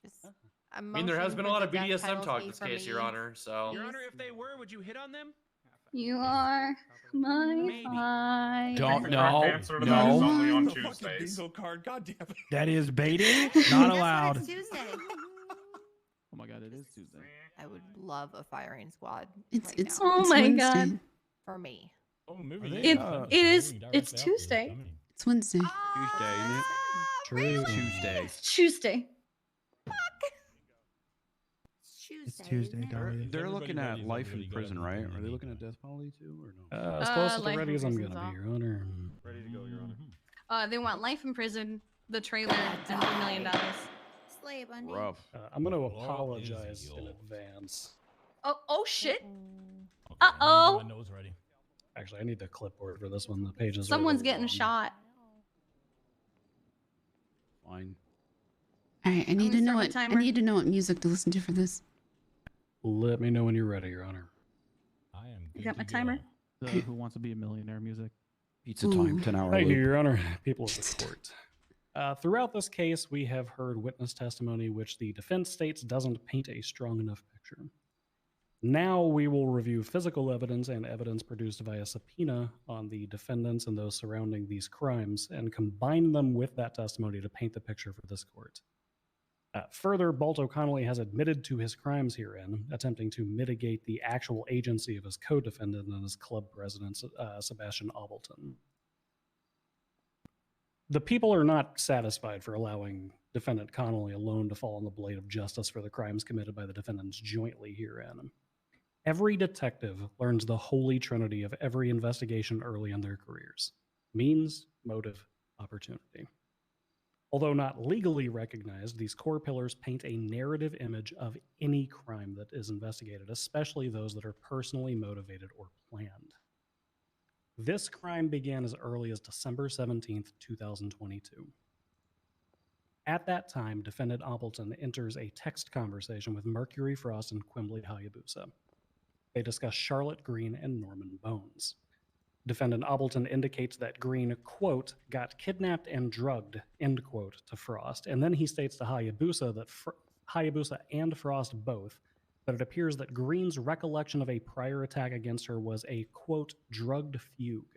Just a I mean, there has motion been a for lot the of death BDSM talk penalty in this for case, Your me. Honor. So. Your Honor, if they were, would you hit on them? You are my fire. Don't no Answer to that is no. only on The fucking Tuesdays. bingo card. God damn it. That is baiting. Not allowed. It's Tuesday. Oh my god, it is Tuesday. I would love a firing squad. It's right it's now. Oh it's my Wednesday. God. For me. Oh, It's Tuesday. It's Wednesday. Tuesday, isn't it? True. Tuesday. It's Tuesday. It's Tuesday, darling. They're looking at life in prison, right? Are they looking at death penalty too, or no? As close to life ready in as I'm prison's gonna off. be, Your Honor. Ready to go, Your Honor. They want life in prison, the trailer, and $1 million. Slay Bundy. Rough. I'm gonna apologize in advance. Oh shit. My nose ready. Actually, I need the clipboard for this one. The pages. are a Someone's little getting long. shot. Fine. All right, I need to gonna know start what the I timer. need to know what music to listen to for this. Let me know when you're ready, Your Honor. I am. You got my timer? The Who Wants to Be a Millionaire music. Pizza time, 10-hour Thank you, loop. Your Honor. People of the court. Throughout this case, we have heard witness testimony which the defense states doesn't paint a strong enough picture. Now we will review physical evidence and evidence produced via subpoena on the defendants and those surrounding these crimes and combine them with that testimony to paint the picture for this court. Further, Balto Connolly has admitted to his crimes herein, attempting to mitigate the actual agency of his co-defendant and his club president, Sebastian Ableton. The people are not satisfied for allowing defendant Connolly alone to fall on the blade of justice for the crimes committed by the defendants jointly herein. Every detective learns the holy trinity of every investigation early in their careers: means, motive, opportunity. Although not legally recognized, these core pillars paint a narrative image of any crime that is investigated, especially those that are personally motivated or planned. This crime began as early as December 17th, 2022. At that time, defendant Ableton enters a text conversation with Mercury Frost and Quimbley Hayabusa. They discuss Charlotte Green and Norman Bones. Defendant Ableton indicates that Green, quote, got kidnapped and drugged, end quote, to Frost. And then he states to Hayabusa that Hayabusa and Frost both, that it appears that Green's recollection of a prior attack against her was a, quote, drugged fugue.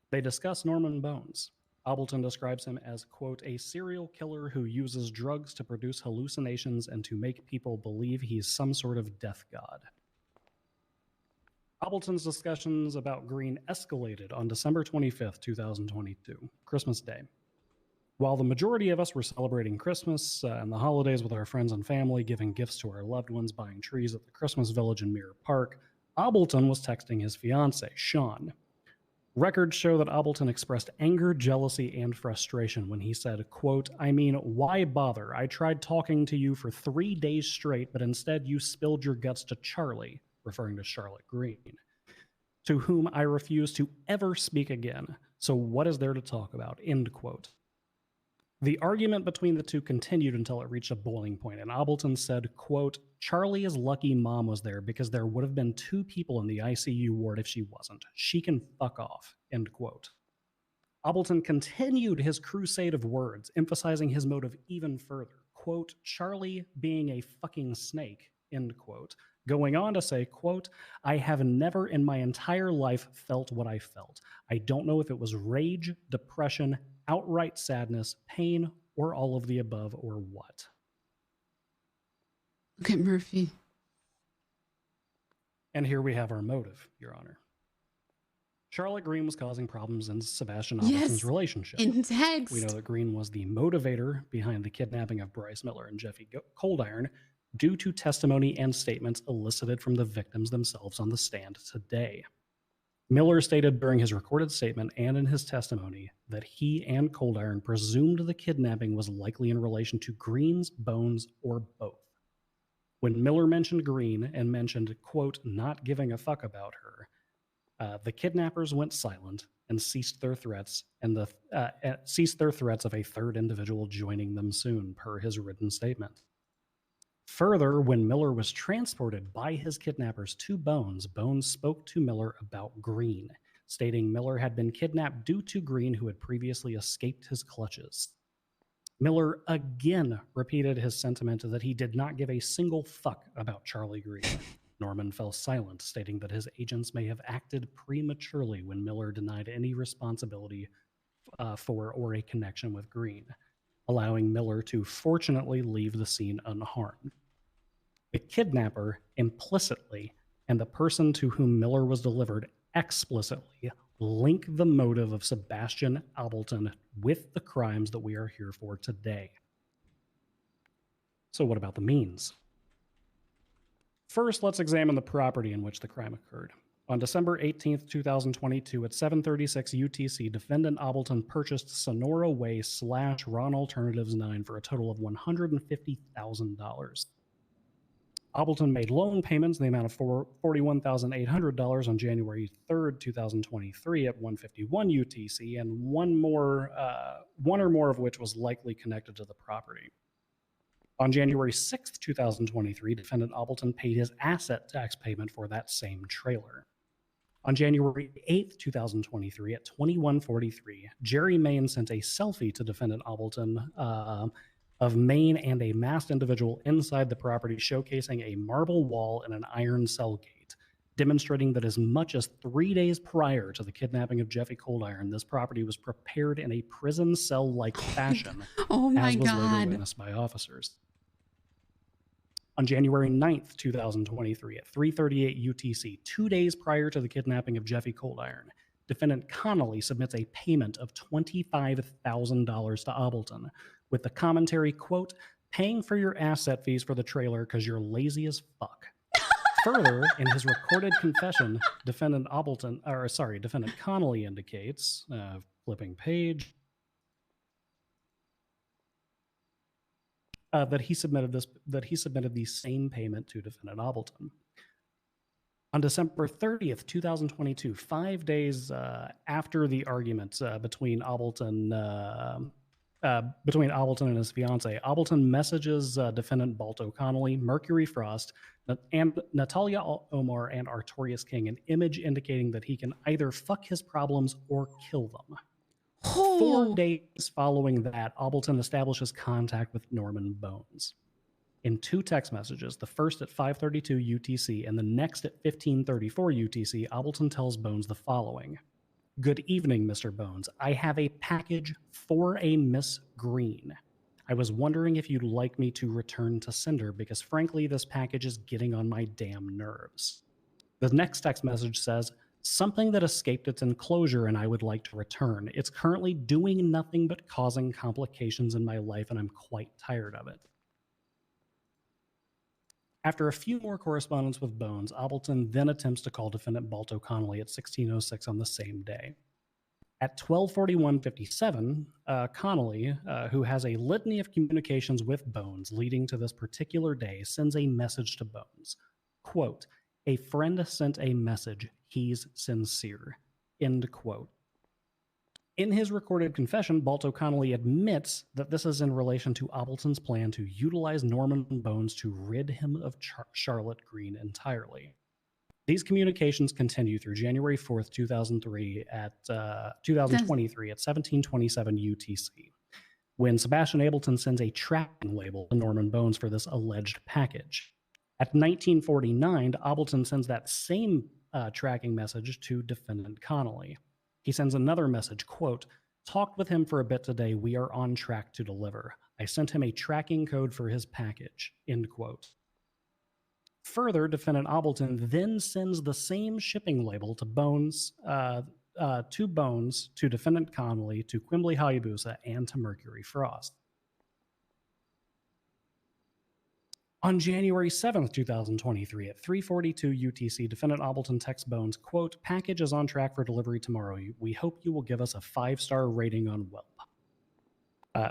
They discuss Norman Bones. Ableton describes him as, quote, a serial killer who uses drugs to produce hallucinations and to make people believe he's some sort of death god. Ableton's discussions about Green escalated on December 25th, 2022, Christmas Day. While the majority of us were celebrating Christmas and the holidays with our friends and family, giving gifts to our loved ones, buying trees at the Christmas Village in Mirror Park, Ableton was texting his fiancée, Sean. Records show that Ableton expressed anger, jealousy, and frustration when he said, quote, I mean, why bother? I tried talking to you for 3 days straight, but instead you spilled your guts to Charlie, referring to Charlotte Green, to whom I refuse to ever speak again. So what is there to talk about? End quote. The argument between the two continued until it reached a boiling point, and Ableton said, quote, Charlie is lucky mom was there because there would have been 2 people in the ICU ward if she wasn't. She can fuck off, end quote. Ableton continued his crusade of words, emphasizing his motive even further. Quote, Charlie being a fucking snake, end quote. Going on to say, quote, I have never in my entire life felt what I felt. I don't know if it was rage, depression, outright sadness, pain, or all of the above, or what. Look at Murphy. And here we have our motive, Your Honor. Charlotte Green was causing problems in Sebastian Ableton's relationship. In text. We know that Green was the motivator behind the kidnapping of Bryce Miller and Jeffy Coldiron due to testimony and statements elicited from the victims themselves on the stand today. Miller stated during his recorded statement and in his testimony that he and Coldiron presumed the kidnapping was likely in relation to Green's, Bones, or both. When Miller mentioned Green and mentioned, quote, not giving a fuck about her, the kidnappers went silent and ceased their threats of a third individual joining them soon, per his written statement. Further, when Miller was transported by his kidnappers to Bones, Bones spoke to Miller about Green, stating Miller had been kidnapped due to Green, who had previously escaped his clutches. Miller again repeated his sentiment that he did not give a single fuck about Charlie Green. Norman fell silent, stating that his agents may have acted prematurely when Miller denied any responsibility for or a connection with Green, allowing Miller to fortunately leave the scene unharmed. The kidnapper implicitly and the person to whom Miller was delivered explicitly link the motive of Sebastian Ableton with the crimes that we are here for today. So what about the means? First, let's examine the property in which the crime occurred. On December 18th, 2022, at 7:36 UTC, defendant Ableton purchased Sonora Way / Ron Alternatives 9 for a total of $150,000. Ableton made loan payments in the amount of $41,800 on January 3rd, 2023 at 1:51 UTC, and one or more of which was likely connected to the property. On January 6th, 2023, defendant Ableton paid his asset tax payment for that same trailer. On January 8th, 2023, at 21:43, Jerry Main sent a selfie to defendant Ableton of Main and a masked individual inside the property, showcasing a marble wall and an iron cell gate, demonstrating that as much as 3 days prior to the kidnapping of Jeffy Coldiron, this property was prepared in a prison cell-like fashion, Oh my as was later God. witnessed by officers. On January 9th, 2023, at 3:38 UTC, 2 days prior to the kidnapping of Jeffy Coldiron, defendant Connolly submits a payment of $25,000 to Ableton, with the commentary, quote, "paying for your asset fees for the trailer because you're lazy as fuck." Further, in his recorded confession, defendant Connolly indicates, flipping page, that he submitted the same payment to defendant Ableton. On December 30th, 2022, 5 days after the argument between Ableton and his fiance, Ableton messages defendant Balto Connolly, Mercury Frost, and Natalia Omar and Artorias King an image indicating that he can either fuck his problems or kill them. 4 days following that, Ableton establishes contact with Norman Bones. In 2 text messages, the first at 5:32 UTC and the next at 15:34 UTC, Ableton tells Bones the following. "Good evening, Mr. Bones. I have a package for a Miss Green. I was wondering if you'd like me to return to sender because frankly, this package is getting on my damn nerves." The next text message says, "Something that escaped its enclosure and I would like to return. It's currently doing nothing but causing complications in my life and I'm quite tired of it." After a few more correspondence with Bones, Ableton then attempts to call defendant Balto Connolly at 16:06 on the same day. At 12:41:57, Connolly, who has a litany of communications with Bones leading to this particular day, sends a message to Bones. Quote, "A friend sent a message. He's sincere." End quote. In his recorded confession, Balto Connolly admits that this is in relation to Ableton's plan to utilize Norman Bones to rid him of Charlotte Green entirely. These communications continue through January 4th, 2023 at 17:27 UTC, when Sebastian Ableton sends a tracking label to Norman Bones for this alleged package. At 19:49, Ableton sends that same tracking message to defendant Connolly. He sends another message, quote, "Talked with him for a bit today. We are on track to deliver. I sent him a tracking code for his package," end quote. Further, defendant Ableton then sends the same shipping label to Bones, to defendant Connolly, to Quimbley Hayabusa, and to Mercury Frost. On January 7th, 2023, at 3:42 UTC, defendant Ableton texts Bones, quote, "Package is on track for delivery tomorrow. We hope you will give us a 5-star rating on Yelp."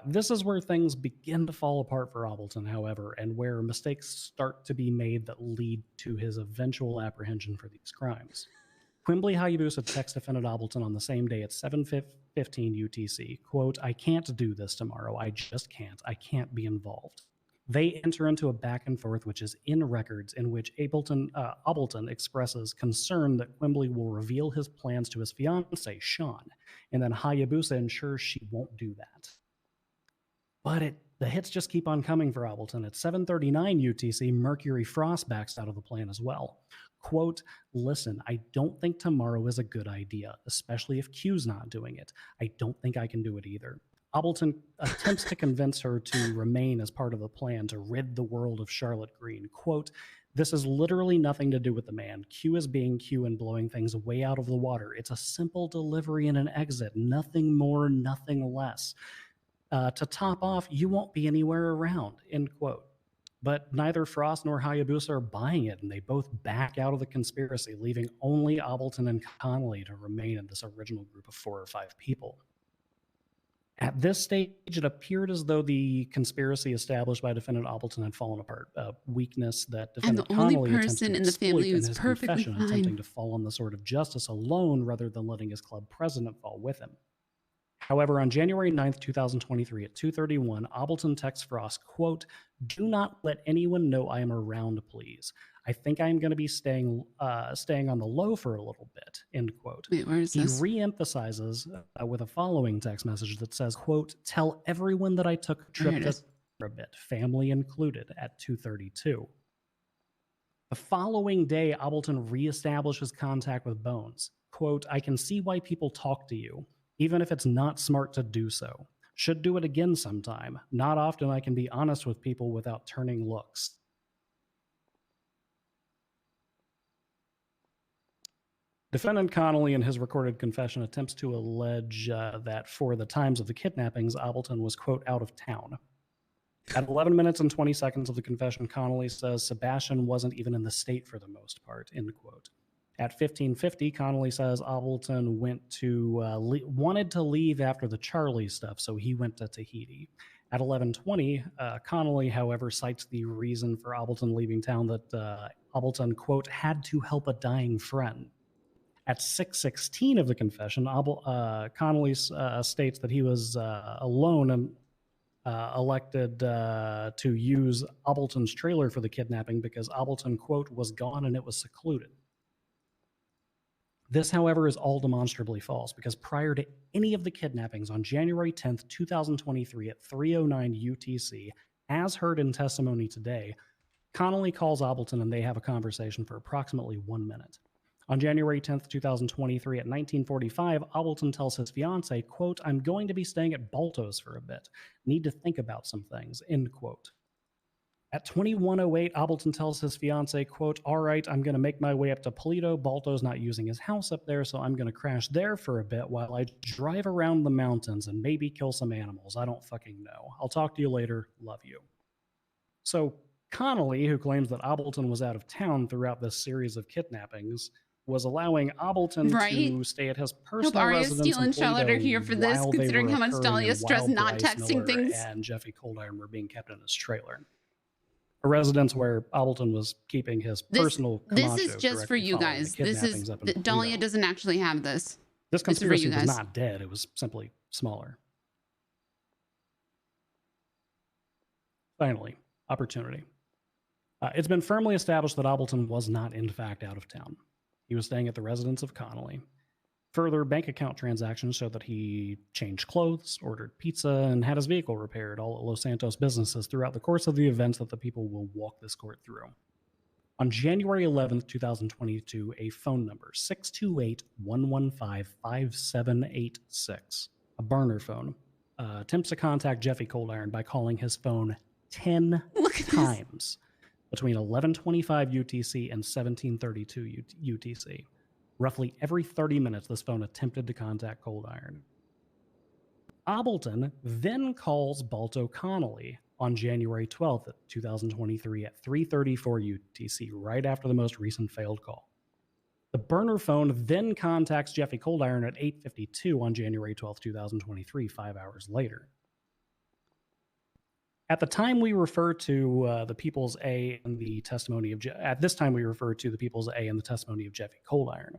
This is where things begin to fall apart for Ableton, however, and where mistakes start to be made that lead to his eventual apprehension for these crimes. Quimbley Hayabusa texts defendant Ableton on the same day at 7:15 UTC, quote, "I can't do this tomorrow. I just can't. I can't be involved." They enter into a back and forth, which is in records, in which Ableton expresses concern that Quimbley will reveal his plans to his fiancée, Sean, and then Hayabusa ensures she won't do that. But the hits just keep on coming for Ableton. At 7:39 UTC, Mercury Frost backs out of the plan as well. Quote, "Listen, I don't think tomorrow is a good idea, especially if Q's not doing it. I don't think I can do it either." Ableton attempts to convince her to remain as part of the plan to rid the world of Charlotte Green. Quote, "This has literally nothing to do with the man. Q is being Q and blowing things way out of the water. It's a simple delivery and an exit. Nothing more, nothing less. To top off, you won't be anywhere around," end quote. But neither Frost nor Hayabusa are buying it, and they both back out of the conspiracy, leaving only Ableton and Connolly to remain in this original group of 4 or 5 people. At this stage, it appeared as though the conspiracy established by defendant Ableton had fallen apart, a weakness that defendant Connolly attempts to exploit in his confession, attempting to fall on the sword of justice alone rather than letting his club president fall with him. However, on January 9th, 2023 at 2:31, Ableton texts Frost, quote, "Do not let anyone know I am around, please. I think I'm going to be staying on the low for a little bit, end quote. Wait, where is He this? re-emphasizes with a following text message that says, quote, tell everyone that I took a trip There it to is. for a bit, family included, at 2:32. The following day, Ableton reestablishes contact with Bones. Quote, I can see why people talk to you, even if it's not smart to do so. Should do it again sometime. Not often I can be honest with people without turning looks. Defendant Connolly, in his recorded confession, attempts to allege that for the times of the kidnappings, Ableton was, quote, out of town. At 11 minutes and 20 seconds of the confession, Connolly says Sebastian wasn't even in the state for the most part, end quote. At 15:50, Connolly says Ableton wanted to leave after the Charlie stuff, so he went to Tahiti. At 11:20, Connolly, however, cites the reason for Ableton leaving town that Ableton, quote, had to help a dying friend. At 6:16 of the confession, Connolly states that he was alone and elected to use Ableton's trailer for the kidnapping because Ableton, quote, was gone and it was secluded. This, however, is all demonstrably false because prior to any of the kidnappings on January 10th, 2023 at 3:09 UTC, as heard in testimony today, Connolly calls Ableton and they have a conversation for approximately 1 minute. On January 10th, 2023 at 19:45, Ableton tells his fiance, quote, I'm going to be staying at Balto's for a bit. Need to think about some things, end quote. At 21:08, Ableton tells his fiance, quote, all right, I'm going to make my way up to Polito. Balto's not using his house up there, so I'm going to crash there for a bit while I drive around the mountains and maybe kill some animals. I don't fucking know. I'll talk to you later. Love you. So Connolly, who claims that Ableton was out of town throughout this series of kidnappings, was allowing Ableton to stay at his personal Arya residence Steele in and Charlotte are Toledo here for this, while they considering were how much occurring Dahlia and stressed while not Bryce texting Miller things. and Jeffy Coldiron were being kept in his trailer. A residence where Ableton was keeping his personal This Camacho is just for directly you following the guys. This is kidnappings up in Dahlia Toledo. doesn't actually have this. This It's for conspiracy you was guys. not dead. It was simply smaller. Finally, opportunity. It's been firmly established that Ableton was not, in fact, out of town. He was staying at the residence of Connolly. Further bank account transactions show that he changed clothes, ordered pizza, and had his vehicle repaired, all at Los Santos businesses throughout the course of the events that the people will walk this court through. On January 11th, 2022, a phone number, 628-115-5786, a burner phone, attempts to contact Jeffy Coldiron by calling his phone 10 times between 11:25 UTC and 17:32 UTC. Roughly every 30 minutes, this phone attempted to contact Coldiron. Ableton then calls Balto Connolly on January 12th, 2023 at 3:34 UTC, right after the most recent failed call. The burner phone then contacts Jeffy Coldiron at 8:52 on January 12th, 2023, 5 hours later. At the time we refer to the People's A and the testimony of at this time we refer to the People's A and the testimony of Jeffy Coldiron.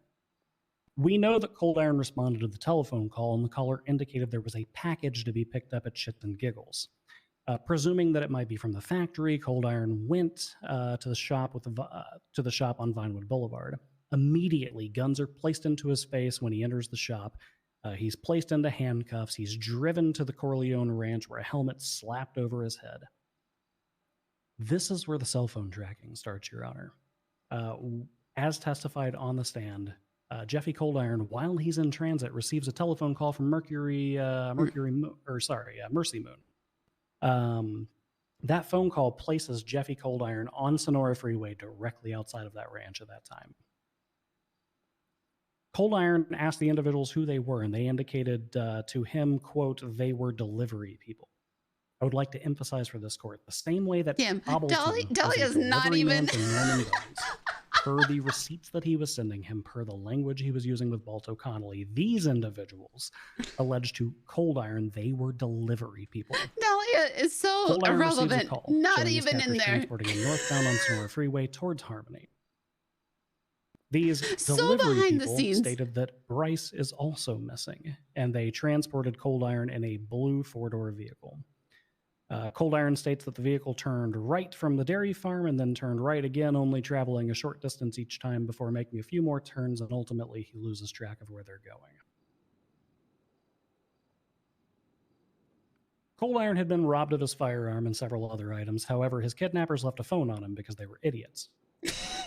We know that Coldiron responded to the telephone call, and the caller indicated there was a package to be picked up at Shits and Giggles. Presuming that it might be from the factory, Coldiron went to the shop on Vinewood Boulevard. Immediately, guns are placed into his face when he enters the shop. He's placed into handcuffs. He's driven to the Corleone Ranch where a helmet's slapped over his head. This is where the cell phone tracking starts, Your Honor. As testified on the stand, Jeffy Coldiron, while he's in transit, receives a telephone call from Mercy Moon. That phone call places Jeffy Coldiron on Sonora Freeway directly outside of that ranch at that time. Coldiron asked the individuals who they were, and they indicated to him, quote, they were delivery people. I would like to emphasize for this court, the same way that Ableton Dahlia's not even... per the receipts that he was sending him, per the language he was using with Balto Connolly, these individuals alleged to Coldiron they were delivery people. Dahlia is so Coldiron irrelevant. call, Not even in there. Transporting him northbound on Sonora Freeway towards Harmony. These So delivery behind the people scenes. stated that Bryce is also missing, and they transported Coldiron in a blue four-door vehicle. Cold Iron states that the vehicle turned right from the dairy farm and then turned right again, only traveling a short distance each time before making a few more turns, and ultimately he loses track of where they're going. Cold Iron had been robbed of his firearm and several other items. However, his kidnappers left a phone on him because they were idiots.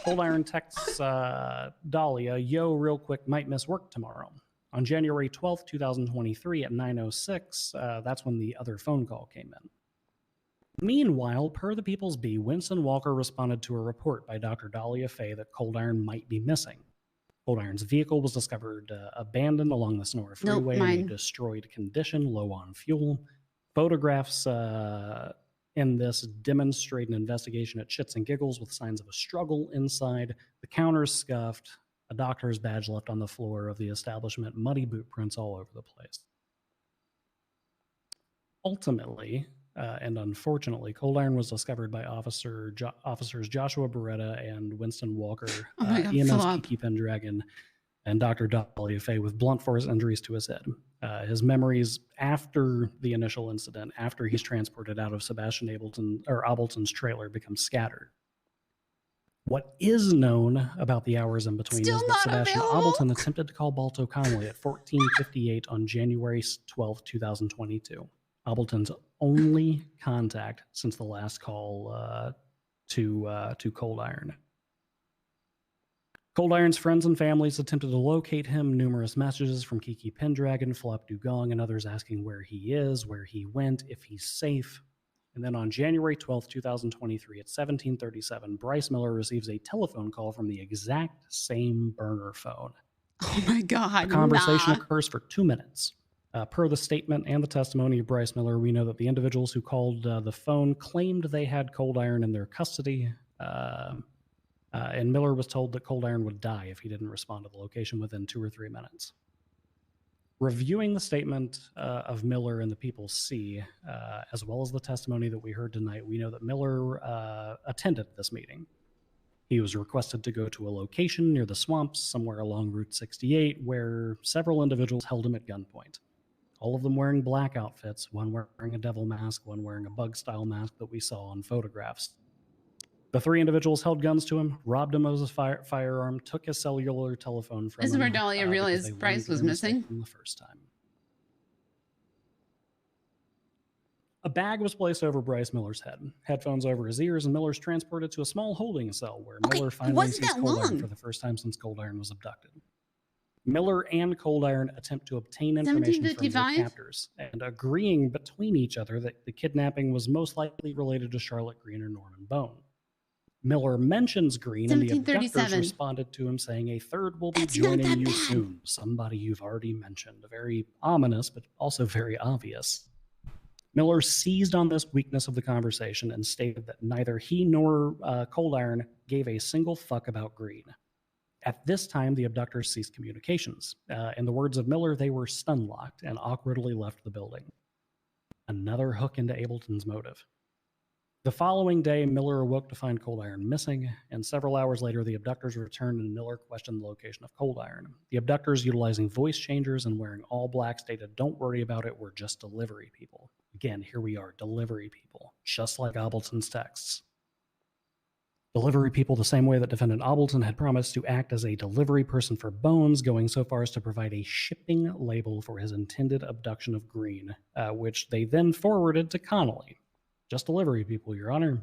Cold Iron texts Dahlia, "Yo, real quick, might miss work tomorrow." On January 12th, 2023 at 9:06, that's when the other phone call came in. Meanwhile, per the People's Bee, Winston Walker responded to a report by Dr. Dahlia Fey that Cold Iron might be missing. Cold Iron's vehicle was discovered abandoned along the Sonora Freeway in a destroyed condition, low on fuel. Photographs in this demonstrate an investigation at Shits and Giggles with signs of a struggle inside, the counters scuffed, a doctor's badge left on the floor of the establishment, muddy boot prints all over the place. Ultimately, and unfortunately, Cold Iron was discovered by officers Joshua Beretta and Winston Walker, EMS Kiki Pendragon, and Dr. Dahlia Fey with blunt force injuries to his head. His memories after the initial incident, after he's transported out of Sebastian Ableton's trailer, become scattered. What is known about the hours in between is that Sebastian Ableton attempted to call Balto Connolly at 14:58 on January 12, 2022. Ableton's only contact since the last call to Cold Iron. Cold Iron's friends and families attempted to locate him. Numerous messages from Kiki Pendragon, Flop Dugong, and others asking where he is, where he went, if he's safe. And then on January 12th, 2023 at 17:37, Bryce Miller receives a telephone call from the exact same burner phone. Oh my God. The conversation occurs for 2 minutes. Per the statement and the testimony of Bryce Miller, we know that the individuals who called the phone claimed they had Cold Iron in their custody. And Miller was told that Cold Iron would die if he didn't respond to the location within 2 or 3 minutes. Reviewing the statement of Miller and the People's Sea, as well as the testimony that we heard tonight, we know that Miller attended this meeting. He was requested to go to a location near the swamps, somewhere along Route 68, where several individuals held him at gunpoint. All of them wearing black outfits, one wearing a devil mask, one wearing a bug-style mask that we saw on photographs. The 3 individuals held guns to him, robbed him of his firearm, took his cellular telephone from him. This is where Dahlia realized Bryce was missing. From the first time. A bag was placed over Bryce Miller's head, headphones over his ears, and Miller's transported to a small holding cell where Miller finally sees Cold Iron for the first time since Cold Iron was abducted. Miller and Cold Iron attempt to obtain information from their captors, and agreeing between each other that the kidnapping was most likely related to Charlotte Green or Norman Bone. Miller mentions Green, and the abductors responded to him saying a third will be joining you soon. Somebody you've already mentioned. Very ominous, but also very obvious. Miller seized on this weakness of the conversation and stated that neither he nor Cold Iron gave a single fuck about Green. At this time, the abductors ceased communications. In the words of Miller, they were stun-locked and awkwardly left the building. Another hook into Ableton's motive. The following day, Miller awoke to find Cold Iron missing, and several hours later, the abductors returned and Miller questioned the location of Cold Iron. The abductors, utilizing voice changers and wearing all black, stated, "Don't worry about it, we're just delivery people." Again, here we are, delivery people, just like Ableton's texts. Delivery people the same way that Defendant Ableton had promised to act as a delivery person for Bones, going so far as to provide a shipping label for his intended abduction of Green, which they then forwarded to Connolly. Just delivery people, Your Honor.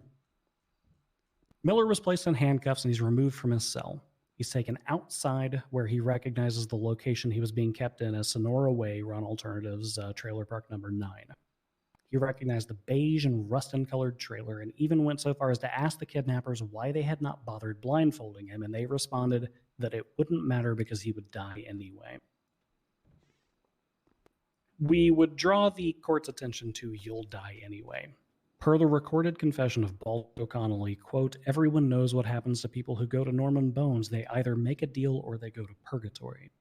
Miller was placed in handcuffs and he's removed from his cell. He's taken outside where he recognizes the location he was being kept in as Sonora Way, Run Alternatives, trailer park number 9. He recognized the beige and rustin-colored trailer and even went so far as to ask the kidnappers why they had not bothered blindfolding him, and they responded that it wouldn't matter because he would die anyway. We would draw the court's attention to "you'll die anyway." Per the recorded confession of Balto Connolly, quote, "Everyone knows what happens to people who go to Norman Bones. They either make a deal or they go to purgatory."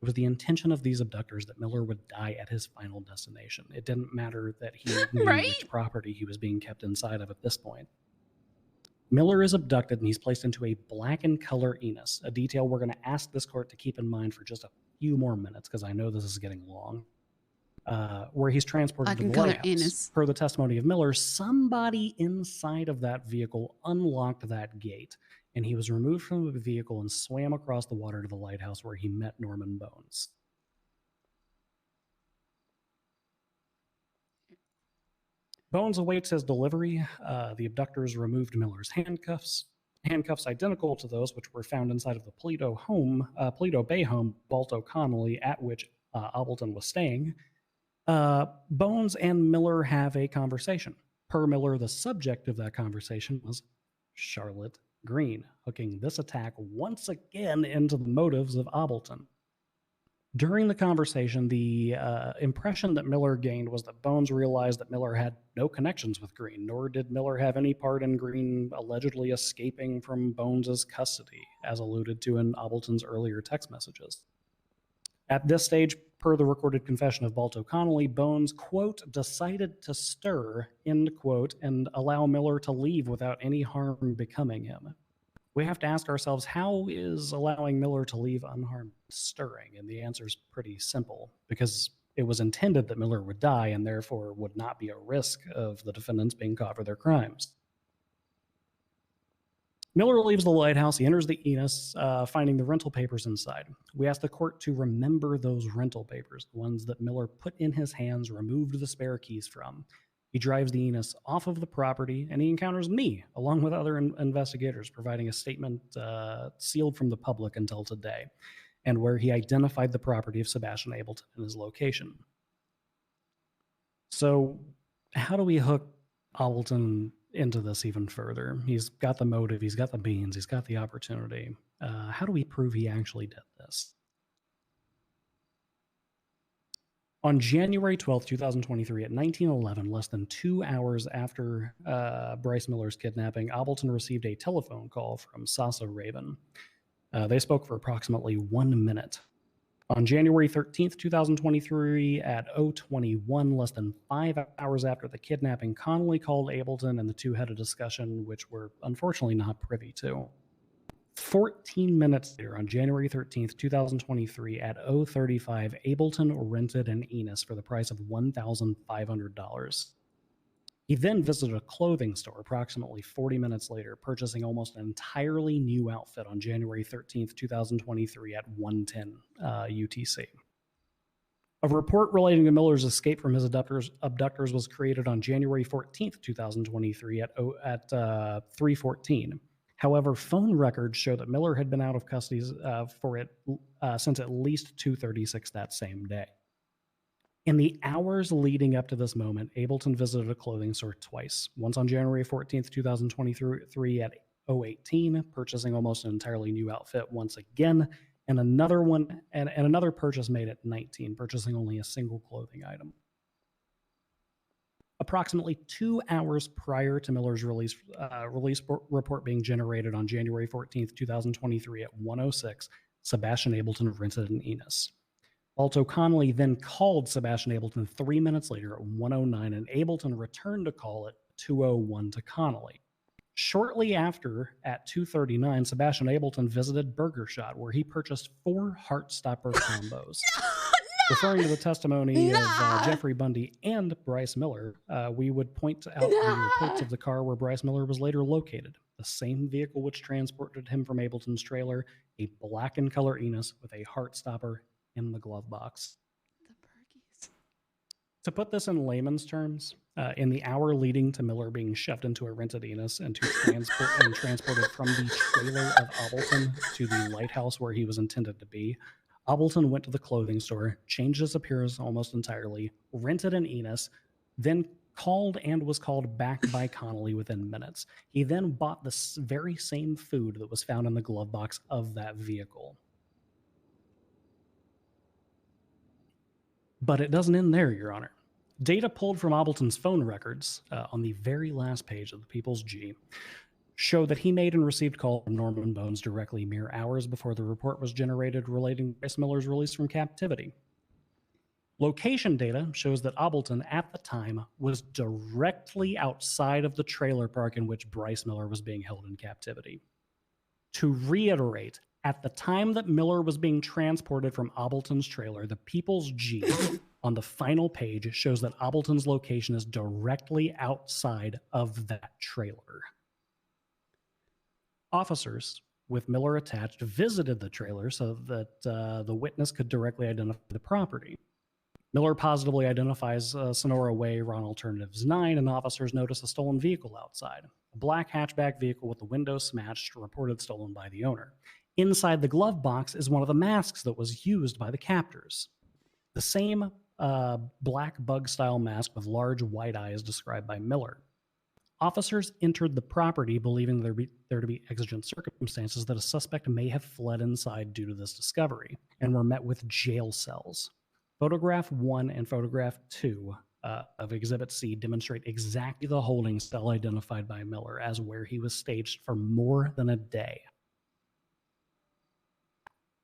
It was the intention of these abductors that Miller would die at his final destination. It didn't matter that he knew which property he was being kept inside of at this point. Miller is abducted and he's placed into a blackened color Enos, a detail we're going to ask this court to keep in mind for just a few more minutes because I know this is getting long. where he's transported I to can the call her lighthouse. Anus. Per the testimony of Miller, somebody inside of that vehicle unlocked that gate, and he was removed from the vehicle and swam across the water to the lighthouse where he met Norman Bones. Bones awaits his delivery. The abductors removed Miller's handcuffs identical to those which were found inside of the Paleto Bay home, Balto Connolly, at which Ableton was staying. Bones and Miller have a conversation. Per Miller, the subject of that conversation was Charlotte Green, hooking this attack once again into the motives of Ableton. During the conversation, the impression that Miller gained was that Bones realized that Miller had no connections with Green, nor did Miller have any part in Green allegedly escaping from Bones' custody, as alluded to in Ableton's earlier text messages. At this stage, per the recorded confession of Balto Connolly, Bones, quote, decided to stir, end quote, and allow Miller to leave without any harm becoming him. We have to ask ourselves, how is allowing Miller to leave unharmed stirring? And the answer is pretty simple, because it was intended that Miller would die and therefore would not be a risk of the defendants being caught for their crimes. Miller leaves the lighthouse. He enters the Enos, finding the rental papers inside. We ask the court to remember those rental papers, the ones that Miller put in his hands, removed the spare keys from. He drives the Enos off of the property, and he encounters me, along with other investigators, providing a statement sealed from the public until today, and where he identified the property of Sebastian Ableton and his location. So how do we hook Ableton into this even further? He's got the motive, he's got the beans, he's got the opportunity. How do we prove he actually did this? On January 12th, 2023, at 1911, less than 2 hours after Bryce Miller's kidnapping, Ableton received a telephone call from Sasa Raven. They spoke for approximately 1 minute. On January 13th, 2023, at 0:21, less than 5 hours after the kidnapping, Connolly called Ableton and the two had a discussion which we're unfortunately not privy to. 14 minutes later, on January 13th, 2023, at 0:35, Ableton rented an Enos for the price of $1,500. He then visited a clothing store approximately 40 minutes later, purchasing almost an entirely new outfit on January 13th, 2023 at 1:10 UTC. A report relating to Miller's escape from his abductors was created on January 14th, 2023 at 3:14. However, phone records show that Miller had been out of custody since at least 2:36 that same day. In the hours leading up to this moment, Ableton visited a clothing store twice. Once on January 14th, 2023 at 0:18, purchasing almost an entirely new outfit once again, and another purchase made at 19, purchasing only a single clothing item. Approximately 2 hours prior to Miller's release report being generated on January 14th, 2023 at 1:06, Sebastian Ableton rented an Enos. Balto Connolly then called Sebastian Ableton 3 minutes later at 1:09, and Ableton returned a call at 2:01 to Connolly. Shortly after, at 2:39, Sebastian Ableton visited Burger Shot, where he purchased 4 Heartstopper combos. Referring to the testimony of Jeffrey Bundy and Bryce Miller, we would point out the reports of the car where Bryce Miller was later located. The same vehicle which transported him from Ableton's trailer, a black in color Enos with a Heartstopper in the glove box. To put this in layman's terms, in the hour leading to Miller being shoved into a rented Enos and transported from the trailer of Ableton to the lighthouse where he was intended to be, Ableton went to the clothing store, changed his appearance almost entirely, rented an Enos, then called and was called back by Connolly within minutes. He then bought the very same food that was found in the glove box of that vehicle. But it doesn't end there, Your Honor. Data pulled from Ableton's phone records on the very last page of the People's G show that he made and received call from Norman Bones directly mere hours before the report was generated relating to Bryce Miller's release from captivity. Location data shows that Ableton at the time was directly outside of the trailer park in which Bryce Miller was being held in captivity. To reiterate, at the time that Miller was being transported from Ableton's trailer, the People's G on the final page shows that Ableton's location is directly outside of that trailer. Officers with Miller attached visited the trailer so that the witness could directly identify the property. Miller positively identifies Sonora Way on Alternatives 9, and officers notice a stolen vehicle outside. A black hatchback vehicle with the windows smashed, reported stolen by the owner. Inside the glove box is one of the masks that was used by the captors. The same black bug-style mask with large white eyes described by Miller. Officers entered the property believing there to be exigent circumstances that a suspect may have fled inside due to this discovery, and were met with jail cells. Photograph 1 and photograph 2 of Exhibit C demonstrate exactly the holding cell identified by Miller as where he was staged for more than a day.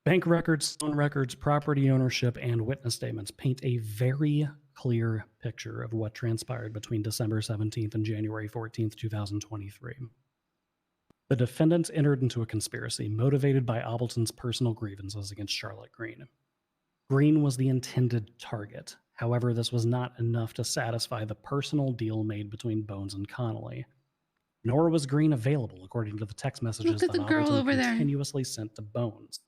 Bank records, phone records, property ownership, and witness statements paint a very clear picture of what transpired between December 17th and January 14th, 2023. The defendants entered into a conspiracy motivated by Ableton's personal grievances against Charlotte Green. Green was the intended target. However, this was not enough to satisfy the personal deal made between Bones and Connolly. Nor was Green available, according to the text messages that Ableton continuously sent to Bones.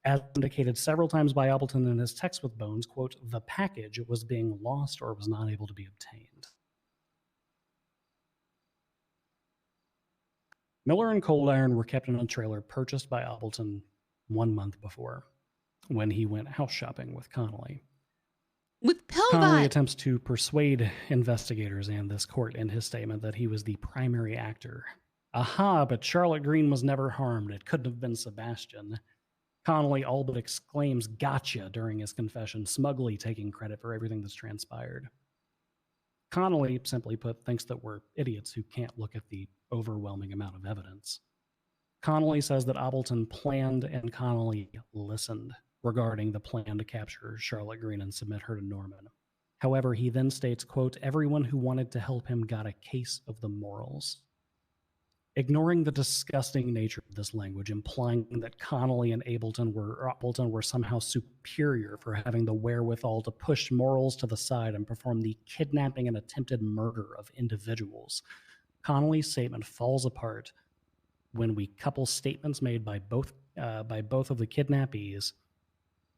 As indicated several times by Ableton in his text with Bones, quote, the package was being lost or was not able to be obtained. Miller and Cold Iron were kept in a trailer purchased by Ableton 1 month before, when he went house shopping with Connolly. With Connolly attempts to persuade investigators and this court in his statement that he was the primary actor. Aha, but Charlotte Green was never harmed. It couldn't have been Sebastian. Connolly all but exclaims gotcha during his confession, smugly taking credit for everything that's transpired. Connolly, simply put, thinks that we're idiots who can't look at the overwhelming amount of evidence. Connolly says that Ableton planned and Connolly listened regarding the plan to capture Charlotte Green and submit her to Norman. However, he then states, quote, everyone who wanted to help him got a case of the morals. Ignoring the disgusting nature of this language, implying that Connolly and Ableton were somehow superior for having the wherewithal to push morals to the side and perform the kidnapping and attempted murder of individuals, Connolly's statement falls apart when we couple statements made by both of the kidnappees,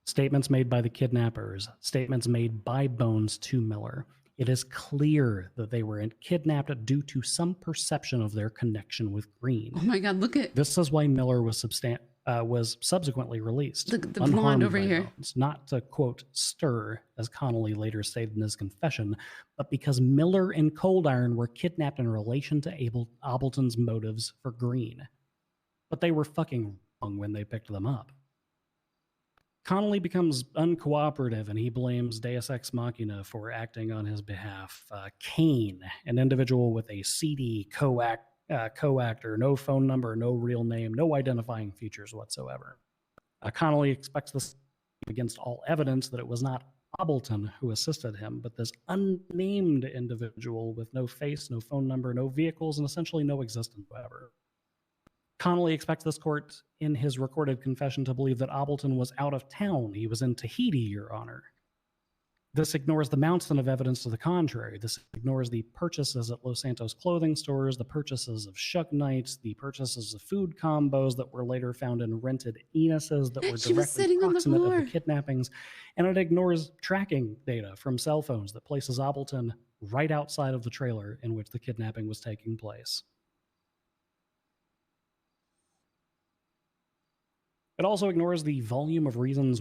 statements made by the kidnappers, statements made by Bones to Miller. It is clear that they were kidnapped due to some perception of their connection with Green. Oh my God, look at this is why Miller was subsequently released. Look at the blonde over here. Bones, not to, quote, stir, as Connolly later stated in his confession, but because Miller and Cold Iron were kidnapped in relation to Ableton's motives for Green. But they were fucking wrong when they picked them up. Connolly becomes uncooperative and he blames Deus Ex Machina for acting on his behalf. Kane, an individual with a CD co-actor, no phone number, no real name, no identifying features whatsoever. Connolly expects this against all evidence that it was not Ableton who assisted him, but this unnamed individual with no face, no phone number, no vehicles, and essentially no existence whatsoever. Connolly expects this court, in his recorded confession, to believe that Ableton was out of town. He was in Tahiti, Your Honor. This ignores the mountain of evidence to the contrary. This ignores the purchases at Los Santos clothing stores, the purchases of Shug Knights, the purchases of food combos that were later found in rented Enuses that were directly proximate of the kidnappings, and it ignores tracking data from cell phones that places Ableton right outside of the trailer in which the kidnapping was taking place. It also ignores the volume of reasons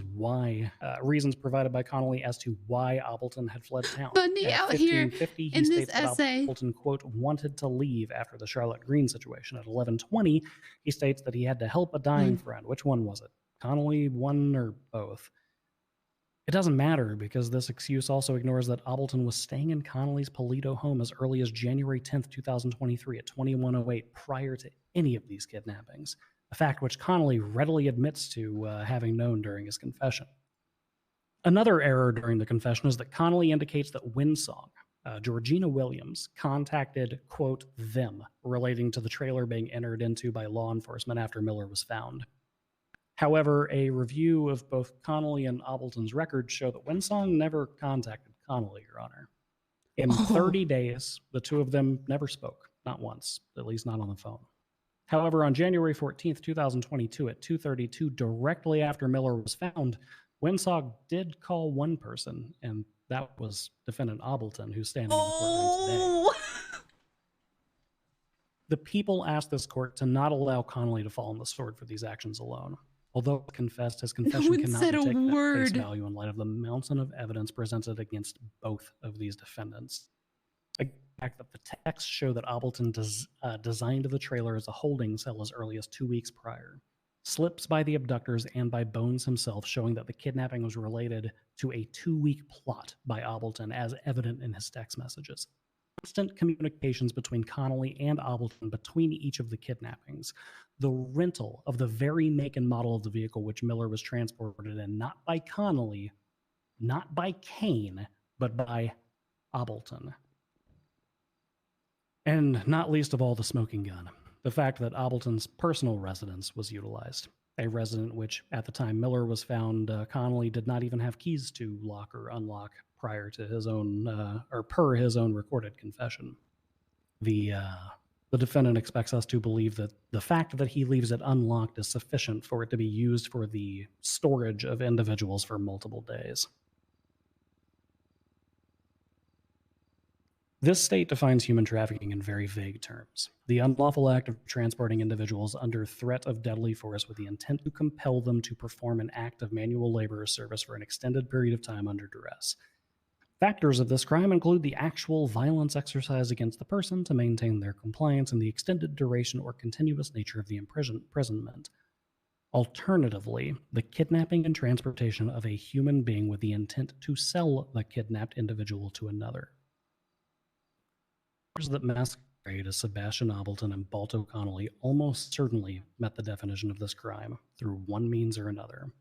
provided by Connolly as to why Ableton had fled town. Bundy out here in this essay. Ableton, quote, wanted to leave after the Charlotte Green situation. At 11:20, he states that he had to help a dying friend. Which one was it? Connolly, one, or both? It doesn't matter because this excuse also ignores that Ableton was staying in Connolly's Polito home as early as January 10th, 2023 at 21:08 prior to any of these kidnappings. A fact which Connolly readily admits to having known during his confession. Another error during the confession is that Connolly indicates that Winsong, Georgina Williams, contacted, quote, them, relating to the trailer being entered into by law enforcement after Miller was found. However, a review of both Connolly and Ableton's records show that Winsong never contacted Connolly, Your Honor. In 30 days, the two of them never spoke, not once, at least not on the phone. However, on January 14th, 2022 at 2:32, directly after Miller was found, Winsong did call one person, and that was defendant Ableton, who's standing in the courtroom today. The people asked this court to not allow Connolly to fall on the sword for these actions alone. Although confessed, his confession one cannot said be a taken at face word. value in light of the mountain of evidence presented against both of these defendants. The fact that the texts show that Ableton designed the trailer as a holding cell as early as 2 weeks prior. Slips by the abductors and by Bones himself showing that the kidnapping was related to a 2-week plot by Ableton as evident in his text messages. Constant communications between Connolly and Ableton between each of the kidnappings. The rental of the very make and model of the vehicle which Miller was transported in, not by Connolly, not by Kane, but by Ableton. And not least of all, the smoking gun. The fact that Ableton's personal residence was utilized. A residence which, at the time Miller was found, Connolly did not even have keys to lock or unlock prior to his own, or per his own recorded confession. The defendant expects us to believe that the fact that he leaves it unlocked is sufficient for it to be used for the storage of individuals for multiple days. This state defines human trafficking in very vague terms. The unlawful act of transporting individuals under threat of deadly force with the intent to compel them to perform an act of manual labor or service for an extended period of time under duress. Factors of this crime include the actual violence exercised against the person to maintain their compliance and the extended duration or continuous nature of the imprisonment. Alternatively, the kidnapping and transportation of a human being with the intent to sell the kidnapped individual to another. That masquerade as Sebastian Ableton and Balto Connolly almost certainly met the definition of this crime through one means or another.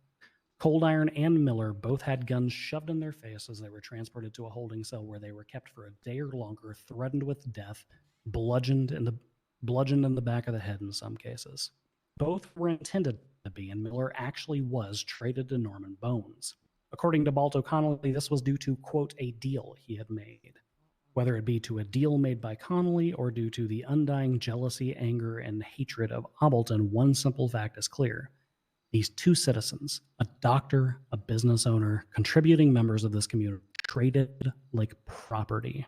Cold Iron and Miller both had guns shoved in their face as they were transported to a holding cell where they were kept for a day or longer, threatened with death, bludgeoned in the back of the head in some cases. Both were intended to be, and Miller actually was traded to Norman Bones. According to Balto Connolly, this was due to, quote, a deal he had made. Whether it be to a deal made by Connolly or due to the undying jealousy, anger, and hatred of Ableton, one simple fact is clear. These two citizens, a doctor, a business owner, contributing members of this community, traded like property.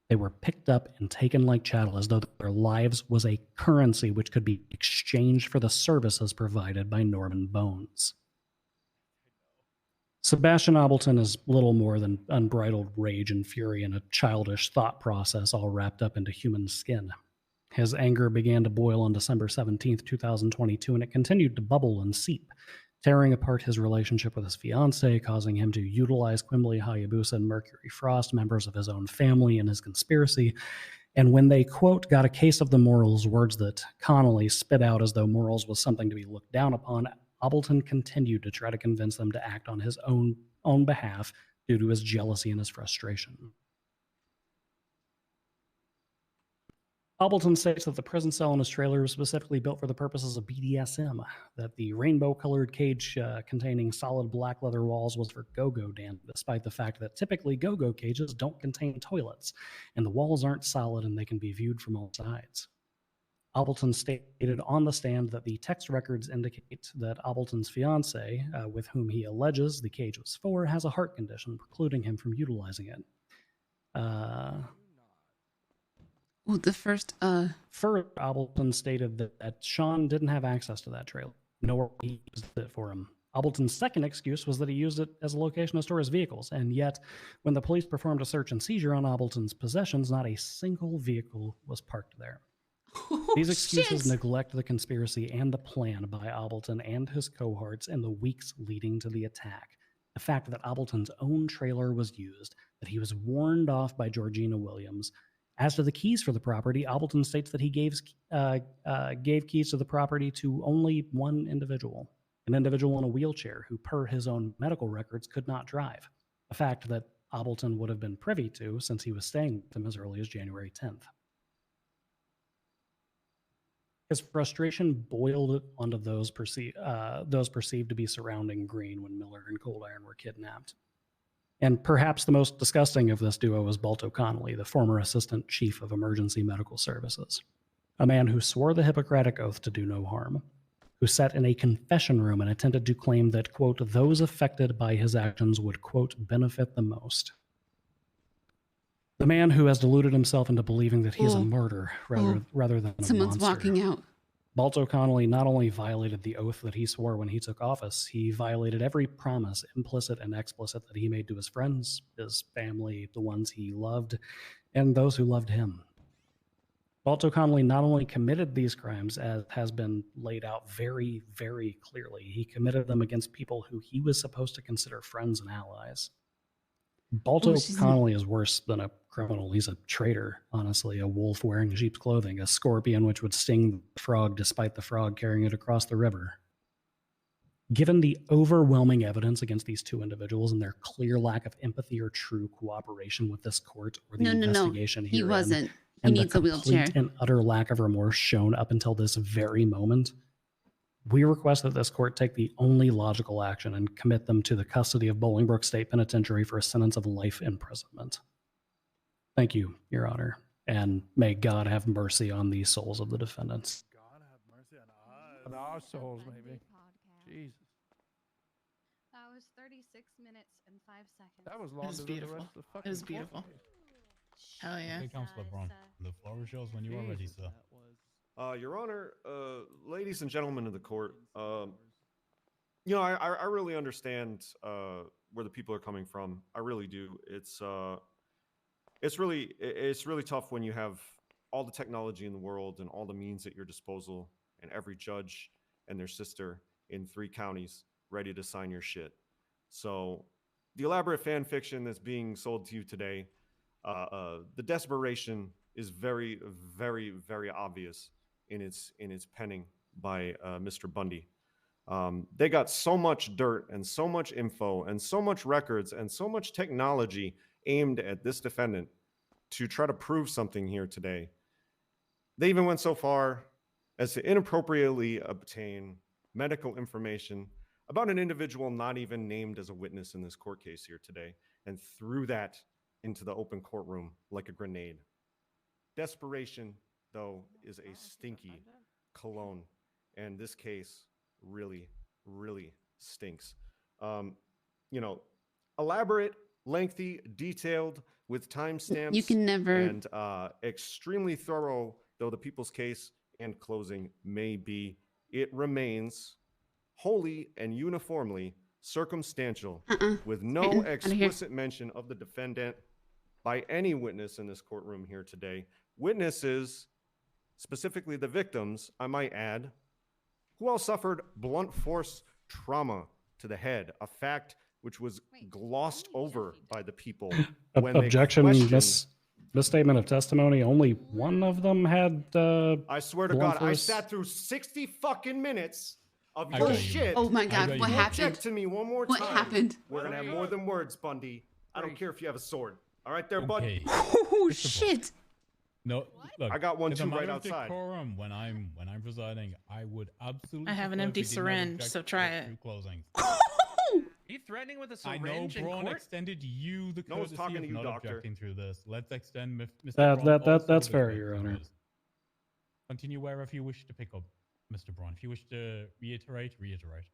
They were picked up and taken like chattel as though their lives was a currency which could be exchanged for the services provided by Norman Bones. Sebastian Ableton is little more than unbridled rage and fury and a childish thought process all wrapped up into human skin. His anger began to boil on December 17th, 2022, and it continued to bubble and seep, tearing apart his relationship with his fiancée, causing him to utilize Quimbley, Hayabusa, and Mercury Frost, members of his own family, in his conspiracy. And when they, quote, got a case of the morals, words that Connolly spit out as though morals was something to be looked down upon, Ableton continued to try to convince them to act on his own behalf due to his jealousy and his frustration. Ableton states that the prison cell in his trailer was specifically built for the purposes of BDSM, that the rainbow-colored cage containing solid black leather walls was for go-go dance, despite the fact that typically go-go cages don't contain toilets, and the walls aren't solid and they can be viewed from all sides. Ableton stated on the stand that the text records indicate that Ableton's fiancée, with whom he alleges the cage was for, has a heart condition precluding him from utilizing it. Further, Ableton stated that Sean didn't have access to that trailer, nor he used it for him. Ableton's second excuse was that he used it as a location to store his vehicles, and yet, when the police performed a search and seizure on Ableton's possessions, not a single vehicle was parked there. These excuses neglect the conspiracy and the plan by Ableton and his cohorts in the weeks leading to the attack. The fact that Ableton's own trailer was used, that he was warned off by Georgina Williams. As to the keys for the property, Ableton states that he gave keys to the property to only one individual, an individual in a wheelchair who, per his own medical records, could not drive, a fact that Ableton would have been privy to since he was staying with him as early as January 10th. His frustration boiled onto those perceived to be surrounding Green when Miller and Cold Iron were kidnapped. And perhaps the most disgusting of this duo was Balto Connolly, the former Assistant Chief of Emergency Medical Services, a man who swore the Hippocratic Oath to do no harm, who sat in a confession room and attempted to claim that, quote, those affected by his actions would, quote, benefit the most. The man who has deluded himself into believing that he is a martyr rather than a Someone's monster. walking out. Balto Connolly not only violated the oath that he swore when he took office, he violated every promise, implicit and explicit, that he made to his friends, his family, the ones he loved, and those who loved him. Balto Connolly not only committed these crimes, as has been laid out very, very clearly, he committed them against people who he was supposed to consider friends and allies. Balto Connolly is worse than a criminal. He's a traitor, honestly, a wolf wearing sheep's clothing, a scorpion which would sting the frog despite the frog carrying it across the river. Given the overwhelming evidence against these two individuals and their clear lack of empathy or true cooperation with this court or the investigation he herein, wasn't. He and needs the a wheelchair. complete and utter lack of remorse shown up until this very moment, we request that this court take the only logical action and commit them to the custody of Bolingbrook State Penitentiary for a sentence of life imprisonment. Thank you, Your Honor, and may God have mercy on the souls of the defendants. On our souls, maybe. Jesus. That was 36 minutes and 5 seconds. That was It longer was than the beautiful. rest of the It fucking was beautiful. Hell yeah. Okay, Councilor Braun. The floor is yours when you are ready, sir. Your Honor, ladies and gentlemen of the court, you know, I really understand where the people are coming from. I really do. It's really tough when you have all the technology in the world and all the means at your disposal, and every judge and their sister in 3 counties ready to sign your shit. So, the elaborate fan fiction that's being sold to you today, the desperation is very, very, very obvious in its penning by Mr. Bundy. They got so much dirt and so much info and so much records and so much technology aimed at this defendant to try to prove something here today. They even went so far as to inappropriately obtain medical information about an individual not even named as a witness in this court case here today, and threw that into the open courtroom like a grenade. Desperation, though, is a stinky cologne, and this case really, really stinks. You know, elaborate, lengthy, detailed, with timestamps. You can never. And extremely thorough, though the people's case and closing may be, it remains wholly and uniformly circumstantial, with no explicit mention of the defendant by any witness in this courtroom here today. Witnesses, specifically the victims, I might add, who all suffered blunt force trauma to the head, a fact which was glossed over by the people when Objection, they questioned. misstatement of testimony. Only one of them had. I swear to God, I sat through 60 fucking minutes of your shit. Oh my God, what happened? Object to me one more What time. happened? We're gonna have more than words, Bundy. I don't care if you have a sword. All right, there, bud. Oh shit! No, look, I got one as a too matter right of outside. Decorum, when I'm presiding, I would absolutely. I have an prefer empty if we did not syringe, object so to try the it. true closing. Are you threatening with a I syringe know in Braun court? extended you the No one's courtesy talking of to you, not doctor. objecting through this. Let's extend Mr. That- Braun also that's the fair, courtesy Your of Honor. this. Continue wherever you wish to pick up, Mr. Braun. If you wish to reiterate.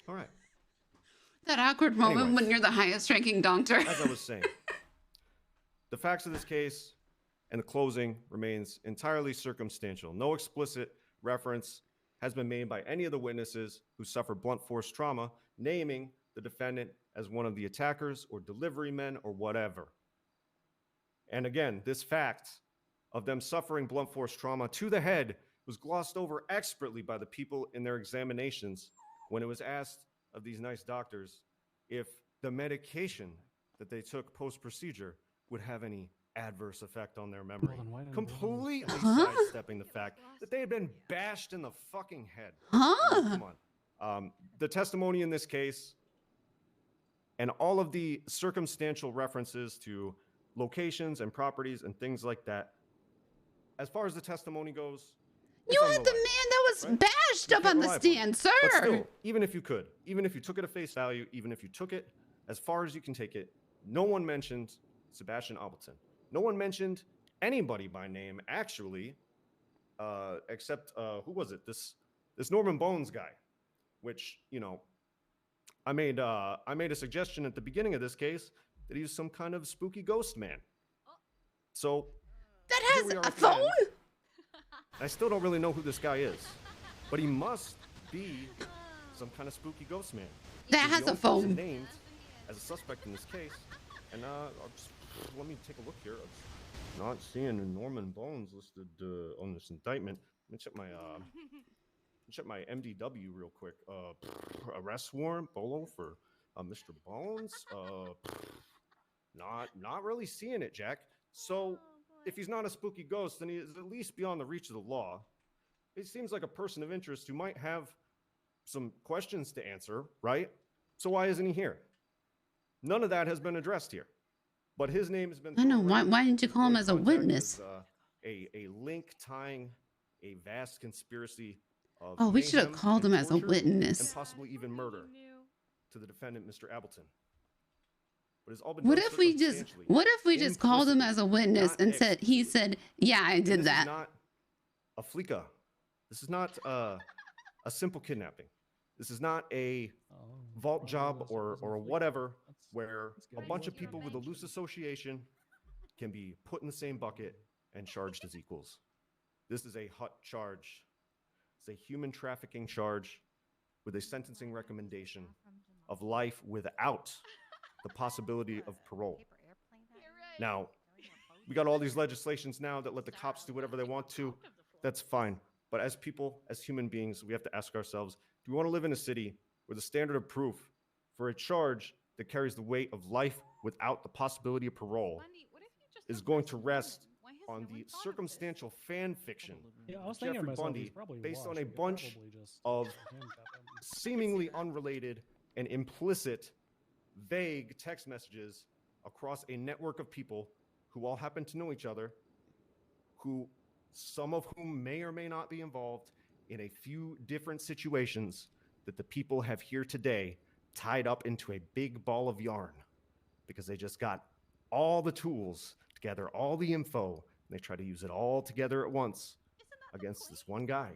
All right. That awkward moment Anyways. when you're the highest ranking doctor. As I was saying, the facts of this case and the closing remains entirely circumstantial. No explicit reference has been made by any of the witnesses who suffered blunt force trauma, naming the defendant as one of the attackers or delivery men or whatever. And again, this fact of them suffering blunt force trauma to the head was glossed over expertly by the people in their examinations when it was asked of these nice doctors if the medication that they took post-procedure would have any adverse effect on their memory. Completely sidestepping the fact that they had been bashed in the fucking head. Come on. The testimony in this case and all of the circumstantial references to locations and properties and things like that, as far as the testimony goes, You had the man that was bashed up on the stand, sir. But still, even if you could, even if you took it at face value, even if you took it as far as you can take it, no one mentioned Sebastian Appleton. No one mentioned anybody by name, actually, except who was it? This Norman Bones guy, which, you know, I made a suggestion at the beginning of this case that he's some kind of spooky ghost man. So that has a phone. I still don't really know who this guy is, but he must be some kind of spooky ghost man. That He's has the a only person phone. named as a suspect in this case, and let me take a look here. I'm not seeing Norman Bones listed on this indictment. Let me check my MDW real quick. Arrest warrant, Bolo, for Mr. Bones. Not really seeing it, Jack. So if he's not a spooky ghost, then he is at least beyond the reach of the law. He seems like a person of interest who might have some questions to answer, right? So why isn't he here? None of that has been addressed here. But his name has been. I know. Why didn't you call him as a witness? A link tying a vast conspiracy of. Oh, we should have mayhem called him and as a torture witness. and possibly even murder to the defendant, Mr. Appleton. But it's all been What done if we just called him as a witness and said he said, "Yeah, I did that." This is not a fleeka. This is not a simple kidnapping. This is not a vault job or whatever where a bunch of people with a loose association can be put in the same bucket and charged as equals. This is a hot charge. It's a human trafficking charge with a sentencing recommendation of life without the possibility of parole. Now, we got all these legislations now that let the cops do whatever they want to. That's fine. But as people, as human beings, we have to ask ourselves, do we want to live in a city where the standard of proof for a charge that carries the weight of life without the possibility of parole is going to rest on the circumstantial fan fiction of Jeffrey Bundy based on a bunch of seemingly unrelated and implicit, vague text messages across a network of people who all happen to know each other, who some of whom may or may not be involved in a few different situations that the people have here today tied up into a big ball of yarn because they just got all the tools to gather all the info and they try to use it all together at once against this one guy.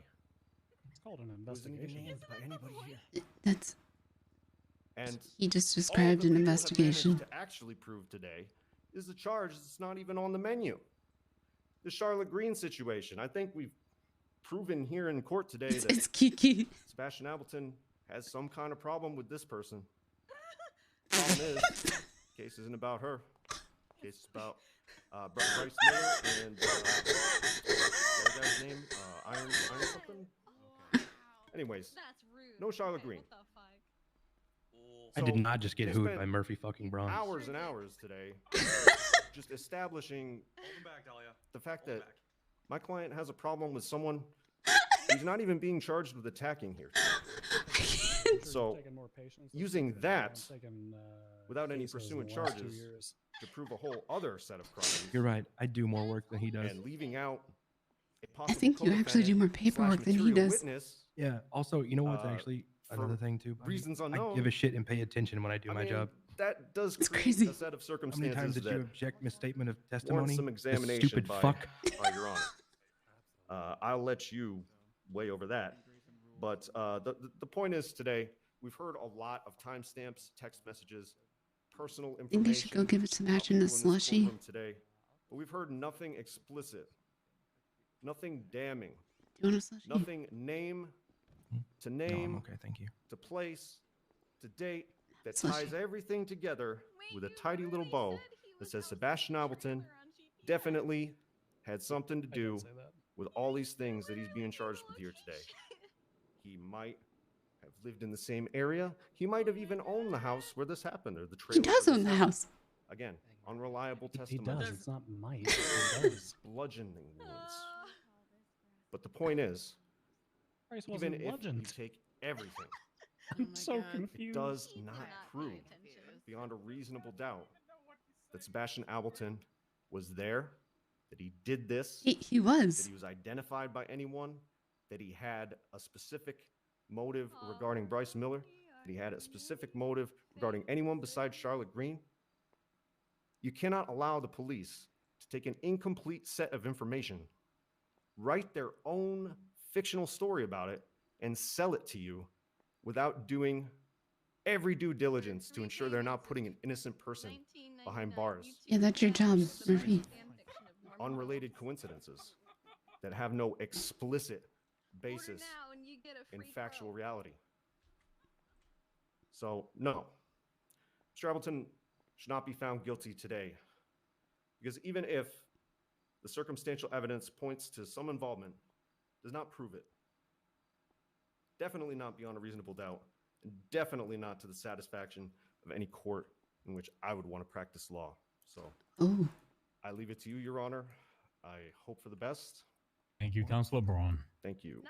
It's called an investigation. By anybody here. That's. And He just described an investigation. to actually prove today is the charge that's not even on the menu. The Charlotte Green situation. I think we've proven here in court today that It's Kiki. Sebastian Appleton has some kind of problem with this person. Problem is, case isn't about her. Case is about Bryce Miller and what guy's name? Iron something. Okay. Anyways, no Charlotte Green. I did not just get hooed by Murphy fucking Braun. Hours and hours today, just establishing the fact that my client has a problem with someone who's not even being charged with attacking here. So, using that without any pursuant charges to prove a whole other set of crimes. You're right. I do more work than he does. And leaving out a I possible think you actually do more co-defendant paperwork than he /material does. witness, Yeah. Also, you know what's actually another thing too? buddy? reasons I unknown. give a shit and pay attention when I do my job. That does It's create crazy. a set of How circumstances many times did that you object misstatement of warrant testimony? some You examination stupid by, fuck. by Your Honor. I'll let you weigh over that. But the point is today, we've heard a lot of timestamps, text messages, personal information. Think I should go give it to Sebastian the people in this slushy. courtroom today, but we've heard nothing explicit, nothing damning, Do you want a slushy? nothing name to No, name, I'm okay. Thank you. to place, to date, that Slushy. ties everything together with a tidy little bow that says Sebastian Appleton definitely had something to do with all these things that he's being charged with here today. He might have lived in the same area. He might have even owned the house where this happened, or the trailer. He does where own this the happened. house. Again, unreliable He testimony. does. It's not might. He does. Bludgeoning wounds. But the point is, Bryce even wasn't if you bludgeoned. take everything, I'm so it confused. does not prove beyond a reasonable doubt that Sebastian Appleton was there, that he did this, He that was. he was identified by anyone, that he had a specific motive regarding Bryce Miller, that he had a specific motive regarding anyone besides Charlotte Green, you cannot allow the police to take an incomplete set of information, write their own fictional story about it, and sell it to you without doing every due diligence to ensure they're not putting an innocent person behind bars. Yeah, that's your job, Murphy. Unrelated coincidences that have no explicit basis in factual reality. So, no, Mr. Appleton should not be found guilty today, because even if the circumstantial evidence points to some involvement, does not prove it. Definitely not beyond a reasonable doubt, and definitely not to the satisfaction of any court in which I would want to practice law. So, I leave it to you, Your Honor. I hope for the best. Thank you, Councilor Braun. Thank you.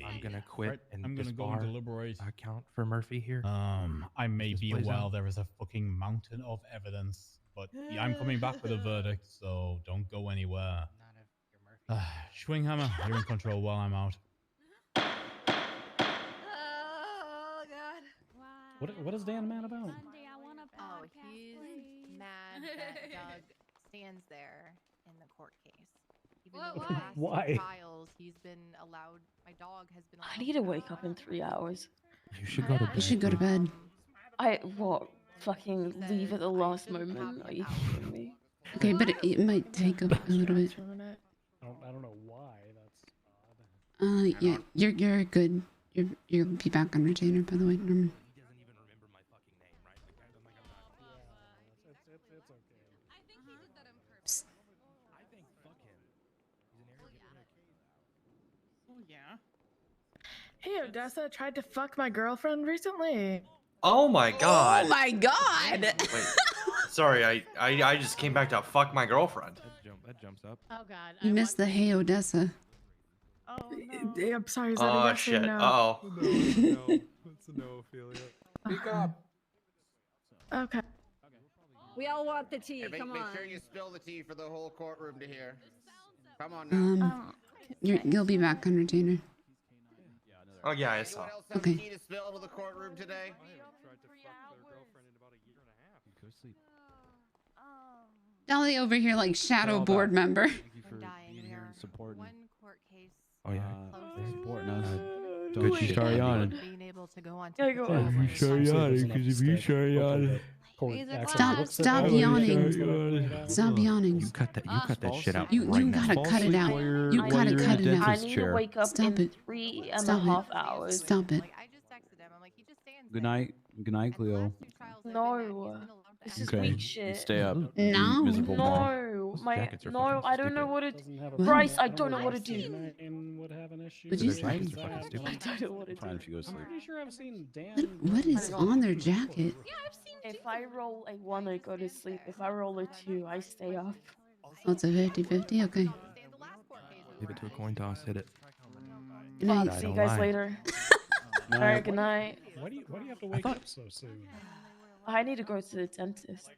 I'm gonna quit Right, and I'm gonna go and deliberate. Account for Murphy here. I may Just be plays aware out. there is a fucking mountain of evidence, but yeah, I'm coming back with a verdict, so don't go anywhere. Schwinghammer, you're in control while I'm out. Oh God. What is Dan mad about? Oh, he's mad that Doug stands there in the court case. Even though the last Why? trials, he's been allowed. My dog has been. I need to wake up in 3 hours. You should go to bed. You should go to bed. What? Fucking leave at the last moment? Are you kidding me? Okay, but it might take a little bit. I don't know why. That's Yeah, you're good. You'll be back on retainer, by the way, Norman. it's okay. I think he did that on purpose. Psst. Oh yeah. Hey, Odessa tried to fuck my girlfriend recently. Oh my god. Oh my god! Wait, sorry, I just came back to fuck my girlfriend. That jumps up. Oh god. You missed the Hey Odessa. Oh no. I'm sorry, is that a Oh yes or shit. no? Uh-oh. No, it's a no, Ophelia. Speak up. Okay. We all want the tea. Hey, make Come on. sure you spill the tea for the whole courtroom to hear. Come on now. You'll be back on retainer. Oh yeah, I saw. Anyone else have Okay. tea to spill into the courtroom today? Go sleep. Dolly over here like shadow all board back. member. Thank you for being here and supporting. One court case. Oh yeah. Closer Supporting us. Good Don't you shit. start yawning. being able to go on. Yeah, go to on. You start yawning, because if you start yawning. Stop yawning. Stop yawning. You cut that shit out. You right gotta now. cut it out. You gotta cut it out. I need to wake up Stop in it. 3.5 hours. Stop it. Good night. Good night, Cleo. No. This is Okay. weak shit. Stay up. No. You miserable mom. No, I don't know what to do. Bryce, I don't know what to do. Would have an issue. Would you with say- that. I don't know what to Fine do. if you go to I'm sleep. pretty sure I've seen Dan. What is on their jacket? If I roll a 1, I go to sleep. If I roll a 2, I stay up. Oh, it's a 50-50? Okay. Leave it to a coin toss. Hit it. Good night. See you guys later. Alright, good night. Why do you have to wake up so soon? I need to go to the dentist.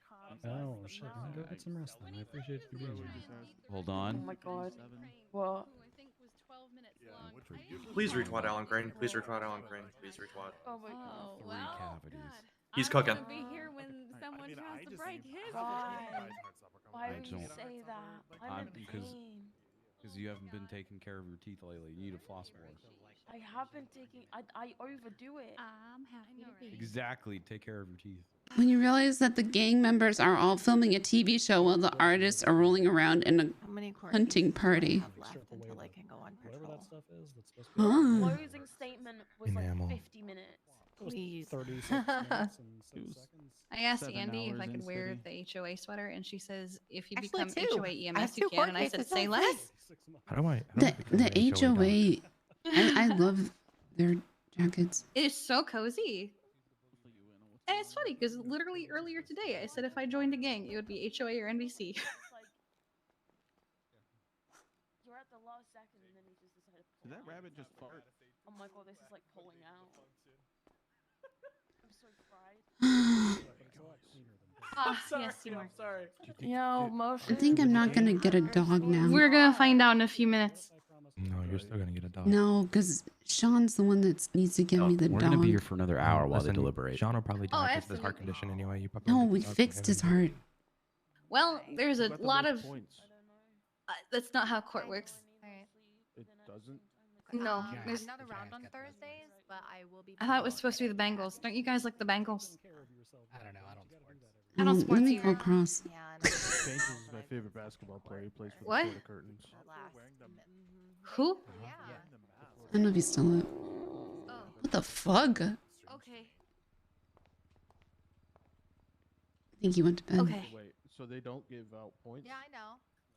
Oh shit! Then go get some rest then. I appreciate you being here. Hold Oh on. my god. What? Please retweet Alan Crane. Please retweet Alan Crane. Please retweet. Oh my god. Oh wow. He's cooking. I'll be here when someone tries to break his. Why I would you don't- say that? I'm in because pain. you haven't been taking care of your teeth lately. You need to floss more. I have been taking. I overdo it. I'm happy to be. Exactly. Take care of your teeth. When you realize that the gang members are all filming a TV show while the artists are rolling around in a hunting party. Until I can go on Whatever that stuff is, that's supposed to Huh. Closing statement was Enamel. like 50 minutes. Please. 36 minutes and 6 seconds. I asked 7 Andy if I hours could in wear steady. the HOA sweater, and she says if you Actually, become two. HOA I EMS, have you 2 can. court And I said, cases, say so less. How do I? The HOA, I love their jackets. It is so cozy. And it's funny because literally earlier today I said if I joined a gang, it would be HOA or NBC. You're at the last second and then you just decided to Did that rabbit just fart? Oh my god, this is like pulling out. I'm so fried. Yes, you are. Yo, I motion. think I'm not gonna get a dog now. We're gonna find out in a few minutes. No, you're still gonna get a dog. No, because Sean's the one that needs to give me the We're dog. gonna be here for another hour while they Listen, deliberate. Sean will probably Oh, die because of his heart absolutely. condition anyway. You probably No, won't get we the dog from fixed his heaven. heart. Well, there's a What about the lot most of. points? That's not how court works. It doesn't. No, There's there's. another round on Thursdays, but I will be. I thought it was supposed to be the Bengals. Don't you guys like the Bengals? I don't know. I don't sports. I don't Let sports me either. call Cross. Banks is my favorite basketball player. He plays for What? the Florida Curtains. Who? I don't know if he's still up. What the fuck? I Okay. think he went to bed. Okay. Wait, so they don't give out points? Yeah, I know.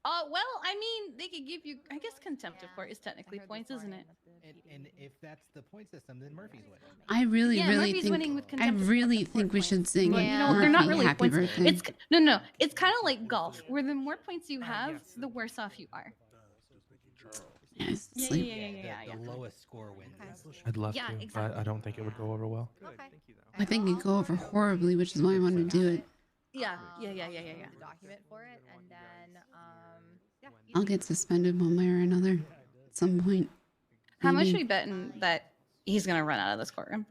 Oh well, I mean, they could give you. I guess contempt of court is technically points, isn't it? And if that's the point system, then Murphy's winning. I really, Yeah, really Murphy's winning with think. I contempt of really think we should sing. But, you know, Murphy, they're not really Happy points. Birthday. It's no. It's kind of like golf, where the more points you have, the worse off you are. Yes, Yeah, sleep. The lowest score wins. I'd love Yeah, to, exactly. but I don't think it would go over well. I think it'd go over horribly, which is why I wanted to do it. Yeah. The document for it, and then yeah. I'll get suspended one way or another at some point. How much are Maybe. we betting that he's gonna run out of this courtroom?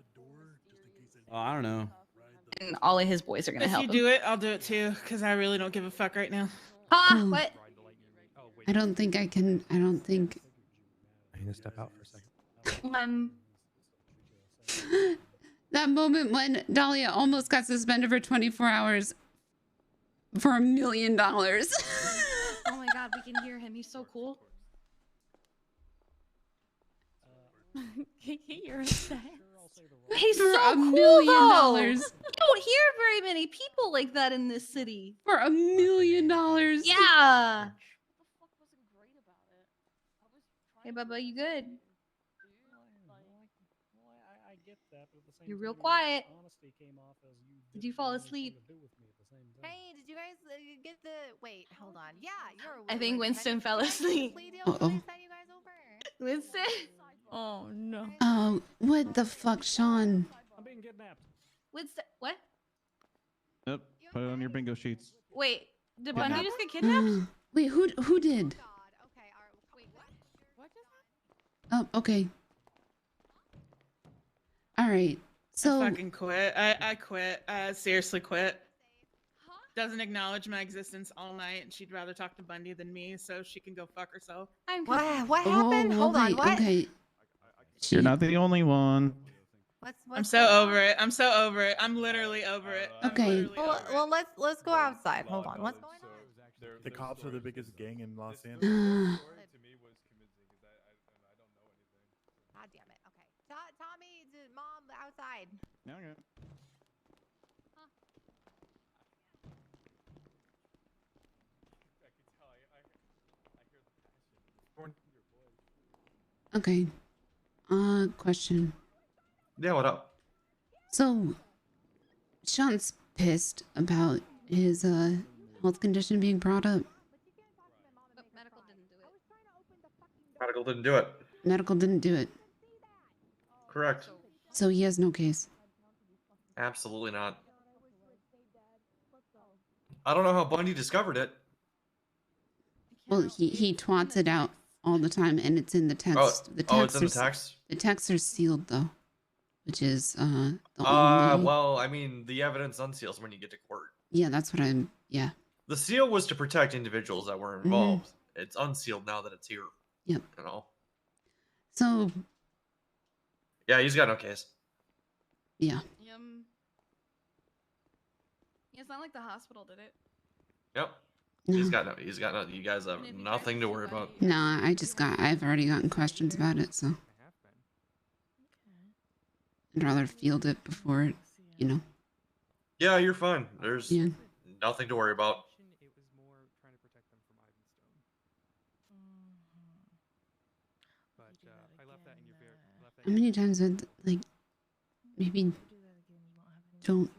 Oh, I don't know. And all of his boys are gonna If help you him. do it, I'll do it too, because I really don't give a fuck right now. Ah, Cool. what? I don't think I can. I don't think. I need to step out for a second. That moment when Dahlia almost got suspended for 24 hours for $1 million. Oh my god, we can hear him. He's so cool. You're upset. He's For so $1 cool, million. though. You don't hear very many people like that in this city. For $1 million. Yeah. Hey, Bubba, you good? I get that, but at the same You're real time, quiet. honesty came off as you Did you fall asleep? Hey, did you guys get the? Wait, hold on. Yeah, you're. I think Winston fell asleep. Uh-oh. Winston? Oh no. Oh, what the fuck, Sean? I'm being kidnapped. Winston, what? Yep. Put it on your bingo sheets. Wait, did Kidnapped. Bundy just get kidnapped? Wait, who did? Oh, okay. All right. So I fucking quit. I quit. I seriously quit. Doesn't acknowledge my existence all night, and she'd rather talk to Bundy than me, so she can go fuck herself. What Oh, happened? Hold on. wait, What? Okay. You're not the only one. I'm so over it. I'm so over it. I'm literally over it. Okay. Well, let's go outside. Hold on. What's going on? The cops are the biggest gang in Los Angeles. God damn it. Okay. Tommy, mom, outside. Okay. Okay. Question. Yeah, what up? So, Sean's pissed about his health condition being brought up. Medical didn't do it. Medical didn't do it. Correct. So he has no case. Absolutely not. I don't know how Bundy discovered it. Well, he twats it out all the time, and it's in the text. It's in the text? The texts are sealed though, which is the only. Well, I mean, the evidence unseals when you get to court. Yeah, that's what I'm. Yeah. The seal was to protect individuals that were involved. It's unsealed now that it's here. Yep. You know. So. Yeah, he's got no case. Yeah. It's not like the hospital did it. Yep. No. He's got no. You guys have nothing to worry about. No, I've already gotten questions about it, so. I'd rather field it before it, you know. Yeah, you're fine. There's Yeah. nothing to worry about. How many times would like maybe don't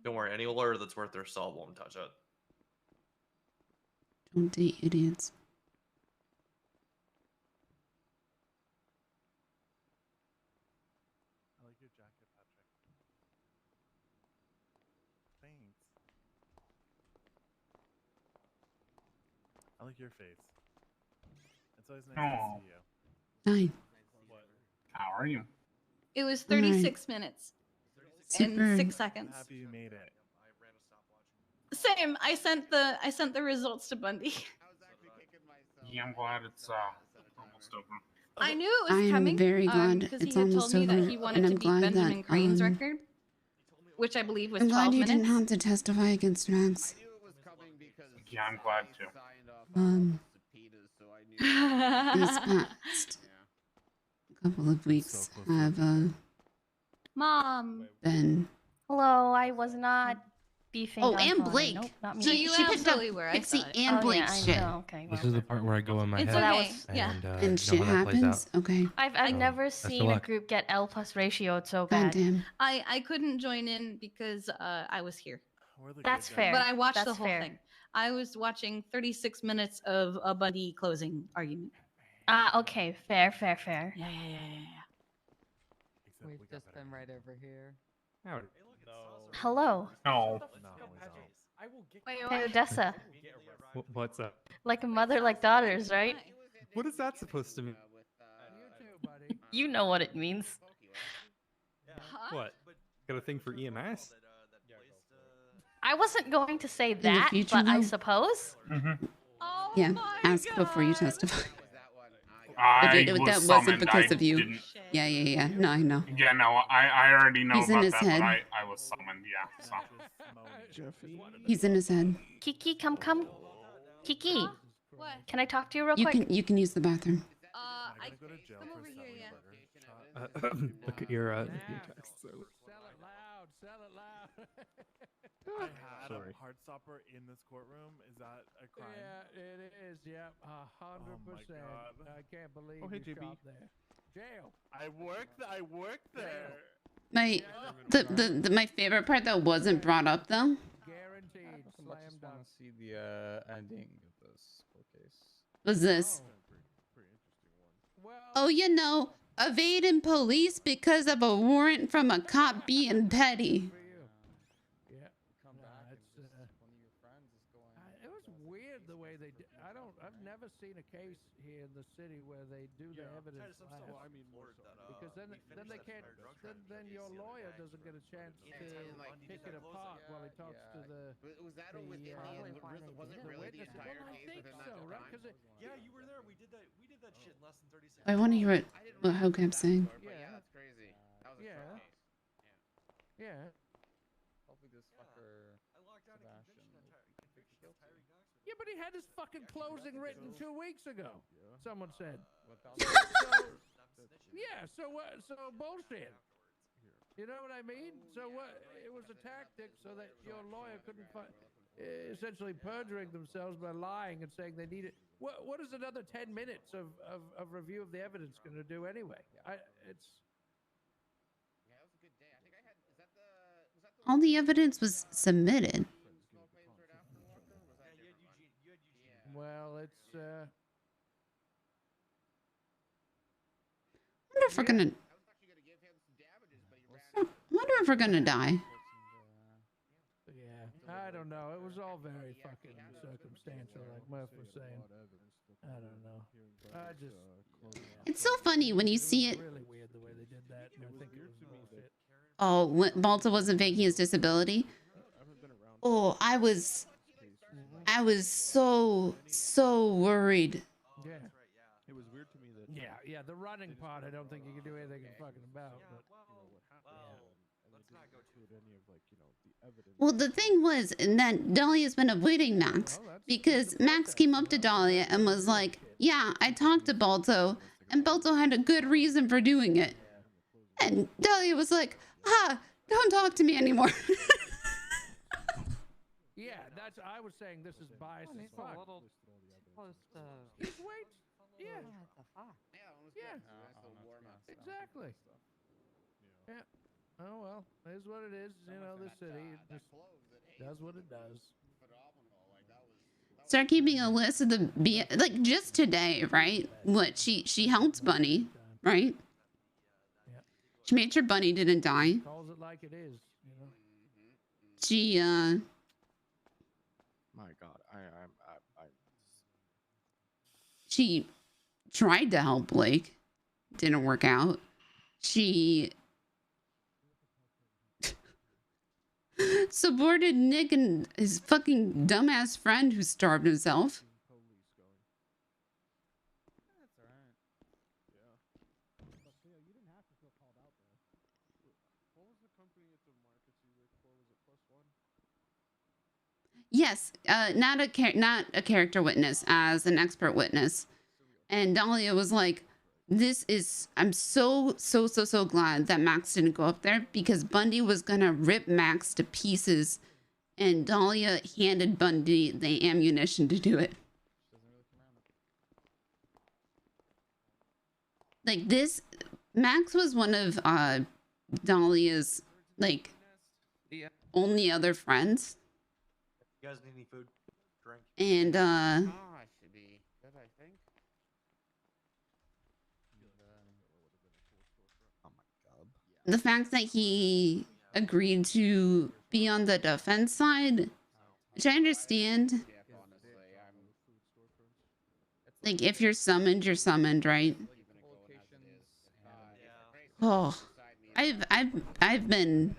Don't worry, any lawyer that's worth their salt won't touch it. date idiots? I like your jacket, Patrick. Thanks. I like your face. It's Oh, Hi. how are you? It was All right. 36 minutes Super. and 6 seconds. Happy you made it. Same. I sent the results to Bundy. Yeah, I'm glad it's almost over. I knew it I was am coming. very glad Because it's he had told almost me that over, he and wanted I'm to beat glad Benjamin that Crane's record, which I believe was I'm 12 glad you minutes. didn't have to testify against Max. Yeah, I'm glad too. These past couple of weeks have Mom. been. Hello, I was not beefing. Oh, on and Connor. Blake. Nope, not me. She picked up Pixie and Blake's shit. Okay, This is the part where I go in my It's head. okay, yeah. And, And you know shit how that plays happens. out. Okay. I've never best of seen a luck. group get L plus ratioed so God bad. damn. I couldn't join in because I was here. That's fair. But I watched That's the whole fair. thing. I was watching 36 minutes of a Bundy closing argument. Okay, fair. Yeah. We've just been right over here. Hello. No. Hey, Odessa. What's up? Like a mother, like daughters, right? What is that supposed to mean? You know what it means. What? Got a thing for EMS? I wasn't going to say the that, future, but I though? suppose. Yeah. Ask before you testify. I That was wasn't summoned. because I of you. didn't- Yeah. No, I know. Yeah, no, I already know He's in about his that, head. but I was summoned, yeah. So. He's in his head. Kiki, come. Kiki, What? can I talk to you real You quick? can use the bathroom. I come over here, yeah. Look at your texts. Sell it loud. I had a Heartstopper in this courtroom. Is that a crime? Yeah, it is. Yep, 100%. I can't believe hey, you JB. shot there. Jail. I worked there. My favorite part that wasn't brought up though Guaranteed. Slam just dunk. want to see the ending of this court case. was this. Oh, evading police because of a warrant from a cop being petty. Yeah. Come back. It's, One of your friends is going. it was weird the way they did. I've never seen a case here in the city where they do the evidence last. Because then they can't. Then your lawyer doesn't get a chance to pick it apart while he talks to the. Was that a Whitney? Was it really the entire case? I think so, right? Because Yeah, you were there. We did that shit in less than 30 seconds. I want to hear what Hokap's saying. Yeah, that's crazy. That was a Yeah. short case. Yeah. Hopefully this fucker Sebastian will fix guilty. Yeah, but he had his fucking closing written 2 weeks ago. Someone said. So bullshit. You know what I mean? So what? It was a tactic so that your lawyer couldn't essentially perjuring themselves by lying and saying they need it. What is another 10 minutes of review of the evidence going to do anyway? All the evidence was submitted. Well, it's. I wonder if we're gonna die. Yeah, I don't know. It was all very fucking circumstantial, like Murph was saying. I don't know. I just. It's so funny when you see it. Really weird the way they did that. And I think it was bullshit. Oh, Balta wasn't faking his disability. Oh, I was so worried. Yeah. It was weird to me that. Yeah. The running part, I don't think you can do anything fucking about. But, Well, the thing was that Dahlia's been avoiding Max because Max came up to Dahlia and was like, "Yeah, I talked to Balto, and Balto had a good reason for doing it." And Dahlia was like, don't talk to me anymore." Yeah, I was saying this is biased as fuck. Close to. Just wait. Yeah. What the fuck? Yeah. Exactly. Yeah. Oh well, it is what it is. You know, the city it just does what it does. Start keeping a list of the like just today, right? What she helped Bunny, right? She made sure Bunny didn't die. Calls it like it is. You know. She My God, I she tried to help Blake. Didn't work out. She supported Nick and his fucking dumbass friend who starved himself. Yes, not a character witness, as an expert witness. And Dahlia was like, I'm so glad that Max didn't go up there, because Bundy was gonna rip Max to pieces, and Dahlia handed Bundy the ammunition to do it. Like this, Max was one of Dahlia's like only other friends. You guys need any food? Drink? And should be good, I think. Oh my god. the fact that he agreed to be on the defense side, which I understand. Like, if you're summoned, right? Oh, I've been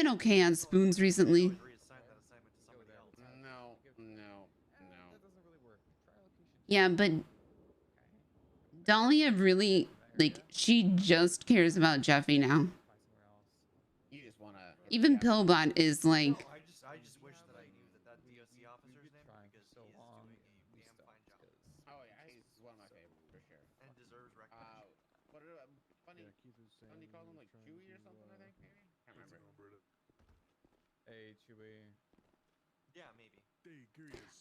okay on spoons recently. No. Yeah, but Dahlia really, like, she just cares about Jeffy now. You just wanna. Even Pillbot is like, I just wish that I knew that DOC officer's name, because he is doing a damn fine job. Oh yeah, he's one of my favorites for sure. And deserves recognition. What funny? Funny call him like Chewy or something. I think maybe. Can't remember. Hey, Chewy. Yeah, maybe.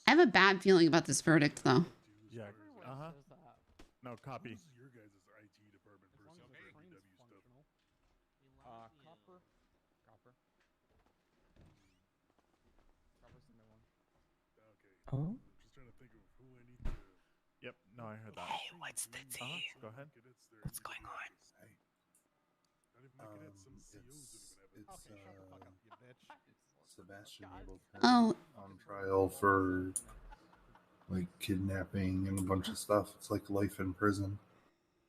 I have a bad feeling about this verdict, though. Yeah. No, copy. Your guys' IT department person for DW stuff. Copper. Copper's the new one. Okay. Oh. Just trying to think of who I need to. Yep. No, I heard that. Hey, what's the tea? Go ahead. What's going on? Sebastian Oh. on trial for like kidnapping and a bunch of stuff. It's like life in prison.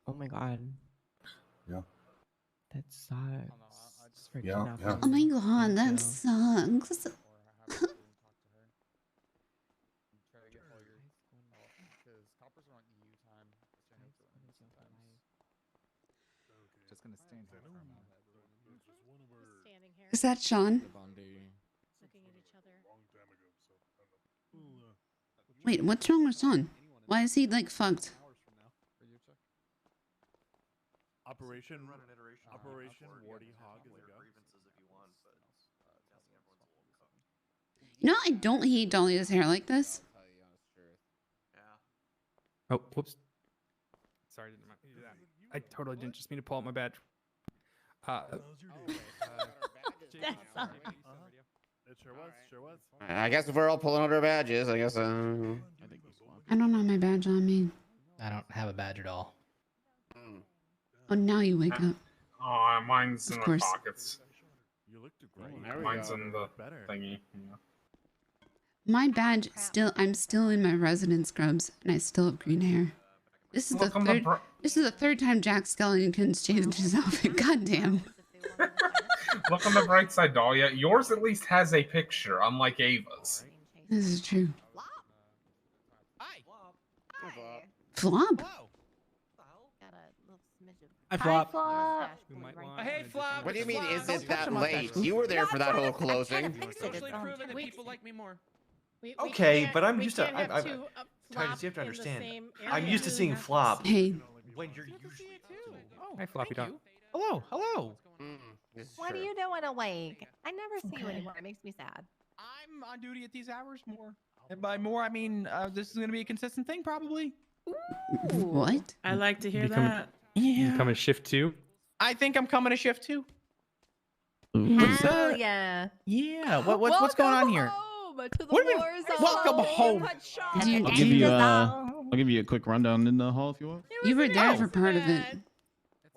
Oh my god. Yeah. That sucks. Yeah. Oh my god, that sucks. Just gonna stand here for a moment. Is that Sean? Looking at each other. Wait, what's wrong with Sean? Why is he like fucked? Operation Warty Hog is a go. You know, I don't hate Dahlia's hair like this. Oh, whoops. Sorry, didn't mean to do that. I totally didn't just mean to pull out my badge. It sure was. I guess if we're all pulling out our badges, I guess. I don't have my badge on me. I don't have a badge at all. Oh, now you wake up. Oh, mine's Of in my course. pockets. You looked great. There we Mine's go. in the Better. thingy. Yeah. My badge I'm still in my resident scrubs, and I still have green hair. This is Look on the this is the third time Jack Skellington's changed his outfit. Goddamn. Look on the bright side, Dahlia. Yours at least has a picture, unlike Ava's. This is true. Hi. Flop. Got a little smidge of. Hi, Flop. Hey, Flop. What do you mean? Is it that late? You were there for that whole closing. Socially proven that people like me more. Okay, but I'm used to. Titus, you have to understand. I'm used to seeing Flop. Hey. When you're usually. Hi, Floppy Dog. Hello. What are you doing awake? I never see you anymore. It makes me sad. I'm on duty at these hours more. And by more, I mean this is going to be a consistent thing, probably. What? I like to hear Become- that. You come in shift 2? I think I'm coming to shift 2. Hell yeah. Yeah. What's going on here? To the What do you mean? war zone. Welcome home. Dude, I'll give you a quick rundown in the hall if you want. You were there for part of it.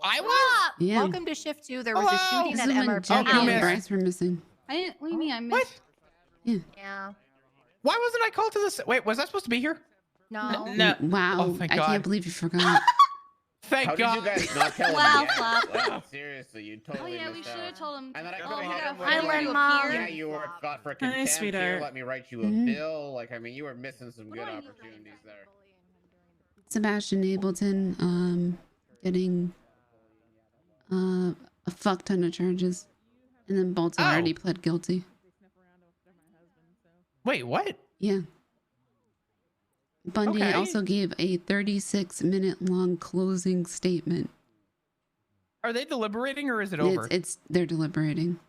I was. Yeah. Welcome to Shift 2. There was a Hello. shooting This at is when MRP. Jackie you and missed. Bryce were missing. I didn't. What do you mean? I missed. Yeah. Why wasn't I called to this? Wait, was I supposed to be here? No. No. Wow. Oh, thank I God. can't believe you forgot. Thank How God. did you guys not tell him Wow, yet? Flop. Like, seriously, you Oh totally yeah, we missed should have out. told him. And then I Oh, could have hit him with I like, learned mom. yeah, you were caught for Hi, contempt. Here, sweetheart. let me write you a Mhm. bill. Like, I mean, you were missing some good opportunities there. Sebastian Ableton, getting a fuck ton of charges, and then Bolton already pled guilty. Wait, what? Yeah. Bundy Okay. also gave a 36-minute long closing statement. Are they deliberating or is it over? They're deliberating,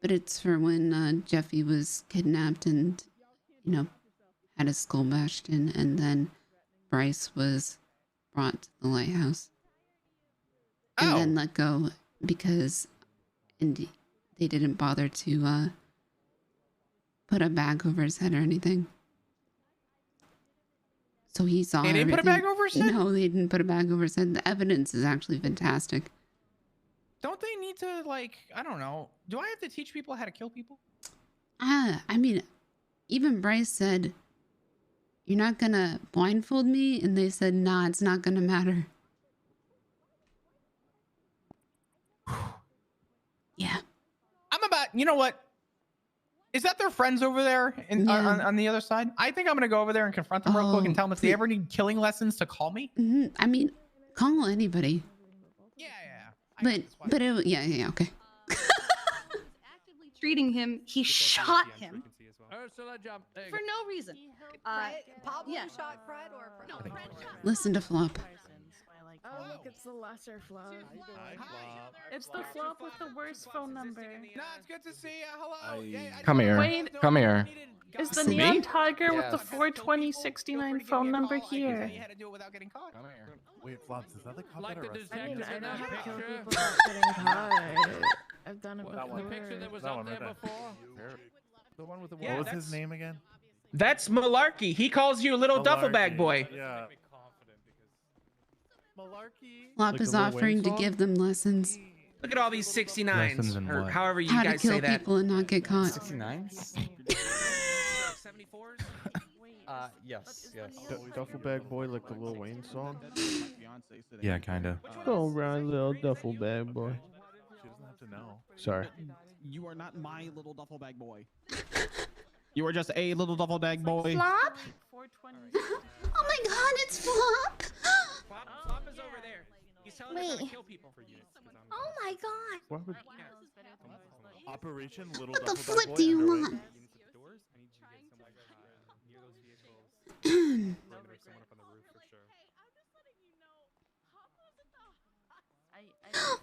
but it's for when Jeffy was kidnapped and, had his skull bashed in, and then Bryce was brought to the lighthouse and then let go because they didn't bother to put a bag over his head or anything. So he saw They didn't put a everything. bag over his head? No, they didn't put a bag over his head. The evidence is actually fantastic. Don't they need to, like, I don't know. Do I have to teach people how to kill people? I mean, even Bryce said, "You're not gonna blindfold me," and they said, "Nah, it's not gonna matter." Yeah. I'm about, you know what? Is that their friends over there on the other side? I think I'm going to go over there and confront them real quick and tell them if they ever need killing lessons to call me. I mean, call anybody. Yeah. Okay. Treating him, he shot him Ursula, jump. There you for go. no reason. Pablo yeah. shot Fred or Fred? No, Fred shot Listen to Flop. Oh, look, it's the lesser flop. It's the flop with the worst phone number. No, it's good to see you. Hello. Come here. Wait. Come here. Is the Me? neon tiger with the 42069 phone number here? Wait, Flops, is that the cop Like that the arrested I you? mean, I know how to kill picture. people without getting caught. I've done it That one. The picture that was That up one there right there. before. The one with the What was his name again? That's Malarkey. He calls you a little duffel bag Malarkey, boy. Yeah. Flop Like is the Lil Wayne offering to song? give them lessons. Look at all these 69s, Lessons in or what? however you How to guys kill say that. people and not get caught. 69s? 74s? Yes. Duffel bag boy, like the Lil Wayne song. Yeah, kinda. Go around, little duffel bag boy. She doesn't have to know. Sorry. You are not my little duffel bag boy. You are just a little duffel bag boy. Flop? Oh my God, it's Flop. Flop is over there. He's telling us how to kill people. Oh my god. What would... Operation Little What the Duffel flip Bag do Boy you underway? want?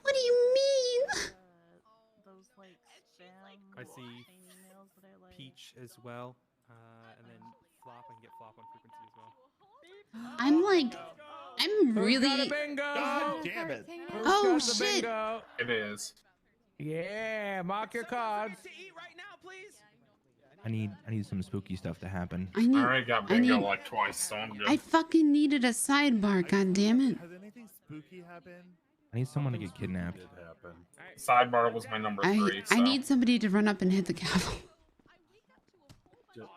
What do you mean? Those like spam I see emails that I like. Peach as well, and then Flop. I can get Flop on frequency as well. I'm really. God damn it. Oh shit! It is. Yeah, mark your cards. I need some spooky stuff to happen. I need. I already got I bingo need- like twice, so I'm good. I fucking needed a sidebar. God damn it! Has anything spooky happened? I need someone to get kidnapped. Sidebar was my number 3. I So. need somebody to run up and hit the gavel.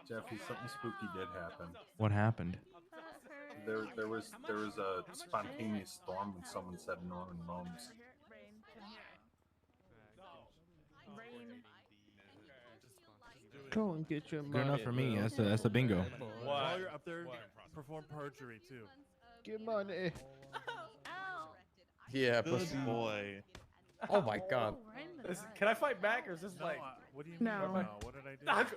Jeffy, something spooky did happen. What happened? There was a spontaneous storm when someone said Norman Moans. Go and get your money. Good enough for me. That's a bingo. While you're up there, perform perjury too. Get money. Yeah, Good pussy. boy. Oh my god. Can I fight back, or is this like? What do you No. mean? No. What did I do?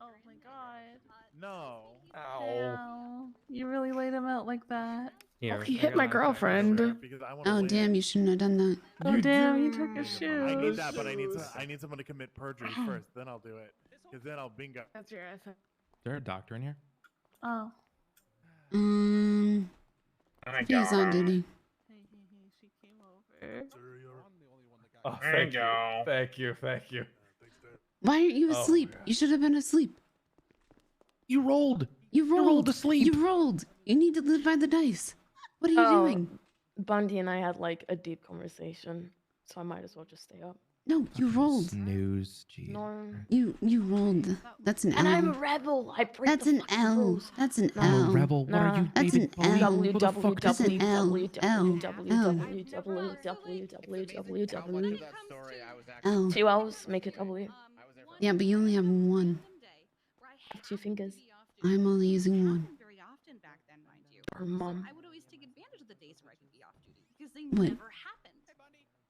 Oh my god. No. Ow. You really laid him out like that. Here, he I hit got my mine. girlfriend. Because I want to Oh damn! You shouldn't have done that. Oh damn, you took his I need shoes. that, but I need someone to commit perjury first. Then I'll do it. Because then I'll bingo. That's your effort. Is there a doctor in here? Oh. He's on duty. She came over. Oh, There you go. Thank you. Why aren't you Oh, asleep? yeah. You should have been asleep. You rolled. You rolled. rolled asleep. You rolled. You need to live by the dice. What are you doing? Bundy and I had like a deep conversation. so I might as well just stay up. No, you rolled. Snooze. Jeez. No. You rolled. That's an L. And I'm a rebel. I break That's the an fucking L. rules. That's an No. L. A rebel? What are you, That's an David L. Bowie? Who the fuck That's an L. L. L. 2 L's make it W. Yeah, but you only have one. 2 fingers. I'm only using one. Or mom. I would always take advantage of the days where I could be off duty because they What? never happened.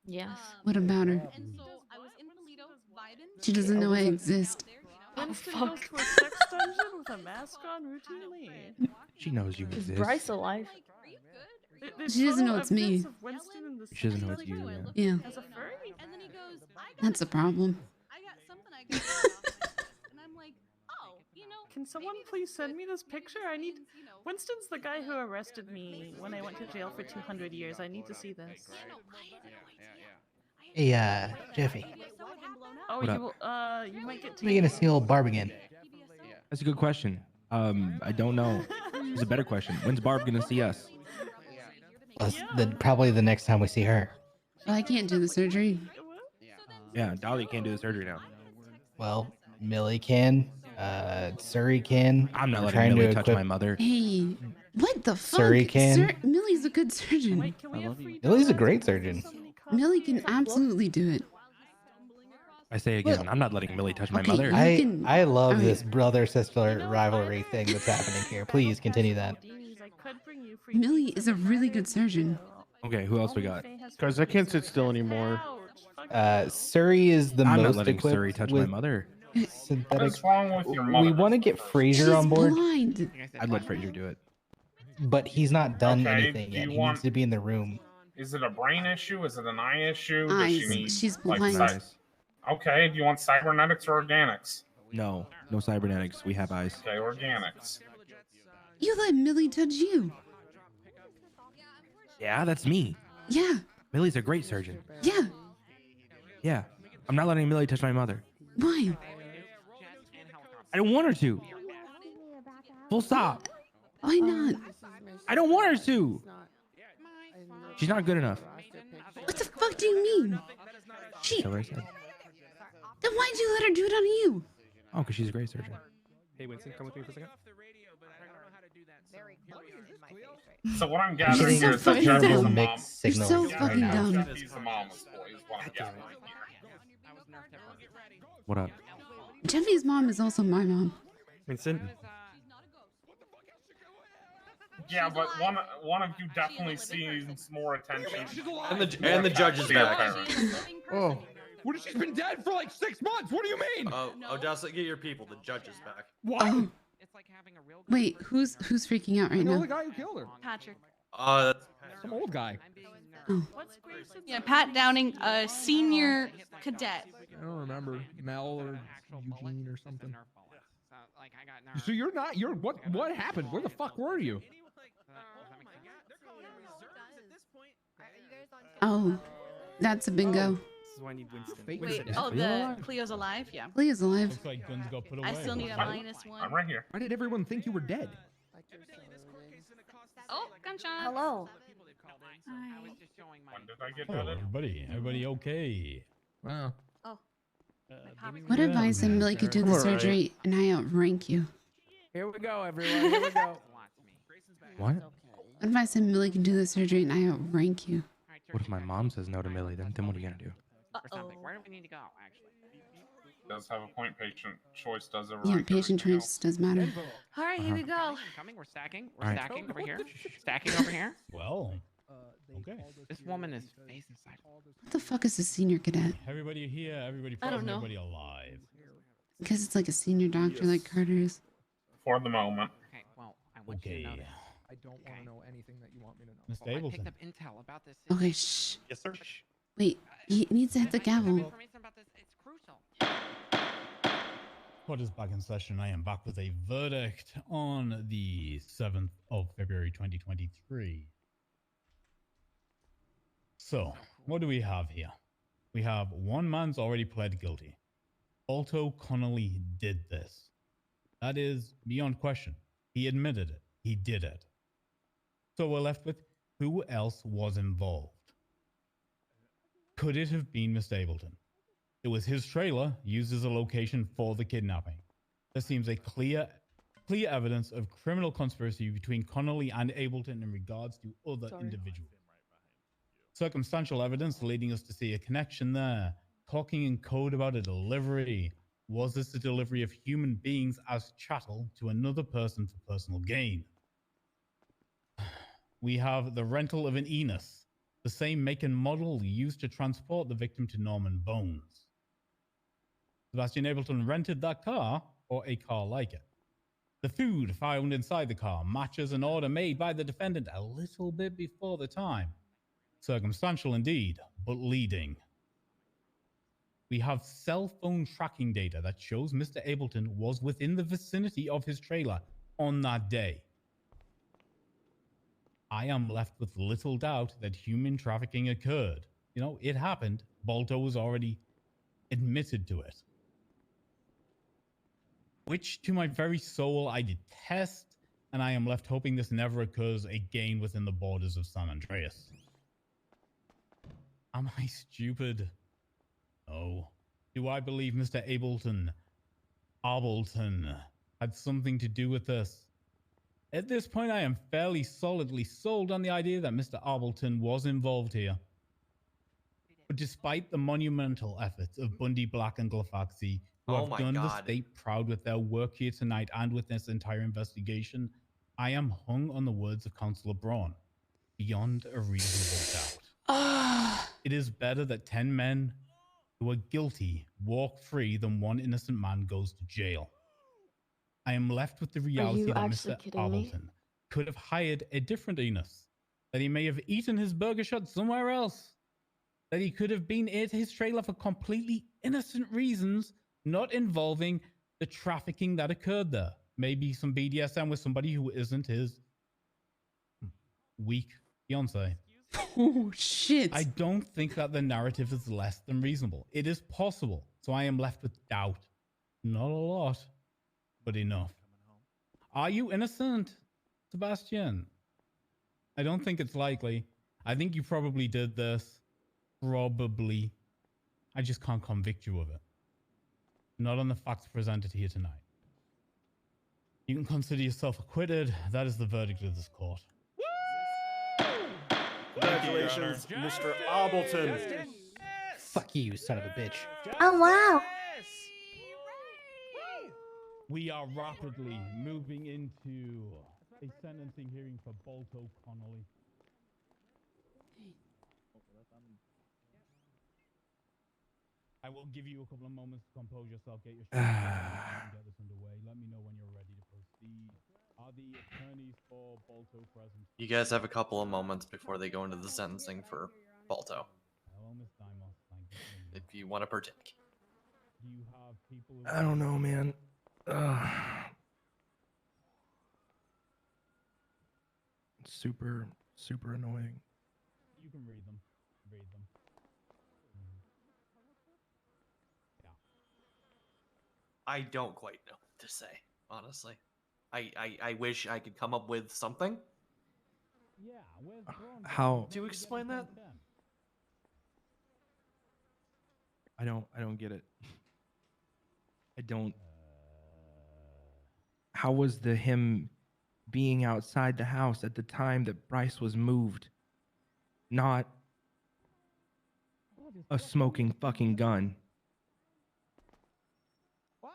Yes. What about her? And so I was in Toledo vibing. She doesn't know I exist. Oh, Winston goes fuck. to a sex dungeon with a mask on routinely. She knows you Is exist. Bryce alive? She doesn't know it's me. She doesn't know it's you. Yeah. As a furry? And then he goes, That's a problem. I got something I got. And I'm like, oh, you know. Can someone please send me this picture? I need. Winston's the guy who arrested me when I went to jail for 200 years. I need to see this. Hey, Jeffy. Oh, What you might get. When are you gonna see old Barb again? That's a good question. I don't know. It's a better question. When's Barb gonna see us? Well, probably the next time we see her. Well, I can't do the surgery. Yeah, Dahlia can't do the surgery now. Well, Millie can. Surrey can. I'm not We're letting trying Millie to touch equip- my mother. Hey, what the fuck? Surrey can. Millie's a good surgeon. Millie's a great surgeon. Millie can absolutely do it. I say again, I'm not letting Millie touch my Okay, mother. I love Alright. this brother-sister rivalry thing that's happening here. Please continue that. Millie is a really good surgeon. Okay, who else we got? Guys, I can't sit still anymore. Surrey is the I'm not most letting equipped Surrey touch with my mother. synthetic. What's wrong with your We mother? want to get Fraser on board, Blind. I'd let Fraser do it. but he's not done Okay, anything do yet. you He want- needs to be in the room. Is it a brain issue? Is it an eye issue? Does Eyes. she need, She's like, blind. Nice. Okay, do you want cybernetics or organics? No cybernetics. We have eyes. Okay, organics. You let Millie touch you. Yeah, that's me. Yeah. Millie's a great surgeon. Yeah. Yeah, I'm not letting Millie touch my mother. Why? I don't want her to. Full stop. Why not? I don't want her to. She's not good enough. What the fuck do you mean? She. That's what I said. Then why'd you let her do it on you? Oh, because she's a great surgeon. Hey, Winston, come with me for a second. So what I'm You're gathering so here is that fucking Jeff is a dumb. mom. Mixed You're signals so right fucking now. dumb. Jeff is a mama's boy is what I'm gathering here. What up? Jeffy's mom is also my mom. Winston. Yeah, but one of you definitely sees more attention. And the judge is back. Oh. What? She's been dead for like 6 months. What do you mean? Oh, Dahlia, get your people. The judge is back. What? Oh. Wait, who's freaking out right I know now? the guy who killed her. Patrick. That's Some old guy. Oh. Yeah, Pat Downing, a senior cadet. I don't remember. Mel or Eugene or something. So you're not. You're what? What happened? Where the fuck were you? Oh, that's a bingo. This is why I need Winston. Wait, oh, the Cleo's alive? Yeah. Cleo's alive. Looks like guns got put away. I still need a -1. I'm right here. Why did everyone think you were dead? Oh, gunshot. Hello. When did I get Hello, dead? everybody okay? Wow. Oh. What advice if Millie could do the surgery and I outrank you? Here we go, everyone. Here we go. What? What advice if Millie could do the surgery and I outrank you? What if my mom says no to Millie? Then what are you gonna do? Where do we need to go, actually? Does have a point. Patient choice does Yeah, override patient everything choice does matter. All right, here we go. Coming, we're stacking. All We're right. stacking over here. Stacking over here. Well, okay. This woman is facing side. What the fuck is a senior cadet? Everybody here, everybody I don't present, know. everybody alive. Because it's like a senior doctor like Carter's. for the moment. Okay, well, I want you to know this. I don't want to know anything that you want me to know. Miss Well, I Stapleton. picked up intel about this. Okay, shh. Yes, sir. Wait, he needs to hit the gavel. Information about this. It's crucial. Court is back in session. I am back with a verdict on the 7th of February 2023. So, what do we have here? We have one man's already pled guilty. Alto Connolly did this. That is beyond question. He admitted it. He did it. So we're left with who else was involved? Could it have been Mr. Ableton? It was his trailer used as a location for the kidnapping. There seems a clear evidence of criminal conspiracy between Connolly and Ableton in regards to other individuals. Circumstantial evidence leading us to see a connection there. Talking in code about a delivery. Was this a delivery of human beings as chattel to another person for personal gain? We have the rental of an Enos, the same make and model used to transport the victim to Norman Bones. Sebastian Ableton rented that car, or a car like it. The food found inside the car matches an order made by the defendant a little bit before the time. Circumstantial indeed, but leading. We have cell phone tracking data that shows Mr. Ableton was within the vicinity of his trailer on that day. I am left with little doubt that human trafficking occurred. You know, it happened. Balto was already admitted to it. Which, to my very soul, I detest, and I am left hoping this never occurs again within the borders of San Andreas. Am I stupid? No. Do I believe Mr. Ableton had something to do with this? At this point, I am fairly solidly sold on the idea that Mr. Ableton was involved here. But despite the monumental efforts of Bundy, Black, and Glafaxi, who have done the state proud with their work here tonight and with this entire investigation, I am hung on the words of Councillor Braun, beyond a reasonable doubt. It is better that 10 men who are guilty walk free than one innocent man goes to jail. I am left with the reality that Mr. Ableton could have hired a different Enos, that he may have eaten his burger shot somewhere else, that he could have been at his trailer for completely innocent reasons, not involving the trafficking that occurred there. Maybe some BDSM with somebody who isn't his weak fiance. Oh, shit. I don't think that the narrative is less than reasonable. It is possible. So I am left with doubt. Not a lot, but enough. Are you innocent, Sebastian? I don't think it's likely. I think you probably did this. Probably. I just can't convict you of it. Not on the facts presented here tonight. You can consider yourself acquitted. That is the verdict of this court. Congratulations, Mr. Ableton. Fuck you, son of a bitch. Oh, wow. We are rapidly moving into a sentencing hearing for Balto Connolly. I will give you a couple of moments to compose yourself, get your shit and get this underway. Let me know when you're ready to proceed. Are the attorneys for Balto present? You guys have a couple of moments before they go into the sentencing for Balto. Hello, Miss Dimos. Thank you. If you want to partake. Do you have people I don't know, man. Super annoying. You can read them. Read them. I don't quite know what to say, honestly. I wish I could come up with something. Yeah, How to explain that? I don't get it. I don't. How was him being outside the house at the time that Bryce was moved not a smoking fucking gun? What?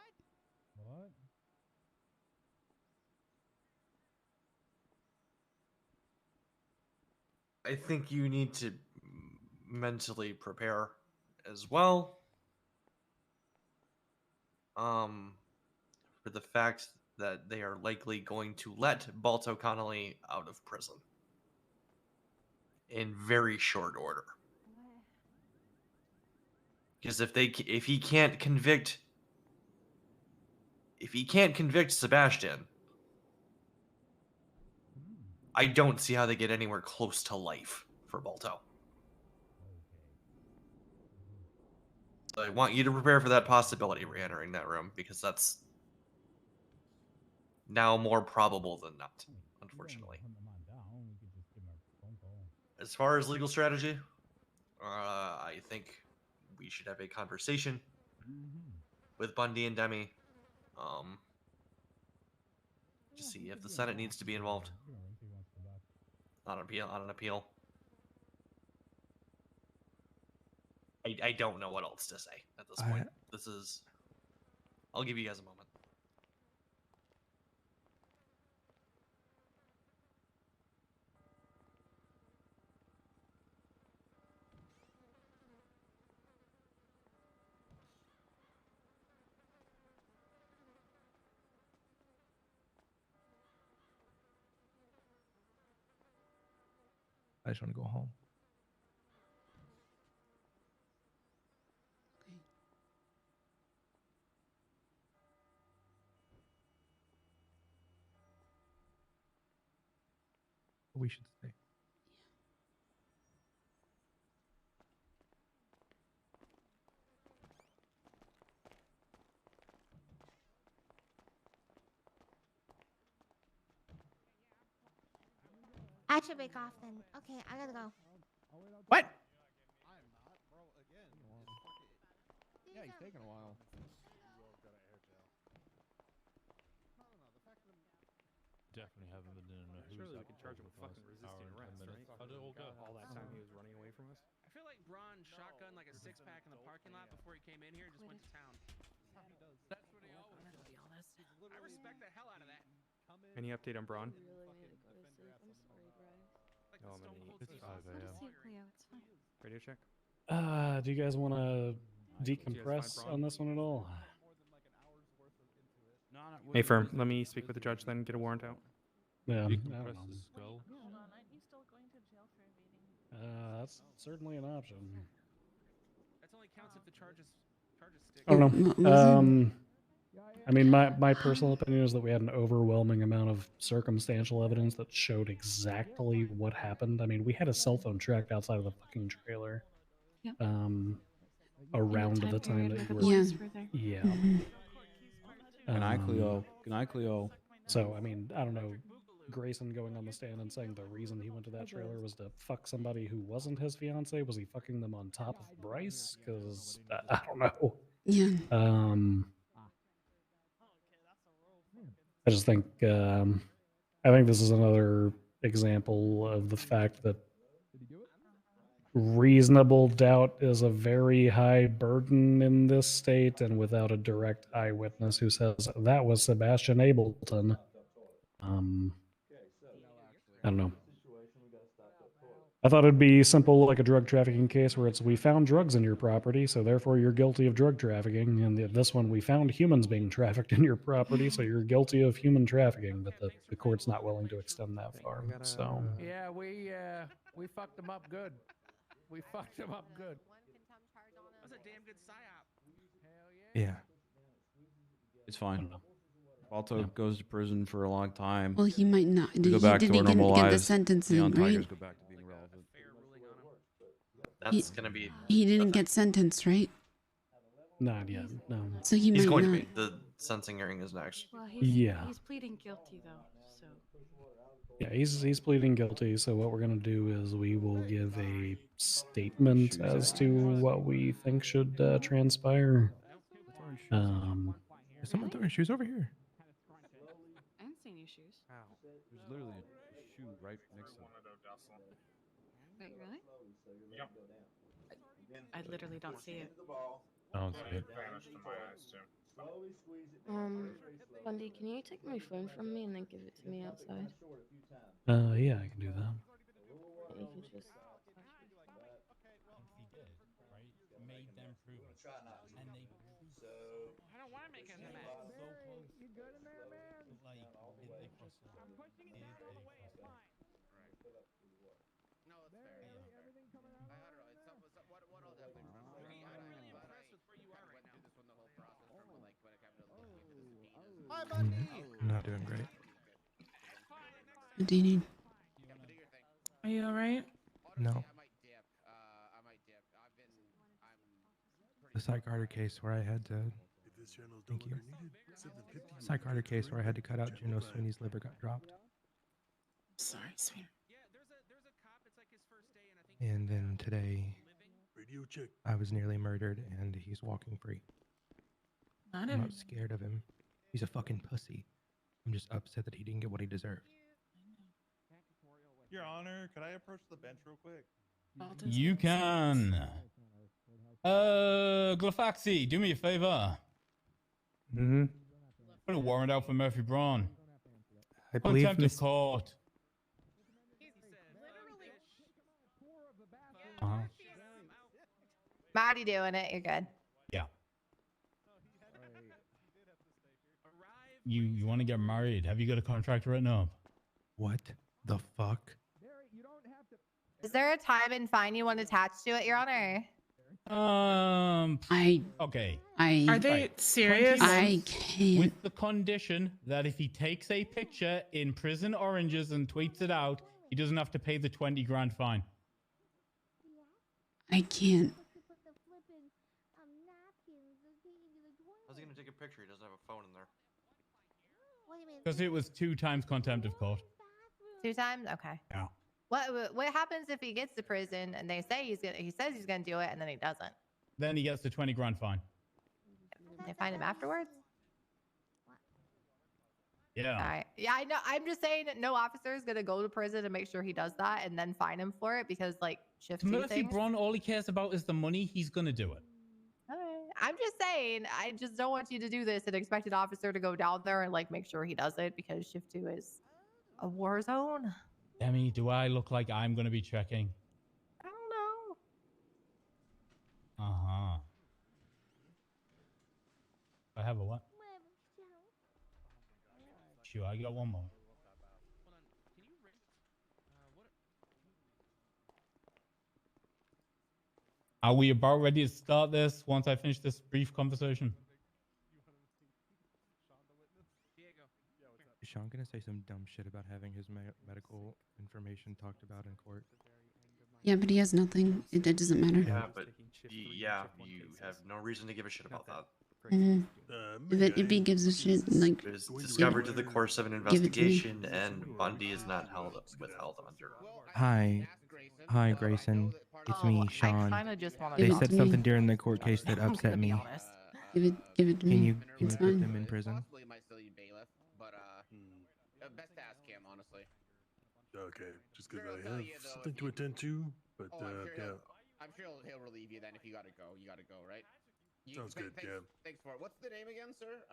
I think you need to mentally prepare as well. For the fact that they are likely going to let Balto Connolly out of prison in very short order. Because if he can't convict Sebastian, I don't see how they get anywhere close to life for Balto. So I want you to prepare for that possibility re-entering that room, because that's now more probable than not, unfortunately. As far as legal strategy, I think we should have a conversation with Bundy and Demi. To see if the Senate needs to be involved on an appeal. I don't know what else to say at this point. I'll give you guys a moment. I just want to go home. We should stay. I should break off then. Okay, I gotta go. What? Yeah, he's taking a while. Definitely haven't been in a Surely we could charge him with fucking resisting arrest, right? How did it all go? All that time he was running away from us. I feel like Braun shotgunned like a 6-pack in the parking lot before he came in here and just went to town. That's what he always does. I respect the hell out of that. Any update on Braun? Oh, I'm gonna eat. It's 5 a.m. Cleo, it's fine. Radio check. Do you guys want to decompress on this one at all? Hey, firm. Let me speak with the judge, then get a warrant out. Yeah, I don't know. Hold on, aren't you still going to jail for evading? That's certainly an option. That only counts if the charges stick. I don't know. I mean, my personal opinion is that we had an overwhelming amount of circumstantial evidence that showed exactly what happened. I mean, we had a cell phone tracked outside of the fucking trailer. Yep. Around the time that you were. Yeah. Good night, Cleo. Good night, Cleo. So, I mean, I don't know. Grayson going on the stand and saying the reason he went to that trailer was to fuck somebody who wasn't his fiance. Was he fucking them on top of Bryce? Because I don't know. Yeah. I just think I think this is another example of the fact that reasonable doubt is a very high burden in this state, and without a direct eyewitness who says that was Sebastian Ableton, I don't know. I thought it'd be simple, like a drug trafficking case where it's, we found drugs in your property, so therefore you're guilty of drug trafficking. And this one, we found humans being trafficked in your property, so you're guilty of human trafficking. But the court's not willing to extend that far. So Yeah, we fucked them up good. We fucked them up good. That's a damn good psyop. Yeah. It's fine. Balto goes to prison for a long time. Well, he might not. We go back to our normal get the lives. sentence Neon in, right? Tigers go back to being relevant. That's gonna be. He didn't get sentenced, right? Not yet. No. So he He's might going not. to be. The sentencing hearing is next. Well, Yeah. he's pleading guilty though, so. Yeah, he's pleading guilty. So what we're gonna do is we will give a statement as to what we think should transpire. Is someone throwing shoes over here? I haven't seen any shoes. There's literally a shoe right next to it. Wait, really? Yep. I literally don't see it. I don't see it. Bundy, can you take my phone from me and then give it to me outside? Yeah, I can do that. You can just. Made them prove it. And they proved it. I don't want to make him mad. You good in there, man? Like, did they cross the line? I'm pushing his gun away. It's fine. No, it's fair. Everything coming out? I don't know. What all that? I'm really impressed with where you are right now. This one, the whole process from like when it comes to looking Hi, Bundy. Not doing great. What do you need? Are you alright? No. The Psych Carter case where I had to. Thank you. Psych Carter case where I had to cut out Juno Sweeney's liver got dropped. Sorry, sweetheart. And then today, Radio check. I was nearly murdered, and he's walking free. Not I'm him. not scared of him. He's a fucking pussy. I'm just upset that he didn't get what he deserved. Your Honor, could I approach the bench real quick? You can. Glafaxi, do me a favor. Mm-hmm. Put a warrant out for Murphy Braun. I believe Contempt of court. Marty doing it. You're good. Yeah. You want to get married? Have you got a contract written up? What the fuck? Is there a time and fine you want attached to it, Your Honor? Okay. Are they serious? I can't. With the condition that if he takes a picture in prison oranges and tweets it out, he doesn't have to pay the 20 grand fine. I can't. How's he gonna take a picture? He doesn't have a phone in there. Because it was 2 times contempt of court. 2 times? Okay. Yeah. What happens if he gets to prison and they say he says he's gonna do it and then he doesn't? Then he gets the 20 grand fine. They find him afterwards? Yeah. All right. Yeah, I know. I'm just saying that no officer is gonna go to prison and make sure he does that and then fine him for it because like shift 2 Murphy things. Braun, all he cares about is the money. He's going to do it. Alright. I'm just saying, I just don't want you to do this and expect an officer to go down there and like make sure he does it because shift 2 is a war zone. Demi, do I look like I'm going to be checking? I don't know. Uh-huh. I have a what? Sure, I got one more. Are we about ready to start this once I finish this brief conversation? Is Sean gonna say some dumb shit about having his medical information talked about in court? Yeah, but he has nothing. It doesn't matter. Yeah, but you have no reason to give a shit about that. Mhm. If he gives a shit, like It was discovered to the course of an give it to me. investigation, and Bundy is not withheld under. Hi, Grayson. It's me, Sean. kinda just wanna They talk. said Give it to something me. during the court case that I'm upset gonna be me. honest. Give it to me. Can you It's put fine. them in prison? Possibly my silly bailiff, but best to ask him honestly. Okay, just because Sure, I I'll tell have you, though, something if to attend to, but Oh, I'm sure yeah. he'll relieve you then if you gotta go. You gotta go, right? Sounds good, yeah. Thanks for it. What's the name again, sir?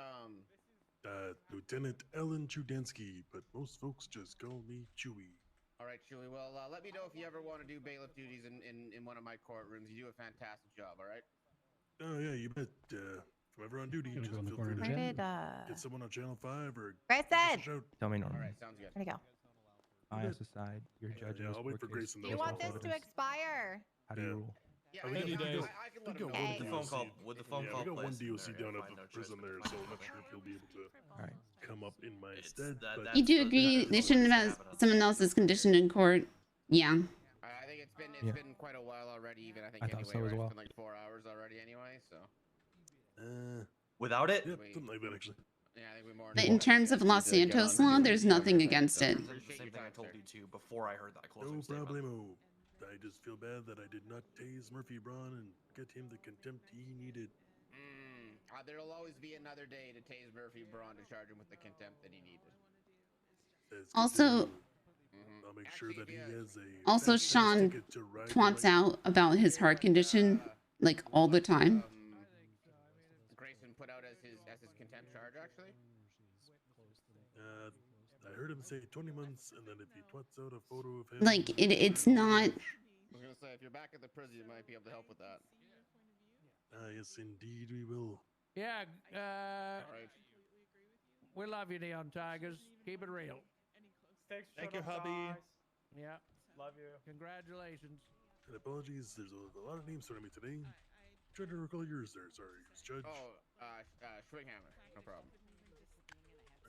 Lieutenant Ellen Chudansky, but most folks just call me Chewy. All right, Chewy. Well, let me know if you ever want to do bailiff duties in one of my courtrooms. You do a fantastic job. All right. Oh yeah, you bet. If I'm ever on duty, just go in the feel corner free of to the gym. get someone on Channel 5 or Grayson! give us a shout. Tell me All normally. right, sounds good. Where'd he go? Bias aside, you're judging yeah, this I'll wait court for case Grayson, Do you though. want this to expire? How do you rule? Yeah, we got- we got- I can let we him got know. one With the phone call, with the phone Yeah, call we got one placed in DOC there, down you'll at find the no choice prison but there, to so I'm find not out. sure if he'll be able to Alright. come up in my stead. that- But that's You do the- agree that they is shouldn't what have happened. someone else's condition in court? Yeah. I think it's Yeah. been quite a while already. Even I think I thought anyway, so as right? well. It's been like 4 hours already anyway. So Without it, yeah, something like that actually. yeah, I think we more. But in terms of Los Santos law, there's nothing against it. That's the same thing I told you too before I heard that closing No statement. problemo. I just feel bad that I did not tase Murphy Braun and get him the contempt he needed. There'll always be another day to tase Murphy Braun to charge him with the contempt that he needed. That's good Also, to know. I'll make sure that he has a also fast pass Sean ticket to ride the twats light. out about his heart condition like all the time. Grayson put out as his contempt charge actually. I heard him say 20 months, and then if he twats out a photo of him, Like it's not. I was gonna say if you're back at the prison, you might be able to help with that. Yes, indeed we will. Yeah, Right. we love you, Neon Tigers. Keep it real. Thank you, hubby. Yeah. Love you. Congratulations. And apologies, there's a lot of names thrown at me today. Try to recall yours there. Sorry, Judge. Oh, Schwinghammer. No problem.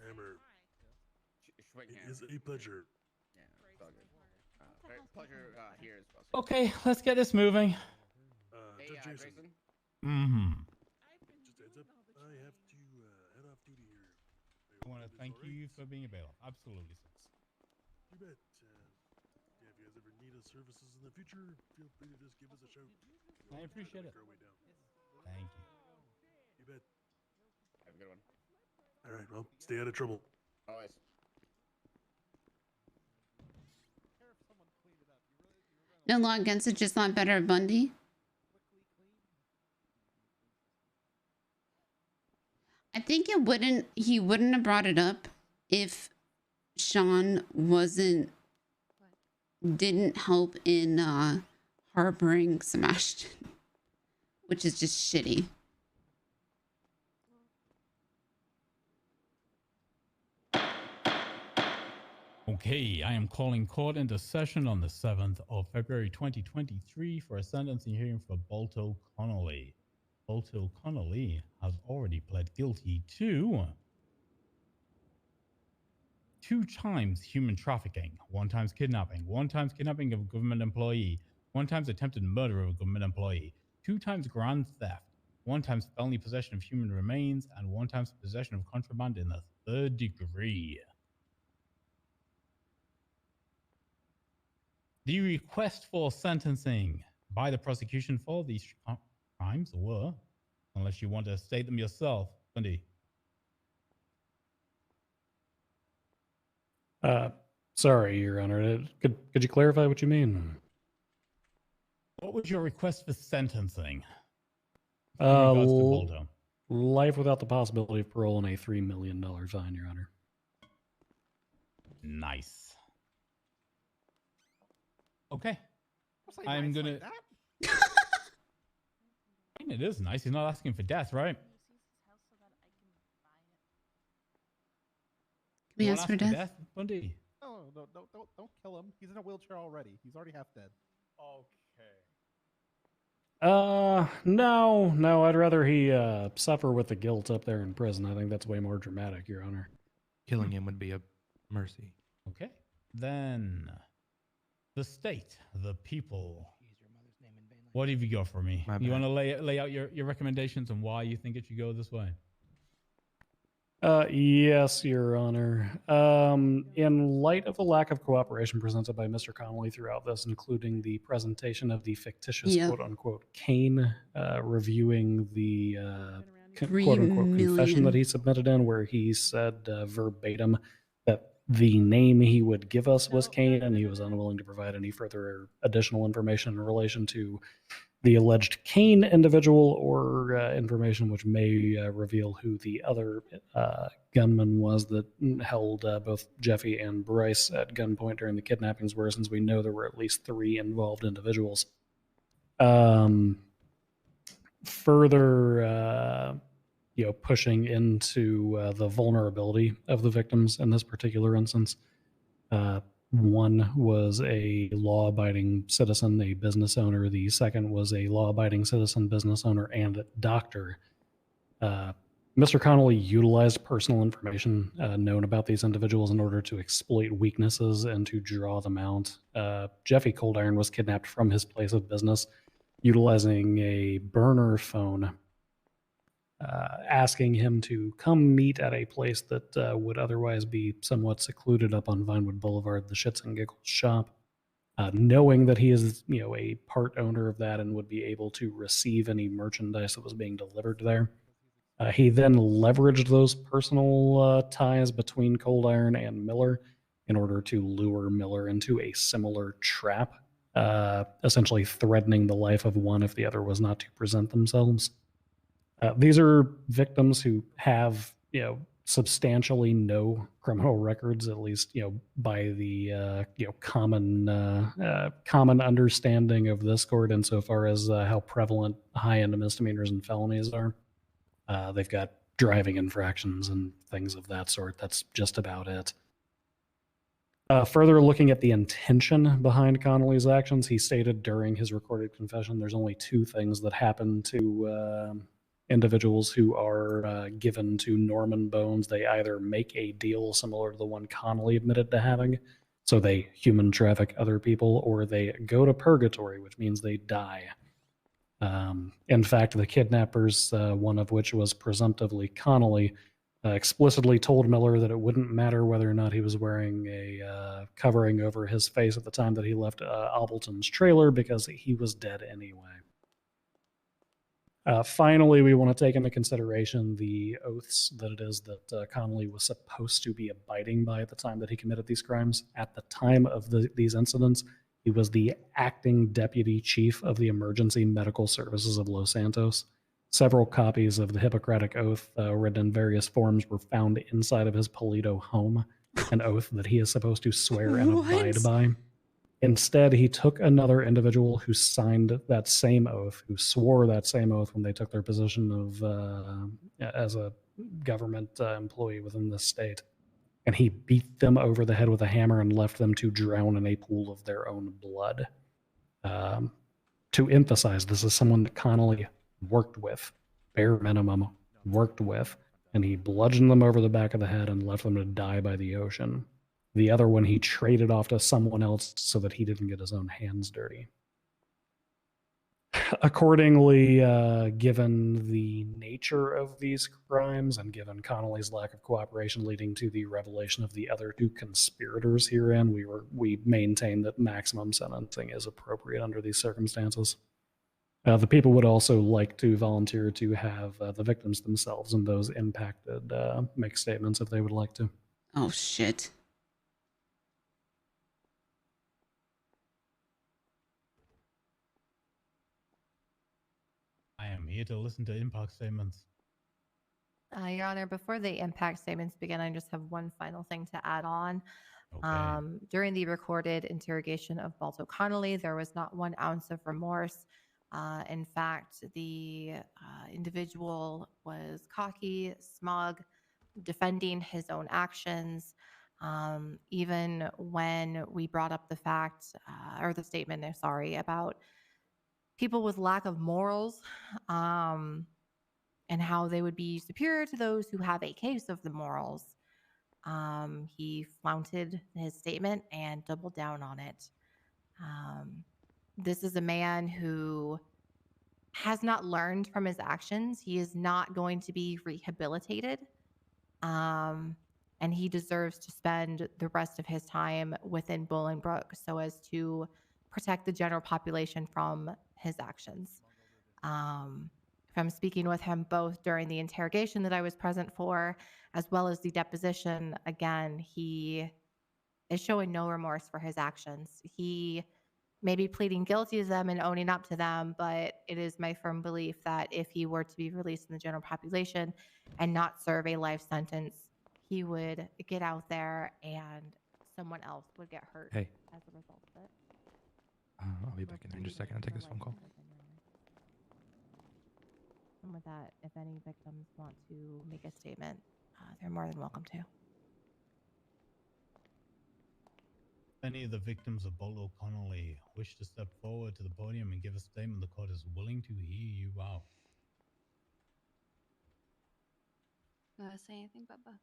Hammer. Schwinghammer. It is a pleasure. Yeah, it's all good. Pleasure here as well. Okay, let's get this moving. Hey, Judge Jason. Grayson. Mm-hmm. Just heads up, I have to head off duty here. I want to thank you for being a bailiff. Absolutely, sis. You bet. Yeah, if you guys ever need us services in the future, feel free to just give us a shout. I appreciate it. Thank you. You bet. Have a good one. All right, well, stay out of trouble. Always. No law against it, just not better at Bundy. I think he wouldn't have brought it up if Sean didn't help in harboring Sebastian, which is just shitty. Okay, I am calling court into session on the 7th of February 2023 for a sentencing hearing for Balto Connolly. Balto Connolly has already pled guilty to 2 times human trafficking, 1 time kidnapping, 1 time kidnapping of a government employee, 1 time attempted murder of a government employee, 2 times grand theft, 1 time felony possession of human remains, and 1 time possession of contraband in the 3rd degree. The request for sentencing by the prosecution for these crimes were, unless you want to state them yourself, Bundy. Sorry, Your Honor. Could you clarify what you mean? What was your request for sentencing? In regards to Balto? Life without the possibility of parole and a $3 million fine, Your Honor. Nice. Okay. I'm gonna. I mean, it is nice. He's not asking for death, right? Can we ask for death? Bundy? No, don't kill him. He's in a wheelchair already. He's already half dead. Okay. No. I'd rather he suffer with the guilt up there in prison. I think that's way more dramatic, Your Honor. Killing him would be a mercy. Okay. Then the state, the people. What have you got for me? You want to lay out your recommendations and why you think it should go this way? Yes, Your Honor. In light of the lack of cooperation presented by Mr. Connolly throughout this, including the presentation of the fictitious quote-unquote cane, reviewing the quote-unquote confession that he submitted in, where he said verbatim that the name he would give us was Kane, and he was unwilling to provide any further additional information in relation to the alleged Kane individual or information which may reveal who the other gunman was that held both Jeffy and Bryce at gunpoint during the kidnappings were, since we know there were at least 3 involved individuals. Further, pushing into the vulnerability of the victims in this particular instance. One was a law-abiding citizen, a business owner. The second was a law-abiding citizen, business owner, and doctor. Mr. Connolly utilized personal information known about these individuals in order to exploit weaknesses and to draw them out. Jeffy Coldiron was kidnapped from his place of business utilizing a burner phone, asking him to come meet at a place that would otherwise be somewhat secluded up on Vinewood Boulevard, the Shits and Giggles shop, knowing that he is, a part owner of that and would be able to receive any merchandise that was being delivered there. He then leveraged those personal ties between Coldiron and Miller in order to lure Miller into a similar trap, essentially threatening the life of one if the other was not to present themselves. These are victims who have, substantially no criminal records, at least, by the, common understanding of this court insofar as how prevalent high-end misdemeanors and felonies are. They've got driving infractions and things of that sort. That's just about it. Further looking at the intention behind Connolly's actions, he stated during his recorded confession there's only 2 things that happen to individuals who are given to Norman Bones. They either make a deal similar to the one Connolly admitted to having, so they human traffic other people, or they go to purgatory, which means they die. In fact, the kidnappers, one of which was presumptively Connolly, explicitly told Miller that it wouldn't matter whether or not he was wearing a covering over his face at the time that he left Albleton's trailer because he was dead anyway. Finally, we want to take into consideration the oaths that it is that Connolly was supposed to be abiding by at the time that he committed these crimes. At the time of these incidents, he was the acting deputy chief of the Emergency Medical Services of Los Santos. Several copies of the Hippocratic Oath, written in various forms, were found inside of his Polito home, an oath that he is supposed to swear and abide by. Instead, he took another individual who signed that same oath, who swore that same oath when they took their position of as a government employee within the state, and he beat them over the head with a hammer and left them to drown in a pool of their own blood. To emphasize, this is someone that Connolly worked with, bare minimum worked with, and he bludgeoned them over the back of the head and left them to die by the ocean. The other one he traded off to someone else so that he didn't get his own hands dirty. Accordingly, given the nature of these crimes and given Connolly's lack of cooperation leading to the revelation of the other two conspirators herein, we maintain that maximum sentencing is appropriate under these circumstances. The people would also like to volunteer to have the victims themselves and those impacted make statements if they would like to. Oh, shit. I am here to listen to impact statements. Your Honor, before the impact statements begin, I just have one final thing to add on. Okay. During the recorded interrogation of Balto Connolly, there was not 1 ounce of remorse. In fact, the individual was cocky, smug, defending his own actions. Even when we brought up the fact, or the statement, sorry, about people with lack of morals, and how they would be superior to those who have a case of the morals. He flaunted his statement and doubled down on it. This is a man who has not learned from his actions. He is not going to be rehabilitated. And he deserves to spend the rest of his time within Bolingbrook so as to protect the general population from his actions. From speaking with him both during the interrogation that I was present for, as well as the deposition, again, he is showing no remorse for his actions. He may be pleading guilty to them and owning up to them, but it is my firm belief that if he were to be released in the general population and not serve a life sentence, he would get out there and someone else would get hurt Hey. as a result of it. I'll be back in there in just a second. I'll take this phone call. And with that, if any victims want to make a statement, they're more than welcome to. Any of the victims of Bolo Connolly wish to step forward to the podium and give a statement, the court is willing to hear you out. Say anything, Bubba?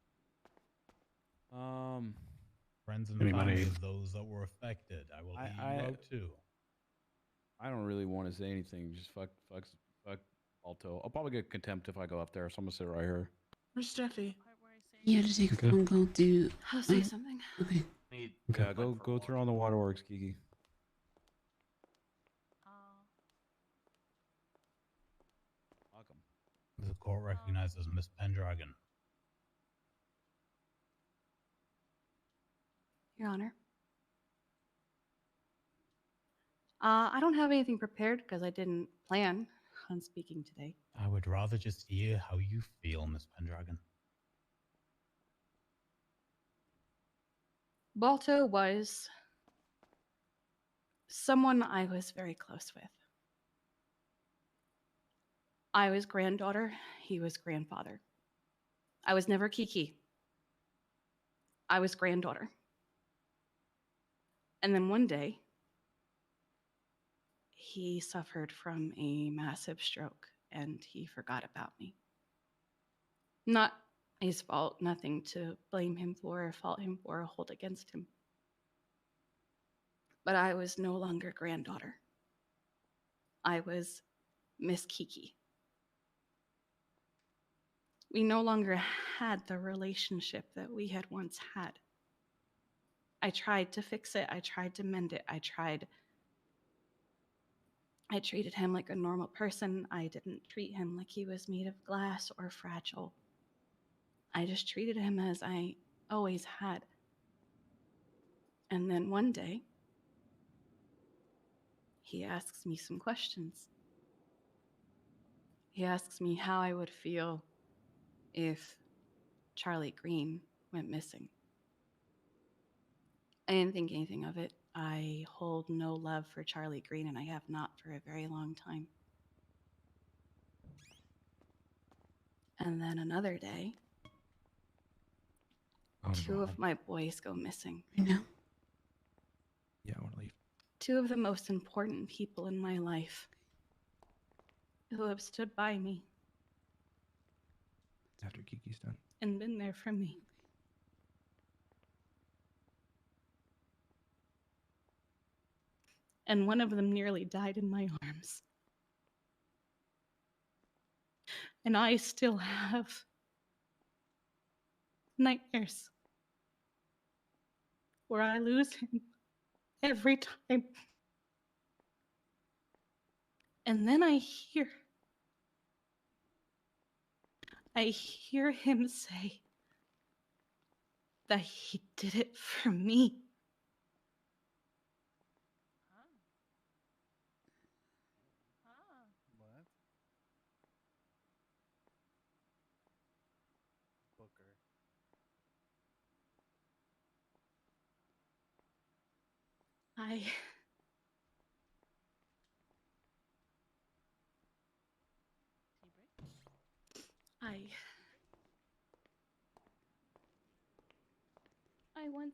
Friends and Anybody? family of those that were affected, I will hear you out too. I don't really want to say anything. Just fuck Alto. I'll probably get contempt if I go up there, so I'm gonna sit right here. Where's Jeffy? You had to take a phone call to... I'll say something. Okay. Yeah, go turn on the waterworks, Kiki. Welcome. The court recognizes Miss Pendragon. Your Honor. I don't have anything prepared because I didn't plan on speaking today. I would rather just hear how you feel, Miss Pendragon. Balto was someone I was very close with. I was granddaughter, he was grandfather. I was never Kiki. I was granddaughter. And then one day, he suffered from a massive stroke and he forgot about me. Not his fault, nothing to blame him for or fault him for or hold against him. But I was no longer granddaughter. I was Miss Kiki. We no longer had the relationship that we had once had. I tried to fix it. I tried to mend it. I treated him like a normal person. I didn't treat him like he was made of glass or fragile. I just treated him as I always had. And then one day, he asks me some questions. He asks me how I would feel if Charlie Green went missing. I didn't think anything of it. I hold no love for Charlie Green, and I have not for a very long time. And then another day, two of my boys go missing. I know. Yeah, I want to leave. Two of the most important people in my life who have stood by me After Kiki's done. and been there for me. And one of them nearly died in my arms. And I still have nightmares where I lose him every time. And then I hear him say that he did it for me. What? Booker. I once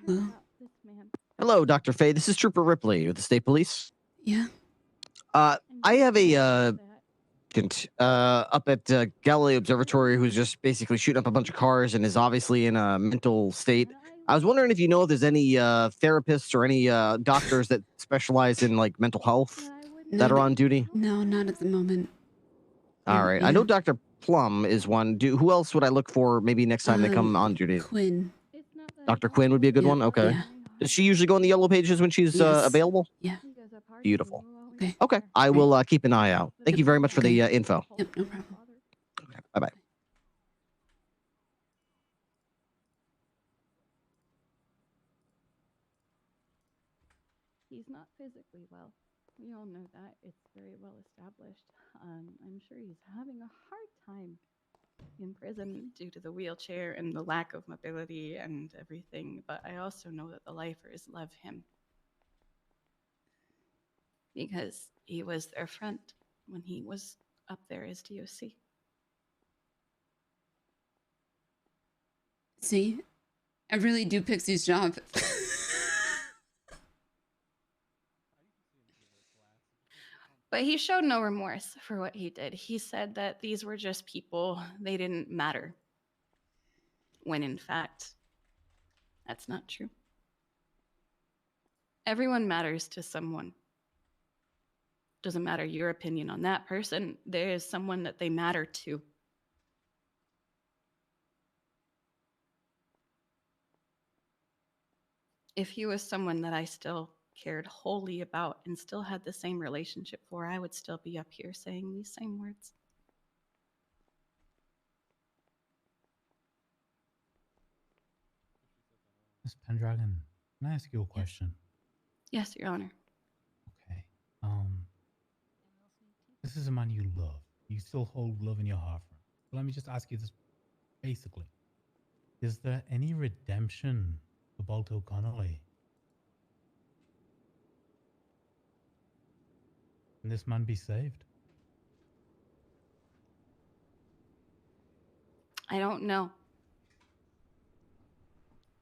cared Hello? about this man. Hello, Dr. Fey. This is Trooper Ripley with the State Police. Yeah. I have a up at Galileo Observatory who's just basically shooting up a bunch of cars and is obviously in a mental state. I was wondering if you know if there's any therapists or any doctors that specialize in like mental health that are on duty. No, not at the moment. All right. I know Dr. Plum is one. Who else would I look for maybe next time they come on duty? Quinn. Dr. Quinn would be a good one? Okay. Yeah. Does she usually go in the yellow pages when she's Yes. available? Yeah. Beautiful. Okay. Okay. I will keep an eye out. Thank you very much for the info. Yep, no problem. Okay. Bye-bye. He's not physically well. We all know that. It's very well established. I'm sure he's having a hard time in prison due to the wheelchair and the lack of mobility and everything. But I also know that the lifers love him because he was their friend when he was up there as DOC. See, I really do Pixie's job. But he showed no remorse for what he did. He said that these were just people, they didn't matter. When in fact, that's not true. Everyone matters to someone. Doesn't matter your opinion on that person, there is someone that they matter to. If he was someone that I still cared wholly about and still had the same relationship for, I would still be up here saying these same words. Miss Pendragon, can I ask you a question? Yes, Your Honor. Okay. This is a man you love. You still hold love in your heart for him. So let me just ask you this basically. Is there any redemption for Balto Connolly? Can this man be saved? I don't know.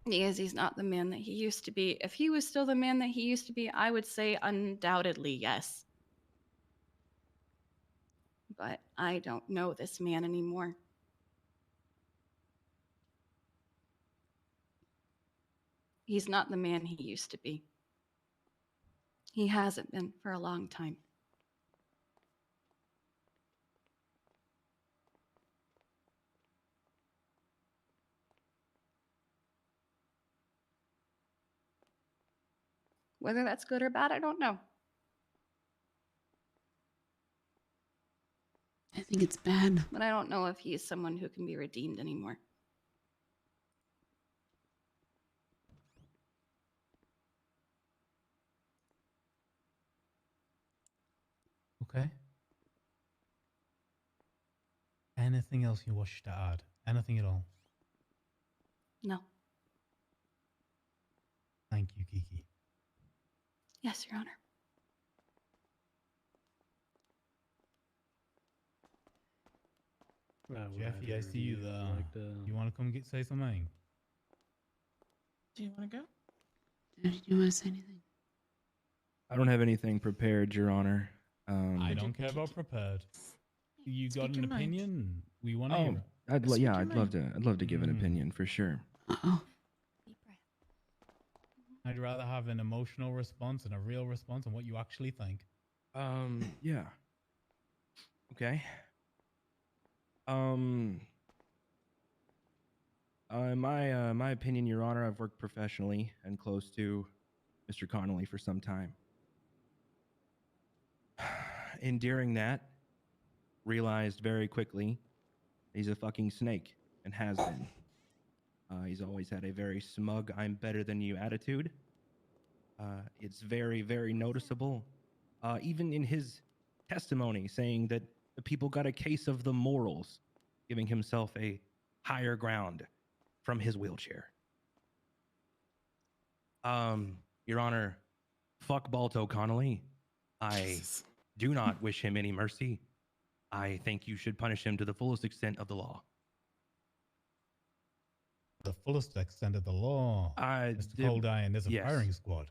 Because he's not the man that he used to be. If he was still the man that he used to be, I would say undoubtedly yes. But I don't know this man anymore. He's not the man he used to be. He hasn't been for a long time. Whether that's good or bad, I don't know. I think it's bad. But I don't know if he's someone who can be redeemed anymore. Okay. Anything else you wish to add? Anything at all? No. Thank you, Kiki. Yes, Your Honor. Jeffy, I see you there. You want to come say something? Do you want to go? Did you want to say anything? I don't have anything prepared, Your Honor. I don't care about prepared. You got an opinion? We want to Oh, hear. I'd love to give an opinion for sure. I'd rather have an emotional response and a real response on what you actually think. Yeah. Okay. My opinion, Your Honor, I've worked professionally and close to Mr. Connolly for some time. Enduring that, realized very quickly he's a fucking snake and has been. He's always had a very smug, I'm better than you attitude. It's very, very noticeable. Even in his testimony, saying that the people got a case of the morals, giving himself a higher ground from his wheelchair. Your Honor, fuck Balto Connolly. I do not wish him any mercy. I think you should punish him to the fullest extent of the law. The fullest extent of the law. Mr. Coldiron is a firing squad.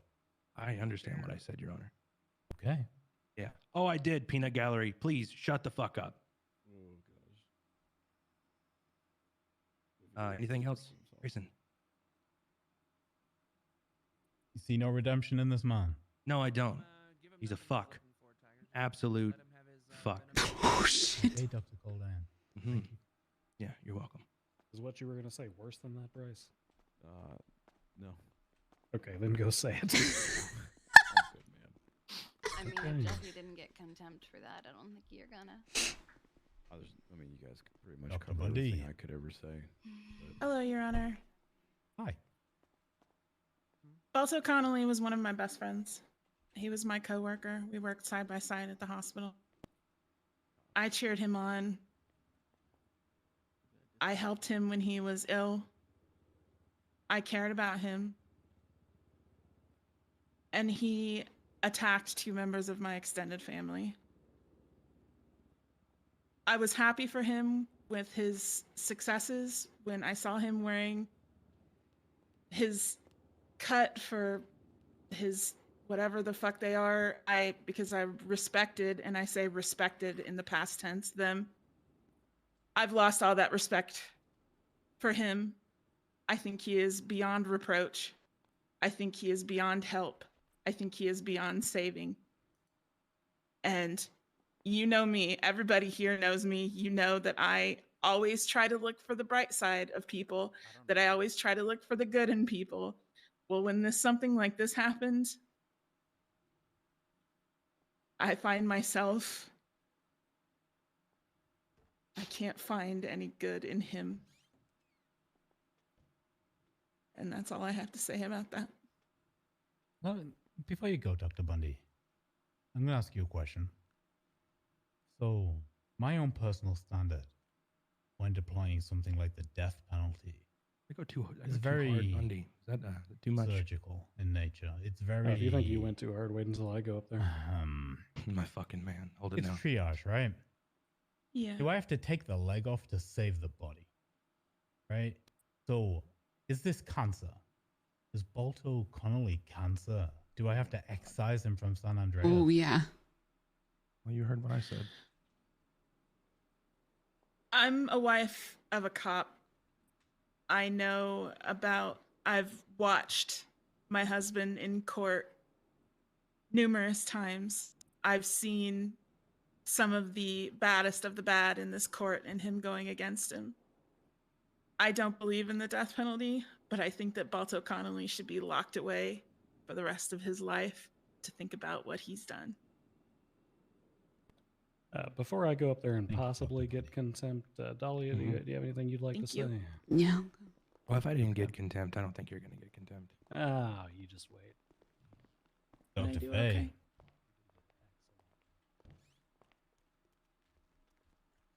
I understand what I said, Your Honor. Okay. Yeah. Oh, I did, Peanut Gallery. Please shut the fuck up. Anything else, Grayson? You see no redemption in this man? No, I don't. He's a fuck. Absolute fuck. Oh, shit. Okay, Dr. Coldiron. Thank you. Yeah, you're welcome. Is what you were going to say worse than that, Bryce? No. Okay, then go say it. I mean, if Jeffy didn't get contempt for that, I don't think you're gonna. I mean, you guys pretty much Dr. covered Bundy. everything I could ever say. Hello, Your Honor. Hi. Balto Connolly was one of my best friends. He was my coworker. We worked side by side at the hospital. I cheered him on. I helped him when he was ill. I cared about him. And he attacked 2 members of my extended family. I was happy for him with his successes when I saw him wearing his cut for his whatever the fuck they are. Because I respected, and I say respected in the past tense, them. I've lost all that respect for him. I think he is beyond reproach. I think he is beyond help. I think he is beyond saving. And you know me, everybody here knows me. You know that I always try to look for the bright side of people, that I always try to look for the good in people. Well, when something like this happened, I find myself, I can't find any good in him. And that's all I have to say about that. Well, before you go, Dr. Bundy, I'm going to ask you a question. So, my own personal standard when deploying something like the death penalty is very hard, Bundy. Is that too much? Surgical in nature. It's very. If you think you went too hard, wait until I go up there. My fucking man. Hold it It's now. triage, right? Yeah. Do I have to take the leg off to save the body? Right? So, is this cancer? Is Balto Connolly cancer? Do I have to excise him from San Andreas? Oh, yeah. Well, you heard what I said. I'm a wife of a cop. I know I've watched my husband in court numerous times. I've seen some of the baddest of the bad in this court and him going against him. I don't believe in the death penalty, but I think that Balto Connolly should be locked away for the rest of his life to think about what he's done. Before I go up there and possibly get contempt, Dahlia, do you have anything you'd like to say? Yeah. Well, if I didn't get contempt, I don't think you're going to get contempt. Ah, you just wait. Dr. do Fey.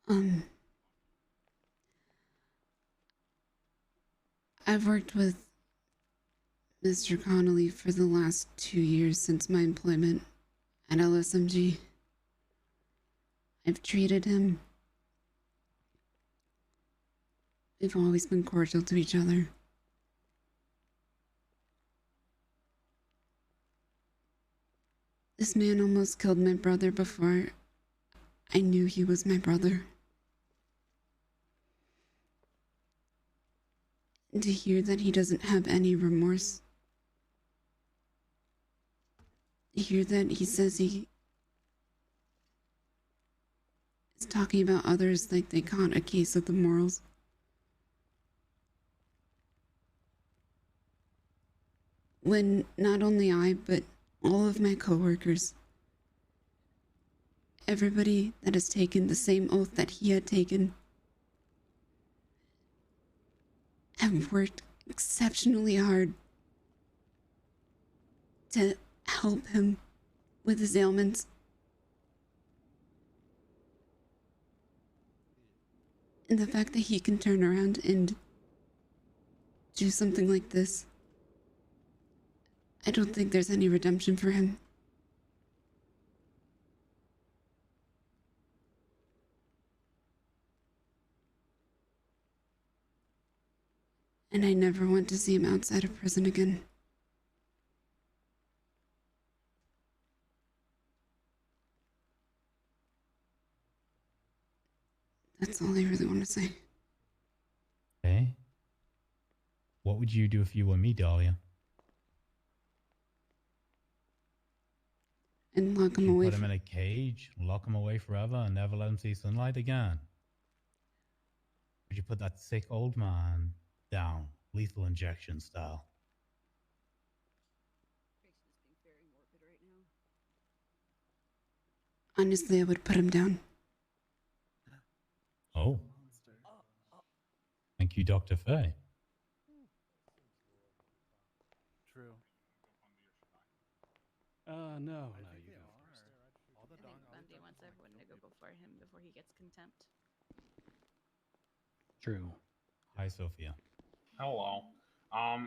okay? I've worked with Mr. Connolly for the last 2 years since my employment at LSMG. I've treated him. We've always been cordial to each other. This man almost killed my brother before I knew he was my brother. And to hear that he doesn't have any remorse. To hear that he says he is talking about others like they caught a case of the morals. When not only I, but all of my coworkers, everybody that has taken the same oath that he had taken, have worked exceptionally hard to help him with his ailments. And the fact that he can turn around and do something like this, I don't think there's any redemption for him. And I never want to see him outside of prison again. That's all I really want to say. Okay. What would you do if you were me, Dahlia? And lock him You'd away. put him in a cage, lock him away forever, and never let him see sunlight again? Would you put that sick old man down, lethal injection style? Honestly, I would put him down. Oh. Thank you, Dr. Fey. True. No, you go first. I think Bundy wants everyone to go before him before he gets contempt. True. Hi, Sophia. Hello.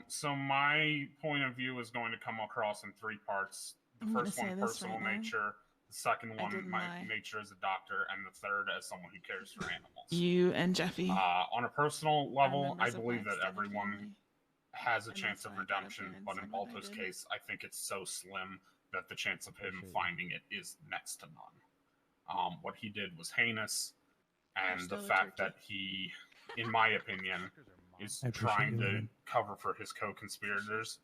So my point of view is going to come across in three parts. The I'm gonna first say one, this personal right now. nature. The second I one, didn't my lie. nature as a doctor, and the third as someone who cares for animals. You and Jeffy. On a personal level, I members of my believe that extended everyone family. has a And chance that's of why I got up redemption, here and but in said what I Balto's did. case, I think it's so slim that the chance of him finding it is next to none. What he did was heinous, and the still a fact turkey. that he, in my opinion, is I appreciate trying you, to Logan. cover for his co-conspirators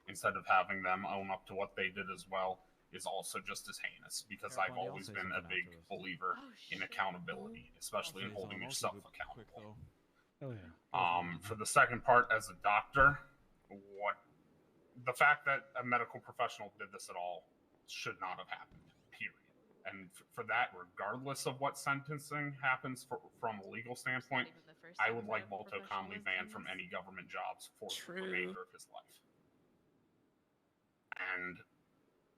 instead of having them own up to what they did as well is also just as heinous, because I've always been a big believer in accountability, especially in holding yourself accountable. Oh yeah. For the second part, as a doctor, the fact that a medical professional did this at all should not have happened, period. And for that, regardless of what sentencing happens from a legal standpoint, I would like Balto Conley banned from any government jobs for the remainder of his life. And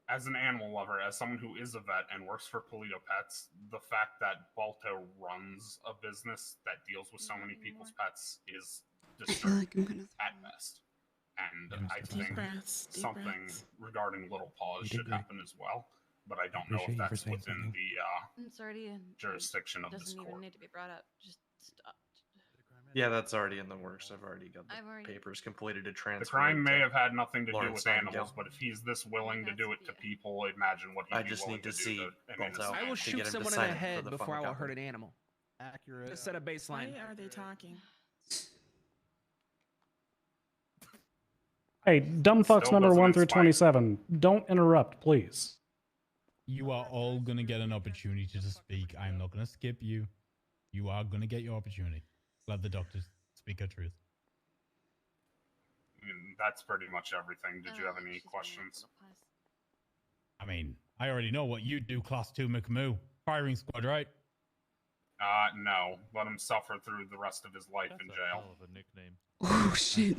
as an animal lover, as someone who is a vet and works for Polito Pets, the fact that Balto runs a business that deals with so many people's pets is I feel like I'm gonna. at best. And Yeah, I Mr. think breaths, deep something breaths. regarding Little Paws You did should great. happen as well, but I don't know Appreciate if you for that's saying within something. the It's already in. jurisdiction of this Doesn't court. even need to be brought up. Just stop. Yeah, that's already in the works. I've already got the I've already- papers completed to transfer. The crime it may to have had nothing to do Lawrence with animals, Nightingale. but if he's this willing to do it to people, imagine what he'd I be just willing need to to do see to an Balto. innocent I will animal. to shoot get him to someone in sign the it for head the before I final will hurt copy. an animal. Accurate. To set a Why baseline. are they talking? Hey, dumb fucks Still number doesn't 1 through inspire. 27. Don't interrupt, please. You are all going to get an opportunity to speak. I'm not going to skip you. You are going to get your opportunity. Let the doctor speak her truth. That's pretty much everything. Did you have any questions? I mean, I already know what you do, Class 2 McMoo. Firing squad, right? No. Let him suffer through the rest of his life in jail. Oh shit!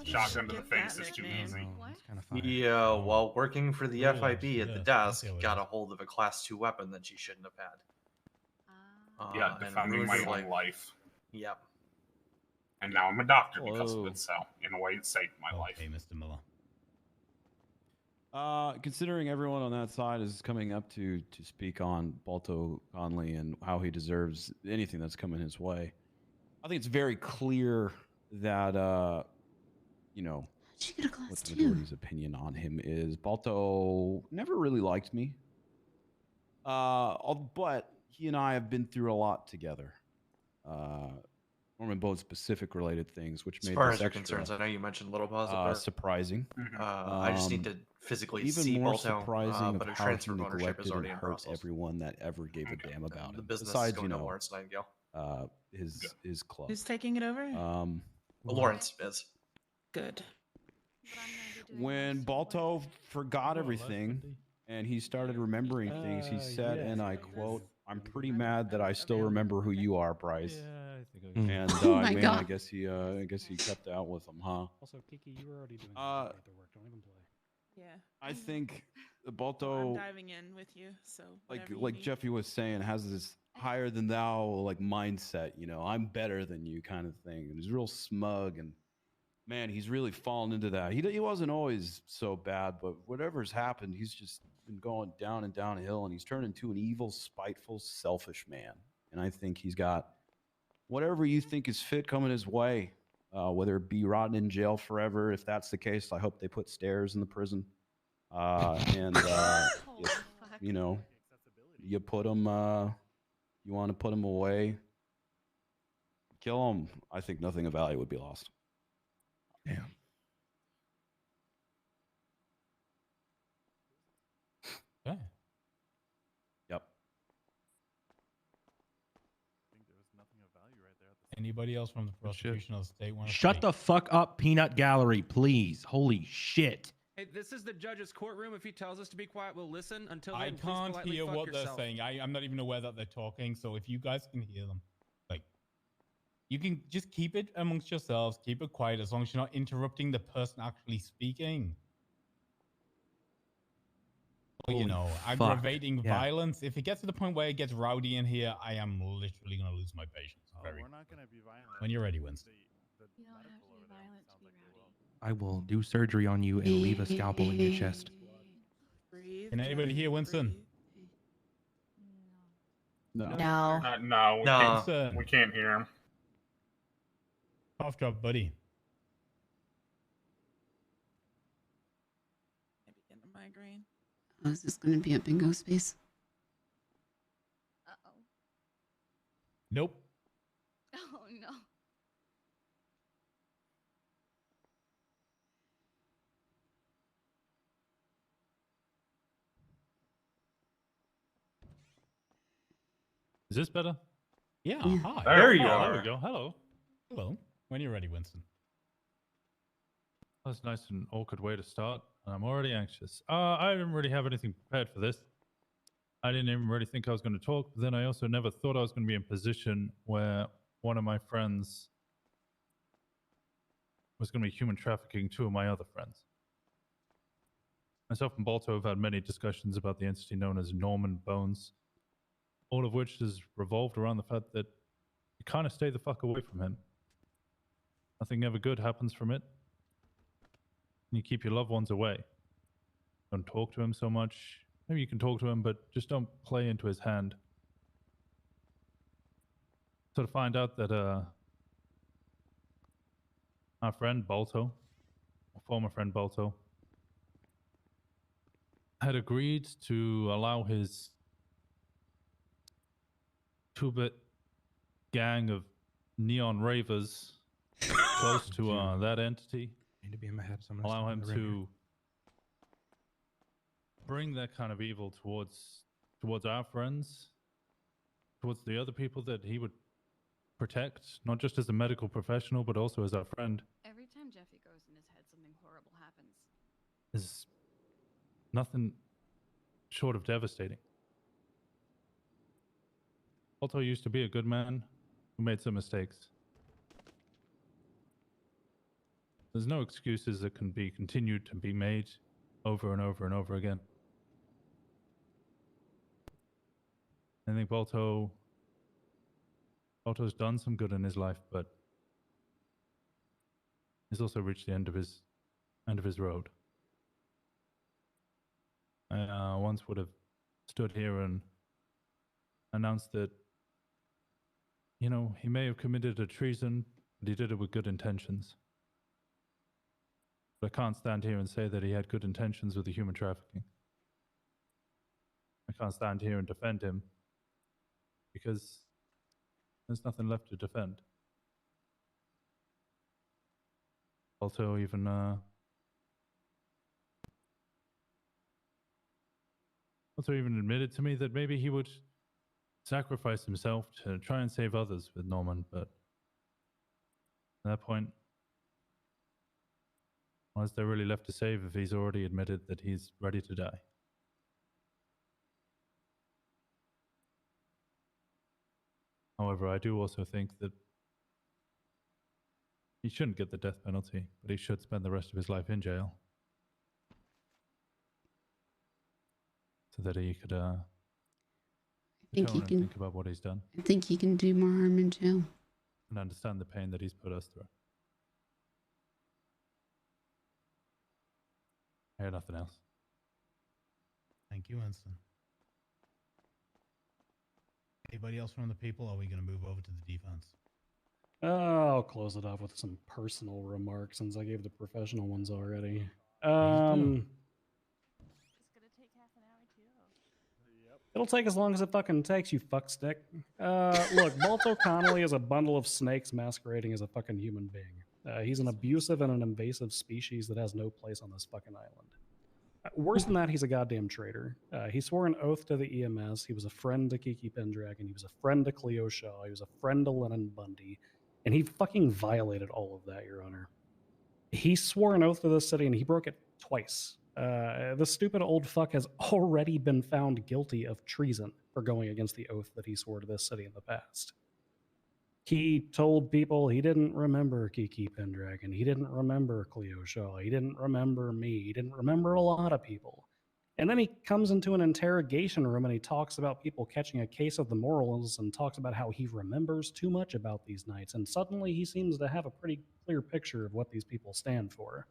Shotgun to the face is too easy. Yeah, while working for the Rules, FIB at the yes, desk, I see how it got is. a hold of a Class 2 weapon that she shouldn't have had. Yeah, And defending ruined my her own life. life. Yep. And now I'm a doctor because of Whoa. it, so in a way it saved my life. Okay, Mr. Miller. Considering everyone on that side is coming up to speak on Balto Conley and how he deserves anything that's coming his way, I think it's very clear that you know what the majority's opinion on him is. Balto never really liked me, but he and I have been through a lot together. Norman both specific related things, which As made far this as you're extra concerned, I know you mentioned little positive. surprising. I just need to physically even see more Balto, surprising but of a how transfer he of ownership is neglected and already in hurt process. everyone that ever gave a damn about The him. business is Besides, going you to know, Lawrence Nightingale. his club. Who's taking it over? Lawrence is. Good. When Balto forgot everything and he started remembering things, he said, and I quote, "I'm pretty mad that I still remember who you are, Bryce." And Oh my man, God. I guess he kept out with him, huh? Also, Kiki, you were already doing paperwork. Don't even play. Yeah. I think I'm Balto, diving in with you, so like whatever you like need. Jeffy was saying, has this higher than thou like mindset. You know, I'm better than you kind of thing. And he's real smug, and man, he's really fallen into that. He wasn't always so bad, but whatever's happened, he's just been going down and downhill, and he's turned into an evil, spiteful, selfish man. And I think he's got whatever you think is fit coming his way, whether it be rotting in jail forever. If that's the case, I hope they put stairs in the prison. If, you know, you put him, you want to put him away, kill him. I think nothing of value would be lost. Damn. Okay. Yep. Anybody else from the prosecution of the state want to Shut the fuck up, Peanut Gallery, please. Holy shit. Hey, this is the judge's courtroom. If he tells us to be quiet, we'll listen. Until then, I please can't politely hear fuck what yourself. they're saying. I'm not even aware that they're talking. So if you guys can hear them, like, you can just keep it amongst yourselves. Keep it quiet as long as you're not interrupting the person actually speaking. Or, you Holy know, fuck. aggravating Yeah. violence. If it gets to the point where it gets rowdy in here, I am literally going to lose my patience. Very We're not going to be violent. when you're ready, Winston. You don't have to be violent to be rowdy. I will do surgery on you and leave a scalpel in your chest. Breathe. Can anybody hear Winston? No. No. No, No. we can't hear him. Cough drop, buddy. Maybe getting a migraine. Oh, is this going to be a bingo space? Uh-oh. Nope. Oh, no. Is this better? Yeah. Yeah. Hi. There you There are. we go. Hello. Hello. When you're ready, Winston. That's a nice and awkward way to start. I'm already anxious. I didn't really have anything prepared for this. I didn't even really think I was going to talk. But then I also never thought I was going to be in a position where one of my friends was going to be human trafficking two of my other friends. Myself and Balto have had many discussions about the entity known as Norman Bones, all of which has revolved around the fact that you kind of stay the fuck away from him. Nothing ever good happens from it. And you keep your loved ones away. Don't talk to him so much. Maybe you can talk to him, but just don't play into his hand. So to find out that our friend Balto, our former friend Balto, had agreed to allow his 2-bit gang of neon ravers close to that entity, Need to be in my head. So I'm allow him step in the ring to bring that kind of evil towards our friends, towards the other people that he would protect, not just as a medical professional, but also as our friend. Every time Jeffy goes nothing short of devastating. Balto used to be a good man who made some mistakes. There's no excuses that can be continued to be made over and over and over again. I think Balto's done some good in his life, but he's also reached the end of his road. I once would have stood here and announced that, you know, he may have committed a treason, but he did it with good intentions. But I can't stand here and say that he had good intentions with the human trafficking. I can't stand here and defend him because there's nothing left to defend. Balto even admitted to me that maybe he would sacrifice himself to try and save others with Norman, but at that point, what is there really left to save if he's already admitted that he's ready to die? However, I do also think that he shouldn't get the death penalty, but he should spend the rest of his life in jail. So that he could think about what he's done. I think he can do more harm in jail. And understand the pain that he's put us through. I hear nothing else. Thank you, Winston. Anybody else from the people? Or are we going to move over to the defense? I'll close it off with some personal remarks since I gave the professional ones already. It'll take as long as it fucking takes, you fuckstick. Look, Balto Connolly is a bundle of snakes masquerading as a fucking human being. He's an abusive and an invasive species that has no place on this fucking island. Worse than that, he's a goddamn traitor. He swore an oath to the EMS. He was a friend to Kiki Pendragon. He was a friend to Cleo Shaw. He was a friend to Lennon Bundy. And he fucking violated all of that, Your Honor. He swore an oath to this city and he broke it twice. The stupid old fuck has already been found guilty of treason for going against the oath that he swore to this city in the past. He told people he didn't remember Kiki Pendragon. He didn't remember Cleo Shaw. He didn't remember me. He didn't remember a lot of people. And then he comes into an interrogation room and he talks about people catching a case of the morals and talks about how he remembers too much about these nights. And suddenly he seems to have a pretty clear picture of what these people stand for.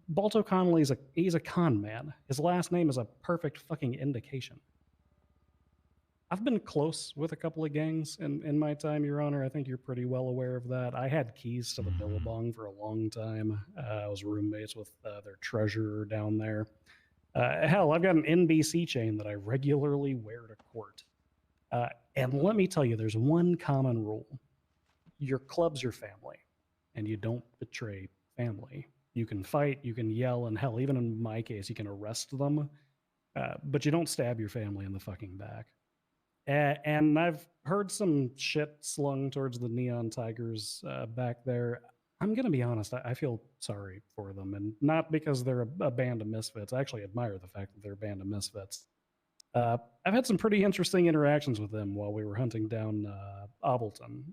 Balto Connolly he's a con man. His last name is a perfect fucking indication. I've been close with a couple of gangs in my time, Your Honor. I think you're pretty well aware of that. I had keys to the Billabong for a long time. I was roommates with their treasurer down there. Hell, I've got an NBC chain that I regularly wear to court. And let me tell you, there's one common rule. Your club's your family, and you don't betray family. You can fight, you can yell, and hell, even in my case, you can arrest them, but you don't stab your family in the fucking back. And I've heard some shit slung towards the Neon Tigers back there. I'm going to be honest, I feel sorry for them, and not because they're a band of misfits. I actually admire the fact that they're a band of misfits. I've had some pretty interesting interactions with them while we were hunting down Ableton.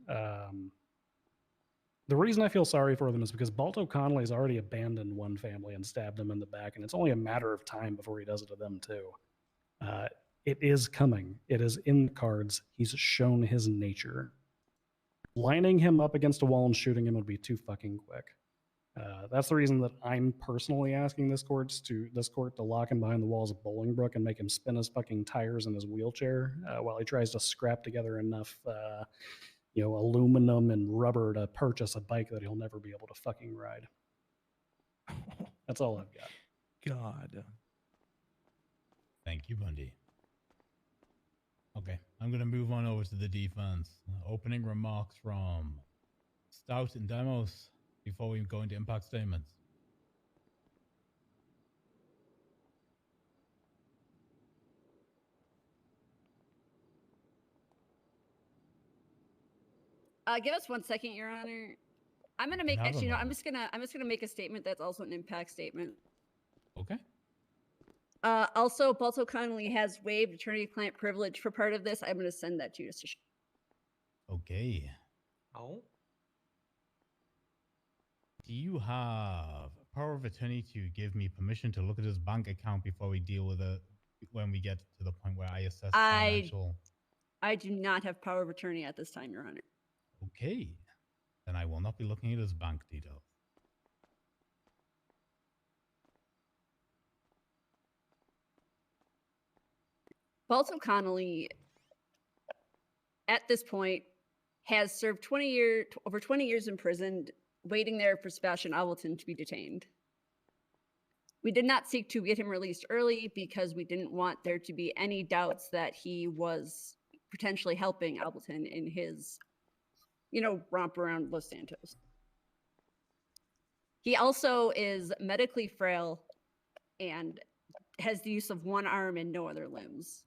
The reason I feel sorry for them is because Balto Connolly's already abandoned one family and stabbed them in the back, and it's only a matter of time before he does it to them too. It is coming. It is in the cards. He's shown his nature. Lining him up against a wall and shooting him would be too fucking quick. That's the reason that I'm personally asking this court to lock him behind the walls of Bolingbrook and make him spin his fucking tires in his wheelchair while he tries to scrap together enough aluminum and rubber to purchase a bike that he'll never be able to fucking ride. That's all I've got. God. Thank you, Bundy. Okay, I'm going to move on over to the defense. Opening remarks from Stout and Demos before we go into impact statements. Give us 1 second, Your Honor. I'm gonna make I'm just gonna make a statement that's also an impact statement. Okay. Also, Balto Connolly has waived attorney-client privilege for part of this. I'm going to send that to you. Okay. Oh. Do you have power of attorney to give me permission to look at his bank account before we deal with it when we get to the point where I assess financial? I do not have power of attorney at this time, Your Honor. Okay. Then I will not be looking at his bank details. Balto Connolly, at this point, has served over 20 years in prison, waiting there for Sebastian Albleton to be detained. We did not seek to get him released early because we didn't want there to be any doubts that he was potentially helping Albleton in his, romp around Los Santos. He also is medically frail and has the use of one arm and no other limbs.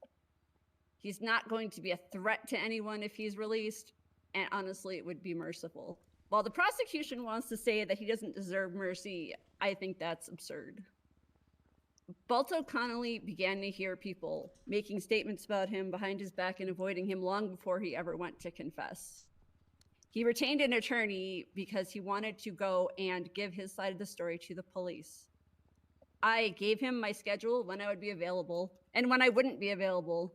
He's not going to be a threat to anyone if he's released, and honestly, it would be merciful. While the prosecution wants to say that he doesn't deserve mercy, I think that's absurd. Balto Connolly began to hear people making statements about him behind his back and avoiding him long before he ever went to confess. He retained an attorney because he wanted to go and give his side of the story to the police. I gave him my schedule when I would be available and when I wouldn't be available.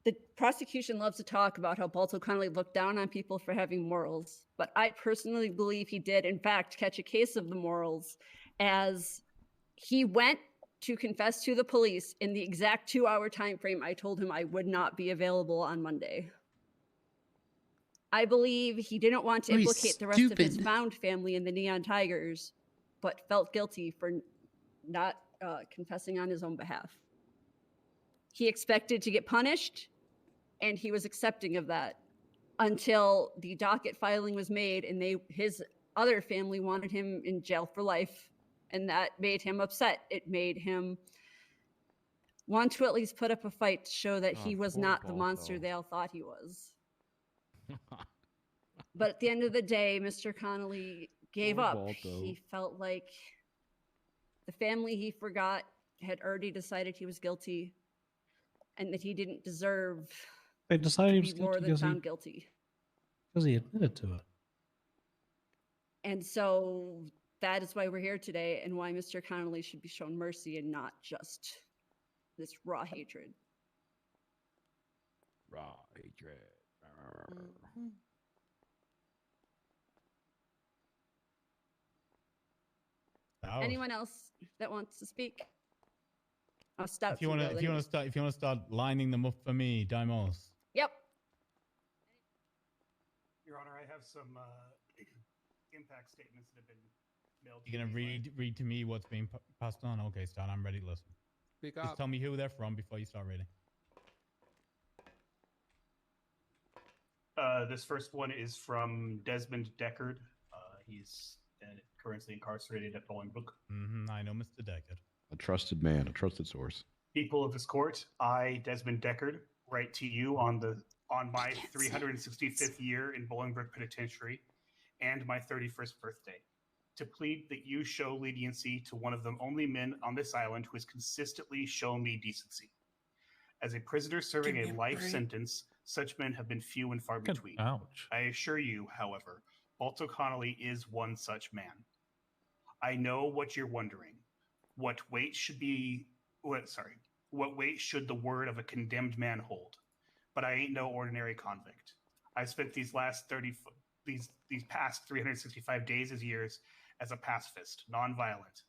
The prosecution loves to talk about how Balto Connolly looked down on people for having morals, but I personally believe he did, in fact, catch a case of the morals, as he went to confess to the police in the exact 2-hour time frame I told him I would not be available on Monday. I believe he didn't want to implicate the rest of his found family in the Neon Tigers, but felt guilty for not confessing on his own behalf. He expected to get punished, and he was accepting of that until the docket filing was made and his other family wanted him in jail for life, and that made him upset. It made him want to at least put up a fight to show that he was not the monster they all thought he was. But at the end of the day, Mr. Connolly gave up. He felt like the family he forgot had already decided he was guilty and that he didn't deserve They decided to he be was more guilty than found guilty. because he admitted to it. And so that is why we're here today and why Mr. Connolly should be shown mercy and not just this raw hatred. Raw hatred. Anyone else that wants to speak? I'll stop. If you want to start lining them up for me, Dimos. Yep. Your Honor, I have some impact statements that have been mailed. You're gonna read to me what's being passed on. Okay, Stan, I'm ready to listen. Speak Just up. tell me who they're from before you start reading. This first one is from Desmond Deckard. He's currently incarcerated at Bolingbrook. I know Mr. Deckard. A trusted man, a trusted source. People of this court, I, Desmond Deckard, write to you on my 365th year in Bolingbrook Penitentiary and my 31st birthday to plead that you show leniency to one of the only men on this island who has consistently shown me decency. As a prisoner serving a life sentence, such men have been few and far between. Ouch. I assure you, however, Balto Connolly is one such man. I know what you're wondering. What weight should the word of a condemned man hold? But I ain't no ordinary convict. I spent these past 365 days as years as a pacifist, non-violent.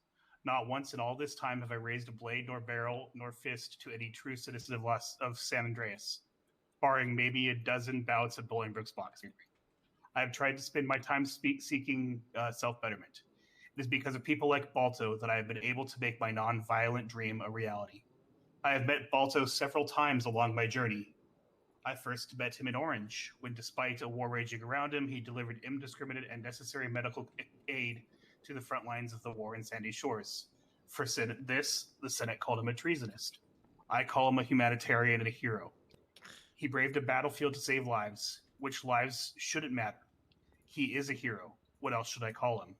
Not once in all this time have I raised a blade, nor barrel, nor fist to any true citizen of San Andreas, barring maybe a dozen bouts at Bolingbrook's boxing ring. I have tried to spend my time seeking self-betterment. It is because of people like Balto that I have been able to make my non-violent dream a reality. I have met Balto several times along my journey. I first met him in Orange, when despite a war raging around him, he delivered indiscriminate and necessary medical aid to the front lines of the war in Sandy Shores. For this, the Senate called him a treasonist. I call him a humanitarian and a hero. He braved a battlefield to save lives, which lives shouldn't matter. He is a hero. What else should I call him?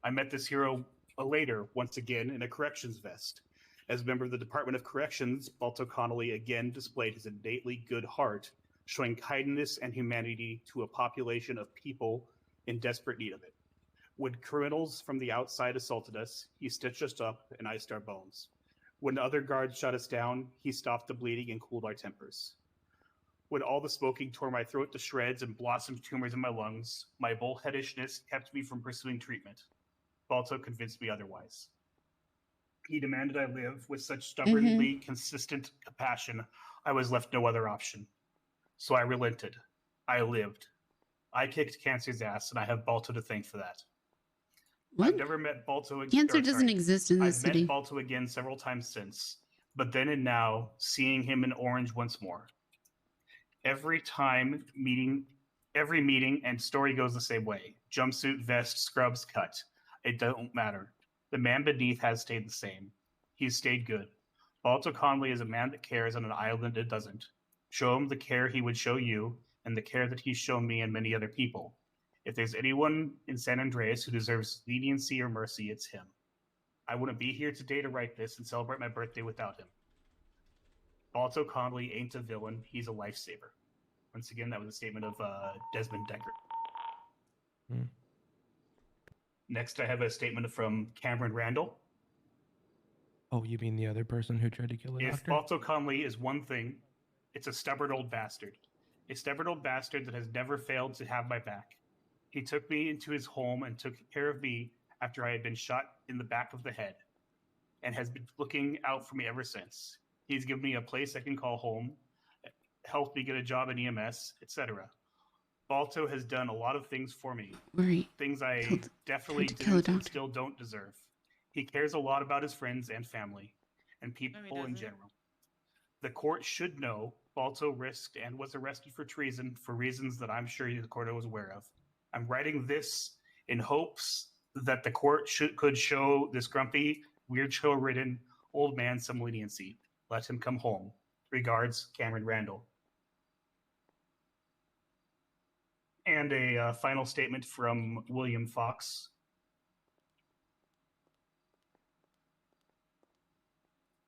I met this hero later, once again, in a corrections vest. As a member of the Department of Corrections, Balto Connolly again displayed his innately good heart, showing kindness and humanity to a population of people in desperate need of it. When criminals from the outside assaulted us, he stitched us up and iced our bones. When other guards shot us down, he stopped the bleeding and cooled our tempers. When all the smoking tore my throat to shreds and blossomed tumors in my lungs, my bullheadishness kept me from pursuing treatment. Balto convinced me otherwise. He demanded I live with such stubbornly consistent compassion, I was left no other option. So I relented. I lived. I kicked cancer's ass, and I have Balto to thank for that. What? I've never met Balto again. Cancer doesn't exist in this I've city. met Balto again several times since, but then and now, seeing him in orange once more. Every meeting and story goes the same way. Jumpsuit, vest, scrubs, cut. It don't matter. The man beneath has stayed the same. He's stayed good. Balto Connolly is a man that cares on an island that doesn't. Show him the care he would show you, and the care that he's shown me and many other people. If there's anyone in San Andreas who deserves leniency or mercy, it's him. I wouldn't be here today to write this and celebrate my birthday without him. Balto Connolly ain't a villain, he's a lifesaver. Once again, that was a statement of Desmond Decker. Next, I have a statement from Cameron Randall. Oh, you mean the other person who tried to kill a If doctor? Balto Connolly is one thing, it's a stubborn old bastard. A stubborn old bastard that has never failed to have my back. He took me into his home and took care of me after I had been shot in the back of the head, and has been looking out for me ever since. He's given me a place I can call home, helped me get a job in EMS, etc. Balto has done a lot of things for me. Things I definitely didn't and still don't deserve. He cares a lot about his friends and family, and people in general. The court should know Balto risked and was arrested for treason for reasons that I'm sure the court was aware of. I'm writing this in hopes that the court could show this grumpy, weird show-ridden old man some leniency. Let him come home. Regards, Cameron Randall. And a final statement from William Fox.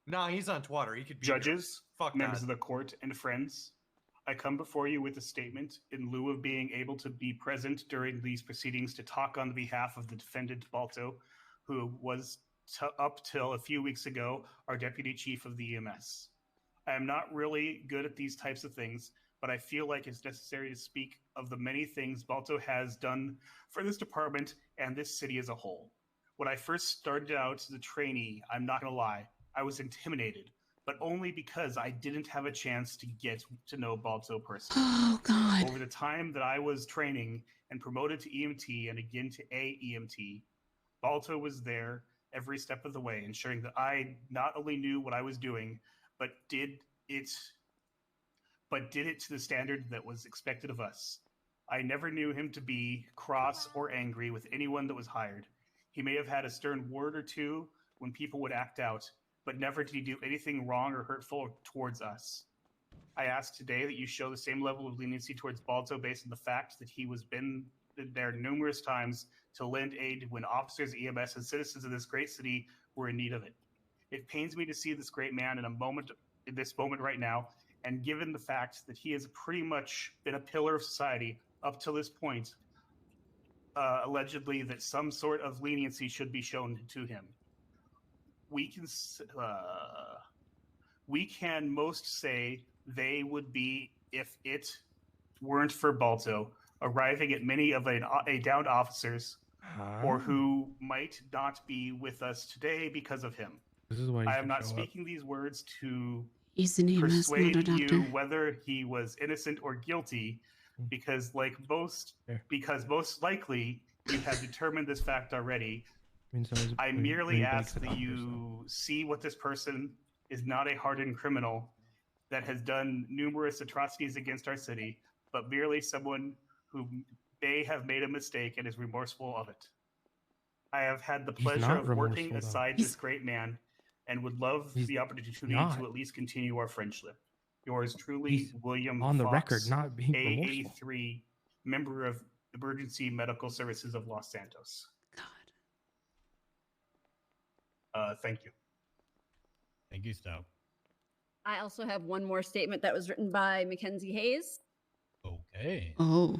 Nah, he's on Twitter. He could be Judges, Fuck members that. of the court, and friends, I come before you with a statement in lieu of being able to be present during these proceedings to talk on behalf of the defendant Balto, who was up till a few weeks ago our deputy chief of the EMS. I am not really good at these types of things, but I feel like it's necessary to speak of the many things Balto has done for this department and this city as a whole. When I first started out as a trainee, I'm not going to lie, I was intimidated, but only because I didn't have a chance to get to know Balto personally. Oh, God. Over the time that I was training and promoted to EMT and again to AEMT, Balto was there every step of the way, ensuring that I not only knew what I was doing, but did it to the standard that was expected of us. I never knew him to be cross or angry with anyone that was hired. He may have had a stern word or two when people would act out, but never did he do anything wrong or hurtful towards us. I ask today that you show the same level of leniency towards Balto based on the fact that he was been there numerous times to lend aid when officers, EMS, and citizens of this great city were in need of it. It pains me to see this great man in this moment right now, and given the fact that he has pretty much been a pillar of society up to this point, allegedly that some sort of leniency should be shown to him. We can most say they would be, if it weren't for Balto, arriving at many of a downed officers, or who might not be with us today because of him. This is why I am not speaking these words to He's an EMS, not a persuade you doctor. whether he was innocent or guilty, because most likely you have determined this fact already. I merely ask that you see what this person is not a hardened criminal that has done numerous atrocities against our city, but merely someone who may have made a mistake and is remorseful of it. I have had the pleasure of working aside this great man and would love the opportunity to at least continue our friendship. Yours truly, William on the Fox, record not being remorseful. A83, member of Emergency Medical Services of Los Santos. God. Thank you. Thank you, Stout. I also have one more statement that was written by Mackenzie Hayes. Okay. Oh.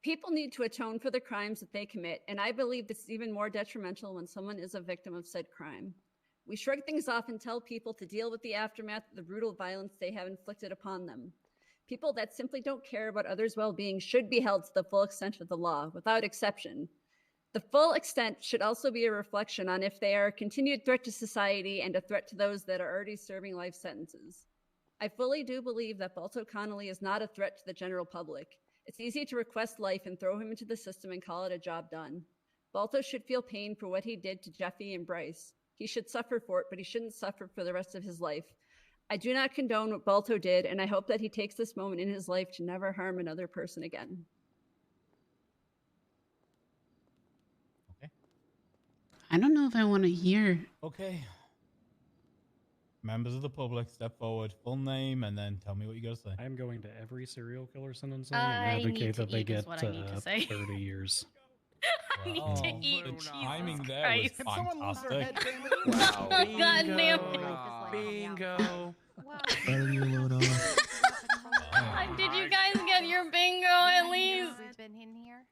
People need to atone for the crimes that they commit, and I believe this is even more detrimental when someone is a victim of said crime. We shrug things off and tell people to deal with the aftermath of the brutal violence they have inflicted upon them. People that simply don't care about others' well-being should be held to the full extent of the law, without exception. The full extent should also be a reflection on if they are a continued threat to society and a threat to those that are already serving life sentences. I fully do believe that Balto Connolly is not a threat to the general public. It's easy to request life and throw him into the system and call it a job done. Balto should feel pain for what he did to Jeffy and Bryce. He should suffer for it, but he shouldn't suffer for the rest of his life. I do not condone what Balto did, and I hope that he takes this moment in his life to never harm another person again. I don't know if I want to hear. Okay. Members of the public, step forward, full name, and then tell me what you got to say. I'm going to every serial killer sentencing I and need advocate to that they eat is get what I need to say. 30 years. I need to eat. The Jesus timing there Christ. was fantastic. Wow. God damn. Bingo. Did you guys get your bingo at least? Been in here?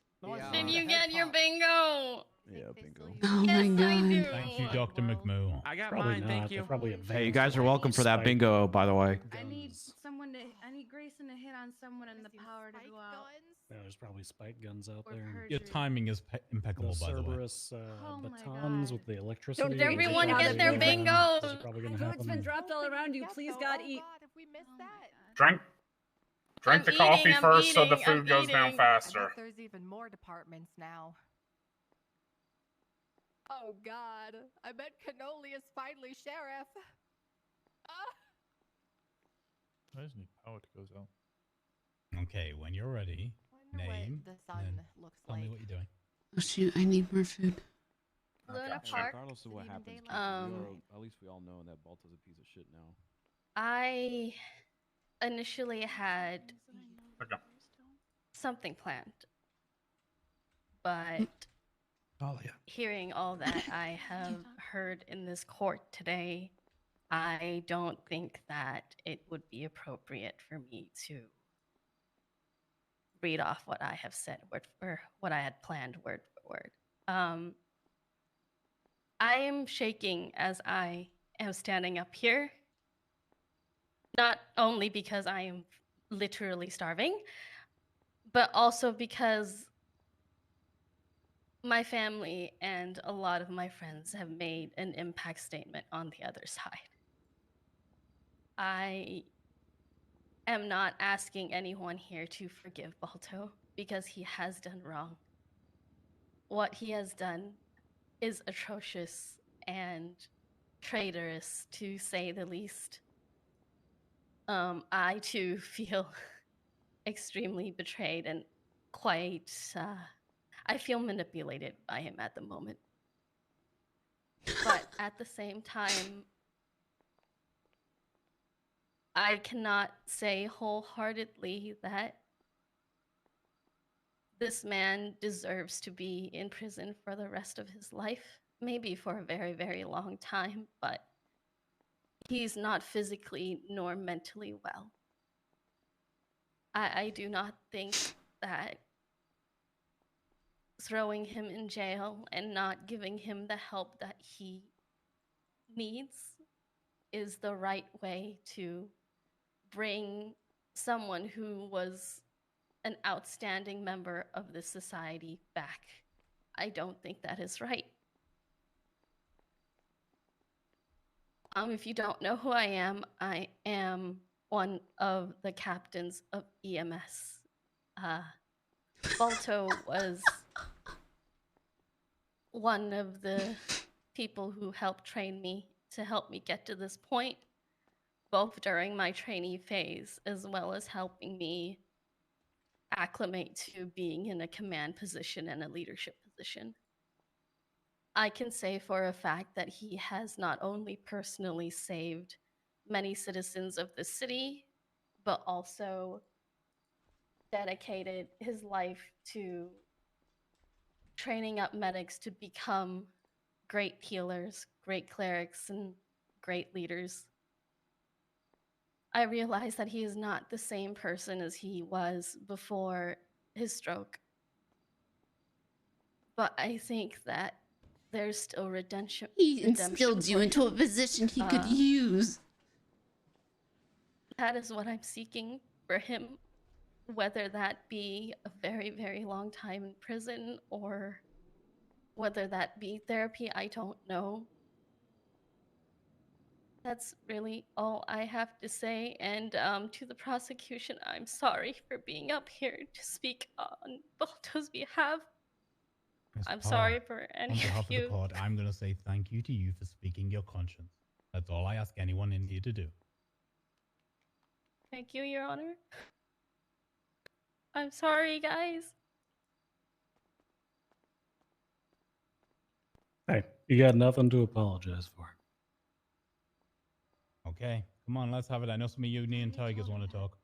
Did you get your bingo? Yeah, bingo. Oh Yes, my I do. god. Thank you, Dr. McMoo. I got Probably mine, not. thank They're you. probably Hey, you advanced guys are welcome for that spike bingo, by the way. I need guns. someone to. I need Grayson to hit on someone and the power to go out. Yeah, there's probably spike guns out Or there. Your perjury. timing is impeccable, The by the way. Cerberus Oh my batons God. with the electricity. Don't and everyone the get their Those bingos. are probably gonna Food's been happen. dropped all around you. Please, God, eat. If we missed that. Drink I'm the eating, coffee I'm first so the eating, food I'm goes down eating. I faster. bet there's even more departments now. Oh God! I bet Cannoli is finally sheriff. I just need power to goes out. Okay, when you're ready, Wonder what name, the and sun then looks tell me like. what you're doing. Oh shoot, I need more food. Luna Gotcha. Park. Regardless of what Even happens, daylight. at least we all know that Balto's a piece of shit now. I initially had Okay. something planned, but Dahlia. hearing all that I have heard in this court today, I don't think that it would be appropriate for me to read off what I have said word or what I had planned word for word. I am shaking as I am standing up here, not only because I am literally starving, but also because my family and a lot of my friends have made an impact statement on the other side. I am not asking anyone here to forgive Balto because he has done wrong. What he has done is atrocious and traitorous, to say the least. I too feel extremely betrayed and quite, I feel manipulated by him at the moment. But at the same time, I cannot say wholeheartedly that this man deserves to be in prison for the rest of his life, maybe for a very, very long time, but he's not physically nor mentally well. I do not think that throwing him in jail and not giving him the help that he needs is the right way to bring someone who was an outstanding member of this society back. I don't think that is right. If you don't know who I am one of the captains of EMS. Balto was one of the people who helped train me to help me get to this point, both during my trainee phase as well as helping me acclimate to being in a command position and a leadership position. I can say for a fact that he has not only personally saved many citizens of the city, but also dedicated his life to training up medics to become great healers, great clerics, and great leaders. I realize that he is not the same person as he was before his stroke. But I think that there's still redemption. He instilled you for into a him. position he could use. That is what I'm seeking for him, whether that be a very, very long time in prison or whether that be therapy, I don't know. That's really all I have to say. And to the prosecution, I'm sorry for being up here to speak on Balto's behalf. Miss I'm Parr, sorry for any on behalf of of the you. court, I'm going to say thank you to you for speaking your conscience. That's all I ask anyone in here to do. Thank you, Your Honor. I'm sorry, guys. Hey, you got nothing to apologize for. Okay, come on, let's have it. I know some of you Neon Tigers want to talk.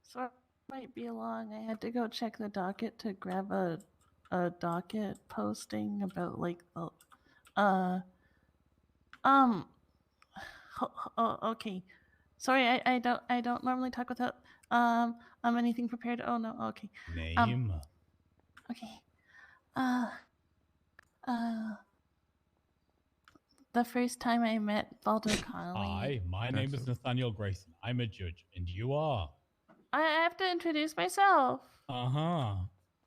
So it might be long. I had to go check the docket to grab a docket posting about like the okay. Sorry, I don't normally talk without anything prepared. Oh no, okay. Name. Okay. The first time I met Balto Connolly. Hi, my name is Nathaniel Grayson. I'm a judge, and you are? I have to introduce myself. Uh-huh.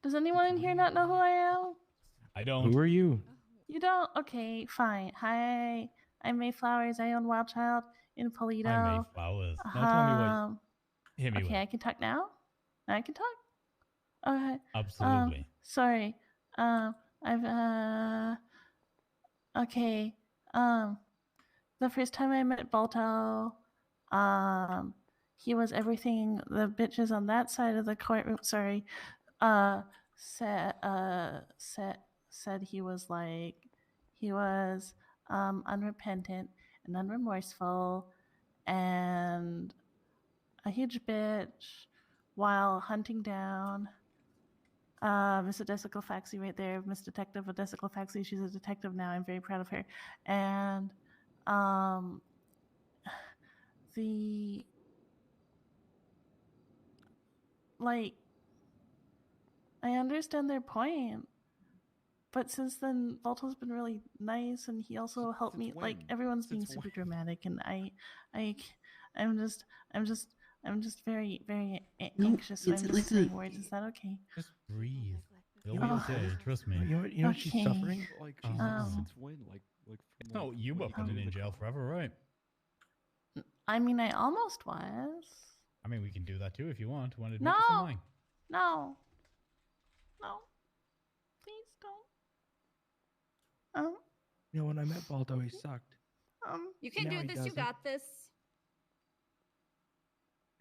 Does anyone in here not know who I am? I don't. Who are you? You don't? Okay, fine. Hi, I'm May Flowers. I own Wild Child in Polito. Hi, May Flowers. Now tell me what. Hit me Okay, with. I can talk now? I can talk? Okay. Absolutely. Sorry. Okay. The first time I met Balto, he was everything the bitches on that side of the courtroom, sorry, said he was like, he was unrepentant and unremorseful and a huge bitch while hunting down Miss Odessa Faxi right there, Miss Detective Odessa Faxi. She's a detective now. I'm very proud of her. And I understand their point, but since then, Balto's been really nice, and he also helped me. Like everyone's being super dramatic, and I'm just very, very anxious. So I'm just saying words. Is that okay? Just breathe. It'll be okay. Trust me. You know she's suffering? Like, Jesus, since when? Like from No, you were putting in jail forever, right? I mean, I almost was. I mean, we can do that too if you want. Want to No. make some line? No. Please don't. You know, when I met Balto, he sucked. You can Now do he this. You doesn't. got this.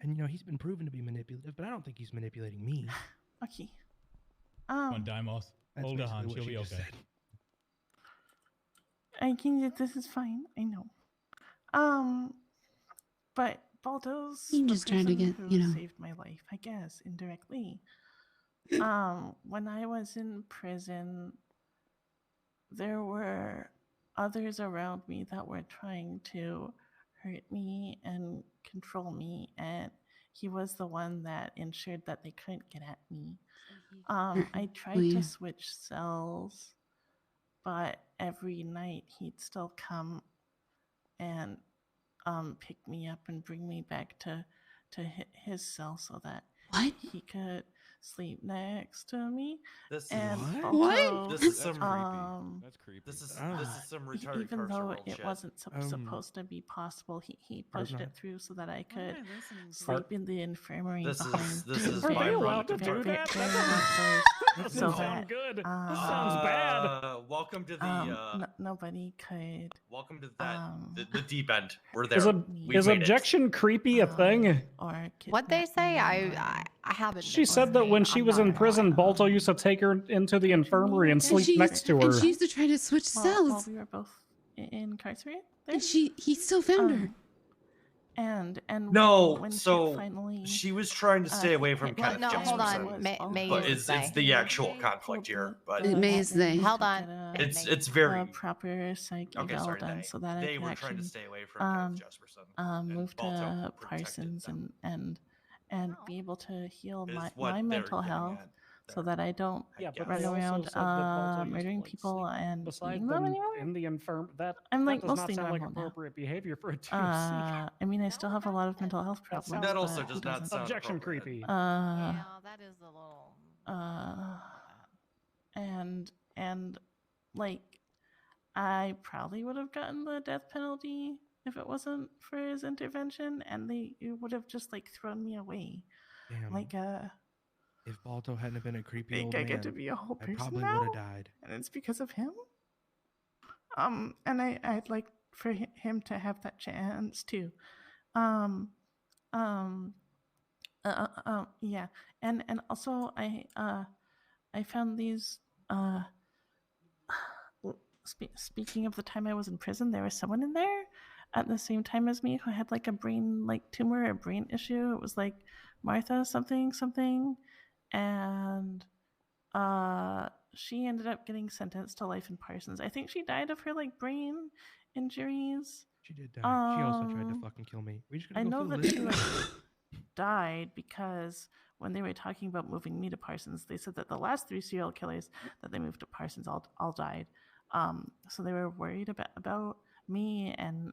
And you know, he's been proven to be manipulative, but I don't think he's manipulating me. Okay. Come on, Dimos. That's Hold her basically hand. what She'll she be just okay. said. I can. This is fine. I know. But Balto's You the just trying to person get, who you know. saved my life, I guess, indirectly. When I was in prison, there were others around me that were trying to hurt me and control me, and he was the one that ensured that they couldn't get at me. I tried to switch cells, but every night he'd still come and pick me up and bring me back to his cell so that he could sleep next to me. This is and what? also, This is some That's creepy. This is some retarded even though carceral it shit. wasn't supposed to be possible, he pushed not. it through so that I could I listening to? sleep in the infirmary This behind. is Are my they allowed to prerogative. do that? That so doesn't that sound good. That sounds bad. Welcome to the nobody could. welcome to that the deep end. We're there. Is, a, We is made it. objection creepy a thing? Or What they say, I haven't. She said that when she was in prison, Balto used to take her into the infirmary and sleep next to her. And she used to try to switch While cells. we were both incarcerated there. And he still found her. and No, when shit so finally she was trying to stay away from hit Kenneth no, hold Jesperson. on. May But is it's the actual conflict here. But May is they. Hold on. it's very proper psych okay. eval Sorry, done so that I they can were actually trying to stay away from Kenneth Jesperson. move Balto to protected Parsons them. and be able to heal Is my, what my they're mental getting health at so that I don't Yeah, but run they also around said that Balto used to, murdering like, people sleep and beside eating them them anymore. in the infirm. That I'm that like does not mostly sound like normal now. appropriate behavior for a TOC. I mean, I still have a lot of mental health That problems. That also but does who not doesn't? sound Objection appropriate. creepy. Yeah, that is a little. And like I probably would have gotten the death penalty if it wasn't for his intervention, and they would have just like thrown me away. Damn. Like If Balto hadn't been a creepy think old I man, get to be a whole I person probably now, would have died. and it's because of him. And I'd like for him to have that chance too. Yeah, and also I found these speaking of the time I was in prison, there was someone in there at the same time as me who had like a brain tumor, a brain issue. It was like Martha something, and she ended up getting sentenced to life in Parsons. I think she died of her like brain injuries. She did die. She also tried to Um, fucking kill me. We just I gonna go know through the that list she now? like died because when they were talking about moving me to Parsons, they said that the last 3 serial killers that they moved to Parsons all died. So they were worried about me, and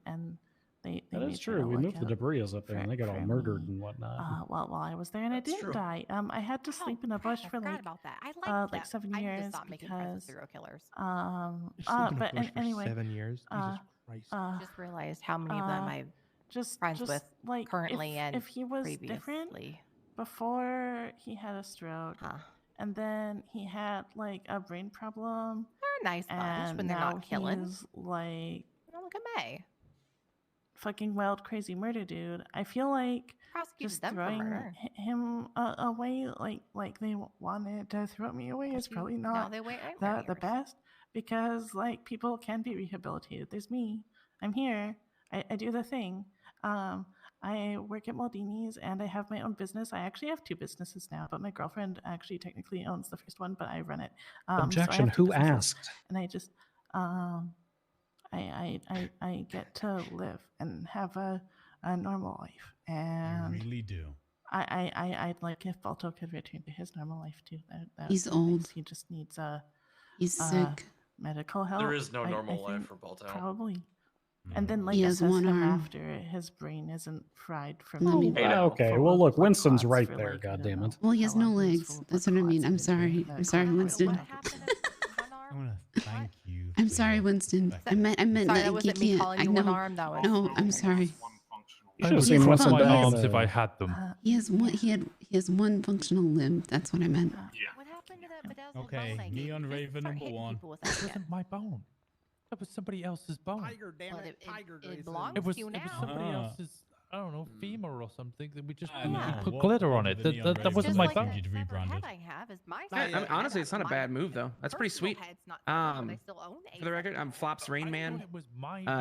they That made is sure true. to We look moved the out debris up there, and they got all for murdered me, and whatnot. while I was there, and I didn't true. die. I had to sleep in a bush for forgot like about that. I like that. 7 I need to years stop making friends with because serial killers. You're sleeping in a bush for anyway, 7 years. Jesus Christ. Just realized how many of them I've just friends with like currently and if he was previously. different before he had a stroke, and then he had like a brain problem. They're a nice bunch and when they're now not killing. he's like Look at May. fucking wild, crazy murder dude. I feel like Prosecuted just them for throwing murder. him away, like they wanted to throw me away, is probably not they wait the best, because like people can be rehabilitated. There's me. I'm here. I do the thing. I work at Maldini's and I have my own business. I actually have 2 businesses now, but my girlfriend actually technically owns the first one, but I run it. So I Objection. have 2 Who businesses, asked? and I just I get to live and have a normal life, and You really do. I'd like if Balto could return to his normal life too. That He's would be nice. old. He just needs He's sick. medical help. There is no I normal life think, for Balto. probably. And then like He has assess one him arm. after his brain isn't fried from Let me- the Okay, full well, of look, blood Winston's clots right for, there, like, I don't goddammit. know Well, he has how no long he was legs. full of That's blood what I mean. clots I'm and sorry. I'm sorry, Winston. I want to thank you. I'm for sorry, your Winston. I meant Sorry, that like, wasn't he me can't. calling I you one know. arm. That was No, I'm sorry. You should have seen He has Winston one- my back arms in if I the- had them. He has one. He has one functional limb. That's what I meant. What happened to that bedazzled Okay, bone? Neon Raven number 1. That wasn't my bone. That was somebody else's bone. Tiger, damn it, Tiger. It belongs It was to you now. somebody else's. I don't know, femur or something that we just I know. put Walk glitter on over it. the That, Neon that, that Raven wasn't like my that bone. you'd rebranded. I have is my I mean, honestly, it's not a bad move though. That's pretty sweet. For the record, I'm Flops Rain Man.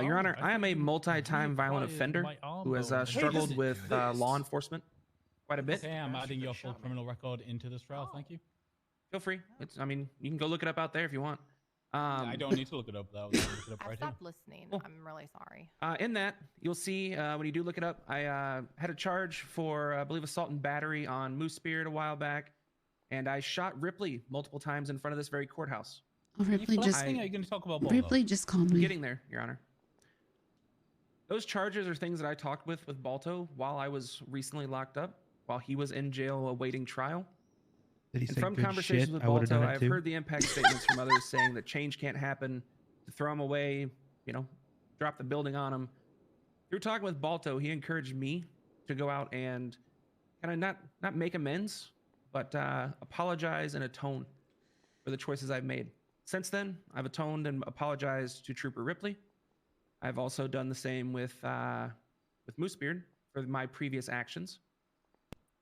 Your Honor, I am a multi-time violent offender who has struggled with law enforcement quite a bit. Okay, I'm adding your full criminal record into this trial. Thank you. Feel free. I mean, you can go look it up out there if you want. I don't need to look it up though. Look it up I right stopped listening. I'm really sorry. In that, you'll see when you do look it up, I had a charge for, I believe, assault and battery on Moose Spirit a while back, and I shot Ripley multiple times in front of this very courthouse. Oh, Ripley just. Are you going to talk about Ripley just called I'm me. getting there, Your Honor. Those charges are things that I talked with Balto while I was recently locked up, while he was in jail awaiting trial. Did he And say from good conversations shit? with I would've Balto, done it I've too. heard the impact statements from others saying that change can't happen, to throw him away, drop the building on him. Through talking with Balto, he encouraged me to go out and kind of not make amends, but apologize and atone for the choices I've made. Since then, I've atoned and apologized to Trooper Ripley. I've also done the same with Moosebeard for my previous actions.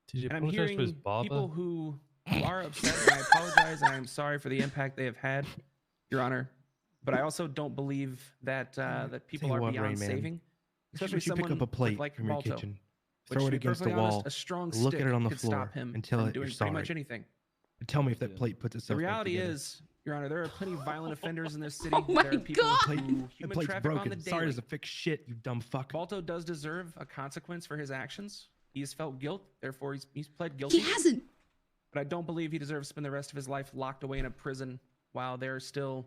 Did you And I'm apologize hearing for his barber? people who are upset, and I apologize, and I am sorry for the impact they have had, Your Honor. But I also don't believe that that people Tell are you what, beyond Rain Man. saving. especially Would you pick someone up a plate with, like from your Balto, kitchen, which, throw to it be against the perfectly honest, wall, a strong look at stick it on the could floor, stop him and tell from it doing you're pretty sorry. much anything. And tell me if that plate puts The itself back reality together. is, Your Honor, there are plenty of violent offenders in this city. Oh my there are people God. who That human plate's traffic on the broken. Sorry daily. doesn't fix shit, you dumb fuck. Balto does deserve a consequence for his actions. He has felt guilt, therefore he's pled guilty. He hasn't. But I don't believe he deserves to spend the rest of his life locked away in a prison while there are still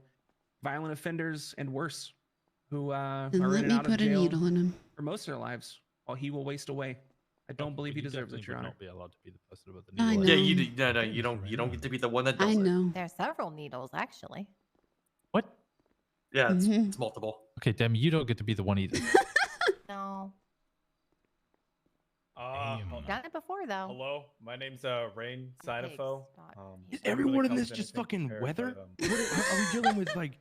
violent offenders and worse who are Then in let and me out of put a jail needle in him. for most of their lives, while he will waste away. I don't believe he deserves it, Your Honor. Not be allowed to be the person about the I needle. know. Yeah, you don't get to be the one that does I it. know. There's several needles, actually. What? Yeah, it's, Mhm. it's multiple. Okay, Demi, you don't get to be the one either. No. Damn. Done it before, though. Hello, my name's Rain Sinafo. Is everyone in this just fucking weather? Are we dealing with like?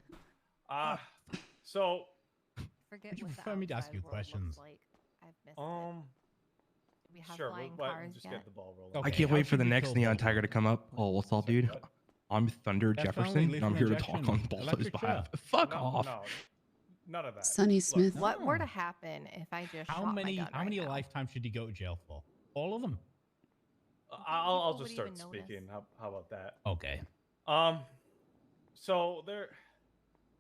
So Forget Would you what the prefer me to ask outside you world questions? looks like. I've missed it. We have sure, flying we'll cars just yet? get the ball rolling. I Okay, can't how wait for should the we next kill Neon Balto? Tiger to come up. Oh, what's up, dude? I'm Thunder That's Jefferson, only and I'm here to talk injection. on Balto's Electric behalf. chair. Fuck No, off. no, none of that. Sonny Smith. What were to happen if I just How shot many my gun how many right now? lifetimes should he go to jail for? All of them? I'll people just would even start notice? speaking. How about that? Okay. So there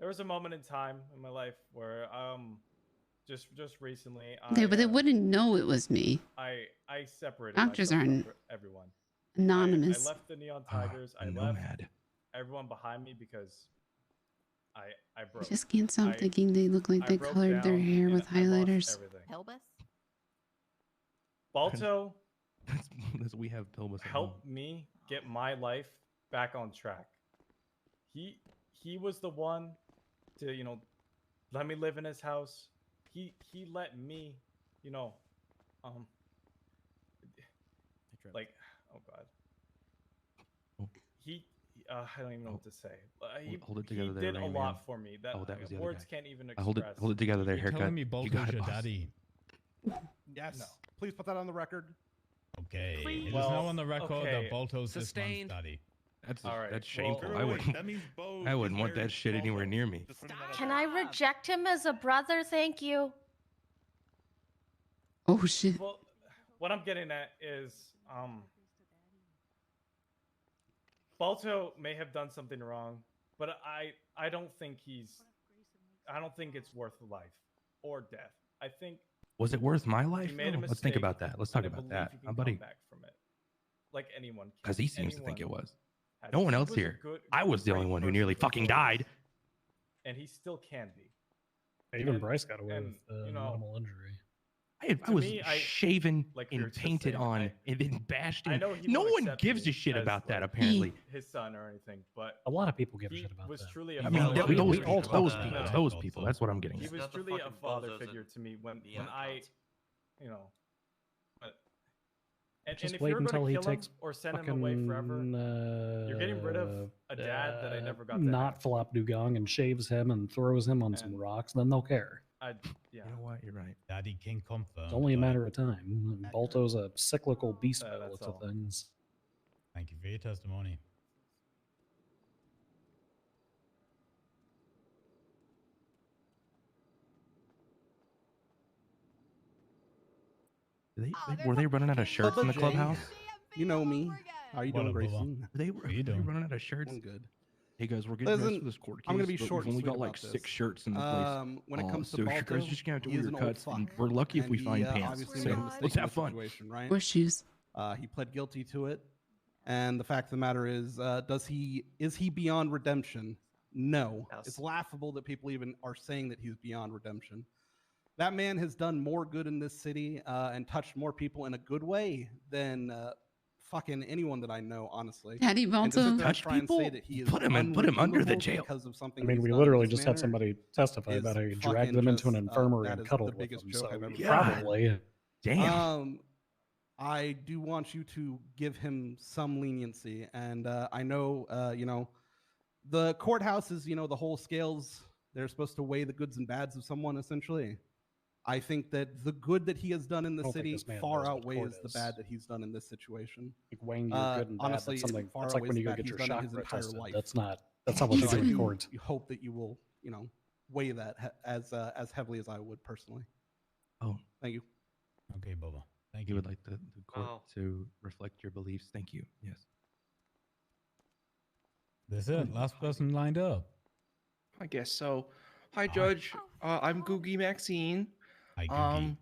was a moment in time in my life where just recently But they wouldn't know it was me. I separated Doctors myself aren't from everyone. anonymous. I left the Neon Tigers. I left Nomad. everyone behind me because I I broke. just can't stop I- thinking they look like I they broke colored their down hair and with I lost highlighters. everything. Pelvis? Balto That's we have Pilbus. at home. helped me get my life back on track. He was the one to let me live in his house. He let me like oh god he I don't even know what to say. Hold it together he there, did a Rain lot Man. for me that, Oh, that was the other words guy. can't even Hold express. it together there, You're haircut. telling me You Balto's got it, your boss. daddy. Yes. No. Please put that on the record. Okay. Please. It is Well, now on the record okay. that Balto's this Sustained. man's daddy. All right, That's well, shameful. I wouldn't want that shit anywhere near me. Can I reject him as a brother? Thank you. Oh shit. Well, what I'm getting at is, Balto may have done something wrong, but I don't think it's worth life or death. I think Was it worth my he life? made a though? Let's think mistake, about that. Let's talk and I about believe that, you my can buddy. come back from it, like anyone. Because he seems to Anyone think it was. has. No one He else was a here. good- I was the great only one who person nearly before fucking this, died. and he still can be. Even And- Bryce got away and, with minimal injury. I To was me, I- shaven like we were and just painted saying, on and then bashed I in. know he No won't one accept gives me a shit as, about that, like, apparently. his son or anything, but A lot of people give a he shit about was that. truly a I mean, father those figure. people, those people, No. those people. That's what I'm getting He at. was Not the truly a fucking father bozos figure and to me when the I, icons. and Just if wait you're until gonna he kill him takes or send him away forever, you're getting rid of a dad that I never got to not flop dugong and shaves him and throws him on some rocks, then they'll care. yeah. You know what? You're right. Daddy King confirmed. It's only a matter of time. Balto's a cyclical beast by the that's looks of all. things. Thank you for your testimony. Were they running out of shirts in the Jay, clubhouse? You know me. How you What doing, up, Bubba? Grayson? They What are you doing? running out of shirts. I'm good. Hey guys, we're getting ready Listen, for this court case. I'm gonna be but short We've and only got sweet like about 6 this. shirts in the place. When it comes to so you Balto, guys just gonna have to he wear is your an old cuts. And fuck, we're lucky if we and find he, pants. obviously So made a mistake let's in have the fun. situation, right? Or shoes. He pled guilty to it, and the fact of the matter is, is he beyond redemption? No. Yes. It's laughable that people even are saying that he's beyond redemption. That man has done more good in this city and touched more people in a good way than fucking anyone that I know, honestly. Daddy And to sit Balto. there and Touch try and say people? that he is Put him under the unredeemable jail. because of something I mean, he's we done in literally this just had manner somebody testify is about how he fucking dragged them into an just, infirmary that and is the cuddled with biggest them. joke So I've ever probably. Damn. I do want you to give him some leniency, and I know, the courthouse is, the whole scales. They're supposed to weigh the goods and bads of someone, essentially. I think that the good that he has done in I the don't think city this man far knows what outweighs court the is. bad that he's done in this situation. Like weighing your good and bad. Honestly, That's something. far That's like when outweighs you go the bad get he's your done in chakra his entire tested. life. That's not what you So do I in court. hope that you will, weigh that as heavily as I would personally. Oh, thank you. Okay, Bubba. Thank You you. would like the court to reflect your beliefs. Thank you. Yes. That's it. Last person lined up. I guess so. Hi, Judge. I'm Googie Maxine. Hi, Googie.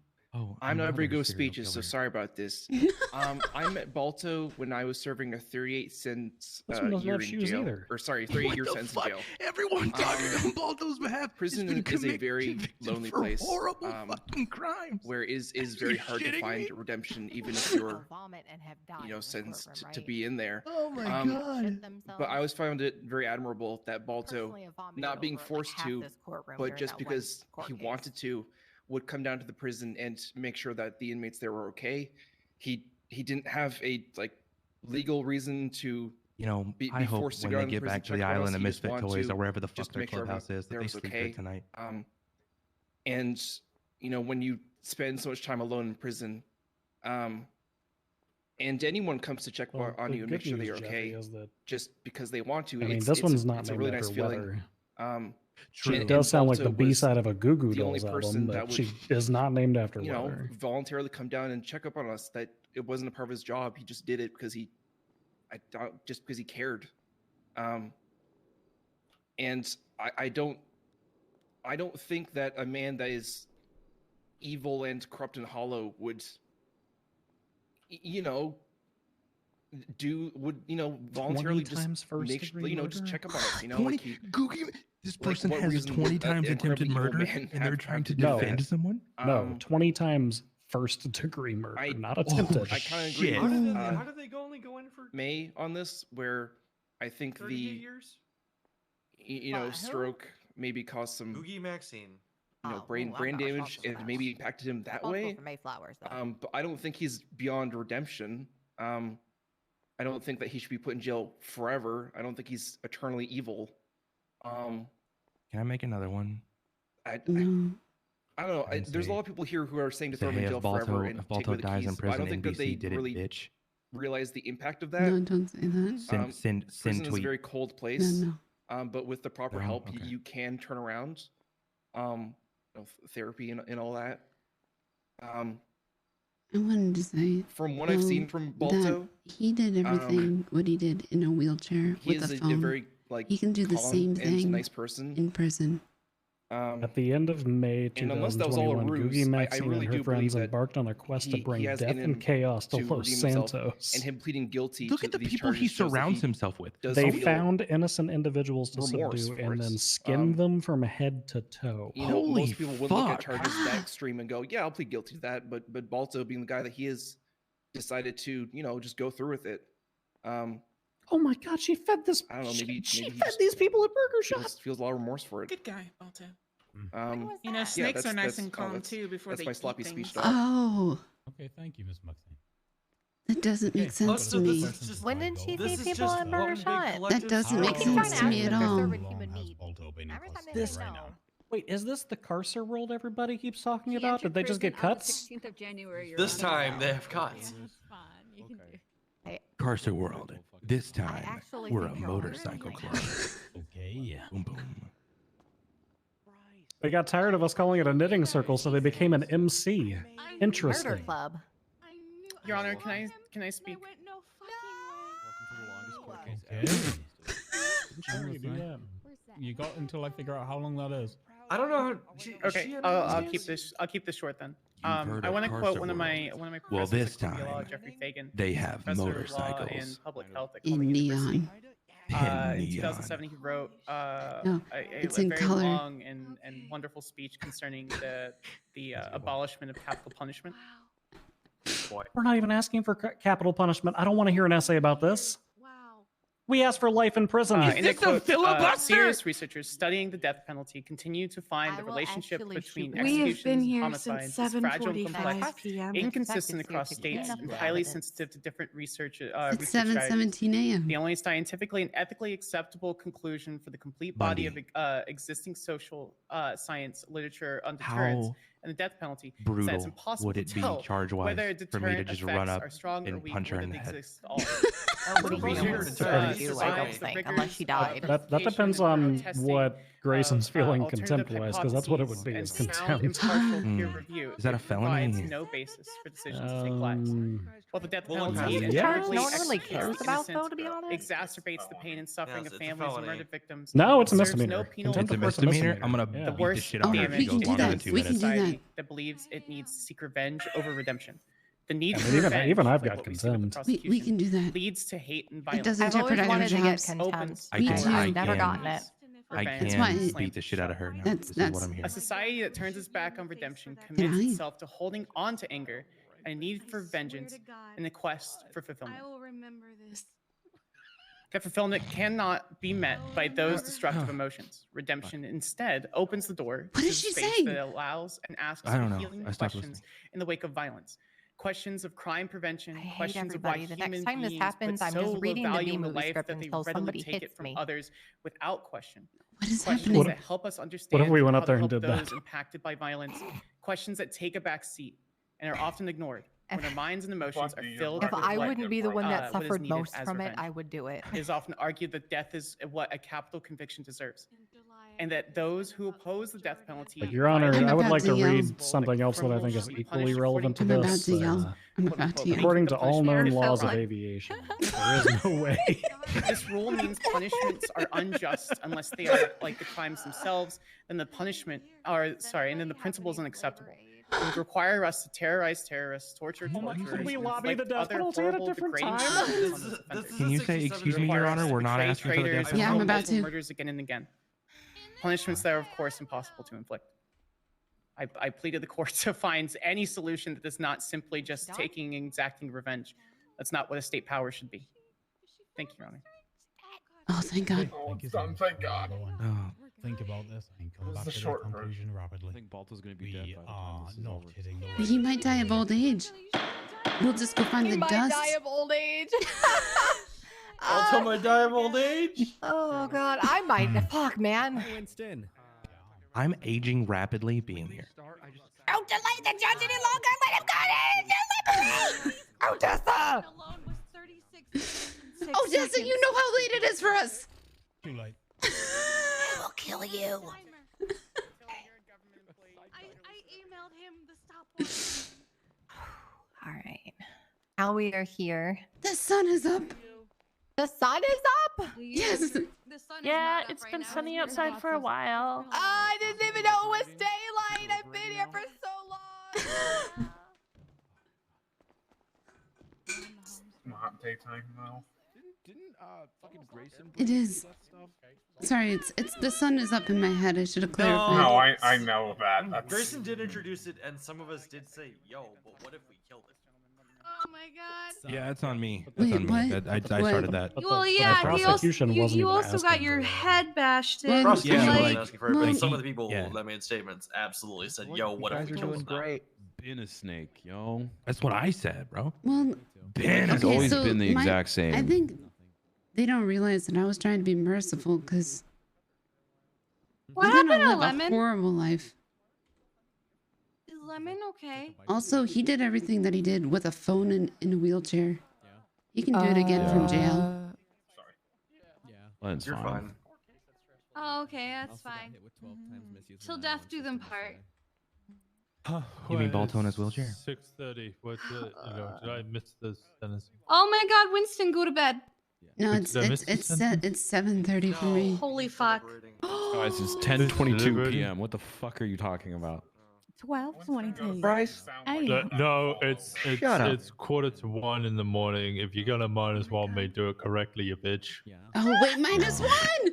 I'm not very good with serial speeches, so killer. sorry about this. I met Balto when I was serving a 38 cents This one doesn't year have in shoes jail. either. Or sorry, 38-year sentence in jail. Everyone talking on Balto's behalf. Prison has been is a very lonely for place. horrible fucking crimes. Where it is Are very you hard to shitting find me? redemption, even if you're, sentenced to be in there. Oh my god. But I always found it very admirable that Balto, not being forced to, but just because he wanted to, would come down to the prison and make sure that the inmates there were okay. He didn't have a legal reason to be I hope forced to when go they on the get prison back to the check on us. island of He just Misfit wanted Toys to or wherever the fuck just to their make sure clubhouse is that there they was sleep okay. there tonight. And when you spend so much time alone in prison, and anyone comes to check on the you and good make sure that news, you're Jeffy, okay, is that- just because they want to. I mean, it's, this it's one's a, not it's a named really after nice feeling. weather. True. It does sound like the Balto was B-side of a Goo Goo the only Dolls person album, that but she would, is not named after you know, weather. voluntarily come down and check up on us. That it wasn't a part of his job. He just did it because just because he cared. And I don't think that a man that is evil and corrupt and hollow would, voluntarily just times first make degree just murder? check up on us. 20 Googie. This person has 20 times attempted murder, and they're trying to defend someone? No, 20 times first degree murder, not attempted. I kind of agree. How did they only go in for May on this, where I think 38 the years? stroke maybe caused some Googie Maxine. brain damage and maybe impacted him that way. But I don't think he's beyond redemption. I don't think that he should be put in jail forever. I don't think he's eternally evil. Can I make another one? I don't know. I didn't There's a say- lot of people here who are saying to Say, throw him in hey, jail if Balto- forever and if take Balto away the dies in keys. But I don't prison, think that they NBC did it, really bitch. realize the impact of that. No, don't say that. Send prison is a tweet. very cold place. No. But with the proper No? help, Okay. you can turn around. Therapy and all that. I wanted to say From what I've seen from Balto, that he did everything what he did in a wheelchair he with is a a phone. very he can do the calm same and thing nice person. in prison. At the end of May And unless that was all a 2021, ruse, Googie I Maxine really and her do friends believe that embarked on a quest to bring he has death in him and chaos to to Los redeem himself, Santos. and him pleading guilty. Look to at the these people he charges shows that surrounds he himself with. does They feel found innocent individuals to remorse subdue for and it. then skinned them from head to toe. Most people wouldn't look at charges that extreme and go, "Yeah, I'll plead guilty to that." But Balto, being the guy that he is, decided to just go through with it. Oh my God, she fed this. I don't know. Maybe she maybe he fed just these people at Burger Shot. feels a lot of remorse for it. Good guy, Balto. Yeah, Snakes are nice that's- and calm that's- too before that's they my eat sloppy things. speech dog. Oh, Okay, thank you, Miss Maxine. that doesn't make sense to me. When did she This feed is people just in Burger one big Shot? collective That doesn't make She's trying sense to to ask me if at they're all. serving human meat. This right now. Wait, is this the Carcer world everybody keeps talking He about? entered Did they just get prison on the cuts? 16th of January. Your This Honor. time they have cuts. Carcer World. This time, actually we're a think they're all motorcycle club. Okay. Boom, boom. They got tired of us calling it a knitting circle, so they became an MC. Murder Interesting. Club. Your Honor, can I speak? Okay. You got until I figure out how long that is. I don't know. Okay, I'll keep this. I'll keep this short then. heard I of want to quote Carcer one of my Well, professors this at Columbia Law, time, Jeffrey Fagan, they have professor of law motorcycles. and public health at In Columbia University. neon. In neon. 2007, he wrote No, a it's in very color. long and wonderful speech concerning the abolishment of capital punishment. We're not even asking for capital punishment. I don't want to hear an essay about this. We asked for life in prison. In a quote, serious researchers studying the death penalty continue to find the relationship between executions and homicides is fragile and complex, inconsistent across states, and highly sensitive to different research. It's research 7:17 a.m. The only scientifically and ethically acceptable conclusion for the complete body of existing social science literature on deterrence and the death penalty is that it's Brutal impossible would it to be tell charge-wise whether for me to deterrent just effects run up are strong or and weak punch or her in that the they head? exist at all. be We're human. here to That's tell what you you, the I don't science, the think, rigors unless she died. That depends on what Grayson's feeling contempt wise, because that's what it would be, is sound contempt. impartial peer review. Is that a It provides felony? no basis for decisions to take lives. While the death penalty yes. inevitably No one really executes cares the about, though, innocent, to be honest. exacerbates the pain and suffering Yes, of it's a families of felony. murdered victims. No, it's a serves misdemeanor. No penal Contempt It's a of court's a misdemeanor. misdemeanor. I'm gonna Yeah. the beat the worst shit out of her if damage she goes to longer any than 2 We can minutes. do that. society that believes it needs to seek revenge over redemption. The need I for mean, revenge, even I've like got what we see with the contempt. We prosecution, can do that. leads to hate and It violence. doesn't I've always jeopardize our wanted to get jobs. contempt. I Me can, too. I I've never can, gotten it. I Revenge That's can why- beat the shit out of her now. That's- This is that's- what I'm A hearing. society that turns its back on redemption Did commits I? itself to holding on to anger and a need for vengeance and the quest for fulfillment. I will remember this. That fulfillment cannot be met by those destructive emotions. Redemption instead opens the door What to is she space saying? that allows and asks I don't for know. healing I stopped questions in the wake of violence. Questions of crime prevention, I hate questions of why everybody. The next human time this beings happens, put I'm so just low reading the value in the B-movie life script that they until readily somebody take it hits from me. others without question. What is Questions happening? that help us understand What if we went how up to there and help did that? those impacted by violence. Questions that take a back seat and are often ignored when our minds and emotions are filled If with I what, wouldn't be the one that what is suffered needed most as from it, revenge. I would do it. It is often argued that death is what a capital conviction deserves, and that those who oppose the death penalty. But Your Honor, violate I would about like to to yell. read something else that I think is criminals should be equally punished relevant to according I'm about this. to yell. I'm about to yell. According to all known punishment laws of right. aviation, there is no way. This rule means punishments are unjust unless they are like the crimes themselves, and the punishment are and then the principle is unacceptable. It would require us to terrorize terrorists, torture torturers, we and lobby the inflict death other penalty at a horrible, different degrading time? punishments on those offenders. Can you say, excuse me, Your Require us Honor, to we're not betray asking for the traitors death and Yeah, I'm penalty? about multiple to. murders again and again. Punishments that are, of course, impossible to inflict. I pleaded the court to find any solution that is not simply just taking and exacting revenge. That's not what a state power should be. Thank you, Your Honor. Oh, thank God. Oh, it's done, thank God. Oh. Think about this and come was back the to the short conclusion rapidly. I think Balto's gonna be We dead by the time are this is not over. hitting the But he might die of old age. We'll just go find He the might dust. die of old age. Also, my die of old age. Oh God, I might. Fuck, man. Winston. I'm aging rapidly being here. Don't delay the judge any longer. Let him go in. Odessa. Odessa, you know how late it is for us. Too late. I will kill you. I emailed him the stopwatch. All right. Now we are here. The sun is up. The sun is up. Yes. The sun Yeah, is not it's up been right now. sunny It's outside for a while. I didn't even know it was daylight. I've been here for so long. Not daytime though. Didn't fucking Grayson? It is. Sorry, it's the sun is up in my head. I should have clarified. No, I know that. That's... Grayson did introduce it, and some of us did say, "Yo, but what if we killed it?" Oh my God. Yeah, it's on me. That's Wait, on me. what? I started that. Well, yeah, the he also, prosecution wasn't you even also got asking your for that. head bashed in. Well, Prosecution Yeah, wasn't like- asking for it, well, but some of the people yeah. that made statements absolutely said, "Yo, what if we killed him?" Been a snake, yo. That's what I said, bro. Well, Ben It's okay, always so been the my- exact same. I think they don't realize that I was trying to be merciful because What we're gonna happened to live a Lemon? horrible life. Is Lemon okay? Also, he did everything that he did with a phone in a wheelchair. He can do it again from jail. Len's You're fine. Oh, okay, that's fine. Till death do them part. You mean Balto in his wheelchair? 6:30. What? Did I miss this sentence? Oh my God, Winston, go to bed. No, Did I miss it's something? it's 7:30 for me. Holy fuck. Guys, it's 10:22 Deliberating? p.m. What the fuck are you talking about? 12:22. Bryce? No, it's Shut up. it's 1:45 in the morning. If you're gonna -1 me, do it correctly, you bitch. Oh wait, -1.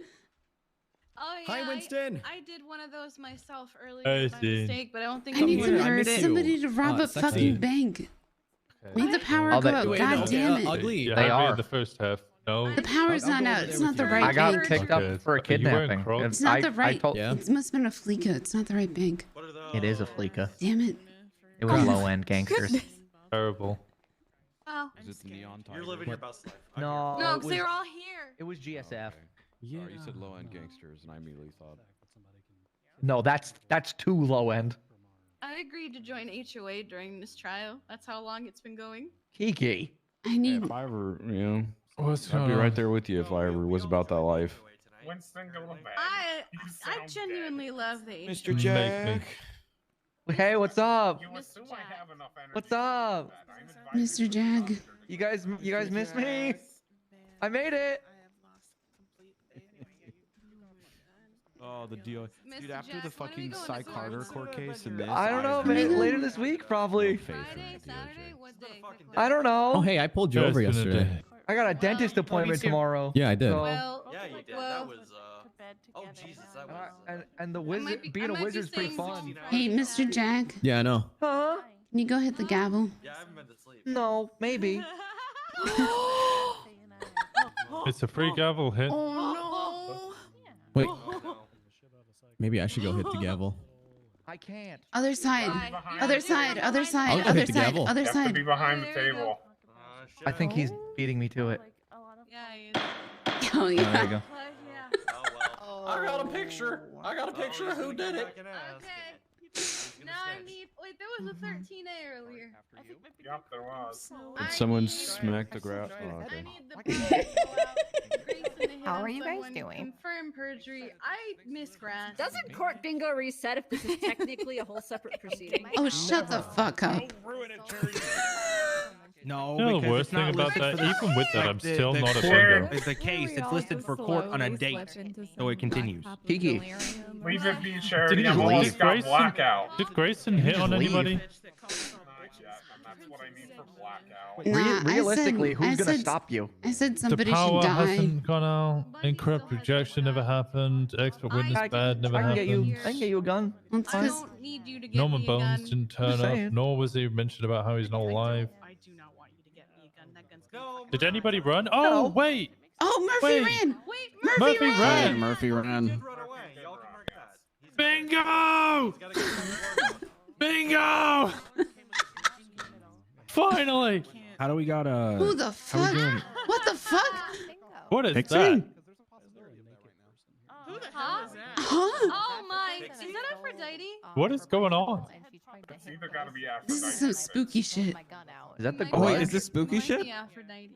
Oh yeah. Hi, Winston. I did one of those myself earlier Hey, by Dean. mistake, but I don't think I need anyone heard it. somebody to rob a fucking bank. Make the power Oh, go they- out. wait, God no, damn it. ugly. You They had me are. in the first half. No. The power's not out. It's not the right I got bank. picked up for a Okay, you wearing kidnapping. Crocs? It's not the I right. told, It must have been a Fleeka. It's not the right bank. It is a Fleeka. Damn it. It was Oh, low end gangsters. Terrible. Oh. Is it the neon tiger? You're living your best life. No, No, it because they was- were all here. It was GSF. Yeah. You said low-end gangsters, and I immediately thought. No, that's too low end. I agreed to join HOA during this trial. That's how long it's been going. Kiki. I need. If I ever, you know, What's I'd be going right on? there with you if I ever was about that life. Winston, go to bed. I genuinely love the Mr. HMO. Jack. Hey, what's up? You assume I have enough energy. What's up? Mr. Jag. You guys missed me? I made it. Oh, the deal. Dude, after the Jack, when are we fucking going to Cy court? Carter court case and this, I don't know, have man. no- Later this week, probably. no faith in Friday, the DOJ. Saturday, what day? I don't know. Oh, hey, I pulled you over Just gonna yesterday. do- I got a dentist appointment too. tomorrow. Yeah, I did. so- Well, Yeah, you did. well, That was oh Jesus, that was and the might wizard be- being I a might be wizard's pretty saying fun. Hey, Mr. Jag. Yeah, I know. Huh? Can you go hit the gavel? Yeah, I haven't been to sleep. No, maybe. It's a free gavel hit. Oh Wait, No. maybe I should go hit the gavel. I can't. Other side. Other side. Other I'll side. go Other hit the side. gavel. Other You have to side. be behind the There you go. table. I think he's beating me to it. Yeah, Oh Oh, there you yeah. go. yeah. Oh well. I got a picture. I got a picture of who did it. Okay. Now I need. Wait, there was a 13A earlier. Yep, there was. Did someone smack the grass? Oh, I okay. need the proof to go out. Grayson to hit How on are you guys someone, doing? Confirm perjury. I miss grass. Doesn't court bingo reset if this is technically a whole separate proceeding? Oh, shut the fuck up. No, You know the because worst it's not thing about listed that? for the- Even with that, like I'm the- still the not a court bingo. is the case. It's listed for court on a date, so it continues. Kiki. Leave it be, Did Charity. he I'm leave? almost Did got Grayson- blackout. Did Grayson hit on leave? anybody? Not yet, and that's what I need for blackout. Nah, Realistically, I who's gonna said- stop you? I said The somebody power should die. hasn't gone out. Incorrupt rejection never happened. Expert witness I bad never can get happened. you. I can get you a gun. That's I 'cause- don't need you to get Norman me a gun. Bones didn't turn Just up, saying. nor was he mentioned about how he's not alive. I do not want you to get me a gun. That gun's gonna Did anybody run? Oh, No. wait! Oh, Murphy Wait. ran. Wait, Murphy ran. ran! Murphy ran. Run away. Y'all can mark that. Bingo! Bingo! Finally! How do we got Who the how we fuck? doing? What the fuck? What is Pixie? that? Who the hell is that? Huh? Oh my! Is that Aphrodite? What is going on? It's either gotta be This Aphrodite. is some spooky shit. Is that the Might Oh, wait, grudge? is this spooky Might shit? be Aphrodite.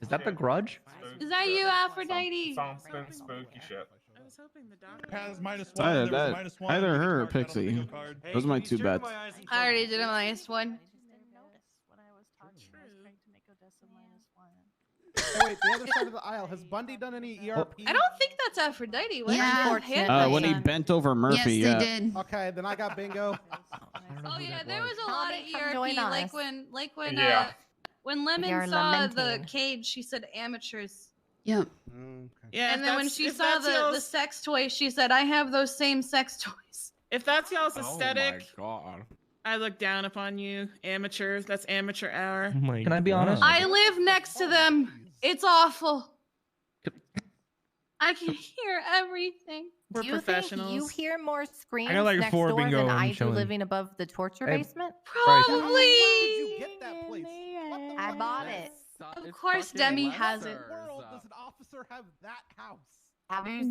Is that the grudge? Is that you, Aphrodite? Something spooky shit. I was hoping the doctor Has minus one, one. there was minus one, Either you her or mark that on the Pixie. bingo card. Those are my two bets. I already did a minus one. Oh, wait, the other side of the aisle. Has Bundy done any ERP? I don't think that's Aphrodite. What Yeah. her hand When he on? bent over Murphy, Yes, yeah. they did. Okay, then I got bingo. Oh yeah, there was a Tell lot me, of come ERP. join Like us. when Yeah. when We are Lemon saw the lamenting. cage, she said amateurs. Yep. Yeah, And then when she saw the sex toy, she said, "I have those same sex toys." if that's y'all's Oh aesthetic, god. I look down upon you, amateurs. That's amateur hour. Oh my Can I be God. honest? I live next to them. It's awful. I can hear everything. We're Do you think professionals. you hear more screams like next 4 door bingo than and I do chilling. living above the torture Hey, basement? Probably. Did you get that place? I bought it. Of course, Demi has it. World does an officer have that house?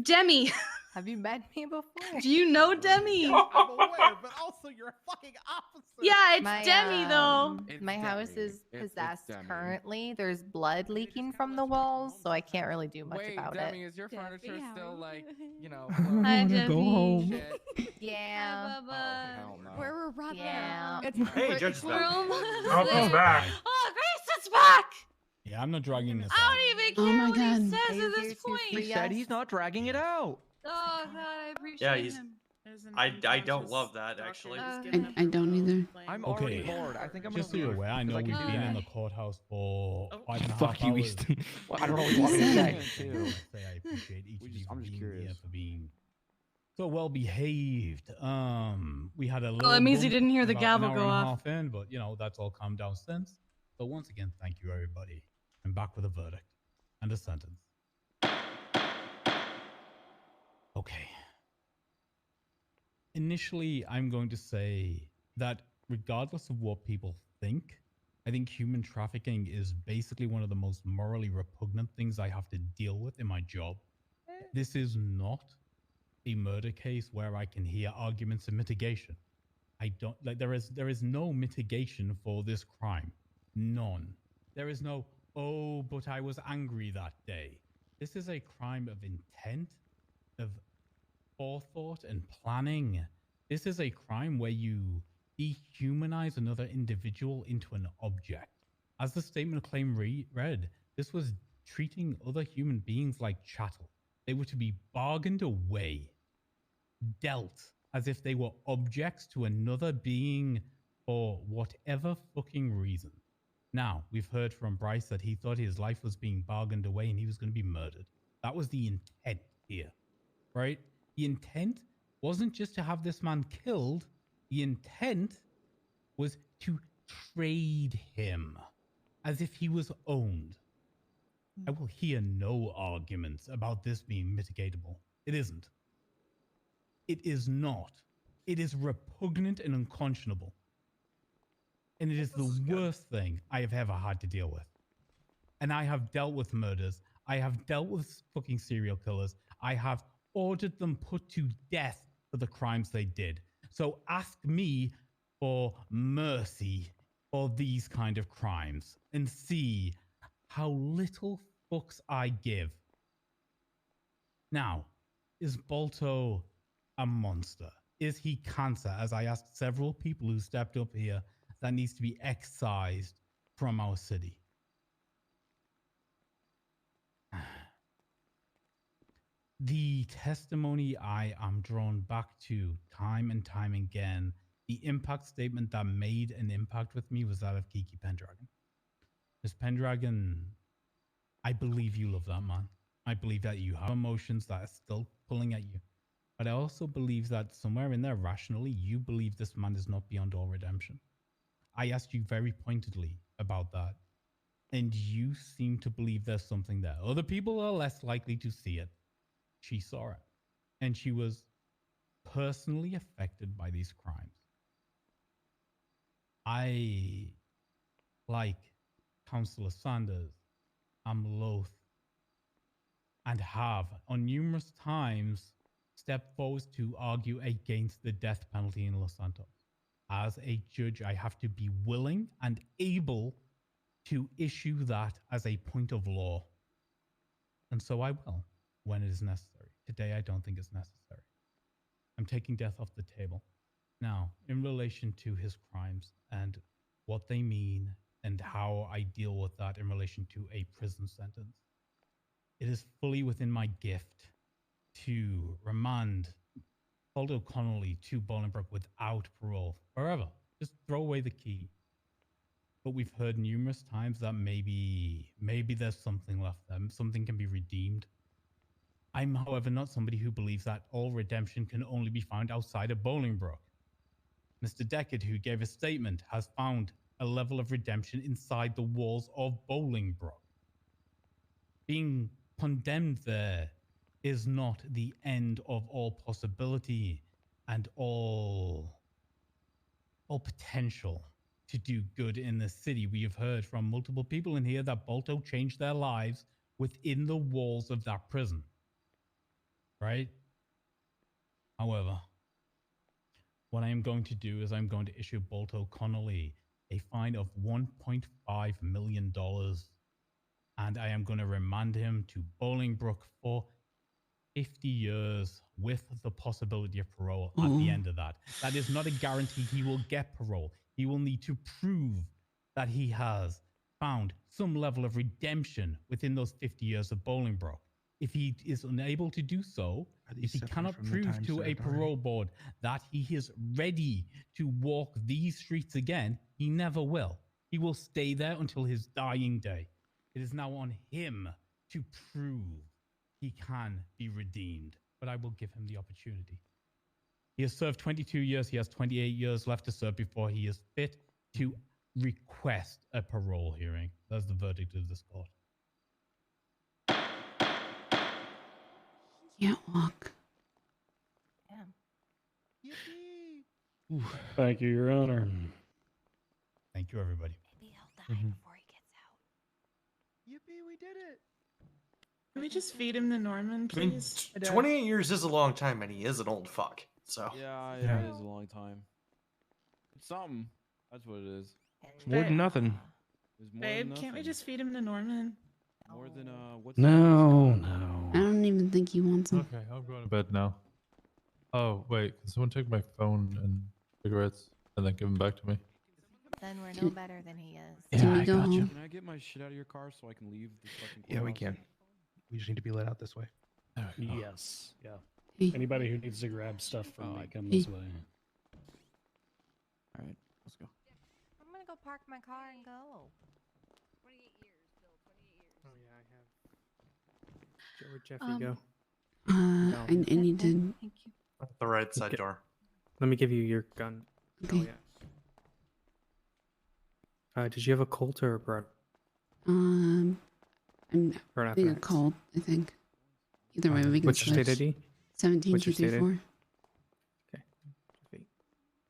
Demi. Have you met me before? Do you know Demi? I'm aware, but also you're a fucking officer. Yeah, it's My, Demi though. My house is possessed currently. There's blood leaking from the walls, so I can't really do much about it. is your furniture still like, you know? Hi, Demi. Yeah. Where we're right Yeah. Hey, Judge We're back. almost Malcolm's there. back. Oh, Grace is back. Yeah, I'm not dragging this I out. don't even Oh care my what he God. says Are you at here this to point. He free said us? he's not dragging it out. Oh God, I appreciate Yeah, he's- him. I don't love that actually. I don't either. I'm already Okay. bored. I think I'm gonna Just so you're leave, aware, I 'cause know we've can do been in that. the courthouse for 5.5 Fuck you, hours. Easton. I don't know what you want me to say. I appreciate each of you I'm for just being here, curious. for being so well behaved. We had a little. Well, it means he bump didn't hear the about gavel an hour go and a off. half in, but you know that's all calmed down since. So once again, thank you everybody. I'm back with a verdict and a sentence. Okay. Initially, I'm going to say that regardless of what people think, I think human trafficking is basically one of the most morally repugnant things I have to deal with in my job. This is not a murder case where I can hear arguments of mitigation. I don't like there is no mitigation for this crime. None. There is no Oh, but I was angry that day. This is a crime of intent, of forethought and planning. This is a crime where you dehumanize another individual into an object. As the statement of claim read, this was treating other human beings like chattel. They were to be bargained away, dealt as if they were objects to another being for whatever fucking reason. Now, we've heard from Bryce that he thought his life was being bargained away and he was going to be murdered. That was the intent here, right? The intent wasn't just to have this man killed. The intent was to trade him as if he was owned. I will hear no arguments about this being mitigatable. It isn't. It is not. It is repugnant and unconscionable. And it is the worst thing I have ever had to deal with. And I have dealt with murders. I have dealt with fucking serial killers. I have ordered them put to death for the crimes they did. So ask me for mercy for these kind of crimes and see how little fucks I give. Now, is Balto a monster? Is he cancer, as I asked several people who stepped up here, that needs to be excised from our city? The testimony I am drawn back to time and time again, the impact statement that made an impact with me was that of Kiki Pendragon. Miss Pendragon, I believe you love that man. I believe that you have emotions that are still pulling at you. But I also believe that somewhere in there, rationally, you believe this man is not beyond all redemption. I asked you very pointedly about that, and you seem to believe there's something there. Other people are less likely to see it. She saw it, and she was personally affected by these crimes. I, like Councillor Sanders, am loath and have on numerous times stepped forward to argue against the death penalty in Los Santos. As a judge, I have to be willing and able to issue that as a point of law. And so I will, when it is necessary. Today, I don't think it's necessary. I'm taking death off the table. Now, in relation to his crimes and what they mean and how I deal with that in relation to a prison sentence, it is fully within my gift to remand Aldo Connolly to Bolingbroke without parole forever. Just throw away the key. But we've heard numerous times that maybe there's something left there. Something can be redeemed. I'm, however, not somebody who believes that all redemption can only be found outside of Bolingbroke. Mr. Deckard, who gave a statement, has found a level of redemption inside the walls of Bolingbroke. Being condemned there is not the end of all possibility and all potential to do good in the city. We have heard from multiple people in here that Balto changed their lives within the walls of that prison. Right? However, what I am going to do is I'm going to issue Balto Connolly a fine of $1.5 million, and I am going to remand him to Bolingbroke for 50 years with the possibility of parole at the end of that. That is not a guarantee he will get parole. He will need to prove that he has found some level of redemption within those 50 years of Bolingbroke. If he is unable to do so, if he cannot prove to a parole board that he is ready to walk these streets again, he never will. He will stay there until his dying day. It is now on him to prove he can be redeemed, but I will give him the opportunity. He has served 22 years. He has 28 years left to serve before he is fit to request a parole hearing. That's the verdict of this court. Can't walk. Damn. Thank you, Your Honor. Thank you, everybody. Maybe he'll die before he gets out. Yippee, we did it. Can we just feed him to Norman, I mean, please? 28 years is a long time, and he is an old fuck. So Yeah, Yeah. it is a long time. It's something. That's what it is. More than nothing. There's more Babe, than can't we nothing. just feed him to Norman? More than what's No, I no. don't even think he wants them. Okay, I'm going to bed now. Oh, wait. Can someone take my phone and cigarettes and then give them back to me? Then we're no better than he is. Can we I go got you. home? Can I get my shit out of your car so I can leave this fucking Yeah, we courthouse? can. We just need to be let out this way. Yes. Yeah. Hey. Anybody who needs to grab stuff from me, come Hey. this way. All right, let's go. I'm gonna go park my car and go. 28 years, Bill. 28 years. Oh yeah, I have. Where'd Jeffy go? I need to. Thank you. The right side Okay. door. Let me give you your gun. Okay. Oh yeah. Did you have a Colt or a Broad? I'm Or an being a FNX? cult, I think. Either way, we can What's your switch. state ID? 17234.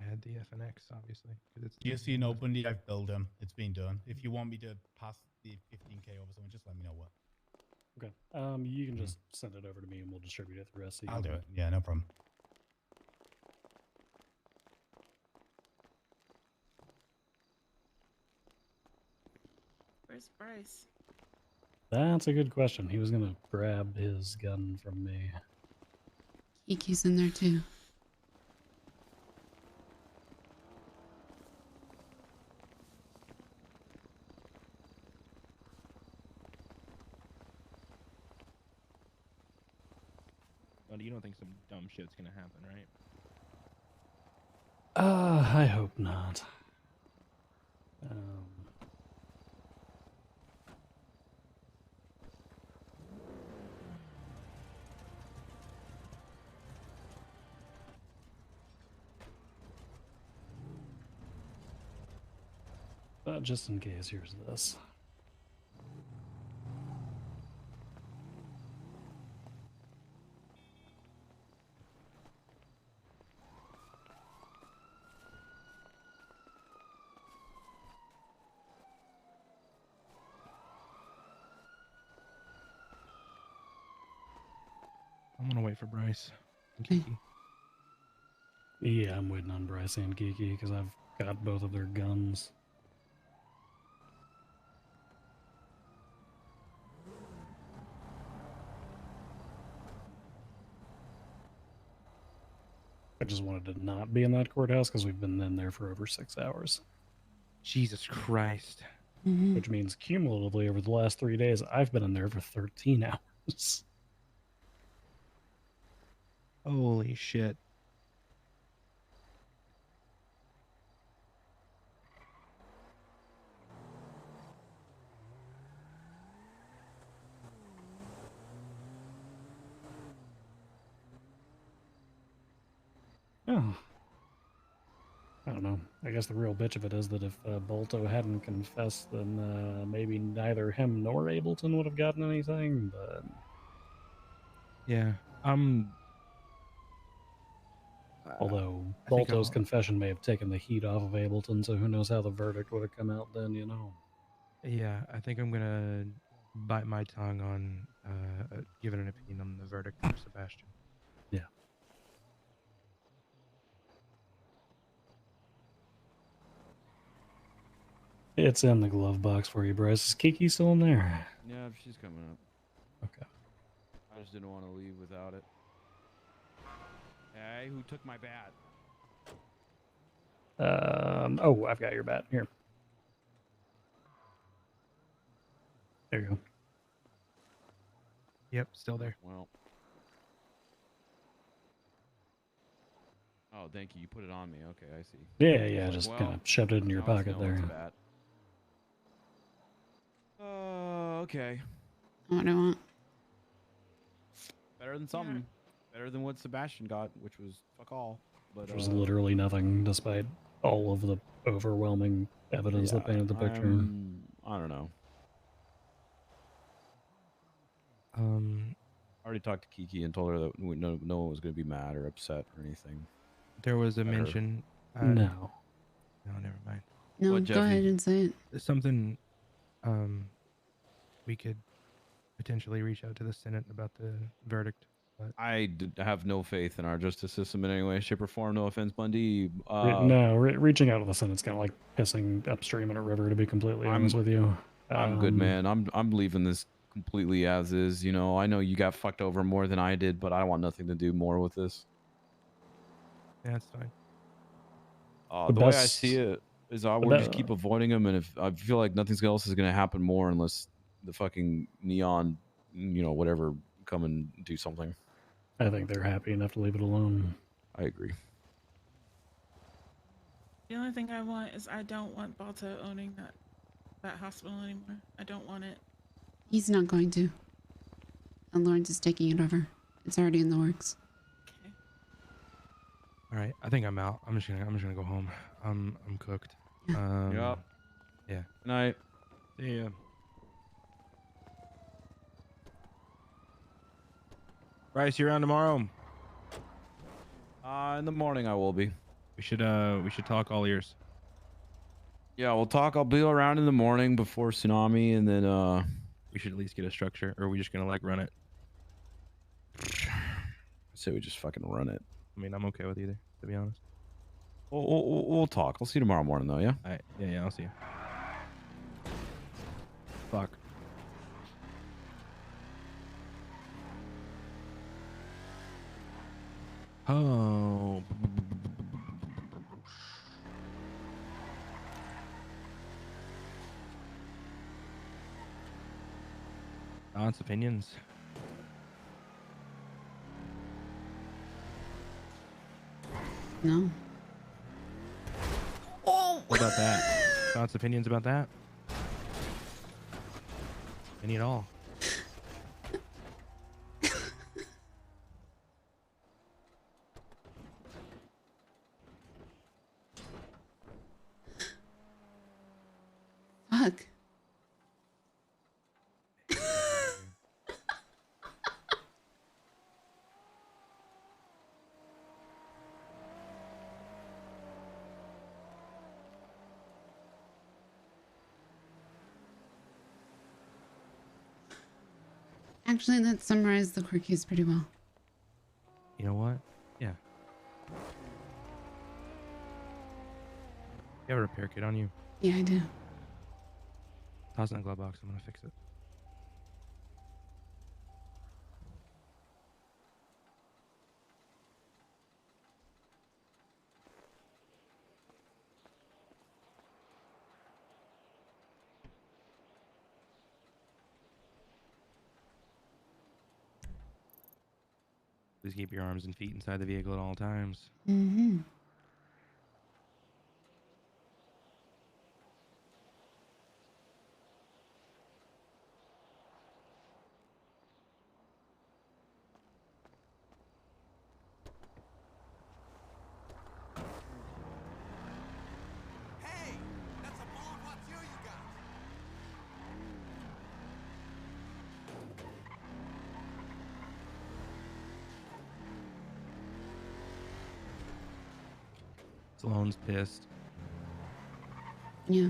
I had the FNX, obviously. 'cause it's Just so you know, Bundy, I've billed him. It's been done. If you want me to pass the 15K over someone, just let me know what. Okay. You can just send it over to me and we'll distribute it the rest of you. I'll do it. Yeah, no problem. Where's Bryce? That's a good question. He was gonna grab his gun from me. Kiki's in there too. But you don't think some dumb shit's gonna happen, right? I hope not. But just in case, here's this. I'm gonna wait for Bryce. and Okay. Kiki. Yeah, I'm waiting on Bryce and Kiki because I've got both of their guns. I just wanted to not be in that courthouse because we've been in there for over 6 hours. Jesus Christ. Which means cumulatively over the last 3 days, I've been in there for 13 hours. Holy shit. Oh. I don't know. I guess the real bitch of it is that if Bolto hadn't confessed, then maybe neither him nor Ableton would have gotten anything, but... Yeah. Although I think Bolto's I'll- confession may have taken the heat off of Ableton, so who knows how the verdict would have come out then, you know? Yeah, I think I'm gonna bite my tongue on giving an opinion on the verdict for Sebastian. Yeah. It's in the glove box for you, Bryce. Is Kiki still in there? Yeah, she's coming up. Okay. I just didn't want to leave without it. Hey, who took my bat? Oh, I've got your bat. Here. There you go. Yep, still there. Well. Oh, thank you. You put it on me. Okay, I see. Yeah, yeah, Like, just well, kind of shoved it in your now it's pocket no one's there. bat. Okay. What do I want? Better than something. Better than what Sebastian got, which was fuck all. But Which was literally nothing, despite all of the overwhelming evidence that painted the picture. I don't know. I already talked to Kiki and told her that no one was going to be mad or upset or anything. There was a Better. mention. No. No, never mind. No, What, go ahead Jeffy? and say it. Something. We could potentially reach out to the Senate about the verdict. have no faith in our justice system in any way, shape, or form. No offense, Bundy. Reaching out to the Senate's kind of like pissing upstream in a river, to be completely honest with you. I'm good, man. I'm leaving this completely as is. You know, I know you got fucked over more than I did, but I want nothing to do more with this. Yeah, that's fine. The way I see it is, we're just keep avoiding him, and if I feel like nothing else is gonna happen more unless the fucking neon, whatever, come and do something. I think they're happy enough to leave it alone. I agree. The only thing I want is I don't want Balto owning that hospital anymore. I don't want it. He's not going to. And Lawrence is taking it over. It's already in the works. All right, I think I'm out. I'm just gonna go home. I'm cooked. Yep. Yeah. Good night. See ya. Bryce, you around tomorrow? In the morning I will be. We should talk all ears. Yeah, we'll talk. I'll be around in the morning before tsunami, and then we should at least get a structure, or are we just gonna like run it? I say we just fucking run it. I mean, I'm okay with either, to be honest. We'll talk. I'll see you tomorrow morning, though. Yeah. All right. Yeah. I'll see you. Fuck. Oh. Aunt's opinions. No. What about that? Aunt's opinions about that? Any at all? Fuck. Actually, that summarized the court case pretty well. You know what? Yeah. You have a repair kit on you? Yeah, I do. Toss it in the glove box. I'm gonna fix it. Please keep your arms and feet inside the vehicle at all times. Mm-hmm. Salone's pissed. Yeah.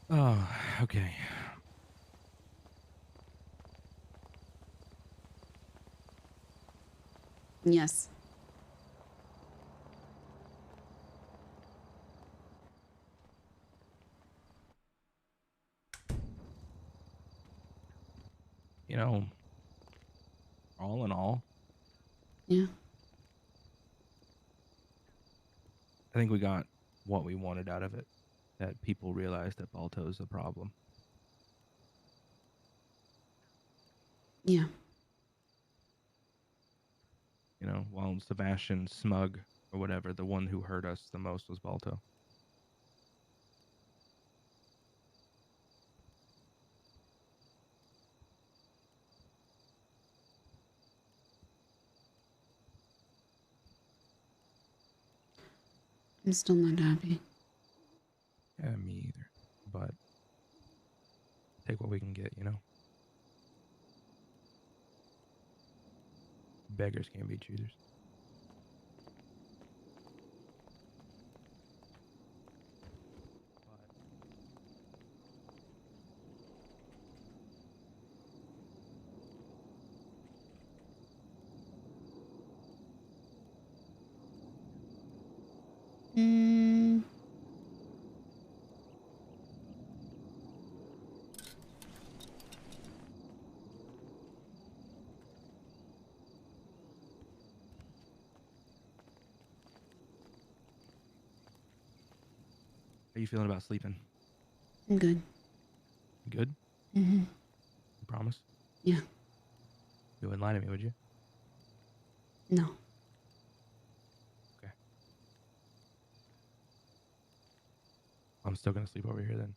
Oh, okay. Yes. You know, all in all, Yeah. I think we got what we wanted out of it. that people realize that Balto's a problem. Yeah. You know, while Sebastian, Smug, or whatever, the one who hurt us the most was Balto. I'm still not happy. Yeah, me either. But take what we can get, you know? Beggars can't be choosers. Mm. How you feeling about sleeping? I'm good. You good? Mm-hmm. You promise? Yeah. You wouldn't lie to me, would you? No. Okay. I'm still gonna sleep over here then.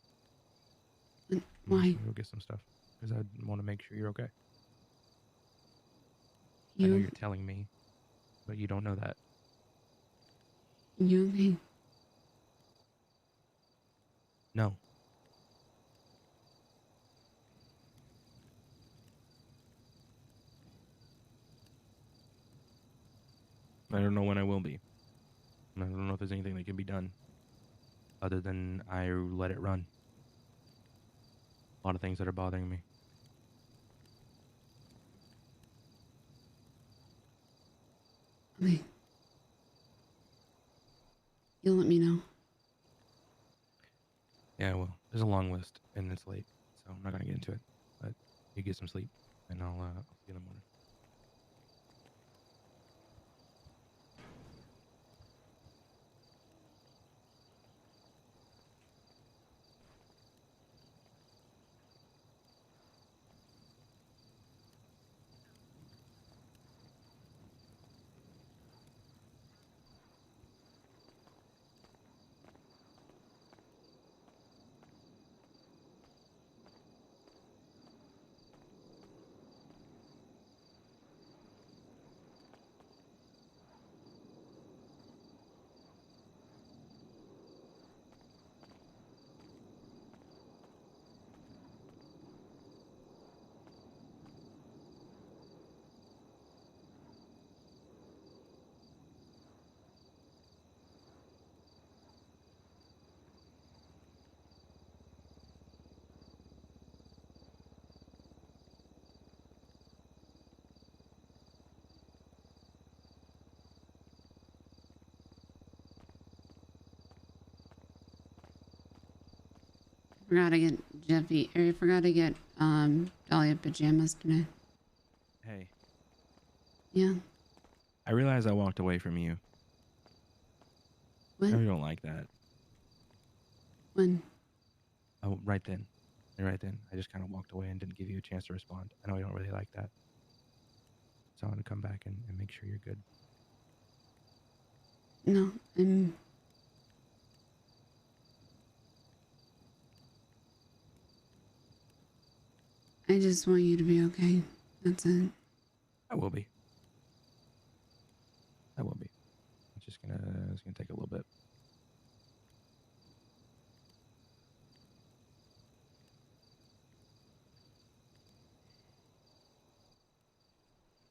I'm Why? just gonna go get some stuff because I want to make sure you're okay. I know You? you're telling me, but you don't know that. You okay? No. I don't know when I will be. I don't know if there's anything that can be done other than I let it run. A lot of things that are bothering me. Okay. You'll let me know. Yeah, well, there's a long list and it's late, so I'm not gonna get into it. But you get some sleep, and I'll see you in the morning. Forgot to get Jeffy, or I forgot to get Dahlia pajamas today. Hey. Yeah. I realize I walked away from you. What? I don't like that. When? Oh, right then. Right then. I just kind of walked away and didn't give you a chance to respond. I know you don't really like that. So I'm going to come back and make sure you're good. No, I just want you to be okay. That's it. I will be. I will be. It's gonna take a little bit.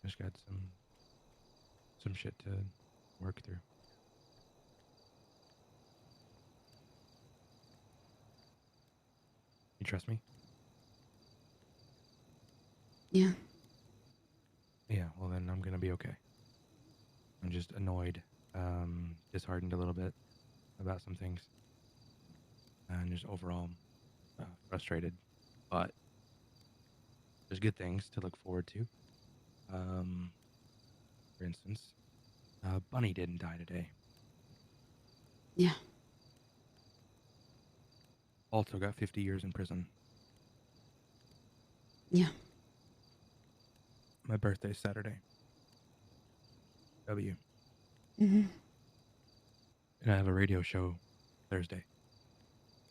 Just got some shit to work through. You trust me? Yeah. Yeah, well then I'm gonna be okay. I'm just annoyed, disheartened a little bit about some things, and just overall frustrated. But there's good things to look forward to. For instance, Bunny didn't die today. Yeah. Also got 50 years in prison. Yeah. My birthday's Saturday. W. Mm-hmm. And I have a radio show Thursday.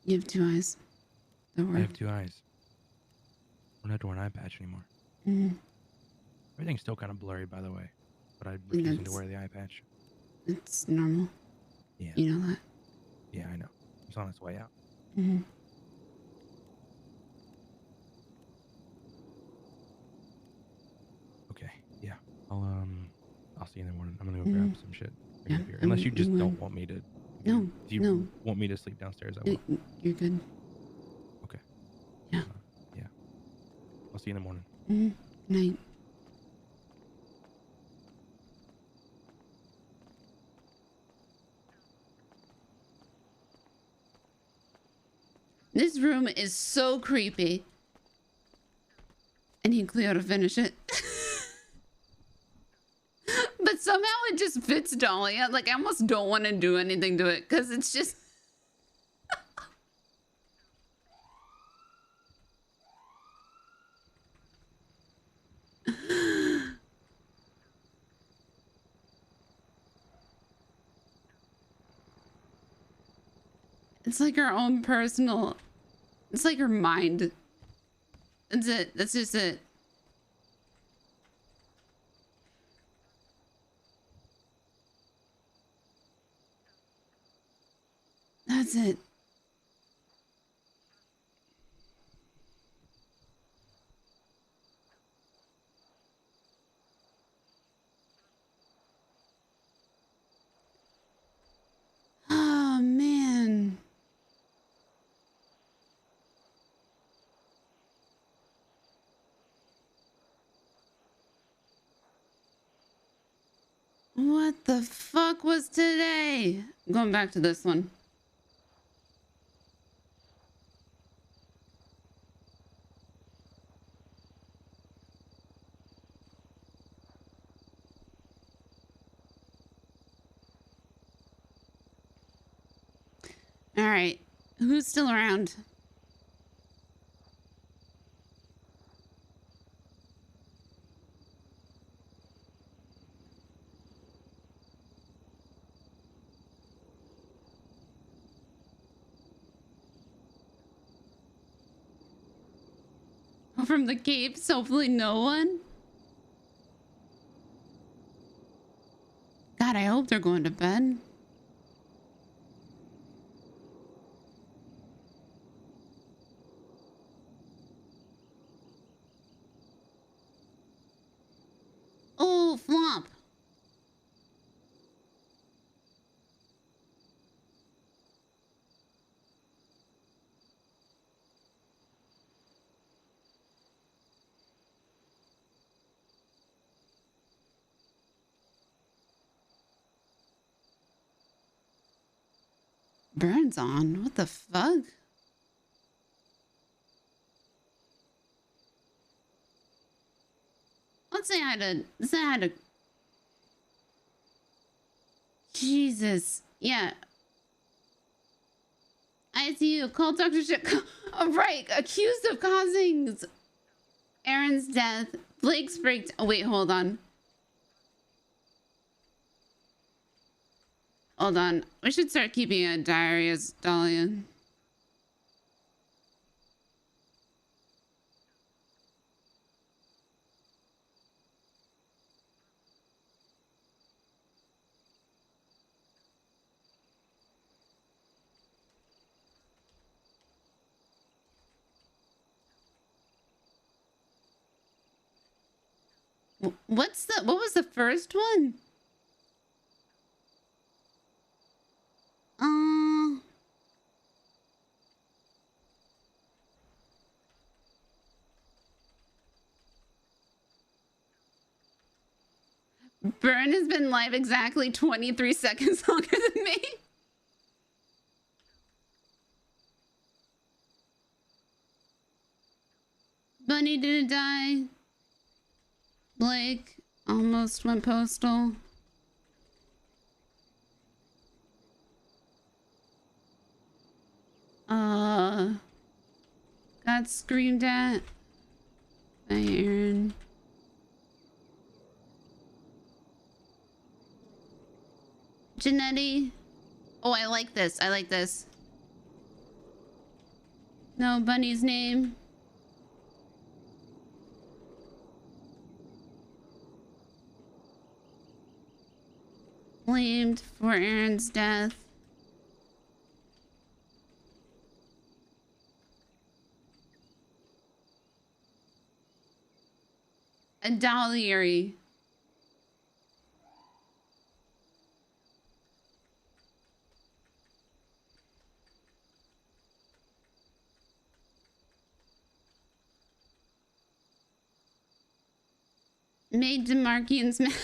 You have 2 eyes. Don't I worry. have 2 eyes. I don't have to wear an eye patch anymore. Mm-hmm. Everything's still kind of blurry, by the way. But I'm refusing to That's- wear the eye patch. It's normal. Yeah. You know that. Yeah, I know. It's on its way out. Mm-hmm. Okay. Yeah. I'll see you in the morning. I'm gonna go grab some shit. Bring it Yeah, up here. Unless you just you don't would. want me to. No, If you no. want me to sleep downstairs, I will. You're good. Okay. Yeah. Yeah. I'll see you in the morning. Mm-hmm. Night. This room is so creepy. I need Cleo to finish it. But somehow it just fits Dahlia. Like, I almost don't want to do anything to it because it's just. It's like her own personal. It's like her mind. That's it. That's just it. That's it. Oh, man. What the fuck was today? I'm going back to this one. All right. Who's still around? From the caves, hopefully no one. God, I hope they're going to bed. Oh, flop. Burns on. What the fuck? Let's say I had to. Jesus. Yeah. I see you. Call Dr. Oh, right. Accused of causing Aaron's death. Blake's break. Oh, wait, hold on. Hold on. We should start keeping a diary as Dahlia. What was the first one? Burn has been live exactly 23 seconds longer than me. Bunny didn't die. Blake almost went postal. got screamed at by Aaron. Janetti. Oh, I like this. I like this. No, Bunny's name. Blamed for Aaron's death. A Dahlia. Made Demarkians mad.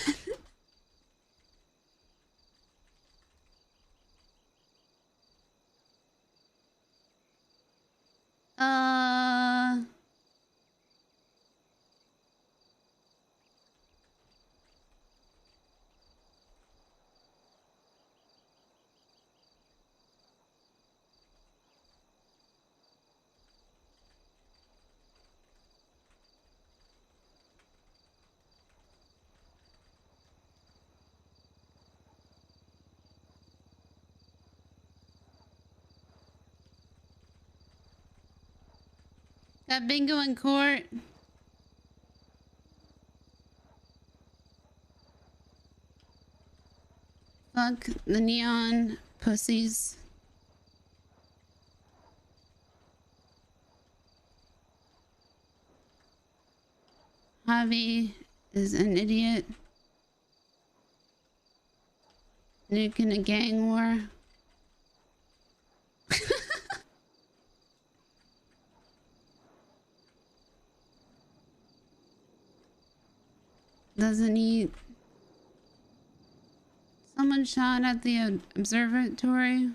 Got bingo in court. Fuck the neon pussies. Javi is an idiot. Nuke in a gang war. Doesn't eat. Someone shot at the observatory.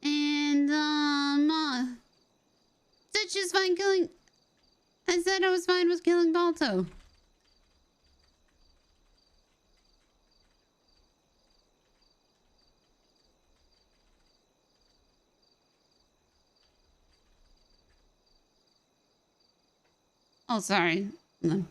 And Stitch is fine killing. I said I was fine with killing Balto. Oh, sorry. No.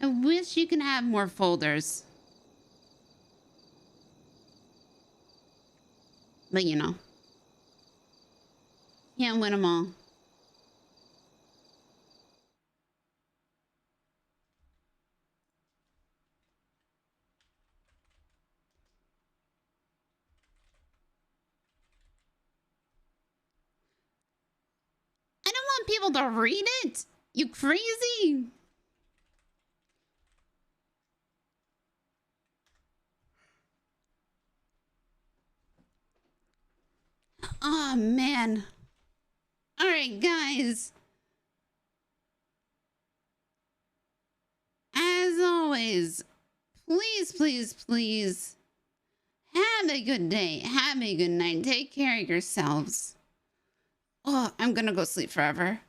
I wish you can have more folders. But you know. Can't win them all. I don't want people to read it. You crazy? Oh, man. All right, guys. As always, please, please, please Have a good day. Have a good night. Take care of yourselves. Oh, I'm gonna go sleep forever.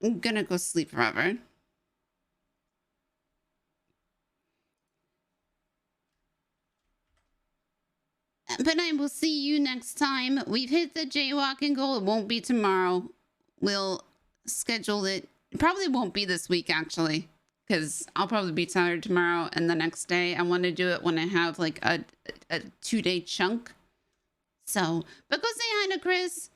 I'm gonna go sleep forever. But I will see you next time. We've hit the jaywalking goal. It won't be tomorrow. We'll schedule it. It probably won't be this week, actually, because I'll probably be tired tomorrow and the next day. I want to do it when I have like a 2-day chunk. So, but go say hi to Chris.